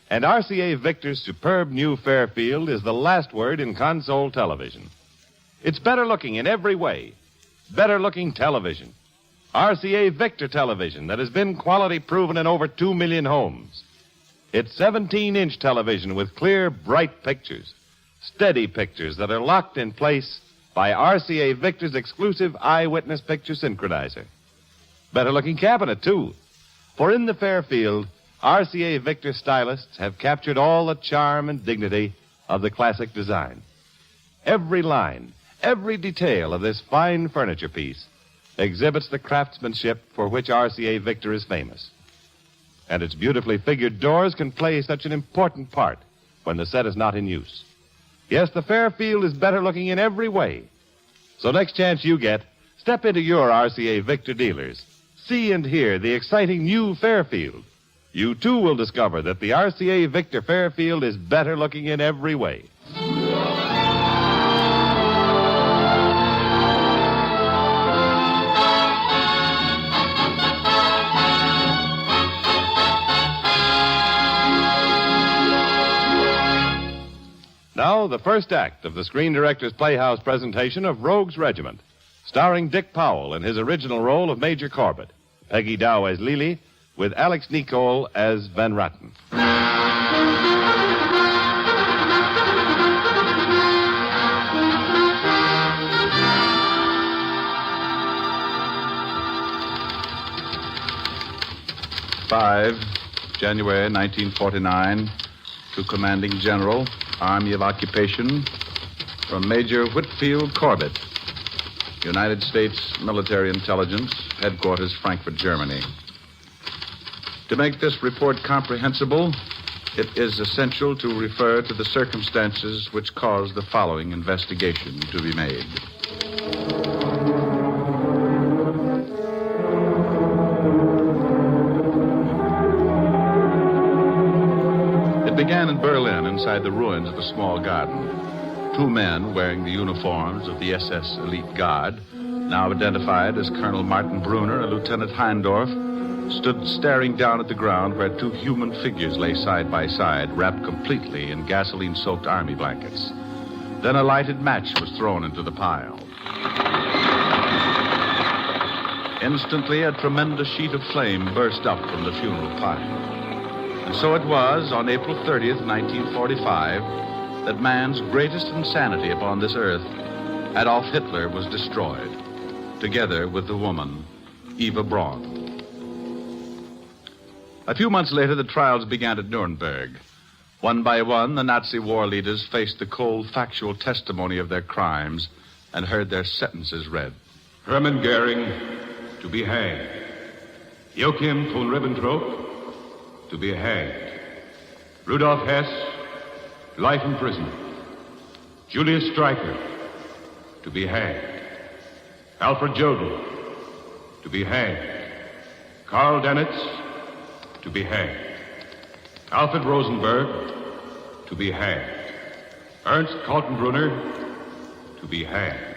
And RCA Victor's superb new Fairfield is the last word in console television. It's better looking in every way. Better looking television. RCA Victor television that has been quality proven in over 2 million homes. It's 17-inch television with clear, bright pictures. Steady pictures that are locked in place by RCA Victor's exclusive eyewitness picture synchronizer. Better looking cabinet, too. For in the Fairfield, RCA Victor stylists have captured all the charm and dignity of the classic design. Every line, every detail of this fine furniture piece exhibits the craftsmanship for which RCA Victor is famous. And its beautifully figured doors can play such an important part when the set is not in use. Yes, the Fairfield is better looking in every way. So next chance you get, step into your RCA Victor dealers. See and hear the exciting new Fairfield. You, too, will discover that the RCA Victor Fairfield is better looking in every way. Now, the first act of the Screen Directors Playhouse presentation of Rogues Regiment, starring Dick Powell in his original role of Major Corbett, Peggy Dow as Lily, with Alex Nicol as Van Ratten.
January 1949, to Commanding General, Army of Occupation, from Major Whitfield Corbett, United States Military Intelligence, Headquarters, Frankfurt, Germany. To make this report comprehensible, it is essential to refer to the circumstances which caused the following investigation to be made. It began in Berlin, inside the ruins of a small garden. Two men wearing the uniforms of the SS Elite Guard, now identified as Colonel Martin Brunner and Lieutenant Heindorf, stood staring down at the ground where two human figures lay side by side, wrapped completely in gasoline-soaked army blankets.
Then a lighted match was thrown into the pile. Instantly, a tremendous sheet of flame burst up from the funeral pile. And so it was, on April 30th, 1945, that man's greatest insanity upon this earth, Adolf Hitler, was destroyed, together with the woman, Eva Braun. A few months later, the trials began at Nuremberg. One by one, the Nazi war leaders faced the cold, factual testimony of their crimes and heard their sentences read.
Hermann Goering, to be hanged. Joachim von Ribbentrop, to be hanged. Rudolf Hess, life in prison. Julius Streicher, to be hanged. Alfred Jodl, to be hanged. Karl Dönitz, to be hanged. Alfred Rosenberg, to be hanged. Ernst Kaltenbrunner, to be hanged.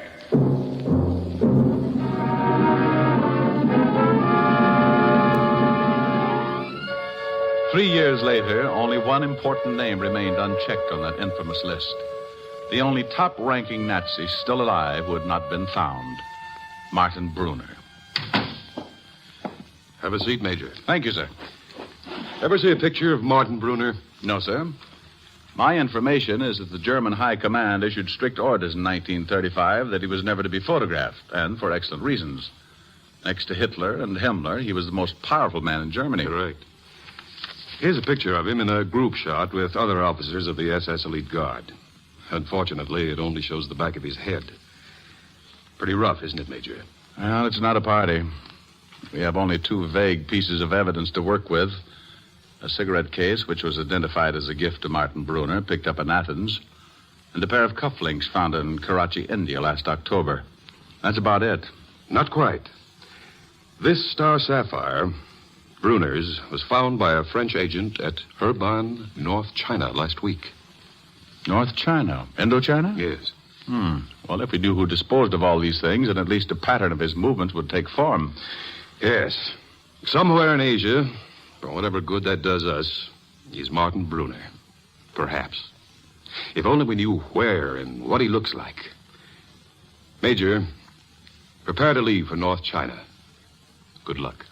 Three years later, only one important name remained unchecked on that infamous list. The only top-ranking Nazi still alive who had not been found, Martin Brunner.
Have a seat, Major.
Thank you, sir.
Ever see a picture of Martin Brunner?
No, sir. My information is that the German High Command issued strict orders in 1935 that he was never to be photographed, and for excellent reasons. Next to Hitler and Himmler, he was the most powerful man in Germany.
Correct. Here's a picture of him in a group shot with other officers of the SS Elite Guard. Unfortunately, it only shows the back of his head. Pretty rough, isn't it, Major?
Well, it's not a party. We have only two vague pieces of evidence to work with. A cigarette case, which was identified as a gift to Martin Brunner, picked up in Athens, and a pair of cufflinks found in Karachi, India, last October. That's about it.
Not quite. This star sapphire, Brunner's, was found by a French agent at Hurban, North China, last week.
North China? Indochina?
Yes.
Well, if we knew who disposed of all these things, then at least a pattern of his movements would take form.
Yes. Somewhere in Asia, for whatever good that does us, he's Martin Brunner. Perhaps. If only we knew where and what he looks like. Major, prepare to leave for North China. Good luck.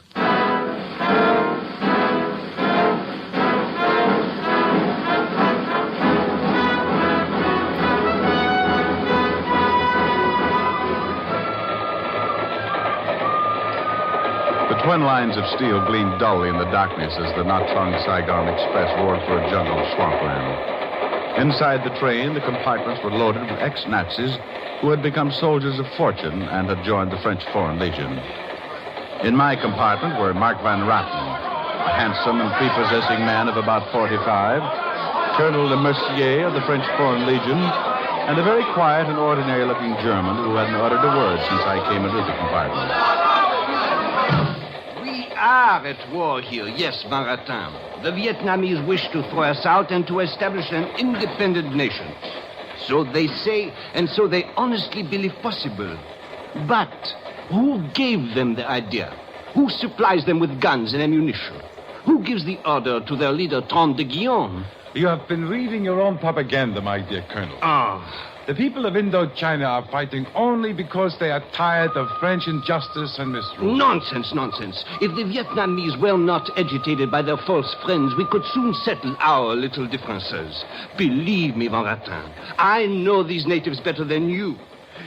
The twin lines of steel gleamed dully in the darkness as the Natong-Saigon Express roared for a jungle swampland. Inside the train, the compartments were loaded with ex-Nazis who had become soldiers of fortune and had joined the French Foreign Legion. In my compartment were Mark Van Ratten, a handsome and prepossessing man of about 45, Colonel Le Mercier of the French Foreign Legion, and a very quiet and ordinary-looking German who hadn't uttered a word since I came into the compartment.
We are at war here, yes, Van Ratten. The Vietnamese wish to throw us out and to establish an independent nation. So they say, and so they honestly believe possible. But who gave them the idea? Who supplies them with guns and ammunition? Who gives the order to their leader, Trente de Guillaume?
You have been reading your own propaganda, my dear Colonel. The people of Indochina are fighting only because they are tired of French injustice and misrule.
Nonsense, nonsense. If the Vietnamese were not agitated by their false friends, we could soon settle our little differences. Believe me, Van Ratten, I know these natives better than you.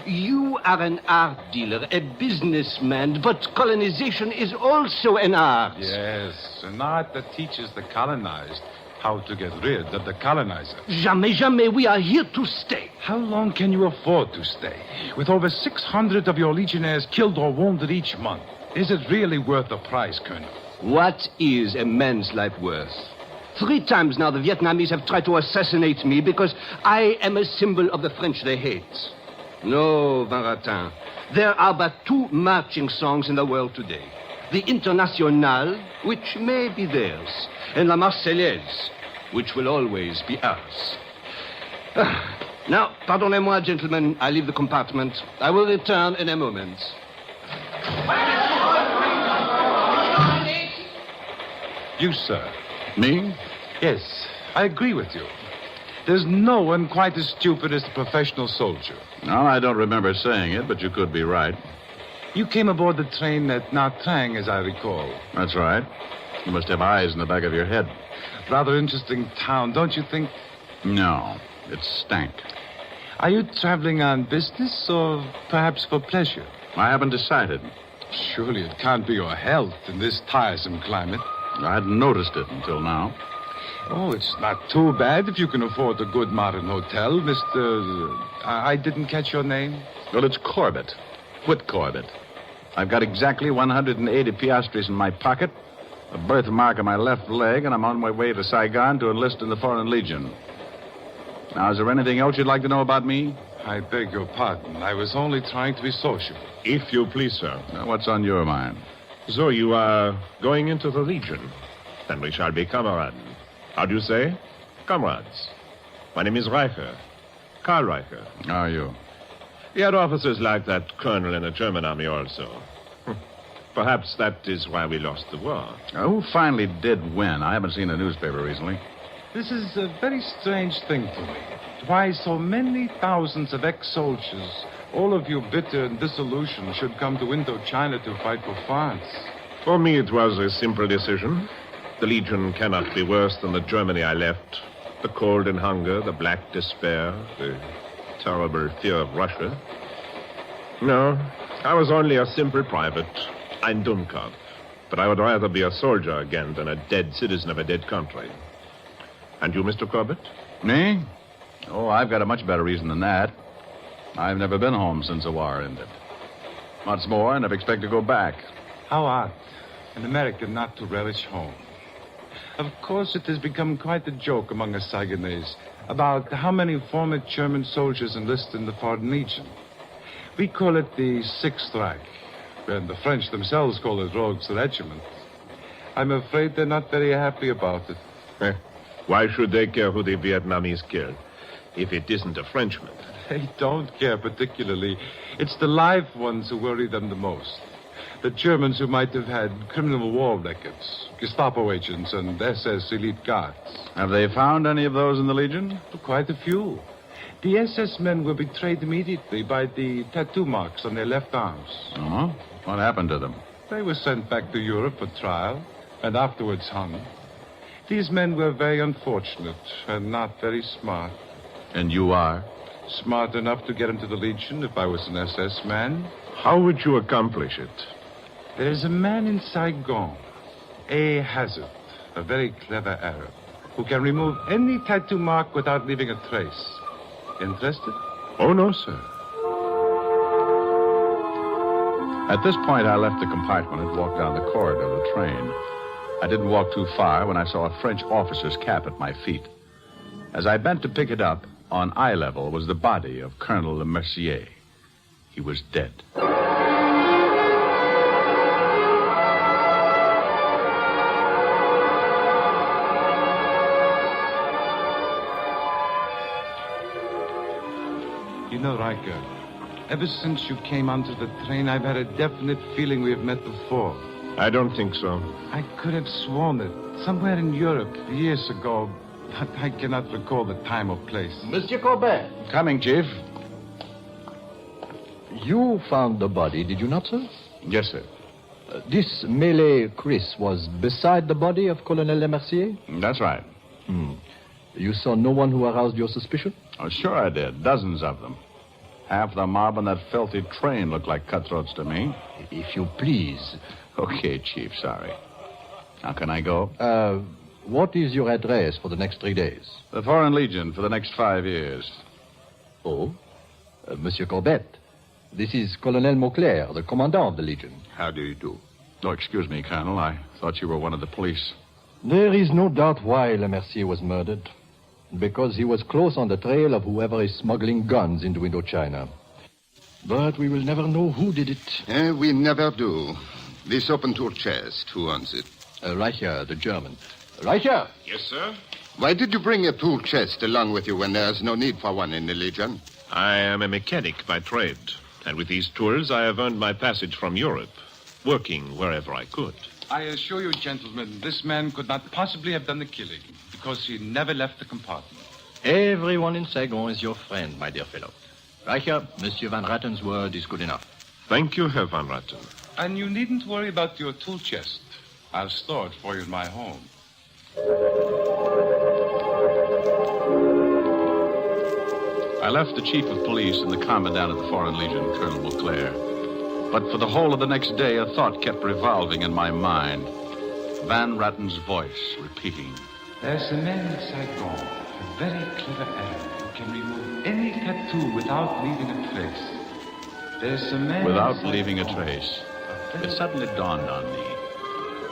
You are an art dealer, a businessman, but colonization is also an art.
Yes, an art that teaches the colonized how to get rid of the colonizer.
Jamais, jamais, we are here to stay.
How long can you afford to stay? With over 600 of your legionnaires killed or wounded each month, is it really worth the price, Colonel?
What is a man's life worth? 3 times now the Vietnamese have tried to assassinate me because I am a symbol of the French they hate. No, Van Ratten, there are but 2 marching songs in the world today. The Internationale, which may be theirs, and La Marseillaise, which will always be ours. Now, pardonnez-moi, gentlemen, I leave the compartment. I will return in a moment.
You, sir.
Me?
Yes, I agree with you. There's no one quite as stupid as the professional soldier.
No, I don't remember saying it, but you could be right.
You came aboard the train at Nha Trang, as I recall.
That's right. You must have eyes in the back of your head.
Rather interesting town, don't you think?
No, it stank.
Are you traveling on business or perhaps for pleasure?
I haven't decided.
Surely it can't be your health in this tiresome climate.
I hadn't noticed it until now.
Oh, it's not too bad if you can afford a good modern hotel, Mr. I didn't catch your name.
Well, it's Corbett. Whit Corbett. I've got exactly 180 piastres in my pocket, a birthmark on my left leg, and I'm on my way to Saigon to enlist in the Foreign Legion. Now, is there anything else you'd like to know about me?
I beg your pardon. I was only trying to be sociable.
If you please, sir.
Now, what's on your mind?
So you are going into the Legion. Then we shall be comrades. How do you say? Comrades. My name is Reicher. Karl Reicher.
How are you?
He had officers like that colonel in the German army also. Perhaps that is why we lost the war.
Who finally did win? I haven't seen a newspaper recently.
This is a very strange thing to me. Why so many thousands of ex-soldiers, all of you bitter and disillusioned, should come to Indochina to fight for France.
For me, it was a simple decision. The Legion cannot be worse than the Germany I left. The cold and hunger, the black despair, the terrible fear of Russia. No, I was only a simple private. Ein Dummkopf. But I would rather be a soldier again than a dead citizen of a dead country. And you, Mr. Corbett?
Me? Oh, I've got a much better reason than that. I've never been home since the war ended. What's more, I never expect to go back.
How odd. An American not to relish home. Of course, it has become quite a joke among us Saigonese about how many former German soldiers enlist in the Foreign Legion. We call it the Sixth Reich, and the French themselves call it Rogues Regiment. I'm afraid they're not very happy about it.
Why should they care who the Vietnamese killed if it isn't a Frenchman?
They don't care particularly. It's the live ones who worry them the most. The Germans who might have had criminal war records, Gestapo agents, and SS elite guards.
Have they found any of those in the Legion?
Quite a few. The SS men were betrayed immediately by the tattoo marks on their left arms.
Oh? What happened to them?
They were sent back to Europe for trial, and afterwards hung. These men were very unfortunate and not very smart.
And you are?
Smart enough to get into the Legion if I was an SS man.
How would you accomplish it?
There is a man in Saigon, A. Hazard, a very clever Arab, who can remove any tattoo mark without leaving a trace. Interested?
Oh, no, sir.
At this point, I left the compartment and walked down the corridor of the train. I didn't walk too far when I saw a French officer's cap at my feet. As I bent to pick it up, on eye level was the body of Colonel Le Mercier. He was dead.
You know, Riker, ever since you came onto the train, I've had a definite feeling we have met before.
I don't think so.
I could have sworn it. Somewhere in Europe, years ago, but I cannot recall the time or place.
Monsieur Corbett.
Coming, Chief.
You found the body, did you not, sir?
Yes, sir.
This Malay Chris was beside the body of Colonel Le Mercier?
That's right.
You saw no one who aroused your suspicion?
Oh, sure I did. Dozens of them. Half the mob on that filthy train looked like cutthroats to me.
If you please.
Okay, Chief, sorry. How can I go?
What is your address for the next 3 days?
The Foreign Legion for the next 5 years.
Oh? Monsieur Corbett, this is Colonel Mauclair, the commandant of the Legion.
How do you do? Oh, excuse me, Colonel. I thought you were one of the police.
There is no doubt why Le Mercier was murdered. Because he was close on the trail of whoever is smuggling guns into Indochina. But we will never know who did it.
We never do. This open tool chest, who owns it?
Reicher, the German. Reicher!
Yes, sir? Why did you bring a tool chest along with you when there's no need for one in the Legion?
I am a mechanic by trade, and with these tools I have earned my passage from Europe, working wherever I could.
I assure you, gentlemen, this man could not possibly have done the killing because he never left the compartment.
Everyone in Saigon is your friend, my dear fellow. Reicher, Monsieur Van Ratten's word is good enough.
Thank you, Herr Van Ratten.
And you needn't worry about your tool chest. I'll store it for you in my home. I left the chief of police and the commandant of the Foreign Legion, Colonel Beauclair. But for the whole of the next day, a thought kept revolving in my mind. Van Ratten's voice repeating.
There's a man in Saigon, a very clever Arab, who can remove any tattoo without leaving a trace. There's a man...
Without leaving a trace. It suddenly dawned on me.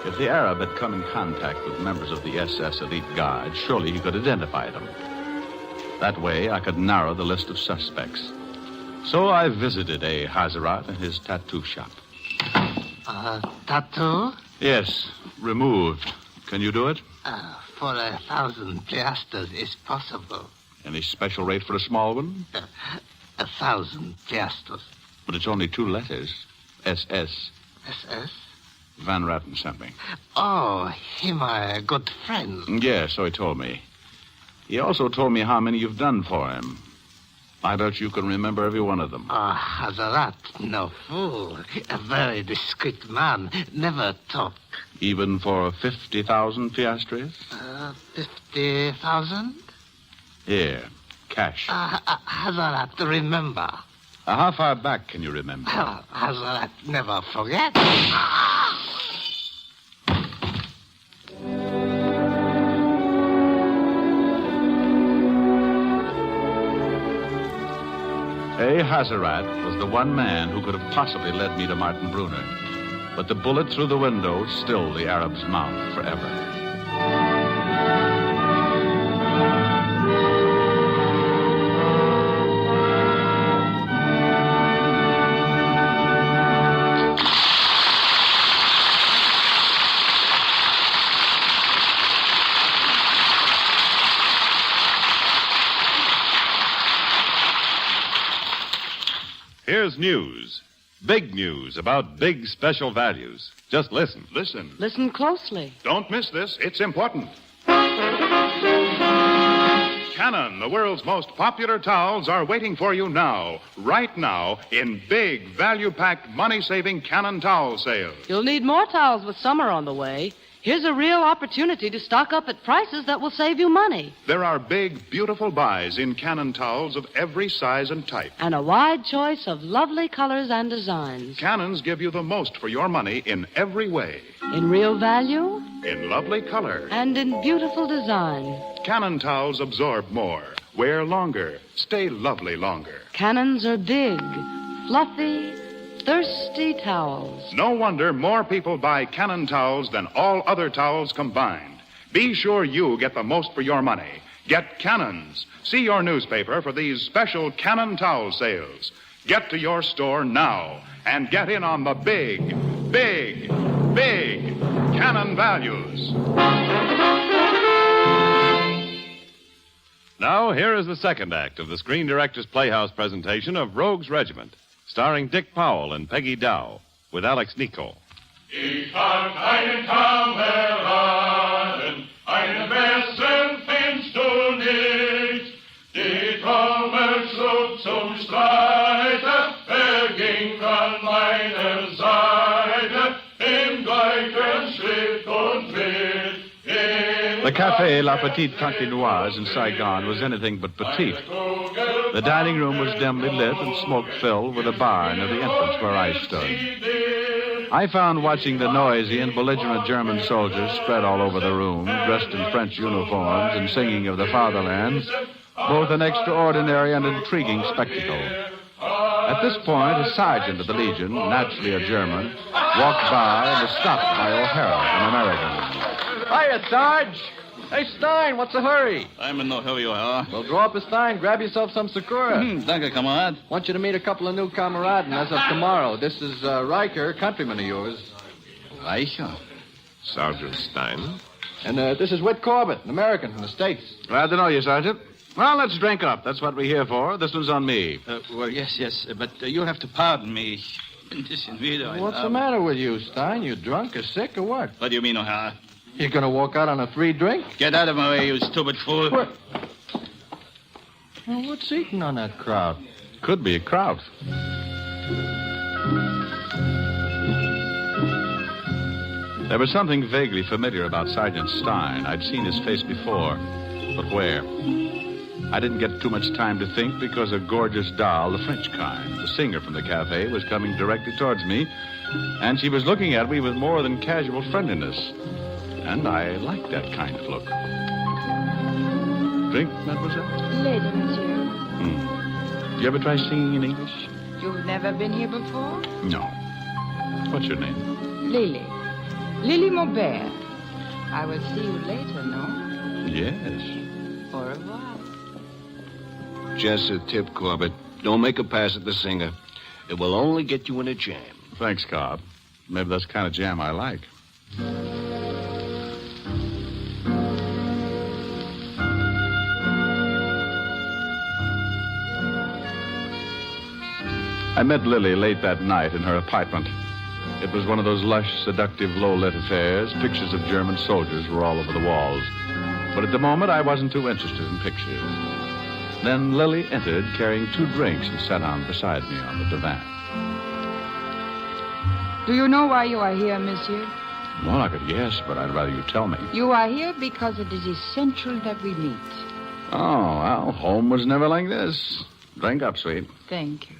If the Arab had come in contact with members of the SS elite guard, surely he could identify them. That way, I could narrow the list of suspects. So I visited a Hazarat in his tattoo shop.
Tattoo?
Yes, removed. Can you do it?
For 1,000 piastres is possible.
Any special rate for a small one?
1,000 piastres.
But it's only 2 letters. SS.
SS?
Van Ratten sent me.
Oh, him a good friend.
Yes, so he told me. He also told me how many you've done for him. I bet you can remember every one of them.
Hazarat, no fool. A very discreet man. Never talk.
Even for 50,000 piastres?
50,000?
Here, cash.
Hazarat, remember.
How far back can you remember?
Hazarat never forget.
Hazarat was the one man who could have possibly led me to Martin Brunner. But the bullet through the window stilled the Arab's mouth forever.
Here's news. Big news about big special values. Just listen.
Listen.
Listen closely.
Don't miss this. It's important. Canon, the world's most popular towels, are waiting for you now, right now, in big, value-packed, money-saving Canon towel sales.
You'll need more towels with summer on the way. Here's a real opportunity to stock up at prices that will save you money.
There are big, beautiful buys in Canon towels of every size and type.
And a wide choice of lovely colors and designs.
Canons give you the most for your money in every way.
In real value.
In lovely color.
And in beautiful design.
Canon towels absorb more, wear longer, stay lovely longer.
Canons are big, fluffy, thirsty towels.
No wonder more people buy Canon towels than all other towels combined. Be sure you get the most for your money. Get Canons. See your newspaper for these special Canon towel sales. Get to your store now and get in on the big, big, big Canon values.
Now, here is the second act of the Screen Directors Playhouse presentation of Rogue's Regiment, starring Dick Powell and Peggy Dow, with Alex Nico.
Ich hab einen Kameraden, einen besseren findest du nicht. Die Trommel schlug zum Streite, ging an meine Seite, im gleichen Schritt und Tritt.
The Café La Petite Cantinoise in Saigon was anything but petite. The dining room was dimly lit and smoke-filled with a bar near the entrance where I stood. I found watching the noisy and belligerent German soldiers spread all over the room, dressed in French uniforms and singing of the fatherland, both an extraordinary and intriguing spectacle. At this point, a sergeant of the Legion, naturally a German, walked by and was stopped by O'Hara, an American.
Hiya, Sarge. Hey, Stein, what's the hurry?
I'm in no hurry, O'Hara.
Well, draw up a Stein, grab yourself some Sakura.
Danke, Kamerad.
Want you to meet a couple of new kameraden as of tomorrow. This is Reicher, countryman of yours.
Reicher?
Sergeant Stein.
And this is Whit Corbett, an American from the States.
Glad to know you, Sergeant. Well, let's drink up. That's what we're here for. This one's on me.
Well, yes, but you'll have to pardon me.
What's the matter with you, Stein? You drunk or sick or what?
What do you mean, O'Hara?
You're going to walk out on a free drink?
Get out of my way, you stupid fool.
What?
Well, what's eating on that kraut?
Could be a kraut. There was something vaguely familiar about Sergeant Stein. I'd seen his face before, but where? I didn't get too much time to think because a gorgeous doll, the French kind, the singer from the cafe, was coming directly towards me, and she was looking at me with more than casual friendliness. And I liked that kind of look. Drink, mademoiselle?
Later, monsieur.
You ever try singing in English?
You've never been here before?
No. What's your name?
Lily. Lily Maubert. I will see you later, no?
Yes.
Au revoir.
Just a tip, Corbett. Don't make a pass at the singer. It will only get you in a jam.
Thanks, Cobb. Maybe that's the kind of jam I like. I met Lily late that night in her apartment. It was one of those lush, seductive, low-lit affairs. Pictures of German soldiers were all over the walls. But at the moment, I wasn't too interested in pictures. Then Lily entered, carrying 2 drinks, and sat down beside me on the divan.
Do you know why you are here, monsieur?
Well, I could guess, but I'd rather you tell me.
You are here because it is essential that we meet.
Oh, well, home was never like this. Drink up, sweet.
Thank you.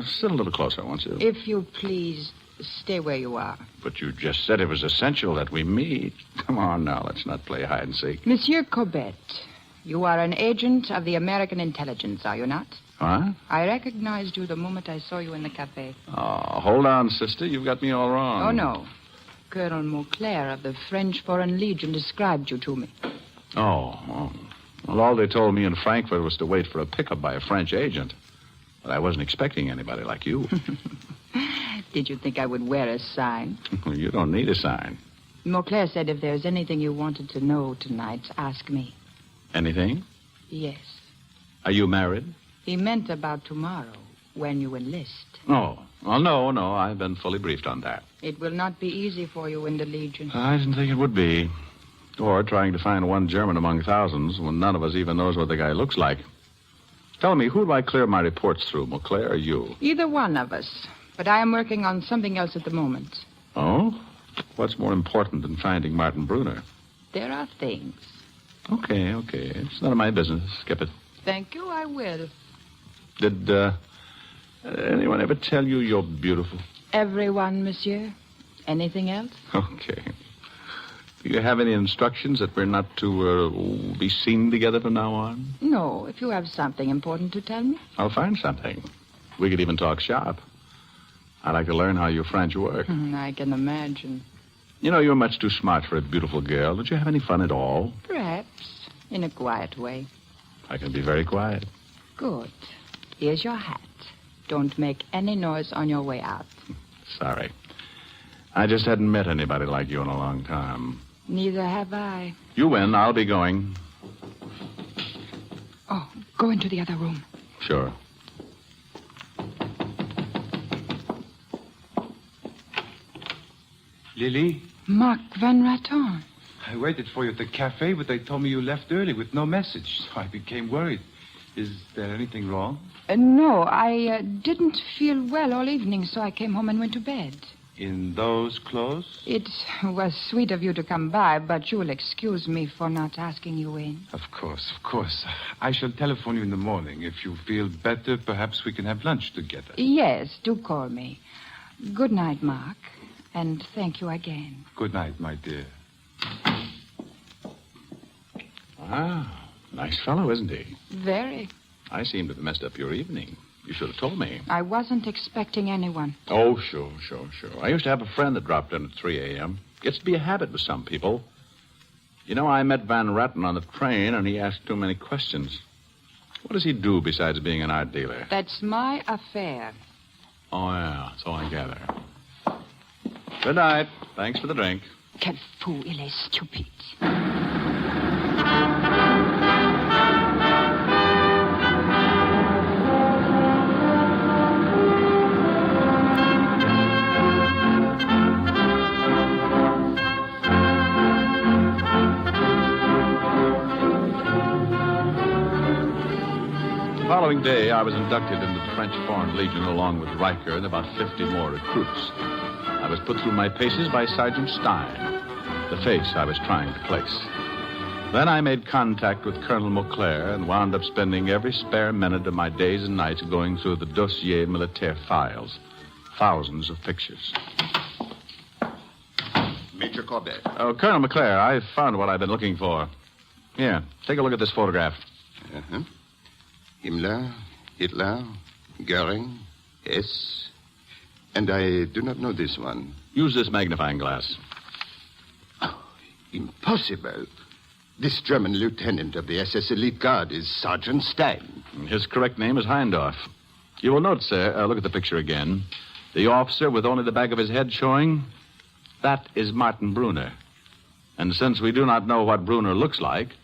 Sit a little closer, won't you?
If you please, stay where you are.
But you just said it was essential that we meet. Come on now, let's not play hide and seek.
Monsieur Corbett, you are an agent of the American intelligence, are you not?
What?
I recognized you the moment I saw you in the cafe.
Oh, hold on, sister. You've got me all wrong.
Oh, no. Colonel Mauclair of the French Foreign Legion described you to me.
Oh. Well, all they told me in Frankfurt was to wait for a pickup by a French agent. But I wasn't expecting anybody like you.
Did you think I would wear a sign?
You don't need a sign.
Mauclair said if there's anything you wanted to know tonight, ask me.
Anything?
Yes.
Are you married?
He meant about tomorrow, when you enlist.
Oh. Well, no. I've been fully briefed on that.
It will not be easy for you in the Legion.
I didn't think it would be. Or trying to find one German among thousands when none of us even knows what the guy looks like. Tell me, who do I clear my reports through, Mauclair or you?
Either one of us. But I am working on something else at the moment.
Oh? What's more important than finding Martin Brunner?
There are things.
Okay. It's none of my business. Skip it.
Thank you, I will.
Did anyone ever tell you you're beautiful?
Everyone, monsieur. Anything else?
Okay. Do you have any instructions that we're not to be seen together from now on?
No, if you have something important to tell me.
I'll find something. We could even talk shop. I'd like to learn how your French work.
I can imagine.
You know, you're much too smart for a beautiful girl. Don't you have any fun at all?
Perhaps. In a quiet way.
I can be very quiet.
Good. Here's your hat. Don't make any noise on your way out.
Sorry. I just hadn't met anybody like you in a long time.
Neither have I.
You win. I'll be going.
Oh, go into the other room.
Sure.
Lily?
Marc Van Raton.
I waited for you at the cafe, but they told me you left early with no message. So I became worried. Is there anything wrong?
No, I didn't feel well all evening, so I came home and went to bed.
In those clothes?
It was sweet of you to come by, but you will excuse me for not asking you in.
Of course. I shall telephone you in the morning. If you feel better, perhaps we can have lunch together.
Yes, do call me. Good night, Mark. And thank you again.
Good night, my dear.
Ah, nice fellow, isn't he?
Very.
I seem to have messed up your evening. You should have told me.
I wasn't expecting anyone.
Oh, sure. I used to have a friend that dropped in at 3 a.m. Gets to be a habit with some people. You know, I met Van Ratten on the train, and he asked too many questions. What does he do besides being an art dealer?
That's my affair.
Oh, yeah, so I gather. Good night. Thanks for the drink.
Quel fou, il est stupide.
following day, I was inducted into the French Foreign Legion along with Riker and about 50 more recruits. I was put through my paces by Sergeant Stein, the face I was trying to place. Then I made contact with Colonel Mauclair and wound up spending every spare minute of my days and nights going through the dossier militaire files. Thousands of pictures.
Major Corbett.
Oh, Colonel Mauclair, I found what I've been looking for. Here, take a look at this photograph.
Uh-huh. Himmler, Hitler, Goering, S. And I do not know this one.
Use this magnifying glass.
Oh, impossible. This German lieutenant of the SS Elite Guard is Sergeant Stein.
His correct name is Heindorf. You will note, sir, look at the picture again. The officer with only the back of his head showing, that is Martin Brunner. And since we do not know what Brunner looks like,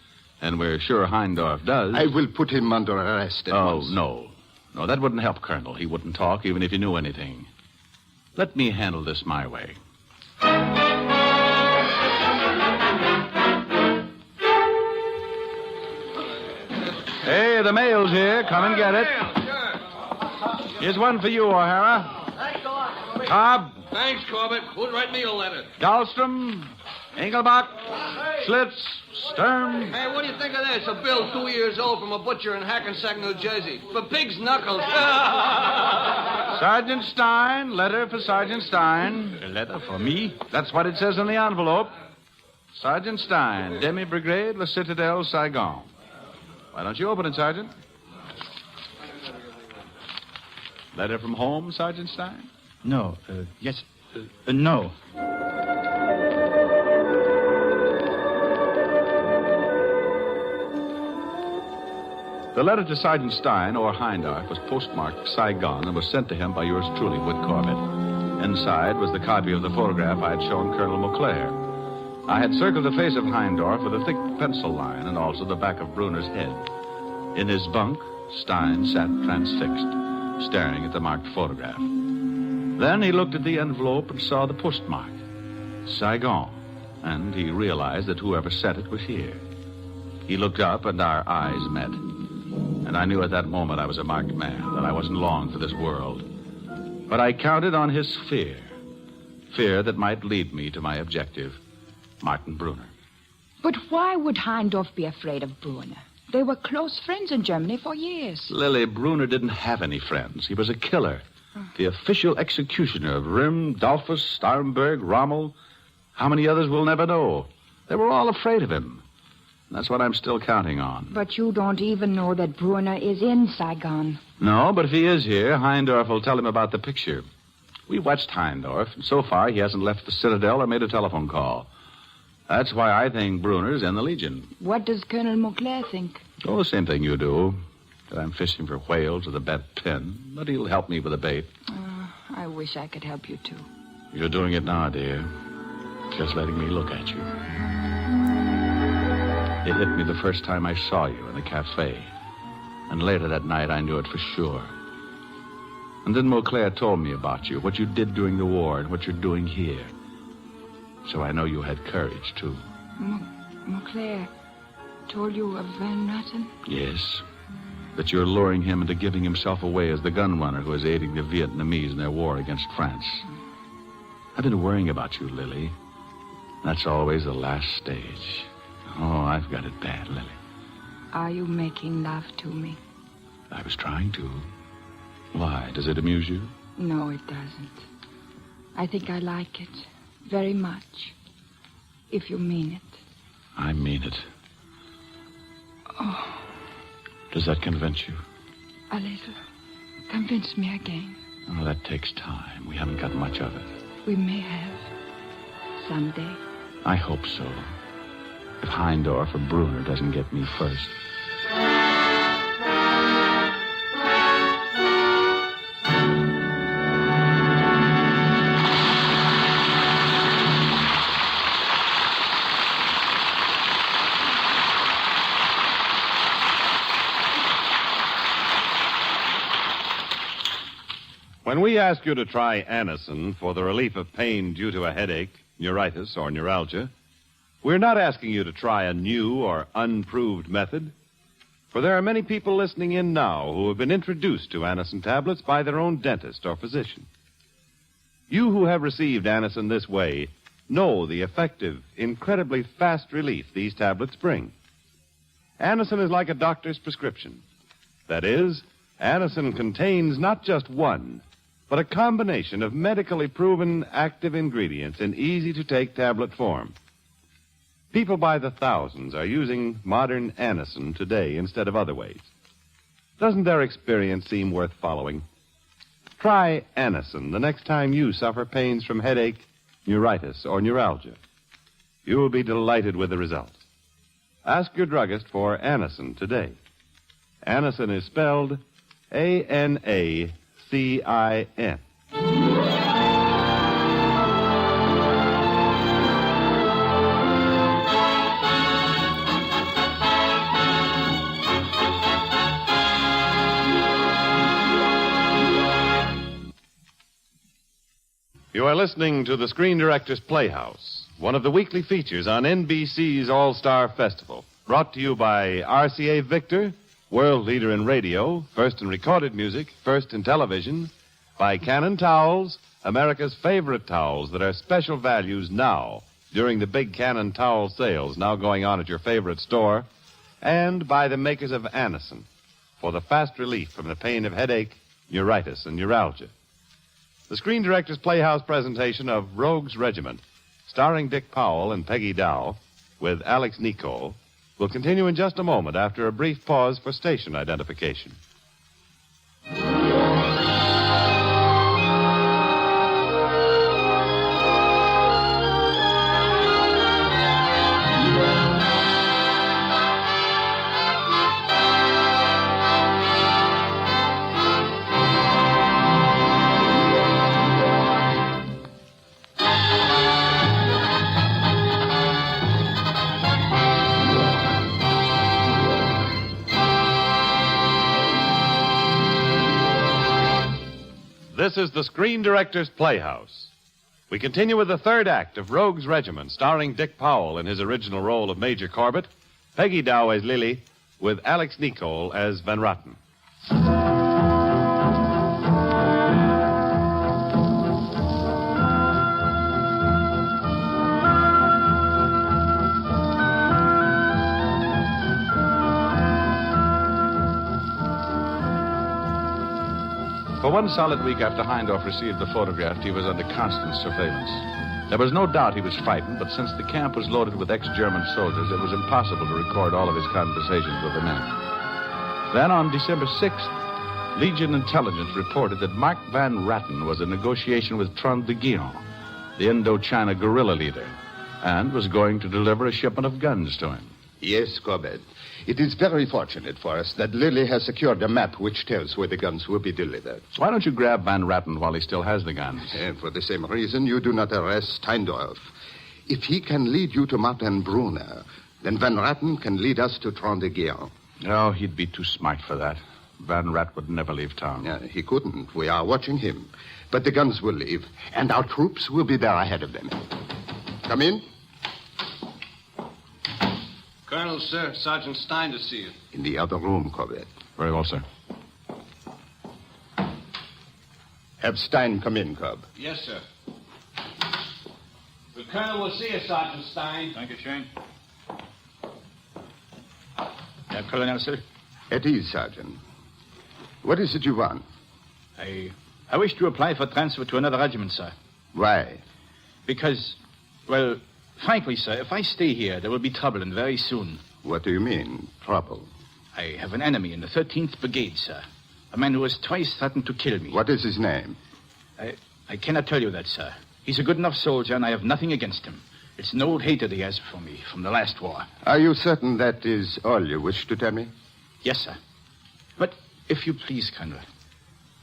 and we're sure Heindorf does...
I will put him under arrest at once.
Oh, no. No, that wouldn't help, Colonel. He wouldn't talk even if he knew anything. Let me handle this my way. Hey, the mail's here. Come and get it. Here's one for you, O'Hara.
Thanks a lot.
Cobb.
Thanks, Corbett. Who'd write me a letter?
Dahlstrom. Engelbach. Schlitz. Sturm.
Hey, what do you think of this? A bill 2 years old from a butcher in Hackensack, New Jersey. For pig's knuckles.
Sergeant Stein. Letter for Sergeant Stein.
A letter for me?
That's what it says on the envelope. Sergeant Stein, Demi-Brigade, La Citadelle, Saigon. Why don't you open it, Sergeant? Letter from home, Sergeant Stein?
No. Yes. No.
The letter to Sergeant Stein, or Heindorf, was postmarked Saigon and was sent to him by yours truly, Wood Corbett. Inside was the copy of the photograph I had shown Colonel Mauclair. I had circled the face of Heindorf with a thick pencil line and also the back of Brunner's head. In his bunk, Stein sat transfixed, staring at the marked photograph. Then he looked at the envelope and saw the postmark, Saigon, and he realized that whoever sent it was here. He looked up and our eyes met. And I knew at that moment I was a marked man, that I wasn't long for this world. But I counted on his fear that might lead me to my objective, Martin Brunner.
But why would Heindorf be afraid of Brunner? They were close friends in Germany for years.
Lily, Brunner didn't have any friends. He was a killer. The official executioner of Rim, Dollfuss, Starnberg, Rommel. How many others we'll never know. They were all afraid of him. That's what I'm still counting on.
But you don't even know that Brunner is in Saigon.
No, but if he is here, Heindorf will tell him about the picture. We watched Heindorf, and so far he hasn't left the Citadel or made a telephone call. That's why I think Brunner's in the Legion.
What does Colonel Mauclair think?
Oh, the same thing you do. That I'm fishing for whales with a bent pin. But he'll help me with the bait.
I wish I could help you, too.
You're doing it now, dear. Just letting me look at you. It hit me the first time I saw you in the cafe. And later that night, I knew it for sure. And then Mauclair told me about you, what you did during the war and what you're doing here. So I know you had courage, too.
Mauclair told you of Van Ratten?
Yes. That you're luring him into giving himself away as the gun runner who is aiding the Vietnamese in their war against France. I've been worrying about you, Lily. That's always the last stage. Oh, I've got it bad, Lily.
Are you making love to me?
I was trying to. Why? Does it amuse you?
No, it doesn't. I think I like it very much. If you mean it.
I mean it.
Oh.
Does that convince you?
A little. Convince me again.
Oh, that takes time. We haven't got much of it.
We may have. Someday.
I hope so. If Heindorf or Brunner doesn't get me first.
When we ask you to try Anacin for the relief of pain due to a headache, neuritis, or neuralgia, we're not asking you to try a new or unproved method. For there are many people listening in now who have been introduced to Anacin tablets by their own dentist or physician. You who have received Anacin this way know the effective, incredibly fast relief these tablets bring. Anacin is like a doctor's prescription. That is, Anacin contains not just one, but a combination of medically proven active ingredients in easy-to-take tablet form. People by the thousands are using modern Anacin today instead of other ways. Doesn't their experience seem worth following? Try Anacin the next time you suffer pains from headache, neuritis, or neuralgia. You will be delighted with the results. Ask your druggist for Anacin today. Anacin is spelled Anacin. You are listening to the Screen Directors Playhouse, one of the weekly features on NBC's All-Star Festival, brought to you by RCA Victor, world leader in radio, first in recorded music, first in television, by Cannon Towels, America's favorite towels that are special values now during the big Cannon Towel sales now going on at your favorite store, and by the makers of Anacin for the fast relief from the pain of headache, neuritis, and neuralgia. The Screen Directors Playhouse presentation of Rogue's Regiment, starring Dick Powell and Peggy Dow, with Alex Nicol, will continue in just a moment after a brief pause for station identification. This is the Screen Directors Playhouse. We continue with the third act of Rogue's Regiment, starring Dick Powell in his original role of Major Corbett, Peggy Dow as Lily, with Alex Nicol as Van Ratten.
For one solid week after Hindorf received the photograph, he was under constant surveillance. There was no doubt he was frightened, but since the camp was loaded with ex-German soldiers, it was impossible to record all of his conversations with the men. Then, on December 6th, Legion Intelligence reported that Mark Van Ratten was in negotiation with Trond de Guillaume, the Indochina guerrilla leader, and was going to deliver a shipment of guns to him.
Yes, Corbett. It is very fortunate for us that Lily has secured a map which tells where the guns will be delivered.
Why don't you grab Van Ratten while he still has the guns?
And for the same reason, you do not arrest Steindorf. If he can lead you to Martin Brunner, then Van Ratten can lead us to Trond de Guillaume.
No, he'd be too smart for that. Van Rat would never leave town.
He couldn't. We are watching him. But the guns will leave, and our troops will be there ahead of them. Come in.
Colonel, sir, Sergeant Stein to see you.
In the other room, Corbett.
Very well, sir.
Have Stein come in, Cobb.
Yes, sir. The Colonel will see you, Sergeant Stein.
Thank you, Shane. Colonel, sir?
At ease, Sergeant. What is it you want?
I wish to apply for transfer to another regiment, sir.
Why?
Because, well, frankly, sir, if I stay here, there will be trouble, and very soon.
What do you mean, trouble?
I have an enemy in the 13th Brigade, sir. A man who has twice threatened to kill me.
What is his name?
I cannot tell you that, sir. He's a good enough soldier, and I have nothing against him. It's an old hatred he has for me from the last war.
Are you certain that is all you wish to tell me?
Yes, sir. But if you please, Colonel,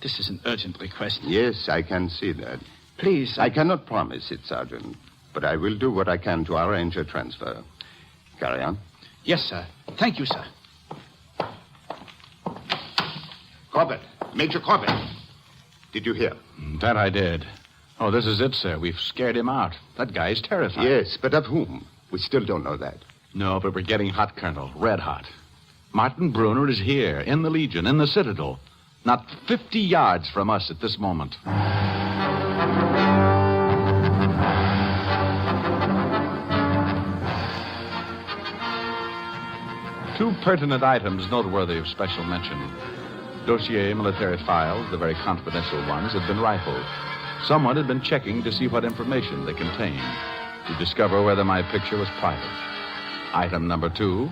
this is an urgent request.
Yes, I can see that.
Please.
I cannot promise it, Sergeant, but I will do what I can to arrange a transfer. Carry on.
Yes, sir. Thank you, sir.
Corbett. Major Corbett. Did you hear?
That I did. Oh, this is it, sir. We've scared him out. That guy's terrified.
Yes, but of whom? We still don't know that.
No, but we're getting hot, Colonel. Red hot. Martin Brunner is here, in the Legion, in the Citadel, not 50 yards from us at this moment. Two pertinent items noteworthy of special mention. Dossier military files, the very confidential ones, had been rifled. Someone had been checking to see what information they contained, to discover whether my picture was private. Item number 2,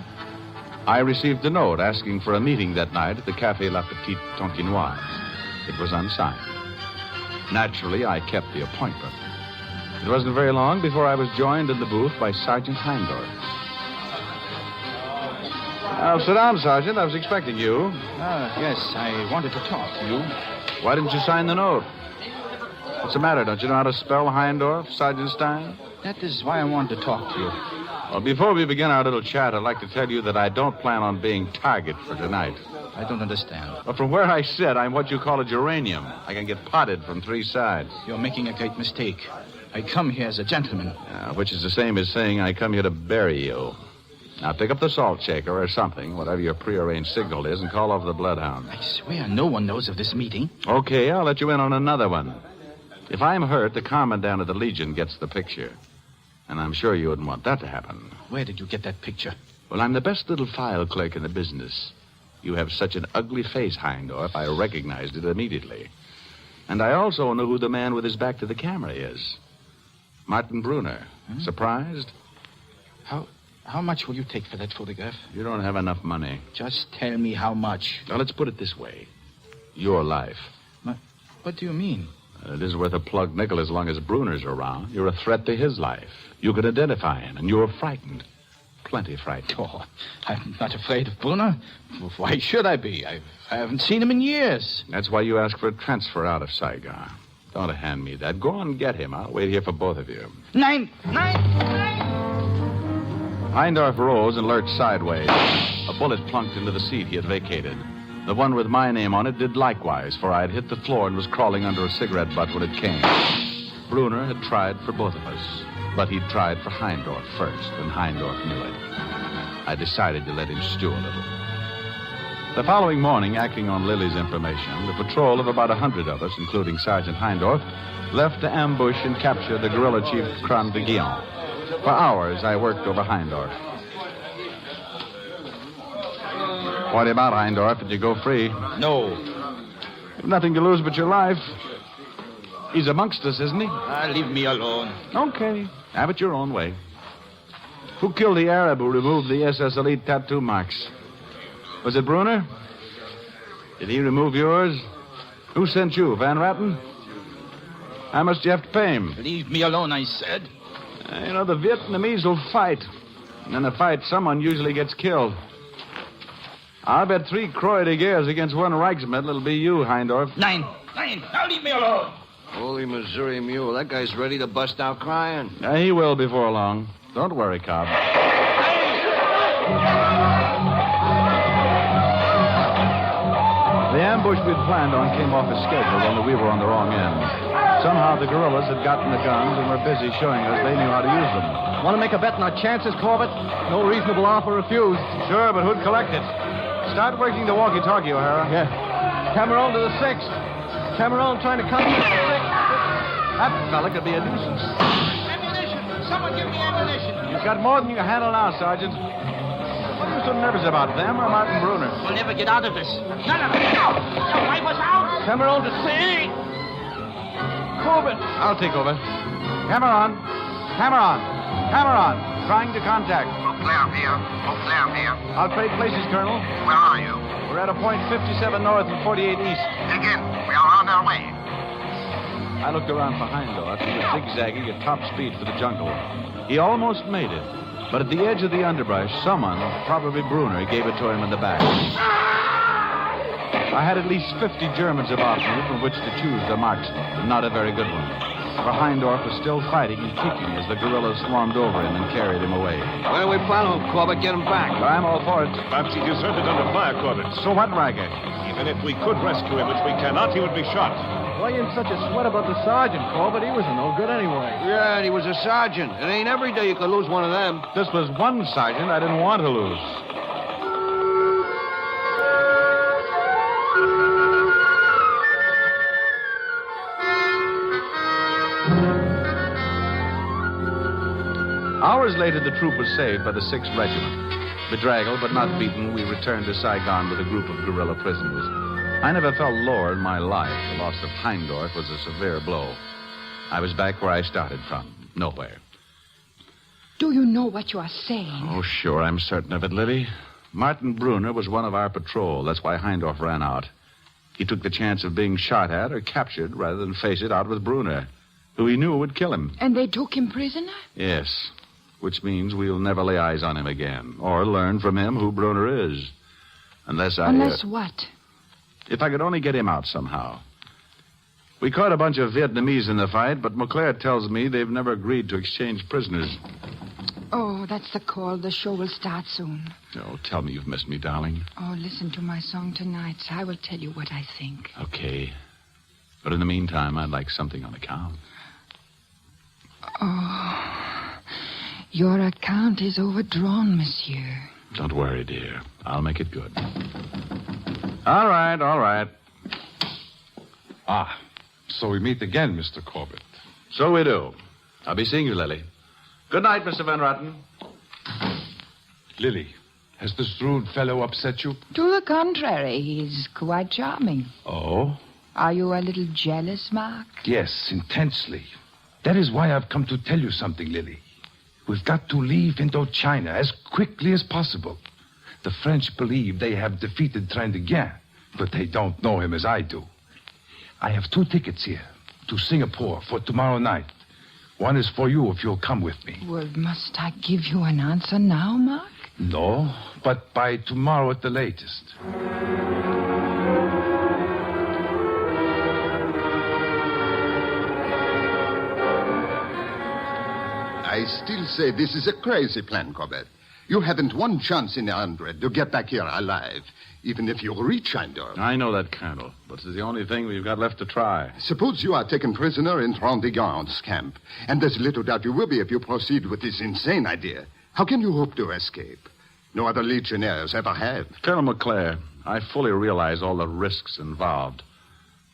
I received a note asking for a meeting that night at the Café La Petite Tonkinoise. It was unsigned. Naturally, I kept the appointment. It wasn't very long before I was joined in the booth by Sergeant Heindorf. Sit down, Sergeant. I was expecting you.
Yes, I wanted to talk to you.
Why didn't you sign the note? What's the matter? Don't you know how to spell Heindorf, Sergeant Stein?
That is why I wanted to talk to you.
Well, before we begin our little chat, I'd like to tell you that I don't plan on being target for tonight.
I don't understand.
Well, from where I sit, I'm what you call a geranium. I can get potted from 3 sides.
You're making a great mistake. I come here as a gentleman.
Which is the same as saying I come here to bury you. Now, pick up the salt shaker or something, whatever your prearranged signal is, and call off the bloodhound.
I swear no one knows of this meeting.
Okay, I'll let you in on another one. If I'm hurt, the commandant of the Legion gets the picture. And I'm sure you wouldn't want that to happen.
Where did you get that picture?
Well, I'm the best little file clerk in the business. You have such an ugly face, Heindorf, I recognized it immediately. And I also know who the man with his back to the camera is. Martin Brunner. Surprised?
How much will you take for that photograph?
You don't have enough money.
Just tell me how much.
Now, let's put it this way. Your life.
What do you mean?
It isn't worth a plug nickel as long as Brunner's around. You're a threat to his life. You can identify him, and you're frightened. Plenty frightened.
Oh, I'm not afraid of Brunner. Why should I be? I haven't seen him in years.
That's why you asked for a transfer out of Saigon. Don't hand me that. Go on and get him. I'll wait here for both of you.
Nine.
Heindorf rose and lurched sideways. A bullet plunked into the seat he had vacated. The one with my name on it did likewise, for I had hit the floor and was crawling under a cigarette butt when it came. Brunner had tried for both of us, but he'd tried for Heindorf first, and Heindorf knew it. I decided to let him stew a little. The following morning, acting on Lily's information, the patrol of about 100 of us, including Sergeant Heindorf, left to ambush and capture the guerrilla chief Cran de Guillaume. For hours, I worked over Heindorf. What about Heindorf? Did you go free?
No.
You've nothing to lose but your life. He's amongst us, isn't he?
Leave me alone.
Okay. Have it your own way. Who killed the Arab who removed the SS Elite tattoo marks? Was it Brunner? Did he remove yours? Who sent you, Van Ratten? How much do you have to pay him?
Leave me alone, I said.
You know, the Vietnamese will fight. And in a fight, someone usually gets killed. I'll bet 3 Croix de Guerres against 1 Reichsmedal it'll be you, Heindorf.
Nine. Now leave me alone.
Holy Missouri mule, that guy's ready to bust out crying.
He will before long. Don't worry, Cobb. The ambush we'd planned on came off his schedule, only we were on the wrong end. Somehow the guerrillas had gotten the guns and were busy showing us they knew how to use them.
Want to make a bet on our chances, Corbett? No reasonable offer refused.
Sure, but who'd collect it? Start working the walkie-talkie, O'Hara.
Yeah. Cameron to the 6th. Cameron trying to come to the 6th.
That fella could be a nuisance.
Ammunition. Someone give me ammunition.
You've got more than you can handle now, Sergeant. What are you so nervous about, them or Martin Brunner?
We'll never get out of this. No. Don't wipe us out.
Cameron to sea. Corbett.
I'll take over. Cameron. Trying to contact.
Clear here. Clear.
I'll trade places, Colonel.
Where are you?
We're at a point 57 north and 48 east.
Dig in. We are on our way.
I looked around for Heindorf. He was zigzagging at top speed for the jungle. He almost made it. But at the edge of the underbrush, someone, probably Brunner, gave it to him in the back. I had at least 50 Germans about me from which to choose the marksman, and not a very good one. For Heindorf was still fighting and kicking as the guerrillas swarmed over him and carried him away.
Where do we plan on, Corbett? Get him back.
I'm all for it.
Perhaps he deserted under fire, Corbett.
So what, Rager?
Even if we could rescue him, which we cannot, he would be shot.
Why are you in such a sweat about the sergeant, Corbett? He was no good anyway.
Yeah, and he was a sergeant. It ain't every day you could lose one of them.
This was one sergeant I didn't want to lose. Hours later, the troop was saved by the 6th Regiment. Bedraggled but not beaten, we returned to Saigon with a group of guerrilla prisoners. I never felt lower in my life. The loss of Heindorf was a severe blow. I was back where I started from, nowhere.
Do you know what you are saying?
Oh, sure, I'm certain of it, Lily. Martin Brunner was one of our patrol. That's why Heindorf ran out. He took the chance of being shot at or captured rather than face it out with Brunner, who he knew would kill him.
And they took him prisoner?
Yes, which means we'll never lay eyes on him again or learn from him who Brunner is. Unless
what?
If I could only get him out somehow. We caught a bunch of Vietnamese in the fight, but McClare tells me they've never agreed to exchange prisoners.
Oh, that's the call. The show will start soon.
Oh, tell me you've missed me, darling.
Oh, listen to my song tonight. I will tell you what I think.
Okay. But in the meantime, I'd like something on account.
Oh, your account is overdrawn, monsieur.
Don't worry, dear. I'll make it good. All right, all right.
Ah, so we meet again, Mr. Corbett.
So we do. I'll be seeing you, Lily. Good night, Mr. Van Rotten.
Lily, has this rude fellow upset you?
To the contrary, he's quite charming.
Oh?
Are you a little jealous, Mark?
Yes, intensely. That is why I've come to tell you something, Lily. We've got to leave Indochina as quickly as possible. The French believe they have defeated Trintignant, but they don't know him as I do. I have 2 tickets here to Singapore for tomorrow night. One is for you if you'll come with me.
Well, must I give you an answer now, Mark?
No, but by tomorrow at the latest.
I still say this is a crazy plan, Corbett. You haven't one chance in 100 to get back here alive, even if you reach Heindorf.
I know that, Colonel, but it's the only thing we've got left to try.
Suppose you are taken prisoner in Trintignant's camp, and there's little doubt you will be if you proceed with this insane idea. How can you hope to escape? No other legionnaires ever have.
Colonel McClare, I fully realize all the risks involved.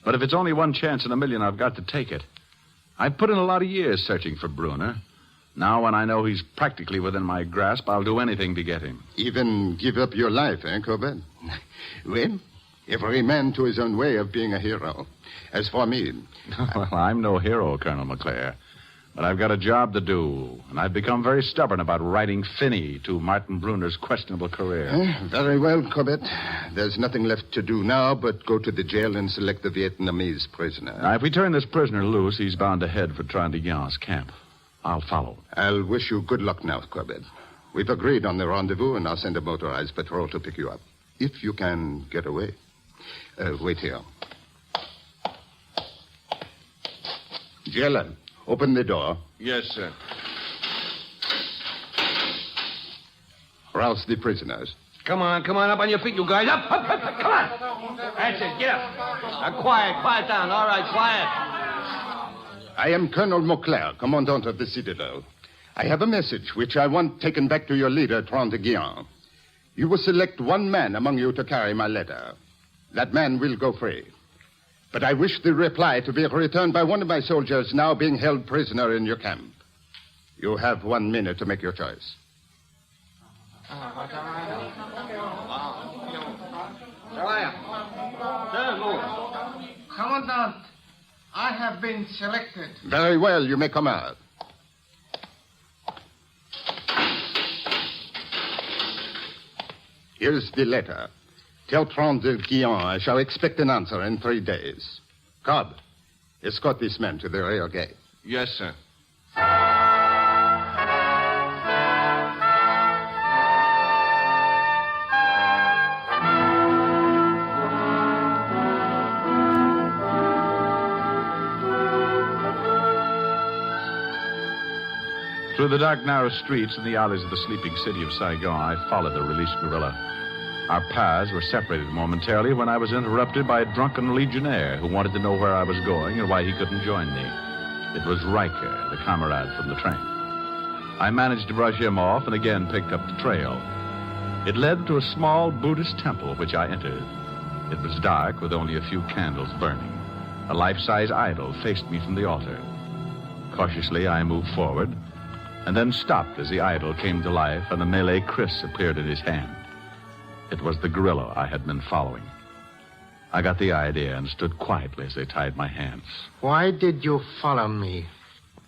But if it's only one chance in a million, I've got to take it. I've put in a lot of years searching for Brunner. Now, when I know he's practically within my grasp, I'll do anything to get him.
Even give up your life, Corbett? Well, every man to his own way of being a hero. As for me...
Well, I'm no hero, Colonel McClare. But I've got a job to do, and I've become very stubborn about writing Finney to Martin Brunner's questionable career.
Very well, Corbett. There's nothing left to do now but go to the jail and select the Vietnamese prisoner.
Now, if we turn this prisoner loose, he's bound to head for Trintignant's camp. I'll follow.
I'll wish you good luck now, Corbett. We've agreed on the rendezvous, and I'll send a motorized patrol to pick you up. If you can get away. Wait here. Jailer, open the door.
Yes, sir.
Rouse the prisoners.
Come on up on your feet, you guys. Up, come on. That's it, get up. Now, quiet down. All right, quiet.
I am Colonel Mauclair, Commandant of the Citadel. I have a message which I want taken back to your leader, Trintignant. You will select one man among you to carry my letter. That man will go free. But I wish the reply to be returned by one of my soldiers now being held prisoner in your camp. You have 1 minute to make your choice.
Commandant, I have been selected.
Very well, you may come out. Here's the letter. Tell Trintignant I shall expect an answer in 3 days. Cobb, escort this man to the rear gate.
Yes, sir.
Through the dark, narrow streets and the alleys of the sleeping city of Saigon, I followed the released guerrilla. Our paths were separated momentarily when I was interrupted by a drunken legionnaire who wanted to know where I was going and why he couldn't join me. It was Riker, the comrade from the train. I managed to brush him off and again picked up the trail. It led to a small Buddhist temple, which I entered. It was dark with only a few candles burning. A life-size idol faced me from the altar. Cautiously, I moved forward. and then stopped as the idol came to life and the Malay kriss appeared in his hand. It was the gorilla I had been following. I got the idea and stood quietly as they tied my hands.
Why did you follow me?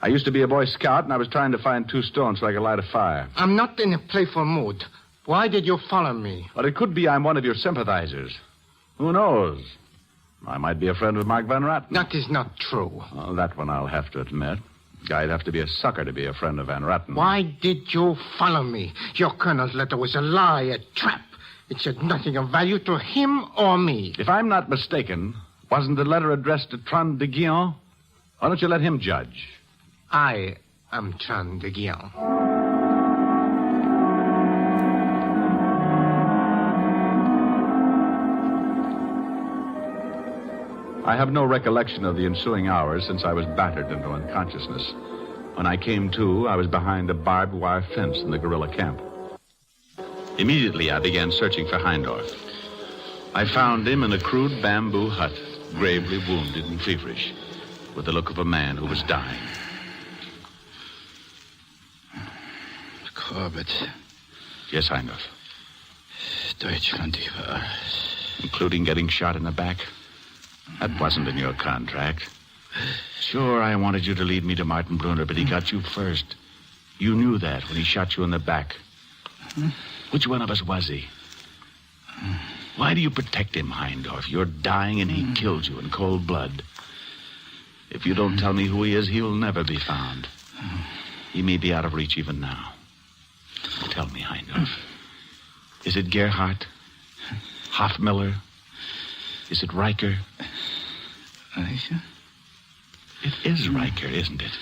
I used to be a Boy Scout, and I was trying to find 2 stones so I could light a fire.
I'm not in a playful mood. Why did you follow me?
But it could be I'm one of your sympathizers. Who knows? I might be a friend of Mark Van Ratten.
That is not true.
Well, that one I'll have to admit. Guy'd have to be a sucker to be a friend of Van Ratten.
Why did you follow me? Your colonel's letter was a lie, a trap. It said nothing of value to him or me.
If I'm not mistaken, wasn't the letter addressed to Tron de Guion? Why don't you let him judge?
I am Tron de Guion.
I have no recollection of the ensuing hours since I was battered into unconsciousness. When I came to, I was behind a barbed wire fence in the guerrilla camp. Immediately, I began searching for Heindorf. I found him in a crude bamboo hut, gravely wounded and feverish, with the look of a man who was dying.
Corbett.
Yes, Heindorf.
Deutschland,
including getting shot in the back? That wasn't in your contract. Sure, I wanted you to lead me to Martin Brunner, but he got you first. You knew that when he shot you in the back. Which one of us was he? Why do you protect him, Heindorf? You're dying and he killed you in cold blood. If you don't tell me who he is, he'll never be found. He may be out of reach even now. Tell me, Heindorf. Is it Gerhardt? Hoffmiller? Is it Riker?
Riker?
It is Riker, isn't it?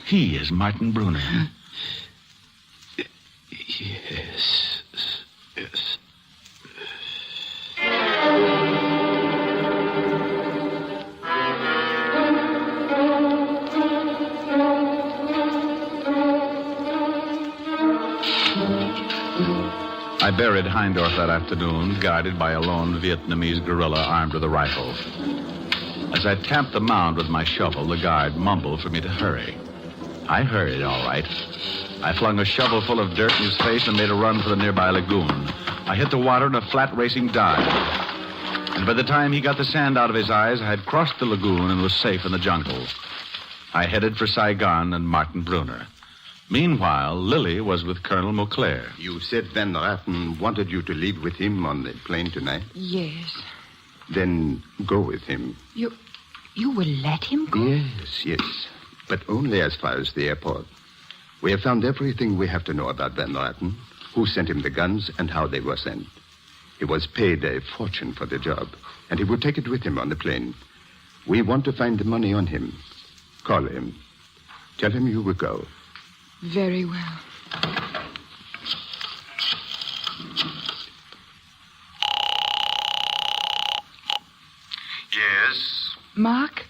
He is Martin Brunner.
Yes. Yes.
I buried Heindorf that afternoon, guided by a lone Vietnamese guerrilla armed with a rifle. As I tamped the mound with my shovel, the guard mumbled for me to hurry. I hurried, all right. I flung a shovel full of dirt in his face and made a run for the nearby lagoon. I hit the water in a flat racing dive. And by the time he got the sand out of his eyes, I had crossed the lagoon and was safe in the jungle. I headed for Saigon and Martin Brunner. Meanwhile, Lily was with Colonel Mauclair.
You said Van Ratten wanted you to leave with him on the plane tonight?
Yes.
Then go with him.
You will let him go?
Yes. But only as far as the airport. We have found everything we have to know about Van Ratten, who sent him the guns and how they were sent. He was paid a fortune for the job, and he would take it with him on the plane. We want to find the money on him. Call him. Tell him you will go.
Very well.
Yes?
Mark,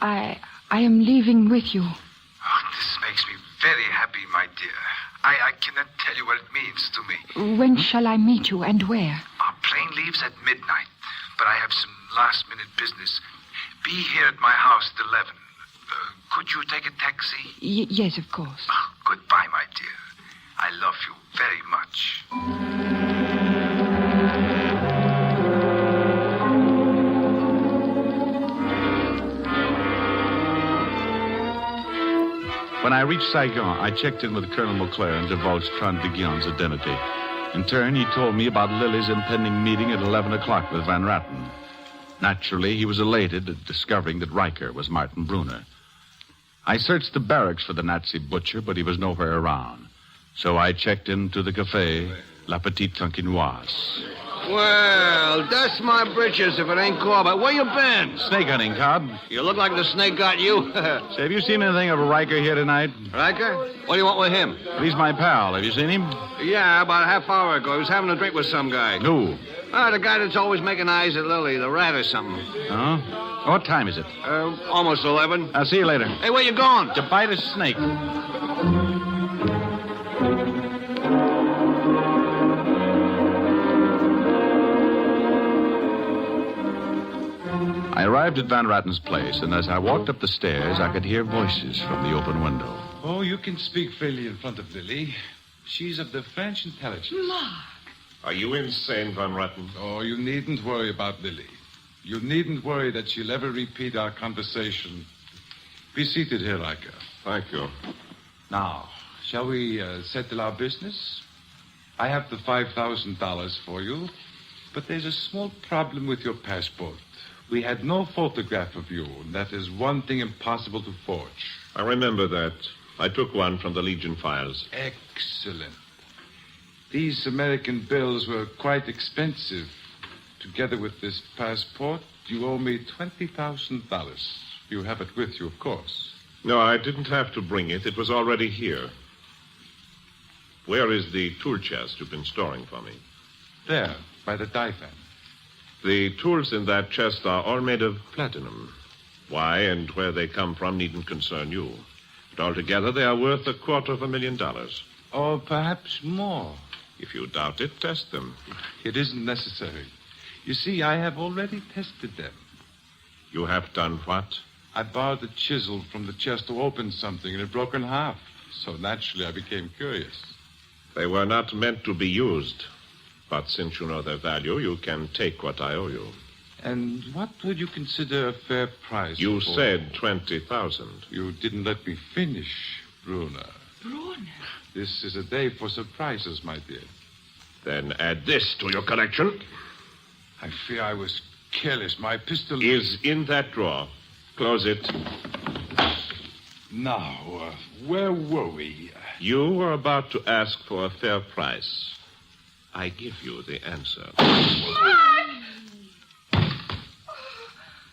I am leaving with you.
Oh, this makes me very happy, my dear. I cannot tell you what it means to me.
When shall I meet you and where?
Our plane leaves at midnight, but I have some last-minute business. Be here at my house at 11. Could you take a taxi?
Yes, of course.
Oh, goodbye, my dear. I love you very much.
When I reached Saigon, I checked in with Colonel Mauclair and divulged Tron de Guion's identity. In turn, he told me about Lily's impending meeting at 11 o'clock with Van Ratten. Naturally, he was elated at discovering that Riker was Martin Brunner. I searched the barracks for the Nazi butcher, but he was nowhere around. So I checked into the cafe, La Petite Tonkinoise.
Well, dust my britches if it ain't Corbett. Where you been?
Snake hunting, Cobb.
You look like the snake got you.
Say, have you seen anything of Riker here tonight?
Riker? What do you want with him?
He's my pal. Have you seen him?
Yeah, about a half hour ago. He was having a drink with some guy.
Who?
The guy that's always making eyes at Lily, the rat or something.
Oh? What time is it?
Almost 11.
I'll see you later.
Hey, where you going?
To bite a snake. I arrived at Van Ratten's place, and as I walked up the stairs, I could hear voices from the open window.
Oh, you can speak freely in front of Lily. She's of the French intelligence.
Mark. Are you insane, Van Ratten?
Oh, you needn't worry about Lily. You needn't worry that she'll ever repeat our conversation. Be seated here, Riker.
Thank you.
Now, shall we settle our business? I have the $5,000 for you, but there's a small problem with your passport. We had no photograph of you, and that is one thing impossible to forge.
I remember that. I took one from the Legion files.
Excellent. These American bills were quite expensive. Together with this passport, you owe me $20,000. You have it with you, of course.
No, I didn't have to bring it. It was already here. Where is the tool chest you've been storing for me?
There, by the divan.
The tools in that chest are all made of platinum. Why and where they come from needn't concern you. But altogether, they are worth $250,000.
Or perhaps more.
If you doubt it, test them.
It isn't necessary. You see, I have already tested them.
You have done what?
I borrowed a chisel from the chest to open something, and it broke in half. So naturally, I became curious.
They were not meant to be used. But since you know their value, you can take what I owe you.
And what would you consider a fair price?
You
for?
said $20,000.
You didn't let me finish, Bruna.
Bruna?
This is a day for surprises, my dear.
Then add this to your collection.
I fear I was careless. My pistol
is in that drawer. Close it.
Now, where were we?
You were about to ask for a fair price. I give you the answer.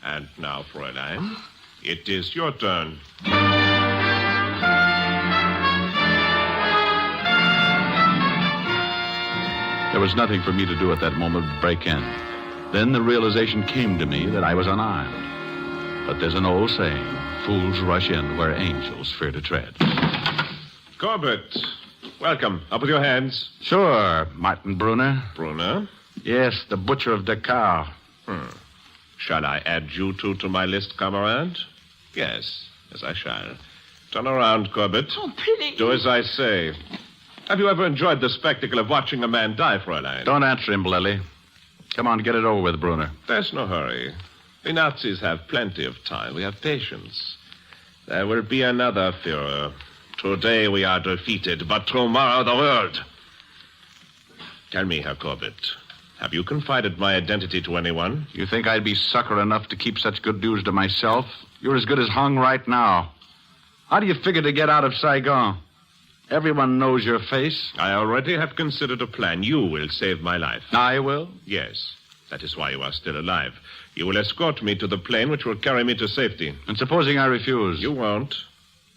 And now, Fräulein, it is your turn.
There was nothing for me to do at that moment but break in. Then the realization came to me that I was unarmed. But there's an old saying, fools rush in where angels fear to tread.
Corbett, welcome. Up with your hands.
Sure, Martin Brunner.
Brunner?
Yes, the butcher of Dakar.
Shall I add you two to my list, comrade? Yes, I shall. Turn around, Corbett.
Oh, please.
Do as I say. Have you ever enjoyed the spectacle of watching a man die, Fräulein?
Don't answer him, Lily. Come on, get it over with, Brunner.
There's no hurry. The Nazis have plenty of time. We have patience. There will be another Führer. Today we are defeated, but tomorrow the world. Tell me, Herr Corbett, have you confided my identity to anyone?
You think I'd be sucker enough to keep such good news to myself? You're as good as hung right now. How do you figure to get out of Saigon? Everyone knows your face.
I already have considered a plan. You will save my life.
I will?
Yes. That is why you are still alive. You will escort me to the plane which will carry me to safety.
And supposing I refuse?
You won't.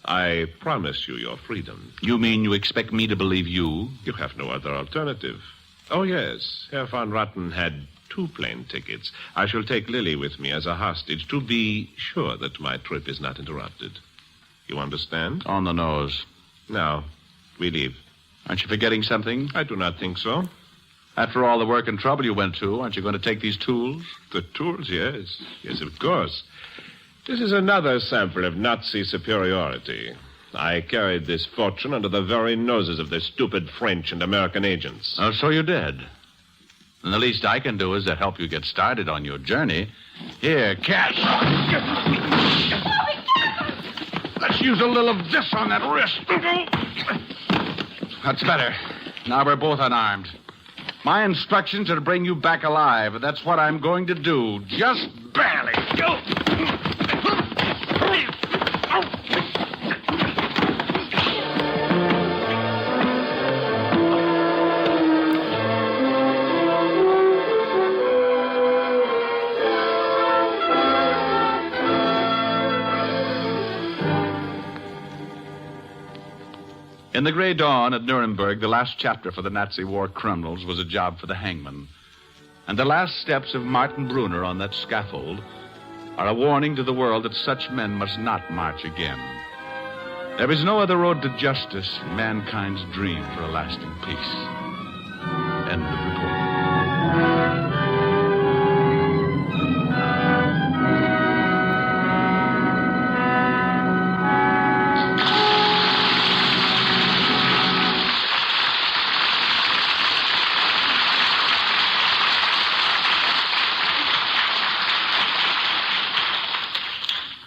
I promise you your freedom.
You mean you expect me to believe you?
You have no other alternative. Oh, yes. Herr Van Ratten had 2 plane tickets. I shall take Lily with me as a hostage to be sure that my trip is not interrupted. You understand?
On the nose.
Now, we leave.
Aren't you forgetting something?
I do not think so.
After all the work and trouble you went to, aren't you going to take these tools?
The tools, yes. Yes, of course. This is another sample of Nazi superiority. I carried this fortune under the very noses of the stupid French and American agents.
Oh, so you did. And the least I can do is to help you get started on your journey. Here, cash. Let's use a little of this on that wrist. That's better. Now we're both unarmed. My instructions are to bring you back alive, and that's what I'm going to do. Just barely. Go. In the gray dawn at Nuremberg, the last chapter for the Nazi war criminals was a job for the hangman. And the last steps of Martin Brunner on that scaffold are a warning to the world that such men must not march again. There is no other road to justice, mankind's dream for a lasting peace. End of report.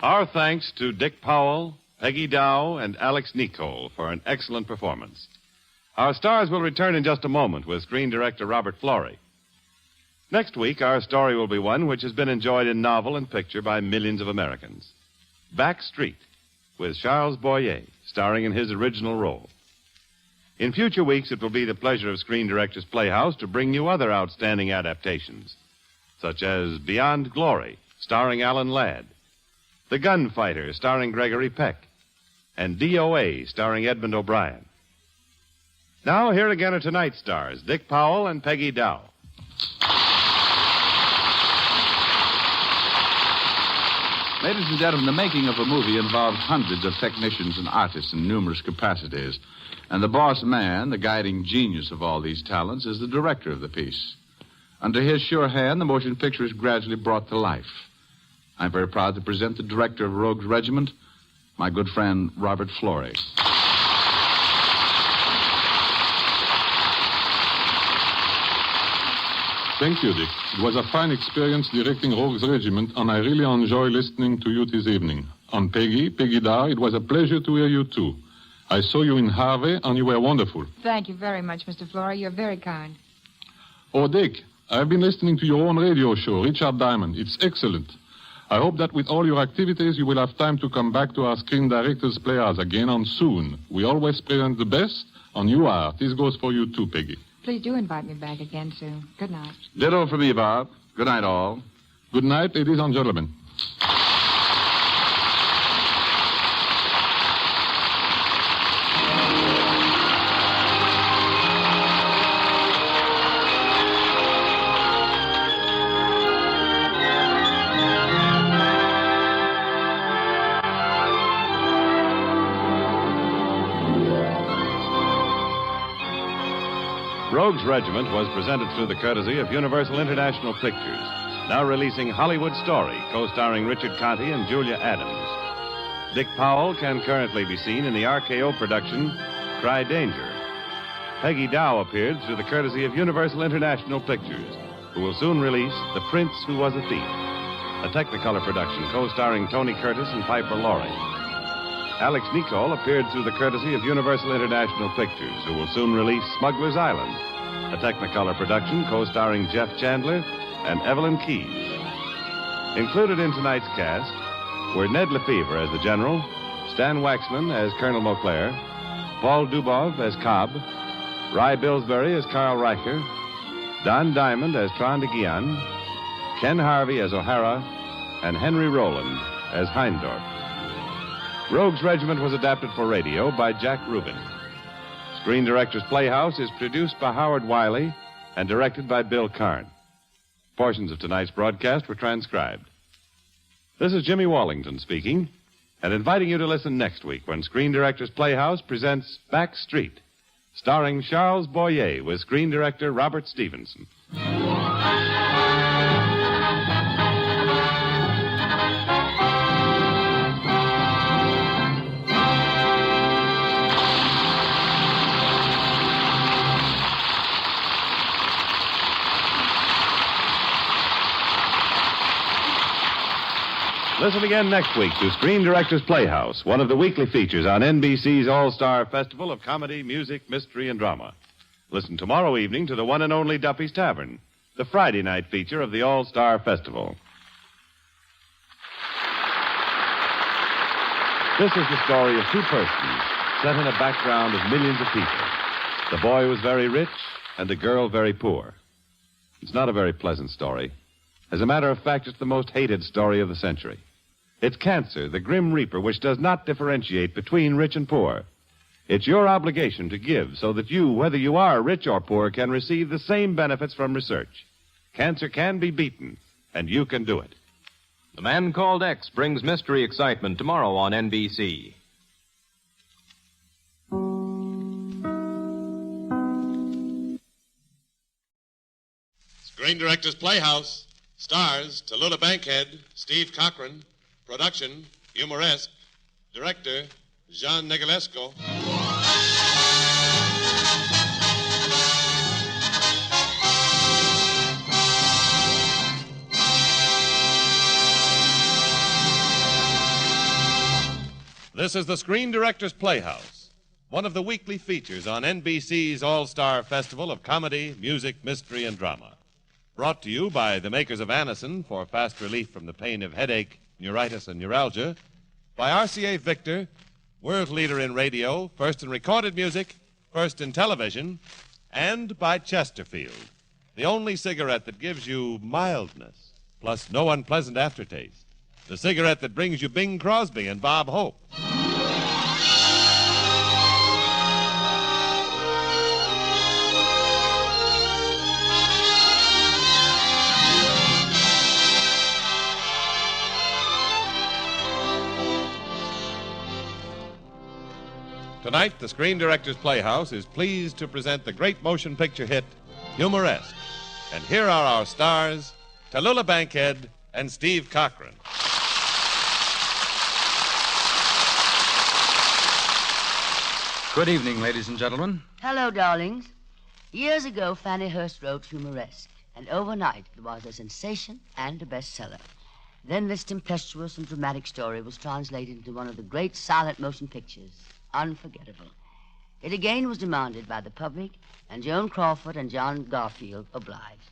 Our thanks to Dick Powell, Peggy Dow, and Alex Nicole for an excellent performance. Our stars will return in just a moment with screen director Robert Florey. Next week, our story will be one which has been enjoyed in novel and picture by millions of Americans. Back Street, with Charles Boyer, starring in his original role. In future weeks, it will be the pleasure of Screen Directors Playhouse to bring you other outstanding adaptations, such as Beyond Glory, starring Alan Ladd, The Gunfighter, starring Gregory Peck, and DOA, starring Edmund O'Brien. Now, here again are tonight's stars, Dick Powell and Peggy Dow.
Ladies and gentlemen, the making of a movie involves hundreds of technicians and artists in numerous capacities. And the boss man, the guiding genius of all these talents, is the director of the piece. Under his sure hand, the motion picture is gradually brought to life. I'm very proud to present the director of Rogue's Regiment, my good friend Robert Florey.
Thank you, Dick. It was a fine experience directing Rogue's Regiment, and I really enjoy listening to you this evening. And Peggy Dow, it was a pleasure to hear you, too. I saw you in Harvey, and you were wonderful.
Thank you very much, Mr. Florey. You're very kind.
Oh, Dick, I've been listening to your own radio show, Richard Diamond. It's excellent. I hope that with all your activities, you will have time to come back to our Screen Directors Playhouse again, and soon. We always present the best, and you are. This goes for you, too, Peggy.
Please do invite me back again soon. Good night.
Ditto for me, Bob. Good night, all.
Good night, ladies and gentlemen.
Rogue's Regiment was presented through the courtesy of Universal International Pictures, now releasing Hollywood Story, co-starring Richard Conte and Julia Adams. Dick Powell can currently be seen in the RKO production Cry Danger. Peggy Dow appeared through the courtesy of Universal International Pictures, who will soon release The Prince Who Was a Thief, a Technicolor production co-starring Tony Curtis and Piper Laurie. Alex Nicole appeared through the courtesy of Universal International Pictures, who will soon release Smuggler's Island, a Technicolor production co-starring Jeff Chandler and Evelyn Keyes. Included in tonight's cast were Ned Lefevre as the General, Stan Waxman as Colonel Mauclair, Paul Dubov as Cobb, Ry Billsbury as Carl Riker, Don Diamond as Tron de Guian, Ken Harvey as O'Hara, and Henry Rowland as Heindorf. Rogue's Regiment was adapted for radio by Jack Rubin. Screen Directors Playhouse is produced by Howard Wiley and directed by Bill Karn. Portions of tonight's broadcast were transcribed. This is Jimmy Wallington speaking, and inviting you to listen next week when Screen Directors Playhouse presents Back Street, starring Charles Boyer with screen director Robert Stevenson. Listen again next week to Screen Directors Playhouse, one of the weekly features on NBC's All-Star Festival of Comedy, Music, Mystery, and Drama. Listen tomorrow evening to the one and only Duffy's Tavern, the Friday night feature of the All-Star Festival. This is the story of two persons set in a background of millions of people. The boy was very rich and the girl very poor. It's not a very pleasant story. As a matter of fact, it's the most hated story of the century. It's cancer, the grim reaper, which does not differentiate between rich and poor. It's your obligation to give so that you, whether you are rich or poor, can receive the same benefits from research. Cancer can be beaten, and you can do it.
The Man Called X brings mystery excitement tomorrow on NBC.
Screen Directors Playhouse stars Tallulah Bankhead, Steve Cochran. Production, Humoresque. Director, Jean Negulesco. This is the Screen Directors Playhouse, one of the weekly features on NBC's All-Star Festival of Comedy, Music, Mystery, and Drama. Brought to you by the makers of Anacin for fast relief from the pain of headache, neuritis, and neuralgia, by RCA Victor, world leader in radio, first in recorded music, first in television, and by Chesterfield, the only cigarette that gives you mildness, plus no unpleasant aftertaste. The cigarette that brings you Bing Crosby and Bob Hope. Tonight, the Screen Directors Playhouse is pleased to present the great motion picture hit, Humoresque. And here are our stars, Tallulah Bankhead and Steve Cochran.
Good evening, ladies and gentlemen.
Hello, darlings. Years ago, Fanny Hurst wrote Humoresque, and overnight it was a sensation and a bestseller. Then this tempestuous and dramatic story was translated into one of the great silent motion pictures, Unforgettable. It again was demanded by the public, and Joan Crawford and John Garfield obliged.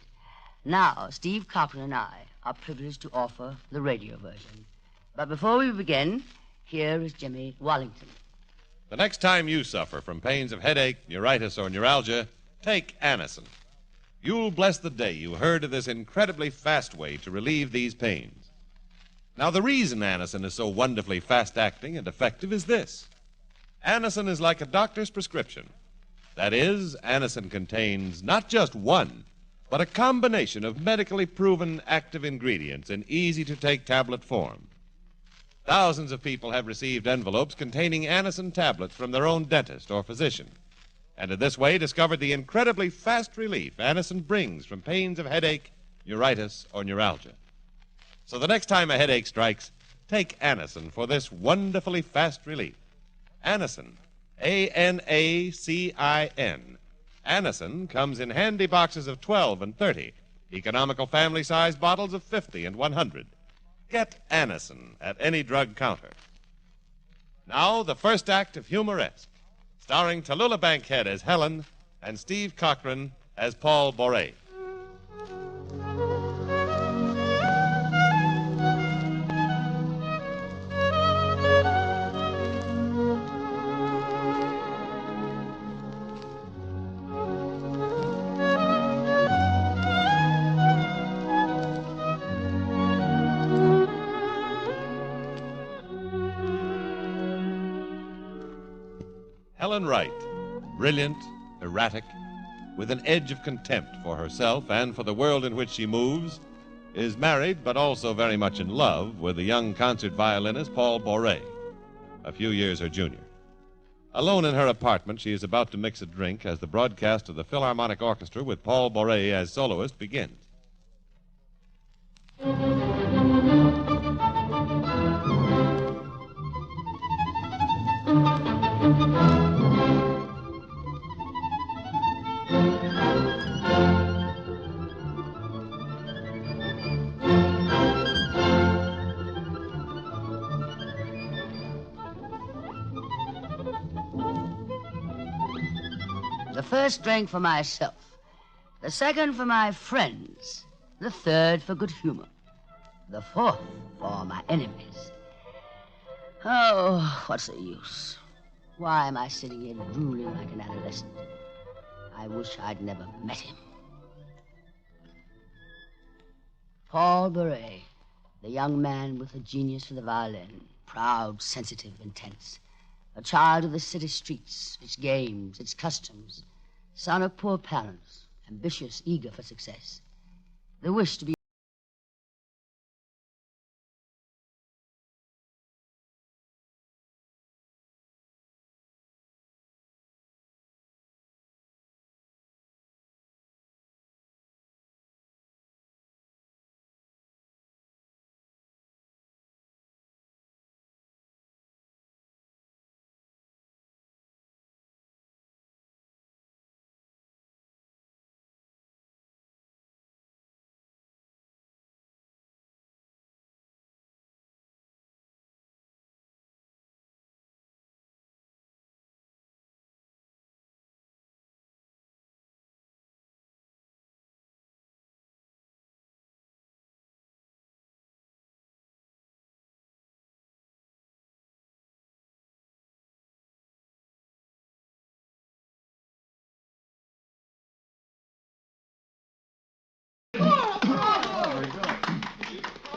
Now, Steve Cochran and I are privileged to offer the radio version. But before we begin, here is Jimmy Wallington.
The next time you suffer from pains of headache, neuritis, or neuralgia, take Anacin. You'll bless the day you heard of this incredibly fast way to relieve these pains. Now, the reason Anacin is so wonderfully fast-acting and effective is this. Anacin is like a doctor's prescription. That is, Anacin contains not just one, but a combination of medically proven active ingredients in easy-to-take tablet form. Thousands of people have received envelopes containing Anacin tablets from their own dentist or physician, and in this way discovered the incredibly fast relief Anacin brings from pains of headache, neuritis, or neuralgia. So the next time a headache strikes, take Anacin for this wonderfully fast relief. Anacin, A-N-A-C-I-N. Anacin comes in handy boxes of 12 and 30, economical family-size bottles of 50 and 100. Get Anacin at any drug counter. Now, the first act of Humoresque, starring Tallulah Bankhead as Helen and Steve Cochran as Paul Boret. Helen Wright, brilliant, erratic, with an edge of contempt for herself and for the world in which she moves, is married but also very much in love with the young concert violinist Paul Boret, a few years her junior. Alone in her apartment, she is about to mix a drink as the broadcast of the Philharmonic Orchestra with Paul Boret as soloist begins.
The first drink for myself, the second for my friends, the third for good humor, the fourth for my enemies. Oh, what's the use? Why am I sitting here drooling like an adolescent? I wish I'd never met him. Paul Boret, the young man with a genius for the violin, proud, sensitive, intense. A child of the city streets, its games, its customs. Son of poor parents, ambitious, eager for success. The wish to be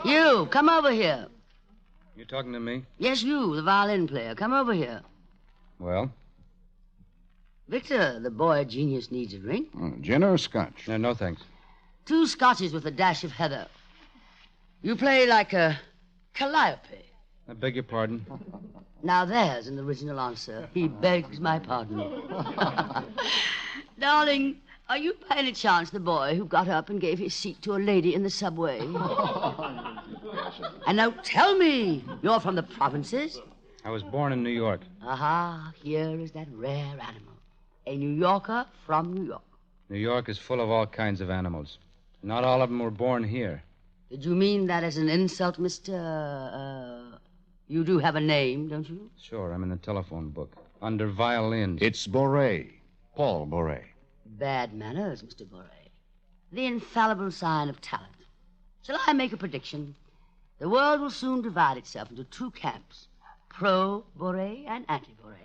You, come over here.
You talking to me?
Yes, you, the violin player. Come over here.
Well?
Victor, the boy genius needs a drink.
Gin or scotch?
No, thanks.
2 scotches with a dash of heather. You play like a calliope.
I beg your pardon.
Now there's an original answer. He begs my pardon. Darling, are you by any chance the boy who got up and gave his seat to a lady in the subway? And now tell me, you're from the provinces?
I was born in New York.
Aha, here is that rare animal. A New Yorker from New York.
New York is full of all kinds of animals. Not all of them were born here.
Did you mean that as an insult, Mr. You do have a name, don't you?
Sure, I'm in the telephone book. Under violin.
It's Boré. Paul Boré.
Bad manners, Mr. Boré. The infallible sign of talent. Shall I make a prediction? The world will soon divide itself into 2 camps. Pro-Boré and anti-Boré.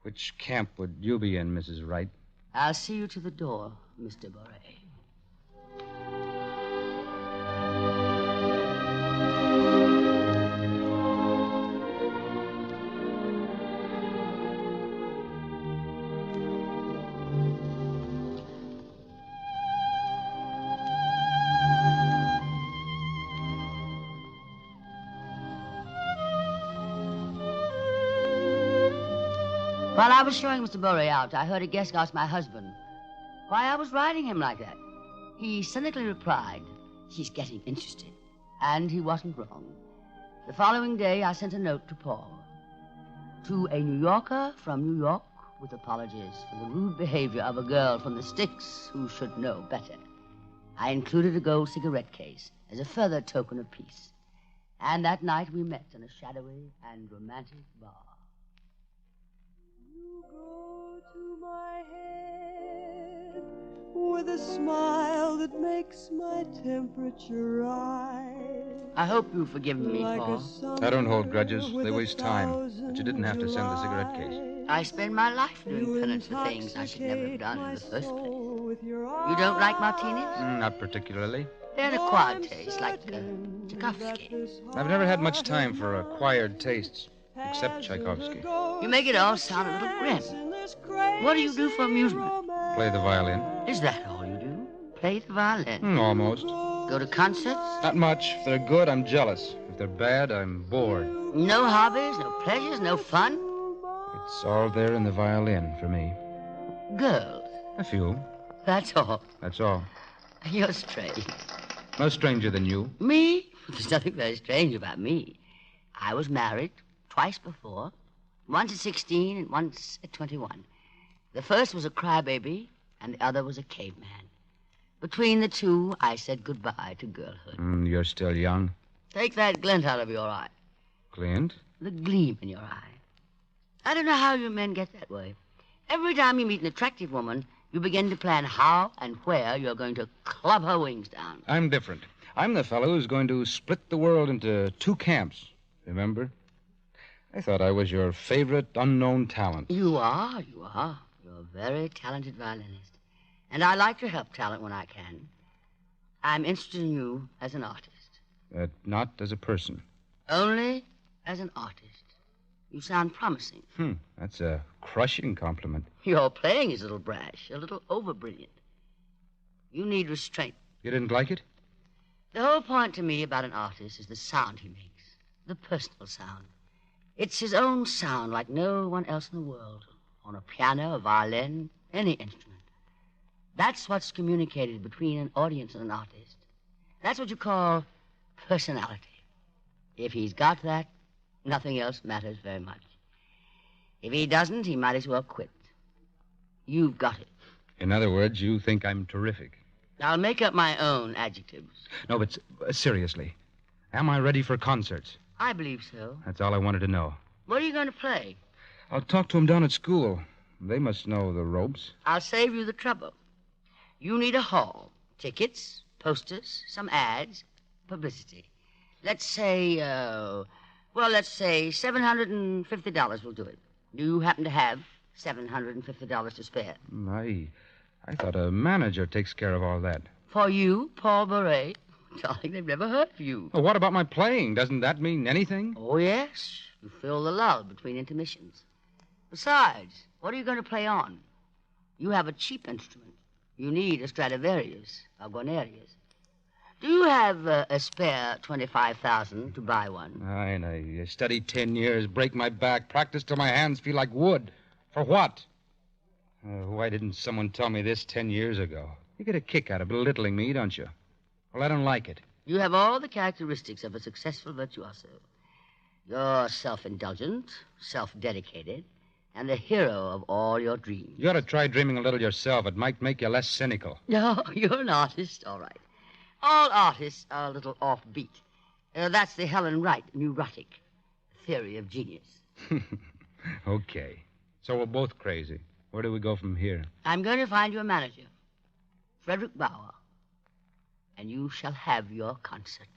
Which camp would you be in, Mrs. Wright?
I'll see you to the door, Mr. Boré. While I was showing Mr. Boré out, I heard a guest ask my husband why I was riding him like that. He cynically replied, "She's getting interested." And he wasn't wrong. The following day, I sent a note to Paul. To a New Yorker from New York, with apologies for the rude behavior of a girl from the sticks who should know better. I included a gold cigarette case as a further token of peace. And that night we met in a shadowy and romantic bar.
To my head with a smile that makes my temperature rise.
I hope you've forgiven me, Paul.
I don't hold grudges. They waste time. But you didn't have to send the cigarette case.
I spend my life doing penance for things I should never have done in the first place. You don't like martinis?
Not particularly.
They're an acquired taste, like Tchaikovsky.
I've never had much time for acquired tastes, except Tchaikovsky.
You make it all sound a little grim. What do you do for amusement?
Play the violin.
Is that all you do? Play the violin?
Almost.
Go to concerts?
Not much. If they're good, I'm jealous. If they're bad, I'm bored.
No hobbies, no pleasures, no fun?
It's all there in the violin for me.
Girls?
A few.
That's all.
That's all.
You're strange.
No stranger than you.
Me? There's nothing very strange about me. I was married twice before. Once at 16 and once at 21. The first was a crybaby, and the other was a caveman. Between the 2, I said goodbye to girlhood.
You're still young.
Take that glint out of your eye.
Glint?
The gleam in your eye. I don't know how you men get that way. Every time you meet an attractive woman, you begin to plan how and where you're going to club her wings down.
I'm different. I'm the fellow who's going to split the world into 2 camps. Remember? I thought I was your favorite unknown talent.
You are. You're a very talented violinist. And I like to help talent when I can. I'm interested in you as an artist.
Not as a person.
Only as an artist. You sound promising.
That's a crushing compliment.
Your playing is a little brash, a little over-brilliant. You need restraint.
You didn't like it?
The whole point to me about an artist is the sound he makes. The personal sound. It's his own sound like no one else in the world. On a piano, a violin, any instrument. That's what's communicated between an audience and an artist. That's what you call personality. If he's got that, nothing else matters very much. If he doesn't, he might as well quit. You've got it.
In other words, you think I'm terrific.
I'll make up my own adjectives.
No, but seriously, am I ready for concerts?
I believe so.
That's all I wanted to know.
What are you going to play?
I'll talk to them down at school. They must know the ropes.
I'll save you the trouble. You need a hall. Tickets, posters, some ads, publicity. Let's say $750 will do it. Do you happen to have $750 to spare?
I thought a manager takes care of all that.
For you, Paul Boré? Darling, they've never heard of you.
Well, what about my playing? Doesn't that mean anything?
Oh, yes. You fill the lull between intermissions. Besides, what are you going to play on? You have a cheap instrument. You need a Stradivarius, a Guarnerius. Do you have a spare $25,000 to buy one?
I study 10 years, break my back, practice till my hands feel like wood. For what? Why didn't someone tell me this 10 years ago? You get a kick out of belittling me, don't you? Well, I don't like it.
You have all the characteristics of a successful virtuoso. You're self-indulgent, self-dedicated, and the hero of all your dreams.
You ought to try dreaming a little yourself. It might make you less cynical.
No, you're an artist, all right. All artists are a little offbeat. That's the Helen Wright neurotic theory of genius.
Okay. So we're both crazy. Where do we go from here?
I'm going to find you a manager, Frederick Bauer, and you shall have your concert.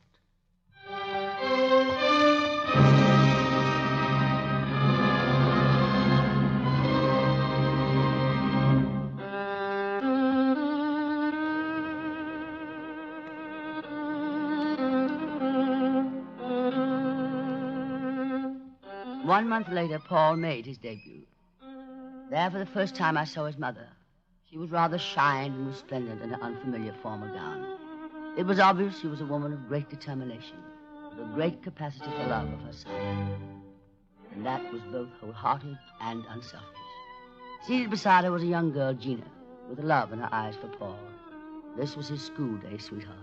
1 month later, Paul made his debut. There, for the first time, I saw his mother. She was rather shy and resplendent in her unfamiliar formal gown. It was obvious she was a woman of great determination, with a great capacity for love of her son. And that was both wholehearted and unselfish. Seated beside her was a young girl, Gina, with love in her eyes for Paul. This was his school-day sweetheart.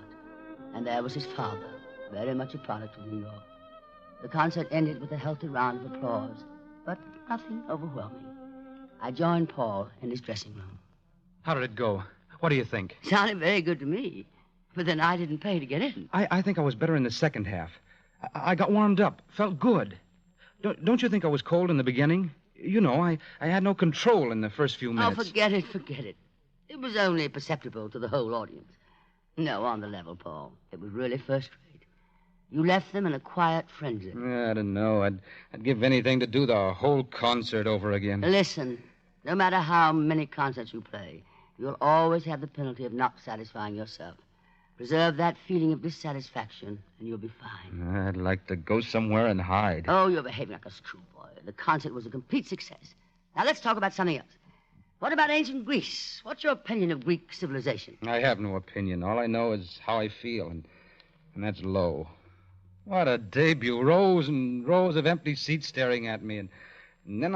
And there was his father, very much a product of New York. The concert ended with a healthy round of applause, but nothing overwhelming. I joined Paul in his dressing room.
How did it go? What do you think?
Sounded very good to me, but then I didn't pay to get in.
I think I was better in the second half. I got warmed up, felt good. Don't you think I was cold in the beginning? You know, I had no control in the first few minutes.
Oh, forget it. It was only perceptible to the whole audience. No, on the level, Paul. It was really first rate. You left them in a quiet frenzy.
I don't know. I'd give anything to do the whole concert over again.
Listen, no matter how many concerts you play, you'll always have the penalty of not satisfying yourself. Preserve that feeling of dissatisfaction, and you'll be fine.
I'd like to go somewhere and hide.
Oh, you're behaving like a schoolboy. The concert was a complete success. Now, let's talk about something else. What about ancient Greece? What's your opinion of Greek civilization?
I have no opinion. All I know is how I feel, and that's low. What a debut. Rows and rows of empty seats staring at me, and then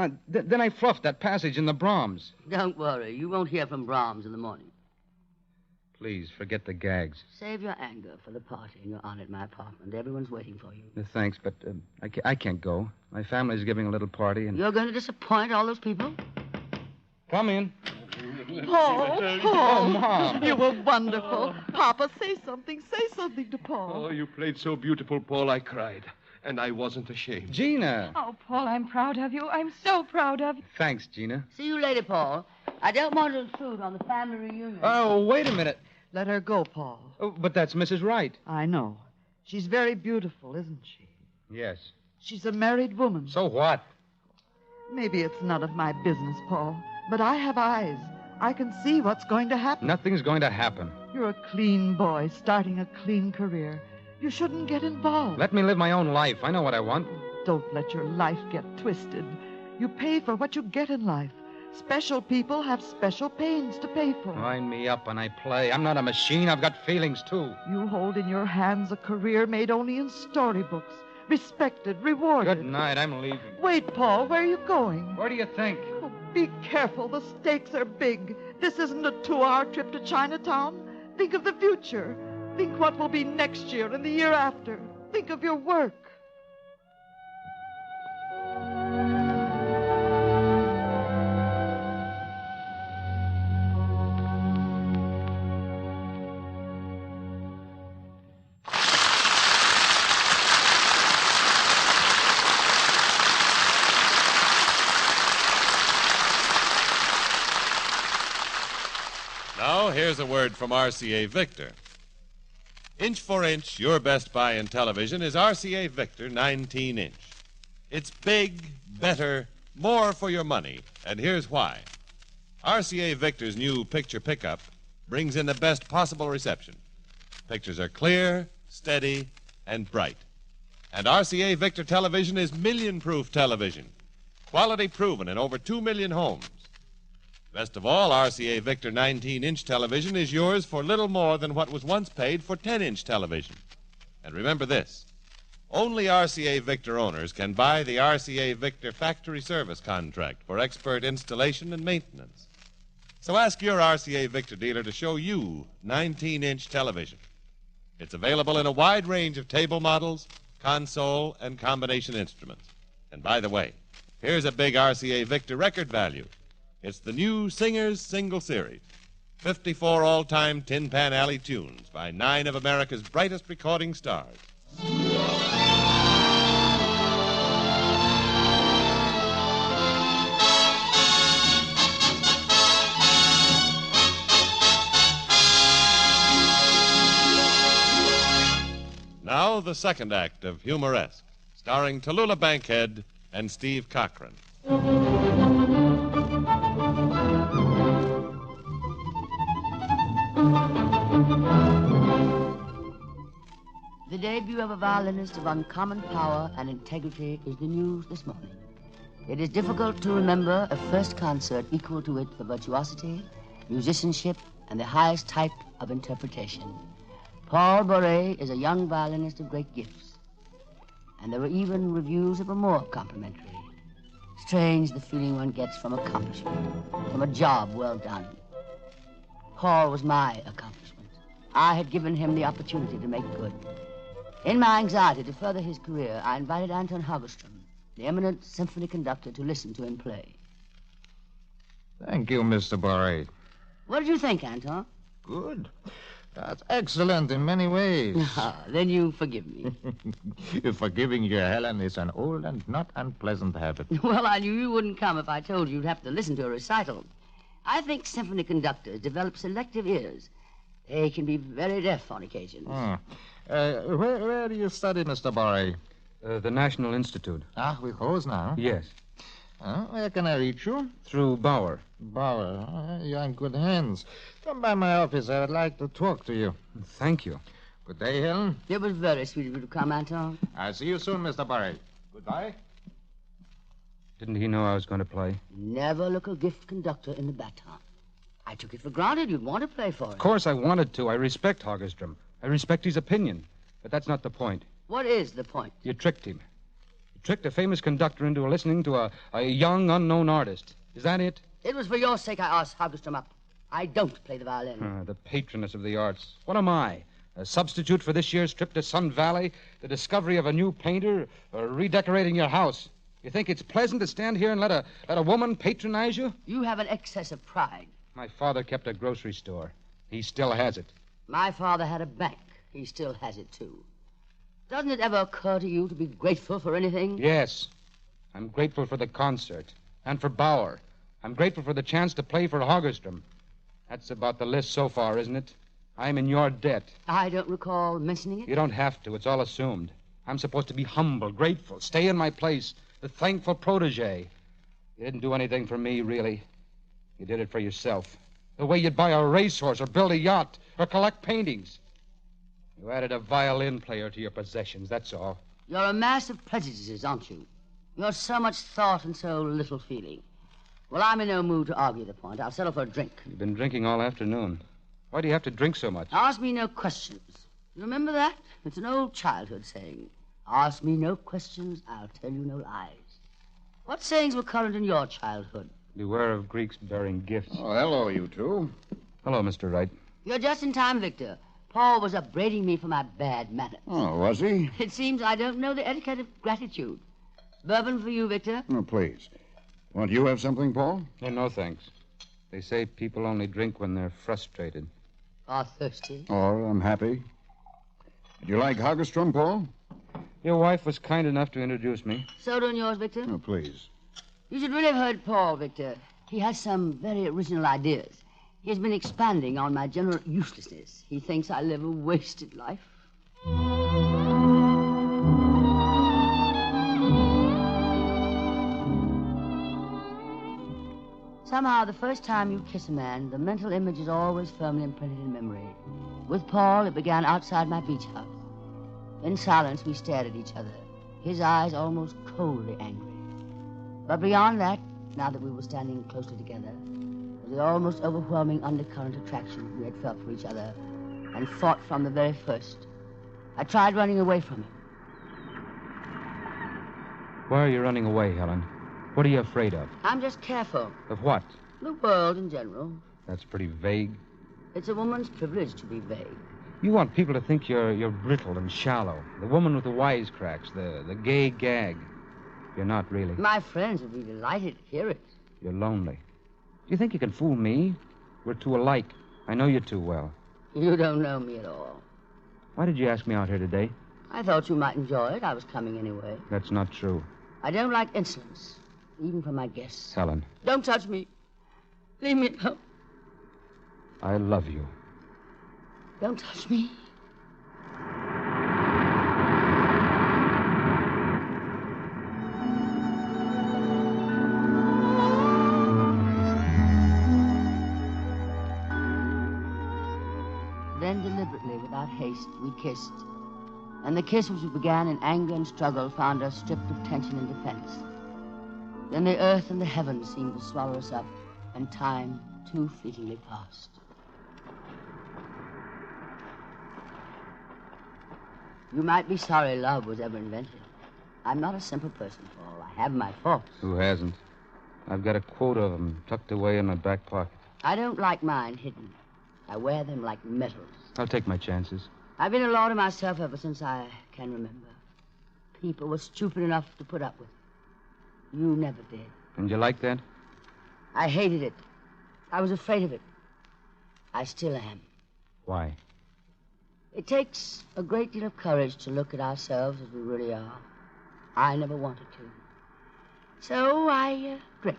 I fluffed that passage in the Brahms.
Don't worry. You won't hear from Brahms in the morning.
Please, forget the gags.
Save your anger for the party in your honor at my apartment. Everyone's waiting for you.
Thanks, but I can't go. My family's giving a little party, and...
You're going to disappoint all those people?
Come in.
Paul,
Oh, Mom.
you were wonderful. Papa, say something. Say something to Paul.
Oh, you played so beautiful, Paul, I cried. And I wasn't ashamed.
Gina.
Oh, Paul, I'm proud of you. I'm so proud of you.
Thanks, Gina.
See you later, Paul. I don't want to intrude on the family reunion.
Oh, wait a minute.
Let her go, Paul.
Oh, but that's Mrs. Wright.
I know. She's very beautiful, isn't she?
Yes.
She's a married woman.
So what?
Maybe it's none of my business, Paul. But I have eyes. I can see what's going to happen.
Nothing's going to happen.
You're a clean boy starting a clean career. You shouldn't get involved.
Let me live my own life. I know what I want.
Don't let your life get twisted. You pay for what you get in life. Special people have special pains to pay for.
Wind me up when I play. I'm not a machine. I've got feelings, too.
You hold in your hands a career made only in storybooks. Respected, rewarded.
Good night. I'm leaving.
Wait, Paul. Where are you going?
Where do you think?
Oh, be careful. The stakes are big. This isn't a 2-hour trip to Chinatown. Think of the future. Think what will be next year and the year after. Think of your work.
Now, here's a word from RCA Victor. Inch for inch, your best buy in television is RCA Victor 19-inch. It's big, better, more for your money, and here's why. RCA Victor's new picture pickup brings in the best possible reception. Pictures are clear, steady, and bright. And RCA Victor television is million-proof television. Quality proven in over 2 million homes. Best of all, RCA Victor 19-inch television is yours for little more than what was once paid for 10-inch television. And remember this, only RCA Victor owners can buy the RCA Victor factory service contract for expert installation and maintenance. So ask your RCA Victor dealer to show you 19-inch television. It's available in a wide range of table models, console, and combination instruments. And by the way, here's a big RCA Victor record value. It's the new Singers Single Series. 54 all-time Tin Pan Alley tunes by 9 of America's brightest recording stars. Now, the second act of Humoresque, starring Tallulah Bankhead and Steve Cochran.
The debut of a violinist of uncommon power and integrity is the news this morning. It is difficult to remember a first concert equal to it for virtuosity, musicianship, and the highest type of interpretation. Paul Bourret is a young violinist of great gifts, and there were even reviews that were more complimentary. Strange the feeling one gets from accomplishment, from a job well done. Paul was my accomplishment. I had given him the opportunity to make good. In my anxiety to further his career, I invited Anton Hagestrom, the eminent symphony conductor, to listen to him play.
Thank you, Mr. Bourret.
What did you think, Anton?
Good. That's excellent in many ways.
Then you forgive me.
Forgiving your Helen is an old and not unpleasant habit.
Well, I knew you wouldn't come if I told you you'd have to listen to a recital. I think symphony conductors develop selective ears. They can be very deaf on occasion.
Where do you study, Mr. Bourret?
The National Institute.
With Rose now?
Yes.
Where can I reach you?
Through Bauer.
Bauer, you're in good hands. Come by my office. I would like to talk to you.
Thank you.
Good day, Helen.
It was very sweet of you to come, Anton.
I'll see you soon, Mr. Bourret. Goodbye.
Didn't he know I was going to play?
Never look a gift conductor in the baton. I took it for granted you'd want to play for him.
Of course I wanted to. I respect Hagestrom. I respect his opinion. But that's not the point.
What is the point?
You tricked him. You tricked a famous conductor into listening to a young, unknown artist. Is that it?
It was for your sake I asked Hagestrom up. I don't play the violin.
The patroness of the arts. What am I? A substitute for this year's trip to Sun Valley? The discovery of a new painter? Or redecorating your house? You think it's pleasant to stand here and let a woman patronize you?
You have an excess of pride.
My father kept a grocery store. He still has it.
My father had a bank. He still has it, too. Doesn't it ever occur to you to be grateful for anything?
Yes. I'm grateful for the concert. And for Bauer. I'm grateful for the chance to play for Hagestrom. That's about the list so far, isn't it? I'm in your debt.
I don't recall mentioning it.
You don't have to. It's all assumed. I'm supposed to be humble, grateful, stay in my place, the thankful protege. You didn't do anything for me, really. You did it for yourself. The way you'd buy a racehorse or build a yacht or collect paintings. You added a violin player to your possessions, that's all.
You're a mass of prejudices, aren't you? You're so much thought and so little feeling. Well, I'm in no mood to argue the point. I'll settle for a drink.
You've been drinking all afternoon. Why do you have to drink so much?
Ask me no questions. You remember that? It's an old childhood saying. Ask me no questions, I'll tell you no lies. What sayings were current in your childhood?
Beware of Greeks bearing gifts.
Oh, hello, you two.
Hello, Mr. Wright.
You're just in time, Victor. Paul was upbraiding me for my bad manners.
Oh, was he?
It seems I don't know the etiquette of gratitude. Bourbon for you, Victor?
Oh, please. Won't you have something, Paul?
No, thanks. They say people only drink when they're frustrated.
Or thirsty.
Or unhappy. Do you like Hagestrom, Paul?
Your wife was kind enough to introduce me.
Soda and yours, Victor?
Oh, please.
You should really have heard Paul, Victor. He has some very original ideas. He has been expanding on my general uselessness. He thinks I live a wasted life. Somehow, the first time you kiss a man, the mental image is always firmly imprinted in memory. With Paul, it began outside my beach house. In silence, we stared at each other, his eyes almost coldly angry. But beyond that, now that we were standing closely together, was the almost overwhelming undercurrent attraction we had felt for each other and fought from the very first. I tried running away from him.
Why are you running away, Helen? What are you afraid of?
I'm just careful.
Of what?
The world in general.
That's pretty vague.
It's a woman's privilege to be vague.
You want people to think you're brittle and shallow. The woman with the wisecracks, the gay gag. You're not really.
My friends would be delighted to hear it.
You're lonely. Do you think you can fool me? We're too alike. I know you too well.
You don't know me at all.
Why did you ask me out here today?
I thought you might enjoy it. I was coming anyway.
That's not true.
I don't like insolence, even from my guests.
Helen.
Don't touch me. Leave me alone.
I love you.
Don't touch me. Then deliberately, without haste, we kissed. And the kiss which began in anger and struggle found us stripped of tension and defense. Then the earth and the heavens seemed to swallow us up, and time too fleetingly passed. You might be sorry love was ever invented. I'm not a simple person, Paul. I have my faults.
Who hasn't? I've got a quota of them tucked away in my back pocket.
I don't like mine hidden. I wear them like medals.
I'll take my chances.
I've been a law to myself ever since I can remember. People were stupid enough to put up with it. You never did.
And you like that?
I hated it. I was afraid of it. I still am.
Why?
It takes a great deal of courage to look at ourselves as we really are. I never wanted to. So I drink.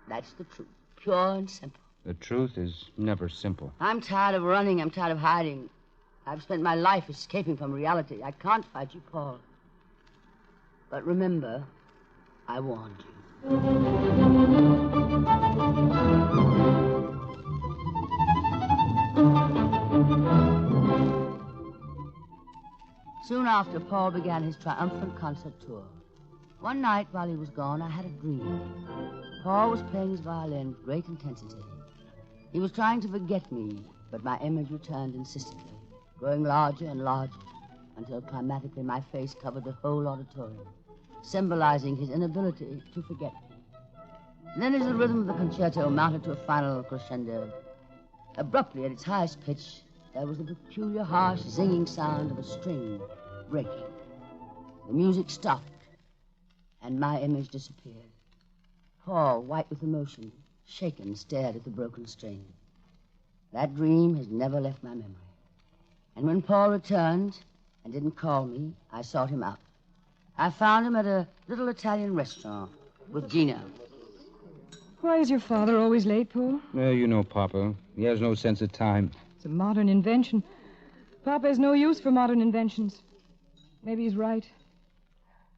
That's the truth. Pure and simple.
The truth is never simple.
I'm tired of running. I'm tired of hiding. I've spent my life escaping from reality. I can't fight you, Paul. But remember, I warned you. Soon after, Paul began his triumphant concert tour. One night while he was gone, I had a dream. Paul was playing his violin with great intensity. He was trying to forget me, but my image returned insistently, growing larger and larger, until climatically my face covered the whole auditorium, symbolizing his inability to forget me. Then as the rhythm of the concerto mounted to a final crescendo, abruptly at its highest pitch, there was the peculiar, harsh, zinging sound of a string breaking. The music stopped, and my image disappeared. Paul, white with emotion, shaken, stared at the broken string. That dream has never left my memory. And when Paul returned and didn't call me, I sought him out. I found him at a little Italian restaurant with Gina.
Why is your father always late, Paul?
Well, you know Papa. He has no sense of time.
It's a modern invention. Papa has no use for modern inventions. Maybe he's right.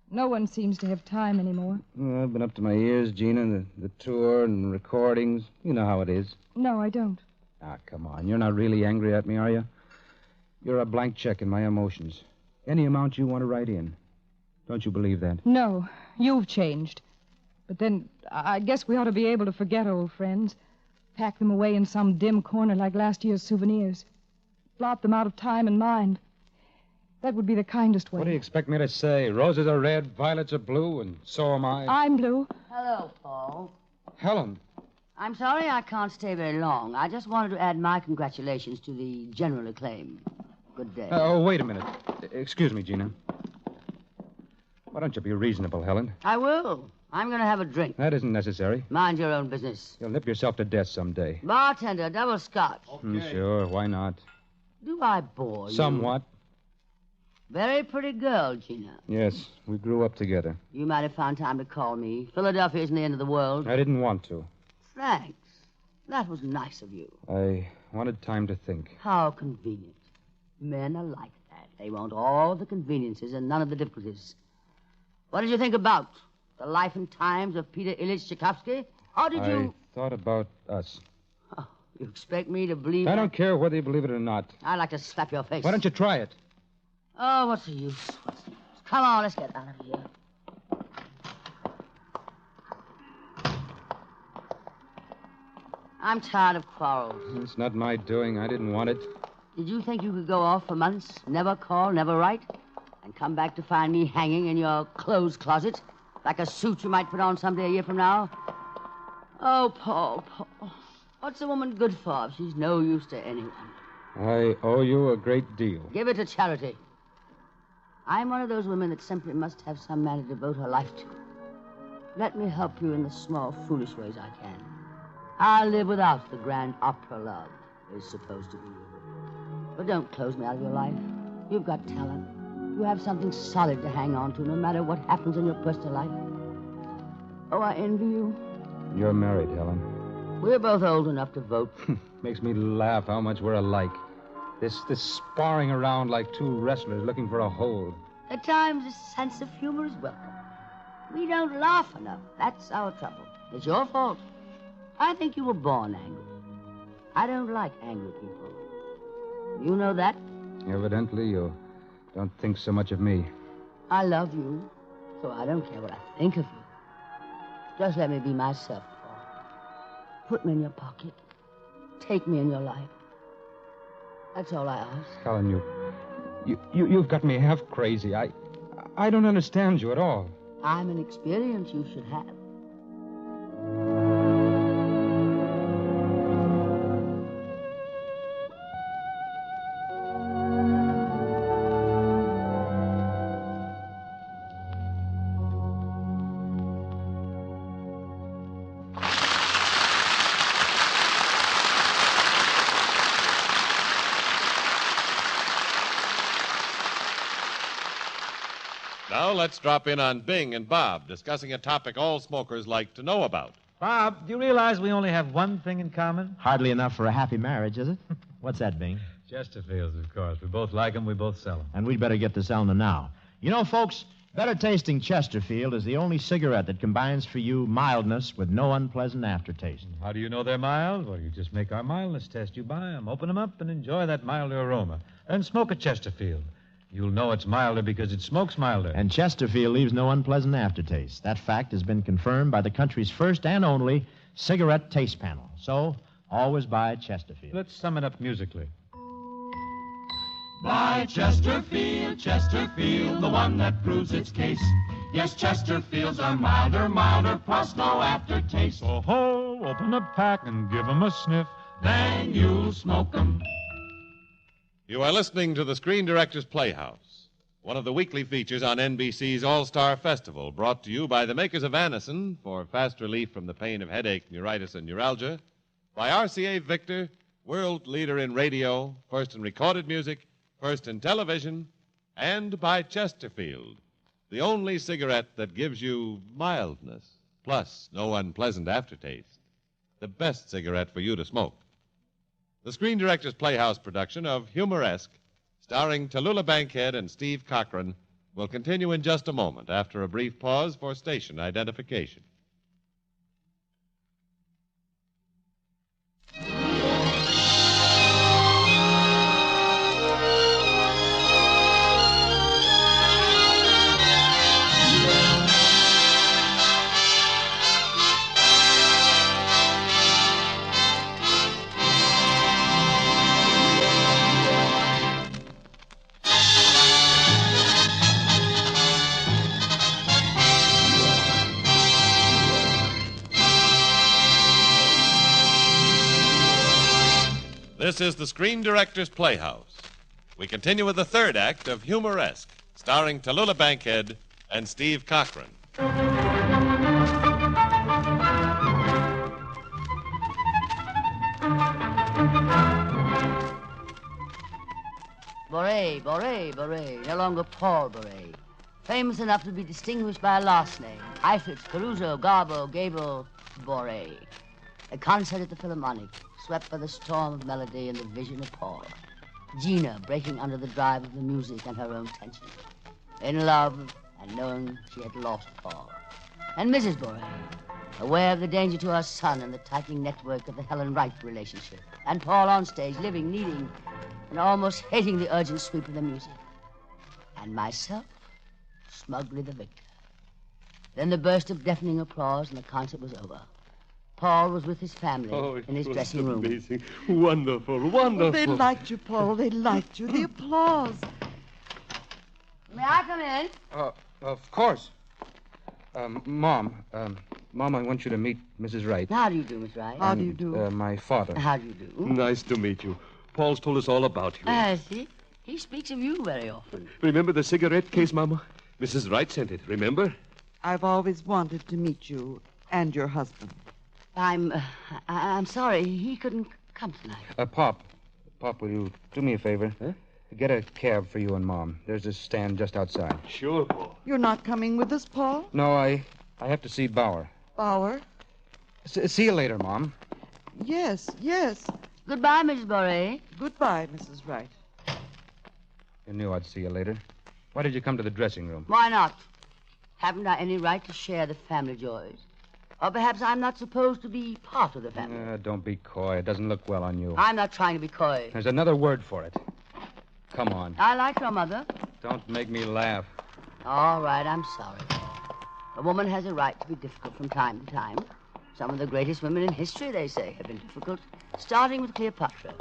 No one seems to have time anymore.
Well, I've been up to my ears, Gina. The tour and recordings. You know how it is.
No, I don't.
Ah, come on. You're not really angry at me, are you? You're a blank check in my emotions. Any amount you want to write in. Don't you believe that?
No, you've changed. But then I guess we ought to be able to forget old friends. Pack them away in some dim corner like last year's souvenirs. Blot them out of time and mind. That would be the kindest way.
What do you expect me to say? Roses are red, violets are blue, and so am I.
I'm blue.
Hello, Paul.
Helen.
I'm sorry I can't stay very long. I just wanted to add my congratulations to the general acclaim. Good day.
Oh, wait a minute. Excuse me, Gina. Why don't you be reasonable, Helen?
I will. I'm going to have a drink.
That isn't necessary.
Mind your own business.
You'll nip yourself to death someday.
Bartender, double scotch.
Sure, why not?
Do I bore you?
Somewhat.
Very pretty girl, Gina.
Yes, we grew up together.
You might have found time to call me. Philadelphia isn't the end of the world.
I didn't want to.
Thanks. That was nice of you.
I wanted time to think.
How convenient. Men are like that. They want all the conveniences and none of the difficulties. What did you think about the life and times of Peter Ilyich Tchaikovsky? Or did you...
thought about us.
Oh, you expect me to believe
I
that?
don't care whether you believe it or not.
I'd like to slap your face.
Why don't you try it?
Oh, what's the use? Come on, let's get out of here. I'm tired of quarrels.
It's not my doing. I didn't want it.
Did you think you could go off for months, never call, never write, and come back to find me hanging in your clothes closet like a suit you might put on someday a year from now? Oh, Paul. What's a woman good for if she's no use to anyone?
I owe you a great deal.
Give it to charity. I'm one of those women that simply must have some man to devote her life to. Let me help you in the small, foolish ways I can. I'll live without the grand opera love is supposed to be. But don't close me out of your life. You've got talent. You have something solid to hang on to, no matter what happens in your personal life. Oh, I envy you.
You're married, Helen.
We're both old enough to vote.
Makes me laugh how much we're alike. This sparring around like two wrestlers looking for a hold.
At times, a sense of humor is welcome. We don't laugh enough. That's our trouble. It's your fault. I think you were born angry. I don't like angry people. You know that?
Evidently, you don't think so much of me.
I love you, so I don't care what I think of you. Just let me be myself, Paul. Put me in your pocket. Take me in your life. That's all I ask.
Helen, you've got me half crazy. I don't understand you at all.
I'm an experience you should have.
Now let's drop in on Bing and Bob discussing a topic all smokers like to know about.
Bob, do you realize we only have one thing in common?
Hardly enough for a happy marriage, is it? What's that, Bing?
Chesterfields, of course. We both like them, we both sell them.
And we'd better get to selling them now. You know, folks, better tasting Chesterfield is the only cigarette that combines for you mildness with no unpleasant aftertaste.
How do you know they're mild? Well, you just make our mildness test. You buy them, open them up, and enjoy that milder aroma. Then smoke a Chesterfield. You'll know it's milder because it smokes milder.
And Chesterfield leaves no unpleasant aftertaste. That fact has been confirmed by the country's first and only cigarette taste panel. So, always buy Chesterfield.
Let's sum it up musically.
Buy Chesterfield, Chesterfield, the one that proves its case. Yes, Chesterfields are milder, plus no aftertaste.
So ho, open a pack and give 'em a sniff.
Then you'll smoke 'em.
You are listening to the Screen Directors Playhouse, one of the weekly features on NBC's All-Star Festival, brought to you by the makers of Anacin for fast relief from the pain of headache, neuritis, and neuralgia, by RCA Victor, world leader in radio, first in recorded music, first in television, and by Chesterfield, the only cigarette that gives you mildness, plus no unpleasant aftertaste. The best cigarette for you to smoke. The Screen Directors Playhouse production of Humoresque, starring Tallulah Bankhead and Steve Cochran, will continue in just a moment after a brief pause for station identification. This is the Screen Directors Playhouse. We continue with the third act of Humoresque, starring Tallulah Bankhead and Steve Cochran.
Boré, no longer Paul Boré. Famous enough to be distinguished by a last name. Heifetz, Caruso, Garbo, Gable, Boré. A concert at the Philharmonic, swept by the storm of melody and the vision of Paul. Gina breaking under the drive of the music and her own tension. In love and knowing she had lost Paul. And Mrs. Boré, aware of the danger to our son and the tightening network of the Helen Wright relationship. And Paul on stage, living, needing, and almost hating the urgent sweep of the music. And myself, smugly the victor. Then the burst of deafening applause, and the concert was over. Paul was with his family in his dressing room.
Amazing. Wonderful, wonderful.
They liked you, Paul. They liked you. The applause.
May I come in?
Of course. Mom, I want you to meet Mrs. Wright.
How do you do, Miss Wright?
How do you do?
My father.
How do you do?
Nice to meet you. Paul's told us all about you.
Has he? He speaks of you very often.
Remember the cigarette case, Mama? Mrs. Wright sent it, remember?
I've always wanted to meet you and your husband.
I'm sorry. He couldn't come tonight.
Pop, will you do me a favor? Huh? Get a cab for you and Mom. There's a stand just outside.
Sure, Paul.
You're not coming with us, Paul?
No, I have to see Bauer.
Bauer?
See you later, Mom.
Yes.
Goodbye, Mrs. Boré.
Goodbye, Mrs. Wright.
You knew I'd see you later. Why did you come to the dressing room?
Why not? Haven't I any right to share the family joys? Or perhaps I'm not supposed to be part of the family.
Don't be coy. It doesn't look well on you.
I'm not trying to be coy.
There's another word for it. Come on.
I like your mother.
Don't make me laugh.
All right, I'm sorry. A woman has a right to be difficult from time to time. Some of the greatest women in history, they say, have been difficult, starting with Cleopatra.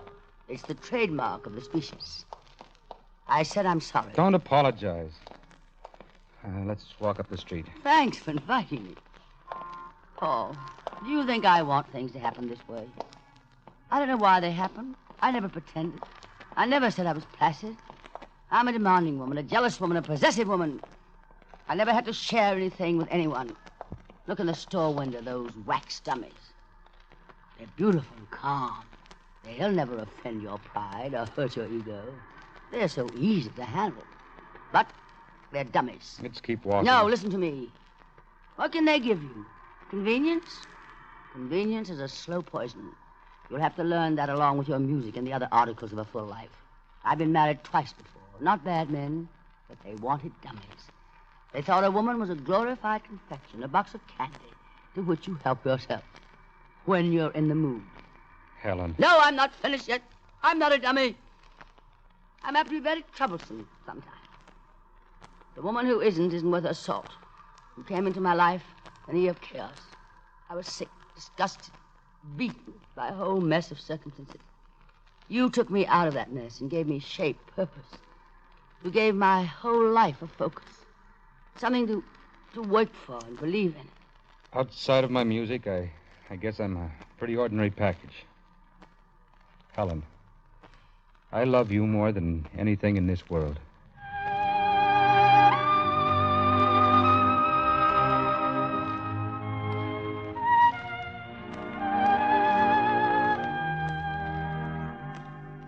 It's the trademark of the species. I said I'm sorry.
Don't apologize. Let's walk up the street.
Thanks for inviting me. Paul, do you think I want things to happen this way? I don't know why they happen. I never pretended. I never said I was placid. I'm a demanding woman, a jealous woman, a possessive woman. I never had to share anything with anyone. Look in the store window, those wax dummies. They're beautiful and calm. They'll never offend your pride or hurt your ego. They're so easy to handle. But they're dummies.
Let's keep walking.
No, listen to me. What can they give you? Convenience? Convenience is a slow poison. You'll have to learn that along with your music and the other articles of a full life. I've been married twice before. Not bad men, but they wanted dummies. They thought a woman was a glorified confection, a box of candy to which you help yourself when you're in the mood.
Helen.
No, I'm not finished yet. I'm not a dummy. I'm apt to be very troublesome sometimes. The woman who isn't worth her salt. You came into my life in a year of chaos. I was sick, disgusted, beaten by a whole mess of circumstances. You took me out of that mess and gave me shape, purpose. You gave my whole life a focus. Something to work for and believe in.
Outside of my music, I guess I'm a pretty ordinary package. Helen, I love you more than anything in this world.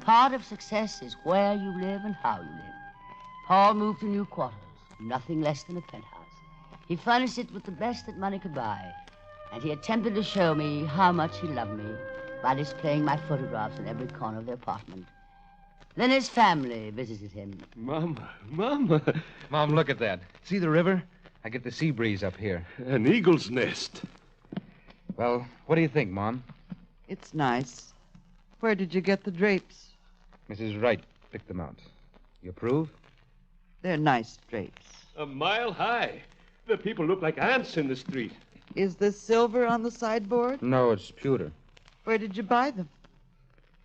Part of success is where you live and how you live. Paul moved to new quarters, nothing less than a penthouse. He furnished it with the best that money could buy, and he attempted to show me how much he loved me by displaying my photographs in every corner of the apartment. Then his family visited him.
Mama.
Mom, look at that. See the river? I get the sea breeze up here.
An eagle's nest.
Well, what do you think, Mom?
It's nice. Where did you get the drapes?
Mrs. Wright picked them out. You approve?
They're nice drapes.
A mile high. The people look like ants in the street.
Is this silver on the sideboard?
No, it's pewter.
Where did you buy them?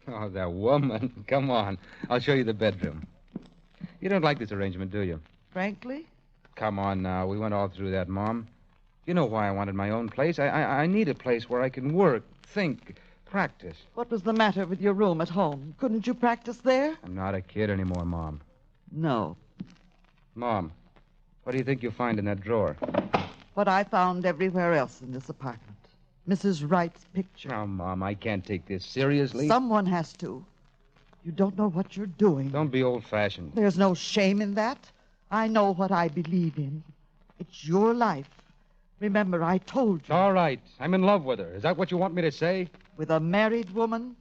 Oh, that woman. Come on. I'll show you the bedroom. You don't like this arrangement, do you?
Frankly?
Come on now. We went all through that, Mom. You know why I wanted my own place. I need a place where I can work, think, practice.
What was the matter with your room at home? Couldn't you practice there?
I'm not a kid anymore, Mom.
No.
Mom, what do you think you'll find in that drawer?
What I found everywhere else in this apartment. Mrs. Wright's picture.
Oh, Mom, I can't take this seriously.
Someone has to. You don't know what you're doing.
Don't be old-fashioned.
There's no shame in that. I know what I believe in. It's your life. Remember, I told you.
All right. I'm in love with her. Is that what you want me to say?
With a married woman?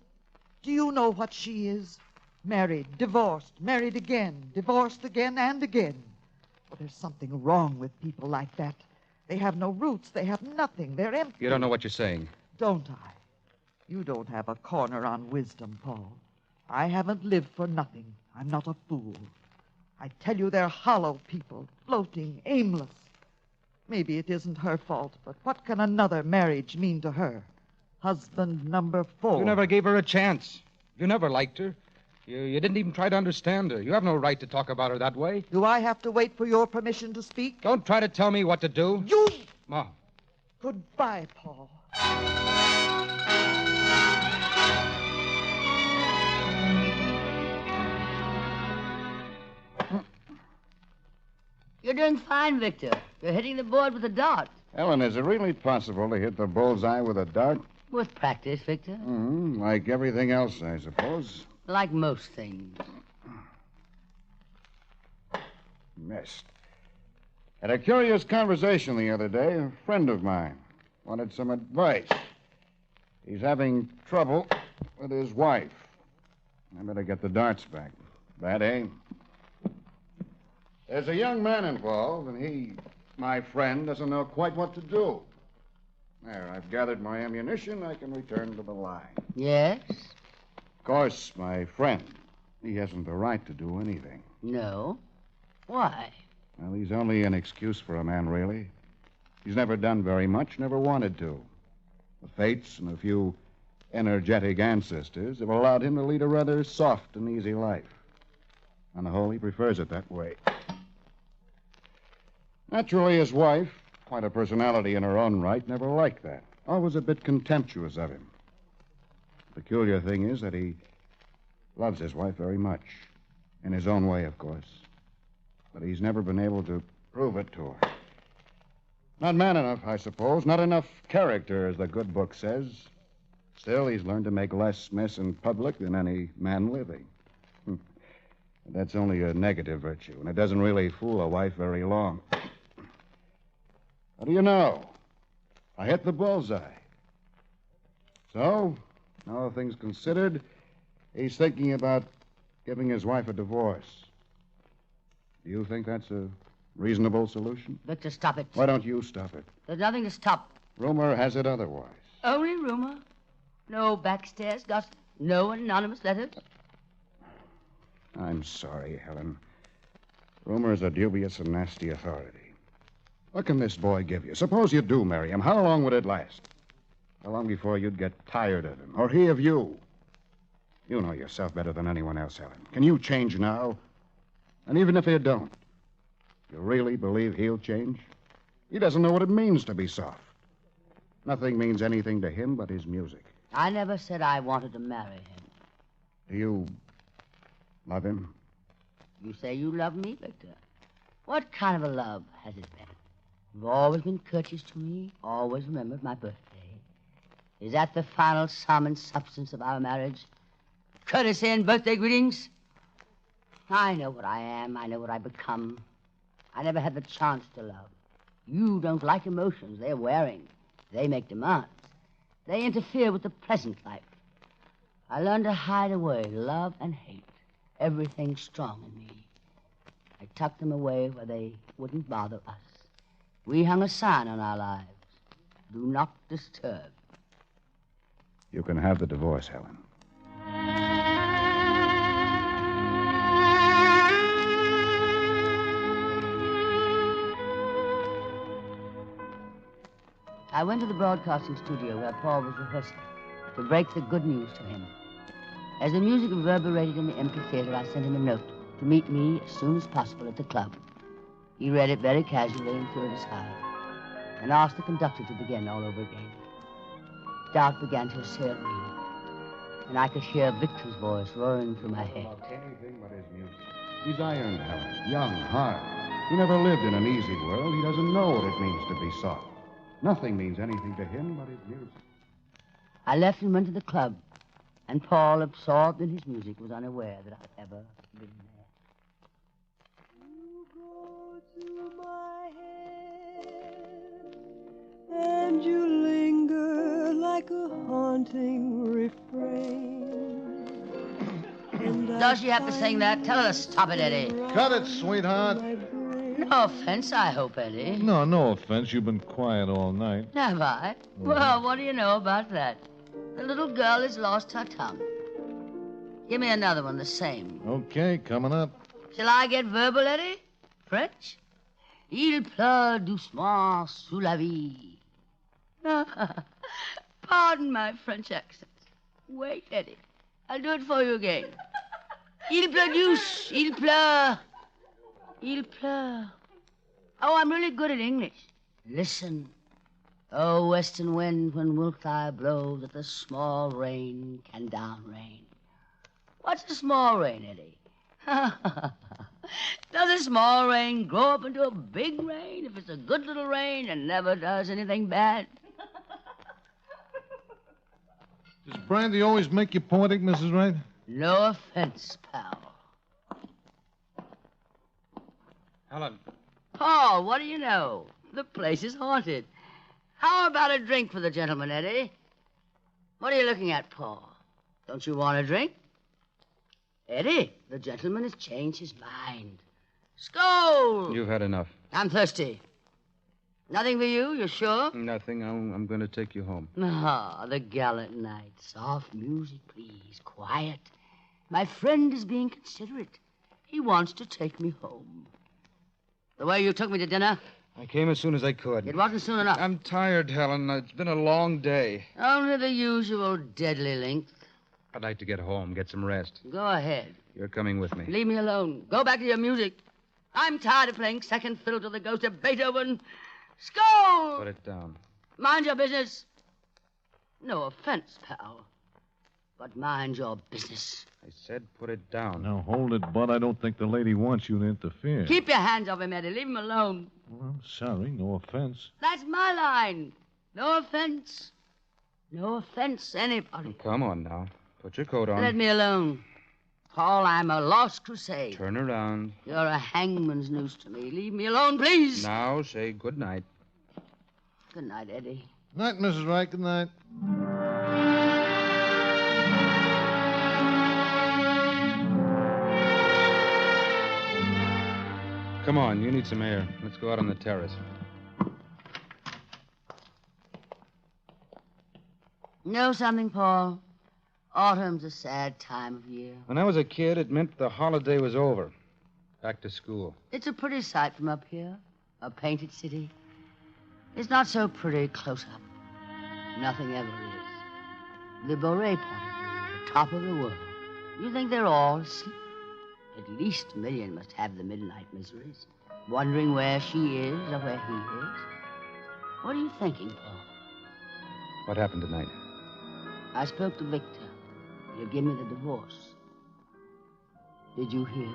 Do you know what she is? Married, divorced, married again, divorced again and again. Well, there's something wrong with people like that. They have no roots. They have nothing. They're empty.
You don't know what you're saying.
Don't I? You don't have a corner on wisdom, Paul. I haven't lived for nothing. I'm not a fool. I tell you, they're hollow people, floating, aimless. Maybe it isn't her fault, but what can another marriage mean to her? Husband number 4.
You never gave her a chance. You never liked her. You didn't even try to understand her. You have no right to talk about her that way.
Do I have to wait for your permission to speak?
Don't try to tell me what to do.
You!
Ma.
Goodbye, Paul.
You're doing fine, Victor. You're hitting the board with a dart.
Ellen, is it really possible to hit the bullseye with a dart?
With practice, Victor.
Like everything else, I suppose.
Like most things.
Missed. Had a curious conversation the other day. A friend of mine wanted some advice. He's having trouble with his wife. I better get the darts back. Bad aim. There's a young man involved, and he, my friend, doesn't know quite what to do. There, I've gathered my ammunition. I can return to the line.
Yes?
Of course, my friend, he hasn't the right to do anything.
No? Why?
Well, he's only an excuse for a man, really. He's never done very much, never wanted to. The fates and a few energetic ancestors have allowed him to lead a rather soft and easy life. On the whole, he prefers it that way. Naturally, his wife, quite a personality in her own right, never liked that. Always a bit contemptuous of him. The peculiar thing is that he loves his wife very much. In his own way, of course. But he's never been able to prove it to her. Not man enough, I suppose. Not enough character, as the good book says. Still, he's learned to make less mess in public than any man living. That's only a negative virtue, and it doesn't really fool a wife very long. What do you know? I hit the bullseye. So, all things considered, he's thinking about giving his wife a divorce. Do you think that's a reasonable solution?
Victor, stop it.
Why don't you stop it?
There's nothing to stop.
Rumor has it otherwise.
Only rumor. No backstairs gossip. No anonymous letters.
I'm sorry, Helen. Rumor's a dubious and nasty authority. What can this boy give you? Suppose you do marry him. How long would it last? How long before you'd get tired of him? Or he of you? You know yourself better than anyone else, Helen. Can you change now? And even if you don't, you really believe he'll change? He doesn't know what it means to be soft. Nothing means anything to him but his music.
I never said I wanted to marry him.
Do you love him?
You say you love me, Victor. What kind of a love has it been? You've always been courteous to me, always remembered my birthday. Is that the final sum and substance of our marriage? Courtesy and birthday greetings? I know what I am. I know what I've become. I never had the chance to love. You don't like emotions. They're wearing. They make demands. They interfere with the present life. I learned to hide away love and hate, everything strong in me. I tucked them away where they wouldn't bother us. We hung a sign on our lives. Do not disturb.
You can have the divorce, Helen.
I went to the broadcasting studio where Paul was rehearsing to break the good news to him. As the music reverberated in the empty theater, I sent him a note to meet me as soon as possible at the club. He read it very casually and threw it aside, and asked the conductor to begin all over again. Doubt began to assail me, and I could hear Victor's voice roaring through my head.
Anything but his music. He's iron, Helen. Young, hard. He never lived in an easy world. He doesn't know what it means to be soft. Nothing means anything to him but his music.
I left and went to the club, and Paul, absorbed in his music, was unaware that I'd ever been there.
You go to my head, and you linger like a haunting refrain.
Does she have to sing that? Tell her to stop it, Eddie.
Cut it, sweetheart.
No, No offense, I hope, Eddie.
No offense. You've been quiet all night.
Have I? Well, what do you know about that? The little girl has lost her tongue. Give me another one, the same.
Okay, coming up.
Shall I get verbal, Eddie? French? Il pleut doucement sous la vie. Pardon my French accent. Wait, Eddie. I'll do it for you again. Il pleut douce, il pleut. Il pleut. Oh, I'm really good at English. Listen. Oh, western wind, when wilt thou blow that the small rain can down rain? What's a small rain, Eddie? Does a small rain grow up into a big rain if it's a good little rain and never does anything bad?
Does brandy always make you poetic, Mrs. Wright?
No offense, pal.
Helen.
Paul, what do you know? The place is haunted. How about a drink for the gentleman, Eddie? What are you looking at, Paul? Don't you want a drink? Eddie, the gentleman has changed his mind. Skål!
You've had enough.
I'm thirsty. Nothing for you, you sure?
Nothing. I'm going to take you home.
Ah, the gallant night. Soft music, please. Quiet. My friend is being considerate. He wants to take me home. The way you took me to dinner?
I came as soon as I could.
It wasn't soon enough.
I'm tired, Helen. It's been a long day.
Only the usual deadly length.
I'd like to get home, get some rest.
Go ahead.
You're coming with me.
Leave me alone. Go back to your music. I'm tired of playing second fiddle to the ghost of Beethoven. Skål!
Put it down.
Mind your business. No offense, pal. But mind your business.
I said put it down.
Now, hold it, Bud. I don't think the lady wants you to interfere.
Keep your hands off him, Eddie. Leave him alone.
Well, I'm sorry. No offense.
That's my line. No offense. No offense, anybody.
Come on now. Put your coat on.
Let me alone. Paul, I'm a lost crusade.
Turn around.
You're a hangman's noose to me. Leave me alone, please.
Now say good night.
Good night, Eddie.
Night, Mrs. Wright. Good night.
Come on, you need some air. Let's go out on the terrace.
Know something, Paul? Autumn's a sad time of year.
When I was a kid, it meant the holiday was over. Back to school.
It's a pretty sight from up here. A painted city. It's not so pretty close up. Nothing ever is. The Boré point of view, the top of the world. You think they're all asleep? At least a million must have the midnight miseries, wondering where she is or where he is. What are you thinking, Paul?
What happened tonight?
I spoke to Victor. He'll give me the divorce. Did you hear?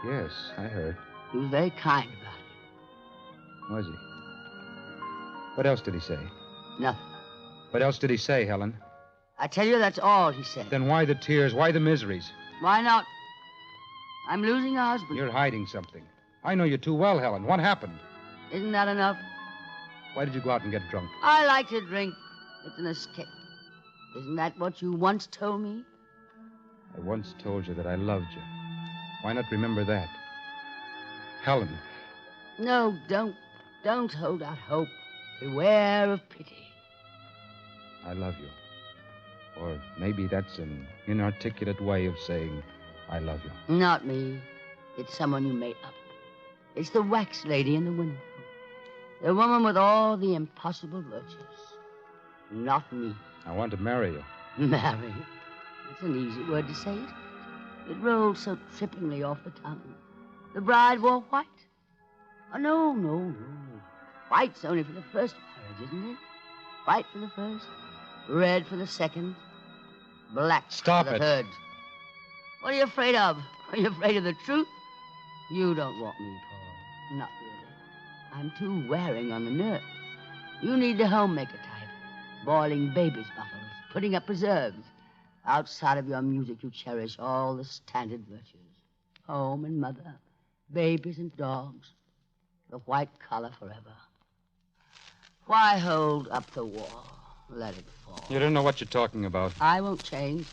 Yes, I heard.
He was very kind about it.
Was he? What else did he say?
Nothing.
What else did he say, Helen?
I tell you, that's all he said.
Then why the tears? Why the miseries?
Why not? I'm losing a husband.
You're hiding something. I know you too well, Helen. What happened?
Isn't that enough?
Why did you go out and get drunk?
I like to drink. It's an escape. Isn't that what you once told me?
I once told you that I loved you. Why not remember that? Helen.
No, don't. Don't hold out hope. Beware of pity.
I love you. Or maybe that's an inarticulate way of saying I love you.
Not me. It's someone you made up. It's the wax lady in the window. The woman with all the impossible virtues. Not me.
I want to marry you.
Marry? That's an easy word to say, isn't it? It rolls so trippingly off the tongue. The bride wore white. Oh, no, no, no. White's only for the first marriage, isn't it? White for the first, red for the second, black
Stop
for the
it.
third. What are you afraid of? Are you afraid of the truth? You don't want me, Paul. Not really. I'm too wearing on the nerve. You need the homemaker type. Boiling babies' buffaloes, putting up preserves. Outside of your music, you cherish all the standard virtues. Home and mother, babies and dogs. The white collar forever. Why hold up the wall? Let it fall.
You don't know what you're talking about.
I won't change.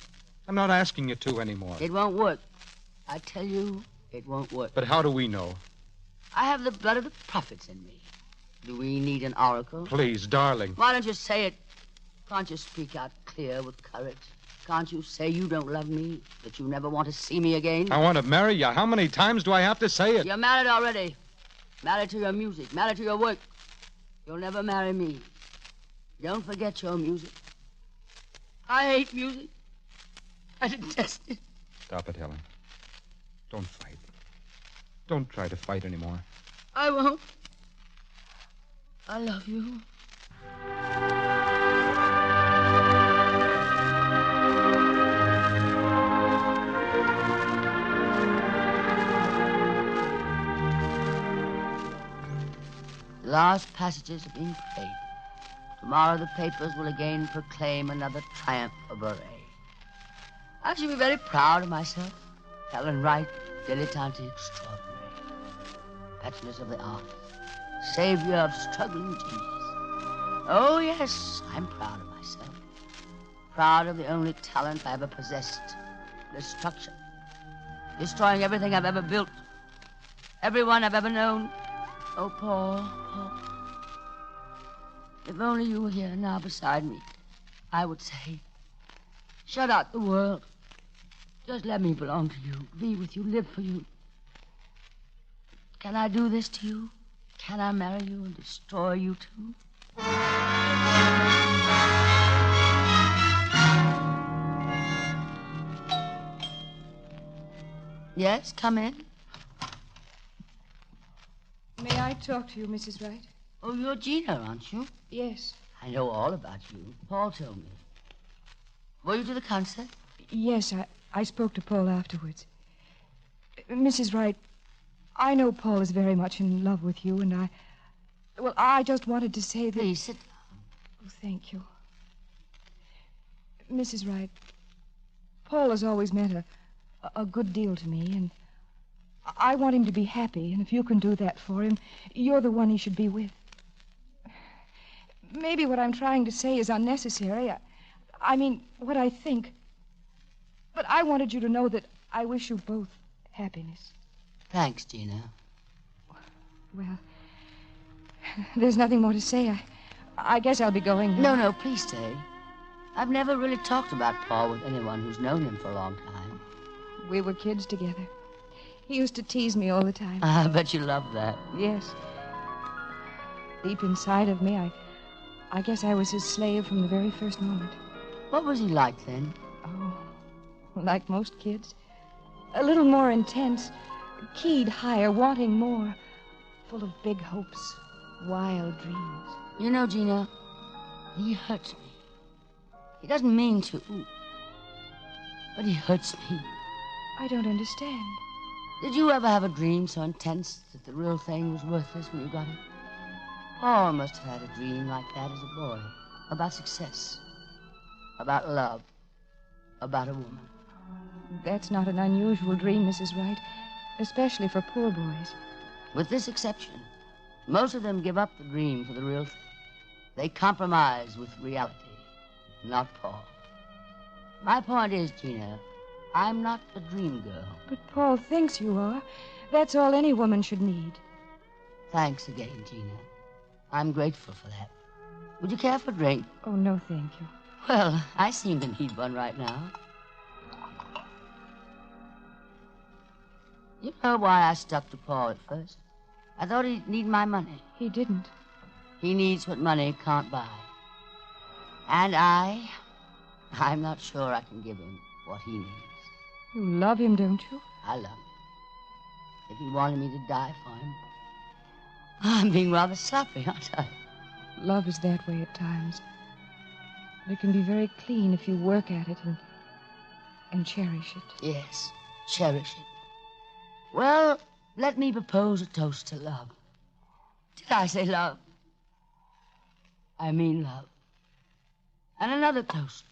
I'm not asking you to anymore.
It won't work. I tell you, it won't work.
But how do we know?
I have the blood of the prophets in me. Do we need an oracle?
Please, darling.
Why don't you say it? Can't you speak out clear with courage? Can't you say you don't love me, that you never want to see me again?
I want to marry you. How many times do I have to say it?
You're married already. Married to your music, married to your work. You'll never marry me. Don't forget your music. I hate music. I detest it.
Stop it, Helen. Don't fight. Don't try to fight anymore.
I won't. I love you. The last passages are being played. Tomorrow the papers will again proclaim another triumph of Ray. I shall be very proud of myself. Helen Wright, dilettante extraordinary. Patroness of the arts. Savior of struggling genius. Oh, yes, I'm proud of myself. Proud of the only talent I ever possessed. Destruction. Destroying everything I've ever built. Everyone I've ever known. Oh, Paul. If only you were here now beside me, I would say, shut out the world. Just let me belong to you, be with you, live for you. Can I do this to you? Can I marry you and destroy you too? Yes, come in.
May I talk to you, Mrs. Wright?
Oh, you're Gina, aren't you?
Yes.
I know all about you. Paul told me. Were you to the concert?
Yes, I spoke to Paul afterwards. Mrs. Wright, I know Paul is very much in love with you, and I just wanted to say that...
Please, sit down.
Oh, thank you. Mrs. Wright, Paul has always meant a good deal to me, and I want him to be happy, and if you can do that for him, you're the one he should be with. Maybe what I'm trying to say is unnecessary. I mean, what I think. But I wanted you to know that I wish you both happiness.
Thanks, Gina.
Well, there's nothing more to say. I guess I'll be going now.
No, please stay. I've never really talked about Paul with anyone who's known him for a long time.
We were kids together. He used to tease me all the time.
I bet you love that.
Yes. Deep inside of me, I guess I was his slave from the very first moment.
What was he like then?
Oh, like most kids. A little more intense, keyed higher, wanting more, full of big hopes, wild dreams.
You know, Gina, he hurts me. He doesn't mean to, but he hurts me.
I don't understand.
Did you ever have a dream so intense that the real thing was worthless when you got it? Paul must have had a dream like that as a boy. About success. About love. About a woman.
That's not an unusual dream, Mrs. Wright. Especially for poor boys.
With this exception, most of them give up the dream for the real thing. They compromise with reality. Not Paul. My point is, Gina, I'm not a dream girl.
But Paul thinks you are. That's all any woman should need.
Thanks again, Gina. I'm grateful for that. Would you care for a drink?
Oh, no, thank you.
Well, I seem to need one right now. You know why I stuck to Paul at first? I thought he'd need my money.
He didn't.
He needs what money can't buy. And I'm not sure I can give him what he needs.
You love him, don't you?
I love him. If he wanted me to die for him, I'm being rather sloppy, aren't I?
Love is that way at times. But it can be very clean if you work at it and cherish it.
Yes, cherish it. Well, let me propose a toast to love. Did I say love? I mean love. And another toast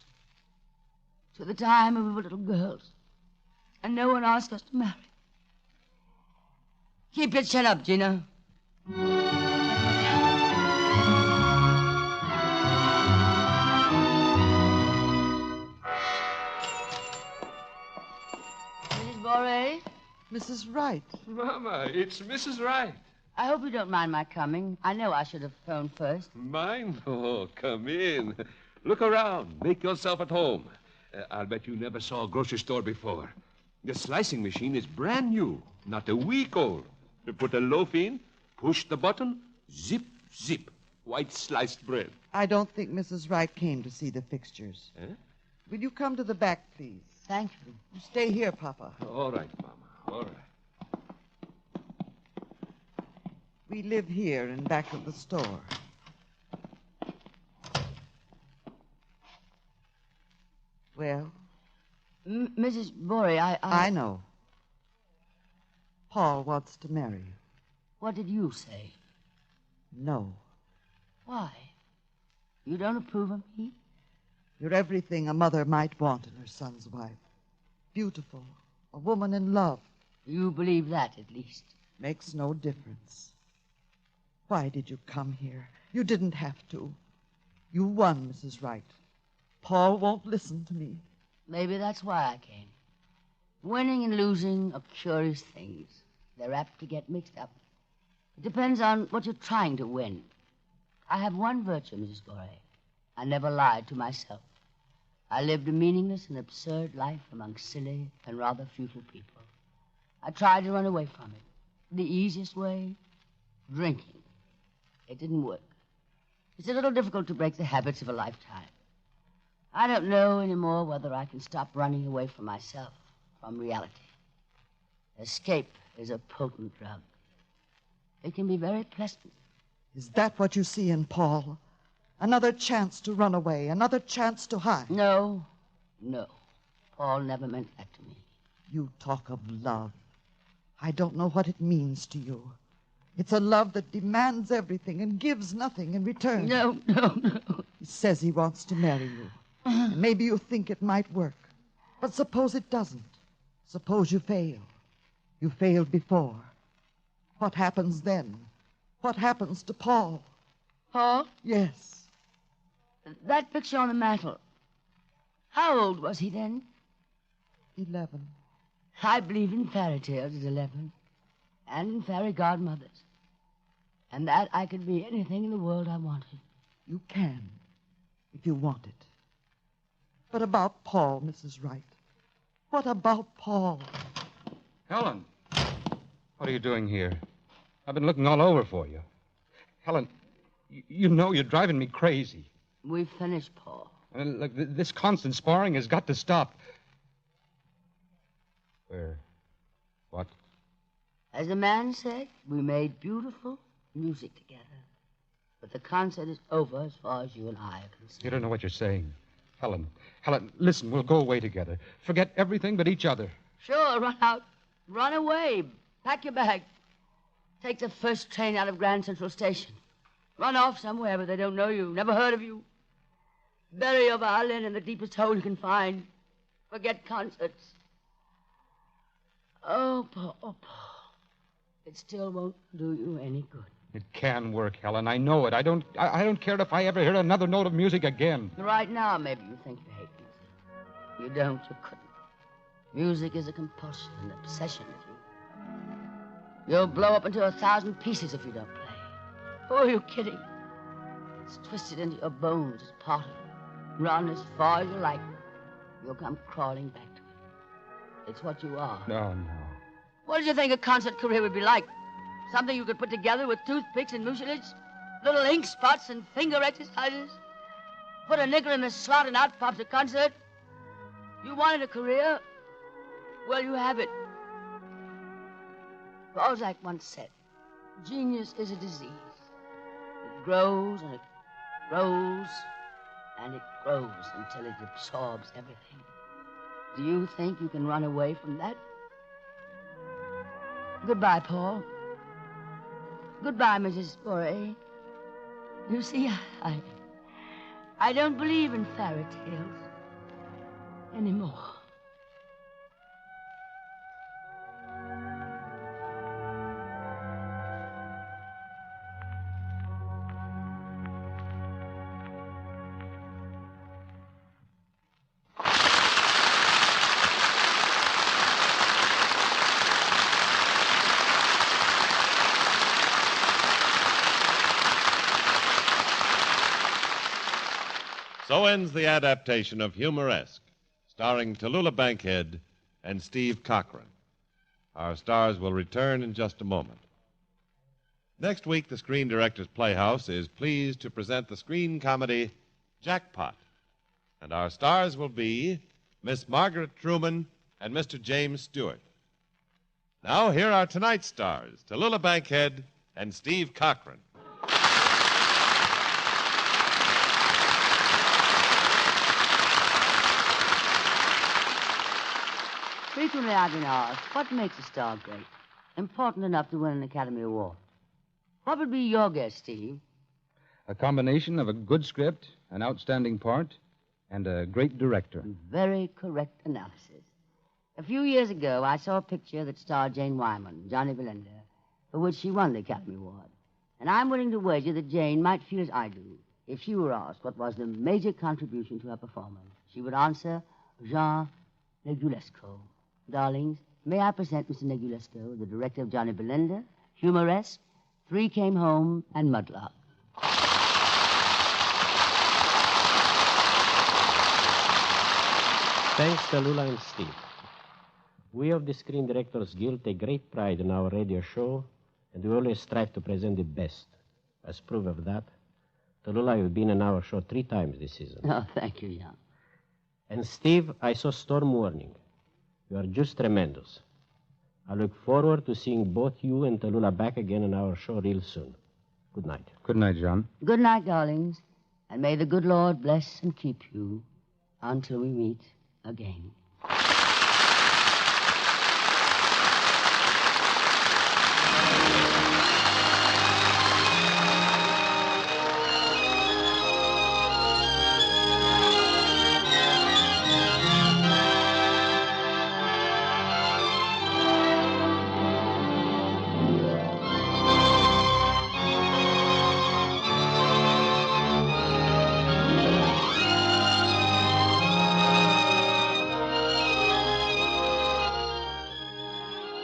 to the time when we were little girls and no one asked us to marry. Keep your chin up, Gina. Mrs. Boré?
Mrs. Wright.
Mama, it's Mrs. Wright.
I hope you don't mind my coming. I know I should have phoned first.
Mine? Oh, come in. Look around. Make yourself at home. I'll bet you never saw a grocery store before. The slicing machine is brand new, not a week old. You put a loaf in, push the button, zip, zip. White sliced bread.
I don't think Mrs. Wright came to see the fixtures.
Huh?
Will you come to the back, please?
Thank you.
You stay here, Papa.
All right, Mama. All right.
We live here in back of the store. Well?
Mrs. Borey,
I know. Paul wants to marry you.
What did you say?
No.
Why? You don't approve of me?
You're everything a mother might want in her son's wife. Beautiful. A woman in love.
You believe that, at least.
Makes no difference. Why did you come here? You didn't have to. You won, Mrs. Wright. Paul won't listen to me.
Maybe that's why I came. Winning and losing are curious things. They're apt to get mixed up. It depends on what you're trying to win. I have one virtue, Mrs. Borey. I never lied to myself. I lived a meaningless and absurd life among silly and rather futile people. I tried to run away from it. The easiest way? Drinking. It didn't work. It's a little difficult to break the habits of a lifetime. I don't know anymore whether I can stop running away from myself, from reality. Escape is a potent drug. It can be very pleasant.
Is that what you see in Paul? Another chance to run away, another chance to hide?
No. Paul never meant that to me.
You talk of love. I don't know what it means to you. It's a love that demands everything and gives nothing in return.
No.
He says he wants to marry you. And maybe you think it might work. But suppose it doesn't. Suppose you fail. You failed before. What happens then? What happens to Paul?
Paul?
Yes.
That picture on the mantel. How old was he then?
11.
I believe in fairy tales at 11. And in fairy godmothers. And that I could be anything in the world I wanted.
You can, if you want it. But about Paul, Mrs. Wright? What about Paul?
Helen, what are you doing here? I've been looking all over for you. Helen, you know you're driving me crazy.
We've finished, Paul.
And look, this constant sparring has got to stop. What?
As the man said, we made beautiful music together. But the concert is over as far as you and I are concerned.
You don't know what you're saying. Helen, listen, we'll go away together. Forget everything but each other.
Sure, run out. Run away. Pack your bag. Take the first train out of Grand Central Station. Run off somewhere where they don't know you, never heard of you. Bury your violin in the deepest hole you can find. Forget concerts. Oh, Paul. It still won't do you any good.
It can work, Helen. I know it. I don't care if I ever hear another note of music again.
Right now, maybe you think you hate music. You don't, you couldn't. Music is a compulsion, an obsession with you. You'll blow up into 1,000 pieces if you don't play. Who are you kidding? It's twisted into your bones as part of you. Run as far as you like. You'll come crawling back to it. It's what you are.
No.
What did you think a concert career would be like? Something you could put together with toothpicks and mucilage? Little ink spots and finger exercises? Put a nickel in the slot and out pops a concert? You wanted a career? Well, you have it. Balzac once said, genius is a disease. It grows and it grows and it grows until it absorbs everything. Do you think you can run away from that? Goodbye, Paul. Goodbye, Mrs. Borey. You see, I don't believe in fairy tales anymore.
So ends the adaptation of Humoresque, starring Tallulah Bankhead and Steve Cochran. Our stars will return in just a moment. Next week, the Screen Directors Playhouse is pleased to present the screen comedy Jackpot. And our stars will be Miss Margaret Truman and Mr. James Stewart. Now, here are tonight's stars, Tallulah Bankhead and Steve Cochran.
Frequently I've been asked, what makes a star great? Important enough to win an Academy Award. What would be your guess, Steve?
A combination of a good script, an outstanding part, and a great director.
Very correct analysis. A few years ago, I saw a picture that starred Jane Wyman, Johnny Belinda, for which she won the Academy Award. And I'm willing to wager that Jane might feel as I do. If she were asked what was the major contribution to her performance, she would answer, Jean Negulesco. Darlings, may I present Mr. Negulesco, the director of Johnny Belinda, Humoresque, Three Came Home, and Mudlark.
Thanks, Tallulah and Steve. We of the Screen Directors Guild take great pride in our radio show, and we always strive to present the best. As proof of that, Tallulah, you've been in our show 3 times this season.
Oh, thank you, Jan.
And Steve, I saw Storm Warning. You are just tremendous. I look forward to seeing both you and Tallulah back again in our show real soon. Good night.
Good night, John.
Good night, darlings. And may the good Lord bless and keep you until we meet again.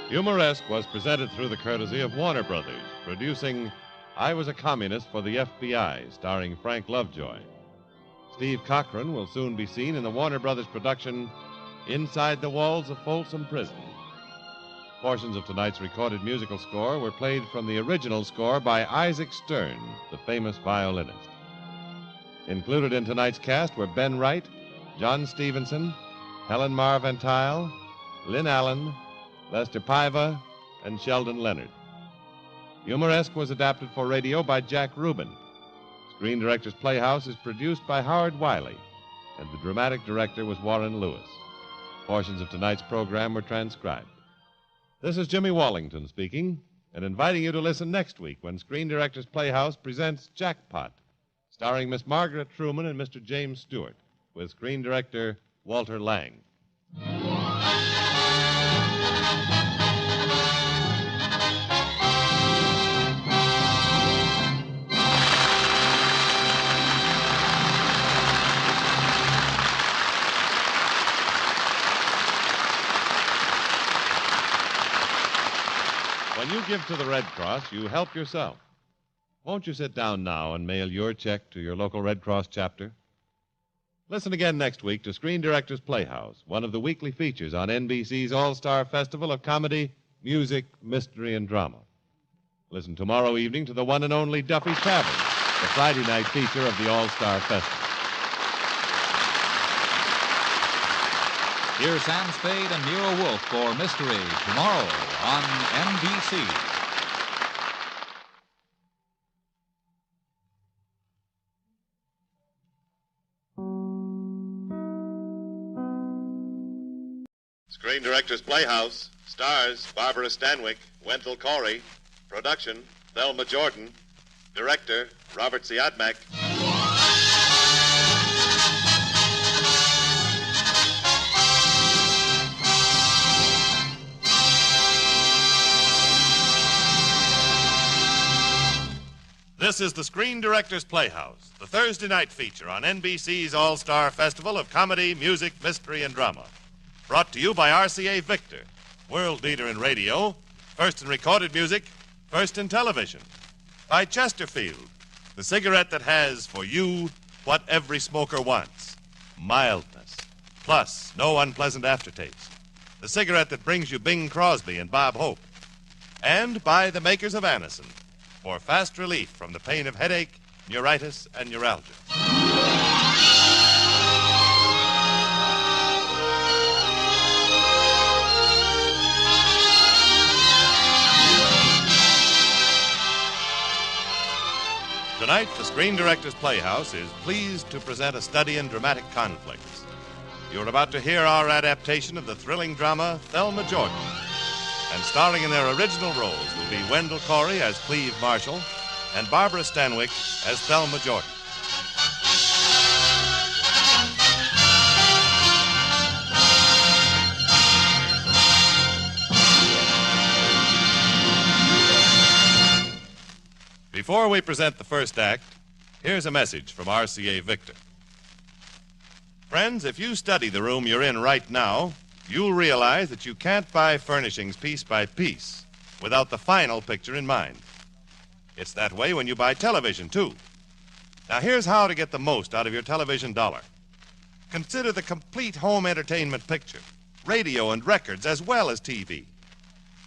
Humoresque was presented through the courtesy of Warner Brothers, producing I Was a Communist for the FBI, starring Frank Lovejoy. Steve Cochran will soon be seen in the Warner Brothers production Inside the Walls of Folsom Prison. Portions of tonight's recorded musical score were played from the original score by Isaac Stern, the famous violinist. Included in tonight's cast were Ben Wright, John Stevenson, Helen Mar Ventile, Lynn Allen, Lester Paiva, and Sheldon Leonard. Humoresque was adapted for radio by Jack Rubin. Screen Directors Playhouse is produced by Howard Wiley, and the dramatic director was Warren Lewis. Portions of tonight's program were transcribed. This is Jimmy Wallington speaking, and inviting you to listen next week when Screen Directors Playhouse presents Jackpot, starring Miss Margaret Truman and Mr. James Stewart, with screen director Walter Lang. When you give to the Red Cross, you help yourself. Won't you sit down now and mail your check to your local Red Cross chapter? Listen again next week to Screen Directors Playhouse, one of the weekly features on NBC's All-Star Festival of Comedy, Music, Mystery, and Drama. Listen tomorrow evening to the one and only Duffy's Tavern, the Friday night feature of the All-Star Festival.
Here's Sam Spade and Nero Wolfe for Mystery tomorrow on NBC.
Screen Directors Playhouse stars Barbara Stanwyck, Wendell Corey. Production, Thelma Jordan. Director, Robert Siodmak. This is the Screen Directors Playhouse, the Thursday night feature on NBC's All-Star Festival of Comedy, Music, Mystery, and Drama. Brought to you by RCA Victor, world leader in radio, first in recorded music, first in television. By Chesterfield, the cigarette that has, for you, what every smoker wants: mildness, plus no unpleasant aftertaste. The cigarette that brings you Bing Crosby and Bob Hope. And by the makers of Anacin, for fast relief from the pain of headache, neuritis, and neuralgia. Tonight, the Screen Directors Playhouse is pleased to present a study in dramatic conflicts. You're about to hear our adaptation of the thrilling drama Thelma Jordan. And starring in their original roles will be Wendell Corey as Cleve Marshall and Barbara Stanwyck as Thelma Jordan. Before we present the first act, here's a message from RCA Victor. Friends, if you study the room you're in right now, you'll realize that you can't buy furnishings piece by piece without the final picture in mind. It's that way when you buy television, too. Now, here's how to get the most out of your television dollar. Consider the complete home entertainment picture, radio and records, as well as TV.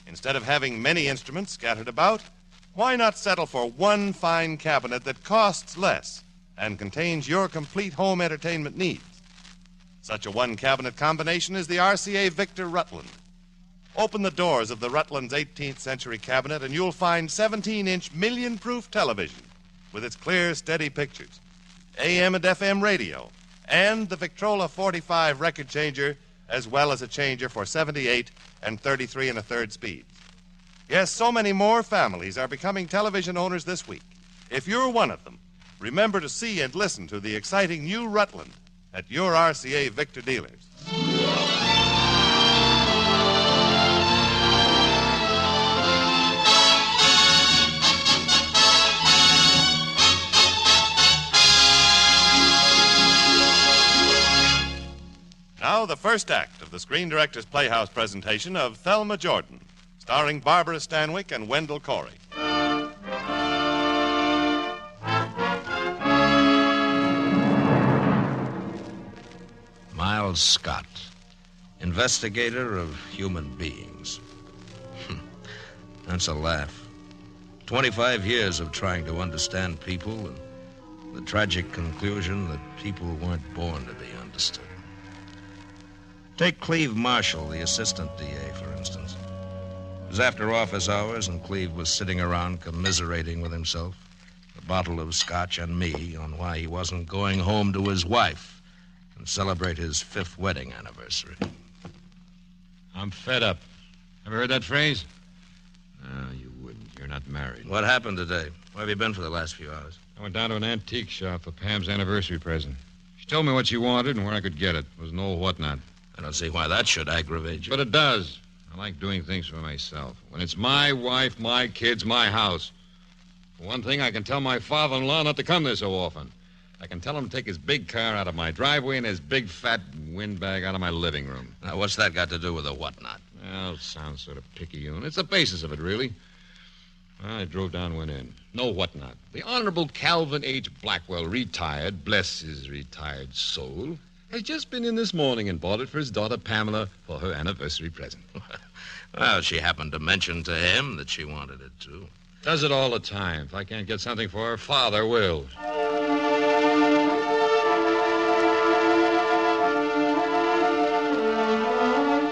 Instead of having many instruments scattered about, why not settle for one fine cabinet that costs less and contains your complete home entertainment needs? Such a one-cabinet combination is the RCA Victor Rutland. Open the doors of the Rutland's 18th century cabinet and you'll find 17-inch million-proof television with its clear, steady pictures, AM and FM radio, and the Victrola 45 record changer, as well as a changer for 78 and 33 1/3 speeds. Yes, so many more families are becoming television owners this week. If you're one of them, remember to see and listen to the exciting new Rutland at your RCA Victor dealers. Now, the first act of the Screen Directors Playhouse presentation of Thelma Jordan, starring Barbara Stanwyck and Wendell Corey.
Miles Scott, investigator of human beings. That's a laugh. 25 years of trying to understand people and the tragic conclusion that people weren't born to be understood. Take Cleve Marshall, the assistant DA, for instance. It was after office hours, and Cleve was sitting around commiserating with himself, a bottle of scotch and me, on why he wasn't going home to his wife and celebrate his 5th wedding anniversary.
I'm fed up. Ever heard that phrase? No, you wouldn't. You're not married.
What happened today? Where have you been for the last few hours?
I went down to an antique shop for Pam's anniversary present. She told me what she wanted and where I could get it. It was an old whatnot.
I don't see why that should aggravate you.
But it does. I like doing things for myself. When it's my wife, my kids, my house. For one thing, I can tell my father-in-law not to come there so often. I can tell him to take his big car out of my driveway and his big fat windbag out of my living room.
Now, what's that got to do with a whatnot?
Well, it sounds sort of picayune. It's the basis of it, really. I drove down and went in. No whatnot. The Honorable Calvin H. Blackwell, retired, bless his retired soul, has just been in this morning and bought it for his daughter Pamela for her anniversary present.
Well, she happened to mention to him that she wanted it, too.
Does it all the time. If I can't get something for her, father will.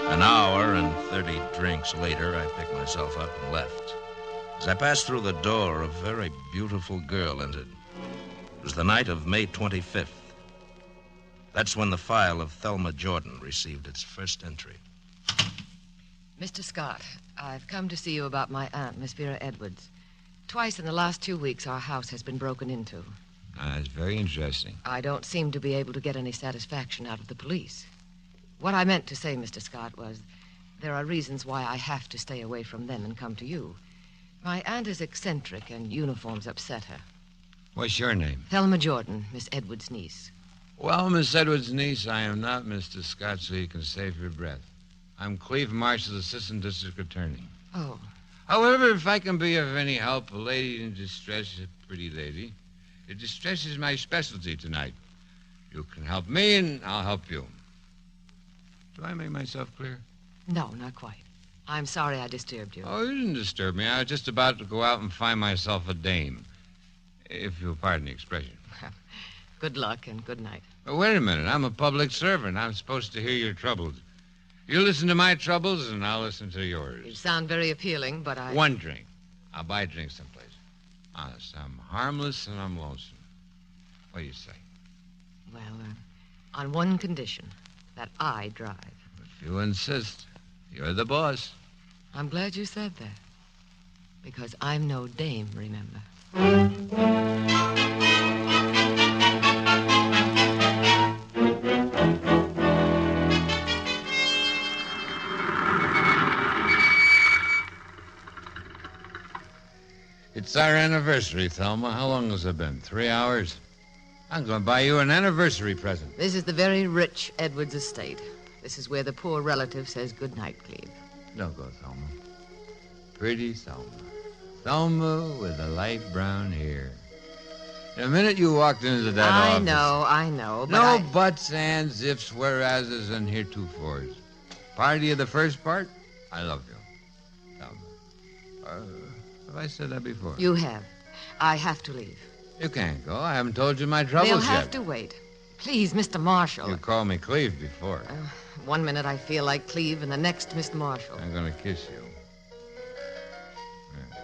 An hour and 30 drinks later, I picked myself up and left. As I passed through the door, a very beautiful girl entered. It was the night of May 25th. That's when the file of Thelma Jordan received its first entry.
Mr. Scott, I've come to see you about my aunt, Miss Vera Edwards. Twice in the last 2 weeks, our house has been broken into.
It's very interesting.
I don't seem to be able to get any satisfaction out of the police. What I meant to say, Mr. Scott, was there are reasons why I have to stay away from them and come to you. My aunt is eccentric, and uniforms upset her.
What's your name?
Thelma Jordan, Miss Edwards' niece.
Well, Miss Edwards' niece, I am not Mr. Scott, so you can save your breath. I'm Cleve Marshall's assistant district attorney.
Oh.
However, if I can be of any help, a lady in distress is a pretty lady.
It distresses my specialty tonight. You can help me, and I'll help you. Do I make myself clear?
No, not quite. I'm sorry I disturbed you.
Oh, you didn't disturb me. I was just about to go out and find myself a dame. If you'll pardon the expression.
Good luck and good night.
But wait a minute. I'm a public servant. I'm supposed to hear your troubles. You listen to my troubles, and I'll listen to yours.
You sound very appealing, but I...
One drink. I'll buy a drink someplace. Honest, I'm harmless and I'm lonesome. What do you say?
Well, on one condition, that I drive.
If you insist, you're the boss.
I'm glad you said that. Because I'm no dame, remember.
It's our anniversary, Thelma. How long has it been? 3 hours? I'm going to buy you an anniversary present.
This is the very rich Edwards estate. This is where the poor relative says good night, Cleve.
Don't go, Thelma. Pretty Thelma. Thelma with the light brown hair. The minute you walked into that office...
I know, but
No buts, ands, ifs, whereases, and heretofores. Party of the first part, I love you. Thelma. Have I said that before?
You have. I have to leave.
You can't go. I haven't told you my troubles
They'll
yet.
have to wait. Please, Mr. Marshall.
You called me Cleve before.
One minute I feel like Cleve, and the next, Mr. Marshall.
I'm going to kiss you. Yeah.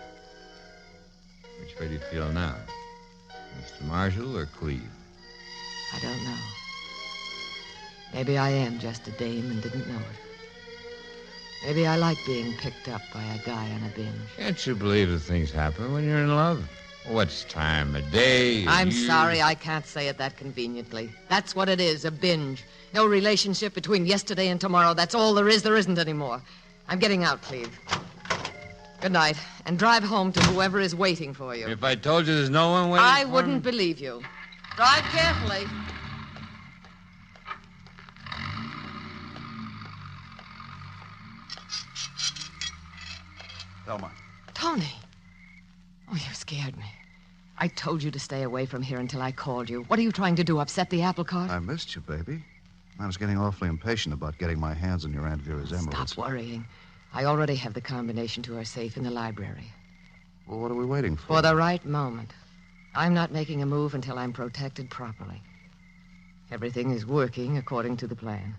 Which way do you feel now? Mr. Marshall or Cleve?
I don't know. Maybe I am just a dame and didn't know it. Maybe I like being picked up by a guy on a binge.
Can't you believe that things happen when you're in love? What's time of day?
I'm sorry I can't say it that conveniently. That's what it is, a binge. No relationship between yesterday and tomorrow. That's all there is. There isn't anymore. I'm getting out, Cleve. Good night. And drive home to whoever is waiting for you.
If I told you there's no one waiting
I
for
wouldn't
me?
believe you. Drive carefully.
Thelma.
Tony. Oh, you scared me. I told you to stay away from here until I called you. What are you trying to do, upset the apple cart?
I missed you, baby. I was getting awfully impatient about getting my hands on your Aunt Vera's emeralds.
Stop worrying. I already have the combination to her safe in the library.
Well, what are we waiting for?
For the right moment. I'm not making a move until I'm protected properly. Everything is working according to the plan.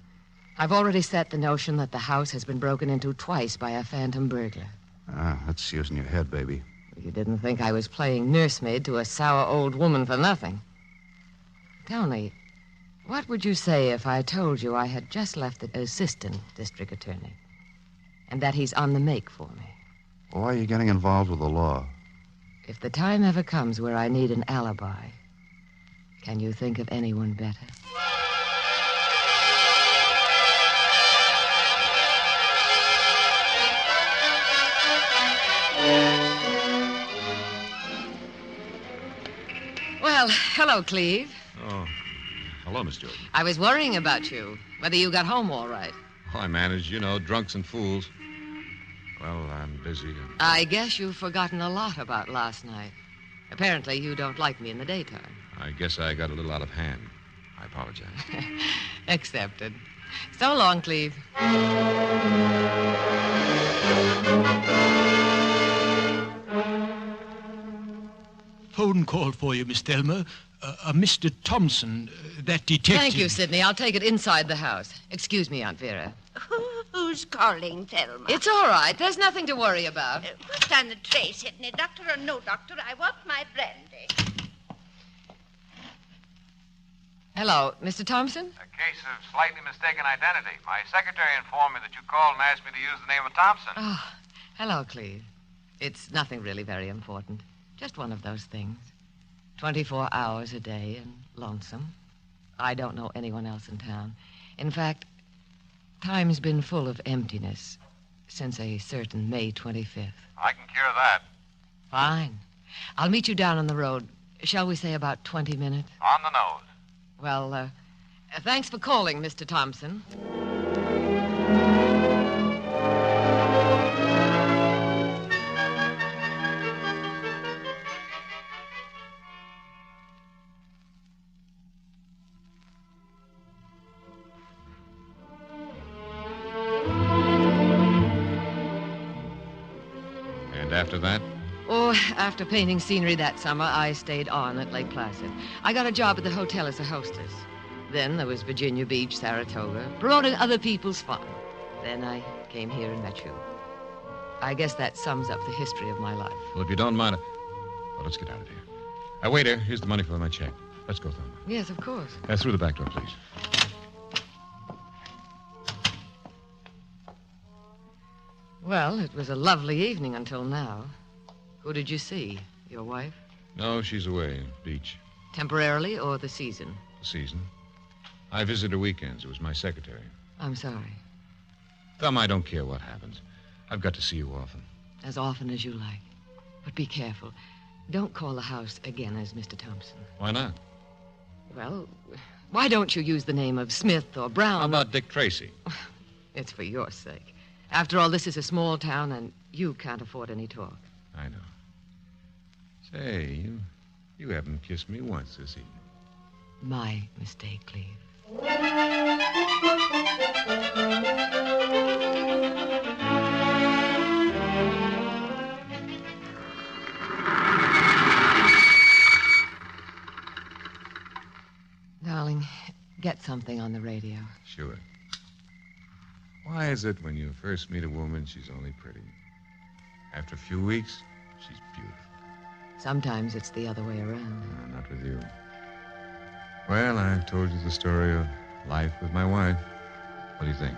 I've already set the notion that the house has been broken into twice by a phantom burglar.
That's using your head, baby.
You didn't think I was playing nursemaid to a sour old woman for nothing. Tony, what would you say if I told you I had just left the assistant district attorney and that he's on the make for me?
Why are you getting involved with the law?
If the time ever comes where I need an alibi, can you think of anyone better? Well, hello, Cleve.
Oh, hello, Miss Jordan.
I was worrying about you, whether you got home all right.
Oh, I manage, drunks and fools. Well, I'm busy.
I guess you've forgotten a lot about last night. Apparently, you don't like me in the daytime.
I guess I got a little out of hand. I apologize.
Accepted. So long, Cleve.
Phone call for you, Miss Thelma. Mr. Thompson, that detective.
Thank you, Sidney. I'll take it inside the house. Excuse me, Aunt Vera.
Who's calling, Thelma?
It's all right. There's nothing to worry about.
Put on the tray, Sidney. Doctor or no doctor, I want my brandy.
Hello, Mr. Thompson?
A case of slightly mistaken identity. My secretary informed me that you called and asked me to use the name of Thompson.
Oh, hello, Cleve. It's nothing really very important. Just one of those things. 24 hours a day and lonesome. I don't know anyone else in town. In fact, time's been full of emptiness since a certain May 25th.
I can cure that.
Fine. I'll meet you down on the road. Shall we say about 20 minutes?
On the nose.
Well, thanks for calling, Mr. Thompson.
after that?
Oh, after painting scenery that summer, I stayed on at Lake Placid. I got a job at the hotel as a hostess. Then there was Virginia Beach, Saratoga, promoting other people's fun. Then I came here and met you. I guess that sums up the history of my life.
Well, if you don't mind... Well, let's get out of here. Waiter, here's the money for my check. Let's go, Thelma.
Yes, of course.
Through the back door, please.
Well, it was a lovely evening until now. Who did you see? Your wife?
No, she's away. Beach.
Temporarily or the season?
The season. I visit her weekends. It was my secretary.
I'm sorry.
Thelma, I don't care what happens. I've got to see you often.
As often as you like. But be careful. Don't call the house again as Mr. Thompson.
Why not?
Well, why don't you use the name of Smith or Brown?
How about Dick Tracy?
It's for your sake. After all, this is a small town, and you can't afford any talk.
I know. Say, you haven't kissed me once this evening.
My mistake, Cleve. Darling, get something on the radio.
Sure. Why is it when you first meet a woman, she's only pretty? After a few weeks, she's beautiful.
Sometimes it's the other way around.
No, not with you. Well, I've told you the story of life with my wife. What do you think?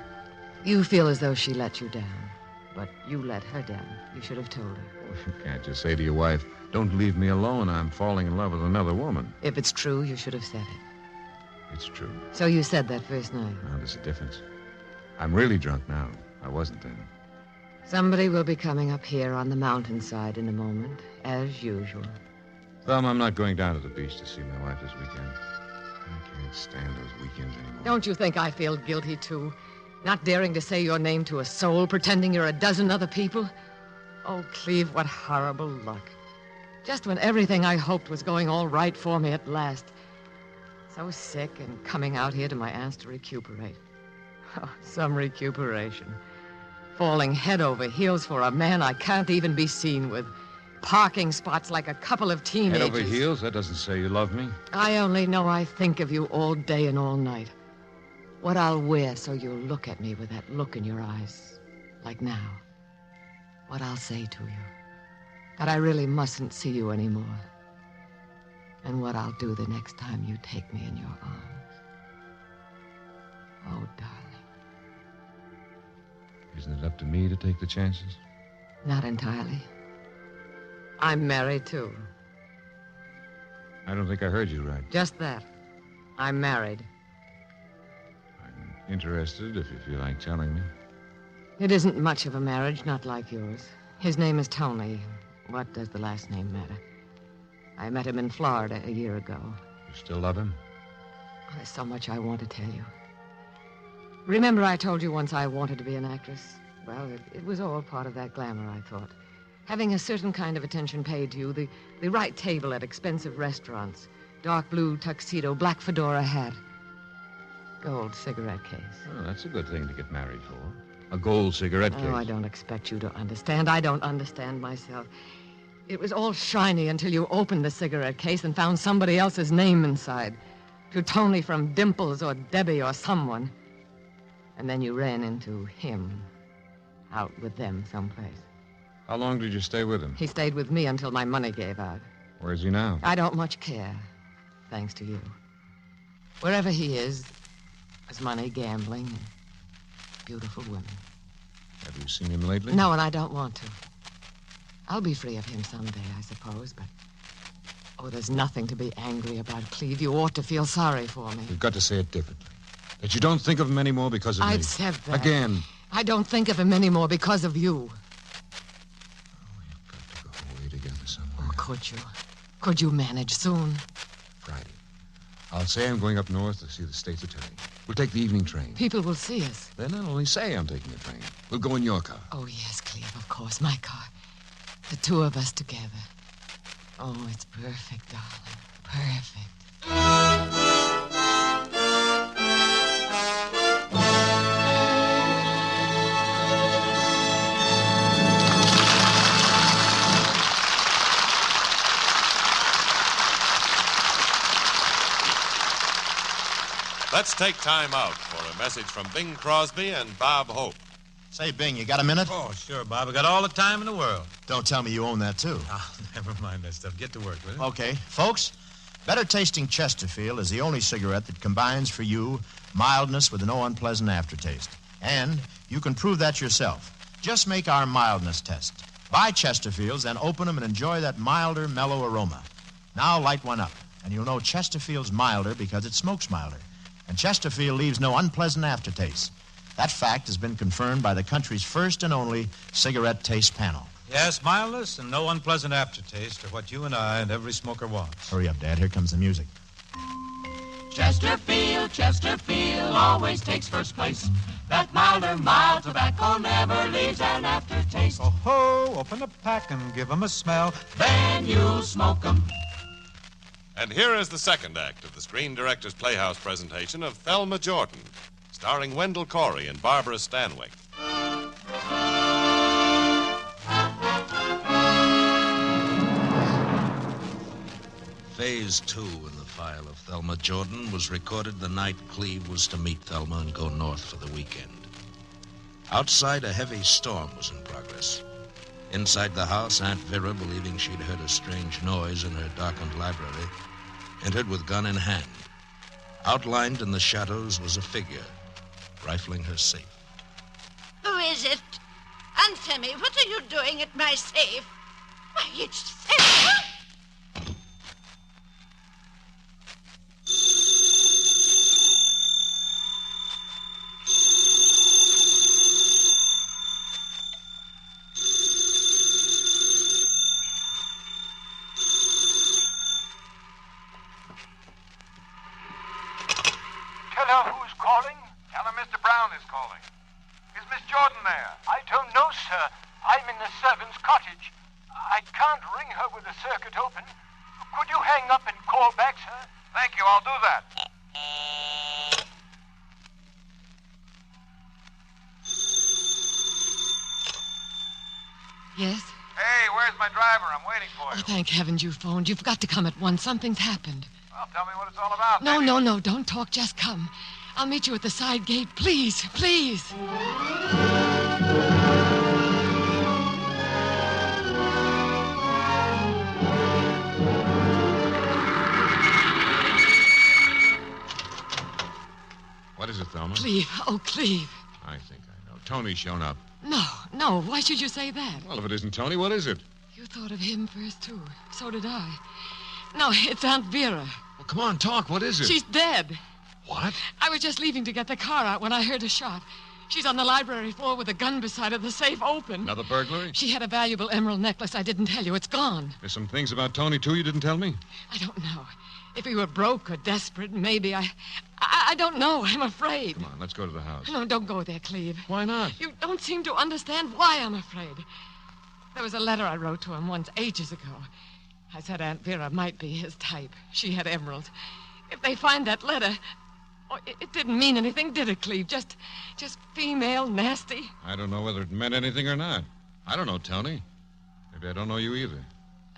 You feel as though she let you down, but you let her down. You should have told her.
Well, you can't just say to your wife, don't leave me alone, I'm falling in love with another woman.
If it's true, you should have said it.
It's true.
So you said that first night.
Now, there's a difference. I'm really drunk now. I wasn't then.
Somebody will be coming up here on the mountainside in a moment, as usual.
Thelma, I'm not going down to the beach to see my wife this weekend. I can't stand those weekends anymore.
Don't you think I feel guilty, too? Not daring to say your name to a soul, pretending you're a dozen other people? Oh, Cleve, what horrible luck. Just when everything I hoped was going all right for me at last. So sick and coming out here to my aunt's to recuperate. Oh, some recuperation. Falling head over heels for a man I can't even be seen with. Parking spots like a couple of teenagers.
Head over heels? That doesn't say you love me.
I only know I think of you all day and all night. What I'll wear so you'll look at me with that look in your eyes, like now. What I'll say to you. That I really mustn't see you anymore. And what I'll do the next time you take me in your arms. Oh, darling.
Isn't it up to me to take the chances?
Not entirely. I'm married, too.
I don't think I heard you right.
Just that. I'm married.
I'm interested if you feel like telling me.
It isn't much of a marriage, not like yours. His name is Tony. What does the last name matter? I met him in Florida a year ago.
You still love him?
There's so much I want to tell you. Remember I told you once I wanted to be an actress? Well, it was all part of that glamour, I thought. Having a certain kind of attention paid to you, the right table at expensive restaurants, dark blue tuxedo, black fedora hat, gold cigarette case.
Oh, that's a good thing to get married for. A gold cigarette case.
Oh, I don't expect you to understand. I don't understand myself. It was all shiny until you opened the cigarette case and found somebody else's name inside. To Tony from Dimples or Debbie or someone. And then you ran into him. Out with them someplace.
How long did you stay with him?
He stayed with me until my money gave out.
Where's he now?
I don't much care, thanks to you. Wherever he is, there's money, gambling, and beautiful women.
Have you seen him lately?
No, and I don't want to. I'll be free of him someday, I suppose, but... Oh, there's nothing to be angry about, Cleve. You ought to feel sorry for me.
You've got to say it differently. That you don't think of him anymore because of me.
I've said that.
Again.
I don't think of him anymore because of you.
Away together somewhere.
Oh, could you? Could you manage soon?
Friday. I'll say I'm going up north to see the state's attorney. We'll take the evening train.
People will see us.
Then I'll only say I'm taking the train. We'll go in your car.
Oh, yes, Cleve, of course, my car. The two of us together. Oh, it's perfect, darling. Perfect.
Let's take time out for a message from Bing Crosby and Bob Hope.
Say, Bing, you got a minute?
Oh, sure, Bob. I got all the time in the world.
Don't tell me you own that, too.
Oh, never mind that stuff. Get to work with it.
Okay. Folks, Better Tasting Chesterfield is the only cigarette that combines for you mildness with no unpleasant aftertaste. And you can prove that yourself. Just make our mildness test. Buy Chesterfields, then open them and enjoy that milder, mellow aroma. Now light one up, and you'll know Chesterfield's milder because it smokes milder. And Chesterfield leaves no unpleasant aftertaste. That fact has been confirmed by the country's first and only cigarette taste panel.
Yes, mildness and no unpleasant aftertaste are what you and I and every smoker wants.
Hurry up, Dad. Here comes the music.
Chesterfield, Chesterfield always takes first place. That milder, mild tobacco never leaves an aftertaste.
Oh, ho, open the pack and give 'em a smell.
Then you'll smoke 'em.
And here is the second act of the Screen Directors Playhouse presentation of Thelma Jordan, starring Wendell Corey and Barbara Stanwyck.
Phase 2 in the file of Thelma Jordan was recorded the night Cleve was to meet Thelma and go north for the weekend. Outside, a heavy storm was in progress. Inside the house, Aunt Vera, believing she'd heard a strange noise in her darkened library, entered with gun in hand. Outlined in the shadows was a figure, rifling her safe.
Who is it? Answer me. What are you doing at my safe? Why, it's safe.
Tell her who's calling? Tell her Mr. Brown is calling. Is Miss Jordan there?
I don't know, sir. I'm in the servant's cottage. I can't ring her with the circuit open. Could you hang up and call back, sir?
Thank you, I'll do that.
Yes?
Hey, where's my driver? I'm waiting for
Oh,
you.
thank heavens you phoned. You've got to come at once. Something's happened.
Well, tell me what it's all about.
No,
maybe.
no, don't talk. Just come. I'll meet you at the side gate. Please, please.
What is it, Thelma?
Cleve. Oh, Cleve.
I think I know. Tony's shown up.
No. Why should you say that?
Well, if it isn't Tony, what is it?
You thought of him first, too. So did I. No, it's Aunt Vera.
Well, come on, talk. What is it?
She's dead.
What?
I was just leaving to get the car out when I heard a shot. She's on the library floor with a gun beside her, the safe open.
Another burglary?
She had a valuable emerald necklace. I didn't tell you. It's gone.
There's some things about Tony, too, you didn't tell me?
I don't know. If he were broke or desperate, maybe I don't know. I'm afraid.
Come on, let's go to the house.
No, don't go there, Cleve.
Why not?
You don't seem to understand why I'm afraid. There was a letter I wrote to him once, ages ago. I said Aunt Vera might be his type. She had emeralds. If they find that letter... Oh, it didn't mean anything, did it, Cleve? Just female, nasty.
I don't know whether it meant anything or not. I don't know, Tony. Maybe I don't know you either.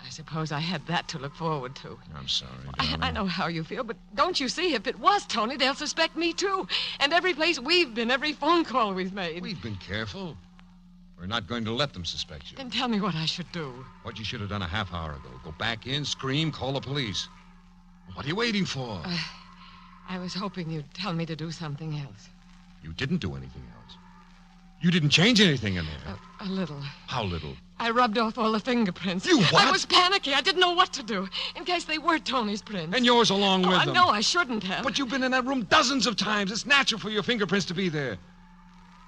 I suppose I had that to look forward to.
I'm sorry,
I
darling.
know how you feel, but don't you see? If it was Tony, they'll suspect me, too. And every place we've been, every phone call we've made.
We've been careful. We're not going to let them suspect you.
Then tell me what I should do.
What you should have done a half hour ago. Go back in, scream, call the police. What are you waiting for?
I was hoping you'd tell me to do something else.
You didn't do anything else. You didn't change anything in there.
A little.
How little?
I rubbed off all the fingerprints.
You what?
I was panicky. I didn't know what to do, in case they were Tony's prints.
And yours along with them.
No, I shouldn't have.
But you've been in that room dozens of times. It's natural for your fingerprints to be there.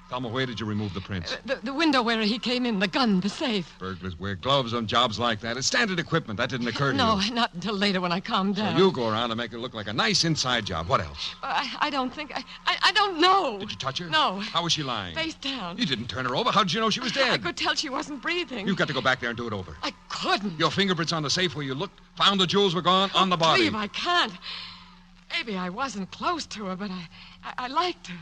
Thelma, where did you remove the prints?
The window where he came in, the gun, the safe.
Burglars wear gloves on jobs like that. It's standard equipment. That didn't occur to you.
No, not until later when I calmed down.
So you go around and make it look like a nice inside job. What else?
I don't think... I don't know.
Did you touch her?
No.
How was she lying?
Face down.
You didn't turn her over. How did you know she was dead?
I could tell she wasn't breathing.
You've got to go back there and do it over.
I couldn't.
Your fingerprints on the safe where you looked, found the jewels were gone on the body.
Cleve, I can't. Maybe I wasn't close to her, but I liked her.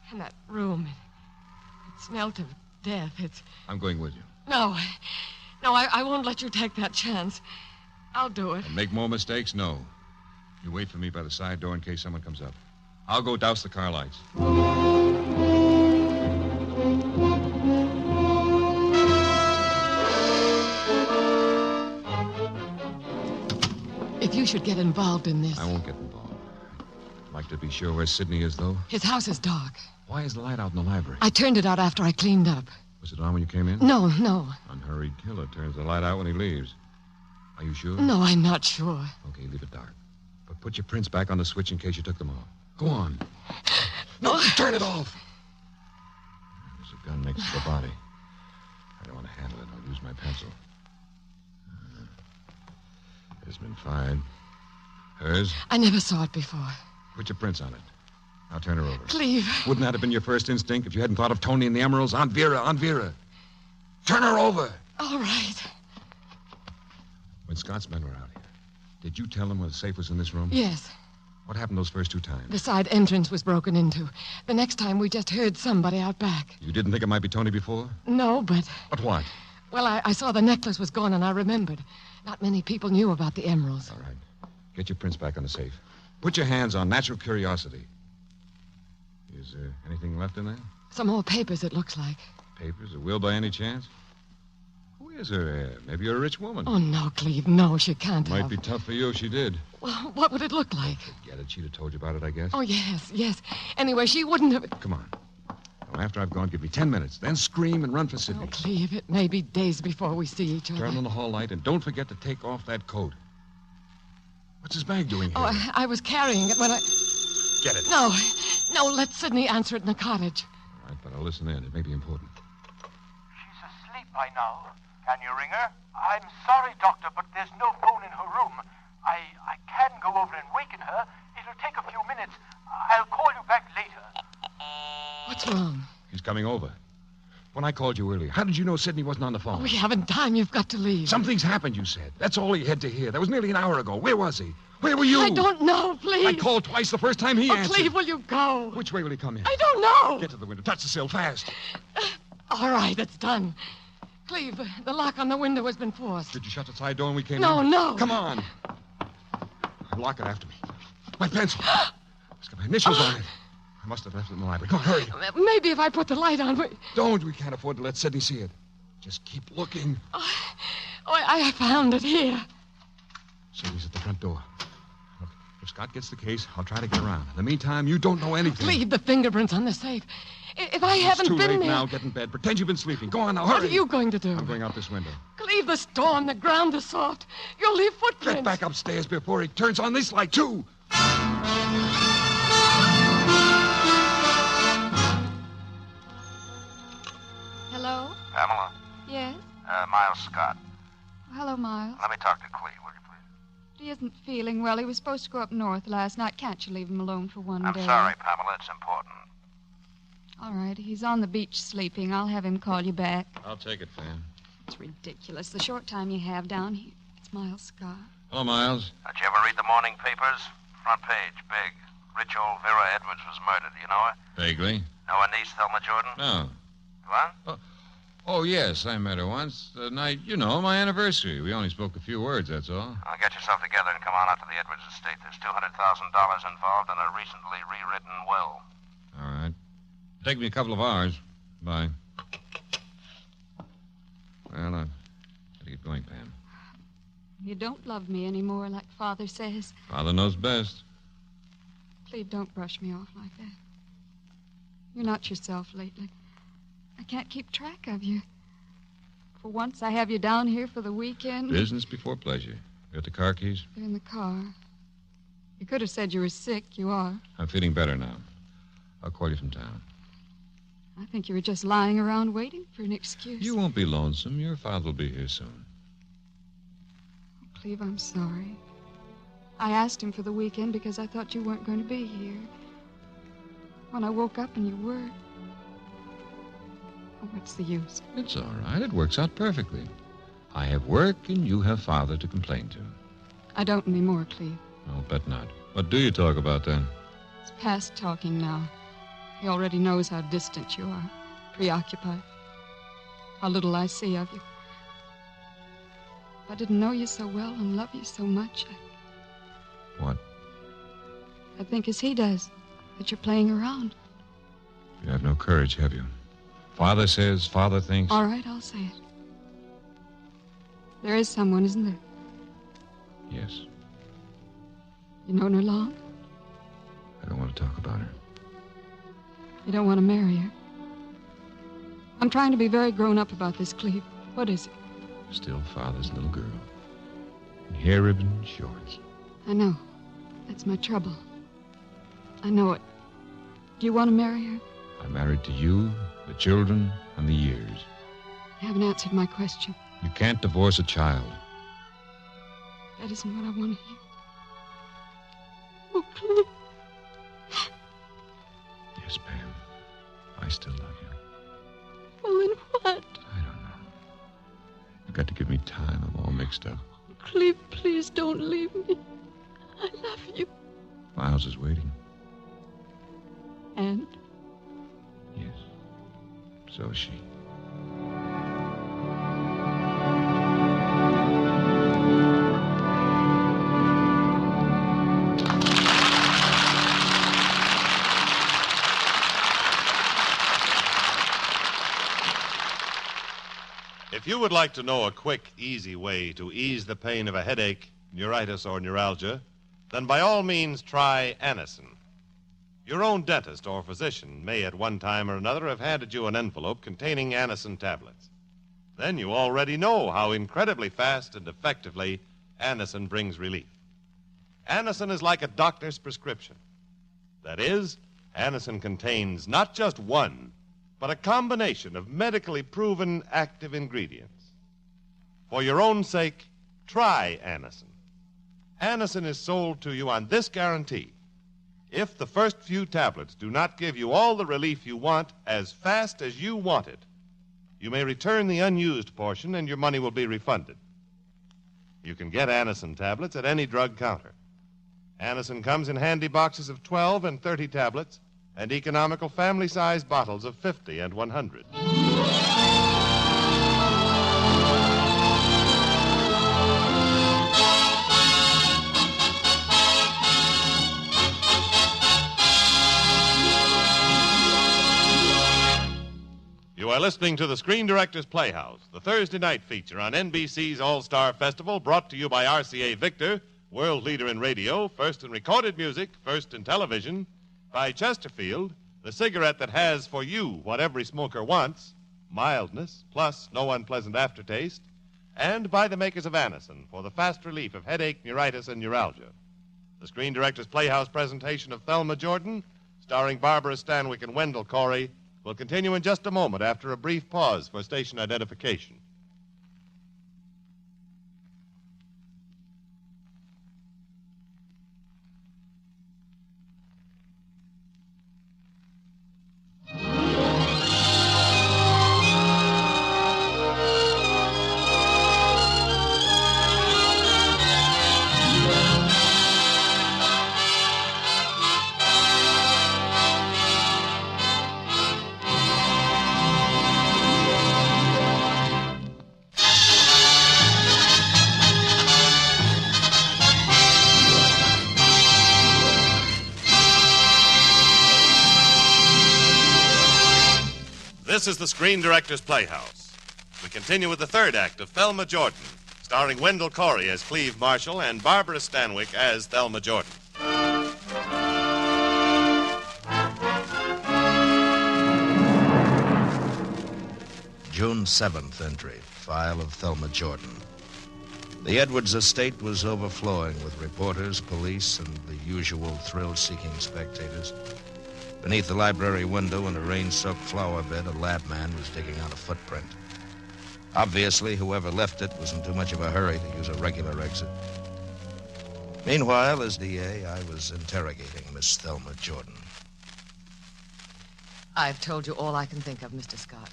And that room, it smelt of death.
I'm going with you.
No, I won't let you take that chance. I'll do it.
And make more mistakes? No. You wait for me by the side door in case someone comes up. I'll go douse the car lights.
If you should get involved in this...
I won't get involved. I'd like to be sure where Sidney is, though.
His house is dark.
Why is the light out in the library?
I turned it out after I cleaned up.
Was it on when you came in?
No.
Unhurried killer turns the light out when he leaves. Are you sure?
No, I'm not sure.
Okay, leave it dark. But put your prints back on the switch in case you took them off. Go on. No, turn it off. There's a gun next to the body. I don't want to handle it. I'll use my pencil. It's been fired. Hers?
I never saw it before.
Put your prints on it. I'll turn her over.
Cleve.
Wouldn't that have been your first instinct if you hadn't thought of Tony and the emeralds? Aunt Vera. Turn her over.
All right.
When Scott's men were out here, did you tell them when the safe was in this room?
Yes.
What happened those first two times?
The side entrance was broken into. The next time we just heard somebody out back.
You didn't think it might be Tony before?
No, but...
But what?
Well, I saw the necklace was gone and I remembered. Not many people knew about the emeralds.
All right. Get your prints back on the safe. Put your hands on natural curiosity. Is there anything left in there?
Some more papers, it looks like.
Papers? A will by any chance? Who is her heir? Maybe you're a rich woman.
Oh, no, Cleve. No, she can't
Might
have.
be tough for you if she did.
Well, what would it look like?
Forget it. She'd have told you about it, I guess.
Oh, yes. Anyway, she wouldn't have...
Come on. Now, after I've gone, give me 10 minutes. Then scream and run for Sidney.
Oh, Cleve, it may be days before we see each other.
Turn on the hall light and don't forget to take off that coat. What's his bag doing here?
Oh, I was carrying it when I...
Get it.
No, let Sidney answer it in the cottage.
All right, but I'll listen in. It may be important.
She's asleep by now. Can you ring her? I'm sorry, Doctor, but there's no phone in her room. I can go over and waken her. It'll take a few minutes. I'll call you back later.
What's wrong?
He's coming over. When I called you earlier, how did you know Sidney wasn't on the phone?
Oh, we haven't time. You've got to leave.
Something's happened, you said. That's all he had to hear. That was nearly an hour ago. Where was he? Where were you?
I don't know, please.
I called twice the first time he answered.
Cleve, will you go?
Which way will he come in?
I don't know.
Get to the window. Touch the sill fast.
All right, it's done. Cleve, the lock on the window has been forced.
Did you shut the side door when we came in?
No.
Come on. Lock it after me. My pencil. It's got my initials on it. I must have left it in the library. Come on, hurry.
Maybe if I put the light on,
Don't. We can't afford to let Sidney see it. Just keep looking.
I found it here.
Sidney's at the front door. Look, if Scott gets the case, I'll try to get around. In the meantime, you don't know anything.
Cleve, the fingerprints on the safe. If I haven't
been there... It's too late
there...
now. Get in bed. Pretend you've been sleeping. Go on now. Hurry.
What are you going to do?
I'm going out this window.
Cleve, the storm, the ground is soft. You'll leave footprints.
Get back upstairs before he turns on this light, too.
Hello?
Pamela?
Yes?
Miles Scott.
Hello, Miles.
Let me talk to Cleve, will you please?
He isn't feeling well. He was supposed to go up north last night. Can't you leave him alone for one day?
I'm sorry, Pamela. It's important.
All right. He's on the beach sleeping. I'll have him call you back.
I'll take it, Pam.
It's ridiculous. The short time you have down here. It's Miles Scott.
Hello, Miles.
Did you ever read the morning papers? Front page, big. Rich old Vera Edwards was murdered. Do you know her?
Vaguely.
Know her niece, Thelma Jordan?
No.
What?
Oh, yes, I met her once. The night, my anniversary. We only spoke a few words, that's all.
Now get yourself together and come on out to the Edwards estate. There's $200,000 involved in a recently rewritten will.
All right. Take me a couple of hours. Bye. Well, I gotta get going, Pam.
You don't love me anymore, like Father says.
Father knows best.
Please don't brush me off like that. You're not yourself lately. I can't keep track of you. For once, I have you down here for the weekend.
Business before pleasure. Got the car keys?
They're in the car. You could have said you were sick. You are.
I'm feeling better now. I'll call you from town.
I think you were just lying around waiting for an excuse.
You won't be lonesome. Your father will be here soon.
Oh, Cleve, I'm sorry. I asked him for the weekend because I thought you weren't going to be here. When I woke up and you were... Oh, what's the use?
It's all right. It works out perfectly. I have work and you have Father to complain to.
I don't anymore, Cleve.
I'll bet not. What do you talk about then?
It's past talking now. He already knows how distant you are, preoccupied, how little I see of you. If I didn't know you so well and love you so much,
What?
I'd think as he does.
that you're playing around.
You have no courage, have you? Father says, Father thinks.
All right, I'll say it. There is someone, isn't there?
Yes.
You known her long?
I don't want to talk about her.
You don't want to marry her? I'm trying to be very grown up about this, Cleve. What is it?
Still Father's little girl. In hair ribbon shorts.
I know. That's my trouble. I know it. Do you want to marry her?
I'm married to you, the children, and the years.
You haven't answered my question.
You can't divorce a child.
That isn't what I want to hear. Oh, Cleve.
Yes, Pam. I still love you.
Well, then what?
You've got to give me time. I'm all mixed up.
Cleve, please don't leave me. I love you.
Miles is waiting.
And?
Yes. So is she.
If you would like to know a quick, easy way to ease the pain of a headache, neuritis, or neuralgia, then by all means try Anacin. Your own dentist or physician may at one time or another have handed you an envelope containing Anacin tablets. Then you already know how incredibly fast and effectively Anacin brings relief. Anacin is like a doctor's prescription. That is, Anacin contains not just one, but a combination of medically proven active ingredients. For your own sake, try Anacin. Anacin is sold to you on this guarantee. If the first few tablets do not give you all the relief you want as fast as you want it, you may return the unused portion and your money will be refunded. You can get Anacin tablets at any drug counter. Anacin comes in handy boxes of 12 and 30 tablets and economical family-sized bottles of 50 and 100. You are listening to the Screen Directors Playhouse, the Thursday night feature on NBC's All-Star Festival, brought to you by RCA Victor, world leader in radio, first in recorded music, first in television, by Chesterfield, the cigarette that has for you what every smoker wants, mildness plus no unpleasant aftertaste, and by the makers of Anacin for the fast relief of headache, neuritis, and neuralgia. The Screen Directors Playhouse presentation of Thelma Jordan, starring Barbara Stanwyck and Wendell Corey, will continue in just a moment after a brief pause for station identification. This is the Screen Directors Playhouse. We continue with the third act of Thelma Jordan, starring Wendell Corey as Cleve Marshall and Barbara Stanwyck as Thelma Jordan.
June 7th entry, file of Thelma Jordan. The Edwards estate was overflowing with reporters, police, and the usual thrill-seeking spectators. Beneath the library window in a rain-soaked flower bed, a lab man was digging out a footprint. Obviously, whoever left it was in too much of a hurry to use a regular exit. Meanwhile, as DA, I was interrogating Miss Thelma Jordan.
I've told you all I can think of, Mr. Scott.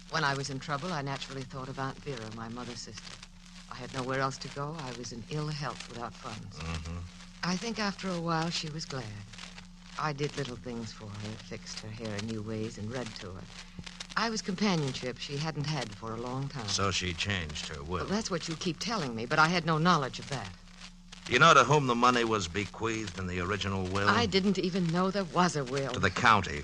When I was in trouble, I naturally thought of Aunt Vera, my mother's sister. I had nowhere else to go. I was in ill health without funds.
Mm-hmm.
I think after a while she was glad. I did little things for her, fixed her hair in new ways, and read to her. I was companionship she hadn't had for a long time.
So she changed her will.
Well, that's what you keep telling me, but I had no knowledge of that.
Do you know to whom the money was bequeathed in the original will?
I didn't even know there was a will.
To the county.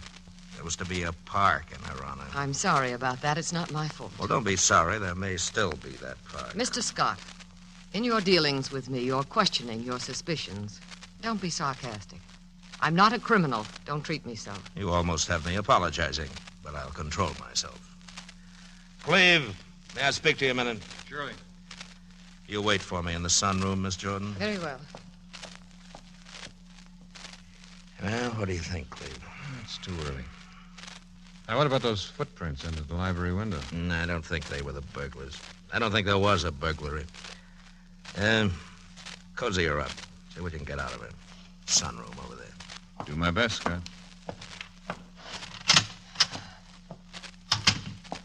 There was to be a park in her honor.
I'm sorry about that. It's not my fault.
Well, don't be sorry. There may still be that park.
Mr. Scott, in your dealings with me, you're questioning your suspicions. Don't be sarcastic. I'm not a criminal. Don't treat me so.
You almost have me apologizing, but I'll control myself. Cleve, may I speak to you a minute?
Surely.
You wait for me in the sunroom, Miss Jordan.
Very well.
Well, what do you think, Cleve?
It's too early. Now, what about those footprints under the library window?
I don't think they were the burglars. I don't think there was a burglary. Cozy her up. See what you can get out of her. Sunroom over there.
Do my best, Scott.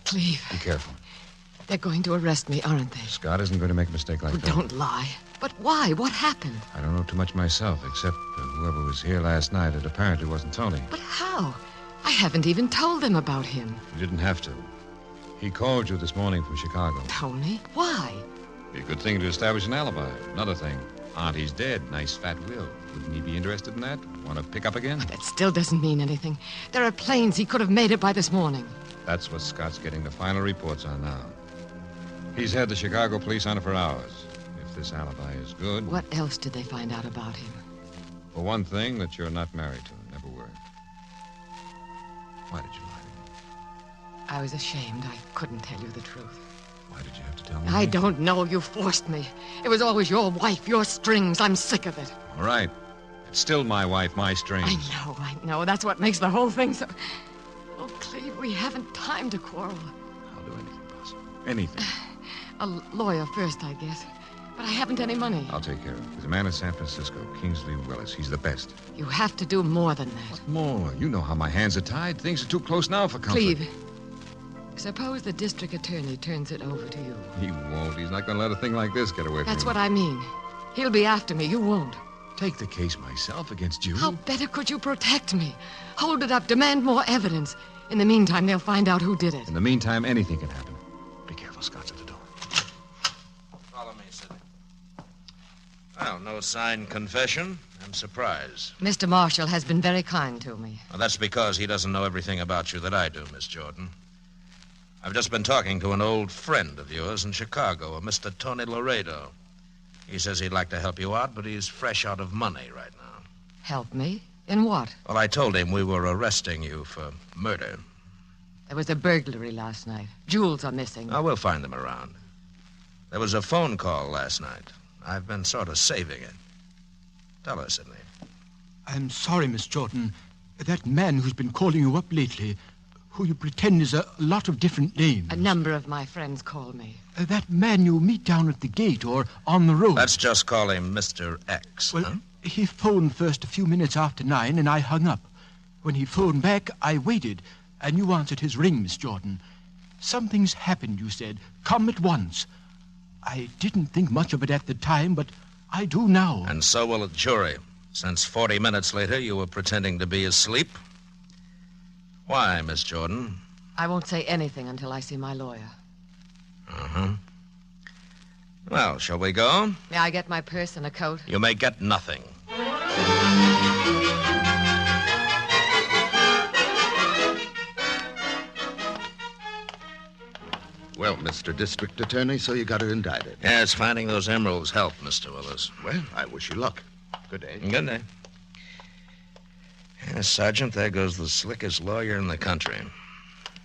Cleve.
Be careful.
They're going to arrest me, aren't they?
Scott isn't going to make a mistake like that.
Don't lie. But why? What happened?
I don't know too much myself, except whoever was here last night, it apparently wasn't Tony.
But how? I haven't even told them about him.
You didn't have to. He called you this morning from Chicago.
Tony? Why?
Be a good thing to establish an alibi. Another thing. Auntie's dead. Nice fat will. Wouldn't he be interested in that? Want to pick up again?
That still doesn't mean anything. There are planes. He could have made it by this morning.
That's what Scott's getting the final reports on now. He's had the Chicago police on it for hours. If this alibi is good...
What else did they find out about him?
For one thing, that you're not married to him. Never were. Why did you lie to me?
I was ashamed. I couldn't tell you the truth.
Why did you have to tell me?
I don't know. You forced me. It was always your wife, your strings. I'm sick of it.
All right. It's still my wife, my strings.
I know. That's what makes the whole thing so... Oh, Cleve, we haven't time to quarrel.
I'll do anything possible. Anything.
A lawyer first, I guess. But I haven't any money.
I'll take care of it. There's a man in San Francisco, Kingsley Willis. He's the best.
You have to do more than that.
What more? You know how my hands are tied. Things are too close now for comfort.
Cleve, suppose the district attorney turns it over to you.
He won't. He's not going to let a thing like this get away from him.
That's what I mean. He'll be after me. You won't.
Take the case myself against you.
How better could you protect me? Hold it up. Demand more evidence. In the meantime, they'll find out who did it.
In the meantime, anything can happen. Be careful, Scott's at the door.
Follow me, Sidney. Well, no signed confession. I'm surprised.
Mr. Marshall has been very kind to me.
Well, that's because he doesn't know everything about you that I do, Miss Jordan. I've just been talking to an old friend of yours in Chicago, a Mr. Tony Laredo. He says he'd like to help you out, but he's fresh out of money right now.
Help me? In what?
Well, I told him we were arresting you for murder.
There was a burglary last night. Jewels are missing.
Oh, we'll find them around. There was a phone call last night. I've been sort of saving it. Tell her, Sidney.
I'm sorry, Miss Jordan. That man who's been calling you up lately, who you pretend is a lot of different names.
A number of my friends call me.
That man you meet down at the gate or on the road.
Let's just call him Mr. X.
Well, he phoned first a few minutes after 9, and I hung up. When he phoned back, I waited, and you answered his ring, Miss Jordan. Something's happened, you said. Come at once. I didn't think much of it at the time, but I do now.
And so will a jury, since 40 minutes later you were pretending to be asleep. Why, Miss Jordan?
I won't say anything until I see my lawyer.
Uh-huh. Well, shall we go?
May I get my purse and a coat?
You may get nothing.
Well, Mr. District Attorney, so you got her indicted.
Yes, finding those emeralds helped, Mr. Willis.
Well, I wish you luck. Good day.
Good day. Yes, Sergeant, there goes the slickest lawyer in the country.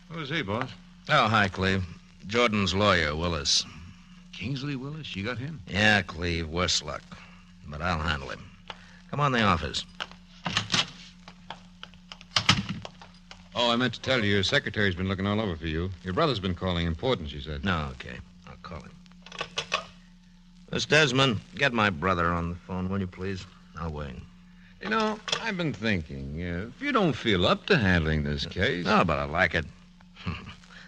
Who's he, boss?
Oh, hi, Cleve. Jordan's lawyer, Willis.
Kingsley Willis? You got him?
Yeah, Cleve, worse luck. But I'll handle him. Come on the office.
Oh, I meant to tell you, your secretary's been looking all over for you. Your brother's been calling. Important, she said.
No, okay. I'll call him. Miss Desmond, get my brother on the phone, will you, please? I'll wait.
You know, I've been thinking, if you don't feel up to handling this case...
No, but I like it.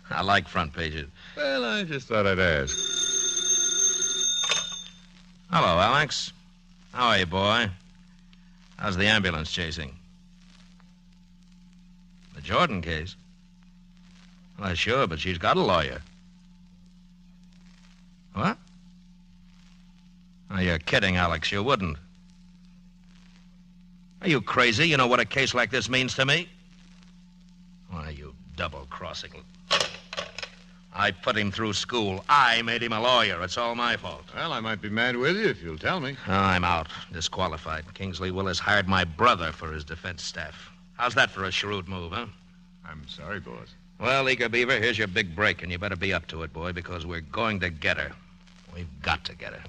I like front pages.
Well, I just thought I'd ask.
Hello, Alex. How are you, boy? How's the ambulance chasing? The Jordan case? Well, sure, but she's got a lawyer. What? Oh, you're kidding. kidding, Alex. You wouldn't. Are you crazy? You know what a case like this means to me? Why, you double-crossing... I put him through school. I made him a lawyer. It's all my fault.
Well, I might be mad with you if you'll tell me.
Oh, I'm out. Disqualified. Kingsley Willis hired my brother for his defense staff. How's that for a shrewd move, huh?
I'm sorry, boss.
Well, Eager Beaver, here's your big break, and you better be up to it, boy, because we're going to get her. We've got to get her.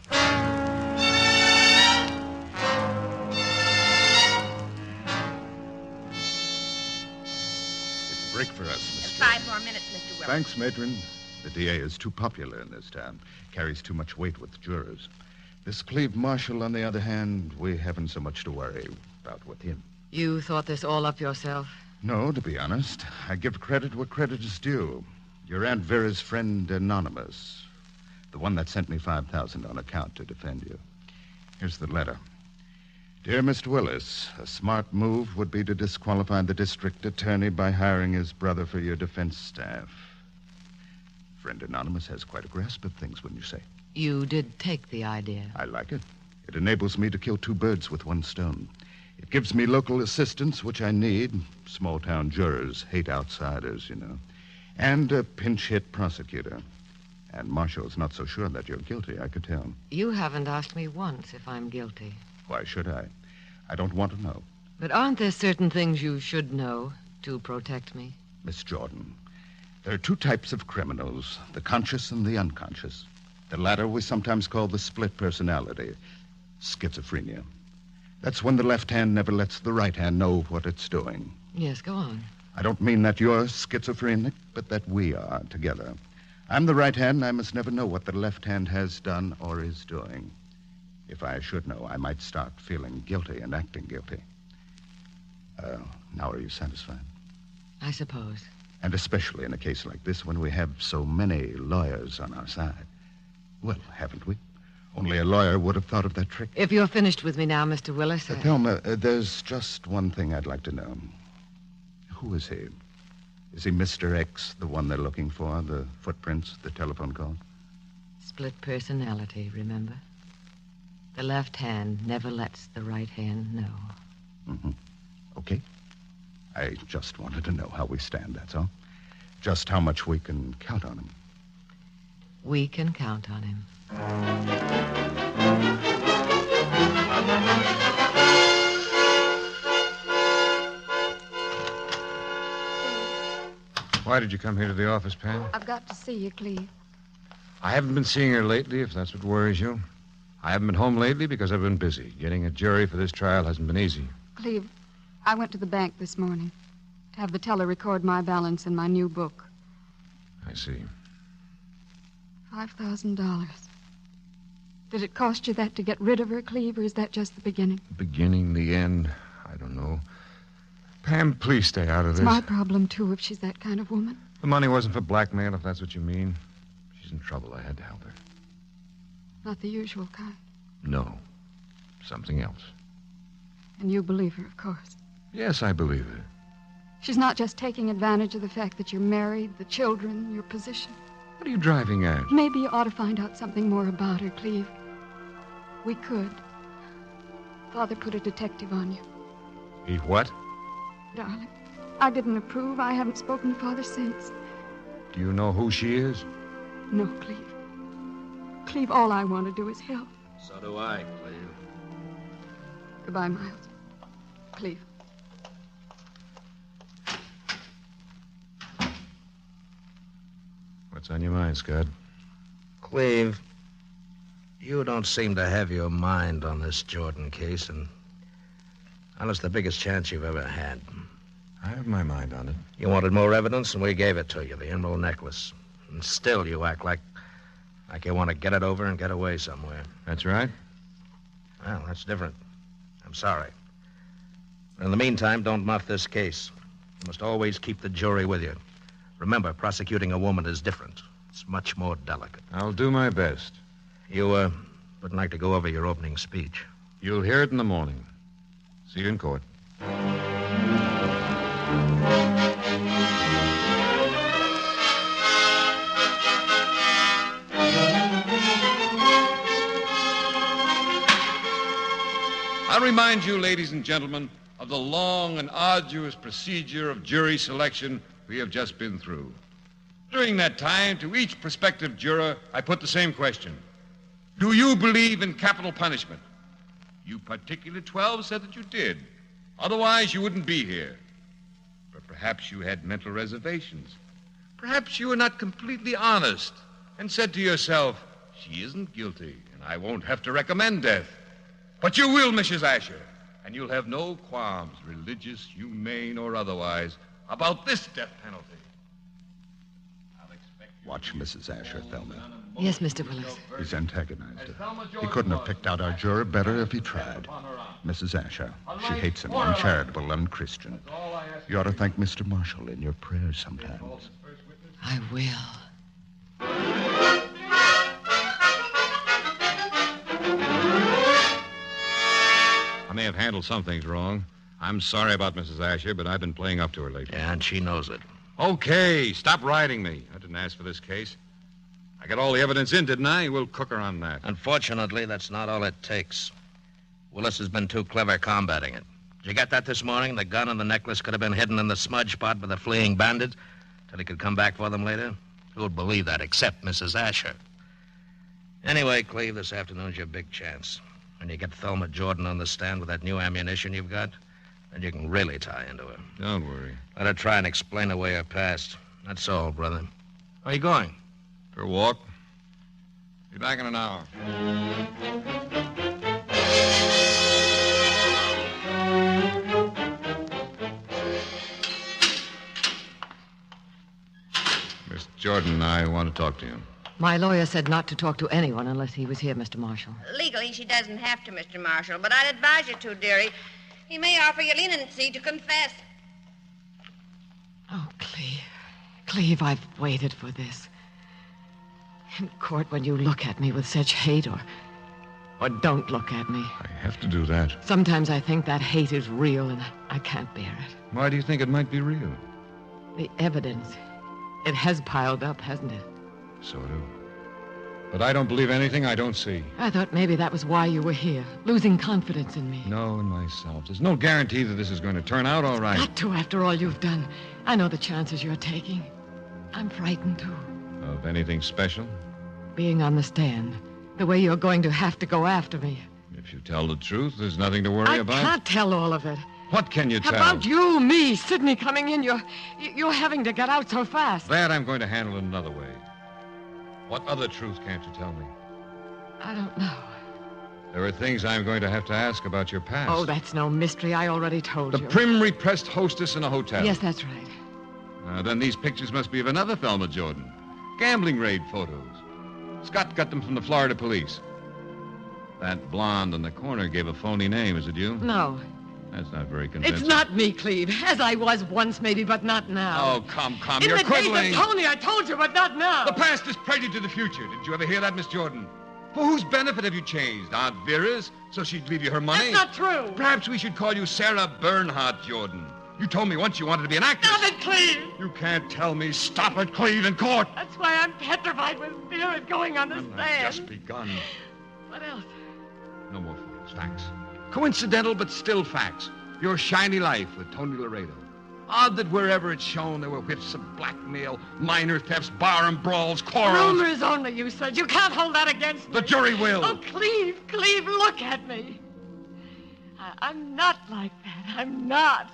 It's a break for us, Miss.
5 more minutes, Mr. Willis.
Thanks, Matron. The DA is too popular in this town. Carries too much weight with jurors. This Cleve Marshall, on the other hand, we haven't so much to worry about with him.
You thought this all up yourself?
No, to be honest. I give credit where credit is due. Your Aunt Vera's friend, Anonymous. The one that sent me $5,000 on account to defend you. Here's the letter. Dear Mr. Willis, a smart move would be to disqualify the district attorney by hiring his brother for your defense staff. Friend Anonymous has quite a grasp of things, wouldn't you say?
You did take the idea.
I like it. It enables me to kill 2 birds with 1 stone. It gives me local assistance, which I need. Small-town jurors hate outsiders, you know. And a pinch-hit prosecutor. And Marshall's not so sure that you're guilty, I could tell.
You haven't asked me once if I'm guilty.
Why should I? I don't want to know.
But aren't there certain things you should know to protect me?
Miss Jordan, there are 2 types of criminals, the conscious and the unconscious. The latter we sometimes call the split personality, schizophrenia. That's when the left hand never lets the right hand know what it's doing.
Yes, go on.
I don't mean that you're schizophrenic, but that we are together. I'm the right hand, and I must never know what the left hand has done or is doing. If I should know, I might start feeling guilty and acting guilty. Now are you satisfied?
I suppose.
And especially in a case like this when we have so many lawyers on our side. Well, haven't we? Only a lawyer would have thought of that trick.
If you're finished with me now, Mr. Willis...
Thelma, there's just one thing I'd like to know. Who is he? Is he Mr. X, the one they're looking for? The footprints, the telephone call?
Split personality, remember? The left hand never lets the right hand know.
Mm-hmm. Okay. I just wanted to know how we stand, that's all. Just how much we can count on him.
We can count on him.
Why did you come here to the office, Pam?
I've got to see you, Cleve.
I haven't been seeing her lately, if that's what worries you. I haven't been home lately because I've been busy. Getting a jury for this trial hasn't been easy.
Cleve, I went to the bank this morning to have the teller record my balance in my new book.
I see.
$5,000. Did it cost you that to get rid of her, Cleve, or is that just the beginning?
The beginning, the end, I don't know. Pam, please stay out of
It's
this.
my problem, too, if she's that kind of woman.
The money wasn't for blackmail, if that's what you mean. She's in trouble. I had to help her.
Not the usual kind.
No. Something else.
And you believe her, of course.
Yes, I believe her.
She's not just taking advantage of the fact that you're married, the children, your position.
What are you driving at?
Maybe you ought to find out something more about her, Cleve. We could. Father put a detective on you.
He what?
Darling, I didn't approve. I haven't spoken to Father since.
Do you know who she is?
No, Cleve. Cleve, all I want to do is help.
So do I, Cleve.
Goodbye, Miles. Cleve.
What's on your mind, Scott?
Cleve, you don't seem to have your mind on this Jordan case, and honest, the biggest chance you've ever had.
I have my mind on it.
You wanted more evidence, and we gave it to you, the emerald necklace. And still you act like you want to get it over and get away somewhere.
That's right.
Well, that's different. I'm sorry. But in the meantime, don't muff this case. You must always keep the jury with you. Remember, prosecuting a woman is different. It's much more delicate.
I'll do my best.
You, wouldn't like to go over your opening speech.
You'll hear it in the morning. See you in court. I'll remind you, ladies and gentlemen, of the long and arduous procedure of jury selection we have just been through. During that time, to each prospective juror, I put the same question. Do you believe in capital punishment? You particular 12 said that you did. Otherwise, you wouldn't be here. But perhaps you had mental reservations. Perhaps you were not completely honest and said to yourself, she isn't guilty, and I won't have to recommend death. But you will, Mrs. Asher, and you'll have no qualms, religious, humane, or otherwise, about this death penalty.
Watch Mrs. Asher, Thelma.
Yes, Mr. Willis.
He's antagonized her. He couldn't have picked out our juror better if he tried. Mrs. Asher, she hates him, uncharitable, unchristian. You ought to thank Mr. Marshall in your prayers sometimes.
I will.
I may have handled some things wrong. I'm sorry about Mrs. Asher, but I've been playing up to her lately.
Yeah, and she knows it.
Okay, stop riding me. I didn't ask for this case. I got all the evidence in, didn't I? We'll cook her on that.
Unfortunately, that's not all it takes. Willis has been too clever combating it. Did you get that this morning? The gun and the necklace could have been hidden in the smudge spot with the fleeing bandits till he could come back for them later. Who would believe that except Mrs. Asher? Anyway, Cleve, this afternoon's your big chance. When you get Thelma Jordan on the stand with that new ammunition you've got, then you can really tie into her.
Don't worry.
Let her try and explain away her past. That's all, brother. Where are you going?
For a walk. Be back in an hour. Miss Jordan and I want to talk to you.
My lawyer said not to talk to anyone unless he was here, Mr. Marshall.
Legally, she doesn't have to, Mr. Marshall, but I'd advise you to, dearie. He may offer you leniency to confess.
Oh, Cleve. Cleve, I've waited for this. In court, when you look at me with such hate or don't look at me.
I have to do that.
Sometimes I think that hate is real and I can't bear it.
Why do you think it might be real?
The evidence. It has piled up, hasn't it?
So do. But I don't believe anything I don't see.
I thought maybe that was why you were here, losing confidence in me.
No, in myself. There's no guarantee that this is going to turn out all right.
Not to, after all you've done. I know the chances you're taking. I'm frightened, too.
Of anything special?
Being on the stand. The way you're going to have to go after me.
If you tell the truth, there's nothing to worry about.
I can't tell all of it.
What can you tell?
About you, me, Sidney coming in. You're having to get out so fast.
That I'm going to handle in another way. What other truth can't you tell me?
I don't know.
There are things I'm going to have to ask about your past.
Oh, that's no mystery. I already told you.
The prim, repressed hostess in a hotel.
Yes, that's right.
Then these pictures must be of another Thelma Jordan. Gambling raid photos. Scott got them from the Florida police. That blonde in the corner gave a phony name. Is it you?
No.
That's not very convincing.
It's not me, Cleve. As I was once, maybe, but not now.
Oh, come.
You're
quibbling.
In the days of Tony, I told you, but not now.
The past is prelude to the future. Did you ever hear that, Miss Jordan? For whose benefit have you changed? Aunt Vera's? So she'd leave you her money?
That's not true.
Perhaps we should call you Sarah Bernhardt Jordan. You told me once you wanted to be an actress.
Stop it, Cleve!
You can't tell me stop it, Cleve, in court.
That's why I'm petrified with fear at going on the stand.
I've just begun.
What else?
No more fears. Facts. Coincidental, but still facts. Your shiny life with Tony Laredo. Odd that wherever it's shown, there were whiffs of blackmail, minor thefts, barroom brawls, quarrels.
Rumors only, you said. You can't hold that against me.
The jury will.
Oh, Cleve, look at me. I'm not like that. I'm not.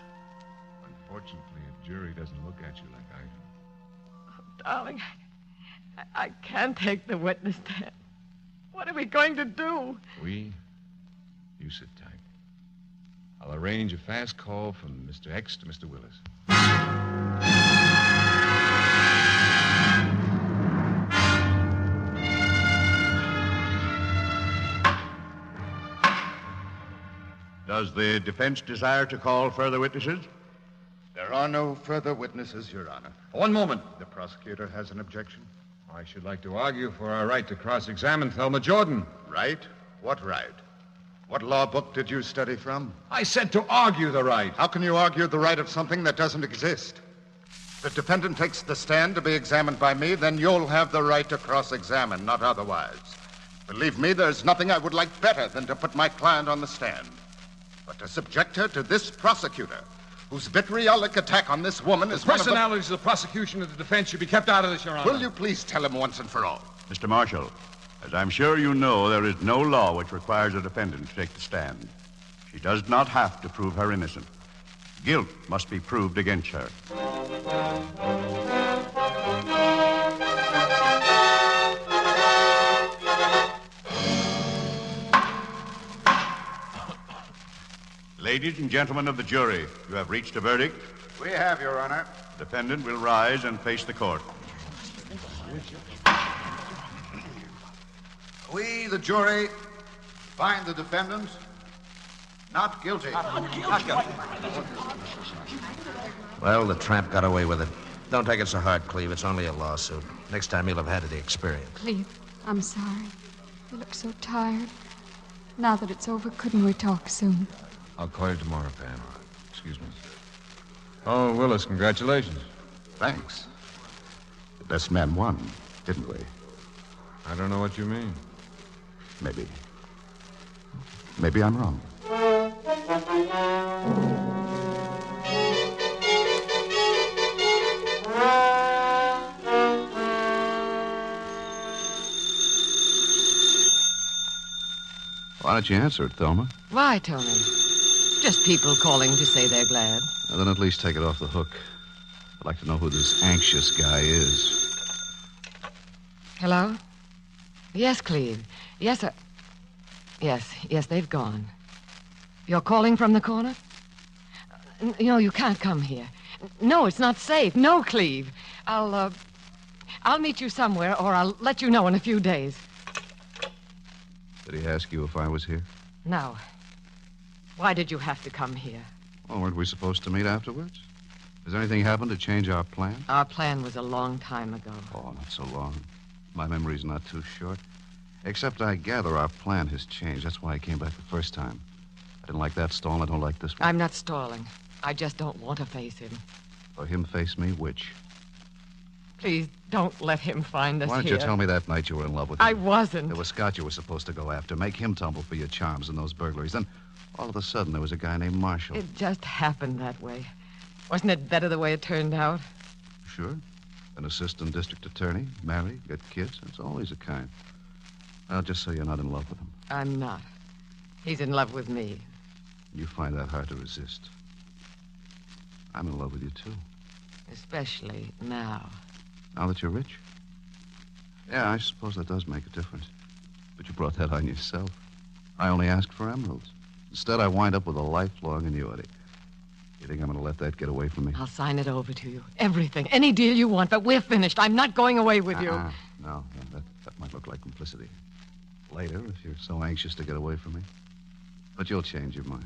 Unfortunately, a jury doesn't look at you like I do.
Oh, darling, I can't take the witness stand. What are we going to do?
You sit tight. I'll arrange a fast call from Mr. X to Mr. Willis.
Does the defense desire to call further witnesses? There are no further witnesses, Your Honor.
One moment.
The prosecutor has an objection.
I should like to argue for our right to cross-examine Thelma Jordan.
Right? What right? What law book did you study from?
I said to argue the right.
How can you argue the right of something that doesn't exist? The defendant takes the stand to be examined by me, then you'll have the right to cross-examine, not otherwise. Believe me, there's nothing I would like better than to put my client on the stand. but to subject her to this prosecutor, whose vitriolic attack on this woman is
The personalities of the prosecution and the defense should be kept out of this, Your Honor.
Will you please tell him once and for all?
Mr. Marshal, as I'm sure you know, there is no law which requires a defendant to take the stand. She does not have to prove her innocent. Guilt must be proved against her. Ladies and gentlemen of the jury, you have reached a verdict.
We have, Your Honor.
The defendant will rise and face the court.
We, the jury, find the defendant not guilty.
Well, the tramp got away with it. Don't take it so hard, Cleve. It's only a lawsuit. Next time you'll have had the experience.
Cleve, I'm sorry. You look so tired. Now that it's over, couldn't we talk soon?
I'll call you tomorrow, Pam. Excuse me. Oh, Willis, congratulations.
Thanks. The best man won, didn't we?
I don't know what you mean.
Maybe. Maybe I'm wrong.
Why don't you answer it, Thelma?
Why, Tony? Just people calling to say they're glad.
Now, then at least take it off the hook. I'd like to know who this anxious guy is.
Hello? Yes, Cleve. Yes, sir. Yes, they've gone. You're calling from the corner? No, you can't come here. No, it's not safe. No, Cleve. I'll meet you somewhere, or I'll let you know in a few days.
Did he ask you if I was here?
No. Why did you have to come here?
Well, weren't we supposed to meet afterwards? Has anything happened to change our plan?
Our plan was a long time ago.
Oh, not so long. My memory's not too short. Except I gather our plan has changed. That's why I came back the first time. I didn't like that stall. I don't like this one.
I'm not stalling. I just don't want to face him.
Or him face me? Which?
Please don't let him find us
Why don't
here.
you tell me that night you were in love with him?
I wasn't.
There was Scott you were supposed to go after. Make him tumble for your charms and those burglaries. Then, all of a sudden, there was a guy named Marshall.
It just happened that way. Wasn't it better the way it turned out?
Sure. An assistant district attorney, married, got kids. It's always a kind. Well, just so you're not in love with him.
I'm not. He's in love with me.
You find that hard to resist. I'm in love with you, too.
Especially now.
Now that you're rich? Yeah, I suppose that does make a difference. But you brought that on yourself. I only asked for emeralds. Instead, I wind up with a lifelong annuity. You think I'm going to let that get away from me?
I'll sign it over to you. Everything. Any deal you want, but we're finished. I'm not going away with you.
No, that might look like complicity. Later, if you're so anxious to get away from me. But you'll change your mind.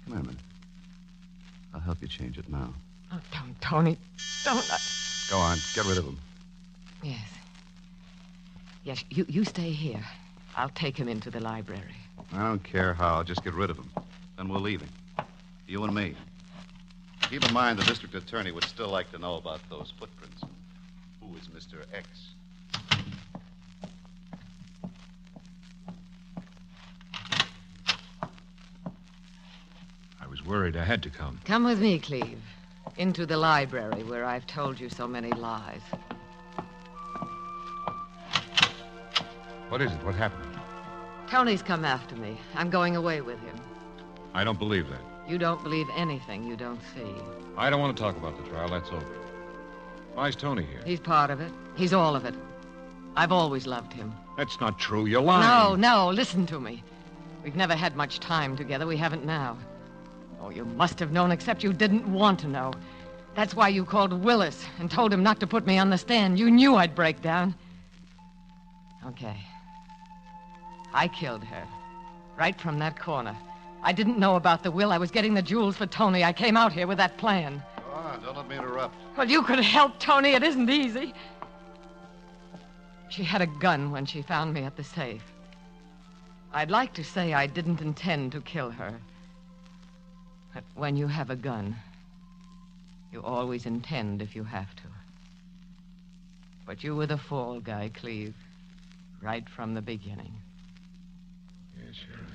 Come here a minute. I'll help you change it now.
Oh, don't, Tony. Don't.
Go on. Get rid of him.
Yes. Yes, you stay here. I'll take him into the library.
I don't care how. Just get rid of him. Then we're leaving. You and me. Keep in mind the district attorney would still like to know about those footprints. Who is Mr. X?
I was worried I had to come.
Come with me, Cleve. Into the library where I've told you so many lies.
What is it? What happened?
Tony's come after me. I'm going away with him.
I don't believe that.
You don't believe anything you don't see.
I don't want to talk about the trial. That's over. Why's Tony here?
He's part of it. He's all of it. I've always loved him.
That's not true. You're lying.
No, listen to me. We've never had much time together. We haven't now. Oh, you must have known, except you didn't want to know. That's why you called Willis and told him not to put me on the stand. You knew I'd break down. Okay. I killed her. Right from that corner. I didn't know about the will. I was getting the jewels for Tony. I came out here with that plan.
Go on, don't let me interrupt.
Well, you could help, Tony. It isn't easy. She had a gun when she found me at the safe. I'd like to say I didn't intend to kill her. But when you have a gun, you always intend if you have to. But you were the fall guy, Cleve. Right from the beginning.
Yes, you're right.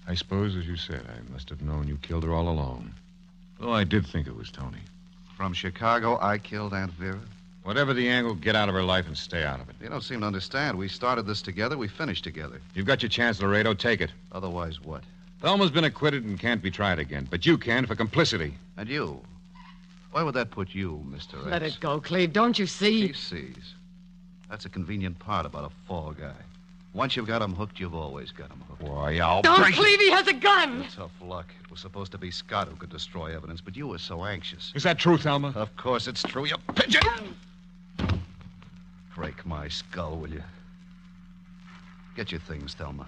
I suppose, as you said, I must have known you killed her all along. Though I did think it was Tony.
From Chicago, I killed Aunt Vera?
Whatever the angle, get out of her life and stay out of it.
You don't seem to understand. We started this together. We finished together.
You've got your chance, Laredo. Take it.
Otherwise, what?
Thelma's been acquitted and can't be tried again. But you can for complicity.
And you? Why would that put you, Mr. X?
Let it go, Cleve. Don't you see?
He sees. That's a convenient part about a fall guy. Once you've got him hooked, you've always got him hooked.
Why, I'll
Don't,
break
Cleve, he has a gun.
Tough luck. It was supposed to be Scott who could destroy evidence, but you were so anxious.
Is that true, Thelma?
Of course it's true, you pigeon! Break my skull, will you? Get your things, Thelma.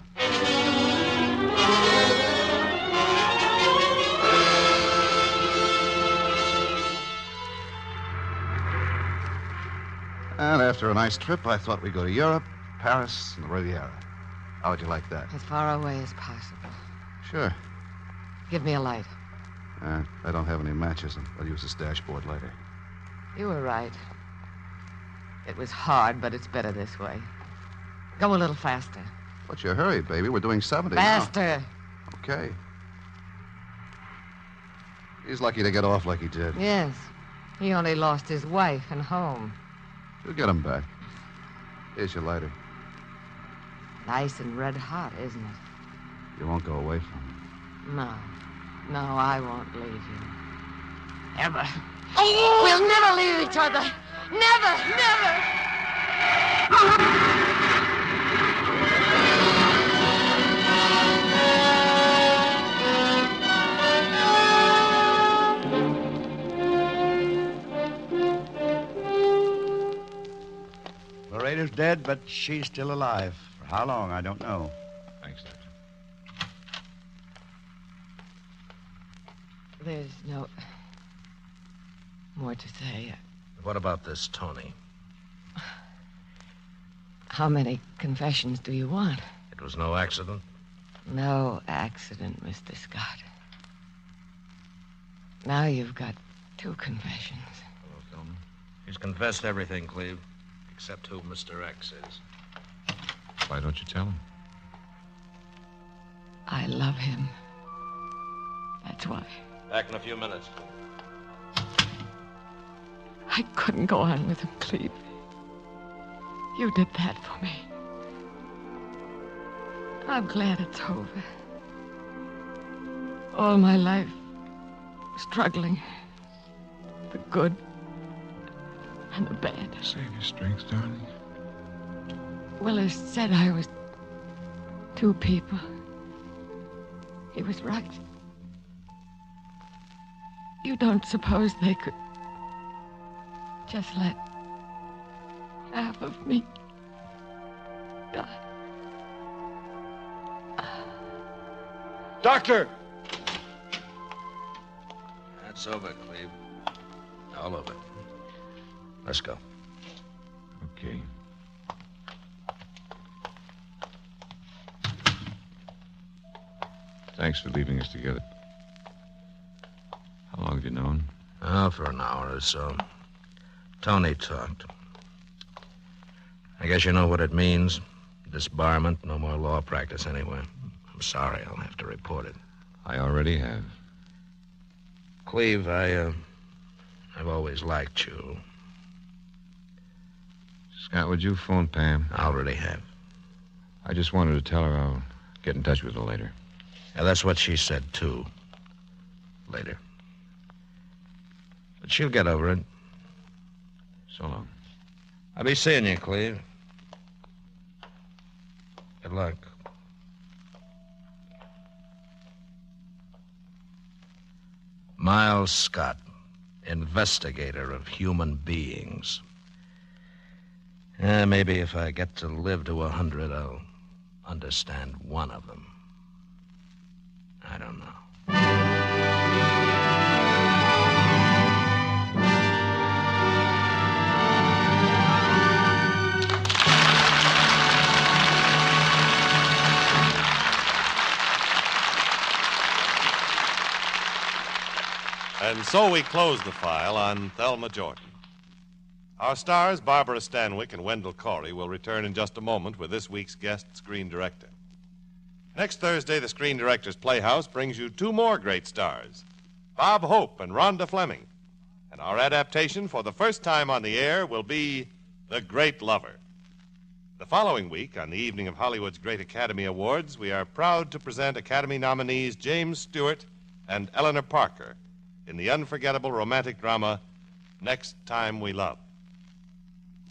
And after a nice trip, I thought we'd go to Europe, Paris, and the Riviera. How would you like that?
As far away as possible.
Sure.
Give me a light.
I don't have any matches, and I'll use this dashboard lighter.
You were right. It was hard, but it's better this way. Go a little faster.
What's your hurry, baby? We're doing 70 now.
Faster.
Okay. He's lucky to get off like he did.
Yes. He only lost his wife and home.
You'll get him back. Here's your lighter.
Nice and red hot, isn't it?
You won't go away from him.
No. No, I won't leave you. Ever. We'll never leave each other. Never, never.
Laredo's dead, but she's still alive. For how long, I don't know.
Thanks, Doctor.
There's no more to say.
What about this, Tony?
How many confessions do you want?
It was no accident?
No accident, Mr. Scott. Now you've got 2 confessions.
Hello, Thelma. He's confessed everything, Cleve, except who Mr. X is.
Why don't you tell him?
I love him. That's why.
Back in a few minutes.
I couldn't go on with him, Cleve. You did that for me. I'm glad it's over. All my life, struggling. The good and the bad.
Save your strength, darling.
Willis said I was 2 people. He was right. You don't suppose they could just let half of me die?
Doctor!
That's over, Cleve. All over. Let's go.
Okay. Thanks for leaving us together. How long have you known?
Oh, for an hour or so. Tony talked. I guess you know what it means. Disbarment, no more law practice anywhere. I'm sorry, I'll have to report it.
I already have.
Cleve, I've always liked you.
Scott, would you phone Pam?
I already have.
I just wanted to tell her I'll get in touch with her later.
Yeah, that's what she said, too. Later. But she'll get over it.
So long.
I'll be seeing you, Cleve. Good luck. Miles Scott, investigator of human beings. Maybe if I get to live to 100, I'll understand one of them. I don't know.
And so we close the file on Thelma Jordan. Our stars, Barbara Stanwyck and Wendell Corey, will return in just a moment with this week's guest screen director. Next Thursday, the Screen Directors Playhouse brings you two more great stars, Bob Hope and Rhonda Fleming. And our adaptation for the first time on the air will be The Great Lover. The following week, on the evening of Hollywood's Great Academy Awards, we are proud to present Academy nominees James Stewart and Eleanor Parker in the unforgettable romantic drama Next Time We Love.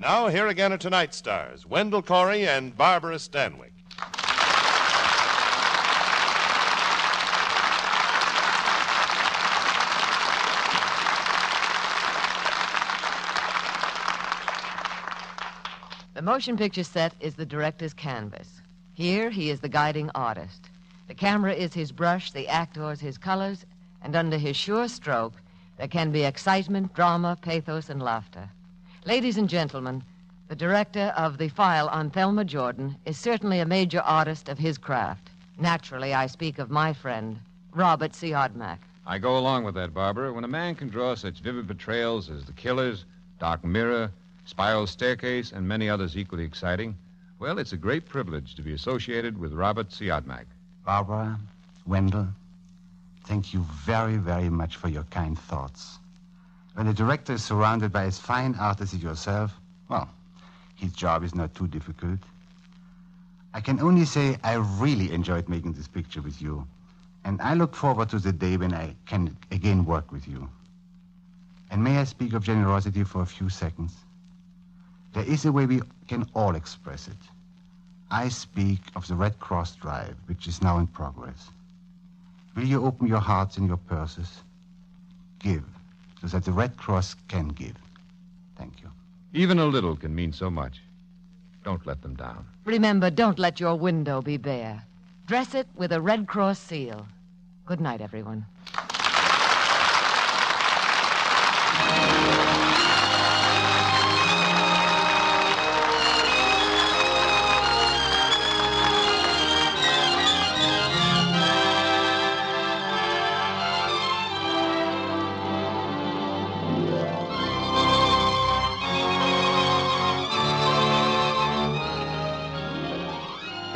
Now, here again are tonight's stars, Wendell Corey and Barbara Stanwyck.
The motion picture set is the director's canvas. Here, he is the guiding artist. The camera is his brush, the actors his colors, and under his sure stroke, there can be excitement, drama, pathos, and laughter. Ladies and gentlemen, the director of The File on Thelma Jordan is certainly a major artist of his craft. Naturally, I speak of my friend, Robert Siodmak.
I go along with that, Barbara. When a man can draw such vivid portrayals as The Killers, Dark Mirror, Spiral's Staircase, and many others equally exciting, well, it's a great privilege to be associated with Robert Siodmak.
Barbara, Wendell, thank you very, very much for your kind thoughts. When a director is surrounded by as fine artists as yourself, well, his job is not too difficult. I can only say I really enjoyed making this picture with you, and I look forward to the day when I can again work with you. And may I speak of generosity for a few seconds? There is a way we can all express it. I speak of the Red Cross drive, which is now in progress. Will you open your hearts and your purses? Give, so that the Red Cross can give. Thank you.
Even a little can mean so much. Don't let them down.
Remember, don't let your window be bare. Dress it with a Red Cross seal. Good night, everyone.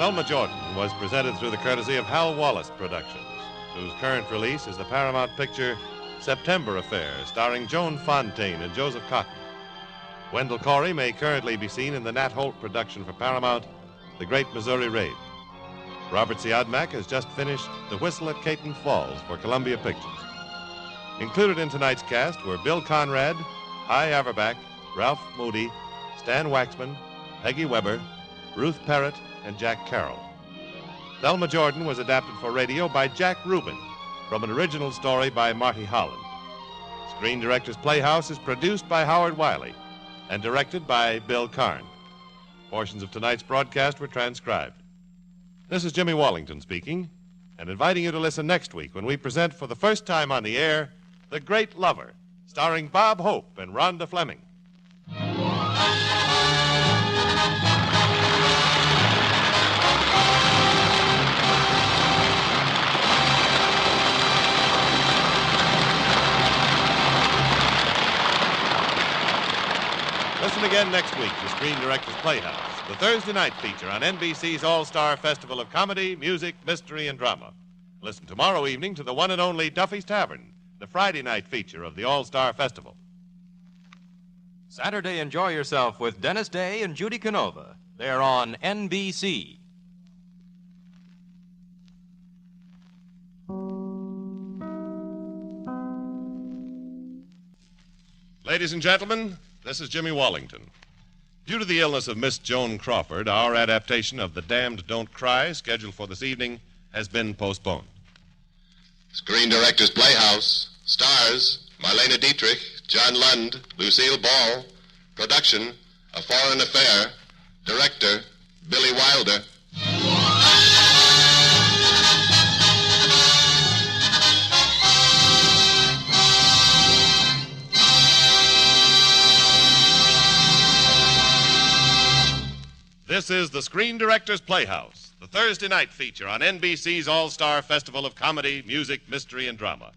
Thelma Jordan was presented through the courtesy of Hal Wallace Productions, whose current release is the Paramount picture September Affair, starring Joan Fontaine and Joseph Cotton. Wendell Corey may currently be seen in the Nat Holt production for Paramount, The Great Missouri Raid. Robert Siodmak has just finished The Whistle at Caton Falls for Columbia Pictures. Included in tonight's cast were Bill Conrad, Hy Averback, Ralph Moody, Stan Waxman, Peggy Weber, Ruth Parrott, and Jack Carroll. Thelma Jordan was adapted for radio by Jack Rubin from an original story by Marty Holland. Screen Directors Playhouse is produced by Howard Wiley and directed by Bill Karn. Portions of tonight's broadcast were transcribed. This is Jimmy Wallington speaking, and inviting you to listen next week when we present for the first time on the air The Great Lover, starring Bob Hope and Rhonda Fleming. Listen again next week to Screen Directors Playhouse, the Thursday night feature on NBC's All-Star Festival of Comedy, Music, Mystery, and Drama. Listen tomorrow evening to the one and only Duffy's Tavern, the Friday night feature of the All-Star Festival.
Saturday, enjoy yourself with Dennis Day and Judy Canova. They're on NBC.
Ladies and gentlemen, this is Jimmy Wallington. Due to the illness of Miss Joan Crawford, our adaptation of The Damned Don't Cry, scheduled for this evening, has been postponed.
Screen Directors Playhouse. Stars, Marlene Dietrich, John Lund, Lucille Ball. Production, A Foreign Affair. Director, Billy Wilder.
This is the Screen Directors Playhouse, the Thursday night feature on NBC's All-Star Festival of Comedy, Music, Mystery, and Drama.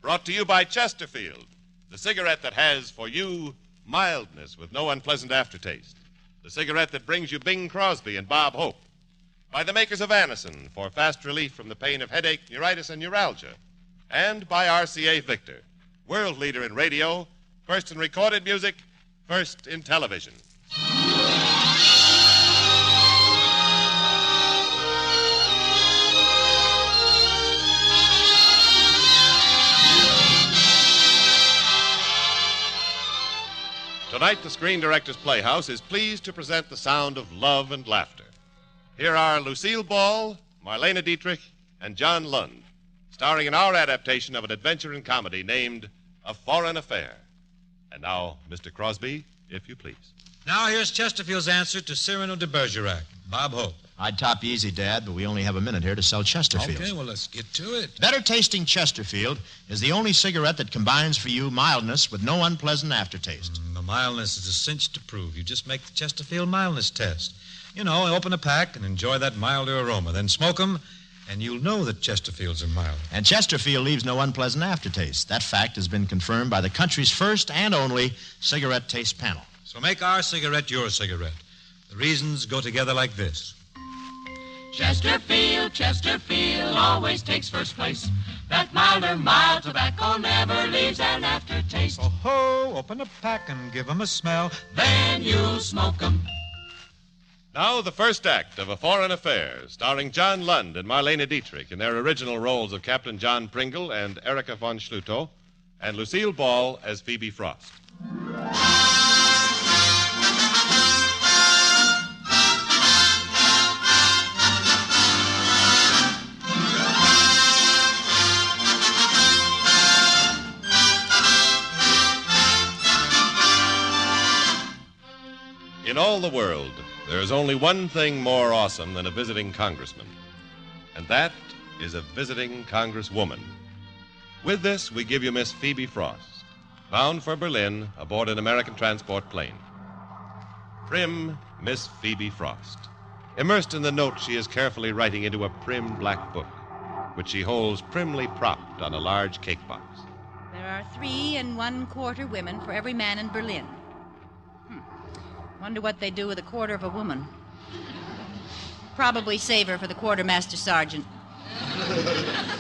Brought to you by Chesterfield, the cigarette that has, for you, mildness with no unpleasant aftertaste. The cigarette that brings you Bing Crosby and Bob Hope. by the makers of Anacin for fast relief from the pain of headache, neuritis, and neuralgia. And by RCA Victor, world leader in radio, first in recorded music, first in television. Tonight, the Screen Directors Playhouse is pleased to present the sound of love and laughter. Here are Lucille Ball, Marlene Dietrich, and John Lund, starring in our adaptation of an adventure and comedy named A Foreign Affair. And now, Mr. Crosby, if you please.
Now here's Chesterfield's answer to Cyrano de Bergerac. Bob Hope.
I'd top you easy, Dad, but we only have a minute here to sell Chesterfield.
Okay, well, let's get to it.
Better tasting Chesterfield is the only cigarette that combines for you mildness with no unpleasant aftertaste.
The mildness is a cinch to prove. You just make the Chesterfield mildness test. You know, open a pack and enjoy that milder aroma. Then smoke them, and you'll know that Chesterfields are mild.
And Chesterfield leaves no unpleasant aftertaste. That fact has been confirmed by the country's first and only cigarette taste panel.
So make our cigarette your cigarette. The reasons go together like this.
Chesterfield, Chesterfield always takes first place. That milder, mild tobacco never leaves an aftertaste.
Oh ho, open a pack and give 'em a smell.
Then you'll smoke 'em.
Now, the first act of A Foreign Affair, starring John Lund and Marlene Dietrich in their original roles of Captain John Pringle and Erika von Schlutow, and Lucille Ball as Phoebe Frost. In all the world, there is only one thing more awesome than a visiting congressman, and that is a visiting congresswoman. With this, we give you Miss Phoebe Frost, bound for Berlin aboard an American transport plane. Prim Miss Phoebe Frost, immersed in the notes she is carefully writing into a prim black book, which she holds primly propped on a large cake box.
There are 3 1/4 women for every man in Berlin. Wonder what they do with a quarter of a woman. Probably save her for the quartermaster sergeant.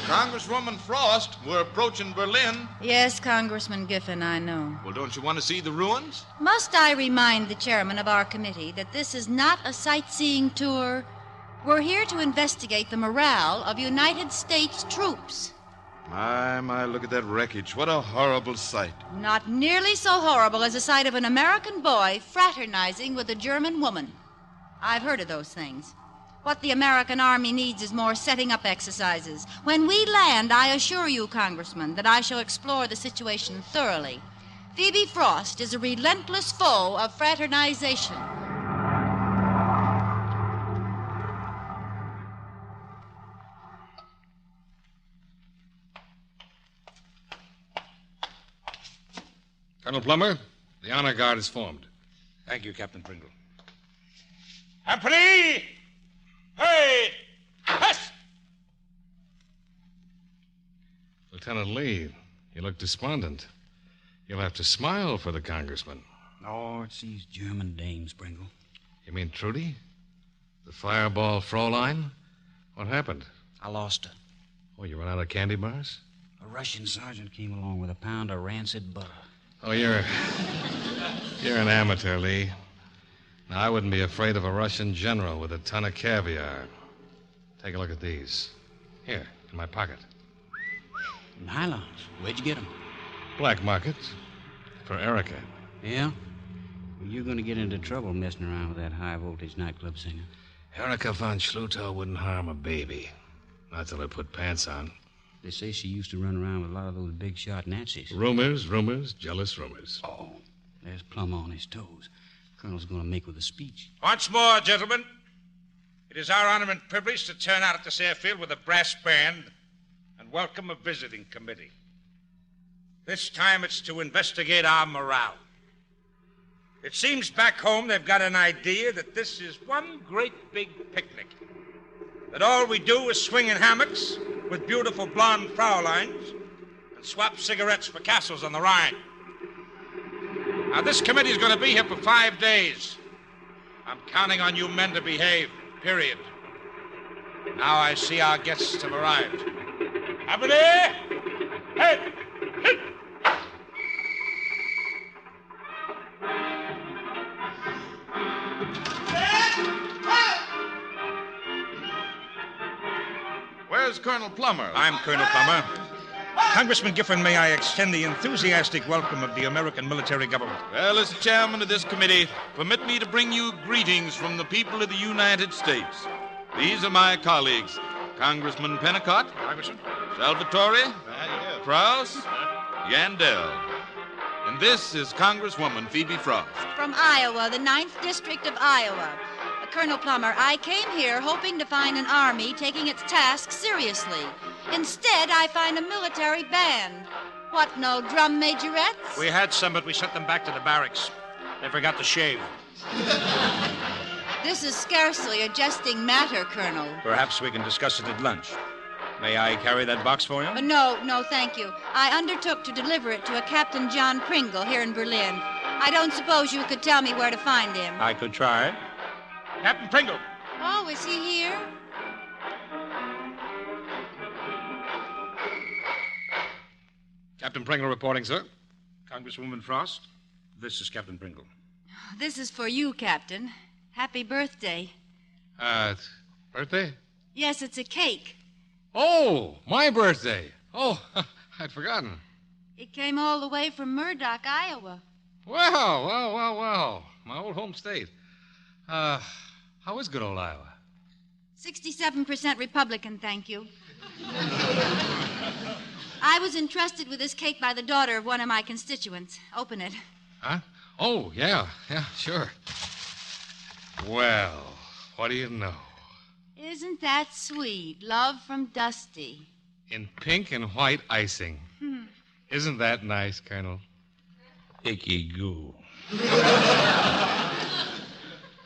Congresswoman Frost, we're approaching Berlin.
Yes, Congressman Giffen, I know.
Well, don't you want to see the ruins?
Must I remind the chairman of our committee that this is not a sightseeing tour? We're here to investigate the morale of United States troops.
My, look at that wreckage. What a horrible sight.
Not nearly so horrible as the sight of an American boy fraternizing with a German woman. I've heard of those things. What the American Army needs is more setting up exercises. When we land, I assure you, Congressman, that I shall explore the situation thoroughly. Phoebe Frost is a relentless foe of fraternization.
Colonel Plummer, the honor guard is formed.
Thank you, Captain Pringle.
Company! Hey! Hush!
Lieutenant Lee, you look despondent. You'll have to smile for the congressman.
Oh, it's these German dames, Pringle.
You mean Trudy? The fireball Fraulein? What happened?
I lost her.
Oh, you run out of candy bars?
A Russian sergeant came along with a pound of rancid butter.
Oh, you're an amateur, Lee. Now, I wouldn't be afraid of a Russian general with a ton of caviar. Take a look at these. Here, in my pocket.
Nylons. Where'd you get them?
Black market. For Erika.
Yeah? Well, you're going to get into trouble messing around with that high-voltage nightclub singer.
Erika von Schlutow wouldn't harm a baby. Not till it put pants on.
They say she used to run around with a lot of those big-shot Nazis.
Rumors, jealous rumors.
Oh, there's Plummer on his toes. Colonel's going to make with a speech.
Once more, gentlemen, it is our honor and privilege to turn out at this airfield with a brass band and welcome a visiting committee. This time it's to investigate our morale. It seems back home they've got an idea that this is one great big picnic, that all we do is swing in hammocks with beautiful blonde Frauleins and swap cigarettes for castles on the Rhine. Now, this committee's going to be here for 5 days. I'm counting on you men to behave, period. Now I see our guests have arrived. Company! Hey!
Where's Colonel Plummer?
I'm Colonel Plummer. Congressman Giffen, may I extend the enthusiastic welcome of the American military government.
Well, as chairman of this committee, permit me to bring you greetings from the people of the United States. These are my colleagues, Congressman Pennicott,
Congressman,
Salvatore, Krause, Yandell. And this is Congresswoman Phoebe Frost.
From Iowa, the 9th District of Iowa. Colonel Plummer, I came here hoping to find an army taking its task seriously. Instead, I find a military band. What, no drum majorettes?
We had some, but we sent them back to the barracks. They forgot to shave.
This is scarcely a jesting matter, Colonel.
Perhaps we can discuss it at lunch. May I carry that box for you?
No, thank you. I undertook to deliver it to a Captain John Pringle here in Berlin. I don't suppose you could tell me where to find him.
I could try. Captain Pringle.
Oh, is he here?
Captain Pringle reporting, sir. Congresswoman Frost, this is Captain Pringle.
This is for you, Captain. Happy birthday.
Birthday?
Yes, it's a cake.
Oh, my birthday. Oh, I'd forgotten.
It came all the way from Murdoch, Iowa.
Well. My old home state. How is good old Iowa?
67% Republican, thank you. I was entrusted with this cake by the daughter of one of my constituents. Open it.
Huh? Oh, yeah, sure. Well, what do you know?
Isn't that sweet? Love from Dusty.
In pink and white icing. Isn't that nice, Colonel? Icky goo.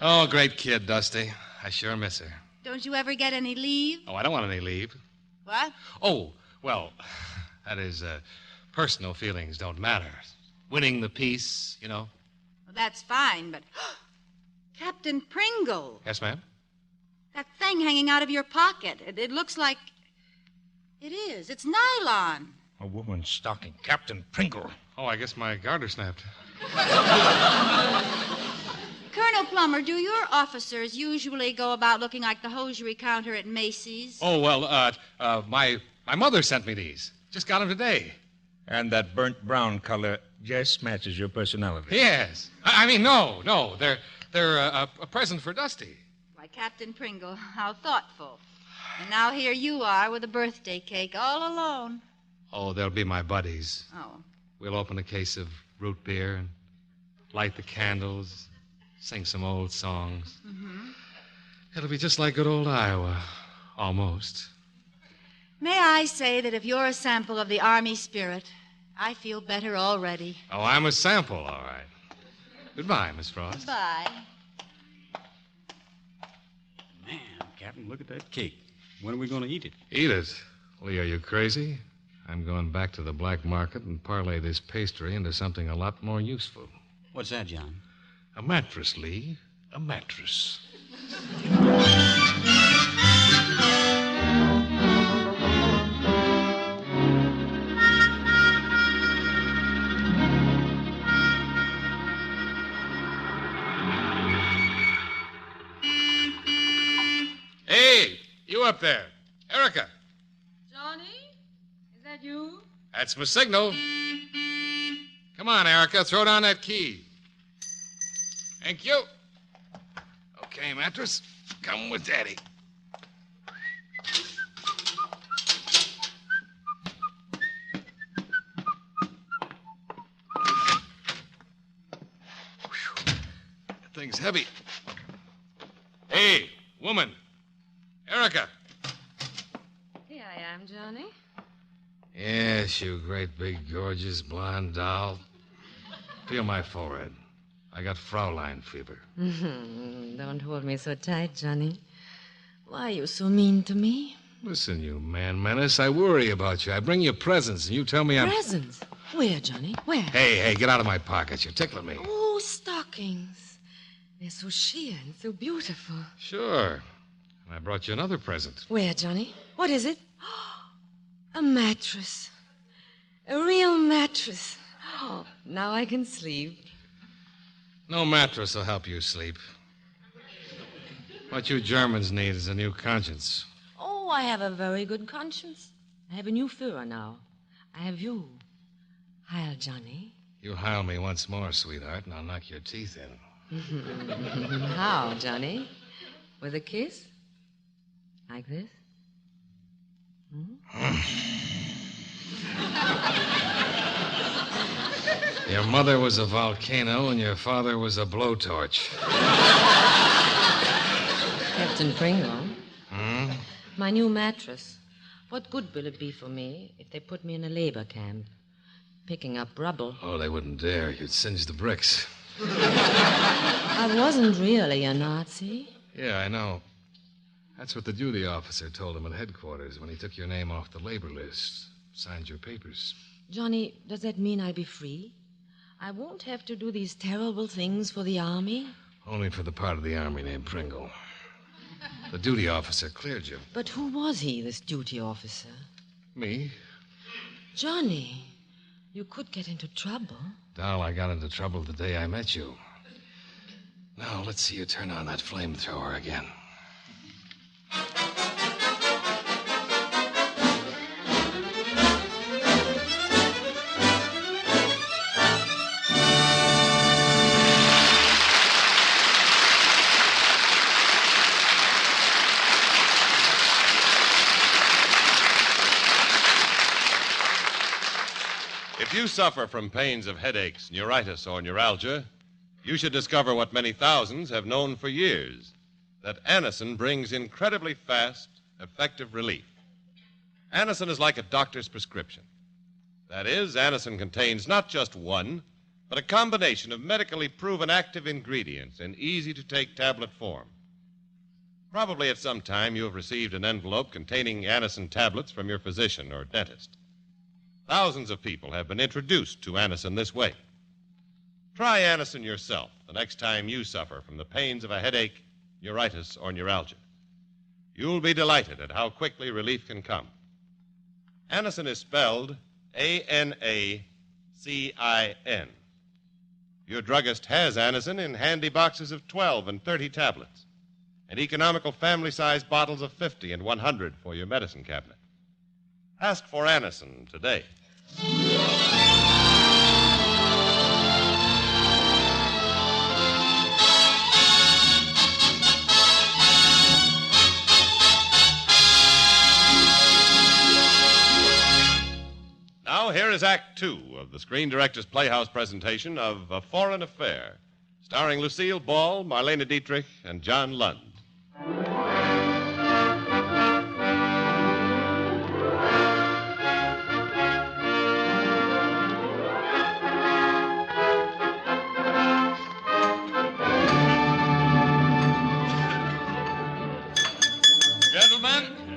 Oh, great kid, Dusty. I sure miss her.
Don't you ever get any leave?
Oh, I don't want any leave.
What?
Oh, well, that is, personal feelings don't matter. Winning the peace, you know.
Well, that's fine, but... Captain Pringle.
Yes, ma'am?
That thing hanging out of your pocket. It looks like... It is. It's nylon.
A woman's stocking. Captain Pringle.
Oh, I guess my garter snapped.
Colonel Plummer, do your officers usually go about looking like the hosiery counter at Macy's?
Oh, well, my mother sent me these. Just got them today.
And that burnt brown color just matches your personality.
Yes. I mean, no. They're a present for Dusty.
Why, Captain Pringle, how thoughtful. And now here you are with a birthday cake all alone.
Oh, they'll be my buddies.
Oh.
We'll open a case of root beer and light the candles, sing some old songs.
Mm-hmm.
It'll be just like good old Iowa. Almost.
May I say that if you're a sample of the Army spirit, I feel better already.
Oh, I'm a sample, all right. Goodbye, Miss Frost.
Bye.
Man, Captain, look at that cake. When are we going to eat it?
Eat it? Lee, are you crazy? I'm going back to the black market and parlay this pastry into something a lot more useful.
What's that, John?
A mattress, Lee. A mattress. Hey, you up there. Erica.
Johnny? Is that you?
That's my signal. Come on, Erica. Throw down that key. Thank you. Okay, mattress. Come with Daddy. That thing's heavy. Hey, woman. Erica.
Here I am, Johnny.
Yes, you great big gorgeous blonde doll. Feel my forehead. I got Fraulein fever.
Don't hold me so tight, Johnny. Why are you so mean to me?
Listen, you man menace, I worry about you. I bring you presents, and you tell me I'm...
Presents? Where, Johnny? Where?
Hey, get out of my pockets. You're tickling me.
Oh, stockings. They're so sheer and so beautiful.
Sure. I brought you another present.
Where, Johnny? What is it? A mattress. A real mattress. Oh, now I can sleep.
No mattress will help you sleep. What you Germans need is a new conscience.
Oh, I have a very good conscience. I have a new Führer now. I have you. Heil, Johnny.
You heil me once more, sweetheart, and I'll knock your teeth in.
How, Johnny? With a kiss? Like this?
Your mother was a volcano and your father was a blowtorch.
Captain Pringle. My new mattress. What good will it be for me if they put me in a labor camp? Picking up rubble.
Oh, they wouldn't dare. You'd singe the bricks.
I wasn't really a Nazi.
Yeah, I know. That's what the duty officer told him at headquarters when he took your name off the labor list, signed your papers.
Johnny, does that mean I'll be free? I won't have to do these terrible things for the Army?
Only for the part of the Army named Pringle. The duty officer cleared you.
But who was he, this duty officer?
Me?
Johnny, you could get into trouble.
Doll, I got into trouble the day I met you. Now, let's see you turn on that flamethrower again.
If you suffer from pains of headaches, neuritis, or neuralgia, you should discover what many thousands have known for years, that Anacin brings incredibly fast, effective relief. Anacin is like a doctor's prescription. That is, Anacin contains not just one, but a combination of medically proven active ingredients in easy-to-take tablet form. Probably at some time you have received an envelope containing Anacin tablets from your physician or dentist. Thousands of people have been introduced to Anacin this way. Try Anacin yourself the next time you suffer from the pains of a headache, neuritis, or neuralgia. You'll be delighted at how quickly relief can come. Anacin is spelled Anacin. Your druggist has Anacin in handy boxes of 12 and 30 tablets, and economical family-sized bottles of 50 and 100 for your medicine cabinet. Ask for Anacin today. Now, here is Act Two of the Screen Directors Playhouse presentation of A Foreign Affair, starring Lucille Ball, Marlene Dietrich, and John Lund.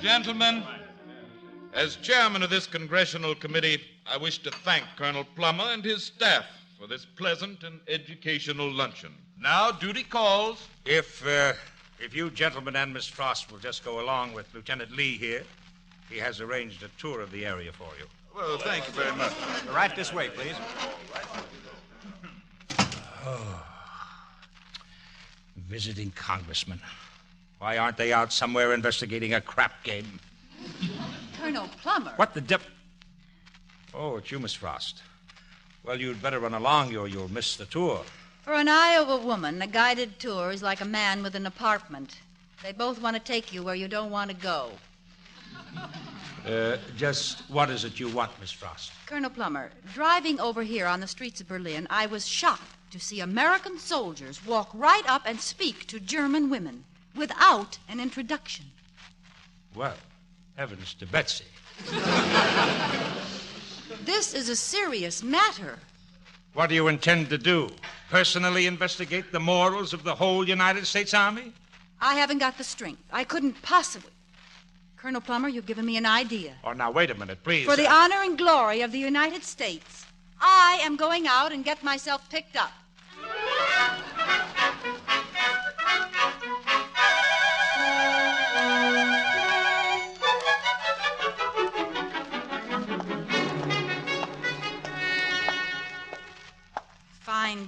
Gentlemen, as chairman of this congressional committee, I wish to thank Colonel Plummer and his staff for this pleasant and educational luncheon. Now, duty calls. If you gentlemen and Miss Frost will just go along with Lieutenant Lee here, he has arranged a tour of the area for you.
Well, thank you very much.
Right this way, please.
Oh. Visiting congressmen. Why aren't they out somewhere investigating a crap game?
Colonel Plummer.
What the dip? Oh, it's you, Miss Frost. Well, you'd better run along. You'll miss the tour.
For an Iowa woman, a guided tour is like a man with an apartment. They both want to take you where you don't want to go.
Just what is it you want, Miss Frost?
Colonel Plummer, driving over here on the streets of Berlin, I was shocked to see American soldiers walk right up and speak to German women without an introduction.
Well, heavens to Betsy.
This is a serious matter.
What do you intend to do? Personally investigate the morals of the whole United States Army?
I haven't got the strength. I couldn't possibly. Colonel Plummer, you've given me an idea.
Oh, now, wait a minute, please.
For the honor and glory of the United States, I am going out and get myself picked up.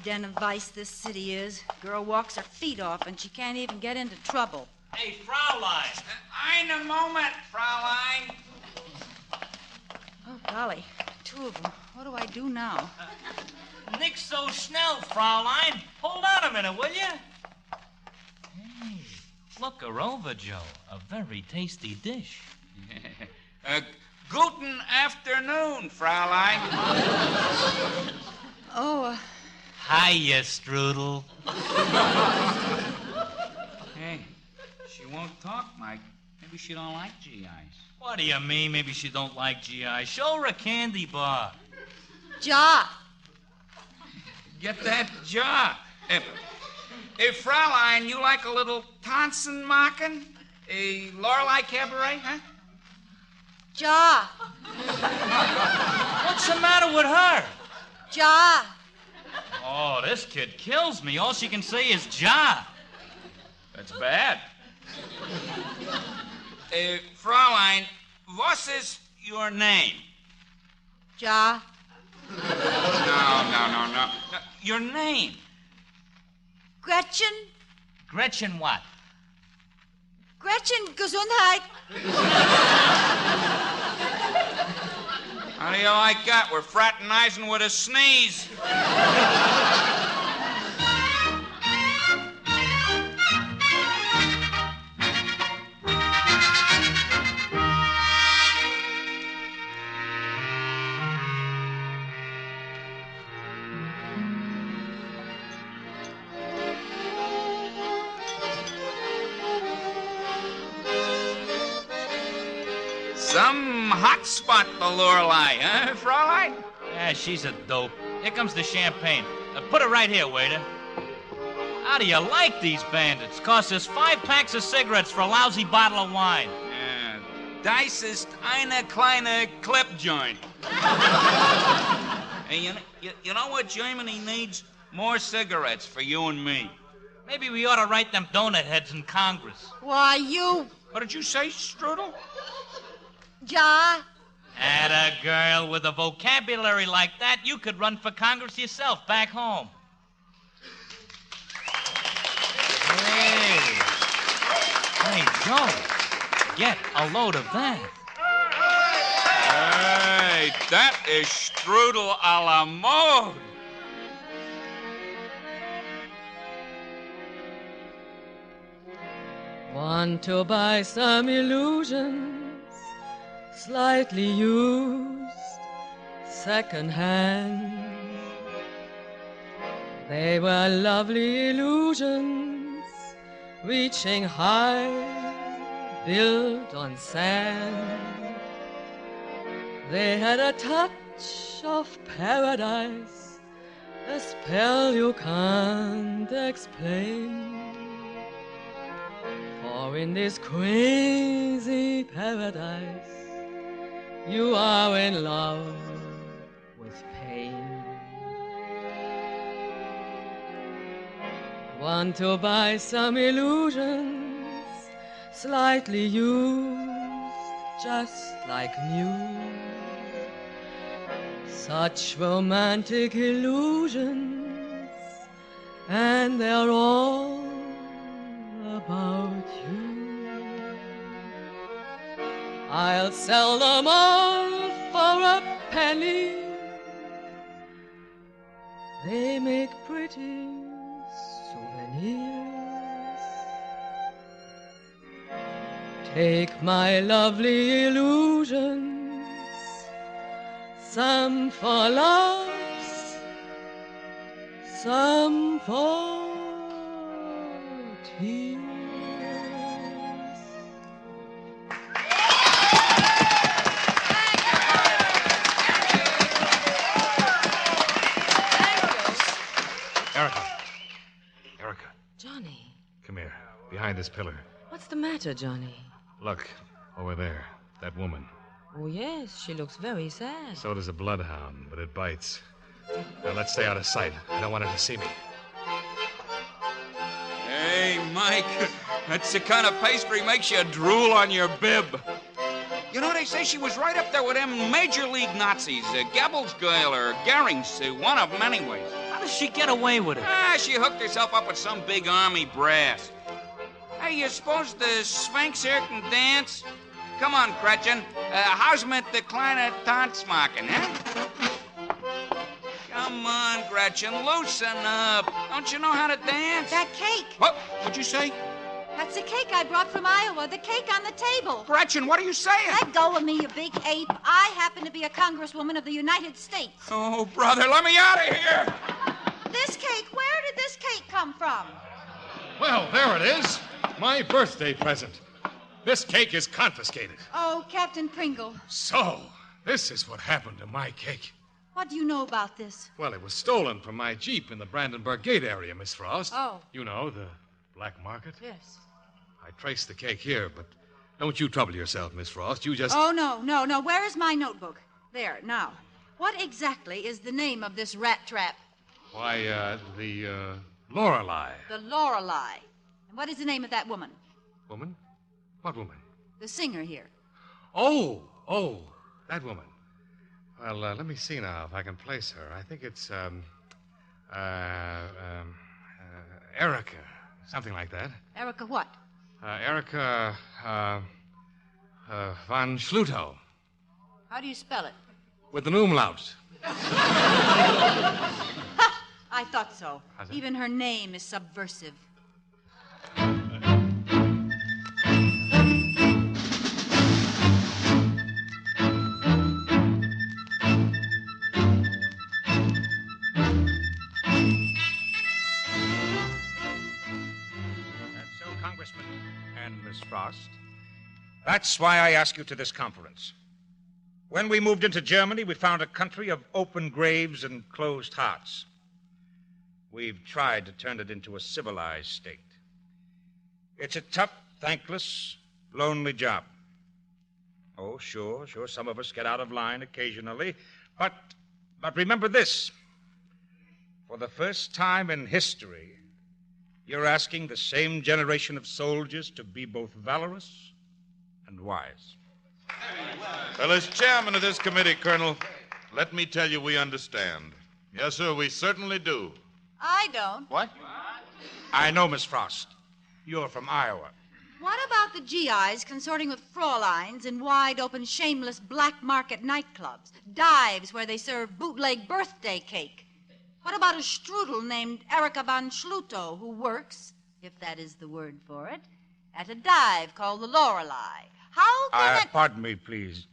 den of vice this city is. Girl walks her feet off and she can't even get into trouble.
Hey, Fraulein.
Eine Moment, Fraulein.
Oh, golly, two of them. What do I do now?
Nix so schnell, Fraulein. Hold on a minute, will you? Hey, look her over, Joe. A very tasty dish.
Guten afternoon, Fraulein.
Oh,
Hiya, Strudel.
Hey, she won't talk, Mike. Maybe she don't like GIs.
What do you mean, maybe she don't like GI? Show her a candy bar.
jaw.
Get that jaw. Hey, Fraulein, you like a little Tanzenmachen? A Lorelei cabaret, huh?
Jaw.
What's the matter with her?
Jaw.
Oh, this kid kills me. All she can say is ja.
That's bad. Fraulein, what is your name?
Jaw.
No. Your name?
Gretchen.
Gretchen what?
Gretchen Gesundheit.
How do you like that? We're fraternizing with a sneeze. Some hot spot, the Lorelei, huh, Fraulein?
Yeah, she's a dope. Here comes the champagne. Put it right here, waiter. How do you like these bandits? Cost us 5 packs of cigarettes for a lousy bottle of wine.
Das ist eine kleine Clip-Joint. Hey, you know what Germany needs? More cigarettes for you and me.
Maybe we ought to write them donut heads in Congress.
Why, you...
What did you say, Strudel?
Jaw.
At a girl with a vocabulary like that, you could run for Congress yourself back home. Hey, Joe, get a load of that.
Hey, that is Strudel a la mode.
Want to buy some illusions, slightly used, second-hand. They were lovely illusions, reaching high, built on sand. They had a touch of paradise, a spell you can't explain. For in this crazy paradise, you are in love with pain. Want to buy some illusions, slightly used, just like new. Such romantic illusions, and they're all about you. I'll sell them all for a penny. They make pretty souvenirs. Take my lovely illusions, some for laughs, some for tears.
Erica,
Johnny,
come here. Behind this pillar.
what's the matter, Johnny?
Look, over there. That woman.
Oh, yes, she looks very sad.
So does a bloodhound, but it bites. Now, let's stay out of sight. I don't want her to see me.
Hey, Mike, that's the kind of pastry makes you drool on your bib. You know, they say she was right up there with them major league Nazis, Goebbels girl or Goering's, one of them anyways.
How does she get away with it?
She hooked herself up with some big army brass. Hey, you suppose the Sphinx here can dance? Come on, Gretchen. How's mit the kleine Tanzmachen, huh? Come on, Gretchen, loosen up. Don't you know how to dance?
That cake.
What'd you say?
That's the cake I brought from Iowa, the cake on the table.
Gretchen, what are you saying?
Let go of me, you big ape. I happen to be a congresswoman of the United States.
Oh, brother, let me out of here.
This cake, where did this cake come from?
Well, there it is. My birthday present. This cake is confiscated.
Oh, Captain Pringle.
So, this is what happened to my cake.
What do you know about this?
Well, it was stolen from my Jeep in the Brandenburg Gate area, Miss Frost.
Oh.
You know, the black market.
Yes.
I traced the cake here, but don't you trouble yourself, Miss Frost. You just...
Oh, no. Where is my notebook? There, now. What exactly is the name of this rat trap?
Why, the Lorelei.
The Lorelei. And what is the name of that woman?
Woman? What woman?
The singer here.
Oh, that woman. Well, let me see now if I can place her. I think it's, Erica. Something like that.
Erica what?
Erica, von Schluto.
How do you spell it?
With an umlaut.
I thought so. Even her name is subversive.
And Miss Frost, that's why I ask you to this conference. When we moved into Germany, we found a country of open graves and closed hearts. We've tried to turn it into a civilized state. It's a tough, thankless, lonely job. Oh, sure, some of us get out of line occasionally, but remember this. For the first time in history, you're asking the same generation of soldiers to be both valorous and wise.
Well, as chairman of this committee, Colonel, let me tell you we understand. Yes, sir, we certainly do.
I don't.
What? I know, Miss Frost. You're from Iowa.
What about the GIs consorting with Fräuleins in wide-open, shameless black market nightclubs, dives where they serve bootleg birthday cake? What about a strudel named Erica von Schluto who works, if that is the word for it, at a dive called the Lorelei? How can
Pardon me, please.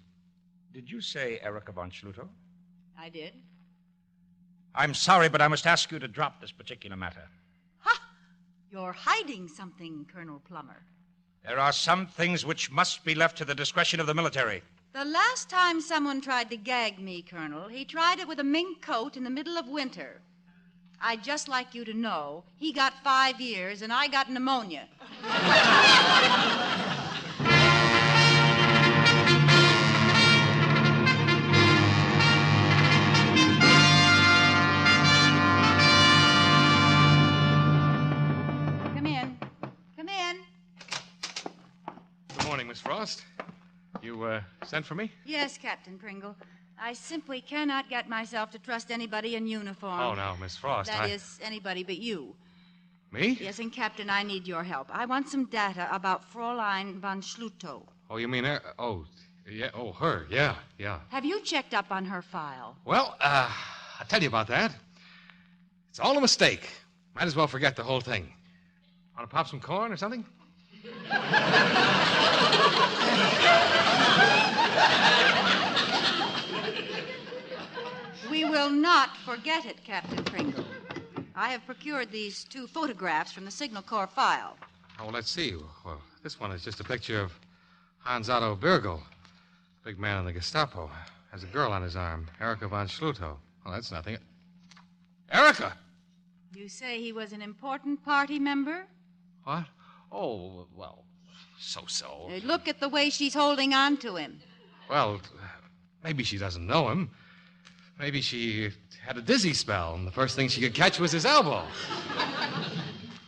Did you say Erica von Schluto?
I did.
I'm sorry, but I must ask you to drop this particular matter.
You're hiding something, Colonel Plummer.
There are some things which must be left to the discretion of the military.
The last time someone tried to gag me, Colonel, he tried it with a mink coat in the middle of winter. I'd just like you to know he got 5 years and I got pneumonia. Come in.
Good morning, Miss Frost. You, sent for me?
Yes, Captain Pringle. I simply cannot get myself to trust anybody in uniform.
Oh, now, Miss Frost,
That is, anybody but you.
Me?
Yes, and Captain, I need your help. I want some data about Fräulein von Schluto.
Oh, you mean her? Oh, yeah. Oh, her. Yeah.
Have you checked up on her file?
Well, I'll tell you about that. It's all a mistake. Might as well forget the whole thing. Want to pop some corn or something?
We will not forget it, Captain Pringle. I have procured these 2 photographs from the Signal Corps file.
Oh, well, let's see. Well, this one is just a picture of Hans Otto Birgel, big man in the Gestapo. Has a girl on his arm, Erica von Schluto. Well, that's nothing. Erica!
You say he was an important party member?
What? Oh, well, so-so.
Look at the way she's holding on to him.
Well, maybe she doesn't know him. Maybe she had a dizzy spell, and the first thing she could catch was his elbow.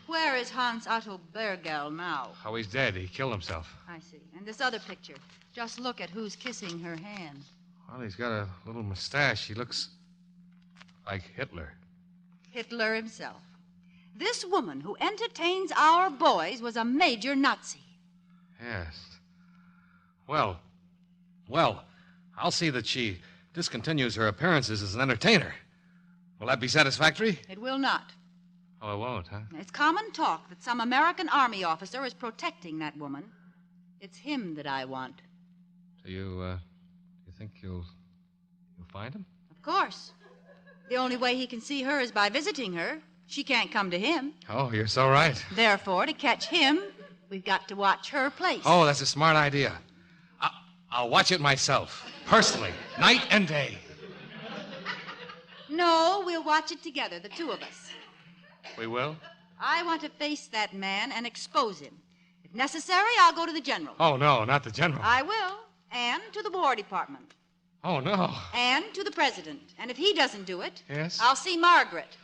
Where is Hans Otto Bergel now?
Oh, he's dead. He killed himself.
I see. And this other picture. Just look at who's kissing her hand.
Well, he's got a little mustache. He looks like Hitler.
Hitler himself. This woman who entertains our boys was a major Nazi.
Yes. Well, I'll see that she discontinues her appearances as an entertainer. Will that be satisfactory?
It will not.
Oh, it won't, huh?
It's common talk that some American army officer is protecting that woman. It's him that I want.
Do you think you'll find him?
Of course. The only way he can see her is by visiting her. She can't come to him.
Oh, you're so right.
Therefore, to catch him, we've got to watch her place.
Oh, that's a smart idea. I'll watch it myself, personally, night and day.
No, we'll watch it together, the two of us.
We will?
I want to face that man and expose him. If necessary, I'll go to the general.
Oh, no, not the general.
I will. And to the War Department.
Oh, no.
And to the president. And if he doesn't do it,
yes,
I'll see Margaret.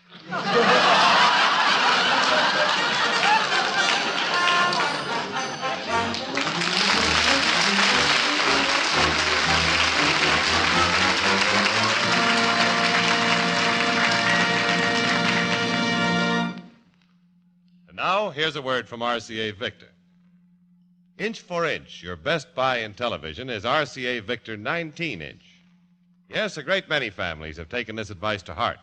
And now, here's a word from RCA Victor. Inch for inch, your best buy in television is RCA Victor 19-inch. Yes, a great many families have taken this advice to heart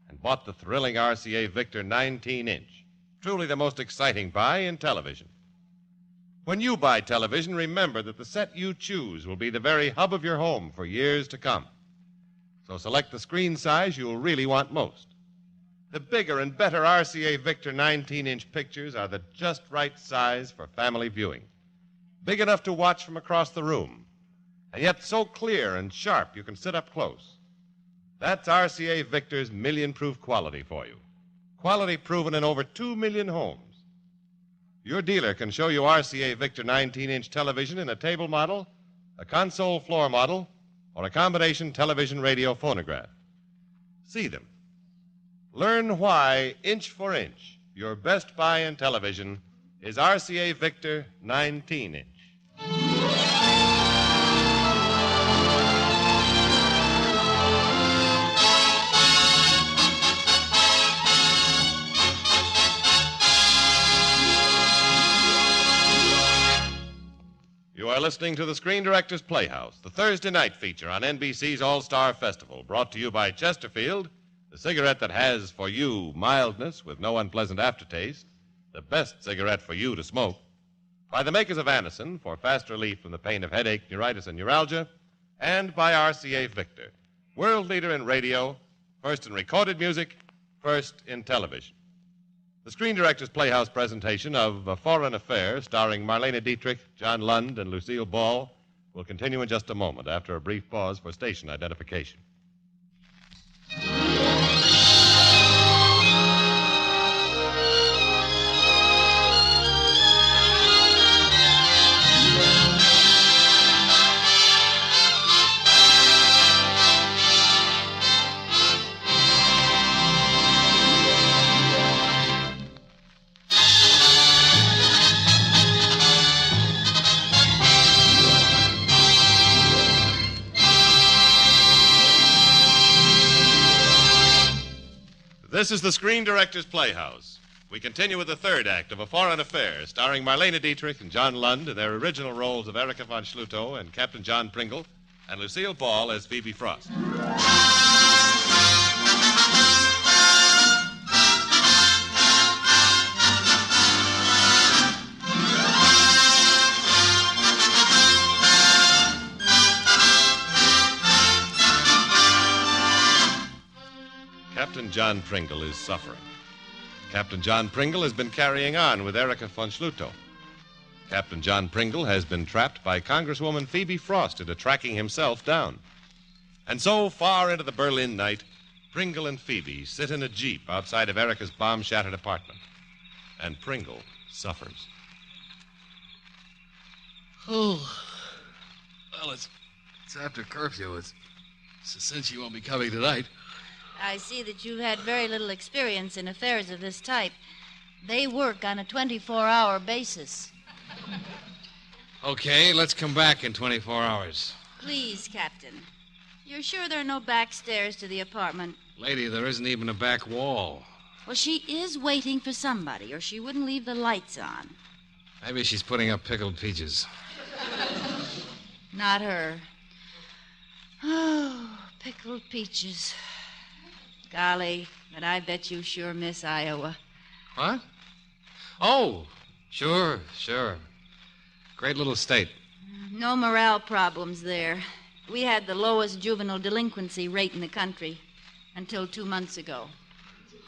and bought the thrilling RCA Victor 19-inch, truly the most exciting buy in television. When you buy television, remember that the set you choose will be the very hub of your home for years to come. So select the screen size you'll really want most. The bigger and better RCA Victor 19-inch pictures are the just right size for family viewing. Big enough to watch from across the room, and yet so clear and sharp you can sit up close. That's RCA Victor's million-proof quality for you. Quality proven in over 2 million homes. Your dealer can show you RCA Victor 19-inch television in a table model, a console floor model, or a combination television radio phonograph. See them. Learn why, inch for inch, your best buy in television is RCA Victor 19-inch. You are listening to the Screen Directors Playhouse, the Thursday night feature on NBC's All-Star Festival, brought to you by Chesterfield, the cigarette that has for you mildness with no unpleasant aftertaste, the best cigarette for you to smoke, by the makers of Anacin for fast relief from the pain of headache, neuritis, and neuralgia, and by RCA Victor, world leader in radio, first in recorded music, first in television. The Screen Directors Playhouse presentation of A Foreign Affair, starring Marlene Dietrich, John Lund, and Lucille Ball, will continue in just a moment after a brief pause for station identification. This is the Screen Directors Playhouse. We continue with the third act of A Foreign Affair, starring Marlene Dietrich and John Lund in their original roles of Erika von Schlutow and Captain John Pringle, and Lucille Ball as Phoebe Frost. Captain John Pringle is suffering. Captain John Pringle has been carrying on with Erika von Schlutow. Captain John Pringle has been trapped by Congresswoman Phoebe Frost into tracking himself down. And so, far into the Berlin night, Pringle and Phoebe sit in a jeep outside of Erika's bomb-shattered apartment. And Pringle suffers.
Oh, well, it's after curfew. It's a cinch you won't be coming tonight.
I see that you've had very little experience in affairs of this type. They work on a 24-hour basis.
Okay, let's come back in 24 hours.
Please, Captain. You're sure there are no back stairs to the apartment?
Lady, there isn't even a back wall.
Well, she is waiting for somebody, or she wouldn't leave the lights on.
Maybe she's putting up pickled peaches.
Not her. Oh, pickled peaches. Golly, but I bet you sure miss Iowa.
What? Oh, sure. Great little state.
No morale problems there. We had the lowest juvenile delinquency rate in the country until 2 months ago.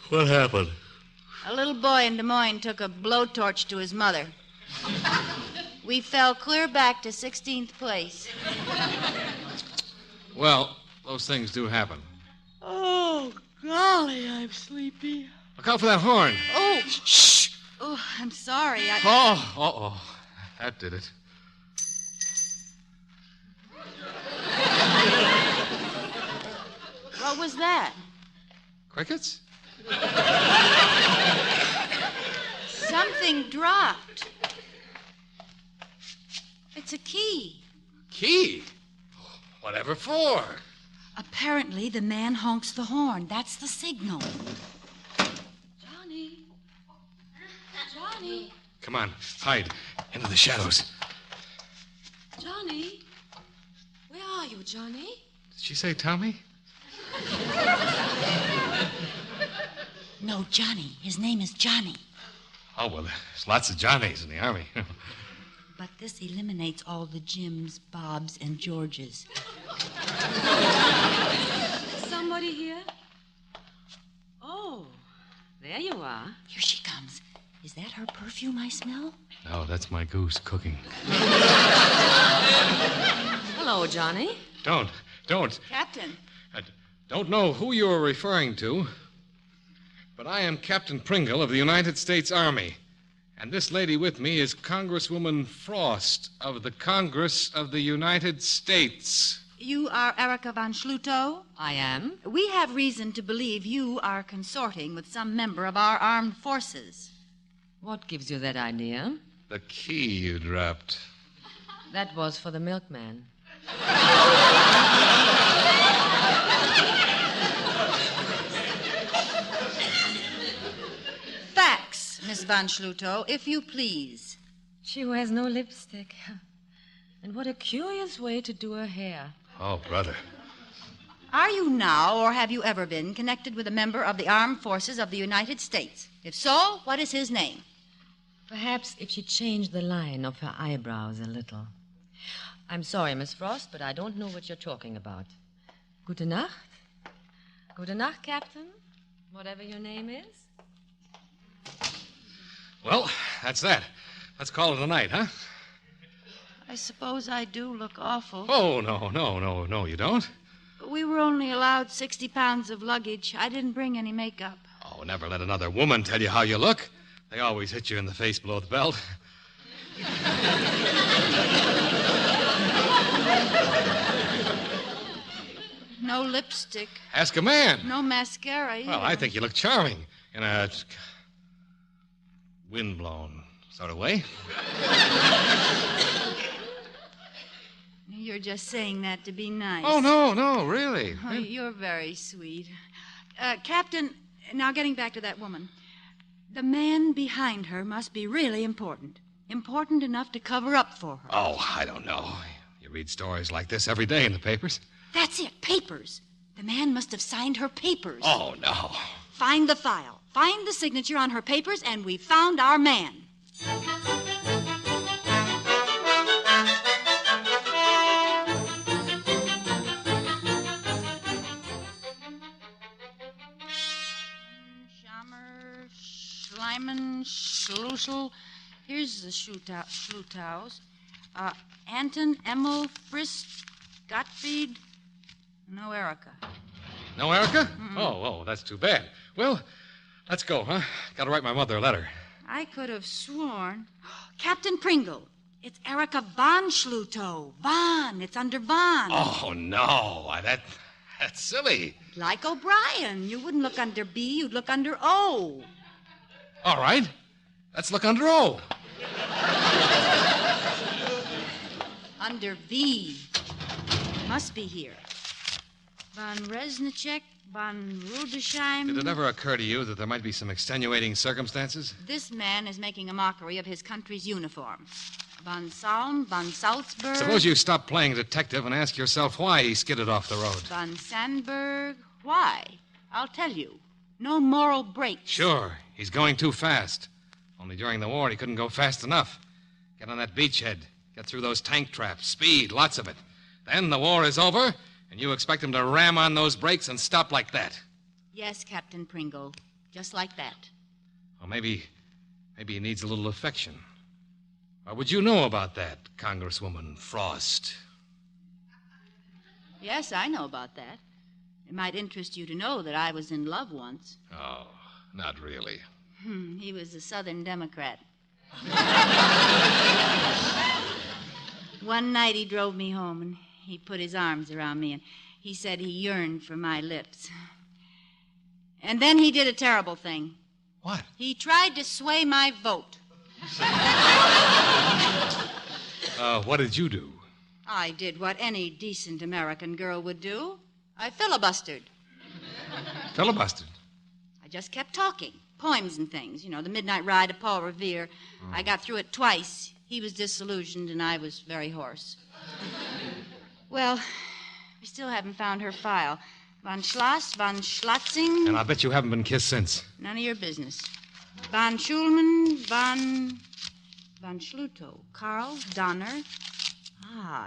What happened?
A little boy in Des Moines took a blowtorch to his mother. We fell clear back to 16th place.
Well, those things do happen.
Oh, golly, I'm sleepy.
Look out for that horn.
Oh, shh. Oh, I'm sorry.
Oh. That did it.
What was that?
Crickets?
Something dropped. It's a key.
Key? Whatever for?
Apparently, the man honks the horn. That's the signal. Johnny.
Come on, hide into the shadows.
Johnny? Where are you, Johnny?
Did she say Tommy?
No, Johnny. His name is Johnny.
Oh, well, there's lots of Johnnies in the Army.
But this eliminates all the Jims, Bobs, and Georges.
Somebody here? Oh, there you are.
Here she comes. Is that her perfume I smell?
No, that's my goose cooking.
Hello, Johnny.
Don't.
Captain.
I don't know who you're referring to, but I am Captain Pringle of the United States Army. And this lady with me is Congresswoman Frost of the Congress of the United States.
You are Erica von Schluto?
I am.
We have reason to believe you are consorting with some member of our armed forces.
What gives you that idea?
The key you dropped.
That was for the milkman.
Facts, Miss von Schluto, if you please.
She wears no lipstick. And what a curious way to do her hair.
Oh, brother.
Are you now, or have you ever been, connected with a member of the armed forces of the United States? If so, what is his name?
Perhaps if she changed the line of her eyebrows a little. I'm sorry, Miss Frost, but I don't know what you're talking about. Gute Nacht. Gute Nacht, Captain. Whatever your name is.
Well, that's that. Let's call it a night, huh?
I suppose I do look awful.
Oh, no, you don't.
We were only allowed 60 pounds of luggage. I didn't bring any makeup.
Oh, never let another woman tell you how you look. They always hit you in the face below the belt.
No lipstick.
Ask a man.
No mascara either.
Well, I think you look charming in a windblown sort of way.
You're just saying that to be nice.
Oh, no, really.
Oh, you're very sweet. Captain, now getting back to that woman. The man behind her must be really important. Important enough to cover up for her.
Oh, I don't know. You read stories like this every day in the papers.
That's it, papers. The man must have signed her papers.
Oh, no.
Find the file. Find the signature on her papers, and we found our man. Schleiman, Schlusel. Here's the Schlutows. Anton, Emil, Frist, Gottfried. No Erica.
No Erica? Mm-mm. Oh, that's too bad. Well, let's go, huh? Got to write my mother a letter.
I could have sworn. Captain Pringle. It's Erica von Schluto. Von. It's under Von.
Oh, no. That's silly.
Like O'Brien. You wouldn't look under B. You'd look under O.
All right. Let's look under O.
Under V. Must be here. Von Resnicek, von Rudesheim.
Did it ever occur to you that there might be some extenuating circumstances?
This man is making a mockery of his country's uniform. Von Salm, von Salzburg.
Suppose you stop playing detective and ask yourself why he skidded off the road.
Von Sandberg. Why? I'll tell you. No moral breaks.
Sure, he's going too fast. Only during the war he couldn't go fast enough. Get on that beachhead. Get through those tank traps. Speed, lots of it. Then the war is over, and you expect him to ram on those brakes and stop like that.
Yes, Captain Pringle. Just like that.
Well, maybe he needs a little affection. Or would you know about that, Congresswoman Frost?
Yes, I know about that. It might interest you to know that I was in love once.
Oh, not really.
He was a Southern Democrat. One night he drove me home, and he put his arms around me, and he said he yearned for my lips. And then he did a terrible thing.
What?
He tried to sway my vote.
What did you do?
I did what any decent American girl would do. I filibustered.
Filibustered?
I just kept talking. Poems and things. You know, The Midnight Ride of Paul Revere. I got through it twice. He was disillusioned, and I was very hoarse. Well, we still haven't found her file. Von Schloss, von Schlotzing.
And I bet you haven't been kissed since.
None of your business. Von Schulman, von Schluto, Karl, Donner.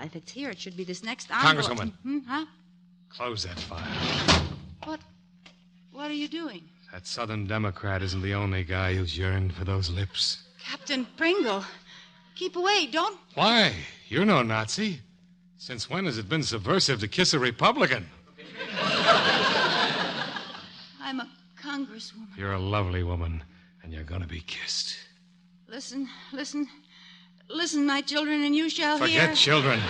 If it's here, it should be this next envelope.
Congresswoman.
Huh?
Close that file.
What are you doing?
That Southern Democrat isn't the only guy who's yearned for those lips.
Captain Pringle, keep away. Don't.
Why? You're no Nazi. Since when has it been subversive to kiss a Republican?
I'm a congresswoman.
You're a lovely woman, and you're going to be kissed.
Listen, my children, and you shall hear.
Forget children.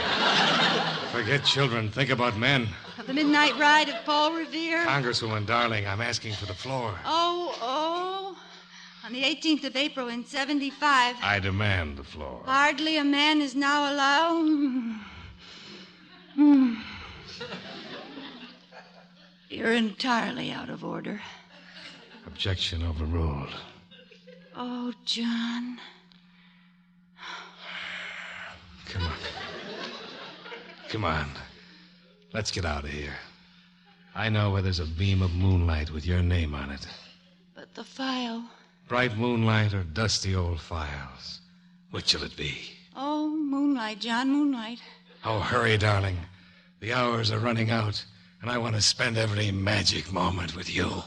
Forget children. Think about men.
Of The Midnight Ride of Paul Revere.
Congresswoman, darling, I'm asking for the floor.
Oh. On the 18th of April in 75.
I demand the floor.
Hardly a man is now allowed. You're entirely out of order.
Objection overruled.
Oh, John.
Come on. Let's get out of here. I know where there's a beam of moonlight with your name on it.
But the file.
Bright moonlight or dusty old files? Which shall it be?
Oh, moonlight, John, moonlight.
Oh, hurry, darling. The hours are running out, and I want to spend every magic moment with you.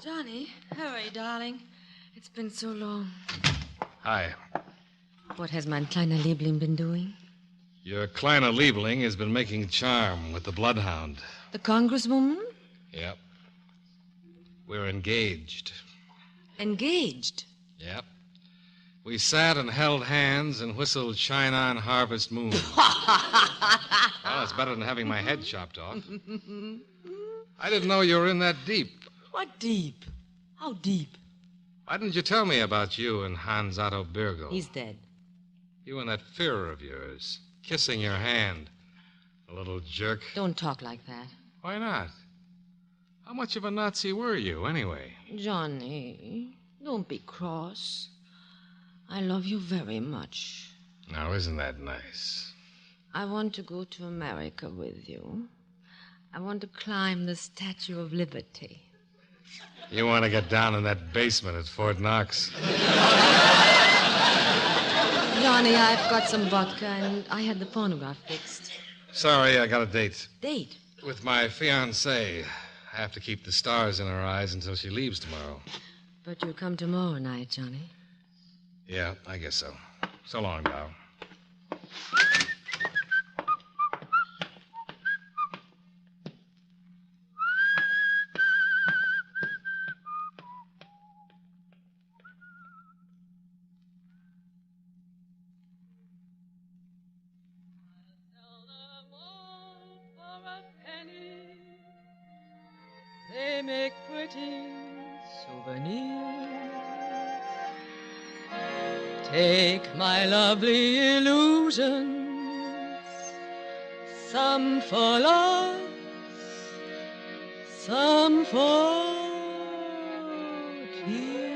Johnny, hurry, darling. It's been so long.
Hi.
What has mein kleiner Liebling been doing?
Your kleiner Liebling has been making charm with the bloodhound.
The congresswoman?
Yep. We're engaged.
Engaged?
Yep. We sat and held hands and whistled Shine On Harvest Moon. Well, it's better than having my head chopped off. I didn't know you were in that deep.
What deep? How deep?
Why didn't you tell me about you and Hans Otto Birgel?
He's dead.
You and that Führer of yours, kissing your hand. A little jerk.
Don't talk like that.
Why not? How much of a Nazi were you, anyway?
Johnny, don't be cross. I love you very much.
Now, isn't that nice?
I want to go to America with you. I want to climb the Statue of Liberty.
You want to get down in that basement at Fort Knox?
Johnny, I've got some vodka, and I had the phonograph fixed.
Sorry, I got a date.
Date?
With my fiancée. I have to keep the stars in her eyes until she leaves tomorrow.
But you'll come tomorrow night, Johnny.
Yeah, I guess so. So long, Dow.
They make pretty souvenirs. Take my lovely illusions, some for love, some for tears.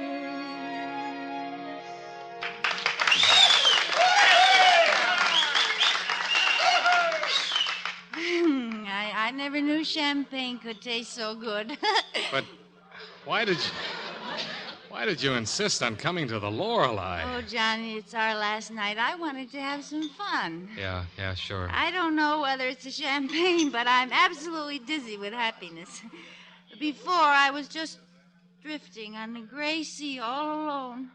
I never knew champagne could taste so good.
But why did you insist on coming to the Lorelei?
Oh, Johnny, it's our last night. I wanted to have some fun.
Yeah, sure.
I don't know whether it's the champagne, but I'm absolutely dizzy with happiness. Before, I was just drifting on the gray sea all alone.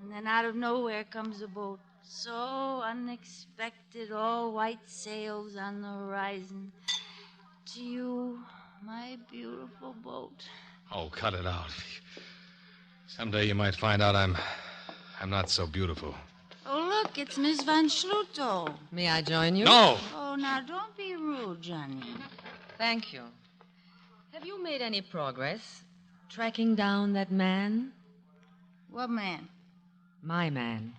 And then out of nowhere comes a boat. So unexpected, all white sails on the horizon. To you, my beautiful boat.
Oh, cut it out. Someday you might find out I'm not so beautiful.
Oh, look, it's Miss Van Schluto.
May I join you?
No!
Oh, now, don't be rude, Johnny.
Thank you. Have you made any progress tracking down that man?
What man?
My man.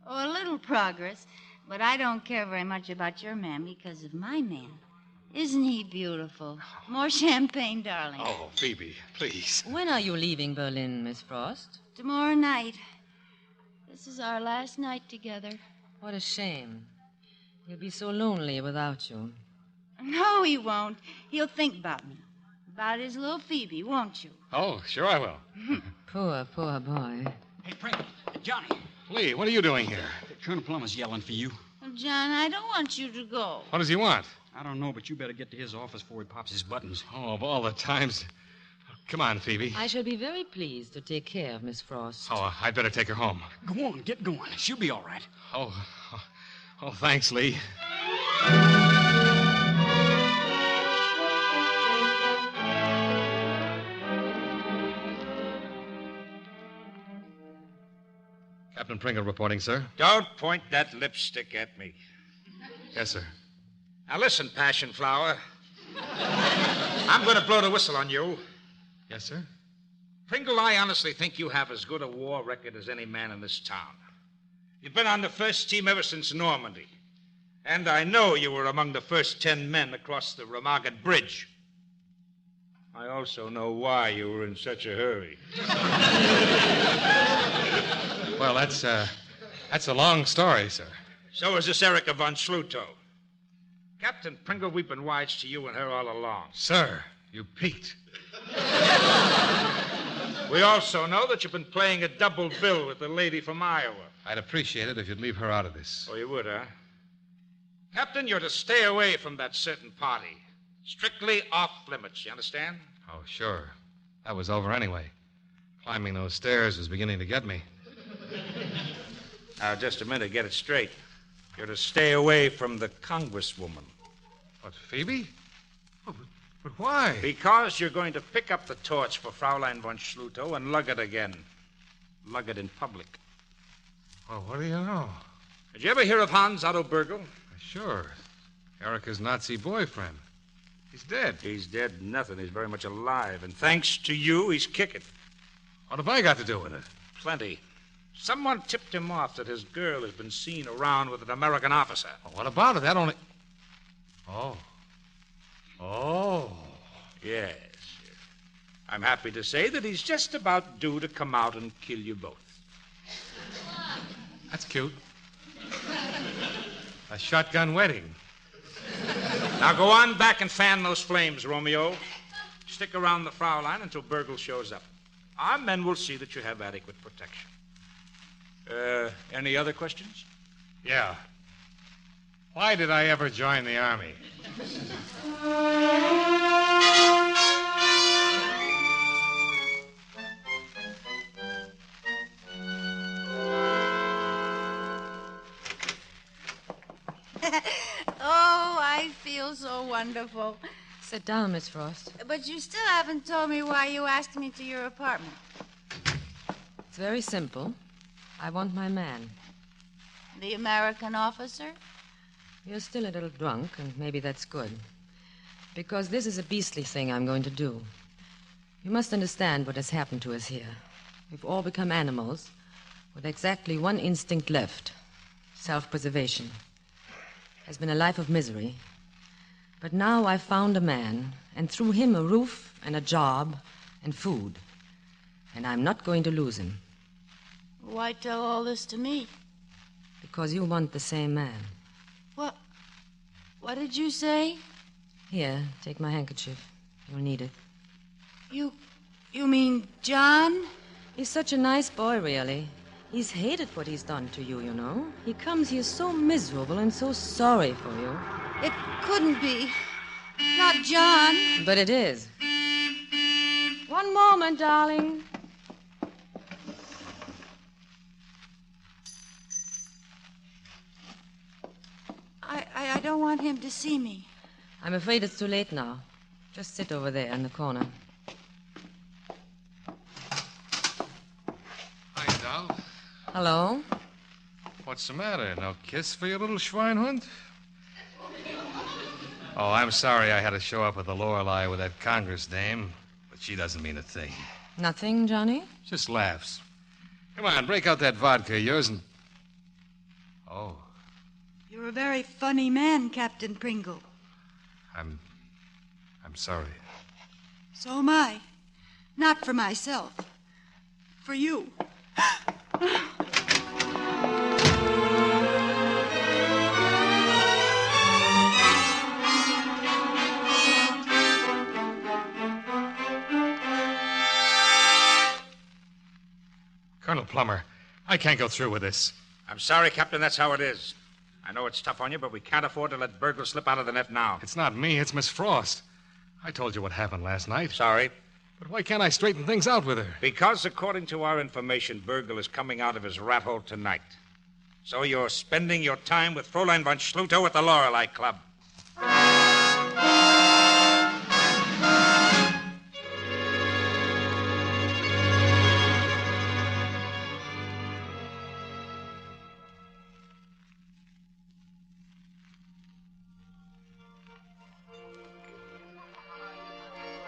Oh, a little progress, but I don't care very much about your man because of my man. Isn't he beautiful? More champagne, darling.
Oh, Phoebe, please.
When are you leaving Berlin, Miss Frost?
Tomorrow night. This is our last night together.
What a shame. He'll be so lonely without you.
No, he won't. He'll think about me. About his little Phoebe, won't you?
Oh, sure I will.
Poor boy.
Hey, Pringle. Johnny.
Lee, what are you doing here?
Colonel Plummer's yelling for you.
Oh, John, I don't want you to go.
What does he want?
I don't know, but you better get to his office before he pops his buttons.
Oh, of all the times. Come on, Phoebe.
I shall be very pleased to take care of Miss Frost.
Oh, I'd better take her home.
Go on, get going. She'll be all right.
Oh, thanks, Lee. Captain Pringle reporting, sir.
Don't point that lipstick at me.
Yes, sir.
Now listen, Passion Flower. I'm going to blow the whistle on you.
Yes, sir.
Pringle, I honestly think you have as good a war record as any man in this town. You've been on the first team ever since Normandy. And I know you were among the first 10 men across the Remagen Bridge. I also know why you were in such a hurry.
Well, that's a long story, sir.
So is this Erica von Schluto. Captain Pringle, we've been wise to you and her all along.
Sir, you peaked.
We also know that you've been playing a double bill with the lady from Iowa.
I'd appreciate it if you'd leave her out of this.
Oh, you would, huh? Captain, you're to stay away from that certain party. Strictly off limits, you understand?
Oh, sure. That was over anyway. Climbing those stairs was beginning to get me.
Now, just a minute, get it straight. You're to stay away from the Congresswoman.
What, Phoebe? Oh, but why?
Because you're going to pick up the torch for Fraulein von Schluto and lug it again. Lug it in public.
Well, what do you know?
Did you ever hear of Hans Otto Bergel?
Sure. Erica's Nazi boyfriend. He's dead.
He's dead nothing. He's very much alive. And thanks to you, he's kicking.
What have I got to do with it?
Plenty. Someone tipped him off that his girl has been seen around with an American officer.
Well, what about it? That only... Oh.
Yes. I'm happy to say that he's just about due to come out and kill you both.
That's cute. A shotgun wedding.
Now go on back and fan those flames, Romeo. Stick around the Fraulein until Bergel shows up. Our men will see that you have adequate protection. Any other questions?
Yeah. Why did I ever join the Army?
Oh, I feel so wonderful.
Sit down, Miss Frost.
But you still haven't told me why you asked me to your apartment.
It's very simple. I want my man.
The American officer?
You're still a little drunk, and maybe that's good. Because this is a beastly thing I'm going to do. You must understand what has happened to us here. We've all become animals with exactly one instinct left. Self-preservation. Has been a life of misery. But now I've found a man, and through him a roof and a job and food. And I'm not going to lose him.
Why tell all this to me?
Because you want the same man.
What? What did you say?
Here, take my handkerchief. You'll need it.
You mean John?
He's such a nice boy, really. He's hated what he's done to you, you know. He comes here so miserable and so sorry for you.
It couldn't be. Not John.
But it is. One moment, darling.
I don't want him to see me.
I'm afraid it's too late now. Just sit over there in the corner.
Hiya, doll.
Hello?
What's the matter? No kiss for your little Schweinhund? Oh, I'm sorry I had to show up with the Lorelei with that Congress dame, but she doesn't mean a thing.
Nothing, Johnny?
Just laughs. Come on, break out that vodka of yours and... Oh,
You're a very funny man, Captain Pringle.
I'm sorry.
So am I. Not for myself. For you.
Colonel Plummer, I can't go through with this.
I'm sorry, Captain, that's how it is. I know it's tough on you, but we can't afford to let Burgle slip out of the net now.
It's not me, it's Miss Frost. I told you what happened last night.
Sorry.
But why can't I straighten things out with her?
Because, according to our information, Burgle is coming out of his rat hole tonight. So you're spending your time with Fräulein von Schluto at the Lorelei Club.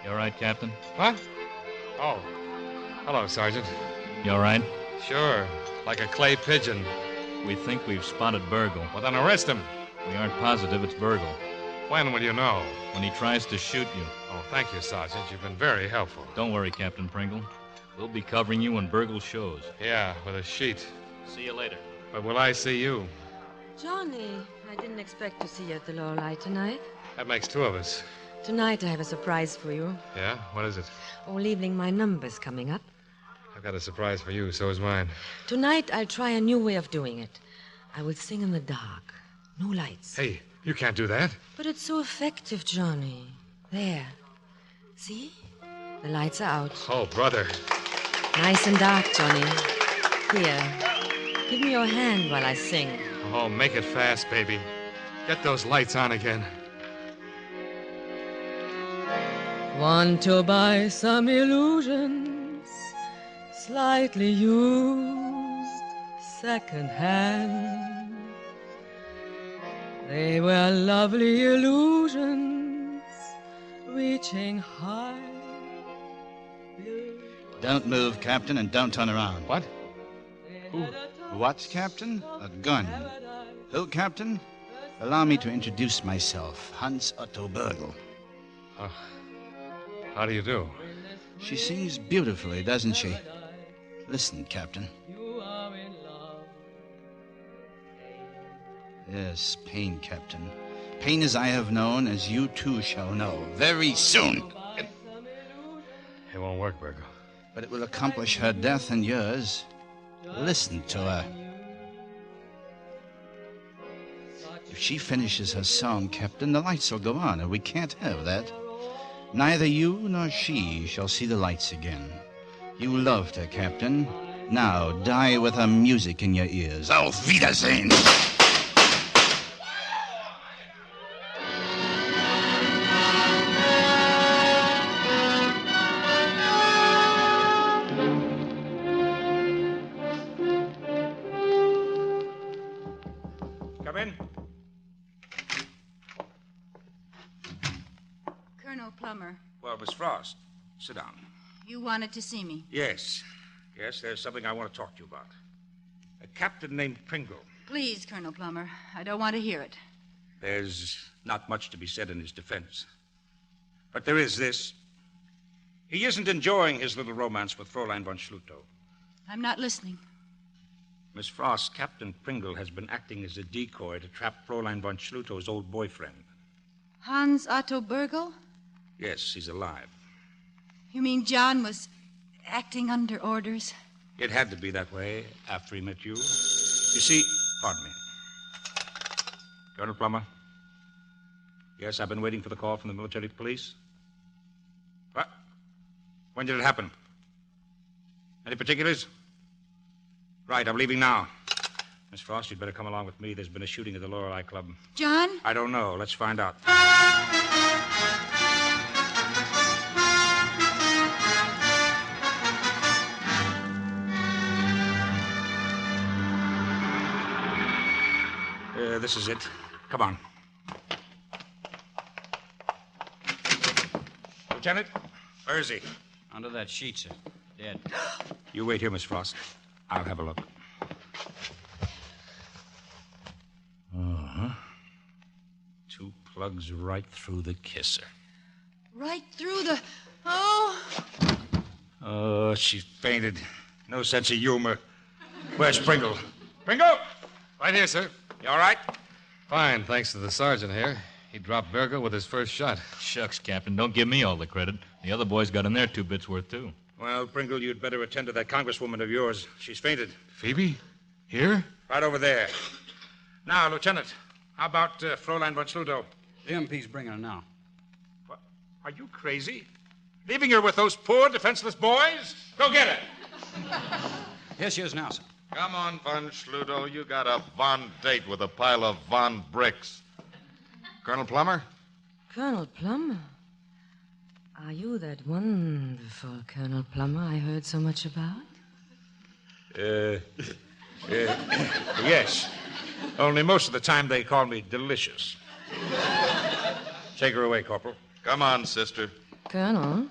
You all right, Captain?
What? Oh. Hello, Sergeant.
You all right?
Sure. Like a clay pigeon.
We think we've spotted Burgle.
Well, then arrest him.
We aren't positive it's Burgle.
When will you know?
When he tries to shoot you.
Oh, thank you, Sergeant. You've been very helpful.
Don't worry, Captain Pringle. We'll be covering you when Burgle shows.
Yeah, with a sheet.
See you later.
But will I see you?
Johnny, I didn't expect to see you at the Lorelei tonight.
That makes two of us.
Tonight I have a surprise for you.
Yeah? What is it?
All evening my number's coming up.
I've got a surprise for you. So is mine.
Tonight I'll try a new way of doing it. I will sing in the dark. No lights.
Hey, you can't do that.
But it's so effective, Johnny. There. See? The lights are out.
Oh, brother.
Nice and dark, Johnny. Here. Give me your hand while I sing.
Oh, make it fast, baby. Get those lights on again.
Want to buy some illusions, slightly used, second-hand. They were lovely illusions, reaching high.
Don't move, Captain, and don't turn around.
What? Who?
What, Captain? A gun. Who, Captain? Allow me to introduce myself, Hans Otto Burgle.
How do you do?
She sings beautifully, doesn't she? Listen, Captain. Yes, pain, Captain. Pain as I have known, as you too shall know, very soon.
It won't work, Burgle.
But it will accomplish her death and yours. Listen to her. If she finishes her song, Captain, the lights will go on, and we can't have that. Neither you nor she shall see the lights again. You loved her, Captain. Now die with her music in your ears. Auf Wiedersehen!
Come in.
Colonel Plummer,
Well, Miss Frost, sit down.
you wanted to see me.
Yes. Yes, there's something I want to talk to you about. A captain named Pringle.
Please, Colonel Plummer, I don't want to hear it.
There's not much to be said in his defense. But there is this. He isn't enjoying his little romance with Fräulein von Schlutow.
I'm not listening.
Miss Frost, Captain Pringle has been acting as a decoy to trap Fräulein von Schlutow's old boyfriend.
Hans Otto Burgel?
Yes, he's alive.
You mean John was acting under orders?
It had to be that way after he met you. You see, pardon me. Colonel Plummer? Yes, I've been waiting for the call from the military police. What? When did it happen? Any particulars? Right, I'm leaving now. Miss Frost, you'd better come along with me. There's been a shooting at the Lorelei Club.
John?
I don't know. Let's find out. This is it. Come on. Lieutenant, where is he?
Under that sheet, sir. Dead.
You wait here, Miss Frost. I'll have a look. Uh-huh. 2 plugs right through the kisser.
Right through the... Oh!
Oh, she fainted. No sense of humor. Where's Pringle? Pringle!
Right here, sir.
You all right?
Fine, thanks to the sergeant here. He dropped Burgel with his first shot.
Shucks, Captain. Don't give me all the credit. The other boys got in their 2 bits worth, too.
Well, Pringle, you'd better attend to that congresswoman of yours. She's fainted.
Phoebe? Here?
Right over there. Now, Lieutenant, how about Fräulein von Schlutow?
The MP's bringing her now.
What? Are you crazy? Leaving her with those poor, defenseless boys? Go get her.
Here she is now, sir.
Come on, von Schlutow. You got a Von date with a pile of Von bricks. Colonel Plummer?
Colonel Plummer? Are you that wonderful Colonel Plummer I heard so much about?
Yes. Only most of the time they call me Delicious. Take her away, Corporal.
Come on, sister.
Colonel,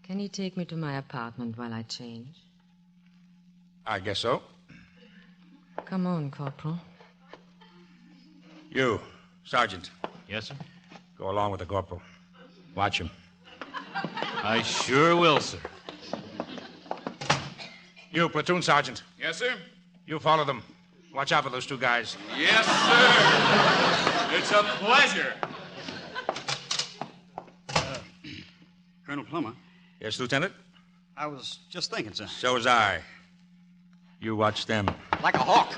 can you take me to my apartment while I change?
I guess so.
Come on, Corporal.
You, Sergeant.
Yes, sir?
Go along with the Corporal. Watch him.
I sure will, sir.
You, Platoon Sergeant.
Yes, sir?
You follow them. Watch out for those 2 guys.
Yes, sir. It's a pleasure.
Colonel Plummer,
Yes, Lieutenant?
I was just thinking, sir.
So was I. You watch them.
Like a hawk.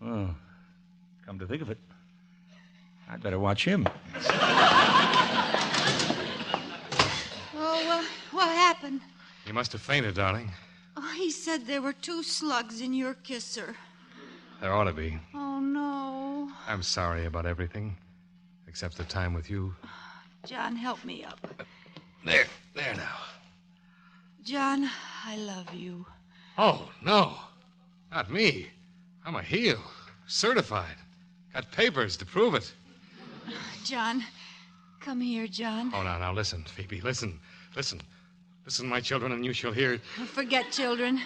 Oh, come to think of it, I'd better watch him.
Oh, what happened?
You must have fainted, darling.
Oh, he said there were 2 slugs in your kisser.
There ought to be.
Oh, no.
I'm sorry about everything, except the time with you.
John, help me up.
There now.
John, I love you.
Oh, no. Not me. I'm a heel. Certified. Got papers to prove it.
John, come here, John.
Oh, now, listen, Phoebe. Listen, my children, and you shall hear
Forget children.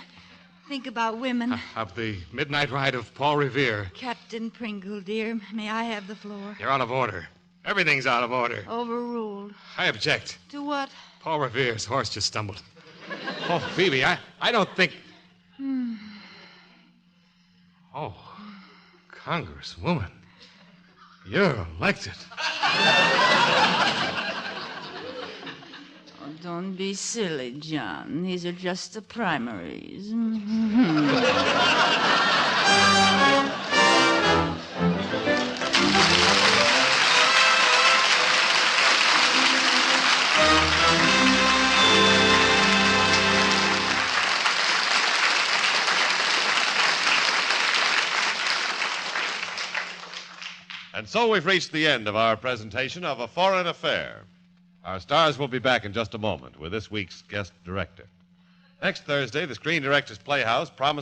Think about women.
of the midnight ride of Paul Revere.
Captain Pringle, dear, may I have the floor?
You're out of order. Everything's out of order.
Overruled.
I object.
To what?
Paul Revere's horse just stumbled. Oh, Phoebe, I don't think... Oh, Congresswoman, you're elected.
Oh, don't be silly, John. These are just the primaries.
And so we've reached the end of our presentation of A Foreign Affair. Our stars will be back in just a moment with this week's guest director. Next Thursday, the Screen Directors Playhouse promises